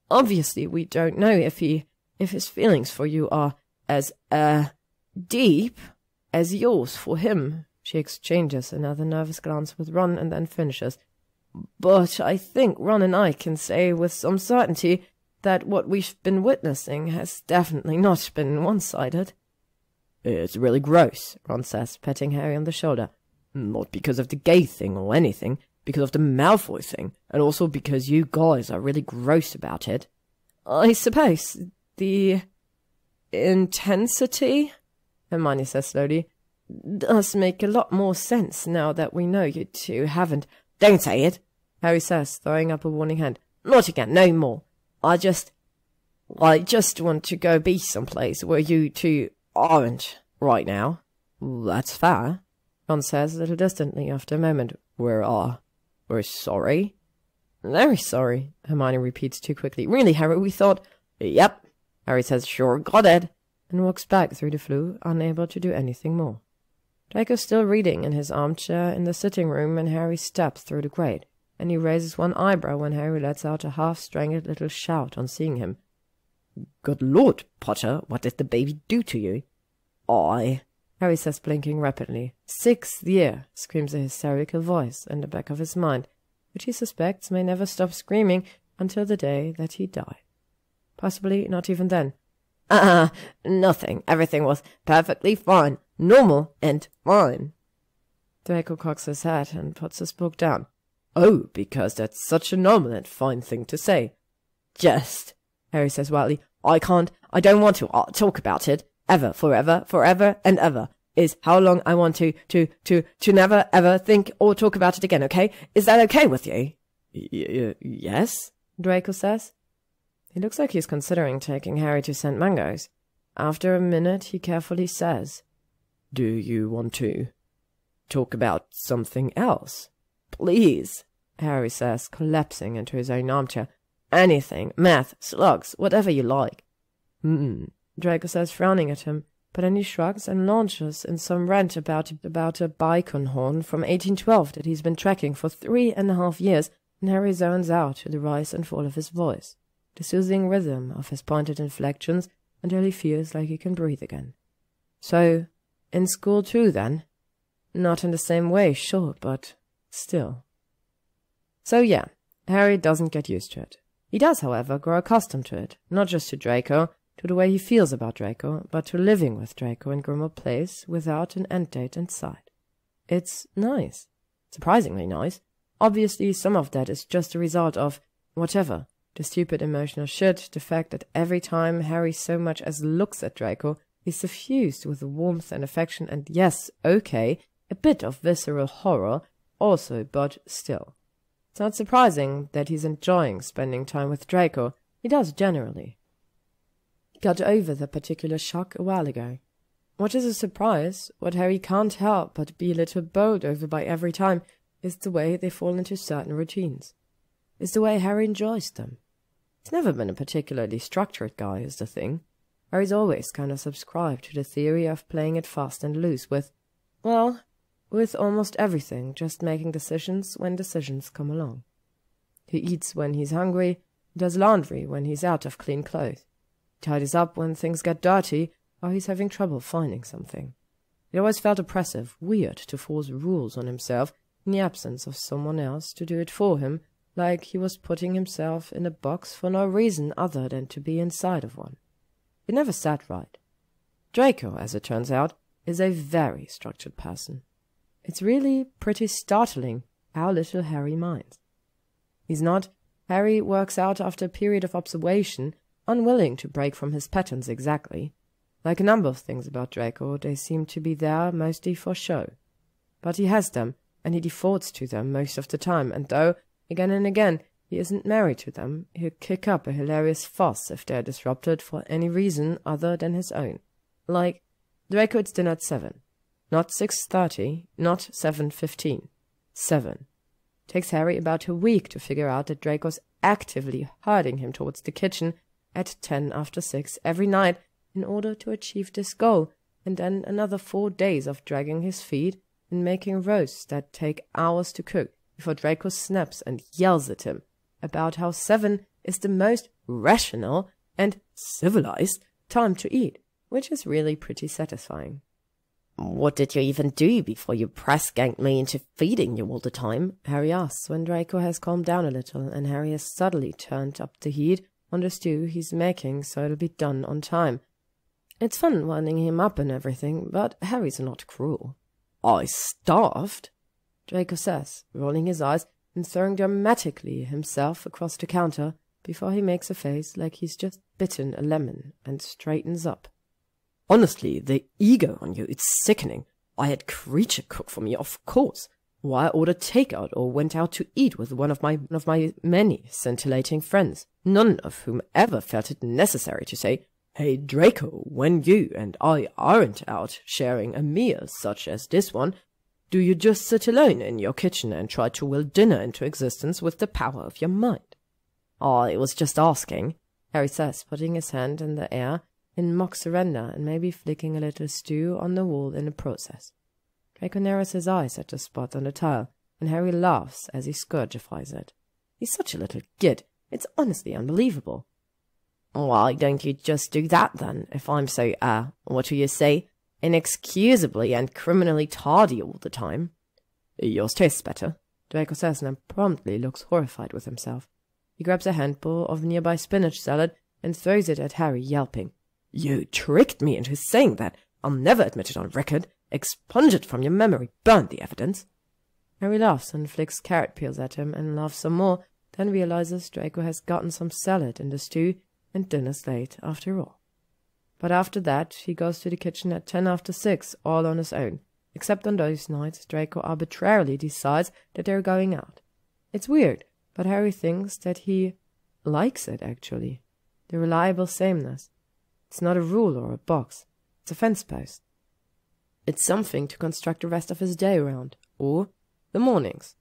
Obviously, we don't know if his feelings for you are as, deep as yours for him. She exchanges another nervous glance with Ron and then finishes. But I think Ron and I can say with some certainty that what we've been witnessing has definitely not been one-sided. It's really gross, Ron says, patting Harry on the shoulder. Not because of the gay thing or anything, because of the Malfoy thing, and also because you guys are really gross about it. I suppose the intensity, Hermione says slowly, does make a lot more sense now that we know you two haven't. Don't say it, Harry says, throwing up a warning hand. Not again, no more. I just want to go be someplace where you two aren't right now. That's fair, Ron says a little distantly after a moment. We're sorry. Very sorry, Hermione repeats too quickly. Really, Harry, we thought... Yep, Harry says, sure, got it, and walks back through the flue, unable to do anything more. Draco's still reading in his armchair in the sitting room when Harry steps through the grate, and he raises one eyebrow when Harry lets out a half-strangled little shout on seeing him. Good Lord, Potter, what did the baby do to you? Harry says, blinking rapidly. 6th year, screams a hysterical voice in the back of his mind, which he suspects may never stop screaming until the day that he died. Possibly not even then. Nothing. Everything was perfectly fine, normal, and fine. Draco cocks his head and puts his book down. Oh, because that's such a normal and fine thing to say. Just, Harry says wildly, I don't want to talk about it. Ever, forever, and ever. Is how long I want to never ever think or talk about it again, okay? Is that okay with you? Yes, Draco says. He looks like he's considering taking Harry to St. Mungo's. After a minute, he carefully says, Do you want to talk about something else? Please, Harry says, collapsing into his own armchair. Anything, math, slugs, whatever you like. Draco says, frowning at him, but then he shrugs and launches in some rant about a bicon horn from 1812 that he's been tracking for 3.5 years, and Harry zones out to the rise and fall of his voice, the soothing rhythm of his pointed inflections, until he feels like he can breathe again. So, in school too, then? Not in the same way, sure, but still. So yeah, Harry doesn't get used to it. He does, however, grow accustomed to it, not just to Draco, to the way he feels about Draco, but to living with Draco in Grimmauld Place without an end date in sight. It's nice. Surprisingly nice. Obviously, some of that is just a result of whatever. The stupid emotional shit, the fact that every time Harry so much as looks at Draco, he's suffused with warmth and affection and, yes, okay, a bit of visceral horror also, but still. It's not surprising that he's enjoying spending time with Draco. He does generally. Got over the particular shock a while ago. What is a surprise, what Harry can't help but be a little bowled over by every time, is the way they fall into certain routines. Is the way Harry enjoys them. He's never been a particularly structured guy, is the thing. Harry's always kind of subscribed to the theory of playing it fast and loose with almost everything, just making decisions when decisions come along. He eats when he's hungry, does laundry when he's out of clean clothes. Tidies up when things get dirty, or he's having trouble finding something. It always felt oppressive, weird to force rules on himself in the absence of someone else to do it for him, like he was putting himself in a box for no reason other than to be inside of one. It never sat right. Draco, as it turns out, is a very structured person. It's really pretty startling how little Harry minds. He's not. Harry works out after a period of observation, unwilling to break from his patterns exactly. Like a number of things about Draco, they seem to be there mostly for show. But he has them, and he defaults to them most of the time, and though, again and again, he isn't married to them, he'll kick up a hilarious fuss if they're disrupted for any reason other than his own. Like, Draco, it's dinner at 7. Not 6:30, not 7:15. 7. Takes Harry about a week to figure out that Draco's actively herding him towards the kitchen at 6 every night in order to achieve this goal, and then another 4 days of dragging his feet and making roasts that take hours to cook before Draco snaps and yells at him about how 7 is the most rational and civilized time to eat, which is really pretty satisfying. "What did you even do before you press-ganged me into feeding you all the time?" Harry asks when Draco has calmed down a little and Harry has subtly turned up the heat on the stew he's making so it'll be done on time. It's fun winding him up and everything, but Harry's not cruel. "I starved," Draco says, rolling his eyes and throwing dramatically himself across the counter before he makes a face like he's just bitten a lemon and straightens up. "Honestly, the ego on you, it's sickening. I had Creature cook for me, of course, or I ordered takeout or went out to eat with one of my many scintillating friends, none of whom ever felt it necessary to say, 'Hey, Draco, when you and I aren't out sharing a meal such as this one, do you just sit alone in your kitchen and try to will dinner into existence with the power of your mind?'" "I was just asking," Harry says, putting his hand in the air in mock surrender and maybe flicking a little stew on the wall in the process. Draco narrows his eyes at the spot on the tile, and Harry laughs as he scourgifies it. He's such a little git, it's honestly unbelievable. "Why don't you just do that then, if I'm so, what do you say, inexcusably and criminally tardy all the time?" "Yours tastes better," Draco says, and then promptly looks horrified with himself. He grabs a handful of nearby spinach salad and throws it at Harry, yelping, "You tricked me into saying that. I'll never admit it on record. Expunge it from your memory. Burn the evidence." Harry laughs and flicks carrot peels at him and laughs some more, then realizes Draco has gotten some salad in the stew and dinner's late after all. But after that, he goes to the kitchen at 6 all on his own, except on those nights Draco arbitrarily decides that they're going out. It's weird, but Harry thinks that he likes it, actually. The reliable sameness. It's not a rule or a box. It's a fence post. It's something to construct the rest of his day around, or the mornings.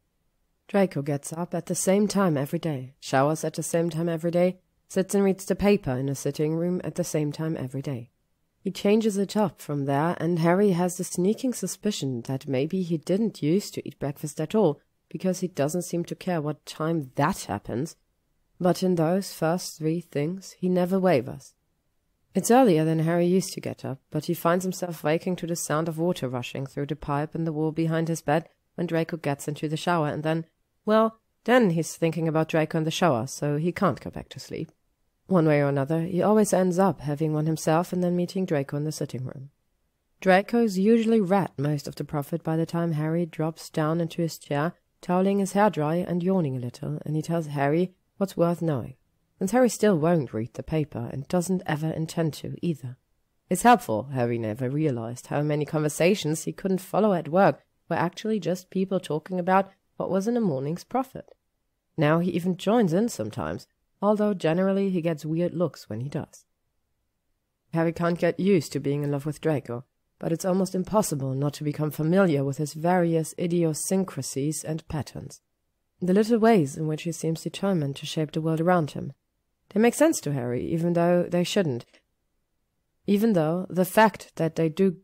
Draco gets up at the same time every day, showers at the same time every day, sits and reads the paper in the sitting room at the same time every day. He changes it up from there, and Harry has the sneaking suspicion that maybe he didn't used to eat breakfast at all, because he doesn't seem to care what time that happens. But in those first 3 things, he never wavers. It's earlier than Harry used to get up, but he finds himself waking to the sound of water rushing through the pipe in the wall behind his bed when Draco gets into the shower, and then he's thinking about Draco in the shower, so he can't go back to sleep. One way or another, he always ends up having one himself and then meeting Draco in the sitting room. Draco's usually rat most of the profit by the time Harry drops down into his chair, toweling his hair dry and yawning a little, and he tells Harry what's worth knowing. Since Harry still won't read the paper, and doesn't ever intend to, either. It's helpful, Harry never realized how many conversations he couldn't follow at work were actually just people talking about what was in the morning's profit. Now he even joins in sometimes, although generally he gets weird looks when he does. Harry can't get used to being in love with Draco, but it's almost impossible not to become familiar with his various idiosyncrasies and patterns, the little ways in which he seems determined to shape the world around him. They make sense to Harry, even though they shouldn't. Even though the fact that they do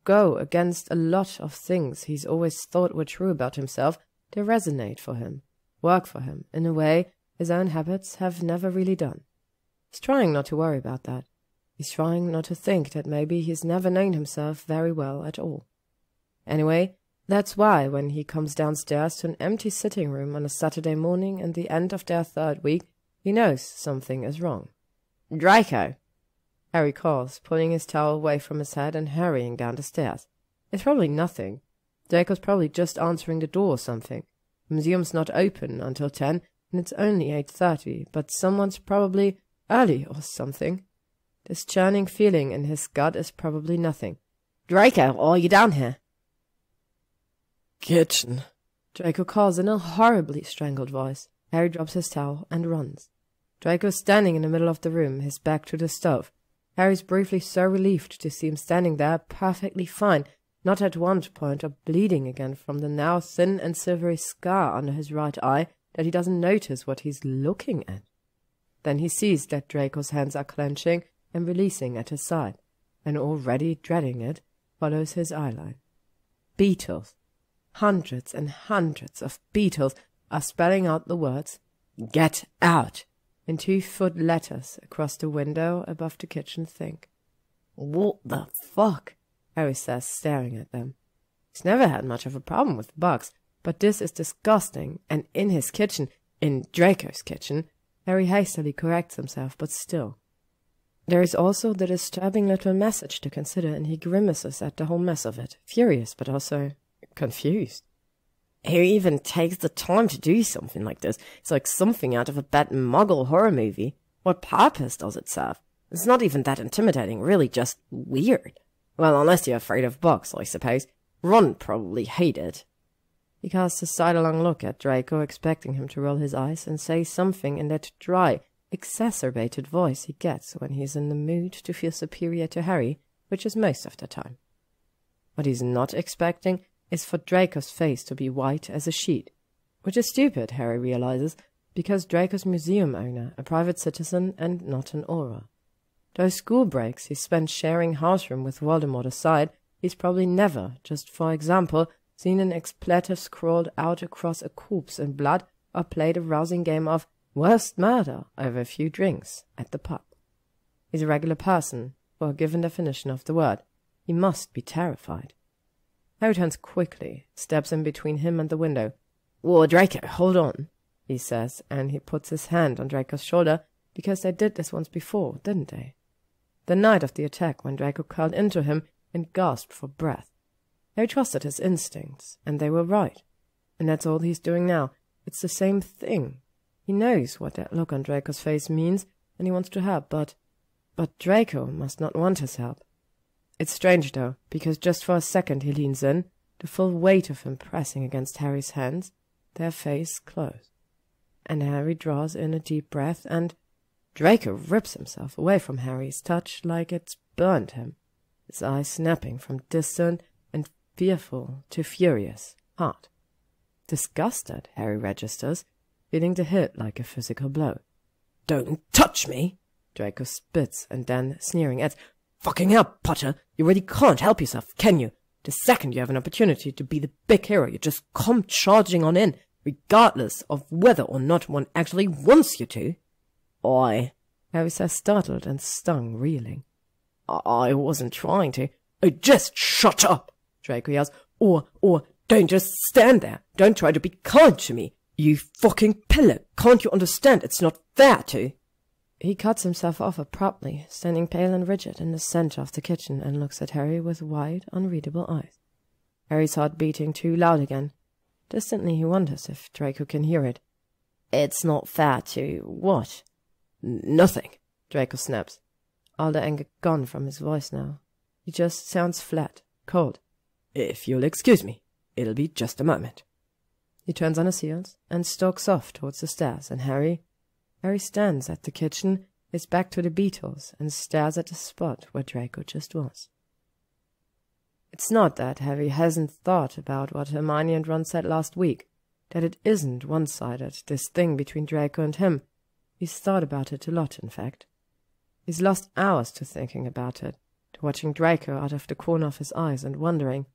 go against a lot of things he's always thought were true about himself, they resonate for him, work for him, in a way his own habits have never really done. He's trying not to worry about that. He's trying not to think that maybe he's never known himself very well at all. Anyway, that's why when he comes downstairs to an empty sitting room on a Saturday morning and the end of their 3rd week, he knows something is wrong. "Draco!" Harry calls, pulling his towel away from his head and hurrying down the stairs. It's probably nothing. Draco's probably just answering the door or something. The museum's not open until 10, and it's only 8:30, but someone's probably early or something. This churning feeling in his gut is probably nothing. Draco, are you down here? Kitchen, Draco calls in a horribly strangled voice. Harry drops his towel and runs. Draco is standing in the middle of the room, his back to the stove. Harry's briefly so relieved to see him standing there perfectly fine, not at one point or bleeding again from the now thin and silvery scar under his right eye, that he doesn't notice what he's looking at. Then he sees that Draco's hands are clenching and releasing at his side, and already dreading it, follows his eyeline. Beetles, hundreds and hundreds of beetles, are spelling out the words, "Get out!" in 2-foot letters across the window above the kitchen sink. "What the fuck?" Harry says, staring at them. He's never had much of a problem with bugs, but this is disgusting, and in his kitchen, in Draco's kitchen, Harry hastily corrects himself, but still. There is also the disturbing little message to consider, and he grimaces at the whole mess of it, furious but also confused. Who even takes the time to do something like this? It's like something out of a bad Muggle horror movie. What purpose does it serve? It's not even that intimidating, really just weird. Well, unless you're afraid of bugs, I suppose. Ron probably hated it. He casts a sidelong look at Draco, expecting him to roll his eyes and say something in that dry, exacerbated voice he gets when he's in the mood to feel superior to Harry, which is most of the time. What he's not expecting is for Draco's face to be white as a sheet, which is stupid, Harry realizes, because Draco's museum owner, a private citizen and not an Auror. Those school breaks he spent sharing house room with Voldemort aside, he's probably never, just for example, seen an expletive scrawled out across a corpse in blood or played a rousing game of worst murder over a few drinks at the pub. He's a regular person, for a given definition of the word. He must be terrified. Harry turns quickly, steps in between him and the window. "Whoa, Draco, hold on," he says, and he puts his hand on Draco's shoulder, because they did this once before, didn't they? The night of the attack, when Draco curled into him and gasped for breath. Harry trusted his instincts, and they were right. And that's all he's doing now. It's the same thing. He knows what that look on Draco's face means, and he wants to help, but Draco must not want his help. It's strange, though, because just for a second he leans in, the full weight of him pressing against Harry's hands, their face close. And Harry draws in a deep breath, and Draco rips himself away from Harry's touch like it's burned him, his eyes snapping from distant and fearful to furious heart. Disgusted, Harry registers, feeling the hit like a physical blow. "Don't touch me!" Draco spits, and then, sneering, adds, "Fucking hell, Potter, you really can't help yourself, can you? The second you have an opportunity to be the big hero, you just come charging on in, regardless of whether or not one actually wants you to." Harry says, startled and stung, reeling. I wasn't trying to." "Oh, just shut up," Draco yells, or don't just stand there. Don't try to be kind to me. You fucking pillar. Can't you understand? It's not fair to." He cuts himself off abruptly, standing pale and rigid in the center of the kitchen, and looks at Harry with wide, unreadable eyes. Harry's heart beating too loud again. Distantly he wonders if Draco can hear it. "It's not fair to what?" "Nothing," Draco snaps. All the anger gone from his voice now. He just sounds flat, cold. "If you'll excuse me, it'll be just a moment." He turns on his heels and stalks off towards the stairs, and Harry stands at the kitchen, his back to the beetles, and stares at the spot where Draco just was. It's not that Harry hasn't thought about what Hermione and Ron said last week, that it isn't one-sided, this thing between Draco and him. He's thought about it a lot, in fact. He's lost hours to thinking about it, to watching Draco out of the corner of his eyes and wondering,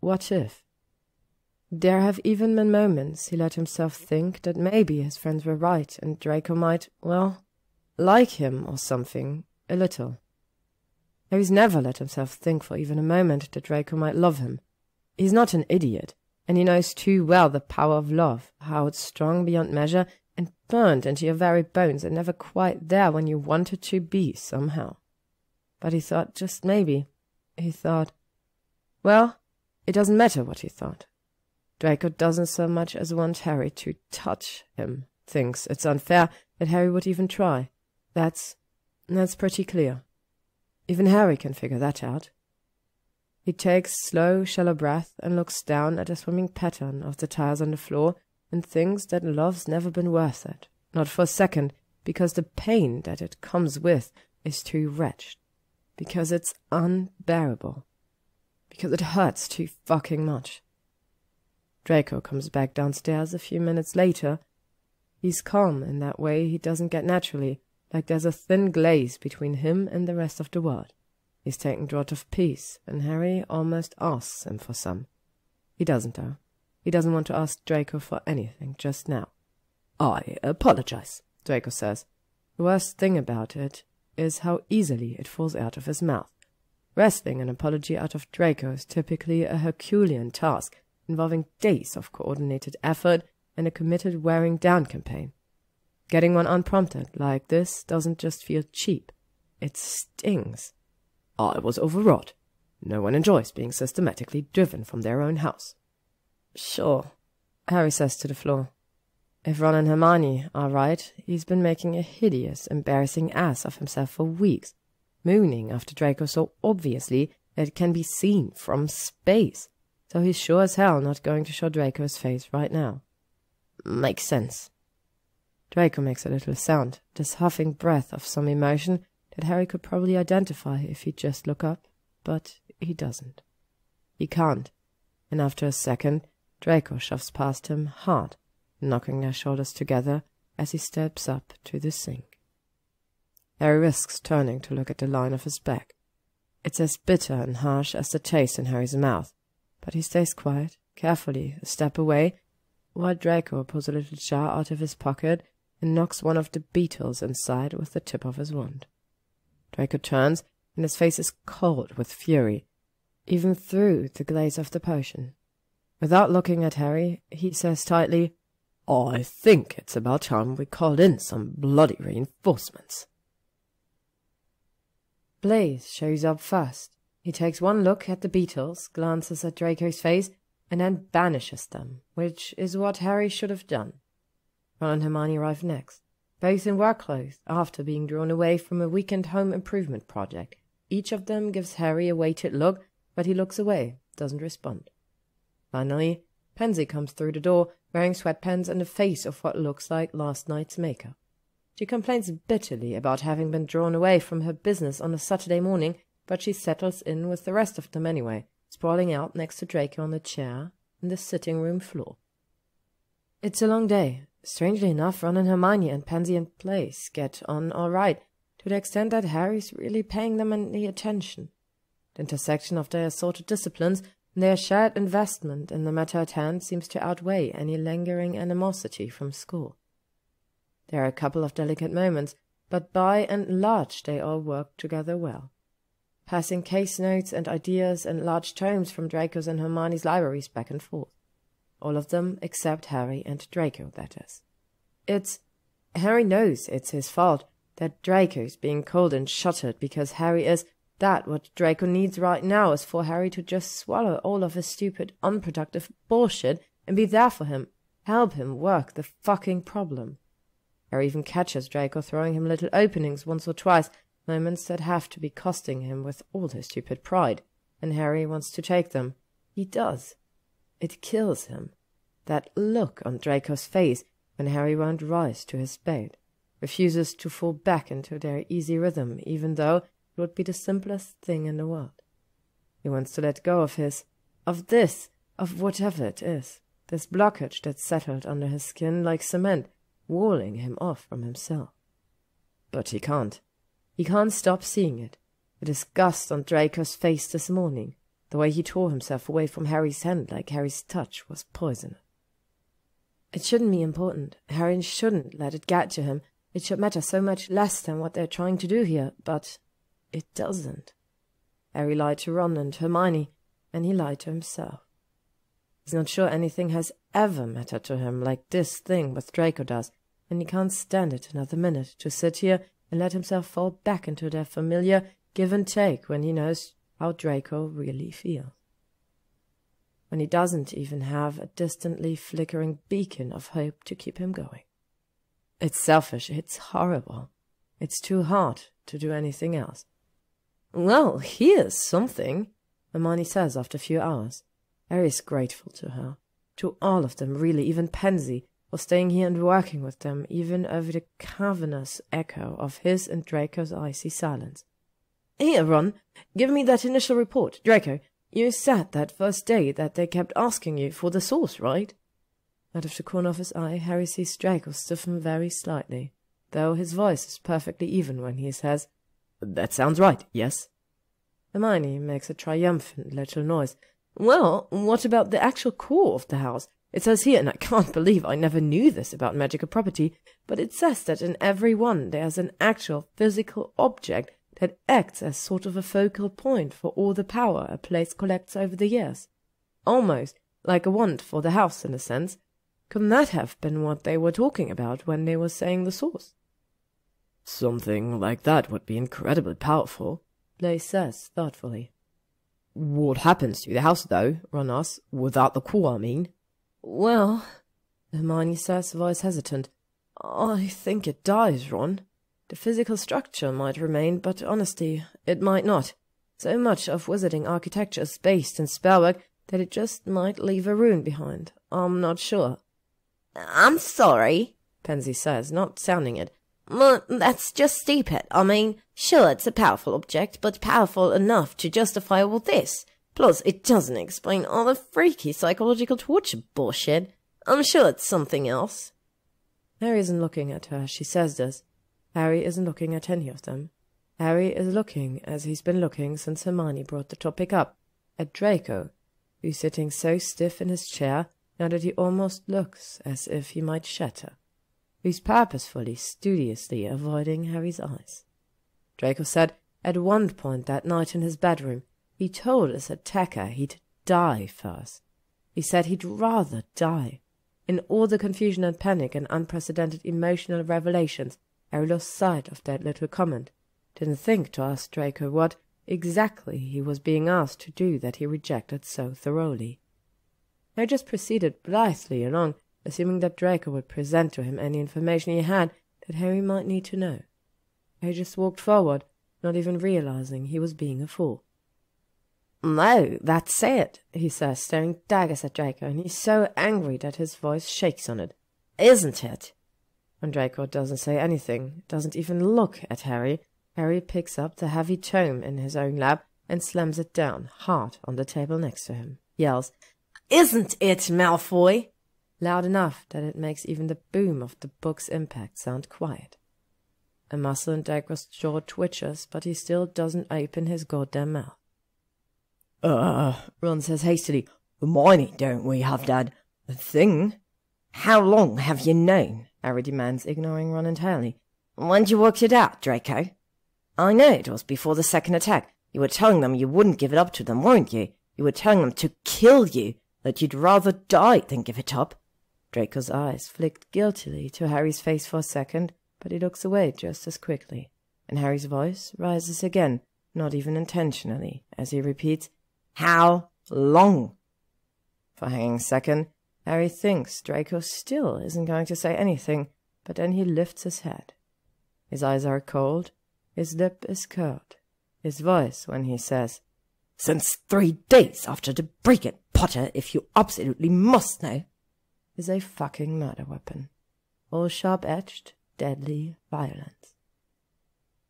what if? There have even been moments he let himself think that maybe his friends were right and Draco might, well, like him or something, a little. Harry's never let himself think for even a moment that Draco might love him. He's not an idiot, and he knows too well the power of love, how it's strong beyond measure and burned into your very bones and never quite there when you want it to be somehow. But he thought, just maybe, well, it doesn't matter what he thought. Draco doesn't so much as want Harry to touch him, thinks it's unfair that Harry would even try. That's pretty clear. Even Harry can figure that out. He takes slow, shallow breath and looks down at the swimming pattern of the tiles on the floor and thinks that love's never been worth it. Not for a second, because the pain that it comes with is too wretched. Because it's unbearable. Because it hurts too fucking much. Draco comes back downstairs a few minutes later. He's calm in that way he doesn't get naturally, like there's a thin glaze between him and the rest of the world. He's taking draught of peace, and Harry almost asks him for some. He doesn't, though. He doesn't want to ask Draco for anything just now. I apologize, Draco says. The worst thing about it is how easily it falls out of his mouth. Wresting an apology out of Draco is typically a Herculean task, involving days of coordinated effort and a committed wearing-down campaign. Getting one unprompted like this doesn't just feel cheap. It stings. I was overwrought. No one enjoys being systematically driven from their own house. Sure, Harry says to the floor. If Ron and Hermione are right, he's been making a hideous, embarrassing ass of himself for weeks, mooning after Draco so obviously that it can be seen from space, so he's sure as hell not going to show Draco his face right now. Makes sense. Draco makes a little sound, this huffing breath of some emotion that Harry could probably identify if he'd just look up, but he doesn't. He can't, and after a second, Draco shoves past him hard, knocking their shoulders together as he steps up to the sink. Harry risks turning to look at the line of his back. It's as bitter and harsh as the taste in Harry's mouth, but he stays quiet, carefully, a step away, while Draco pulls a little jar out of his pocket and knocks one of the beetles inside with the tip of his wand. Draco turns, and his face is cold with fury, even through the glaze of the potion. Without looking at Harry, he says tightly, I think it's about time we called in some bloody reinforcements. Blaise shows up first. He takes one look at the beetles, glances at Draco's face, and then banishes them, which is what Harry should have done. Ron and Hermione arrive next, both in work clothes, after being drawn away from a weekend home improvement project. Each of them gives Harry a weighted look, but he looks away, doesn't respond. Finally, Pansy comes through the door, wearing sweatpants and a face of what looks like last night's makeup. She complains bitterly about having been drawn away from her business on a Saturday morning, but she settles in with the rest of them anyway, sprawling out next to Draco on the chair in the sitting room floor. It's a long day. Strangely enough, Ron and Hermione and Pansy and Blaise get on all right, to the extent that Harry's really paying them any attention. The intersection of their assorted disciplines and their shared investment in the matter at hand seems to outweigh any lingering animosity from school. There are a couple of delicate moments, but by and large they all work together well, passing case notes and ideas and large tomes from Draco's and Hermione's libraries back and forth. All of them except Harry and Draco, that is. Harry knows it's his fault that Draco's being cold and shuttered because Harry is that what Draco needs right now is for Harry to just swallow all of his stupid, unproductive bullshit and be there for him, help him work the fucking problem. Harry even catches Draco throwing him little openings once or twice, moments that have to be costing him with all his stupid pride, and Harry wants to take them. He does. It kills him. That look on Draco's face when Harry won't rise to his spade, refuses to fall back into their easy rhythm, even though it would be the simplest thing in the world. He wants to let go of whatever it is, this blockage that's settled under his skin like cement, walling him off from himself. But he can't. He can't stop seeing it. The disgust on Draco's face this morning, the way he tore himself away from Harry's hand like Harry's touch was poisonous. It shouldn't be important. Harry shouldn't let it get to him. It should matter so much less than what they're trying to do here, but it doesn't. Harry lied to Ron and Hermione, and he lied to himself. He's not sure anything has ever mattered to him like this thing with Draco does, and he can't stand it another minute to sit here and let himself fall back into their familiar give and take when he knows how Draco really feels. When he doesn't even have a distantly flickering beacon of hope to keep him going. It's selfish, it's horrible. It's too hard to do anything else. Well, here's something, Hermione says after a few hours. Harry is grateful to her, to all of them, really, even Pansy, for staying here and working with them, even over the cavernous echo of his and Draco's icy silence. Here, Ron, give me that initial report. Draco, you said that first day that they kept asking you for the source, right? Out of the corner of his eye, Harry sees Draco stiffen very slightly, though his voice is perfectly even when he says, "That sounds right, yes." Hermione makes a triumphant little noise. Well, what about the actual core of the house? It says here, and I can't believe I never knew this about magical property, but it says that in every one there's an actual physical object that acts as sort of a focal point for all the power a place collects over the years. Almost like a wand for the house, in a sense. Couldn't that have been what they were talking about when they were saying the source? Something like that would be incredibly powerful, Blaise says thoughtfully. What happens to the house, though, Ron asks, without the core, I mean? Well, Hermione says, voice hesitant, I think it dies, Ron. The physical structure might remain, but honestly, it might not. So much of wizarding architecture is based in spellwork that it just might leave a ruin behind. I'm not sure. I'm sorry, Pansy says, not sounding it. But that's just stupid. I mean, sure, it's a powerful object, but powerful enough to justify all this. Plus, it doesn't explain all the freaky psychological torture bullshit. I'm sure it's something else. Harry isn't looking at her as she says this. Harry isn't looking at any of them. Harry is looking as he's been looking since Hermione brought the topic up, at Draco, who's sitting so stiff in his chair now that he almost looks as if he might shatter, who's purposefully, studiously avoiding Harry's eyes. Draco said at one point that night in his bedroom, he told his attacker he'd die first. He said he'd rather die. In all the confusion and panic and unprecedented emotional revelations, Harry lost sight of that little comment. Didn't think to ask Draco what exactly he was being asked to do that he rejected so thoroughly. Harry just proceeded blithely along, assuming that Draco would present to him any information he had that Harry might need to know. Harry just walked forward, not even realizing he was being a fool. "No, that's it," he says, staring daggers at Draco, and he's so angry that his voice shakes on it. "Isn't it?" When Draco doesn't say anything, doesn't even look at Harry, Harry picks up the heavy tome in his own lap and slams it down hard on the table next to him. Yells, "Isn't it, Malfoy?" loud enough that it makes even the boom of the book's impact sound quiet. A muscle in Draco's jaw twitches, but he still doesn't open his goddamn mouth. Ron says hastily, "Hermione, don't we have that thing?" "How long have you known?" Harry demands, ignoring Ron entirely. "When'd you work it out, Draco?" "I know it was before the second attack. You were telling them you wouldn't give it up to them, weren't you? You were telling them to kill you, that you'd rather die than give it up." Draco's eyes flicked guiltily to Harry's face for a second, but he looks away just as quickly, and Harry's voice rises again, not even intentionally, as he repeats, "How long?" For a hanging second, Harry thinks Draco still isn't going to say anything, but then he lifts his head. His eyes are cold, his lip is curled. His voice, when he says, "Since 3 days after the break-in, Potter, if you absolutely must know," is a fucking murder weapon. All sharp-edged, deadly violence.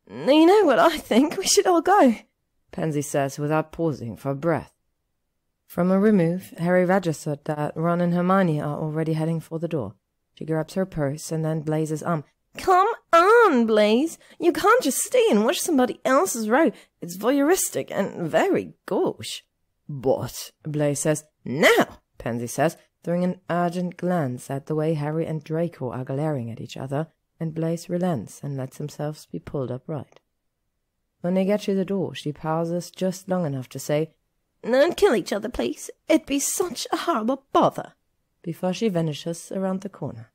"You know what I think? We should all go," Pansy says without pausing for breath. From a remove, Harry registered that Ron and Hermione are already heading for the door. She grabs her purse and then Blaise's arm. "Come on, Blaise! You can't just stay and watch somebody else's row. It's voyeuristic and very gauche." "But," Blaise says. "Now," Pansy says, throwing an urgent glance at the way Harry and Draco are glaring at each other, and Blaise relents and lets himself be pulled upright. When they get to the door, she pauses just long enough to say, "Don't kill each other, please. It'd be such a horrible bother," before she vanishes around the corner.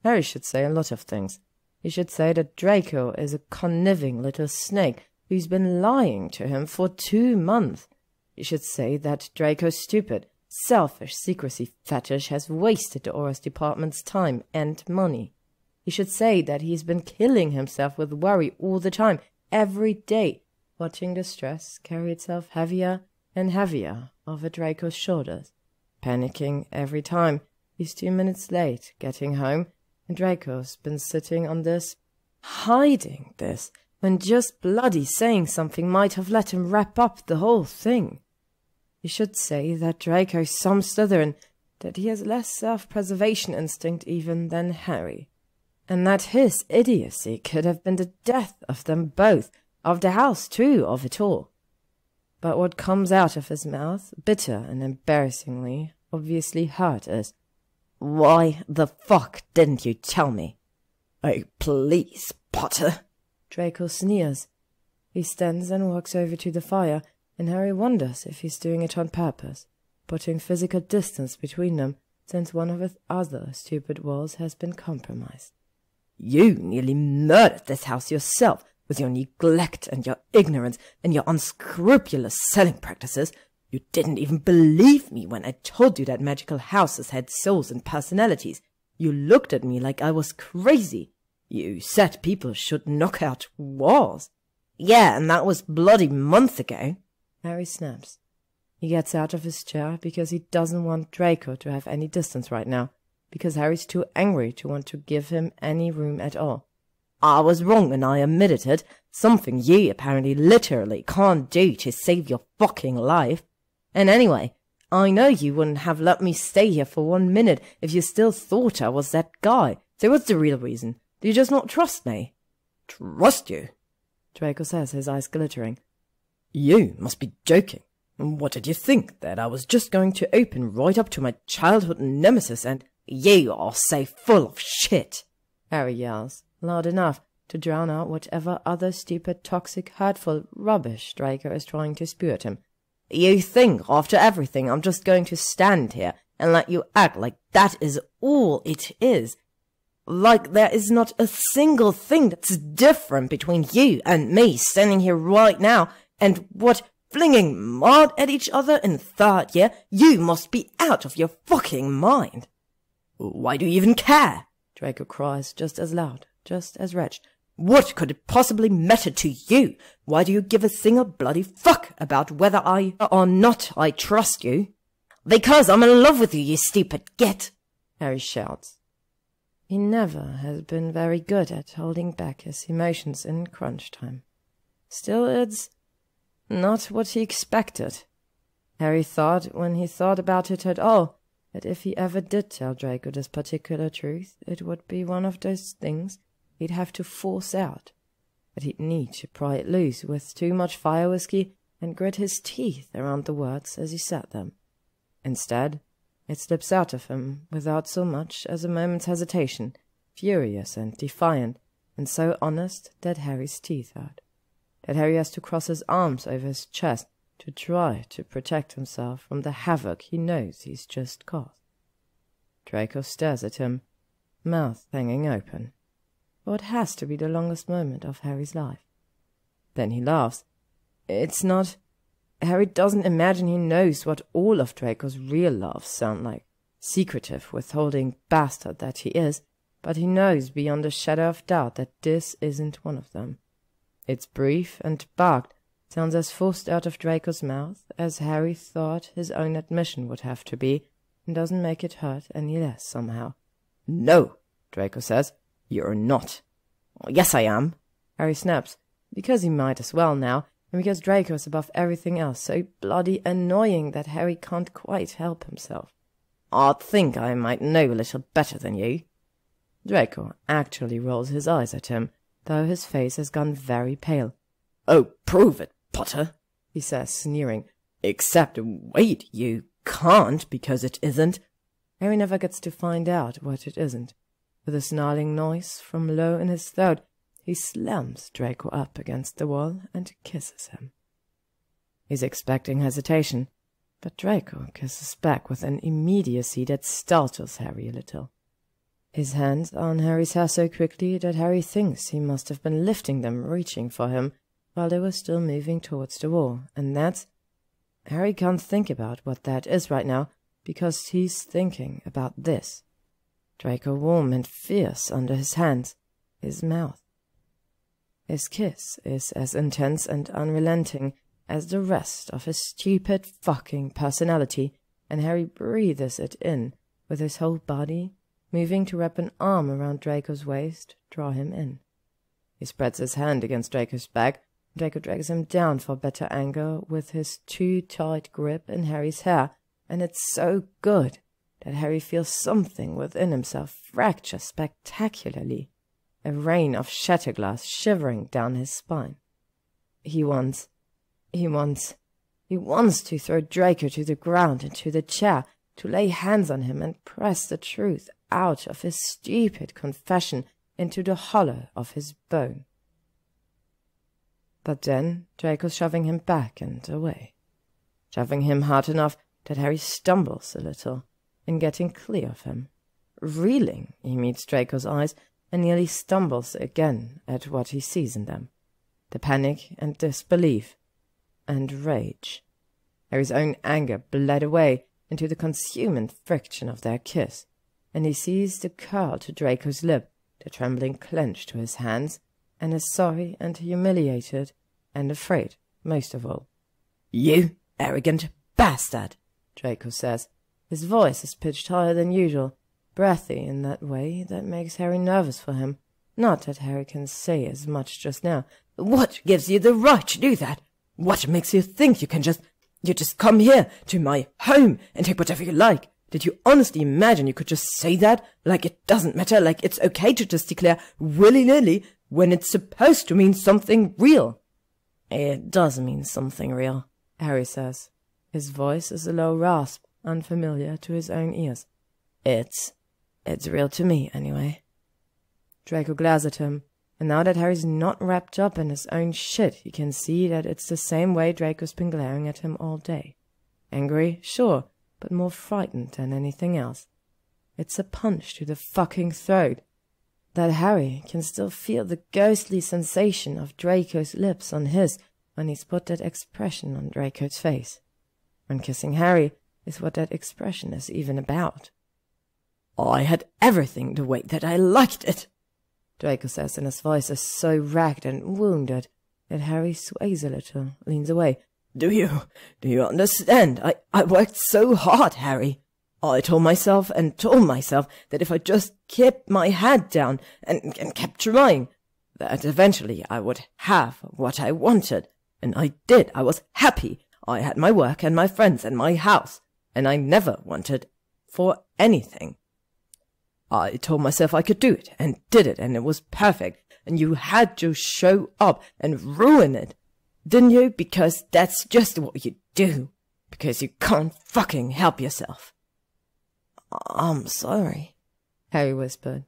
Harry should say a lot of things. He should say that Draco is a conniving little snake who's been lying to him for 2 months. He should say that Draco's stupid, selfish secrecy fetish has wasted the Aurors department's time and money. He should say that he's been killing himself with worry all the time, every day, watching the stress carry itself heavier and heavier over Draco's shoulders, panicking every time he's 2 minutes late getting home, and Draco's been sitting on this, hiding this, when just bloody saying something might have let him wrap up the whole thing. He should say that Draco's some Slytherin, that he has less self-preservation instinct even than Harry, and that his idiocy could have been the death of them both, of the house too, of it all. But what comes out of his mouth, bitter and embarrassingly, obviously hurt, is, "Why the fuck didn't you tell me?" "Oh, please, Potter." Draco sneers. He stands and walks over to the fire, and Harry wonders if he's doing it on purpose, putting physical distance between them, since one of his other stupid walls has been compromised. "You nearly murdered this house yourself, with your neglect and your ignorance and your unscrupulous selling practices. You didn't even believe me when I told you that magical houses had souls and personalities. You looked at me like I was crazy. You said people should knock out walls." "Yeah, and that was bloody months ago," Harry snaps. He gets out of his chair because he doesn't want Draco to have any distance right now, because Harry's too angry to want to give him any room at all. "I was wrong and I admitted it, something you apparently literally can't do to save your fucking life. And anyway, I know you wouldn't have let me stay here for 1 minute if you still thought I was that guy. So what's the real reason? Do you just not trust me?" "Trust you?" Draco says, his eyes glittering. "You must be joking. What did you think, that I was just going to open right up to my childhood nemesis and—" "You are so full of shit," Harry yells, loud enough to drown out whatever other stupid, toxic, hurtful rubbish Draco is trying to spew at him. "You think, after everything, I'm just going to stand here and let you act like that is all it is? Like there is not a single thing that's different between you and me standing here right now, and what, flinging mud at each other in third year? You must be out of your fucking mind." "Why do you even care?" Draco cries, just as loud, just as wretched. "What could it possibly matter to you? Why do you give a single bloody fuck about whether I or not I trust you?" "Because I'm in love with you, you stupid git," Harry shouts. He never has been very good at holding back his emotions in crunch time. Still, it's not what he expected. Harry thought, when he thought about it at all, that if he ever did tell Draco this particular truth, it would be one of those things he'd have to force out, that he'd need to pry it loose with too much fire whiskey and grit his teeth around the words as he said them. Instead, it slips out of him without so much as a moment's hesitation, furious and defiant, and so honest that Harry's teeth hurt, that Harry has to cross his arms over his chest to try to protect himself from the havoc he knows he's just caused. Draco stares at him, mouth hanging open, for it has to be the longest moment of Harry's life. Then he laughs. It's not... Harry doesn't imagine he knows what all of Draco's real laughs sound like, secretive, withholding bastard that he is, but he knows beyond a shadow of doubt that this isn't one of them. It's brief and barked, sounds as forced out of Draco's mouth as Harry thought his own admission would have to be, and doesn't make it hurt any less somehow. "No," Draco says, "you're not." "Yes, I am," Harry snaps, because he might as well now, and because Draco is above everything else so bloody annoying that Harry can't quite help himself. "I think I might know a little better than you." Draco actually rolls his eyes at him, though his face has gone very pale. "Oh, prove it, Potter," he says, sneering. "Except, wait, you can't, because it isn't." Harry never gets to find out what it isn't. With a snarling noise from low in his throat, he slams Draco up against the wall and kisses him. He's expecting hesitation, but Draco kisses back with an immediacy that startles Harry a little. His hands are on Harry's hair so quickly that Harry thinks he must have been lifting them, reaching for him, while they were still moving towards the wall, and that's... Harry can't think about what that is right now, because he's thinking about this. Draco warm and fierce under his hands, his mouth. His kiss is as intense and unrelenting as the rest of his stupid fucking personality, and Harry breathes it in with his whole body, moving to wrap an arm around Draco's waist, draw him in. He spreads his hand against Draco's back. Draco drags him down for better angle with his too tight grip in Harry's hair, and it's so good that Harry feels something within himself fracture spectacularly, a rain of shatterglass shivering down his spine. He wants to throw Draco to the ground and to the chair, to lay hands on him and press the truth out of his stupid confession into the hollow of his bone. But then Draco's shoving him back and away, shoving him hard enough that Harry stumbles a little in getting clear of him. Reeling, he meets Draco's eyes and nearly stumbles again at what he sees in them. The panic and disbelief and rage. Harry's own anger bled away into the consuming friction of their kiss, and he sees the curl to Draco's lip, the trembling clench to his hands, and is sorry and humiliated and afraid, most of all. "You arrogant bastard," Draco says. His voice is pitched higher than usual, breathy in that way that makes Harry nervous for him. Not that Harry can say as much just now. "What gives you the right to do that? What makes you think you just come here to my home and take whatever you like? Did you honestly imagine you could just say that? Like it doesn't matter, like it's okay to just declare willy-nilly when it's supposed to mean something real?" "It does mean something real," Harry says. His voice is a low rasp, unfamiliar to his own ears. It's real to me, anyway." Draco glares at him, and now that Harry's not wrapped up in his own shit, he can see that it's the same way Draco's been glaring at him all day. Angry, sure, but more frightened than anything else. It's a punch to the fucking throat. That Harry can still feel the ghostly sensation of Draco's lips on his when he's put that expression on Draco's face. When kissing Harry is what that expression is even about. "I had everything the way that I liked it," Draco says, and his voice is so ragged and wounded that Harry sways a little, leans away. Do you understand? I worked so hard, Harry. I told myself that if I just kept my head down and kept trying, that eventually I would have what I wanted. And I did. I was happy. I had my work and my friends and my house, and I never wanted for anything. I told myself I could do it, and did it, and it was perfect, and you had to show up and ruin it, didn't you? Because that's just what you do, because you can't fucking help yourself. I'm sorry, Harry whispered.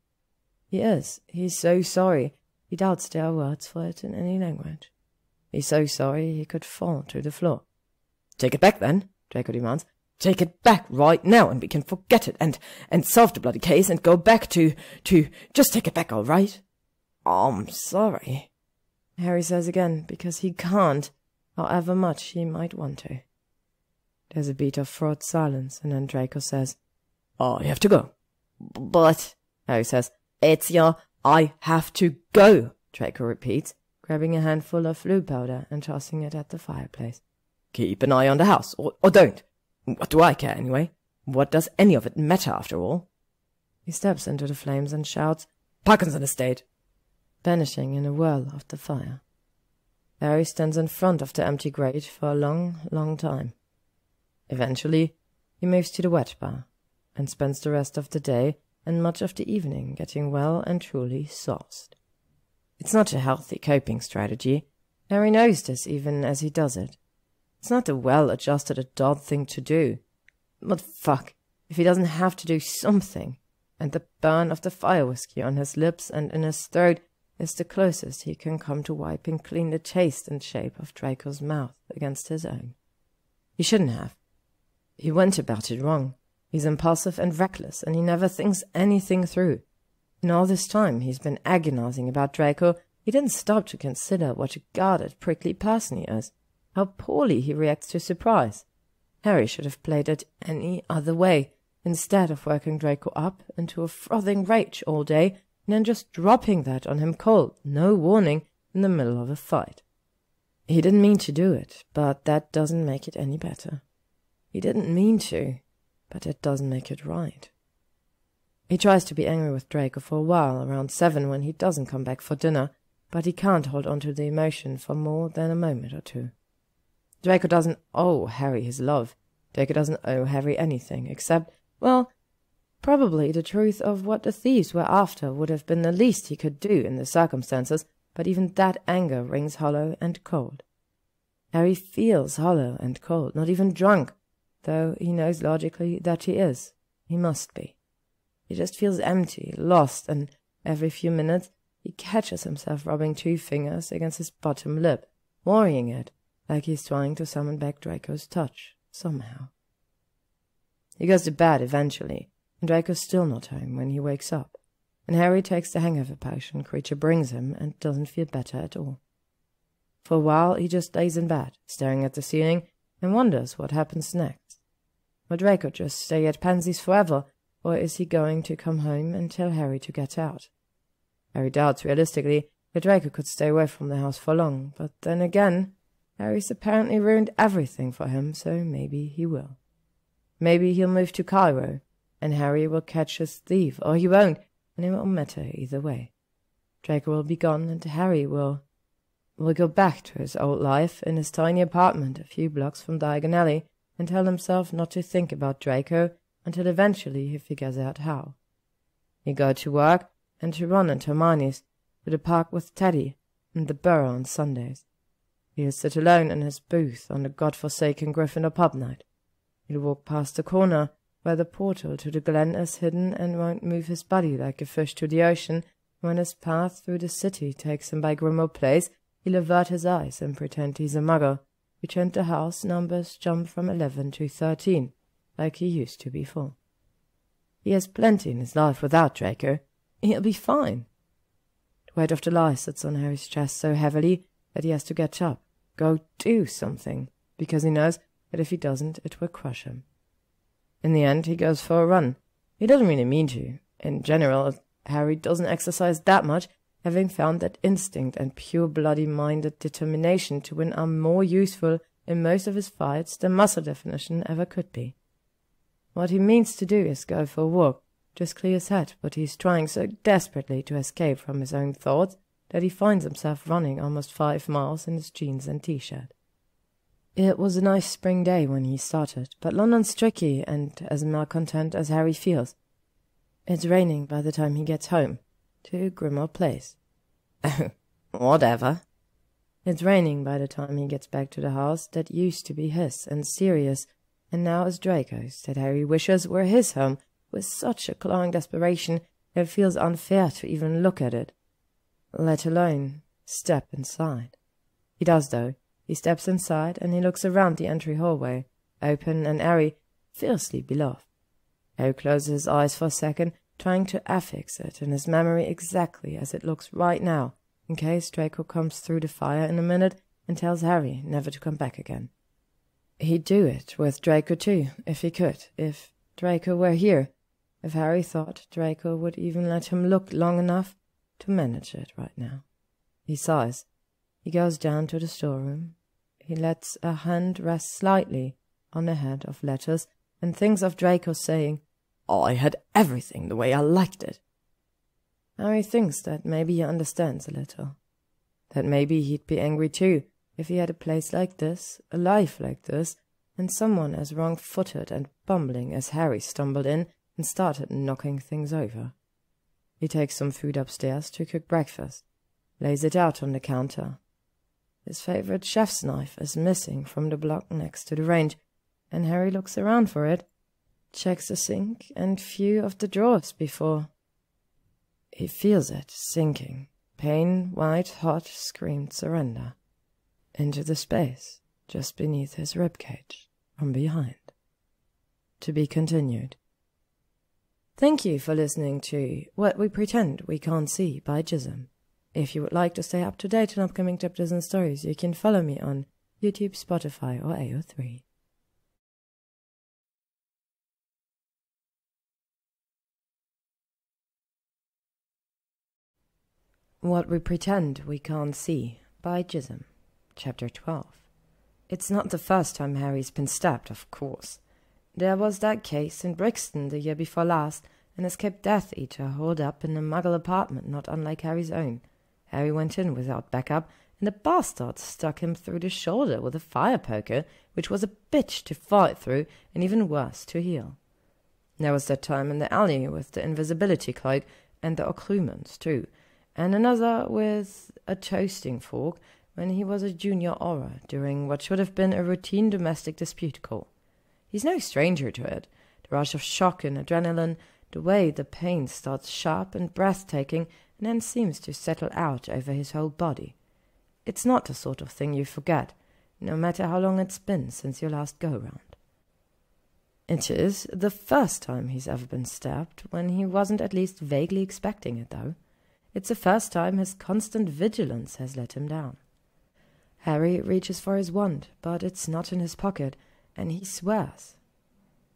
Yes, he's so sorry. He doubts there are words for it in any language. He's so sorry he could fall to the floor. Take it back, then, Draco demands. Take it back right now, and we can forget it, and solve the bloody case, and go back to just take it back, all right? I'm sorry, Harry says again, because he can't, however much he might want to. There's a beat of fraught silence, and then Draco says, I have to go. But, Harry says, it's your I have to go, Draco repeats, grabbing a handful of flue powder and tossing it at the fireplace. Keep an eye on the house, or don't. What do I care, anyway? What does any of it matter, after all? He steps into the flames and shouts, Parkinson Estate! Vanishing in a whirl of the fire. Harry stands in front of the empty grate for a long, long time. Eventually, he moves to the wet bar, and spends the rest of the day and much of the evening getting well and truly sauced. It's not a healthy coping strategy. Harry knows this even as he does it. It's not a well-adjusted adult thing to do. But fuck, if he doesn't have to do something, and the burn of the fire whiskey on his lips and in his throat is the closest he can come to wiping clean the taste and shape of Draco's mouth against his own. He shouldn't have. He went about it wrong. He's impulsive and reckless, and he never thinks anything through. In all this time he's been agonizing about Draco, he didn't stop to consider what a guarded, prickly person he is. How poorly he reacts to surprise. Harry should have played it any other way. instead of working Draco up into a frothing rage all day and then just dropping that on him cold, no warning, in the middle of a fight. He didn't mean to do it, but that doesn't make it any better. He didn't mean to, but it doesn't make it right. He tries to be angry with Draco for a while, around 7 when he doesn't come back for dinner, but he can't hold on to the emotion for more than a moment or two. Draco doesn't owe Harry his love. Draco doesn't owe Harry anything, except, well, probably the truth of what the thieves were after would have been the least he could do in the circumstances, but even that anger rings hollow and cold. Harry feels hollow and cold, not even drunk, though he knows logically that he is. He must be. He just feels empty, lost, and every few minutes he catches himself rubbing 2 fingers against his bottom lip, worrying it, like he's trying to summon back Draco's touch, somehow. He goes to bed eventually, and Draco's still not home when he wakes up, and Harry takes the hangover potion Creature brings him and doesn't feel better at all. For a while he just lays in bed, staring at the ceiling, and wonders what happens next. Will Draco just stay at Pansy's forever, or is he going to come home and tell Harry to get out? Harry doubts realistically that Draco could stay away from the house for long, but then again, Harry's apparently ruined everything for him, so maybe he will. Maybe he'll move to Cairo, and Harry will catch his thief, or he won't, and it won't matter either way. Draco will be gone, and Harry will go back to his old life in his tiny apartment a few blocks from Diagon Alley and tell himself not to think about Draco until eventually he figures out how. He'll go to work and to Ron and Hermione's, to the park with Teddy, and the Burrow on Sundays. He'll sit alone in his booth on the godforsaken Gryffindor pub night. He'll walk past the corner where the portal to the glen is hidden and won't move his body like a fish to the ocean. When his path through the city takes him by Grimmauld Place, he'll avert his eyes and pretend he's a muggle, pretend the house numbers jump from 11 to 13, like he used to before. He has plenty in his life without Draco. He'll be fine. The weight of the lie sits on Harry's chest so heavily that he has to get up, go do something, because he knows that if he doesn't, it will crush him. In the end, he goes for a run. He doesn't really mean to. In general, Harry doesn't exercise that much, having found that instinct and pure bloody-minded determination to win are more useful in most of his fights than muscle definition ever could be. What he means to do is go for a walk, just clear his head, but he's trying so desperately to escape from his own thoughts that he finds himself running almost 5 miles in his jeans and t-shirt. It was a nice spring day when he started, but London's tricky and as malcontent as Harry feels. It's raining by the time he gets home, to Grimmauld Place. Whatever. It's raining by the time he gets back to the house that used to be his and Sirius, and now is Draco's, that Harry wishes were his home, with such a clawing desperation that it feels unfair to even look at it, let alone step inside. He does, though. He steps inside, and he looks around the entry hallway, open and airy, fiercely beloved. Harry closes his eyes for a second, trying to affix it in his memory exactly as it looks right now, in case Draco comes through the fire in a minute and tells Harry never to come back again. He'd do it with Draco too, if he could, if Draco were here, if Harry thought Draco would even let him look long enough to manage it right now. He sighs. He goes down to the storeroom. He lets a hand rest slightly on a head of letters and thinks of Draco saying, "I had everything the way I liked it." Harry thinks that maybe he understands a little. That maybe he'd be angry too if he had a place like this, a life like this, and someone as wrong-footed and bumbling as Harry stumbled in and started knocking things over. He takes some food upstairs to cook breakfast, lays it out on the counter. His favorite chef's knife is missing from the block next to the range, and Harry looks around for it, checks the sink and few of the drawers before. He feels it sinking, pain, white, hot, screamed surrender, into the space just beneath his ribcage from behind. To be continued. Thank you for listening to What We Pretend We Can't See by gyzym. If you would like to stay up to date on upcoming chapters and stories, you can follow me on YouTube, Spotify, or AO3. What We Pretend We Can't See by Gyzym. Chapter 12. It's not the first time Harry's been stabbed, of course. There was that case in Brixton the year before last, an escaped Death Eater holed up in a Muggle apartment not unlike Harry's own. Harry went in without backup, and the bastard stuck him through the shoulder with a fire poker, which was a bitch to fight through, and even worse to heal. There was that time in the alley with the invisibility cloak, and the occlumens too, and another with a toasting fork when he was a junior aura during what should have been a routine domestic dispute call. He's no stranger to it, the rush of shock and adrenaline, the way the pain starts sharp and breathtaking and then seems to settle out over his whole body. It's not the sort of thing you forget, no matter how long it's been since your last go-round. It is the first time he's ever been stabbed, when he wasn't at least vaguely expecting it, though. It's the first time his constant vigilance has let him down. Harry reaches for his wand, but it's not in his pocket, and he swears.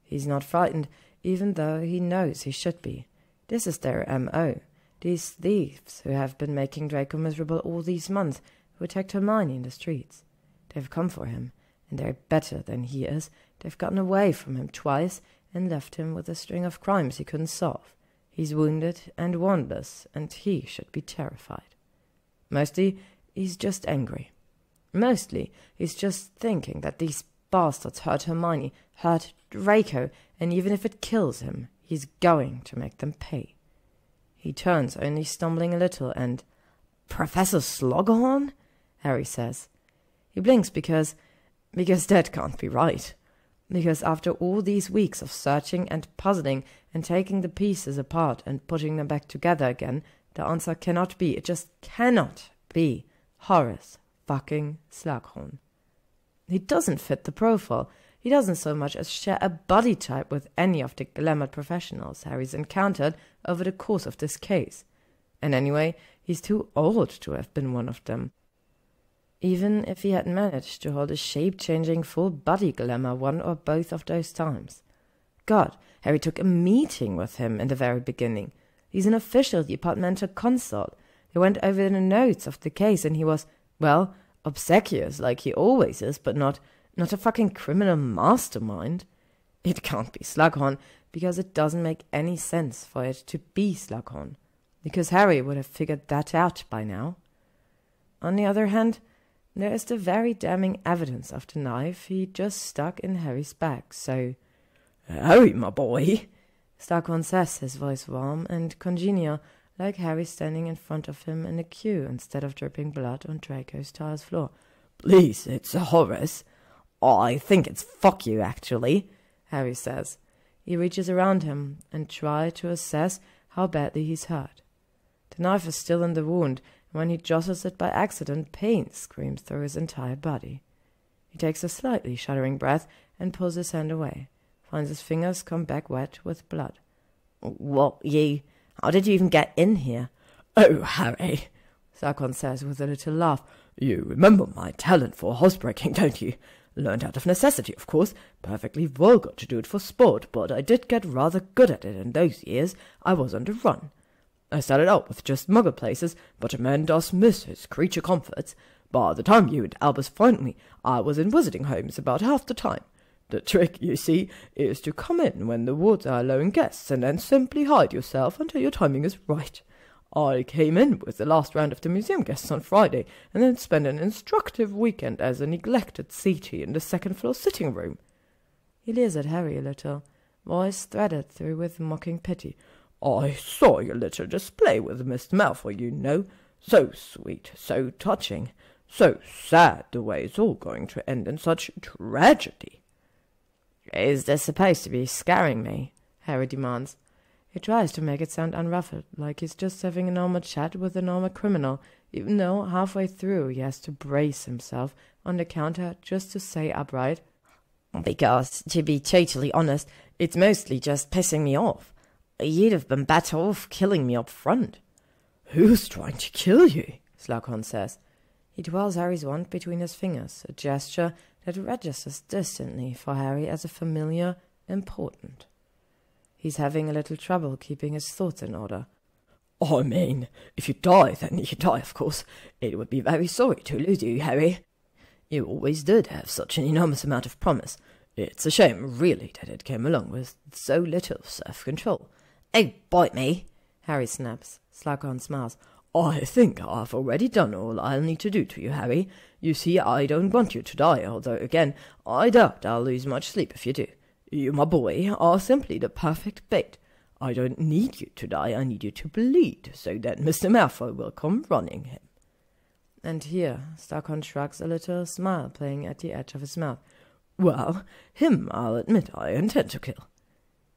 He's not frightened, even though he knows he should be. This is their M.O., these thieves who have been making Draco miserable all these months, who attacked Hermione in the streets. They've come for him, and they're better than he is. They've gotten away from him twice, and left him with a string of crimes he couldn't solve. He's wounded and wandless, and he should be terrified. Mostly, he's just angry. Mostly, he's just thinking that these bastards hurt Hermione, hurt Draco, and even if it kills him, he's going to make them pay. He turns, only stumbling a little, and, "Professor Slughorn?" Harry says. He blinks because that can't be right. Because after all these weeks of searching and puzzling and taking the pieces apart and putting them back together again, the answer cannot be, it just cannot be, Horace fucking Slughorn. He doesn't fit the profile. He doesn't so much as share a body type with any of the glamored professionals Harry's encountered over the course of this case. And anyway, he's too old to have been one of them. Even if he had managed to hold a shape-changing full-body glamour one or both of those times. God, Harry took a meeting with him in the very beginning. He's an official departmental consult. They went over the notes of the case, and he was, well, obsequious like he always is, but not a fucking criminal mastermind. It can't be Slughorn, because it doesn't make any sense for it to be Slughorn, because Harry would have figured that out by now. On the other hand, there is the very damning evidence of the knife he just stuck in Harry's back, so, "Harry, my boy," Slughorn says, his voice warm and congenial, like Harry standing in front of him in a queue instead of dripping blood on Draco's tiles floor. "Please, it's Horace. I think it's fuck you, actually," Harry says. He reaches around him and tries to assess how badly he's hurt. The knife is still in the wound, and when he jostles it by accident, pain screams through his entire body. He takes a slightly shuddering breath and pulls his hand away, finds his fingers come back wet with blood. How did you even get in here?" "Oh, Harry," Slughorn says with a little laugh. "You remember my talent for housebreaking, don't you? Learned out of necessity, of course. Perfectly vulgar to do it for sport, but I did get rather good at it in those years I was on the run. I started out with just muggle places, but a man does miss his creature comforts. By the time you and Albus find me, I was in wizarding homes about half the time. The trick, you see, is to come in when the wards are allowing guests, and then simply hide yourself until your timing is right. I came in with the last round of the museum guests on Friday, and then spent an instructive weekend as a neglected CT in the second-floor sitting room." He leers at Harry a little, voice threaded through with mocking pity. "I saw your little display with Mr. Malfoy, you know. So sweet, so touching, so sad the way it's all going to end in such tragedy." "Is this supposed to be scaring me?" Harry demands. He tries to make it sound unruffled, like he's just having a normal chat with a normal criminal, even though halfway through he has to brace himself on the counter just to say upright, "Because, to be totally honest, it's mostly just pissing me off. You'd have been better off killing me up front." "Who's trying to kill you?" Slughorn says. He twirls Harry's wand between his fingers, a gesture that registers distantly for Harry as a familiar, important. He's having a little trouble keeping his thoughts in order. I mean, if you die, then you die, of course. It would be very sorry to lose you, Harry. You always did have such an enormous amount of promise. It's a shame, really, that it came along with so little self-control. Oh, bite me, Harry snaps. Slughorn smiles. I think I've already done all I'll need to do to you, Harry. You see, I don't want you to die, although, again, I doubt I'll lose much sleep if you do. You, my boy, are simply the perfect bait. I don't need you to die, I need you to bleed, so that Mr. Malfoy will come running him. And here, Slughorn shrugs a little smile playing at the edge of his mouth. Well, him, I'll admit, I intend to kill.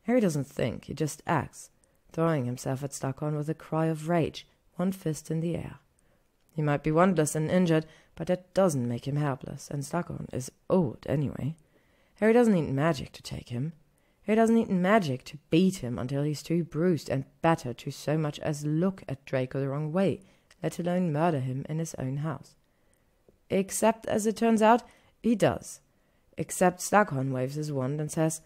Harry doesn't think, he just acts, throwing himself at Slughorn with a cry of rage, one fist in the air. He might be wondless and injured, but that doesn't make him helpless, and Slughorn is old anyway. Harry doesn't need magic to take him. Harry doesn't need magic to beat him until he's too bruised and battered to so much as look at Draco the wrong way, let alone murder him in his own house. Except, as it turns out, he does. Except Slughorn waves his wand and says,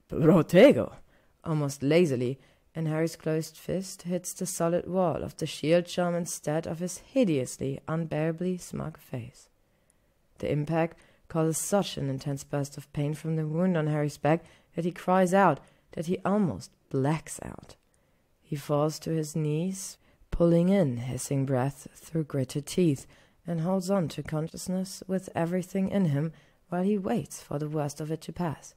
"Protego," almost lazily, and Harry's closed fist hits the solid wall of the shield charm instead of his hideously, unbearably smug face. The impact causes such an intense burst of pain from the wound on Harry's back that he cries out, that he almost blacks out. He falls to his knees, pulling in hissing breath through gritted teeth, and holds on to consciousness with everything in him while he waits for the worst of it to pass.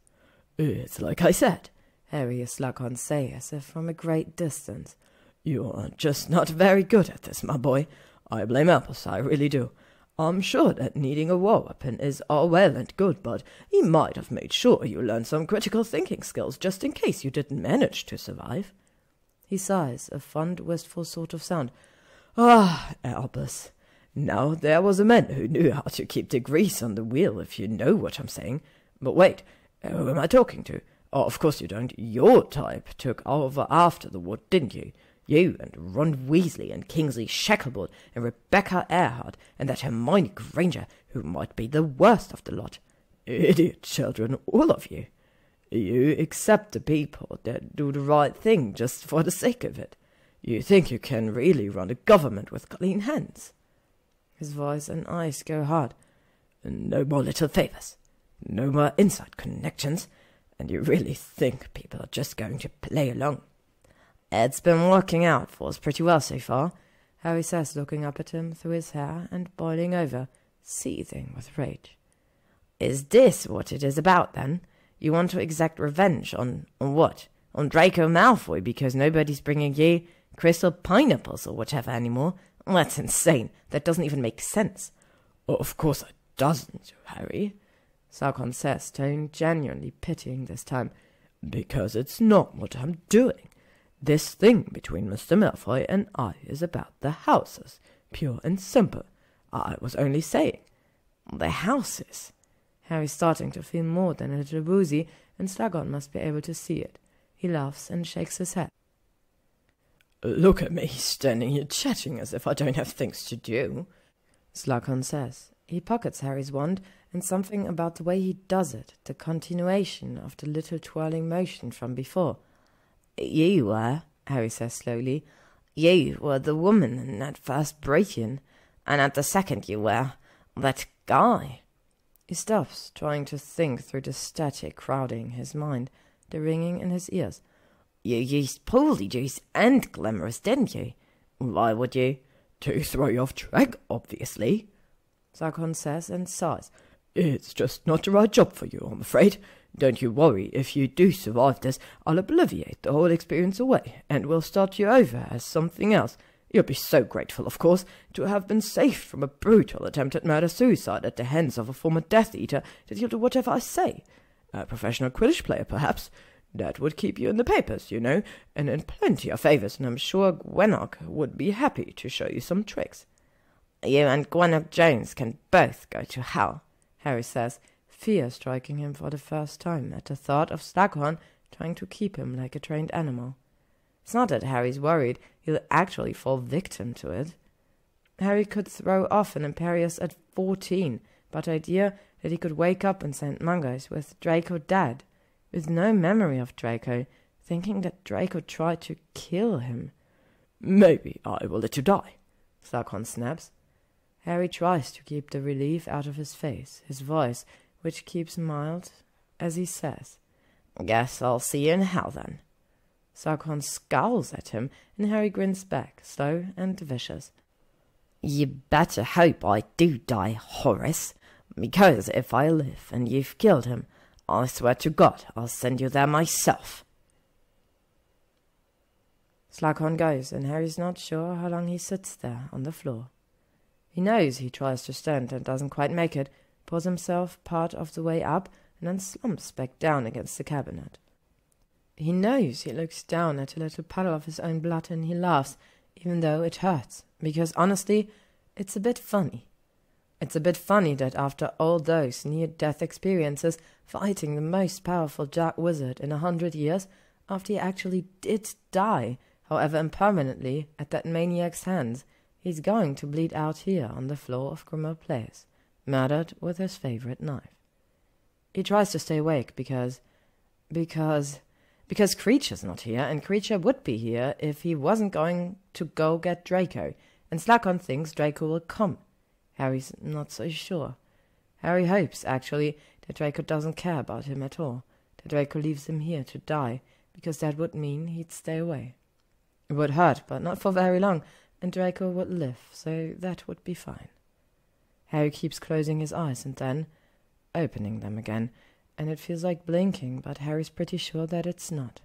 It's like I said, Harry hears Slughorn say as if from a great distance. You're just not very good at this, my boy. I blame Albus, I really do. I'm sure that needing a war weapon is all well and good, but he might have made sure you learned some critical thinking skills just in case you didn't manage to survive. He sighs, a fond, wistful sort of sound. Ah, Albus. Now, there was a man who knew how to keep the grease on the wheel, if you know what I'm saying. But wait, who am I talking to? Oh, of course you don't. Your type took over after the war, didn't you? You and Ron Weasley and Kingsley Shacklebolt and Rebecca Earhart and that Hermione Granger, who might be the worst of the lot. Idiot children, all of you. You accept the people that do the right thing just for the sake of it. You think you can really run a government with clean hands. His voice and eyes go hard. No more little favours. No more inside connections. And you really think people are just going to play along? It's been working out for us pretty well so far, Harry says, looking up at him through his hair and boiling over, seething with rage. Is this what it is about, then? You want to exact revenge on what? On Draco Malfoy because nobody's bringing you crystal pineapples or whatever anymore? That's insane. That doesn't even make sense. Of course it doesn't, Harry, Slughorn says, tone genuinely pitying this time. Because it's not what I'm doing. This thing between Mr. Malfoy and I is about the houses, pure and simple. I was only saying. The houses? Harry's starting to feel more than a little woozy, and Slughorn must be able to see it. He laughs and shakes his head. Look at me, standing here chatting as if I don't have things to do, Slughorn says. He pockets Harry's wand, and something about the way he does it, the continuation of the little twirling motion from before. You were, Harry says slowly, you were the woman in that first break-in, and at the second you were that guy. He stops, trying to think through the static crowding his mind, the ringing in his ears. You used Polyjuice and Glamorous, didn't you? Why would you? To throw you off track, obviously, Slughorn says and sighs. It's just not the right job for you, I'm afraid. Don't you worry, if you do survive this, I'll obliviate the whole experience away, and we'll start you over as something else. You'll be so grateful, of course, to have been saved from a brutal attempt at murder-suicide at the hands of a former Death Eater that you'll do whatever I say. A professional Quidditch player, perhaps. That would keep you in the papers, you know, and in plenty of favours, and I'm sure Gwenog would be happy to show you some tricks. You and Gwenog Jones can both go to hell, Harry says, fear striking him for the first time at the thought of Slughorn trying to keep him like a trained animal. It's not that Harry's worried he'll actually fall victim to it. Harry could throw off an Imperius at 14, but the idea that he could wake up in St. Mungo's with Draco dead, with no memory of Draco, thinking that Draco tried to kill him. maybe I will let you die. Slughorn snaps. Harry tries to keep the relief out of his face, his voice, which keeps mild, as he says, "Guess I'll see you in hell, then." Slughorn scowls at him, and Harry grins back, slow and vicious. "You better hope I do die, Horace, because if I live and you've killed him, I swear to God I'll send you there myself." Slughorn goes, and Harry's not sure how long he sits there on the floor. He knows he tries to stand and doesn't quite make it, pulls himself part of the way up, and then slumps back down against the cabinet. He knows he looks down at a little puddle of his own blood, and he laughs, even though it hurts, because honestly, it's a bit funny. It's a bit funny that after all those near-death experiences, fighting the most powerful dark wizard in 100 years, after he actually did die, however impermanently, at that maniac's hands, he's going to bleed out here on the floor of Grimmauld Place, murdered with his favorite knife. He tries to stay awake because Creature's not here, and Creature would be here if he wasn't going to go get Draco, and Slughorn thinks Draco will come. Harry's not so sure. Harry hopes, actually, that Draco doesn't care about him at all, that Draco leaves him here to die, because that would mean he'd stay away. It would hurt, but not for very long, and Draco would live, so that would be fine. Harry keeps closing his eyes and then opening them again, and it feels like blinking, but Harry's pretty sure that it's not.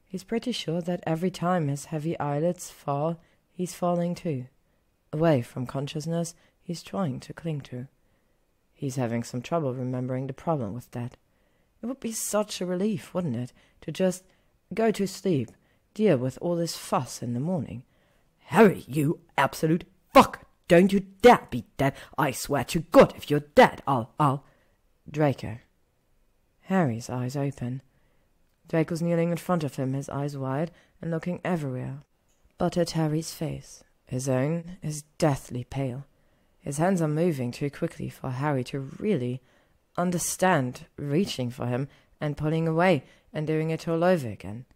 He's pretty sure that every time his heavy eyelids fall, he's falling too, away from consciousness he's trying to cling to. He's having some trouble remembering the problem with that. It would be such a relief, wouldn't it, to just go to sleep, deal with all this fuss in the morning. Harry, you absolute fuck! Don't you dare be dead! I swear to God, if you're dead, I'll... Draco. Harry's eyes open. Draco's kneeling in front of him, his eyes wide and looking everywhere but at Harry's face. His own is deathly pale. His hands are moving too quickly for Harry to really understand, reaching for him and pulling away and doing it all over again,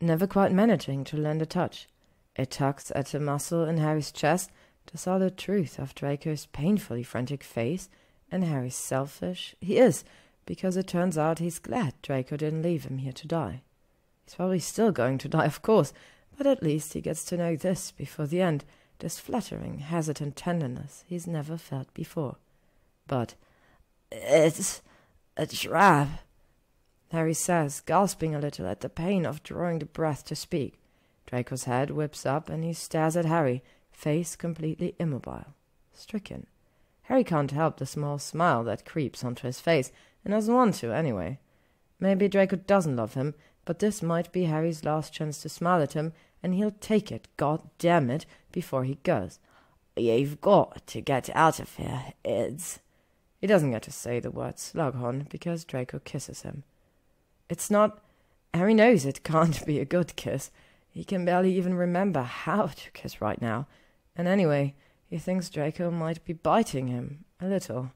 never quite managing to land a touch. It tugs at a muscle in Harry's chest, the solid truth of Draco's painfully frantic face, and Harry's selfish. He is, because it turns out he's glad Draco didn't leave him here to die. He's probably still going to die, of course, but at least he gets to know this before the end, this fluttering, hesitant tenderness he's never felt before. But it's a trap, Harry says, gasping a little at the pain of drawing the breath to speak. Draco's head whips up, and he stares at Harry, face completely immobile, stricken. Harry can't help the small smile that creeps onto his face, and doesn't want to, anyway. Maybe Draco doesn't love him, but this might be Harry's last chance to smile at him, and he'll take it, God damn it, before he goes. You've got to get out of here. It's... He doesn't get to say the word Slughorn, because Draco kisses him. It's not... Harry knows it can't be a good kiss. He can barely even remember how to kiss right now. And anyway, he thinks Draco might be biting him, a little.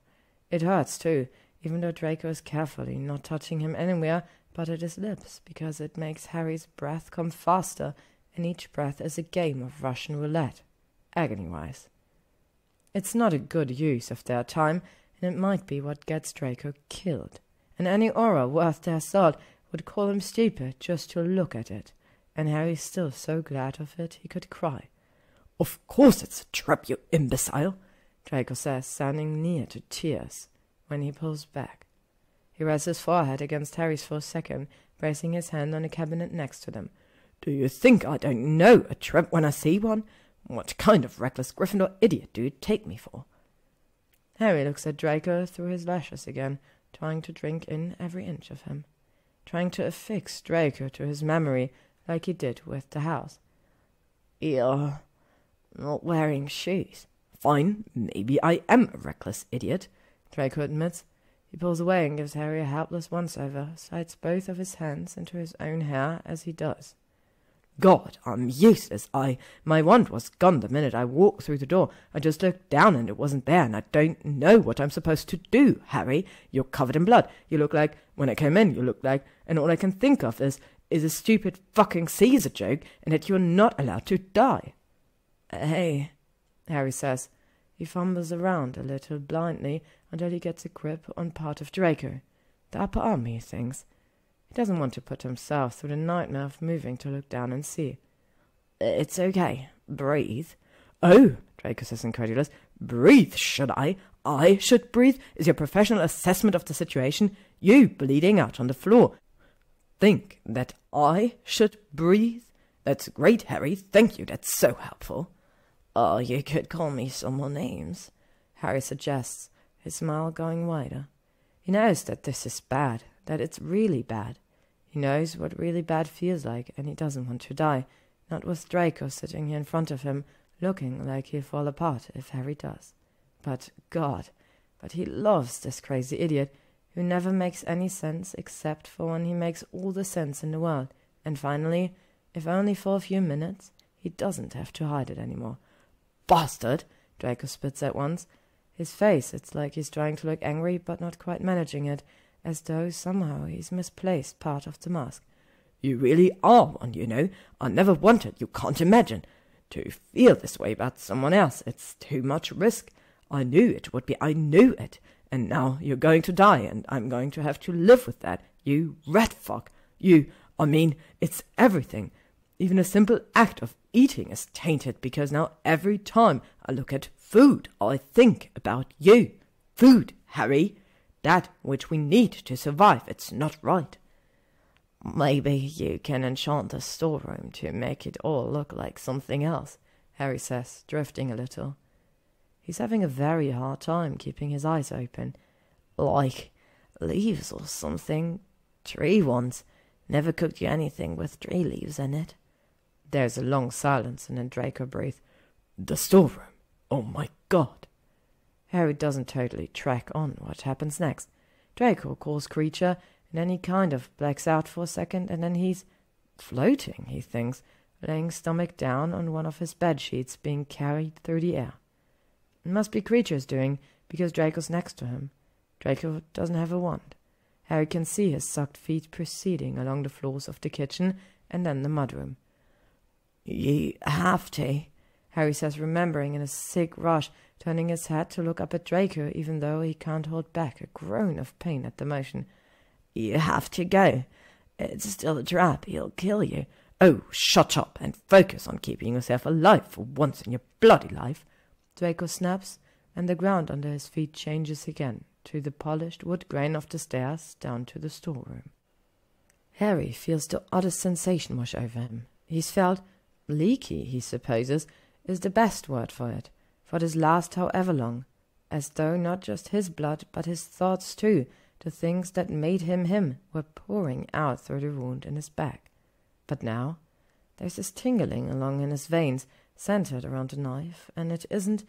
It hurts, too, even though Draco is carefully not touching him anywhere but at his lips, because it makes Harry's breath come faster, and each breath is a game of Russian roulette, agony-wise. It's not a good use of their time, and it might be what gets Draco killed. And any aura worth their salt would call him stupid just to look at it, and Harry's still so glad of it he could cry. Of course it's a trap, you imbecile, Draco says, sounding near to tears, when he pulls back. He rests his forehead against Harry's for a second, bracing his hand on the cabinet next to them. Do you think I don't know a trap when I see one? What kind of reckless Gryffindor idiot do you take me for? Harry looks at Draco through his lashes again, trying to drink in every inch of him, trying to affix Draco to his memory like he did with the house. You're not wearing shoes. Fine, maybe I am a reckless idiot, Draco admits. He pulls away and gives Harry a helpless once-over, slides both of his hands into his own hair as he does. God, I'm useless. My wand was gone the minute I walked through the door. I just looked down and it wasn't there, and I don't know what I'm supposed to do, Harry. You're covered in blood. You look like, when I came in, you looked like, and all I can think of is is a stupid fucking Caesar joke and that you're not allowed to die. Hey, Harry says. He fumbles around a little blindly until he gets a grip on part of Draco. The upper arm, he thinks. He doesn't want to put himself through the nightmare of moving to look down and see. It's okay. Breathe. Oh, Draco says incredulous. Breathe, should I? I should breathe? Is your professional assessment of the situation? You bleeding out on the floor. Think that I should breathe? That's great, Harry. Thank you. That's so helpful. Oh, you could call me some more names, Harry suggests, his smile going wider. He knows that this is bad, that it's really bad. He knows what really bad feels like, and he doesn't want to die, not with Draco sitting here in front of him, looking like he'll fall apart if Harry does. But, God, but he loves this crazy idiot, who never makes any sense except for when he makes all the sense in the world, and finally, if only for a few minutes, he doesn't have to hide it anymore. Bastard! Draco spits at once. His face, it's like he's trying to look angry, but not quite managing it, as though somehow he's misplaced part of the mask. You really are one, you know. I never wanted, you can't imagine. To feel this way about someone else, it's too much risk. I knew it would be, I knew it. And now you're going to die, and I'm going to have to live with that. You rat fuck. It's everything. Even a simple act of eating is tainted, because now every time I look at food, I think about you. Food, Harry. That which we need to survive. It's not right. Maybe you can enchant the storeroom to make it all look like something else, Harry says, drifting a little. He's having a very hard time keeping his eyes open. Like leaves or something. Tree ones. Never cooked you anything with tree leaves in it. There's a long silence, and then Draco breathes. The storeroom. Oh my God. Harry doesn't totally track on what happens next. Draco calls Creature, and then he kind of blacks out for a second, and then he's floating, he thinks, laying stomach down on one of his bed sheets, being carried through the air. It must be Creature's doing, because Draco's next to him. Draco doesn't have a wand. Harry can see his sucked feet proceeding along the floors of the kitchen and then the mudroom. You have to, Harry says, remembering in a sick rush, turning his head to look up at Draco, even though he can't hold back a groan of pain at the motion. You have to go. It's still a trap. He'll kill you. Oh, shut up and focus on keeping yourself alive for once in your bloody life. Draco snaps, and the ground under his feet changes again to the polished wood grain of the stairs down to the storeroom. Harry feels the oddest sensation wash over him. He's felt leaky, he supposes, is the best word for it, for this last however long, as though not just his blood, but his thoughts too, the things that made him him, were pouring out through the wound in his back. But now there's this tingling along in his veins, centered around the knife, and it isn't...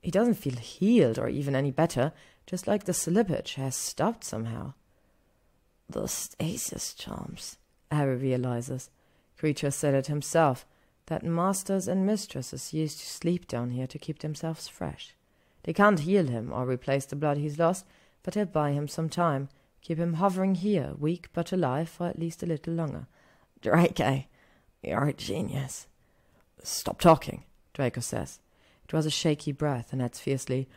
He doesn't feel healed or even any better, just like the slippage has stopped somehow. The stasis charms, Harry realizes. Creature said it himself, that masters and mistresses used to sleep down here to keep themselves fresh. They can't heal him or replace the blood he's lost, but they'll buy him some time, keep him hovering here, weak but alive, for at least a little longer. Draco, you're a genius. Stop talking, Draco says. It was a shaky breath, and adds fiercely,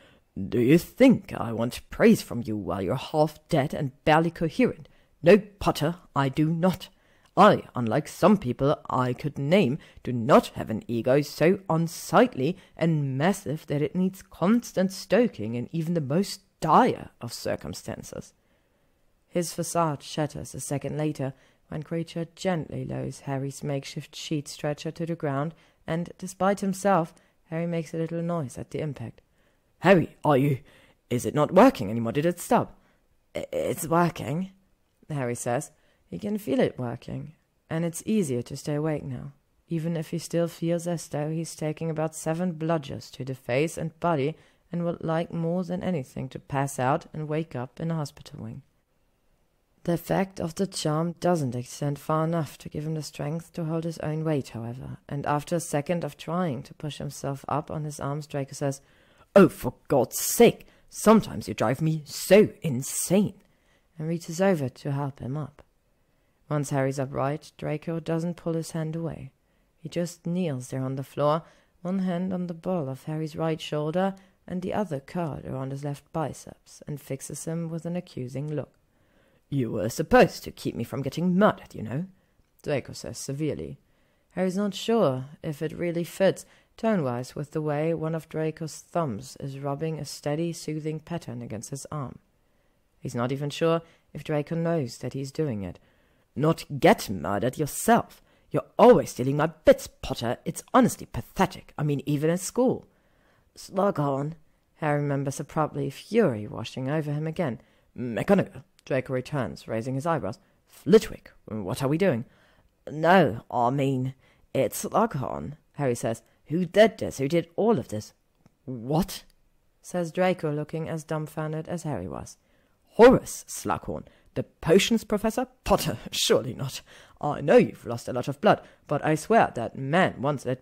Do you think I want praise from you while you're half dead and barely coherent? No, Potter, I do not. I, unlike some people I could name, do not have an ego so unsightly and massive that it needs constant stoking in even the most dire of circumstances. His facade shatters a second later, when Creature gently lowers Harry's makeshift sheet stretcher to the ground, and, despite himself, Harry makes a little noise at the impact. Harry, are you... Is it not working anymore? Did it stop? It's working, Harry says. He can feel it working, and it's easier to stay awake now, even if he still feels as though he's taking about 7 bludgers to the face and body and would like more than anything to pass out and wake up in a hospital wing. The effect of the charm doesn't extend far enough to give him the strength to hold his own weight, however, and after a second of trying to push himself up on his arms, Draco says, Oh, for God's sake, sometimes you drive me so insane, and reaches over to help him up. Once Harry's upright, Draco doesn't pull his hand away. He just kneels there on the floor, one hand on the ball of Harry's right shoulder and the other curled around his left biceps, and fixes him with an accusing look. "You were supposed to keep me from getting murdered, you know," Draco says severely. Harry's not sure if it really fits, tone-wise, with the way one of Draco's thumbs is rubbing a steady, soothing pattern against his arm. He's not even sure if Draco knows that he's doing it. "Not get murdered yourself. You're always stealing my bits, Potter. It's honestly pathetic. I mean, even at school." "Slughorn," Harry remembers abruptly, fury washing over him again. "McGonagall," Draco returns, raising his eyebrows. "Flitwick, what are we doing?" "No, I mean, it's Slughorn," Harry says. "Who did this? Who did all of this?" "What?" says Draco, looking as dumbfounded as Harry was. "Horace Slughorn, the potions professor? Potter, surely not. I know you've lost a lot of blood, but I swear that man once let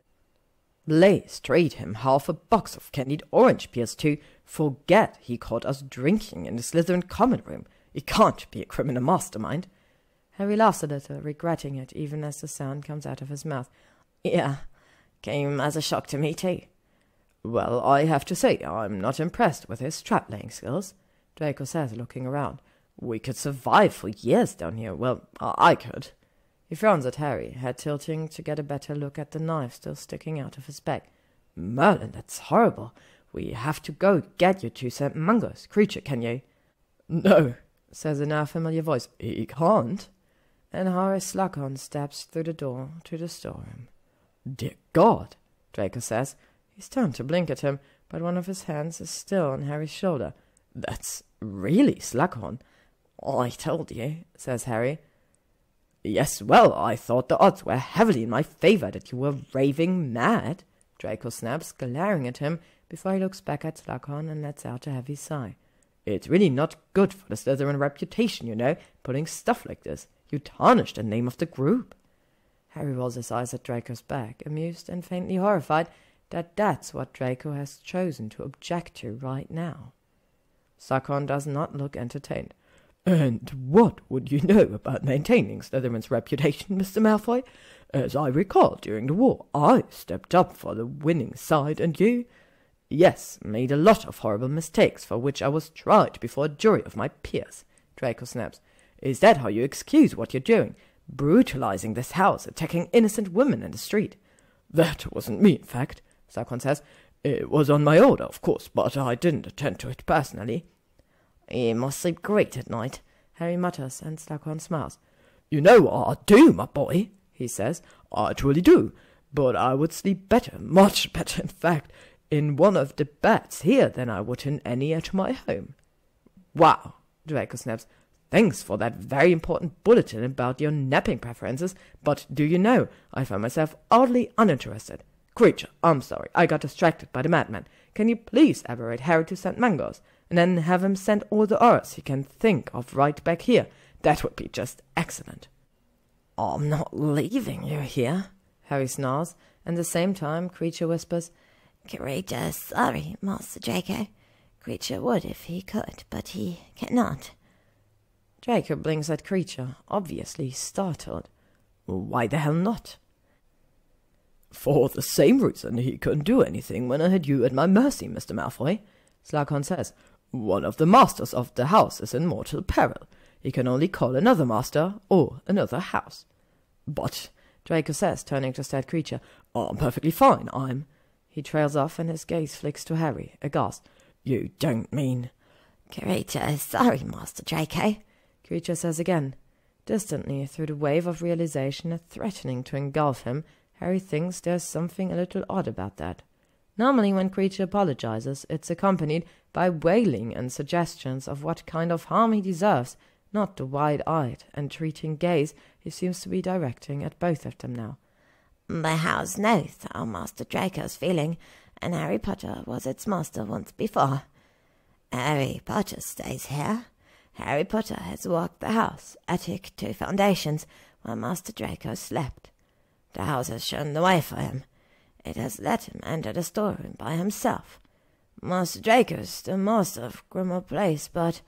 Blaze trade him half a box of candied orange peels to forget he caught us drinking in the Slytherin common room. He can't be a criminal mastermind." Harry laughs a little, regretting it, even as the sound comes out of his mouth. "Yeah, came as a shock to me too." "Well, I have to say, I'm not impressed with his trap-laying skills," Draco says, looking around. "We could survive for years down here. Well, I could." He frowns at Harry, head tilting to get a better look at the knife still sticking out of his back. "Merlin, that's horrible. We have to go get you to St. Mungo's. Creature, can you?" "No," says a now familiar voice. "He can't." And Horace Slughorn steps through the door to the storeroom. "Dear God," Draco says. He's turned to blink at him, but one of his hands is still on Harry's shoulder. "That's really Slughorn." "I told you," says Harry. "Yes, well, I thought the odds were heavily in my favour that you were raving mad," Draco snaps, glaring at him before he looks back at Slughorn and lets out a heavy sigh. "It's really not good for the Slytherin reputation, you know, putting stuff like this. You tarnish the name of the group." Harry rolls his eyes at Draco's back, amused and faintly horrified that that's what Draco has chosen to object to right now. Slughorn does not look entertained. "And what would you know about maintaining Slytherin's reputation, Mr. Malfoy? As I recall, during the war, I stepped up for the winning side, and you—" "Yes, made a lot of horrible mistakes for which I was tried before a jury of my peers," Draco snaps. "Is that how you excuse what you're doing? Brutalizing this house, attacking innocent women in the street?" "That wasn't me, in fact," Slughorn says. "It was on my order, of course, but I didn't attend to it personally." "You must sleep great at night," Harry mutters, and Slughorn smiles. "You know I do, my boy," he says. "I truly do. But I would sleep better, much better, in fact, in one of the beds here than I would in any at my home." "Wow," Draco snaps. "Thanks for that very important bulletin about your napping preferences, but do you know, I find myself oddly uninterested. Creature, I'm sorry, I got distracted by the madman. Can you please aberrate Harry to St. Mungo's, and then have him send all the Auras he can think of right back here? That would be just excellent." "I'm not leaving you here," Harry snarls, and at the same time Creature whispers, "Creature, sorry, Master Draco. Creature would if he could, but he cannot." Draco blinks at Creature, obviously startled. "Why the hell not?" "For the same reason he couldn't do anything when I had you at my mercy, Mr. Malfoy," Slughorn says. "One of the masters of the house is in mortal peril. He can only call another master or another house." "But," Draco says, turning to stare at Creature, "I'm perfectly fine, I'm—" He trails off and his gaze flicks to Harry, aghast. "You don't mean—" "Creature, sorry, Master Draco," Creature says again. Distantly, through the wave of realization threatening to engulf him, Harry thinks there's something a little odd about that. Normally when Creature apologizes, it's accompanied by wailing and suggestions of what kind of harm he deserves, not the wide-eyed, entreating gaze he seems to be directing at both of them now. "The house knows how Master Draco's feeling, and Harry Potter was its master once before. Harry Potter stays here. Harry Potter has walked the house, attic to foundations, while Master Draco slept. The house has shown the way for him. It has let him enter the storeroom by himself. Master Draco is the master of Grimmauld Place, but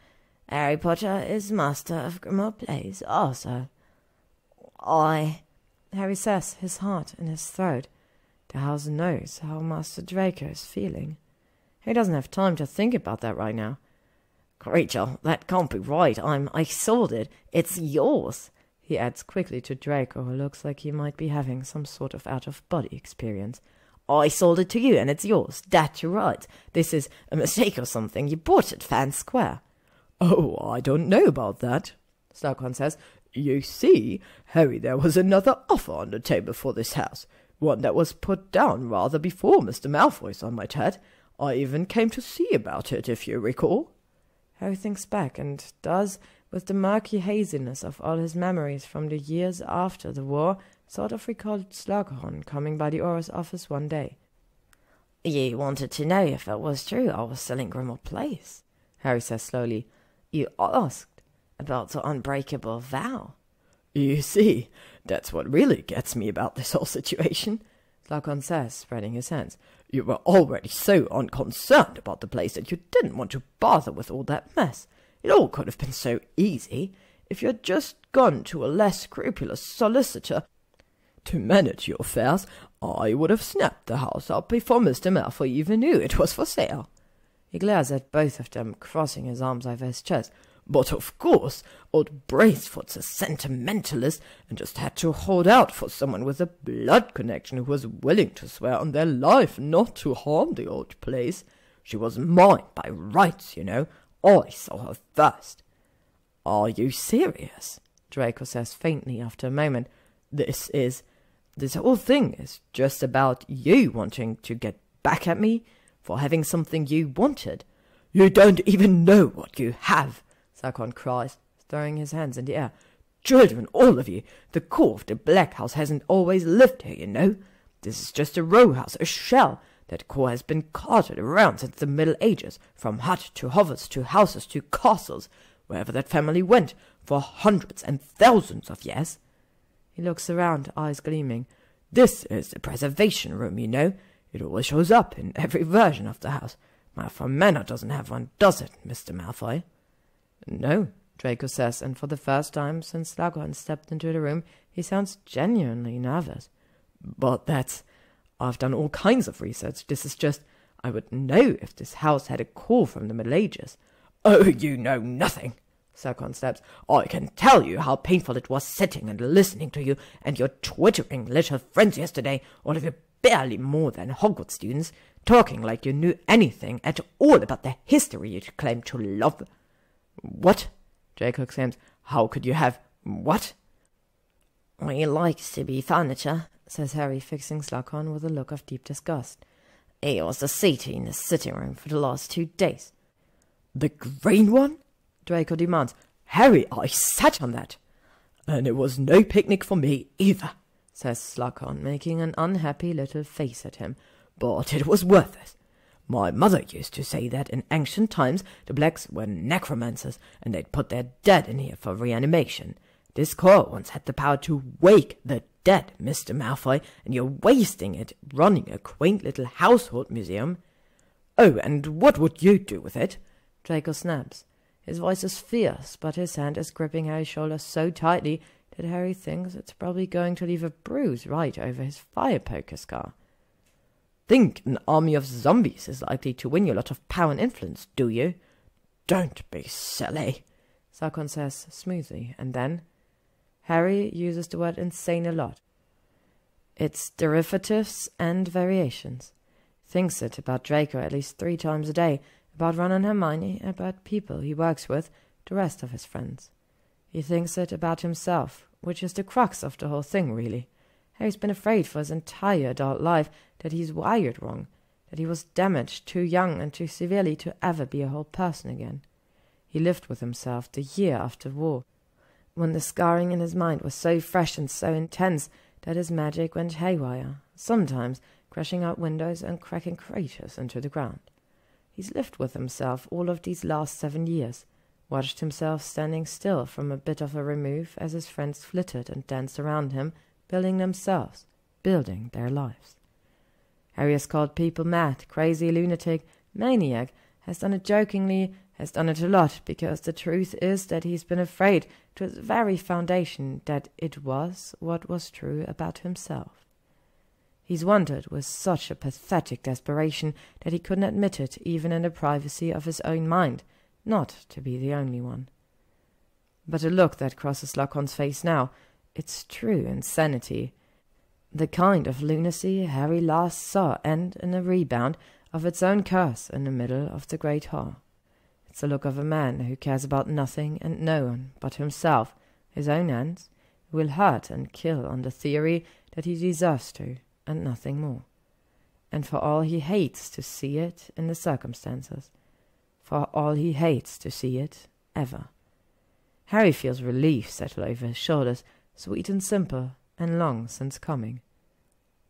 Harry Potter is master of Grimmauld Place also." Harry says, his heart in his throat. The house knows how Master Draco is feeling. He doesn't have time to think about that right now. Creature, that can't be right. I sold it. It's yours, he adds quickly to Draco, who looks like he might be having some sort of out-of-body experience. I sold it to you, and it's yours. That's right. This is a mistake or something. You bought it fair and square. Oh, I don't know about that, Slughorn says. You see, Harry, there was another offer on the table for this house. One that was put down rather before Mr. Malfoy's, I might add. I even came to see about it, if you recall. Harry thinks back, and does, with the murky haziness of all his memories from the years after the war, sort of recalled Slughorn coming by the Auror's office one day. You wanted to know if it was true I was selling Grimmauld Place, Harry says slowly. You asked about the unbreakable vow. You see, that's what really gets me about this whole situation, Slughorn says, spreading his hands. You were already so unconcerned about the place that you didn't want to bother with all that mess. It all could have been so easy if you had just gone to a less scrupulous solicitor to manage your affairs. I would have snapped the house up before Mr. Malfoy even knew it was for sale. He glares at both of them, crossing his arms over his chest. But of course, old Bracefoot's a sentimentalist and just had to hold out for someone with a blood connection who was willing to swear on their life not to harm the old place. She was mine by rights, you know. I saw her first. Are you serious? Draco says faintly after a moment. This whole thing is just about you wanting to get back at me for having something you wanted. You don't even know what you have, Slughorn cries, throwing his hands in the air. Children, all of you, the core of the Black House hasn't always lived here, you know. This is just a row house, a shell. That core has been carted around since the Middle Ages, from hut to hovels to houses to castles, wherever that family went, for hundreds and thousands of years. He looks around, eyes gleaming. This is the preservation room, you know. It always shows up in every version of the house. Malfoy Manor doesn't have one, does it, Mr. Malfoy? No, Draco says, and for the first time since Slughorn stepped into the room, he sounds genuinely nervous. But I've done all kinds of research. This is just, I would know if this house had a core from the Middle Ages. Oh, you know nothing, Slughorn snaps. I can tell you how painful it was sitting and listening to you and your twittering little friends yesterday, all of you barely more than Hogwarts students, talking like you knew anything at all about the history you claim to love. What? Draco exclaims. How could you have... what? He likes to be furniture, says Harry, fixing Slughorn with a look of deep disgust. He was the seat in the sitting room for the last 2 days. The green one? Draco demands. Harry, I sat on that. And it was no picnic for me either, says Slughorn, making an unhappy little face at him. But it was worth it. My mother used to say that in ancient times the Blacks were necromancers, and they'd put their dead in here for reanimation. This core once had the power to wake the dead, Mr. Malfoy, and you're wasting it running a quaint little household museum. Oh, and what would you do with it? Draco snaps. His voice is fierce, but his hand is gripping Harry's shoulder so tightly that Harry thinks it's probably going to leave a bruise right over his fire poker scar. Think an army of zombies is likely to win you a lot of power and influence, do you? Don't be silly, Slughorn says smoothly, and then Harry uses the word insane a lot. Its derivatives and variations. Thinks it about Draco at least 3 times a day, about Ron and Hermione, about people he works with, the rest of his friends. He thinks it about himself, which is the crux of the whole thing, really. Harry's been afraid for his entire adult life that he's wired wrong, that he was damaged too young and too severely to ever be a whole person again. He lived with himself the year after war, when the scarring in his mind was so fresh and so intense that his magic went haywire, sometimes crashing out windows and cracking craters into the ground. He's lived with himself all of these last 7 years, watched himself standing still from a bit of a remove as his friends flitted and danced around him, building themselves, building their lives. Harry has called people mad, crazy, lunatic, maniac, has done it jokingly, has done it a lot, because the truth is that he's been afraid to his very foundation that it was what was true about himself. He's wanted with such a pathetic desperation that he couldn't admit it even in the privacy of his own mind, not to be the only one. But a look that crosses Slughorn's face now, it's true insanity, the kind of lunacy Harry last saw end in a rebound of its own curse in the middle of the great hall. It's the look of a man who cares about nothing and no one but himself, his own ends, who will hurt and kill on the theory that he deserves to, and nothing more. And for all he hates to see it in the circumstances, for all he hates to see it ever. Harry feels relief settle over his shoulders, sweet and simple, and long since coming.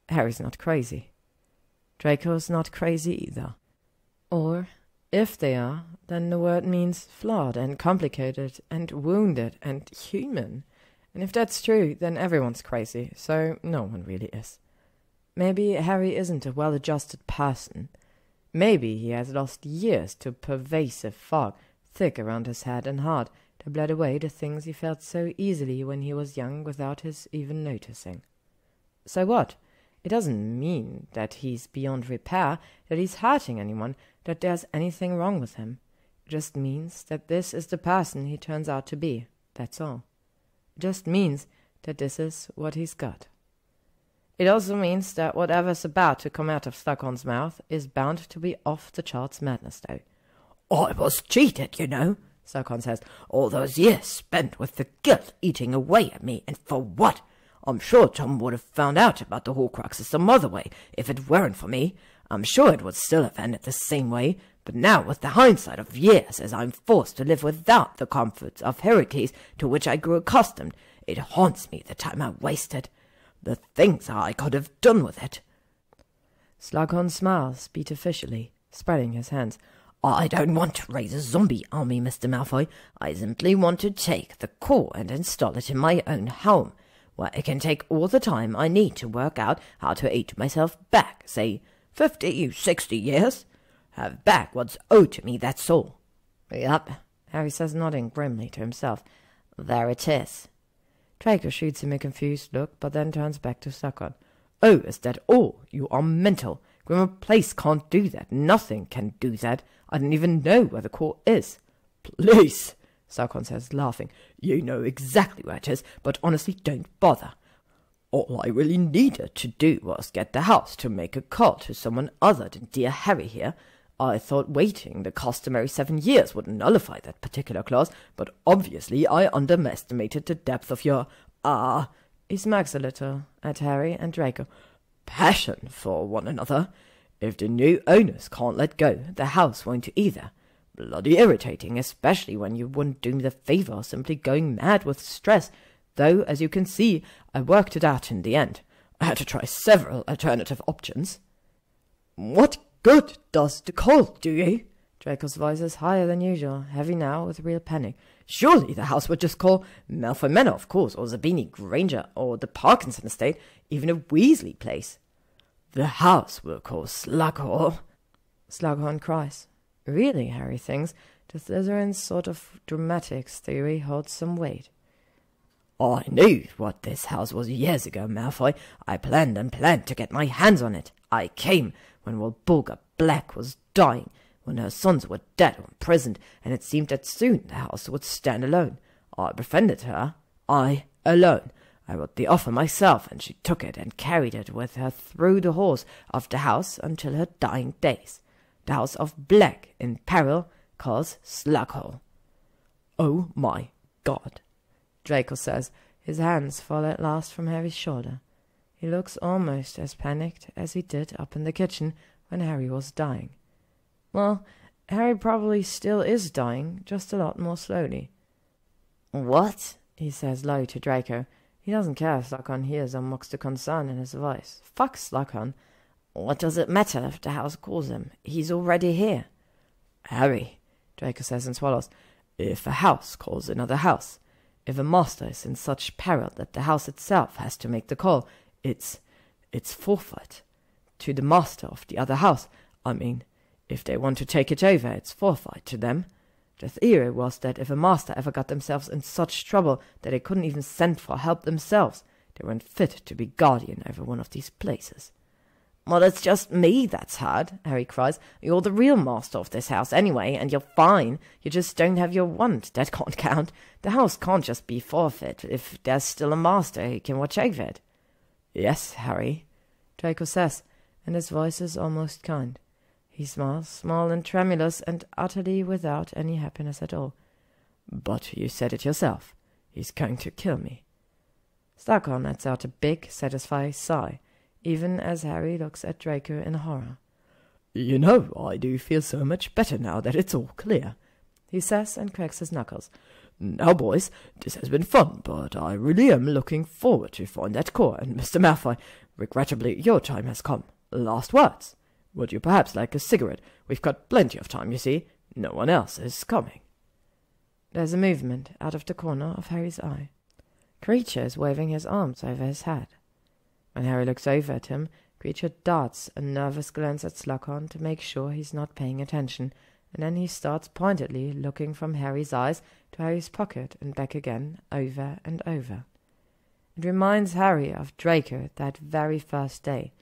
Harry's not crazy. Draco's not crazy either. Or, if they are, then the word means flawed and complicated and wounded and human. And if that's true, then everyone's crazy, so no one really is. Maybe Harry isn't a well-adjusted person. Maybe he has lost years to pervasive fog, thick around his head and heart, that bled away the things he felt so easily when he was young without his even noticing. So what? It doesn't mean that he's beyond repair, that he's hurting anyone, that there's anything wrong with him. It just means that this is the person he turns out to be, that's all. It just means that this is what he's got. It also means that whatever's about to come out of Slughorn's mouth is bound to be off-the-charts madness, though. I was cheated, you know, Slughorn says. All those years spent with the guilt eating away at me, and for what? I'm sure Tom would have found out about the Horcruxes some other way, if it weren't for me. I'm sure it would still have ended the same way, but now with the hindsight of years, as I'm forced to live without the comforts of Heracles to which I grew accustomed, it haunts me the time I wasted. The things I could have done with it. Slughorn smiles beatifically, spreading his hands. I don't want to raise a zombie army, Mr. Malfoy. I simply want to take the core and install it in my own home, where I can take all the time I need to work out how to age myself back, say, 50, 60 years. Have back what's owed to me, that's all. Yup, Harry says, nodding grimly to himself. There it is. Draco shoots him a confused look, but then turns back to Slughorn. Oh, is that all? You are mental. Grimmauld Place can't do that. Nothing can do that. I don't even know where the core is. Please, Slughorn says, laughing. You know exactly where it is, but honestly don't bother. All I really needed to do was get the house to make a call to someone other than dear Harry here. I thought waiting the customary 7 years would nullify that particular clause, but obviously I underestimated the depth of your, he smacks a little at Harry and Draco, passion for one another. If the new owners can't let go, the house won't either. Bloody irritating, especially when you wouldn't do me the favour of simply going mad with stress, though, as you can see, I worked it out in the end. I had to try several alternative options. What good does the call do you? Draco's voice is higher than usual, heavy now with real panic. Surely the house would just call Malfoy Manor, of course, or Zabini Granger, or the Parkinson Estate, even a Weasley Place. The house will call Slughorn. Slughorn cries. Really, Harry thinks, the Slytherin's sort of dramatics theory holds some weight. I knew what this house was years ago, Malfoy. I planned and planned to get my hands on it. I came when Walpurga Black was dying, when her sons were dead or imprisoned, and it seemed that soon the house would stand alone. I befriended her. I, alone. I wrote the offer myself, and she took it and carried it with her through the halls of the house until her dying days. The house of Black, in peril, calls Slughorn. Oh my God, Draco says. His hands fall at last from Harry's shoulder. He looks almost as panicked as he did up in the kitchen when Harry was dying. Well, Harry probably still is dying, just a lot more slowly. What? He says low to Draco. He doesn't care if Slughorn hears or mocks the concern in his voice. Fuck Slughorn. What does it matter if the house calls him? He's already here. Harry, Draco says and swallows, if a house calls another house, if a master is in such peril that the house itself has to make the call, it's forfeit. To the master of the other house, I mean, if they want to take it over, it's forfeit to them. The theory was that if a master ever got themselves in such trouble that they couldn't even send for help themselves, they weren't fit to be guardian over one of these places. "Well, it's just me that's hard," Harry cries. "You're the real master of this house anyway, and you're fine. You just don't have your wand. That can't count. The house can't just be forfeit if there's still a master who can watch over it." "Yes, Harry," Draco says, and his voice is almost kind. He smiles, small and tremulous, and utterly without any happiness at all. "But you said it yourself. He's going to kill me." Slughorn lets out a big, satisfied sigh, even as Harry looks at Draco in horror. "You know, I do feel so much better now that it's all clear," he says and cracks his knuckles. "Now, boys, this has been fun, but I really am looking forward to find that core, and Mr. Malfoy, regrettably, your time has come. Last words. Would you perhaps like a cigarette? We've got plenty of time, you see. No one else is coming." There's a movement out of the corner of Harry's eye. Creature is waving his arms over his head. When Harry looks over at him, Creature darts a nervous glance at Slughorn to make sure he's not paying attention, and then he starts pointedly looking from Harry's eyes to Harry's pocket and back again, over and over. It reminds Harry of Draco that very first day,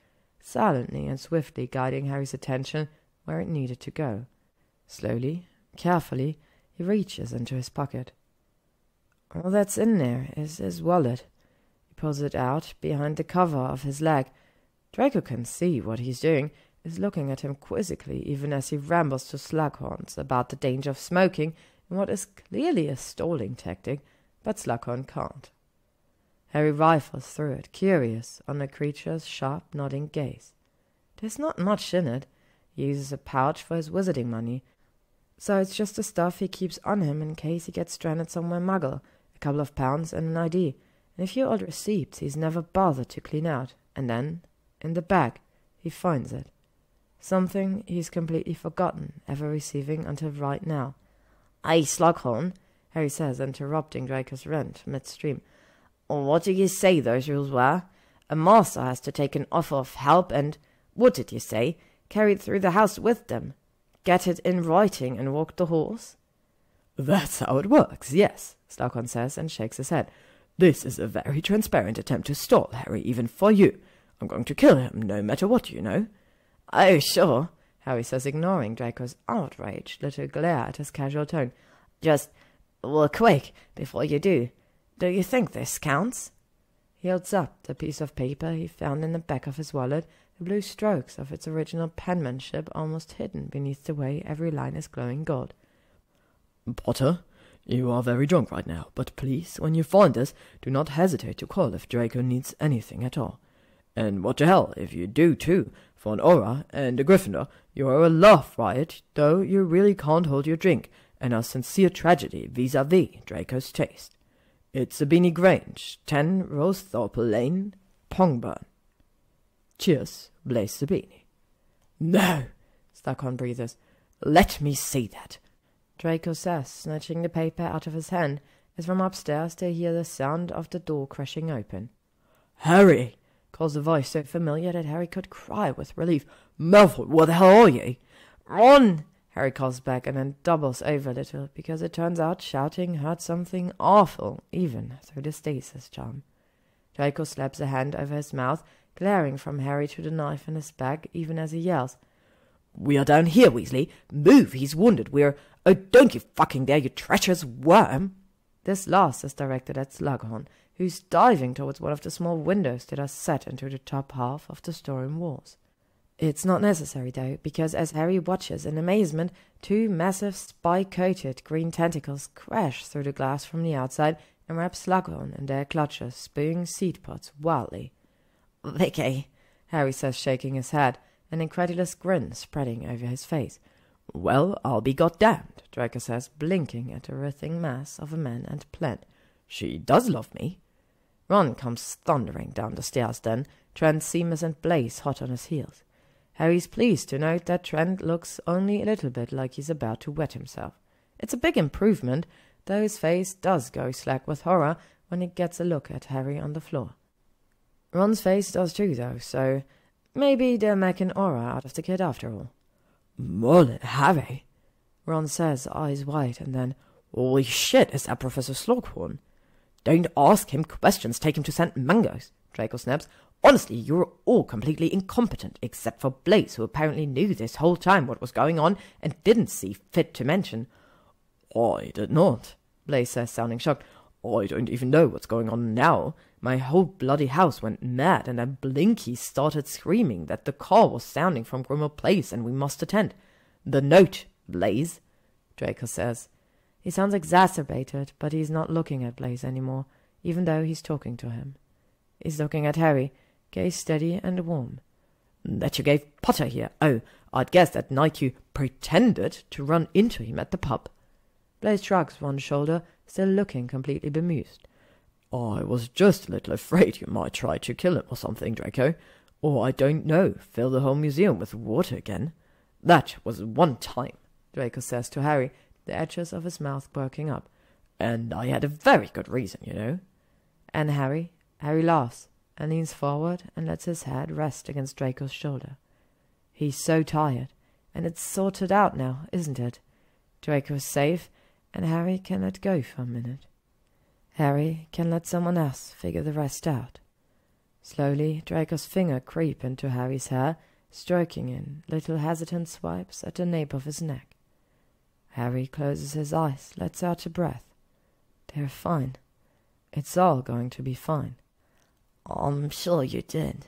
silently and swiftly guiding Harry's attention where it needed to go. Slowly, carefully, he reaches into his pocket. All that's in there is his wallet. He pulls it out behind the cover of his leg. Draco can see what he's doing, is looking at him quizzically even as he rambles to Slughorn about the danger of smoking in what is clearly a stalling tactic, but Slughorn can't. Harry rifles through it, curious, on the creature's sharp, nodding gaze. There's not much in it. He uses a pouch for his wizarding money, so it's just the stuff he keeps on him in case he gets stranded somewhere muggle, a couple of pounds and an ID, and a few old receipts he's never bothered to clean out, and then, in the bag, he finds it. Something he's completely forgotten ever receiving until right now. "Hey, Slughorn," Harry says, interrupting Draco's rant midstream. "What did you say those rules were? A master has to take an offer of help and, what did you say, carry it through the house with them? Get it in writing and walk the horse?" "That's how it works, yes," Slughorn says and shakes his head. "This is a very transparent attempt to stall Harry, even for you. I'm going to kill him, no matter what, you know." "Oh, sure," Harry says, ignoring Draco's outraged little glare at his casual tone. "Just, well, quick, before you do you think this counts?" He holds up the piece of paper he found in the back of his wallet, the blue strokes of its original penmanship almost hidden beneath the way every line is glowing gold. "Potter, you are very drunk right now, but please, when you find this, do not hesitate to call if Draco needs anything at all. And what the hell if you do too, for an Auror and a Gryffindor, you are a laugh riot, though you really can't hold your drink, and a sincere tragedy vis-a-vis Draco's taste. It's Sabini Grange, 10 Rosethorpe Lane, Pongburn. Cheers, Blaise Sabini." "No," Slughorn breathes. "Let me see that," Draco says, snatching the paper out of his hand, as from upstairs they hear the sound of the door crashing open. "Harry!" calls a voice so familiar that Harry could cry with relief. "Malfoy, where the hell are you?" "Run!" Harry calls back and then doubles over a little, because it turns out shouting heard something awful, even through the stasis charm. Draco slaps a hand over his mouth, glaring from Harry to the knife in his bag, even as he yells, "We are down here, Weasley! Move, he's wounded, we're— Oh, don't you fucking dare, you treacherous worm!" This last is directed at Slughorn, who's diving towards one of the small windows that are set into the top half of the storeroom walls. It's not necessary, though, because as Harry watches in amazement, 2 massive spike-coated green tentacles crash through the glass from the outside and wrap Slughorn in their clutches, spewing seed pods wildly. "Vicky," Harry says, shaking his head, an incredulous grin spreading over his face. "Well, I'll be goddamned," Draco says, blinking at the writhing mass of a man and plant. "She does love me." Ron comes thundering down the stairs then, Trent, Seamus and Blaise hot on his heels. Harry's pleased to note that Trent looks only a little bit like he's about to wet himself. It's a big improvement, though his face does go slack with horror when he gets a look at Harry on the floor. Ron's face does too, though, so maybe they'll make an aura out of the kid after all. "Merlin, Harry!" Ron says, eyes wide, and then, "Holy shit, is that Professor Slughorn?" "Don't ask him questions, take him to St. Mungo's," Draco snaps. "Honestly, you're all completely incompetent, except for Blaze, who apparently knew this whole time what was going on and didn't see fit to mention." "I did not," Blaze says, sounding shocked. "I don't even know what's going on now. My whole bloody house went mad, and then Blinky started screaming that the call was sounding from Grimmauld Place and we must attend. The note, Blaze," Draco says. He sounds exacerbated, but he's not looking at Blaze anymore, even though he's talking to him. He's looking at Harry, gaze steady and warm. "That you gave Potter here? Oh, I'd guess that night you pretended to run into him at the pub." Blaze shrugs one shoulder, still looking completely bemused. "I was just a little afraid you might try to kill him or something, Draco. Or I don't know, fill the whole museum with water again. That was one time," Draco says to Harry, the edges of his mouth working up. "And I had a very good reason, you know." And Harry laughs and leans forward and lets his head rest against Draco's shoulder. He's so tired, and it's sorted out now, isn't it? Draco's safe, and Harry can let go for a minute. Harry can let someone else figure the rest out. Slowly, Draco's finger creep into Harry's hair, stroking in little hesitant swipes at the nape of his neck. Harry closes his eyes, lets out a breath. They're fine. It's all going to be fine. "I'm sure you did,"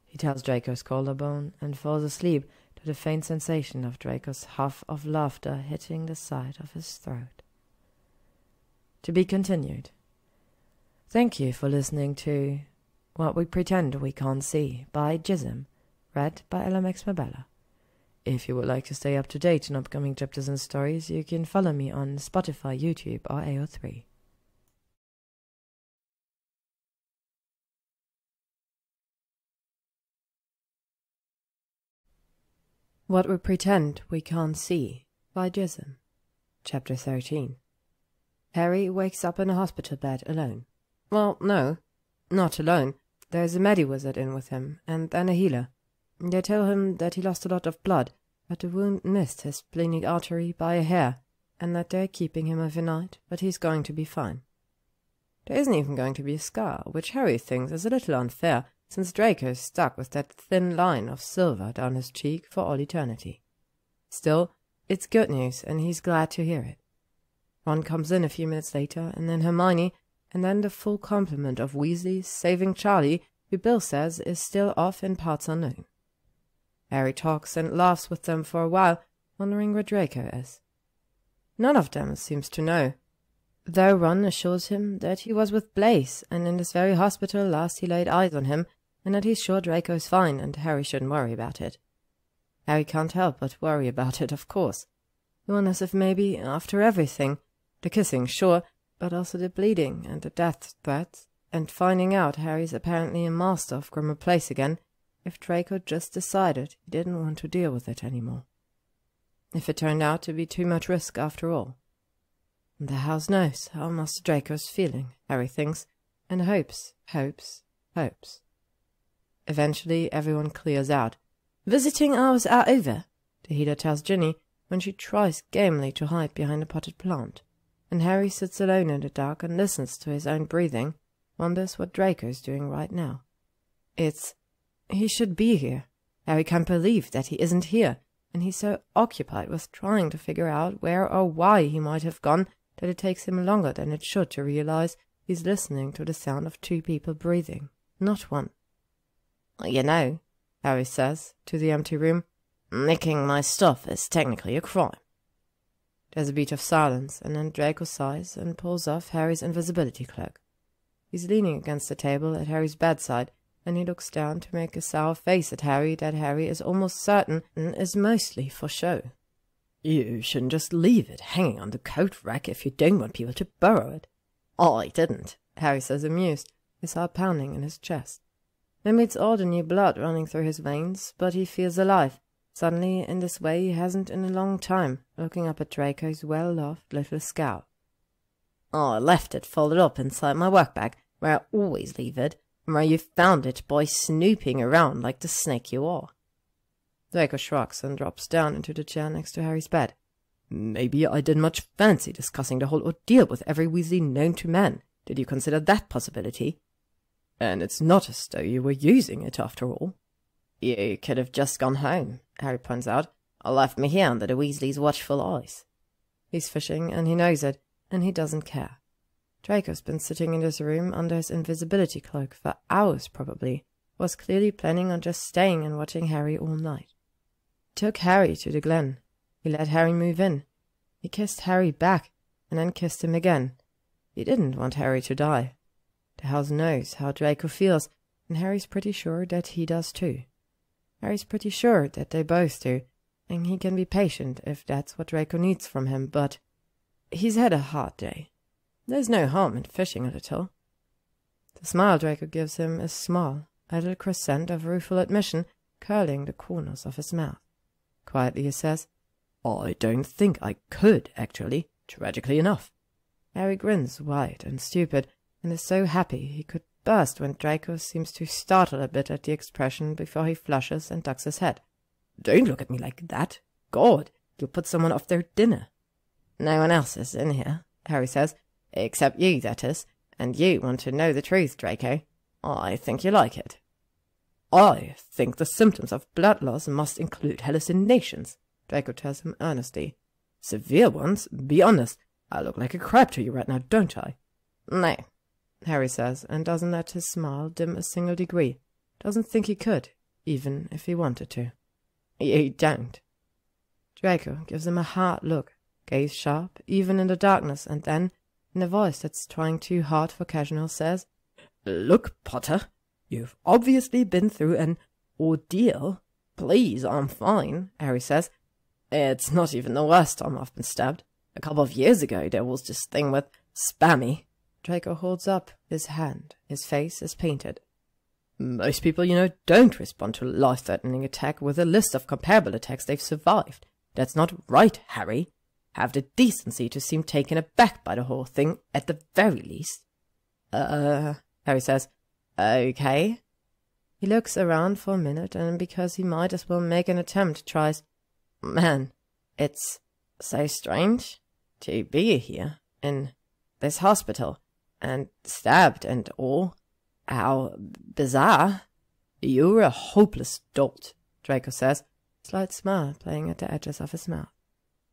he tells Draco's collarbone, and falls asleep to the faint sensation of Draco's huff of laughter hitting the side of his throat. To be continued. Thank you for listening to What We Pretend We Can't See by gyzym, read by LMX Mabella. If you would like to stay up to date on upcoming chapters and stories, you can follow me on Spotify, YouTube, or AO3. What We Pretend We Can't See by gyzym, Chapter 13. Harry wakes up in a hospital bed alone. Well, no, not alone. There's a Mediwizard in with him, and then a healer. They tell him that he lost a lot of blood, but the wound missed his splenic artery by a hair, and that they're keeping him overnight, but he's going to be fine. There isn't even going to be a scar, which Harry thinks is a little unfair, since Draco's stuck with that thin line of silver down his cheek for all eternity. Still, it's good news, and he's glad to hear it. Ron comes in a few minutes later, and then Hermione, and then the full complement of Weasleys saving Charlie, who Bill says is still off in parts unknown. Harry talks and laughs with them for a while, wondering where Draco is. None of them seems to know, though Ron assures him that he was with Blaze, and in this very hospital last he laid eyes on him, and that he's sure Draco's fine, and Harry shouldn't worry about it. Harry can't help but worry about it, of course. He wonders if maybe, after everything, the kissing, sure, but also the bleeding and the death threats, and finding out Harry's apparently a master of Grimmauld Place again, if Draco just decided he didn't want to deal with it anymore. If it turned out to be too much risk after all. And the house knows how Master Draco's feeling, Harry thinks, and hopes. Eventually everyone clears out. "Visiting hours are over," the healer tells Ginny, when she tries gamely to hide behind a potted plant, and Harry sits alone in the dark and listens to his own breathing, wonders what Draco's doing right now. He should be here. Harry can't believe that he isn't here, and he's so occupied with trying to figure out where or why he might have gone that it takes him longer than it should to realize he's listening to the sound of two people breathing, not one. "You know," Harry says, to the empty room, "nicking my stuff is technically a crime." There's a beat of silence, and then Draco sighs and pulls off Harry's invisibility cloak. He's leaning against the table at Harry's bedside, and he looks down to make a sour face at Harry that Harry is almost certain is mostly for show. "You shouldn't just leave it hanging on the coat rack if you don't want people to borrow it." "I didn't," Harry says, amused, his heart pounding in his chest. Maybe it's all the new blood running through his veins, but he feels alive, suddenly in this way he hasn't in a long time, looking up at Draco's well-loved little scout. "I left it folded up inside my work bag, where I always leave it, and where you found it by snooping around like the snake you are." Draco shrugs and drops down into the chair next to Harry's bed. Maybe I didn't much fancy discussing the whole ordeal with every Weasley known to man. Did you consider that possibility? And it's not as though you were using it after all. You could have just gone home, Harry points out, or left me here under the Weasleys' watchful eyes. He's fishing, and he knows it, and he doesn't care. Draco's been sitting in this room under his invisibility cloak for hours probably, was clearly planning on just staying and watching Harry all night. He took Harry to the glen. He let Harry move in. He kissed Harry back, and then kissed him again. He didn't want Harry to die. The house knows how Draco feels, and Harry's pretty sure that he does too. Harry's pretty sure that they both do, and he can be patient if that's what Draco needs from him, but he's had a hard day. There's no harm in fishing a little. The smile Draco gives him is small, a little crescent of rueful admission curling the corners of his mouth. Quietly he says, I don't think I could, actually, tragically enough. Harry grins wide and stupid, and is so happy he could burst when Draco seems to startle a bit at the expression before he flushes and ducks his head. Don't look at me like that. God, you'll put someone off their dinner. No one else is in here, Harry says, except you, that is, and you want to know the truth, Draco. I think you like it. I think the symptoms of blood loss must include hallucinations, Draco tells him earnestly. Severe ones? Be honest. I look like a crab to you right now, don't I? No, Harry says, and doesn't let his smile dim a single degree. Doesn't think he could, even if he wanted to. You don't. Draco gives him a hard look, gaze sharp, even in the darkness, and then, in a voice that's trying too hard for casual, says, Look, Potter, you've obviously been through an ordeal. Please, I'm fine, Harry says. It's not even the worst time I've been stabbed. A couple of years ago there was this thing with Spammy. Draco holds up his hand. His face is painted. Most people, don't respond to a life-threatening attack with a list of comparable attacks they've survived. That's not right, Harry. Have the decency to seem taken aback by the whole thing, at the very least. Harry says, okay. He looks around for a minute, and because he might as well make an attempt, tries, Man, it's so strange to be here, in this hospital, and stabbed and all. How bizarre. You're a hopeless dolt, Draco says, a slight smile playing at the edges of his mouth.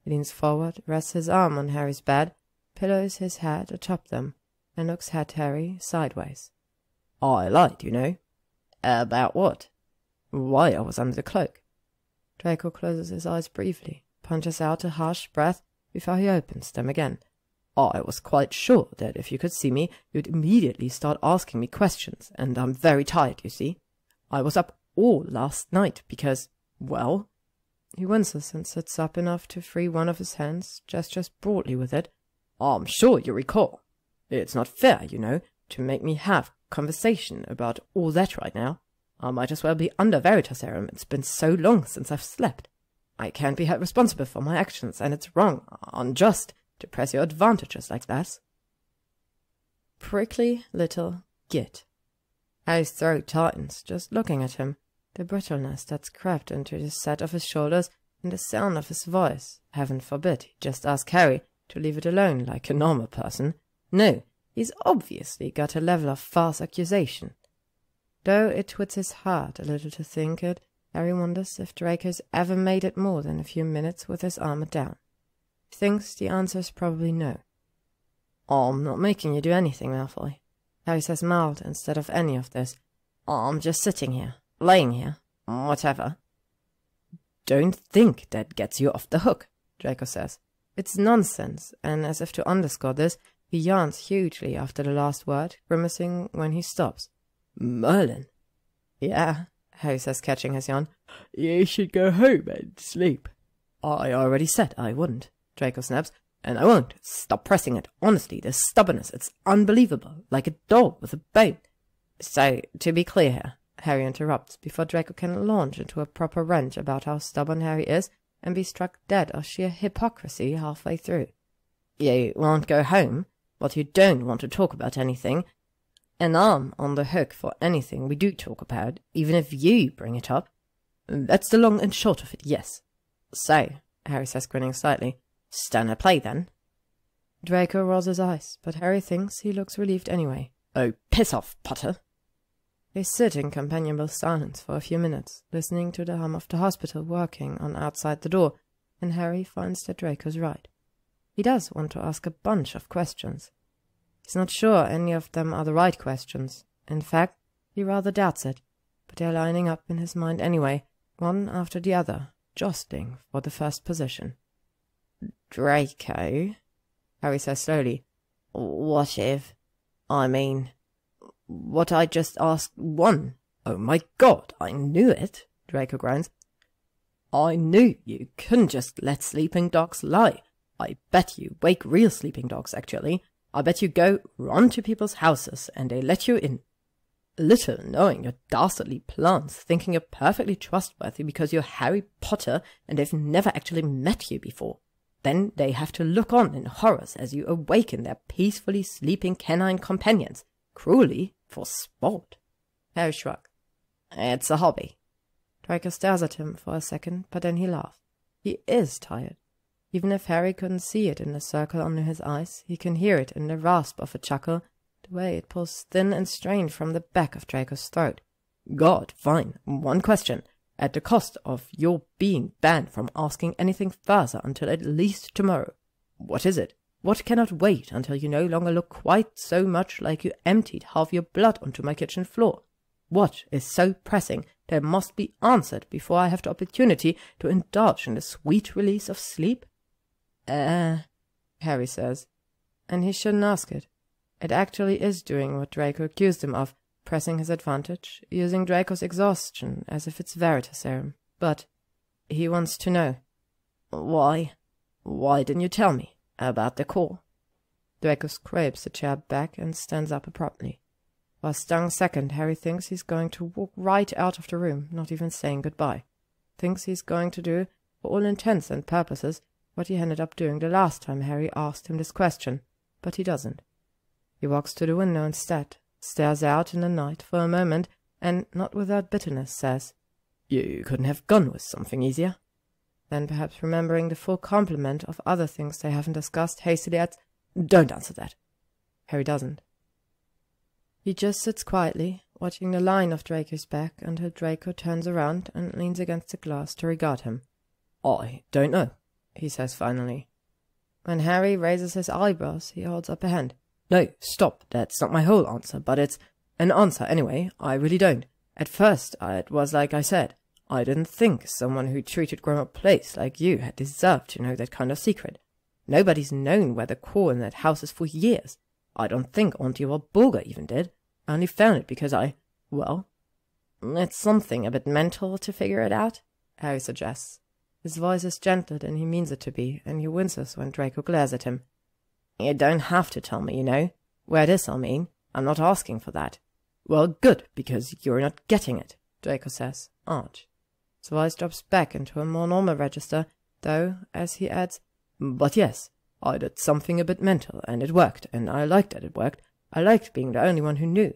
He leans forward, rests his arm on Harry's bed, pillows his head atop them, and looks at Harry sideways. I lied, About what? Why I was under the cloak. Draco closes his eyes briefly, punches out a harsh breath before he opens them again. I was quite sure that if you could see me, you'd immediately start asking me questions, and I'm very tired, you see. I was up all last night because, well... He winces and sits up enough to free one of his hands, gestures broadly with it. I'm sure you recall. It's not fair, to make me have conversation about all that right now. I might as well be under Veritaserum. It's been so long since I've slept. I can't be held responsible for my actions, and it's wrong, unjust, to press your advantages like that. Prickly little git. Harry's throat tightens, just looking at him. The brittleness that's crept into the set of his shoulders and the sound of his voice. Heaven forbid he just ask Harry to leave it alone like a normal person. No, he's obviously got a level of false accusation. Though it twits his heart a little to think it, Harry wonders if Draco's ever made it more than a few minutes with his armor down. He thinks the answer is probably no. I'm not making you do anything, Malfoy. Harry says mild instead of any of this. I'm just sitting here, laying here, whatever. Don't think that gets you off the hook, Draco says. It's nonsense, and as if to underscore this, he yawns hugely after the last word, grimacing when he stops. Merlin. Yeah, Harry says, catching his yawn. You should go home and sleep. I already said I wouldn't, Draco snaps, and I won't. Stop pressing it. Honestly, this stubbornness, it's unbelievable, like a dog with a bone. So, to be clear here, Harry interrupts, before Draco can launch into a proper rant about how stubborn Harry is, and be struck dead of sheer hypocrisy halfway through. You won't go home, but you don't want to talk about anything, and I'm on the hook for anything we do talk about, even if you bring it up. That's the long and short of it, yes. So, Harry says, grinning slightly, Stand and play, then. Draco rolls his eyes, but Harry thinks he looks relieved anyway. Oh, piss off, Potter. They sit in companionable silence for a few minutes, listening to the hum of the hospital working on outside the door, and Harry finds that Draco's right. He does want to ask a bunch of questions. He's not sure any of them are the right questions. In fact, he rather doubts it, but they're lining up in his mind anyway, one after the other, jostling for the first position. Draco, Harry says slowly, what if, what I just asked won? Oh my God, I knew it, Draco groans. I knew you couldn't just let sleeping dogs lie. I bet you wake real sleeping dogs, actually. I bet you go run to people's houses and they let you in. Little knowing your dastardly plans, thinking you're perfectly trustworthy because you're Harry Potter and they've never actually met you before. Then they have to look on in horrors as you awaken their peacefully sleeping canine companions, cruelly for sport. Harry shrugs. It's a hobby. Draco stares at him for a second, but then he laughs. He is tired. Even if Harry couldn't see it in the circle under his eyes, he can hear it in the rasp of a chuckle, the way it pulls thin and strained from the back of Draco's throat. God, fine. One question. At the cost of your being banned from asking anything further until at least tomorrow. What is it? What cannot wait until you no longer look quite so much like you emptied half your blood onto my kitchen floor? What is so pressing that must be answered before I have the opportunity to indulge in the sweet release of sleep? Harry says, and he shouldn't ask it. It actually is doing what Draco accused him of, pressing his advantage, using Draco's exhaustion as if it's veritaserum. But he wants to know. Why? Why didn't you tell me about the call? Draco scrapes the chair back and stands up abruptly. For a stung second, Harry thinks he's going to walk right out of the room, not even saying goodbye. Thinks he's going to do, for all intents and purposes, what he ended up doing the last time Harry asked him this question, but he doesn't. He walks to the window instead, stares out in the night for a moment, and, not without bitterness, says, You couldn't have gone with something easier. Then, perhaps remembering the full complement of other things they haven't discussed, hastily adds, Don't answer that. Harry doesn't. He just sits quietly, watching the line of Draco's back until Draco turns around and leans against the glass to regard him. I don't know, he says finally. When Harry raises his eyebrows, he holds up a hand. No, stop, that's not my whole answer, but it's an answer anyway, I really don't. At first, it was like I said, I didn't think someone who treated Grandma Place like you had deserved to know that kind of secret. Nobody's known where the core in that house is for years. I don't think Auntie or Bulger even did. I only found it because it's something a bit mental to figure it out, Harry suggests. His voice is gentler than he means it to be, and he winces when Draco glares at him. You don't have to tell me, you know. Where it is, I mean. I'm not asking for that. Well, good, because you're not getting it, Draco says, arch. His voice drops back into a more normal register, though, as he adds, But yes, I did something a bit mental, and it worked, and I liked that it worked. I liked being the only one who knew.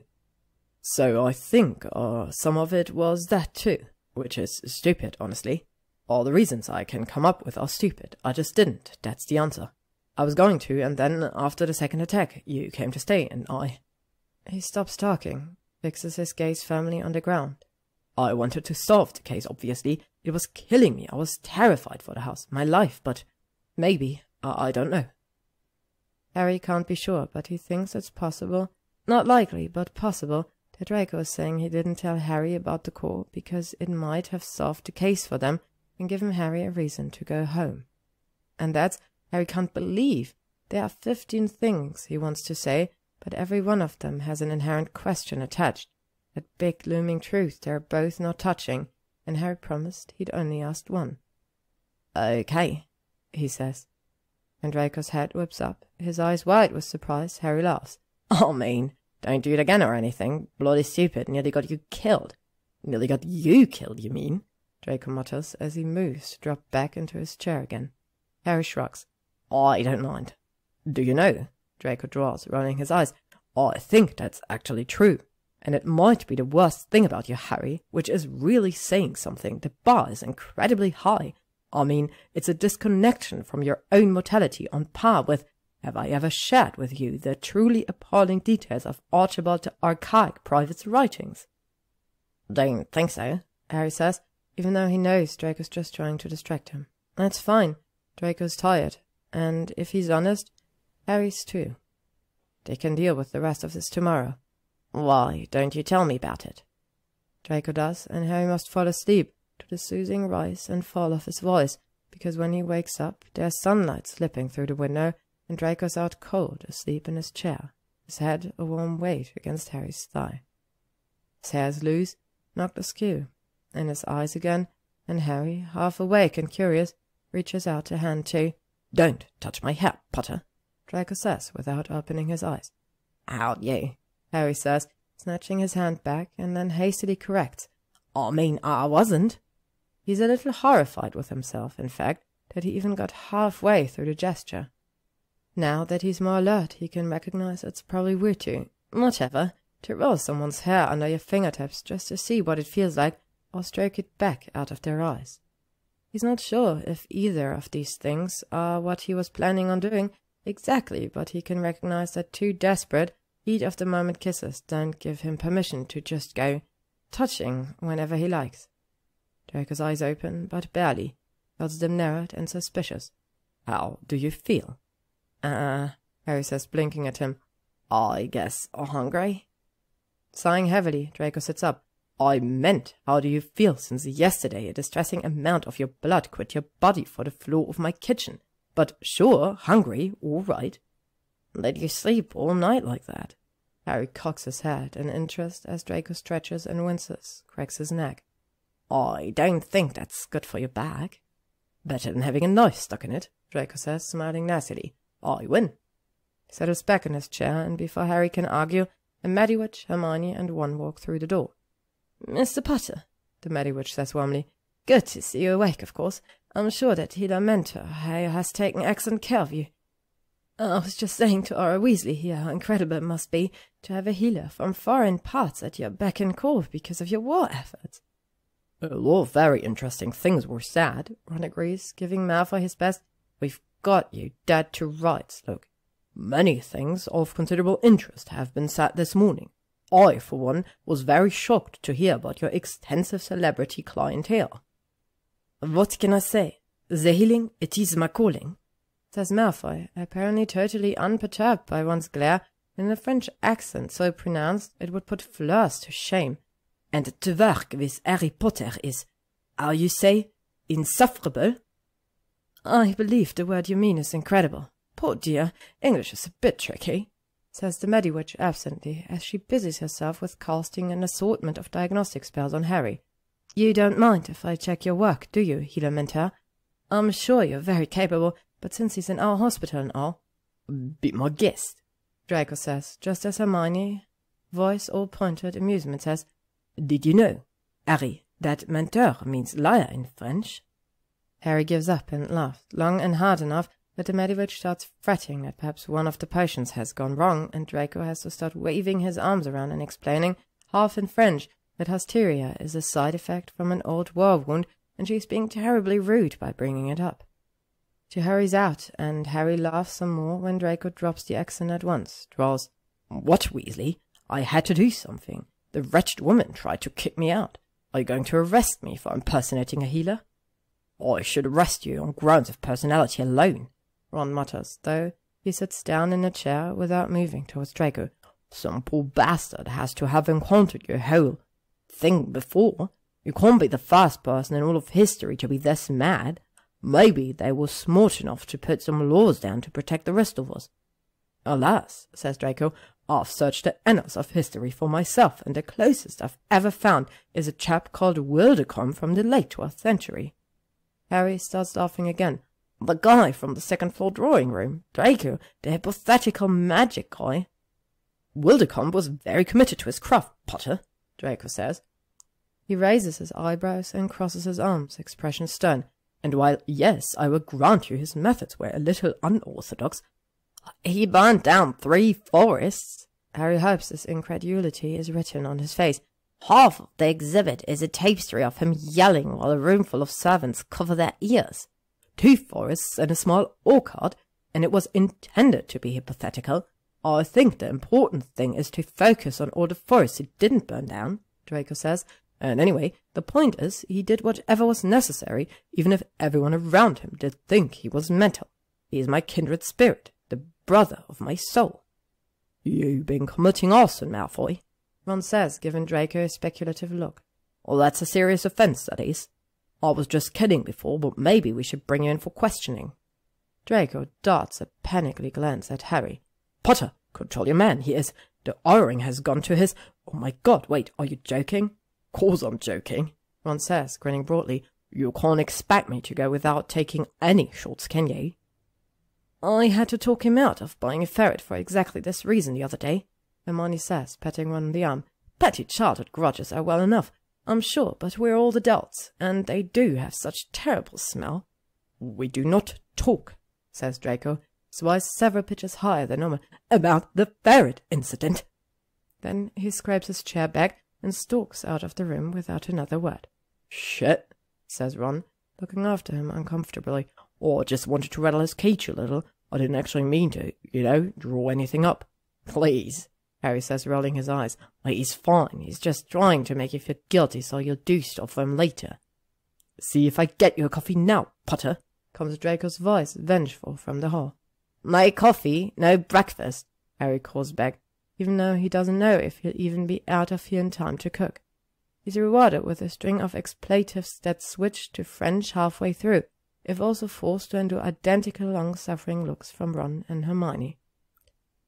So I think some of it was that too, which is stupid, honestly. All the reasons I can come up with are stupid. I just didn't, that's the answer. I was going to, and then, after the second attack, you came to stay, and I... He stops talking, fixes his gaze firmly on the ground. I wanted to solve the case, obviously. It was killing me. I was terrified for the house, my life, but maybe, I don't know. Harry can't be sure, but he thinks it's possible, not likely, but possible, that Draco is saying he didn't tell Harry about the core because it might have solved the case for them and given Harry a reason to go home. And that's, Harry can't believe, there are 15 things he wants to say, but every one of them has an inherent question attached, that big looming truth they're both not touching, and Harry promised he'd only asked one. Okay, he says. When Draco's head whips up, his eyes wide with surprise, Harry laughs. Oh, mean, don't do it again or anything. Bloody stupid, nearly got you killed. Nearly got you killed, you mean? Draco mutters as he moves to drop back into his chair again. Harry shrugs. I don't mind. Do you know? Draco draws, rolling his eyes. I think that's actually true. And it might be the worst thing about you, Harry, which is really saying something. The bar is incredibly high. I mean, it's a disconnection from your own mortality on par with, have I ever shared with you the truly appalling details of Archibald the Archaic Private's writings? Don't think so, Harry says, even though he knows Draco's just trying to distract him. That's fine. Draco's tired, and if he's honest, Harry's too. They can deal with the rest of this tomorrow. Why don't you tell me about it? Draco does, and Harry must fall asleep to the soothing rise and fall of his voice, because when he wakes up, there's sunlight slipping through the window, and Draco's out cold, asleep in his chair, his head a warm weight against Harry's thigh. His hair's loose, knocked askew, and his eyes again, and Harry, half awake and curious, reaches out a hand to— Don't touch my hair, Potter, Draco says without opening his eyes. How'd you? Harry says, snatching his hand back, and then hastily corrects. I mean, I wasn't. He's a little horrified with himself, in fact, that he even got halfway through the gesture. Now that he's more alert, he can recognize it's probably weird to, whatever, to roll someone's hair under your fingertips just to see what it feels like, or stroke it back out of their eyes. He's not sure if either of these things are what he was planning on doing exactly, but he can recognize that two desperate, heat-of-the-moment kisses don't give him permission to just go touching whenever he likes. Draco's eyes open, but barely, holds them narrowed and suspicious. How do you feel? Harry says, blinking at him. I guess hungry? Sighing heavily, Draco sits up. I meant, how do you feel since yesterday a distressing amount of your blood quit your body for the floor of my kitchen? But sure, hungry, all right. Let you sleep all night like that? Harry cocks his head in interest as Draco stretches and winces, cracks his neck. I don't think that's good for your back. Better than having a knife stuck in it, Draco says, smiling nastily. I win. He settles back in his chair, and before Harry can argue, a Meddiwitch, Hermione, and Ron walk through the door. Mr. Potter, the Meddiwitch says warmly. Good to see you awake, of course. I'm sure that Healer Mentor has taken excellent care of you. I was just saying to Aura Weasley here how incredible it must be to have a healer from foreign parts at your beck and call because of your war efforts. A lot of very interesting things were said, Ron agrees, giving Malfoy his best. We've got you dead to rights, look. Many things of considerable interest have been said this morning. I, for one, was very shocked to hear about your extensive celebrity clientele. What can I say? The healing, it is my calling, says Malfoy, apparently totally unperturbed by Ron's glare, in a French accent so pronounced it would put Fleurs to shame. And to work with Harry Potter is, how you say, insufferable? I believe the word you mean is incredible. Poor dear, English is a bit tricky, says the Meddiwitch absently, as she busies herself with casting an assortment of diagnostic spells on Harry. You don't mind if I check your work, do you, Healer Mentor? I'm sure you're very capable, but since he's in our hospital and all— Be my guest, Draco says, just as Hermione, voice all pointed amusement, says, Did you know, Harry, that mentor means liar in French? Harry gives up and laughs, long and hard enough that the Meddiwitch starts fretting that perhaps one of the potions has gone wrong, and Draco has to start waving his arms around and explaining, half in French, that hysteria is a side effect from an old war wound, and she's being terribly rude by bringing it up. She hurries out, and Harry laughs some more when Draco drops the accent at once, drawls, What, Weasley? I had to do something. The wretched woman tried to kick me out. Are you going to arrest me for impersonating a healer? I should arrest you on grounds of personality alone, Ron mutters, though he sits down in a chair without moving towards Draco. Some poor bastard has to have encountered your whole thing before. You can't be the first person in all of history to be this mad. Maybe they were smart enough to put some laws down to protect the rest of us. Alas, says Draco, I've searched the annals of history for myself, and the closest I've ever found is a chap called Wildecombe from the late 12th century. Harry starts laughing again. The guy from the second-floor drawing room, Draco, the hypothetical magic guy. Wildecombe was very committed to his craft, Potter, Draco says. He raises his eyebrows and crosses his arms, expression stern. And while, yes, I will grant you his methods were a little unorthodox, he burned down 3 forests. Harry hopes this incredulity is written on his face. Half of the exhibit is a tapestry of him yelling while a room full of servants cover their ears. 2 forests and a small orchard, and it was intended to be hypothetical. I think the important thing is to focus on all the forests he didn't burn down, Draco says. And anyway, the point is, he did whatever was necessary, even if everyone around him did think he was mental. He is my kindred spirit, the brother of my soul. You've been committing arson, Malfoy, Ron says, giving Draco a speculative look. Well, that's a serious offense, that is. I was just kidding before, but maybe we should bring you in for questioning. Draco darts a panically glance at Harry. Potter, control your man, he is. The O-ring has gone to his... Oh my god, wait, are you joking? Course I'm joking, Ron says, grinning broadly. You can't expect me to go without taking any shots, can you? I had to talk him out of buying a ferret for exactly this reason the other day, Hermione says, patting Ron on the arm. Petty childhood grudges are well enough, I'm sure, but we're all adults, and they do have such terrible smell. We do not talk, says Draco, his voice several pitches higher than normal, about the ferret incident. Then he scrapes his chair back and stalks out of the room without another word. Shit, says Ron, looking after him uncomfortably. Oh, I just wanted to rattle his cage a little. I didn't actually mean to, draw anything up. Please, Harry says, rolling his eyes. He's fine. He's just trying to make you feel guilty so you'll do stuff for him later. See if I get you a coffee now, Potter, comes Draco's voice, vengeful from the hall. No coffee, no breakfast, Harry calls back, even though he doesn't know if he'll even be out of here in time to cook. He's rewarded with a string of expletives that switch to French halfway through, if also forced to endure identical long-suffering looks from Ron and Hermione.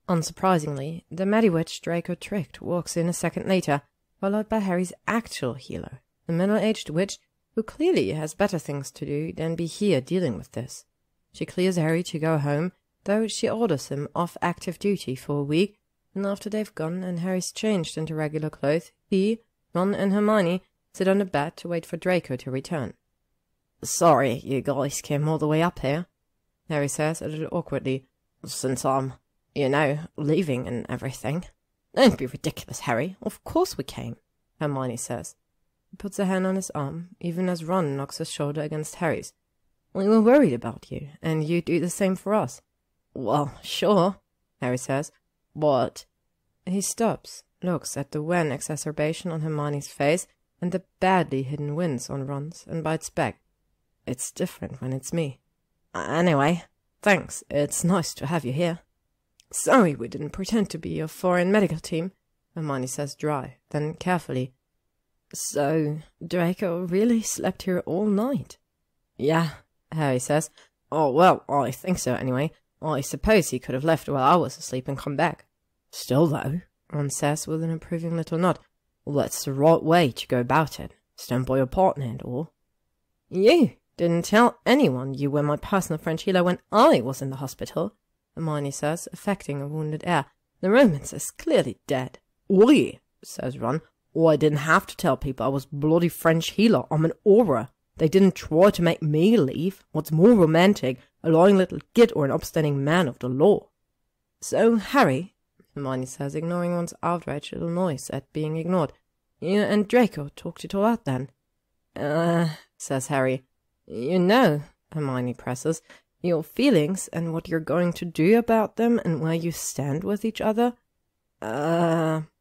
Unsurprisingly, the Mediwitch Draco tricked walks in a second later, followed by Harry's actual healer, the middle-aged witch who clearly has better things to do than be here dealing with this. She clears Harry to go home, though she orders him off active duty for a week, and after they've gone and Harry's changed into regular clothes, he, Ron and Hermione sit on the bed to wait for Draco to return. Sorry you guys came all the way up here, Harry says a little awkwardly, since I'm, leaving and everything. Don't be ridiculous, Harry. Of course we came, Hermione says. He puts a hand on his arm, even as Ron knocks his shoulder against Harry's. We were worried about you, and you do the same for us. Well, sure, Harry says, but... He stops, looks at the wan exacerbation on Hermione's face and the badly hidden wince on Ron's, and bites back. It's different when it's me. Anyway, thanks. It's nice to have you here. Sorry we didn't pretend to be your foreign medical team, Hermione says dry, then carefully. So, Draco really slept here all night? Yeah, Harry says. Oh, well, I think so anyway. I suppose he could have left while I was asleep and come back. Still, though, Ron says with an approving little nod, well, that's the right way to go about it. Stand by your partner and all. You didn't tell anyone you were my personal French healer when I was in the hospital, Hermione says, affecting a wounded air. The romance is clearly dead. Oui, says Ron. Oh, I didn't have to tell people I was bloody French healer. I'm an aura. They didn't try to make me leave. What's more romantic, a lying little git or an upstanding man of the law? So, Harry, Hermione says, ignoring Ron's outraged little noise at being ignored, you and Draco talked it all out then? Says Harry. Hermione presses, your feelings and what you're going to do about them and where you stand with each other?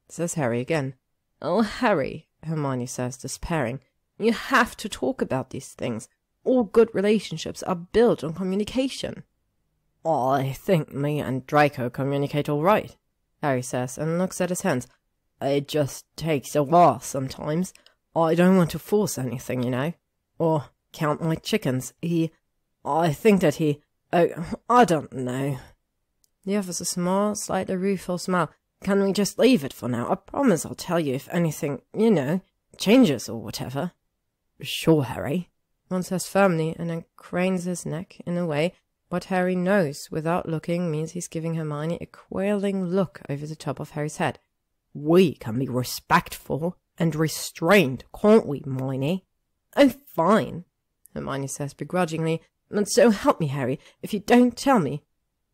Says Harry again. Oh, Harry, Hermione says, despairing. You have to talk about these things. All good relationships are built on communication. I think me and Draco communicate all right, Harry says, and looks at his hands. It just takes a while sometimes. I don't want to force anything, Or count my chickens. I think that I don't know. He offers a small, slightly rueful smile. Can we just leave it for now? I promise I'll tell you if anything, changes or whatever. Sure, Harry, Ron says firmly, and then cranes his neck in a way what Harry knows without looking means he's giving Hermione a quailing look over the top of Harry's head. We can be respectful and restrained, can't we, Hermione? Oh, fine, Hermione says begrudgingly, but so help me, Harry, if you don't tell me.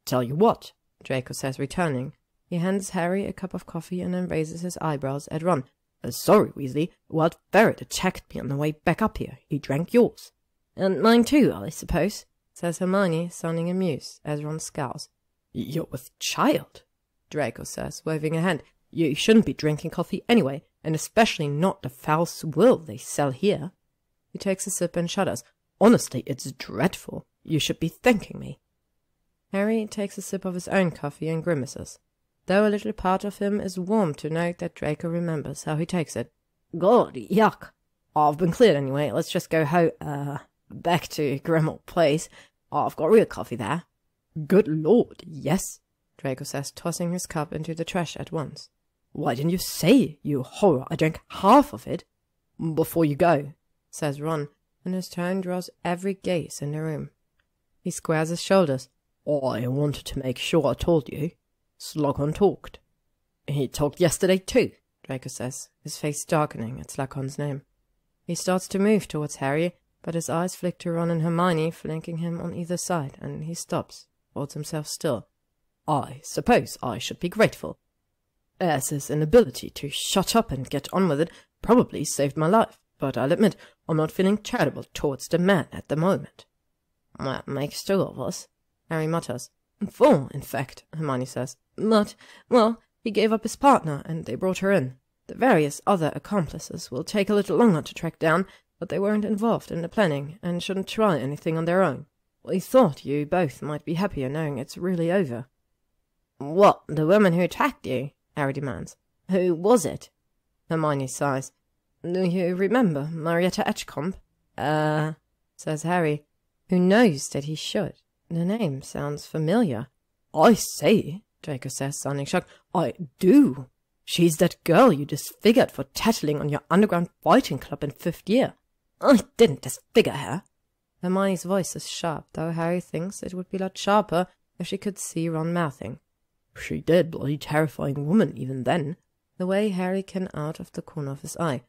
Tell you what, Draco says, returning. He hands Harry a cup of coffee and then raises his eyebrows at Ron. Sorry, Weasley. A wild ferret attacked me on the way back up here. He drank yours. And mine too, I suppose, says Hermione, sounding amused, as Ron scowls. You're with child, Draco says, waving a hand. You shouldn't be drinking coffee anyway, and especially not the foul swill they sell here. He takes a sip and shudders. Honestly, it's dreadful. You should be thanking me. Harry takes a sip of his own coffee and grimaces, though a little part of him is warmed to note that Draco remembers how he takes it. God, yuck. I've been cleared anyway. Let's just go back to Grimmauld Place. I've got real coffee there. Good lord, yes, Draco says, tossing his cup into the trash at once. Why didn't you say, you horror? I drank half of it. Before you go, says Ron, and his tone draws every gaze in the room. He squares his shoulders. I wanted to make sure I told you. Slughorn talked. He talked yesterday too, Draco says, his face darkening at Slughorn's name. He starts to move towards Harry, but his eyes flick to Ron and Hermione, flanking him on either side, and he stops, holds himself still. I suppose I should be grateful, as his inability to shut up and get on with it probably saved my life, but I'll admit I'm not feeling charitable towards the man at the moment. That makes two of us, Harry mutters. Four, in fact, Hermione says. But, well, he gave up his partner, and they brought her in. The various other accomplices will take a little longer to track down, but they weren't involved in the planning, and shouldn't try anything on their own. We thought you both might be happier knowing it's really over. What, the woman who attacked you? Harry demands. Who was it? Hermione sighs. Do you remember Marietta Edgecombe? Says Harry, who knows that he should. The name sounds familiar. I say, Draco says, sounding shocked, I do. She's that girl you disfigured for tattling on your underground fighting club in 5th year. I didn't disfigure her. Hermione's voice is sharp, though Harry thinks it would be a lot sharper if she could see Ron mouthing. She did, bloody terrifying woman, even then. The way Harry came out of the corner of his eye.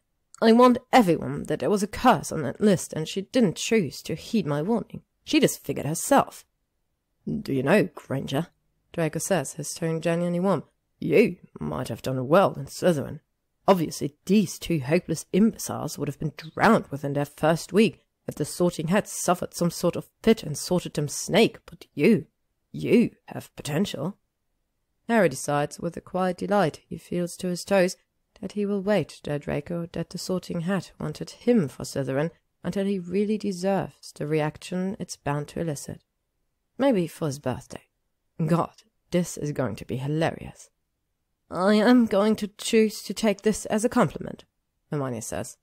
I warned everyone that there was a curse on that list, and she didn't choose to heed my warning. She disfigured herself. Do you know, Granger, Draco says, his tone genuinely warm, you might have done well in Slytherin. Obviously, these two hopeless imbeciles would have been drowned within their first week if the Sorting Hat suffered some sort of fit and sorted them snake, but you have potential. Harry decides, with a quiet delight he feels to his toes, that he will wait, dear Draco, that the Sorting Hat wanted him for Slytherin until he really deserves the reaction it's bound to elicit. Maybe for his birthday. God, this is going to be hilarious. I am going to choose to take this as a compliment, Hermione says.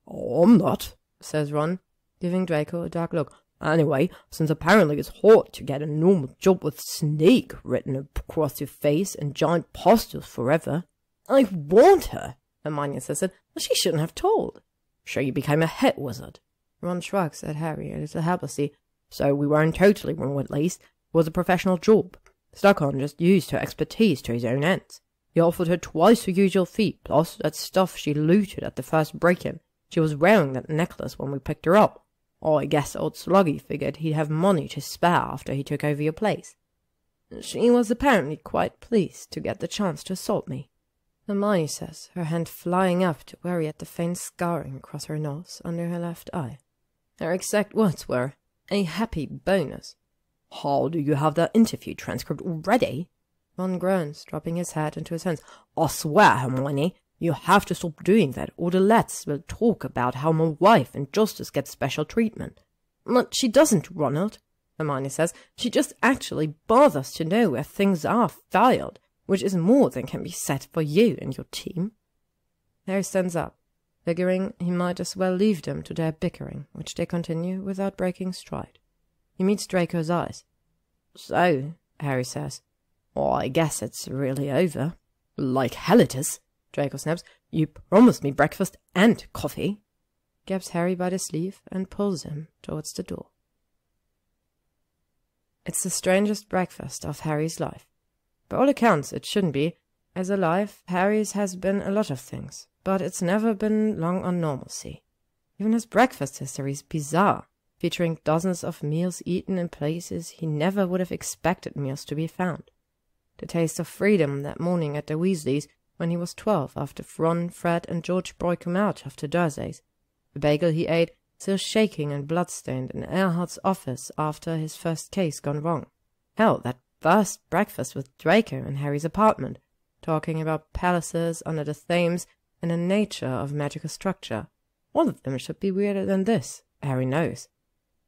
Oh, I'm not, says Ron, giving Draco a dark look. Anyway, since apparently it's hard to get a normal job with snake written across your face and giant posters forever. I warned her, Hermione says it, but she shouldn't have told. Sure you became a head wizard. Ron shrugs at Harry a little helplessly. So we weren't totally wrong, at least. It was a professional job. Slughorn just used her expertise to his own ends. He offered her twice her usual fee, plus that stuff she looted at the first break-in. She was wearing that necklace when we picked her up. Oh, I guess old Sluggy figured he'd have money to spare after he took over your place. She was apparently quite pleased to get the chance to assault me, Hermione says, her hand flying up to worry at the faint scarring across her nose under her left eye. Her exact words were, a happy bonus. How do you have that interview transcript already? Ron groans, dropping his head into his hands. I swear, Hermione, you have to stop doing that, or the lads will talk about how my wife and Justice get special treatment. But she doesn't, Ronald, Hermione says. She just actually bothers to know where things are filed, which is more than can be said for you and your team. Harry stands up, figuring he might as well leave them to their bickering, which they continue without breaking stride. He meets Draco's eyes. So, Harry says, well, I guess it's really over. Like hell it is, Draco snaps. You promised me breakfast and coffee. Grabs Harry by the sleeve and pulls him towards the door. It's the strangest breakfast of Harry's life. By all accounts, it shouldn't be. As a life, Harry's has been a lot of things, but it's never been long on normalcy. Even his breakfast history is bizarre, featuring dozens of meals eaten in places he never would have expected meals to be found. The taste of freedom that morning at the Weasleys when he was 12 after Ron, Fred and George broke him out after Dursley's. The bagel he ate, still shaking and bloodstained, in Erhardt's office after his first case gone wrong. Hell, that first breakfast with Draco in Harry's apartment, talking about palaces under the Thames and the nature of magical structure. All of them should be weirder than this, Harry knows.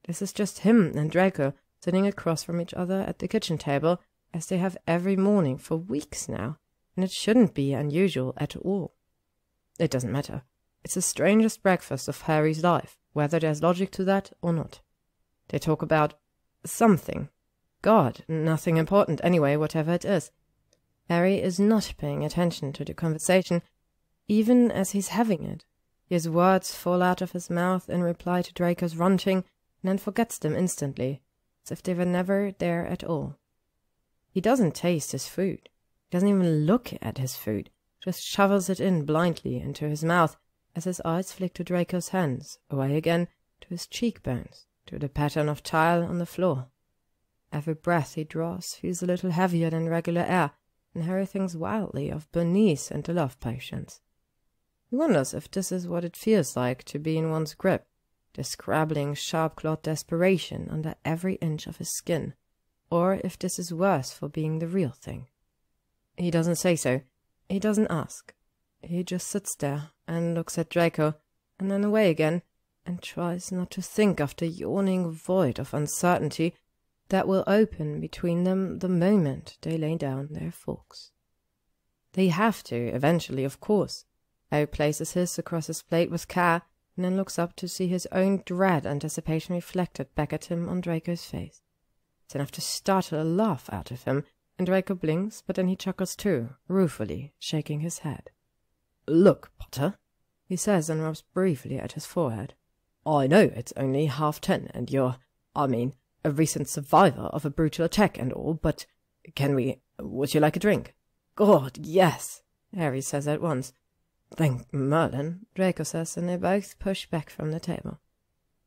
This is just him and Draco sitting across from each other at the kitchen table, as they have every morning for weeks now, and it shouldn't be unusual at all. It doesn't matter. It's the strangest breakfast of Harry's life, whether there's logic to that or not. They talk about something. God, nothing important anyway, whatever it is. Harry is not paying attention to the conversation, even as he's having it. His words fall out of his mouth in reply to Draco's ranting, and then forgets them instantly, as if they were never there at all. He doesn't taste his food. He doesn't even look at his food, just shovels it in blindly into his mouth, as his eyes flick to Draco's hands, away again, to his cheekbones, to the pattern of tile on the floor. Every breath he draws feels a little heavier than regular air, and Harry thinks wildly of Bernice and the love potions. He wonders if this is what it feels like to be in one's grip, this scrabbling, sharp-clawed desperation under every inch of his skin, or if this is worse for being the real thing. He doesn't say so. He doesn't ask. He just sits there and looks at Draco, and then away again, and tries not to think of the yawning void of uncertainty that will open between them the moment they lay down their forks. They have to, eventually, of course. Harry places his across his plate with care, and then looks up to see his own dread anticipation reflected back at him on Draco's face. It's enough to startle a laugh out of him, and Draco blinks, but then he chuckles too, ruefully, shaking his head. "Look, Potter," he says, and rubs briefly at his forehead. "I know it's only 10:30, and you're, a recent survivor of a brutal attack and all, but would you like a drink?" "God, yes," Harry says at once. "Thank Merlin," Draco says, and they both push back from the table.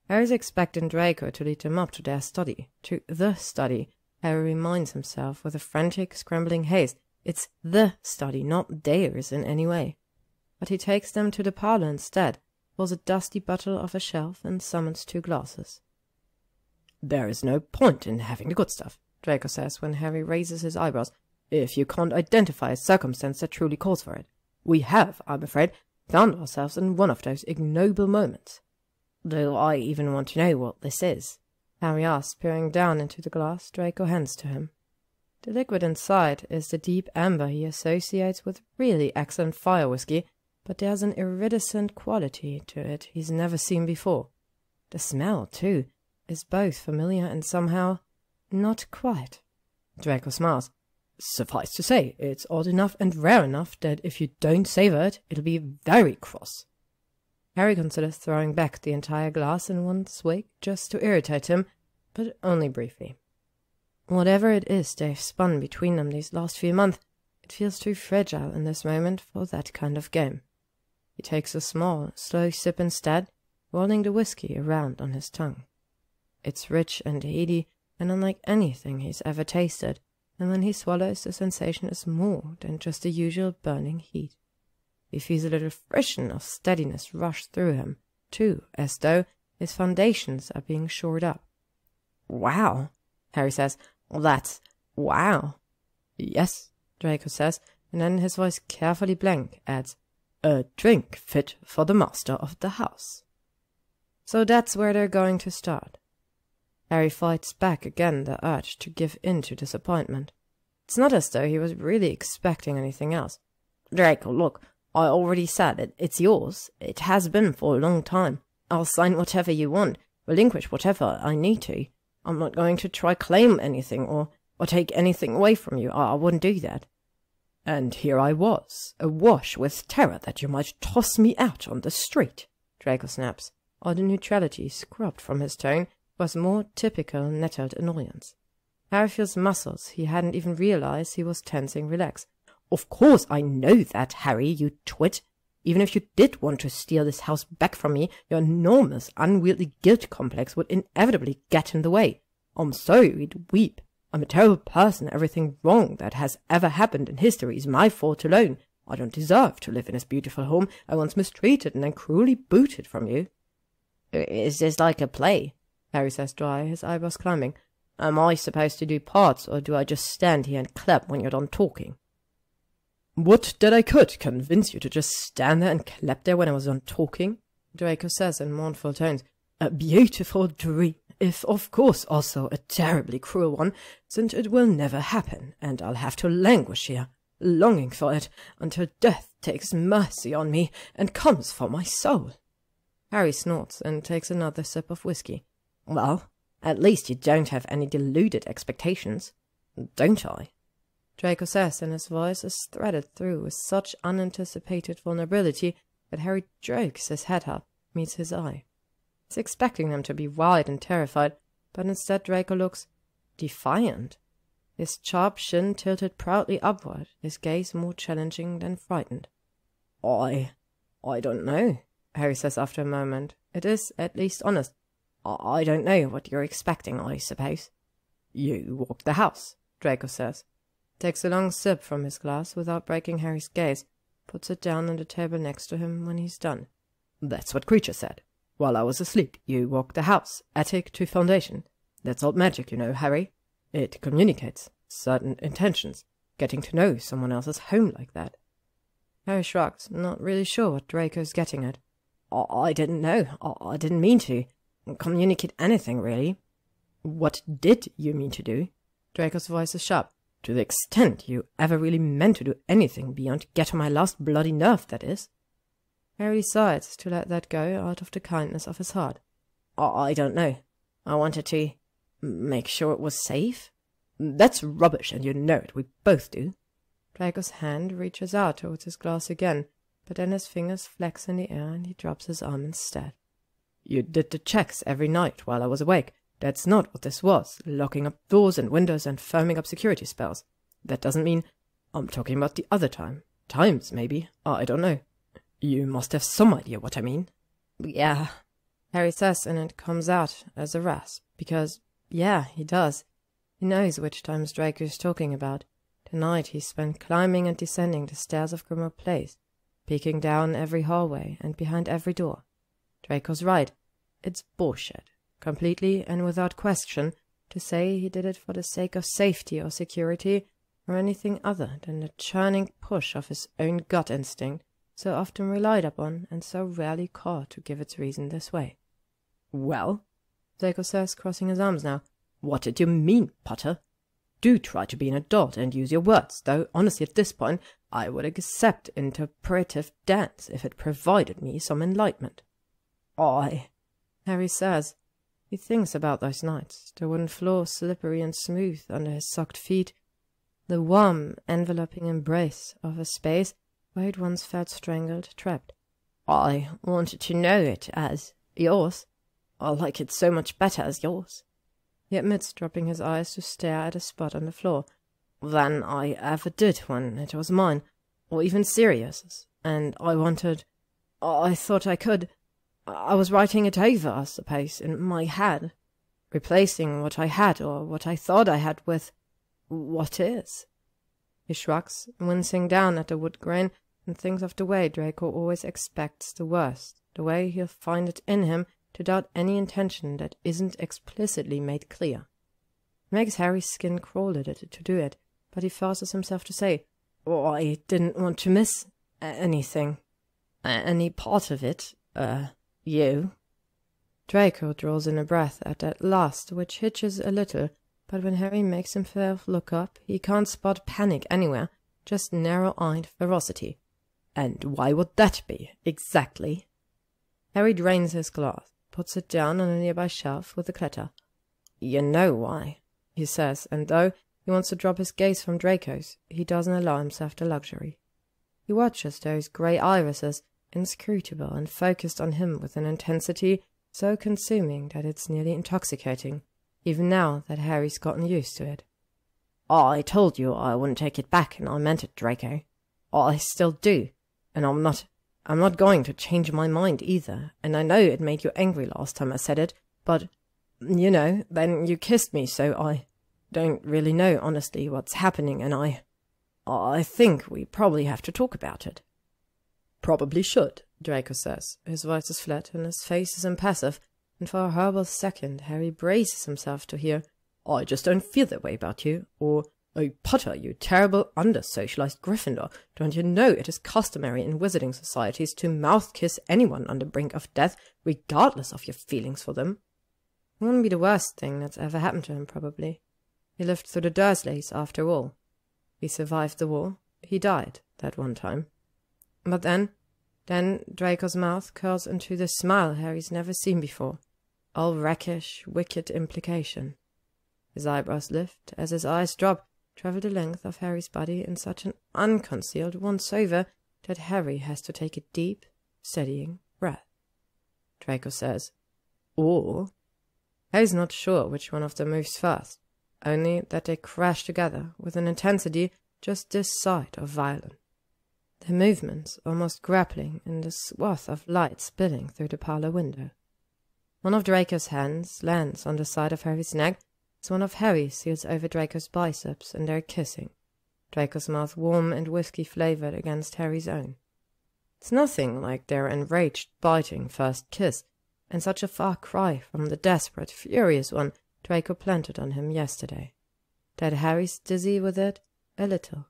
Harry's expecting Draco to lead them up to their study, to the study. Harry reminds himself with a frantic, scrambling haste. It's the study, not theirs in any way. But he takes them to the parlour instead, pulls a dusty bottle off a shelf, and summons 2 glasses. "There is no point in having the good stuff," Draco says when Harry raises his eyebrows, "if you can't identify a circumstance that truly calls for it. We have, I'm afraid, found ourselves in one of those ignoble moments." "Do I even want to know what this is?" Harry asks, peering down into the glass Draco hands to him. The liquid inside is the deep amber he associates with really excellent fire whiskey, but there's an iridescent quality to it he's never seen before. The smell, too, is both familiar and somehow not quite. Draco smiles. "Suffice to say, it's odd enough and rare enough that if you don't savour it, it'll be very cross." Harry considers throwing back the entire glass in one swig just to irritate him, but only briefly. Whatever it is they've spun between them these last few months, it feels too fragile in this moment for that kind of game. He takes a small, slow sip instead, rolling the whiskey around on his tongue. It's rich and heady, and unlike anything he's ever tasted, and when he swallows, the sensation is more than just the usual burning heat. He feels a little frisson of steadiness rush through him, too, as though his foundations are being shored up. "Wow," Harry says. "That's wow." "Yes," Draco says, and then his voice carefully blank adds, "A drink fit for the master of the house." So that's where they're going to start. Harry fights back again the urge to give in to disappointment. It's not as though he was really expecting anything else. "Draco, look, I already said it. It's yours. It has been for a long time. I'll sign whatever you want, relinquish whatever I need to. I'm not going to try claim anything or take anything away from you. I wouldn't do that." "And here I was, awash with terror that you might toss me out on the street," Draco snaps. All the neutrality scrubbed from his tone was more typical nettled annoyance. Harry feels muscles he hadn't even realized he was tensing relax. "Of course I know that, Harry, you twit. Even if you did want to steal this house back from me, your enormous, unwieldy guilt complex would inevitably get in the way. I'm sorry you'd weep. I'm a terrible person. Everything wrong that has ever happened in history is my fault alone. I don't deserve to live in this beautiful home I once mistreated and then cruelly booted from you." "Is this like a play?" Harry says dry, his eyebrows climbing. "Am I supposed to do parts, or do I just stand here and clap when you're done talking?" "What that I could convince you to just stand there and clap there when I was done talking?" Draco says in mournful tones. "A beautiful dream, if of course also a terribly cruel one, since it will never happen, and I'll have to languish here, longing for it, until death takes mercy on me and comes for my soul." Harry snorts and takes another sip of whiskey. "Well, at least you don't have any deluded expectations, don't I?" Draco says, and his voice is threaded through with such unanticipated vulnerability that Harry jerks his head up, meets his eye. He's expecting them to be wide and terrified, but instead Draco looks defiant, his sharp chin tilted proudly upward, his gaze more challenging than frightened. I don't know," Harry says after a moment. It is at least honest. "I don't know what you're expecting, I suppose." "You walk the house," Draco says. Takes a long sip from his glass without breaking Harry's gaze, puts it down on the table next to him when he's done. "That's what Creature said. While I was asleep, you walked the house, attic to foundation. That's old magic, you know, Harry. It communicates certain intentions, getting to know someone else's home like that." Harry shrugs, not really sure what Draco's getting at. I didn't know. I didn't mean to communicate anything, really." "What did you mean to do?" Draco's voice is sharp. "To the extent you ever really meant to do anything beyond get on my last bloody nerve, that is." Harry decides to let that go out of the kindness of his heart. I don't know. I wanted to make sure it was safe." "That's rubbish, and you know it. We both do." Draco's hand reaches out towards his glass again, but then his fingers flex in the air and he drops his arm instead. "You did the checks every night while I was awake. That's not what this was, locking up doors and windows and firming up security spells. That doesn't mean... I'm talking about the other times, maybe. I don't know. You must have some idea what I mean." "Yeah," Harry says, and it comes out as a rasp, because, yeah, he does. He knows which times Draco's talking about. The night he spent climbing and descending the stairs of Grimmauld Place, peeking down every hallway and behind every door. Draco's right. It's bullshit, completely and without question, to say he did it for the sake of safety or security or anything other than the churning push of his own gut instinct, so often relied upon and so rarely caught to give its reason this way. "Well," Draco says, crossing his arms now, "what did you mean, Potter? Do try to be an adult and use your words, though honestly at this point I would accept interpretive dance if it provided me some enlightenment." Harry says. He thinks about those nights, the wooden floor slippery and smooth under his socked feet, the warm, enveloping embrace of a space where he'd once felt strangled, trapped. "I wanted to know it as yours. I like it so much better as yours," he admits, dropping his eyes to stare at a spot on the floor, "than I ever did when it was mine, or even Sirius's. And I thought I could... I was writing it over, I suppose, in my head, replacing what I had or what I thought I had with what is." He shrugs, wincing down at the wood grain, and thinks of the way Draco always expects the worst, the way he'll find it in him to doubt any intention that isn't explicitly made clear. It makes Harry's skin crawl a little to do it, but he forces himself to say, "I didn't want to miss anything, any part of it, you." Draco draws in a breath at that last, which hitches a little, but when Harry makes himself look up, he can't spot panic anywhere, just narrow-eyed ferocity. "And why would that be, exactly?" Harry drains his glass, puts it down on a nearby shelf with a clatter. "You know why," he says, and though he wants to drop his gaze from Draco's, he doesn't allow himself the luxury. He watches those grey irises, inscrutable and focused on him with an intensity so consuming that it's nearly intoxicating, even now that Harry's gotten used to it. "I told you I wouldn't take it back, and I meant it, Draco. I still do, and I'm not going to change my mind either, and I know it made you angry last time I said it, but, you know, then you kissed me, so I don't really know, honestly, what's happening, and I think we probably have to talk about it. Probably should, Draco says. His voice is flat and his face is impassive, and for a horrible second Harry braces himself to hear, I just don't feel that way about you, or, oh, Potter, you terrible under-socialized Gryffindor, don't you know it is customary in wizarding societies to mouth-kiss anyone on the brink of death, regardless of your feelings for them? It wouldn't be the worst thing that's ever happened to him, probably. He lived through the Dursleys, after all. He survived the war. He died, that one time. But then Draco's mouth curls into the smile Harry's never seen before, all rakish, wicked implication. His eyebrows lift as his eyes drop, travel the length of Harry's body in such an unconcealed once-over that Harry has to take a deep, steadying breath. Draco says, or... Harry's not sure which one of them moves first, only that they crash together with an intensity just this side of violent. Their movements almost grappling in the swath of light spilling through the parlour window. One of Draco's hands lands on the side of Harry's neck as one of Harry's seals over Draco's biceps, and they're kissing, Draco's mouth warm and whiskey-flavoured against Harry's own. It's nothing like their enraged, biting first kiss, and such a far cry from the desperate, furious one Draco planted on him yesterday, that Harry's dizzy with it a little.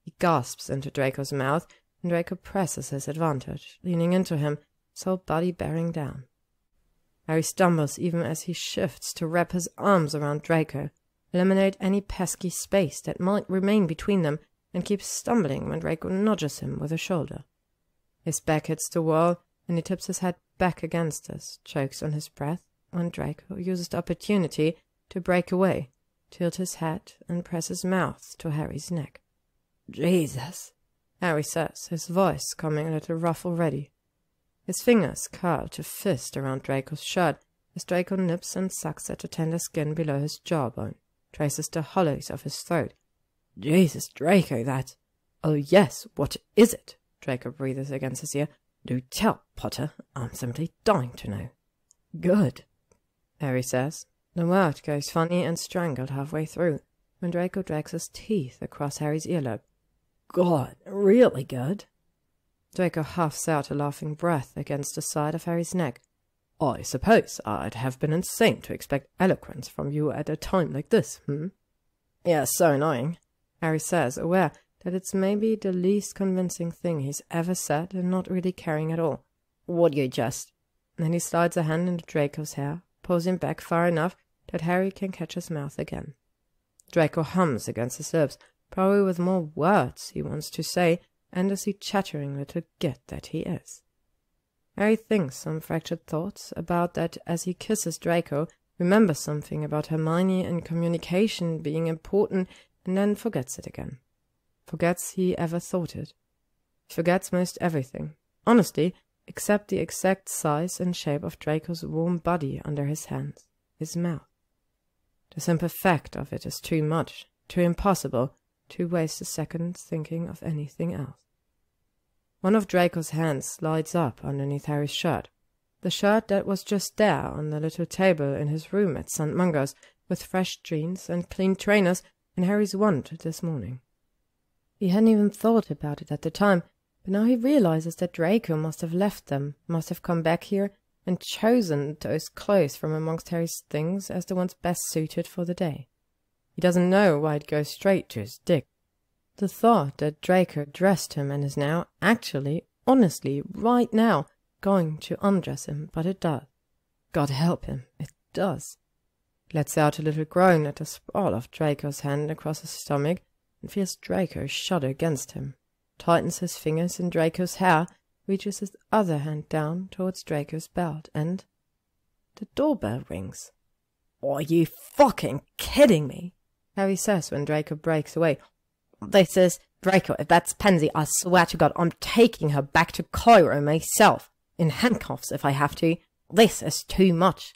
He gasps into Draco's mouth, and Draco presses his advantage, leaning into him, his whole body bearing down. Harry stumbles even as he shifts to wrap his arms around Draco, eliminate any pesky space that might remain between them, and keeps stumbling when Draco nudges him with a shoulder. His back hits the wall, and he tips his head back against us, chokes on his breath, when Draco uses the opportunity to break away, tilt his head, and press his mouth to Harry's neck. Jesus, Harry says, his voice coming a little rough already. His fingers curl to fist around Draco's shirt as Draco nips and sucks at the tender skin below his jawbone, traces the hollows of his throat. Jesus, Draco, that... Oh yes, what is it? Draco breathes against his ear. Do tell, Potter. I'm simply dying to know. Good, Harry says. The word goes funny and strangled halfway through, when Draco drags his teeth across Harry's earlobe. God, really good. Draco huffs out a laughing breath against the side of Harry's neck. I suppose I'd have been insane to expect eloquence from you at a time like this, Yeah, so annoying, Harry says, aware that it's maybe the least convincing thing he's ever said and not really caring at all. Would you just? Then he slides a hand into Draco's hair, pulls him back far enough that Harry can catch his mouth again. Draco hums against his lips, probably with more words he wants to say, endlessly chattering little git that he is. Harry thinks some fractured thoughts about that as he kisses Draco, remembers something about Hermione and communication being important, and then forgets it again. Forgets he ever thought it. Forgets most everything, honestly, except the exact size and shape of Draco's warm body under his hands, his mouth. The simple fact of it is too much, too impossible, to waste a second thinking of anything else. One of Draco's hands slides up underneath Harry's shirt, the shirt that was just there on the little table in his room at St. Mungo's, with fresh jeans and clean trainers and Harry's wand this morning. He hadn't even thought about it at the time, but now he realizes that Draco must have left them, must have come back here, and chosen those clothes from amongst Harry's things as the ones best suited for the day. He doesn't know why it goes straight to his dick. The thought that Draco dressed him and is now, actually, honestly, right now, going to undress him, but it does. God help him, it does. He lets out a little groan at the sprawl of Draco's hand across his stomach, and feels Draco shudder against him, tightens his fingers in Draco's hair, reaches his other hand down towards Draco's belt, and the doorbell rings. Are you fucking kidding me? Harry says when Draco breaks away. This is Draco. If that's Pansy, I swear to God, I'm taking her back to Cairo myself, in handcuffs if I have to. This is too much.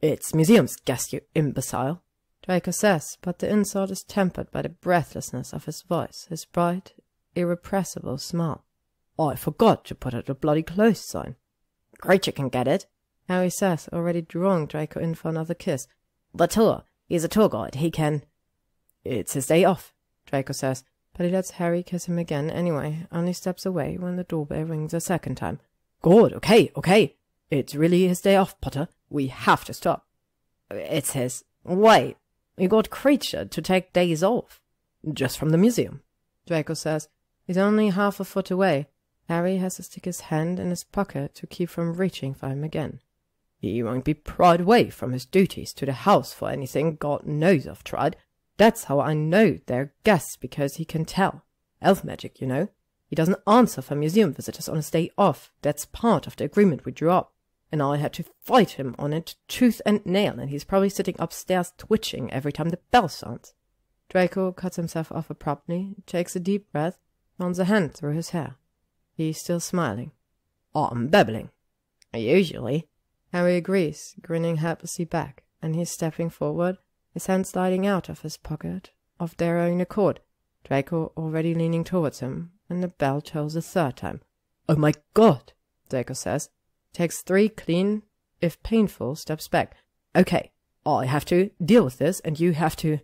It's museum's guest, you imbecile, Draco says, but the insult is tempered by the breathlessness of his voice, his bright, irrepressible smile. I forgot to put out the bloody close sign. Creature can get it, Harry says, already drawing Draco in for another kiss. The tour. He's a tour guide. He can... It's his day off, Draco says. but he lets Harry kiss him again anyway, only steps away when the doorbell rings a second time. Good, okay. It's really his day off, Potter. We have to stop. It's his. Wait, you got Creature to take days off. Just from the museum, Draco says. He's only half a foot away. Harry has to stick his hand in his pocket to keep from reaching for him again. He won't be pried away from his duties to the house for anything God knows I've tried. That's how I know they're guests, because he can tell. Elf magic, you know. He doesn't answer for museum visitors on his day off. That's part of the agreement we drew up. And I had to fight him on it tooth and nail, and he's probably sitting upstairs twitching every time the bell sounds. Draco cuts himself off abruptly, takes a deep breath, runs a hand through his hair. He's still smiling. I'm babbling. Usually. Harry agrees, grinning helplessly back, and he's stepping forward, his hand sliding out of his pocket of their own accord, Draco already leaning towards him, and the bell tolls a third time. Oh my God, Draco says. Takes 3 clean, if painful, steps back. Okay, I have to deal with this, and you have to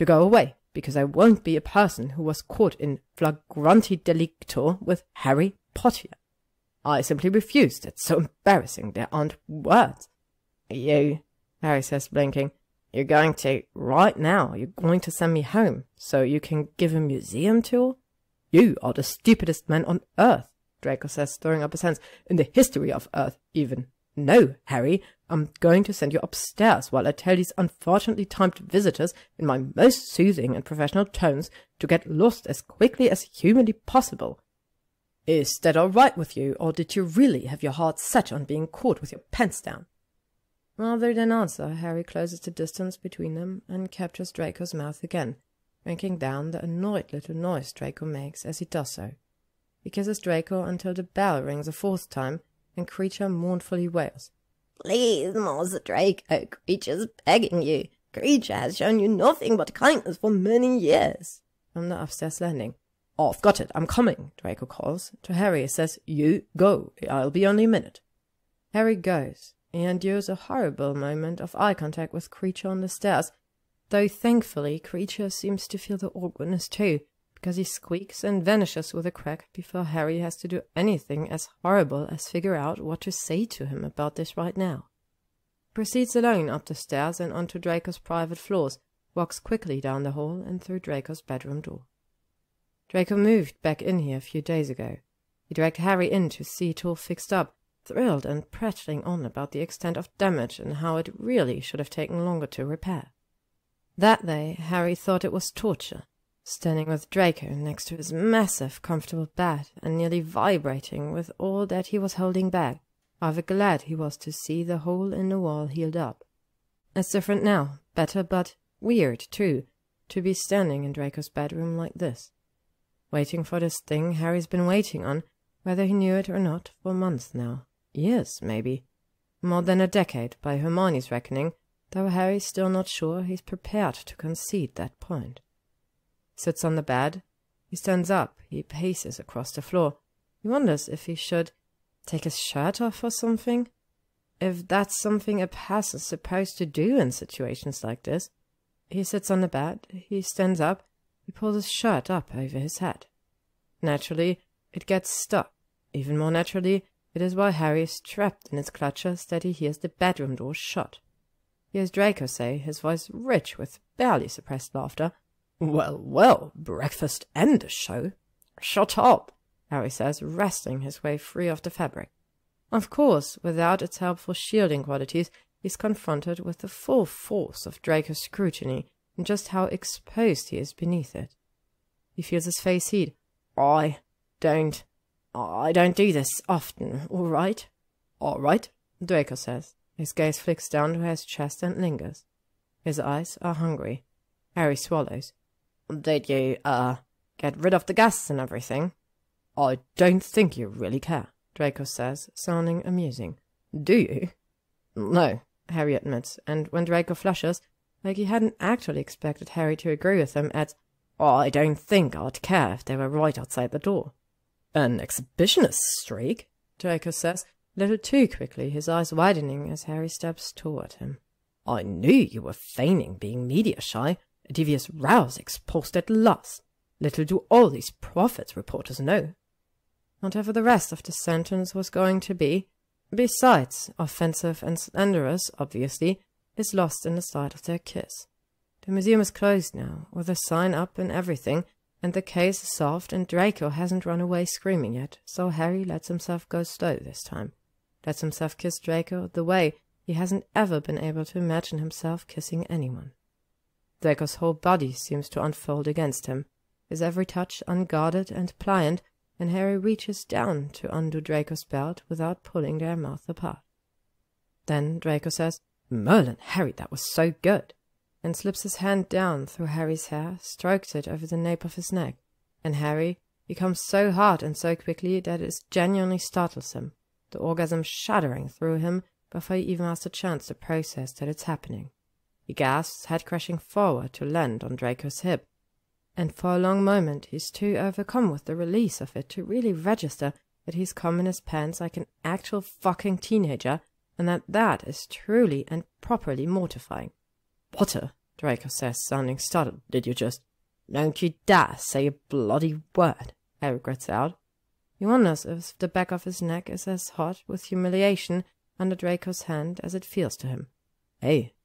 go away, because I won't be a person who was caught in flagranti delicto with Harry Potter. I simply refuse. It's so embarrassing. There aren't words. You, Harry says, blinking. You're going to, right now, you're going to send me home, so you can give a museum tour? You are the stupidest man on earth, Draco says, throwing up his hands. In the history of Earth, even. No, Harry, I'm going to send you upstairs while I tell these unfortunately timed visitors, in my most soothing and professional tones, to get lost as quickly as humanly possible. Is that all right with you, or did you really have your heart set on being caught with your pants down? Rather than answer, Harry closes the distance between them and captures Draco's mouth again, ranking down the annoyed little noise Draco makes as he does so. He kisses Draco until the bell rings a 4th time, and Creature mournfully wails. Please, Master Draco, Creature's begging you. Creature has shown you nothing but kindness for many years. From the upstairs landing. I've got it, I'm coming, Draco calls. To Harry he says, you go, I'll be only a minute. Harry goes. He endures a horrible moment of eye contact with Creature on the stairs, though thankfully Creature seems to feel the awkwardness too, because he squeaks and vanishes with a crack before Harry has to do anything as horrible as figure out what to say to him about this right now. He proceeds alone up the stairs and onto Draco's private floors, walks quickly down the hall and through Draco's bedroom door. Draco moved back in here a few days ago. He dragged Harry in to see it all fixed up, thrilled and prattling on about the extent of damage and how it really should have taken longer to repair. That day, Harry thought it was torture, standing with Draco next to his massive, comfortable bed and nearly vibrating with all that he was holding back, however glad he was to see the hole in the wall healed up. It's different now, better, but weird, too, to be standing in Draco's bedroom like this. Waiting for this thing Harry's been waiting on, whether he knew it or not, for months now. Years, maybe. More than a decade, by Hermione's reckoning, though Harry's still not sure he's prepared to concede that point. He sits on the bed. He stands up. He paces across the floor. He wonders if he should take his shirt off or something. If that's something a person's supposed to do in situations like this. He sits on the bed. He stands up. He pulls his shirt up over his head. Naturally, it gets stuck. Even more naturally, it is while Harry is trapped in his clutches that he hears the bedroom door shut. He hears Draco say, his voice rich with barely suppressed laughter, "Well, well, breakfast and a show." "Shut up," Harry says, wresting his way free of the fabric. Of course, without its helpful shielding qualities, he's confronted with the full force of Draco's scrutiny, and just how exposed he is beneath it. He feels his face heat. I don't do this often, all right?" "All right," Draco says. His gaze flicks down to his chest and lingers. His eyes are hungry. Harry swallows. "Did you, get rid of the gas and everything?" "I don't think you really care," Draco says, sounding amusing. "Do you?" "No," Harry admits, and when Draco flushes, like he hadn't actually expected Harry to agree with him, adds, "I don't think I'd care if they were right outside the door." "An exhibitionist streak?" Draco says, a little too quickly, his eyes widening as Harry steps toward him. "I knew you were feigning being media shy. A devious rouse exposed at last. Little do all these prophet reporters know. Whatever the rest of the sentence was going to be, besides offensive and slanderous, obviously, is lost in the sight of their kiss. The museum is closed now, with a sign up and everything, and the case is solved, and Draco hasn't run away screaming yet, so Harry lets himself go slow this time. Lets himself kiss Draco the way he hasn't ever been able to imagine himself kissing anyone. Draco's whole body seems to unfold against him, his every touch unguarded and pliant, and Harry reaches down to undo Draco's belt without pulling their mouth apart. Then Draco says, "Merlin, Harry, that was so good," and slips his hand down through Harry's hair, strokes it over the nape of his neck, and Harry becomes so hard and so quickly that it genuinely startles him, the orgasm shuddering through him before he even has a chance to process that it's happening. He gasps, head crashing forward to land on Draco's hip, and for a long moment he's too overcome with the release of it to really register that he's come in his pants like an actual fucking teenager, and that is truly and properly mortifying. "Potter," Draco says, sounding startled, "did you just—" "Don't you dare say a bloody word," Harry grits out. He wonders if the back of his neck is as hot with humiliation under Draco's hand as it feels to him. "Hey,"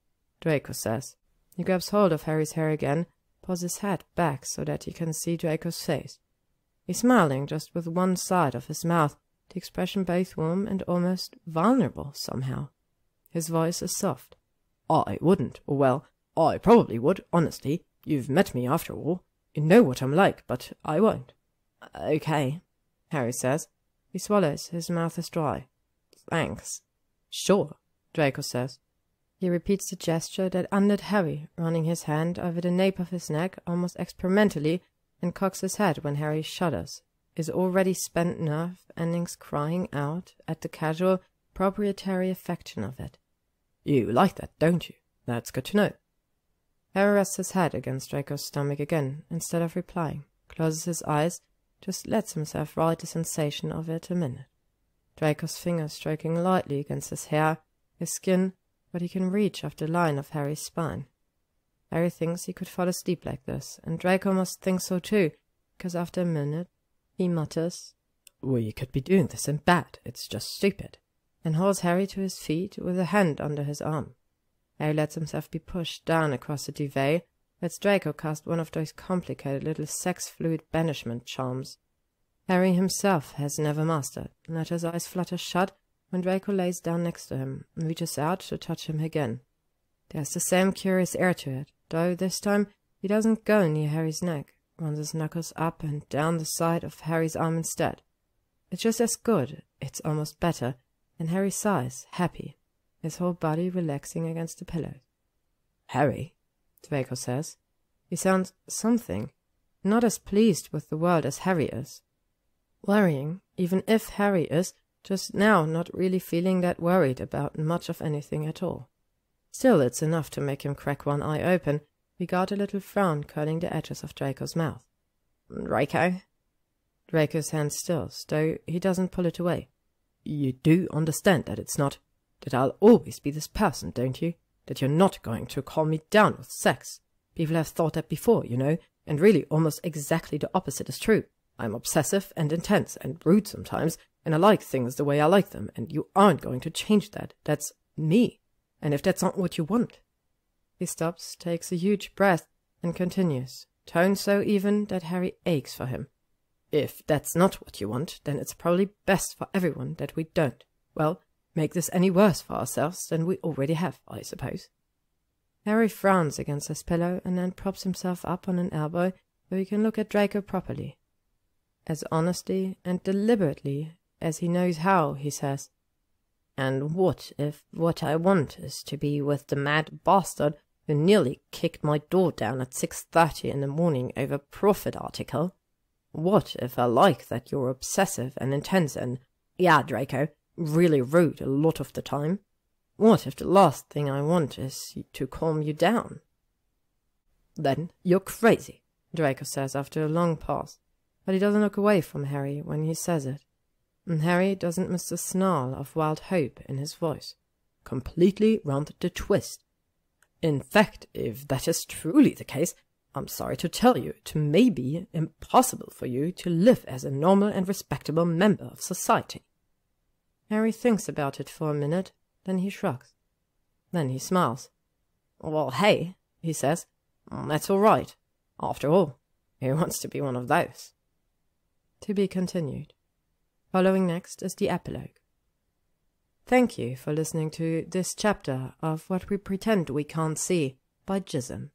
Draco says. He grabs hold of Harry's hair again, pulls his head back so that he can see Draco's face. He's smiling just with one side of his mouth, the expression both warm and almost vulnerable somehow. His voice is soft. "I wouldn't. Well, I probably would, honestly. You've met me after all. You know what I'm like, but I won't." "Okay," Harry says. He swallows. His mouth is dry. "Thanks." "Sure," Draco says. He repeats the gesture that undid Harry, running his hand over the nape of his neck almost experimentally, and cocks his head when Harry shudders, his already spent nerve endings crying out at the casual, proprietary affection of it. "You like that, don't you? That's good to know." Harry rests his head against Draco's stomach again, instead of replying, closes his eyes, just lets himself ride the sensation of it a minute. Draco's fingers stroking lightly against his hair, his skin, but he can reach up the line of Harry's spine. Harry thinks he could fall asleep like this, and Draco must think so too, because after a minute he mutters, "We could be doing this in bed, it's just stupid," and holds Harry to his feet with a hand under his arm. Harry lets himself be pushed down across the duvet, lets Draco cast one of those complicated little sex-fluid banishment charms Harry himself has never mastered, and let his eyes flutter shut when Draco lays down next to him and reaches out to touch him again. There's the same curious air to it, though this time he doesn't go near Harry's neck, runs his knuckles up and down the side of Harry's arm instead. It's just as good, it's almost better, and Harry sighs, happy, his whole body relaxing against the pillows. "Harry," Draco says. He sounds something, not as pleased with the world as Harry is. Worrying, even if Harry is, just now not really feeling that worried about much of anything at all. Still, it's enough to make him crack one eye open, regard a little frown curling the edges of Draco's mouth. "Draco?" Draco's hand stills, though he doesn't pull it away. "You do understand that it's not— that I'll always be this person, don't you? That you're not going to calm me down with sex. People have thought that before, you know, and really almost exactly the opposite is true. I'm obsessive and intense and rude sometimes, and I like things the way I like them, and you aren't going to change that. That's me. And if that's not what you want—" He stops, takes a huge breath, and continues, tone so even that Harry aches for him. "If that's not what you want, then it's probably best for everyone that we don't. Well, make this any worse for ourselves than we already have, I suppose." Harry frowns against his pillow and then props himself up on an elbow so he can look at Draco properly. As honestly and deliberately as he knows how, he says, "And what if what I want is to be with the mad bastard who nearly kicked my door down at 6:30 in the morning over a profit article? What if I like that you're obsessive and intense and, yeah, Draco, really rude a lot of the time? What if the last thing I want is to calm you down?" "Then you're crazy," Draco says after a long pause, but he doesn't look away from Harry when he says it, and Harry doesn't miss the snarl of wild hope in his voice. "Completely round the twist. In fact, if that is truly the case, I'm sorry to tell you, it may be impossible for you to live as a normal and respectable member of society. Harry thinks about it for a minute, then he shrugs. Then he smiles. Well, hey, he says, that's all right. After all, he wants to be one of those. To be continued. Following next is the epilogue. Thank you for listening to this chapter of What We Pretend We Can't See by Gyzym.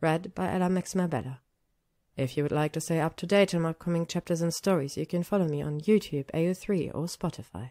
Read by Ella Maximabella. If you would like to stay up to date on upcoming chapters and stories, you can follow me on YouTube, AO3 or Spotify.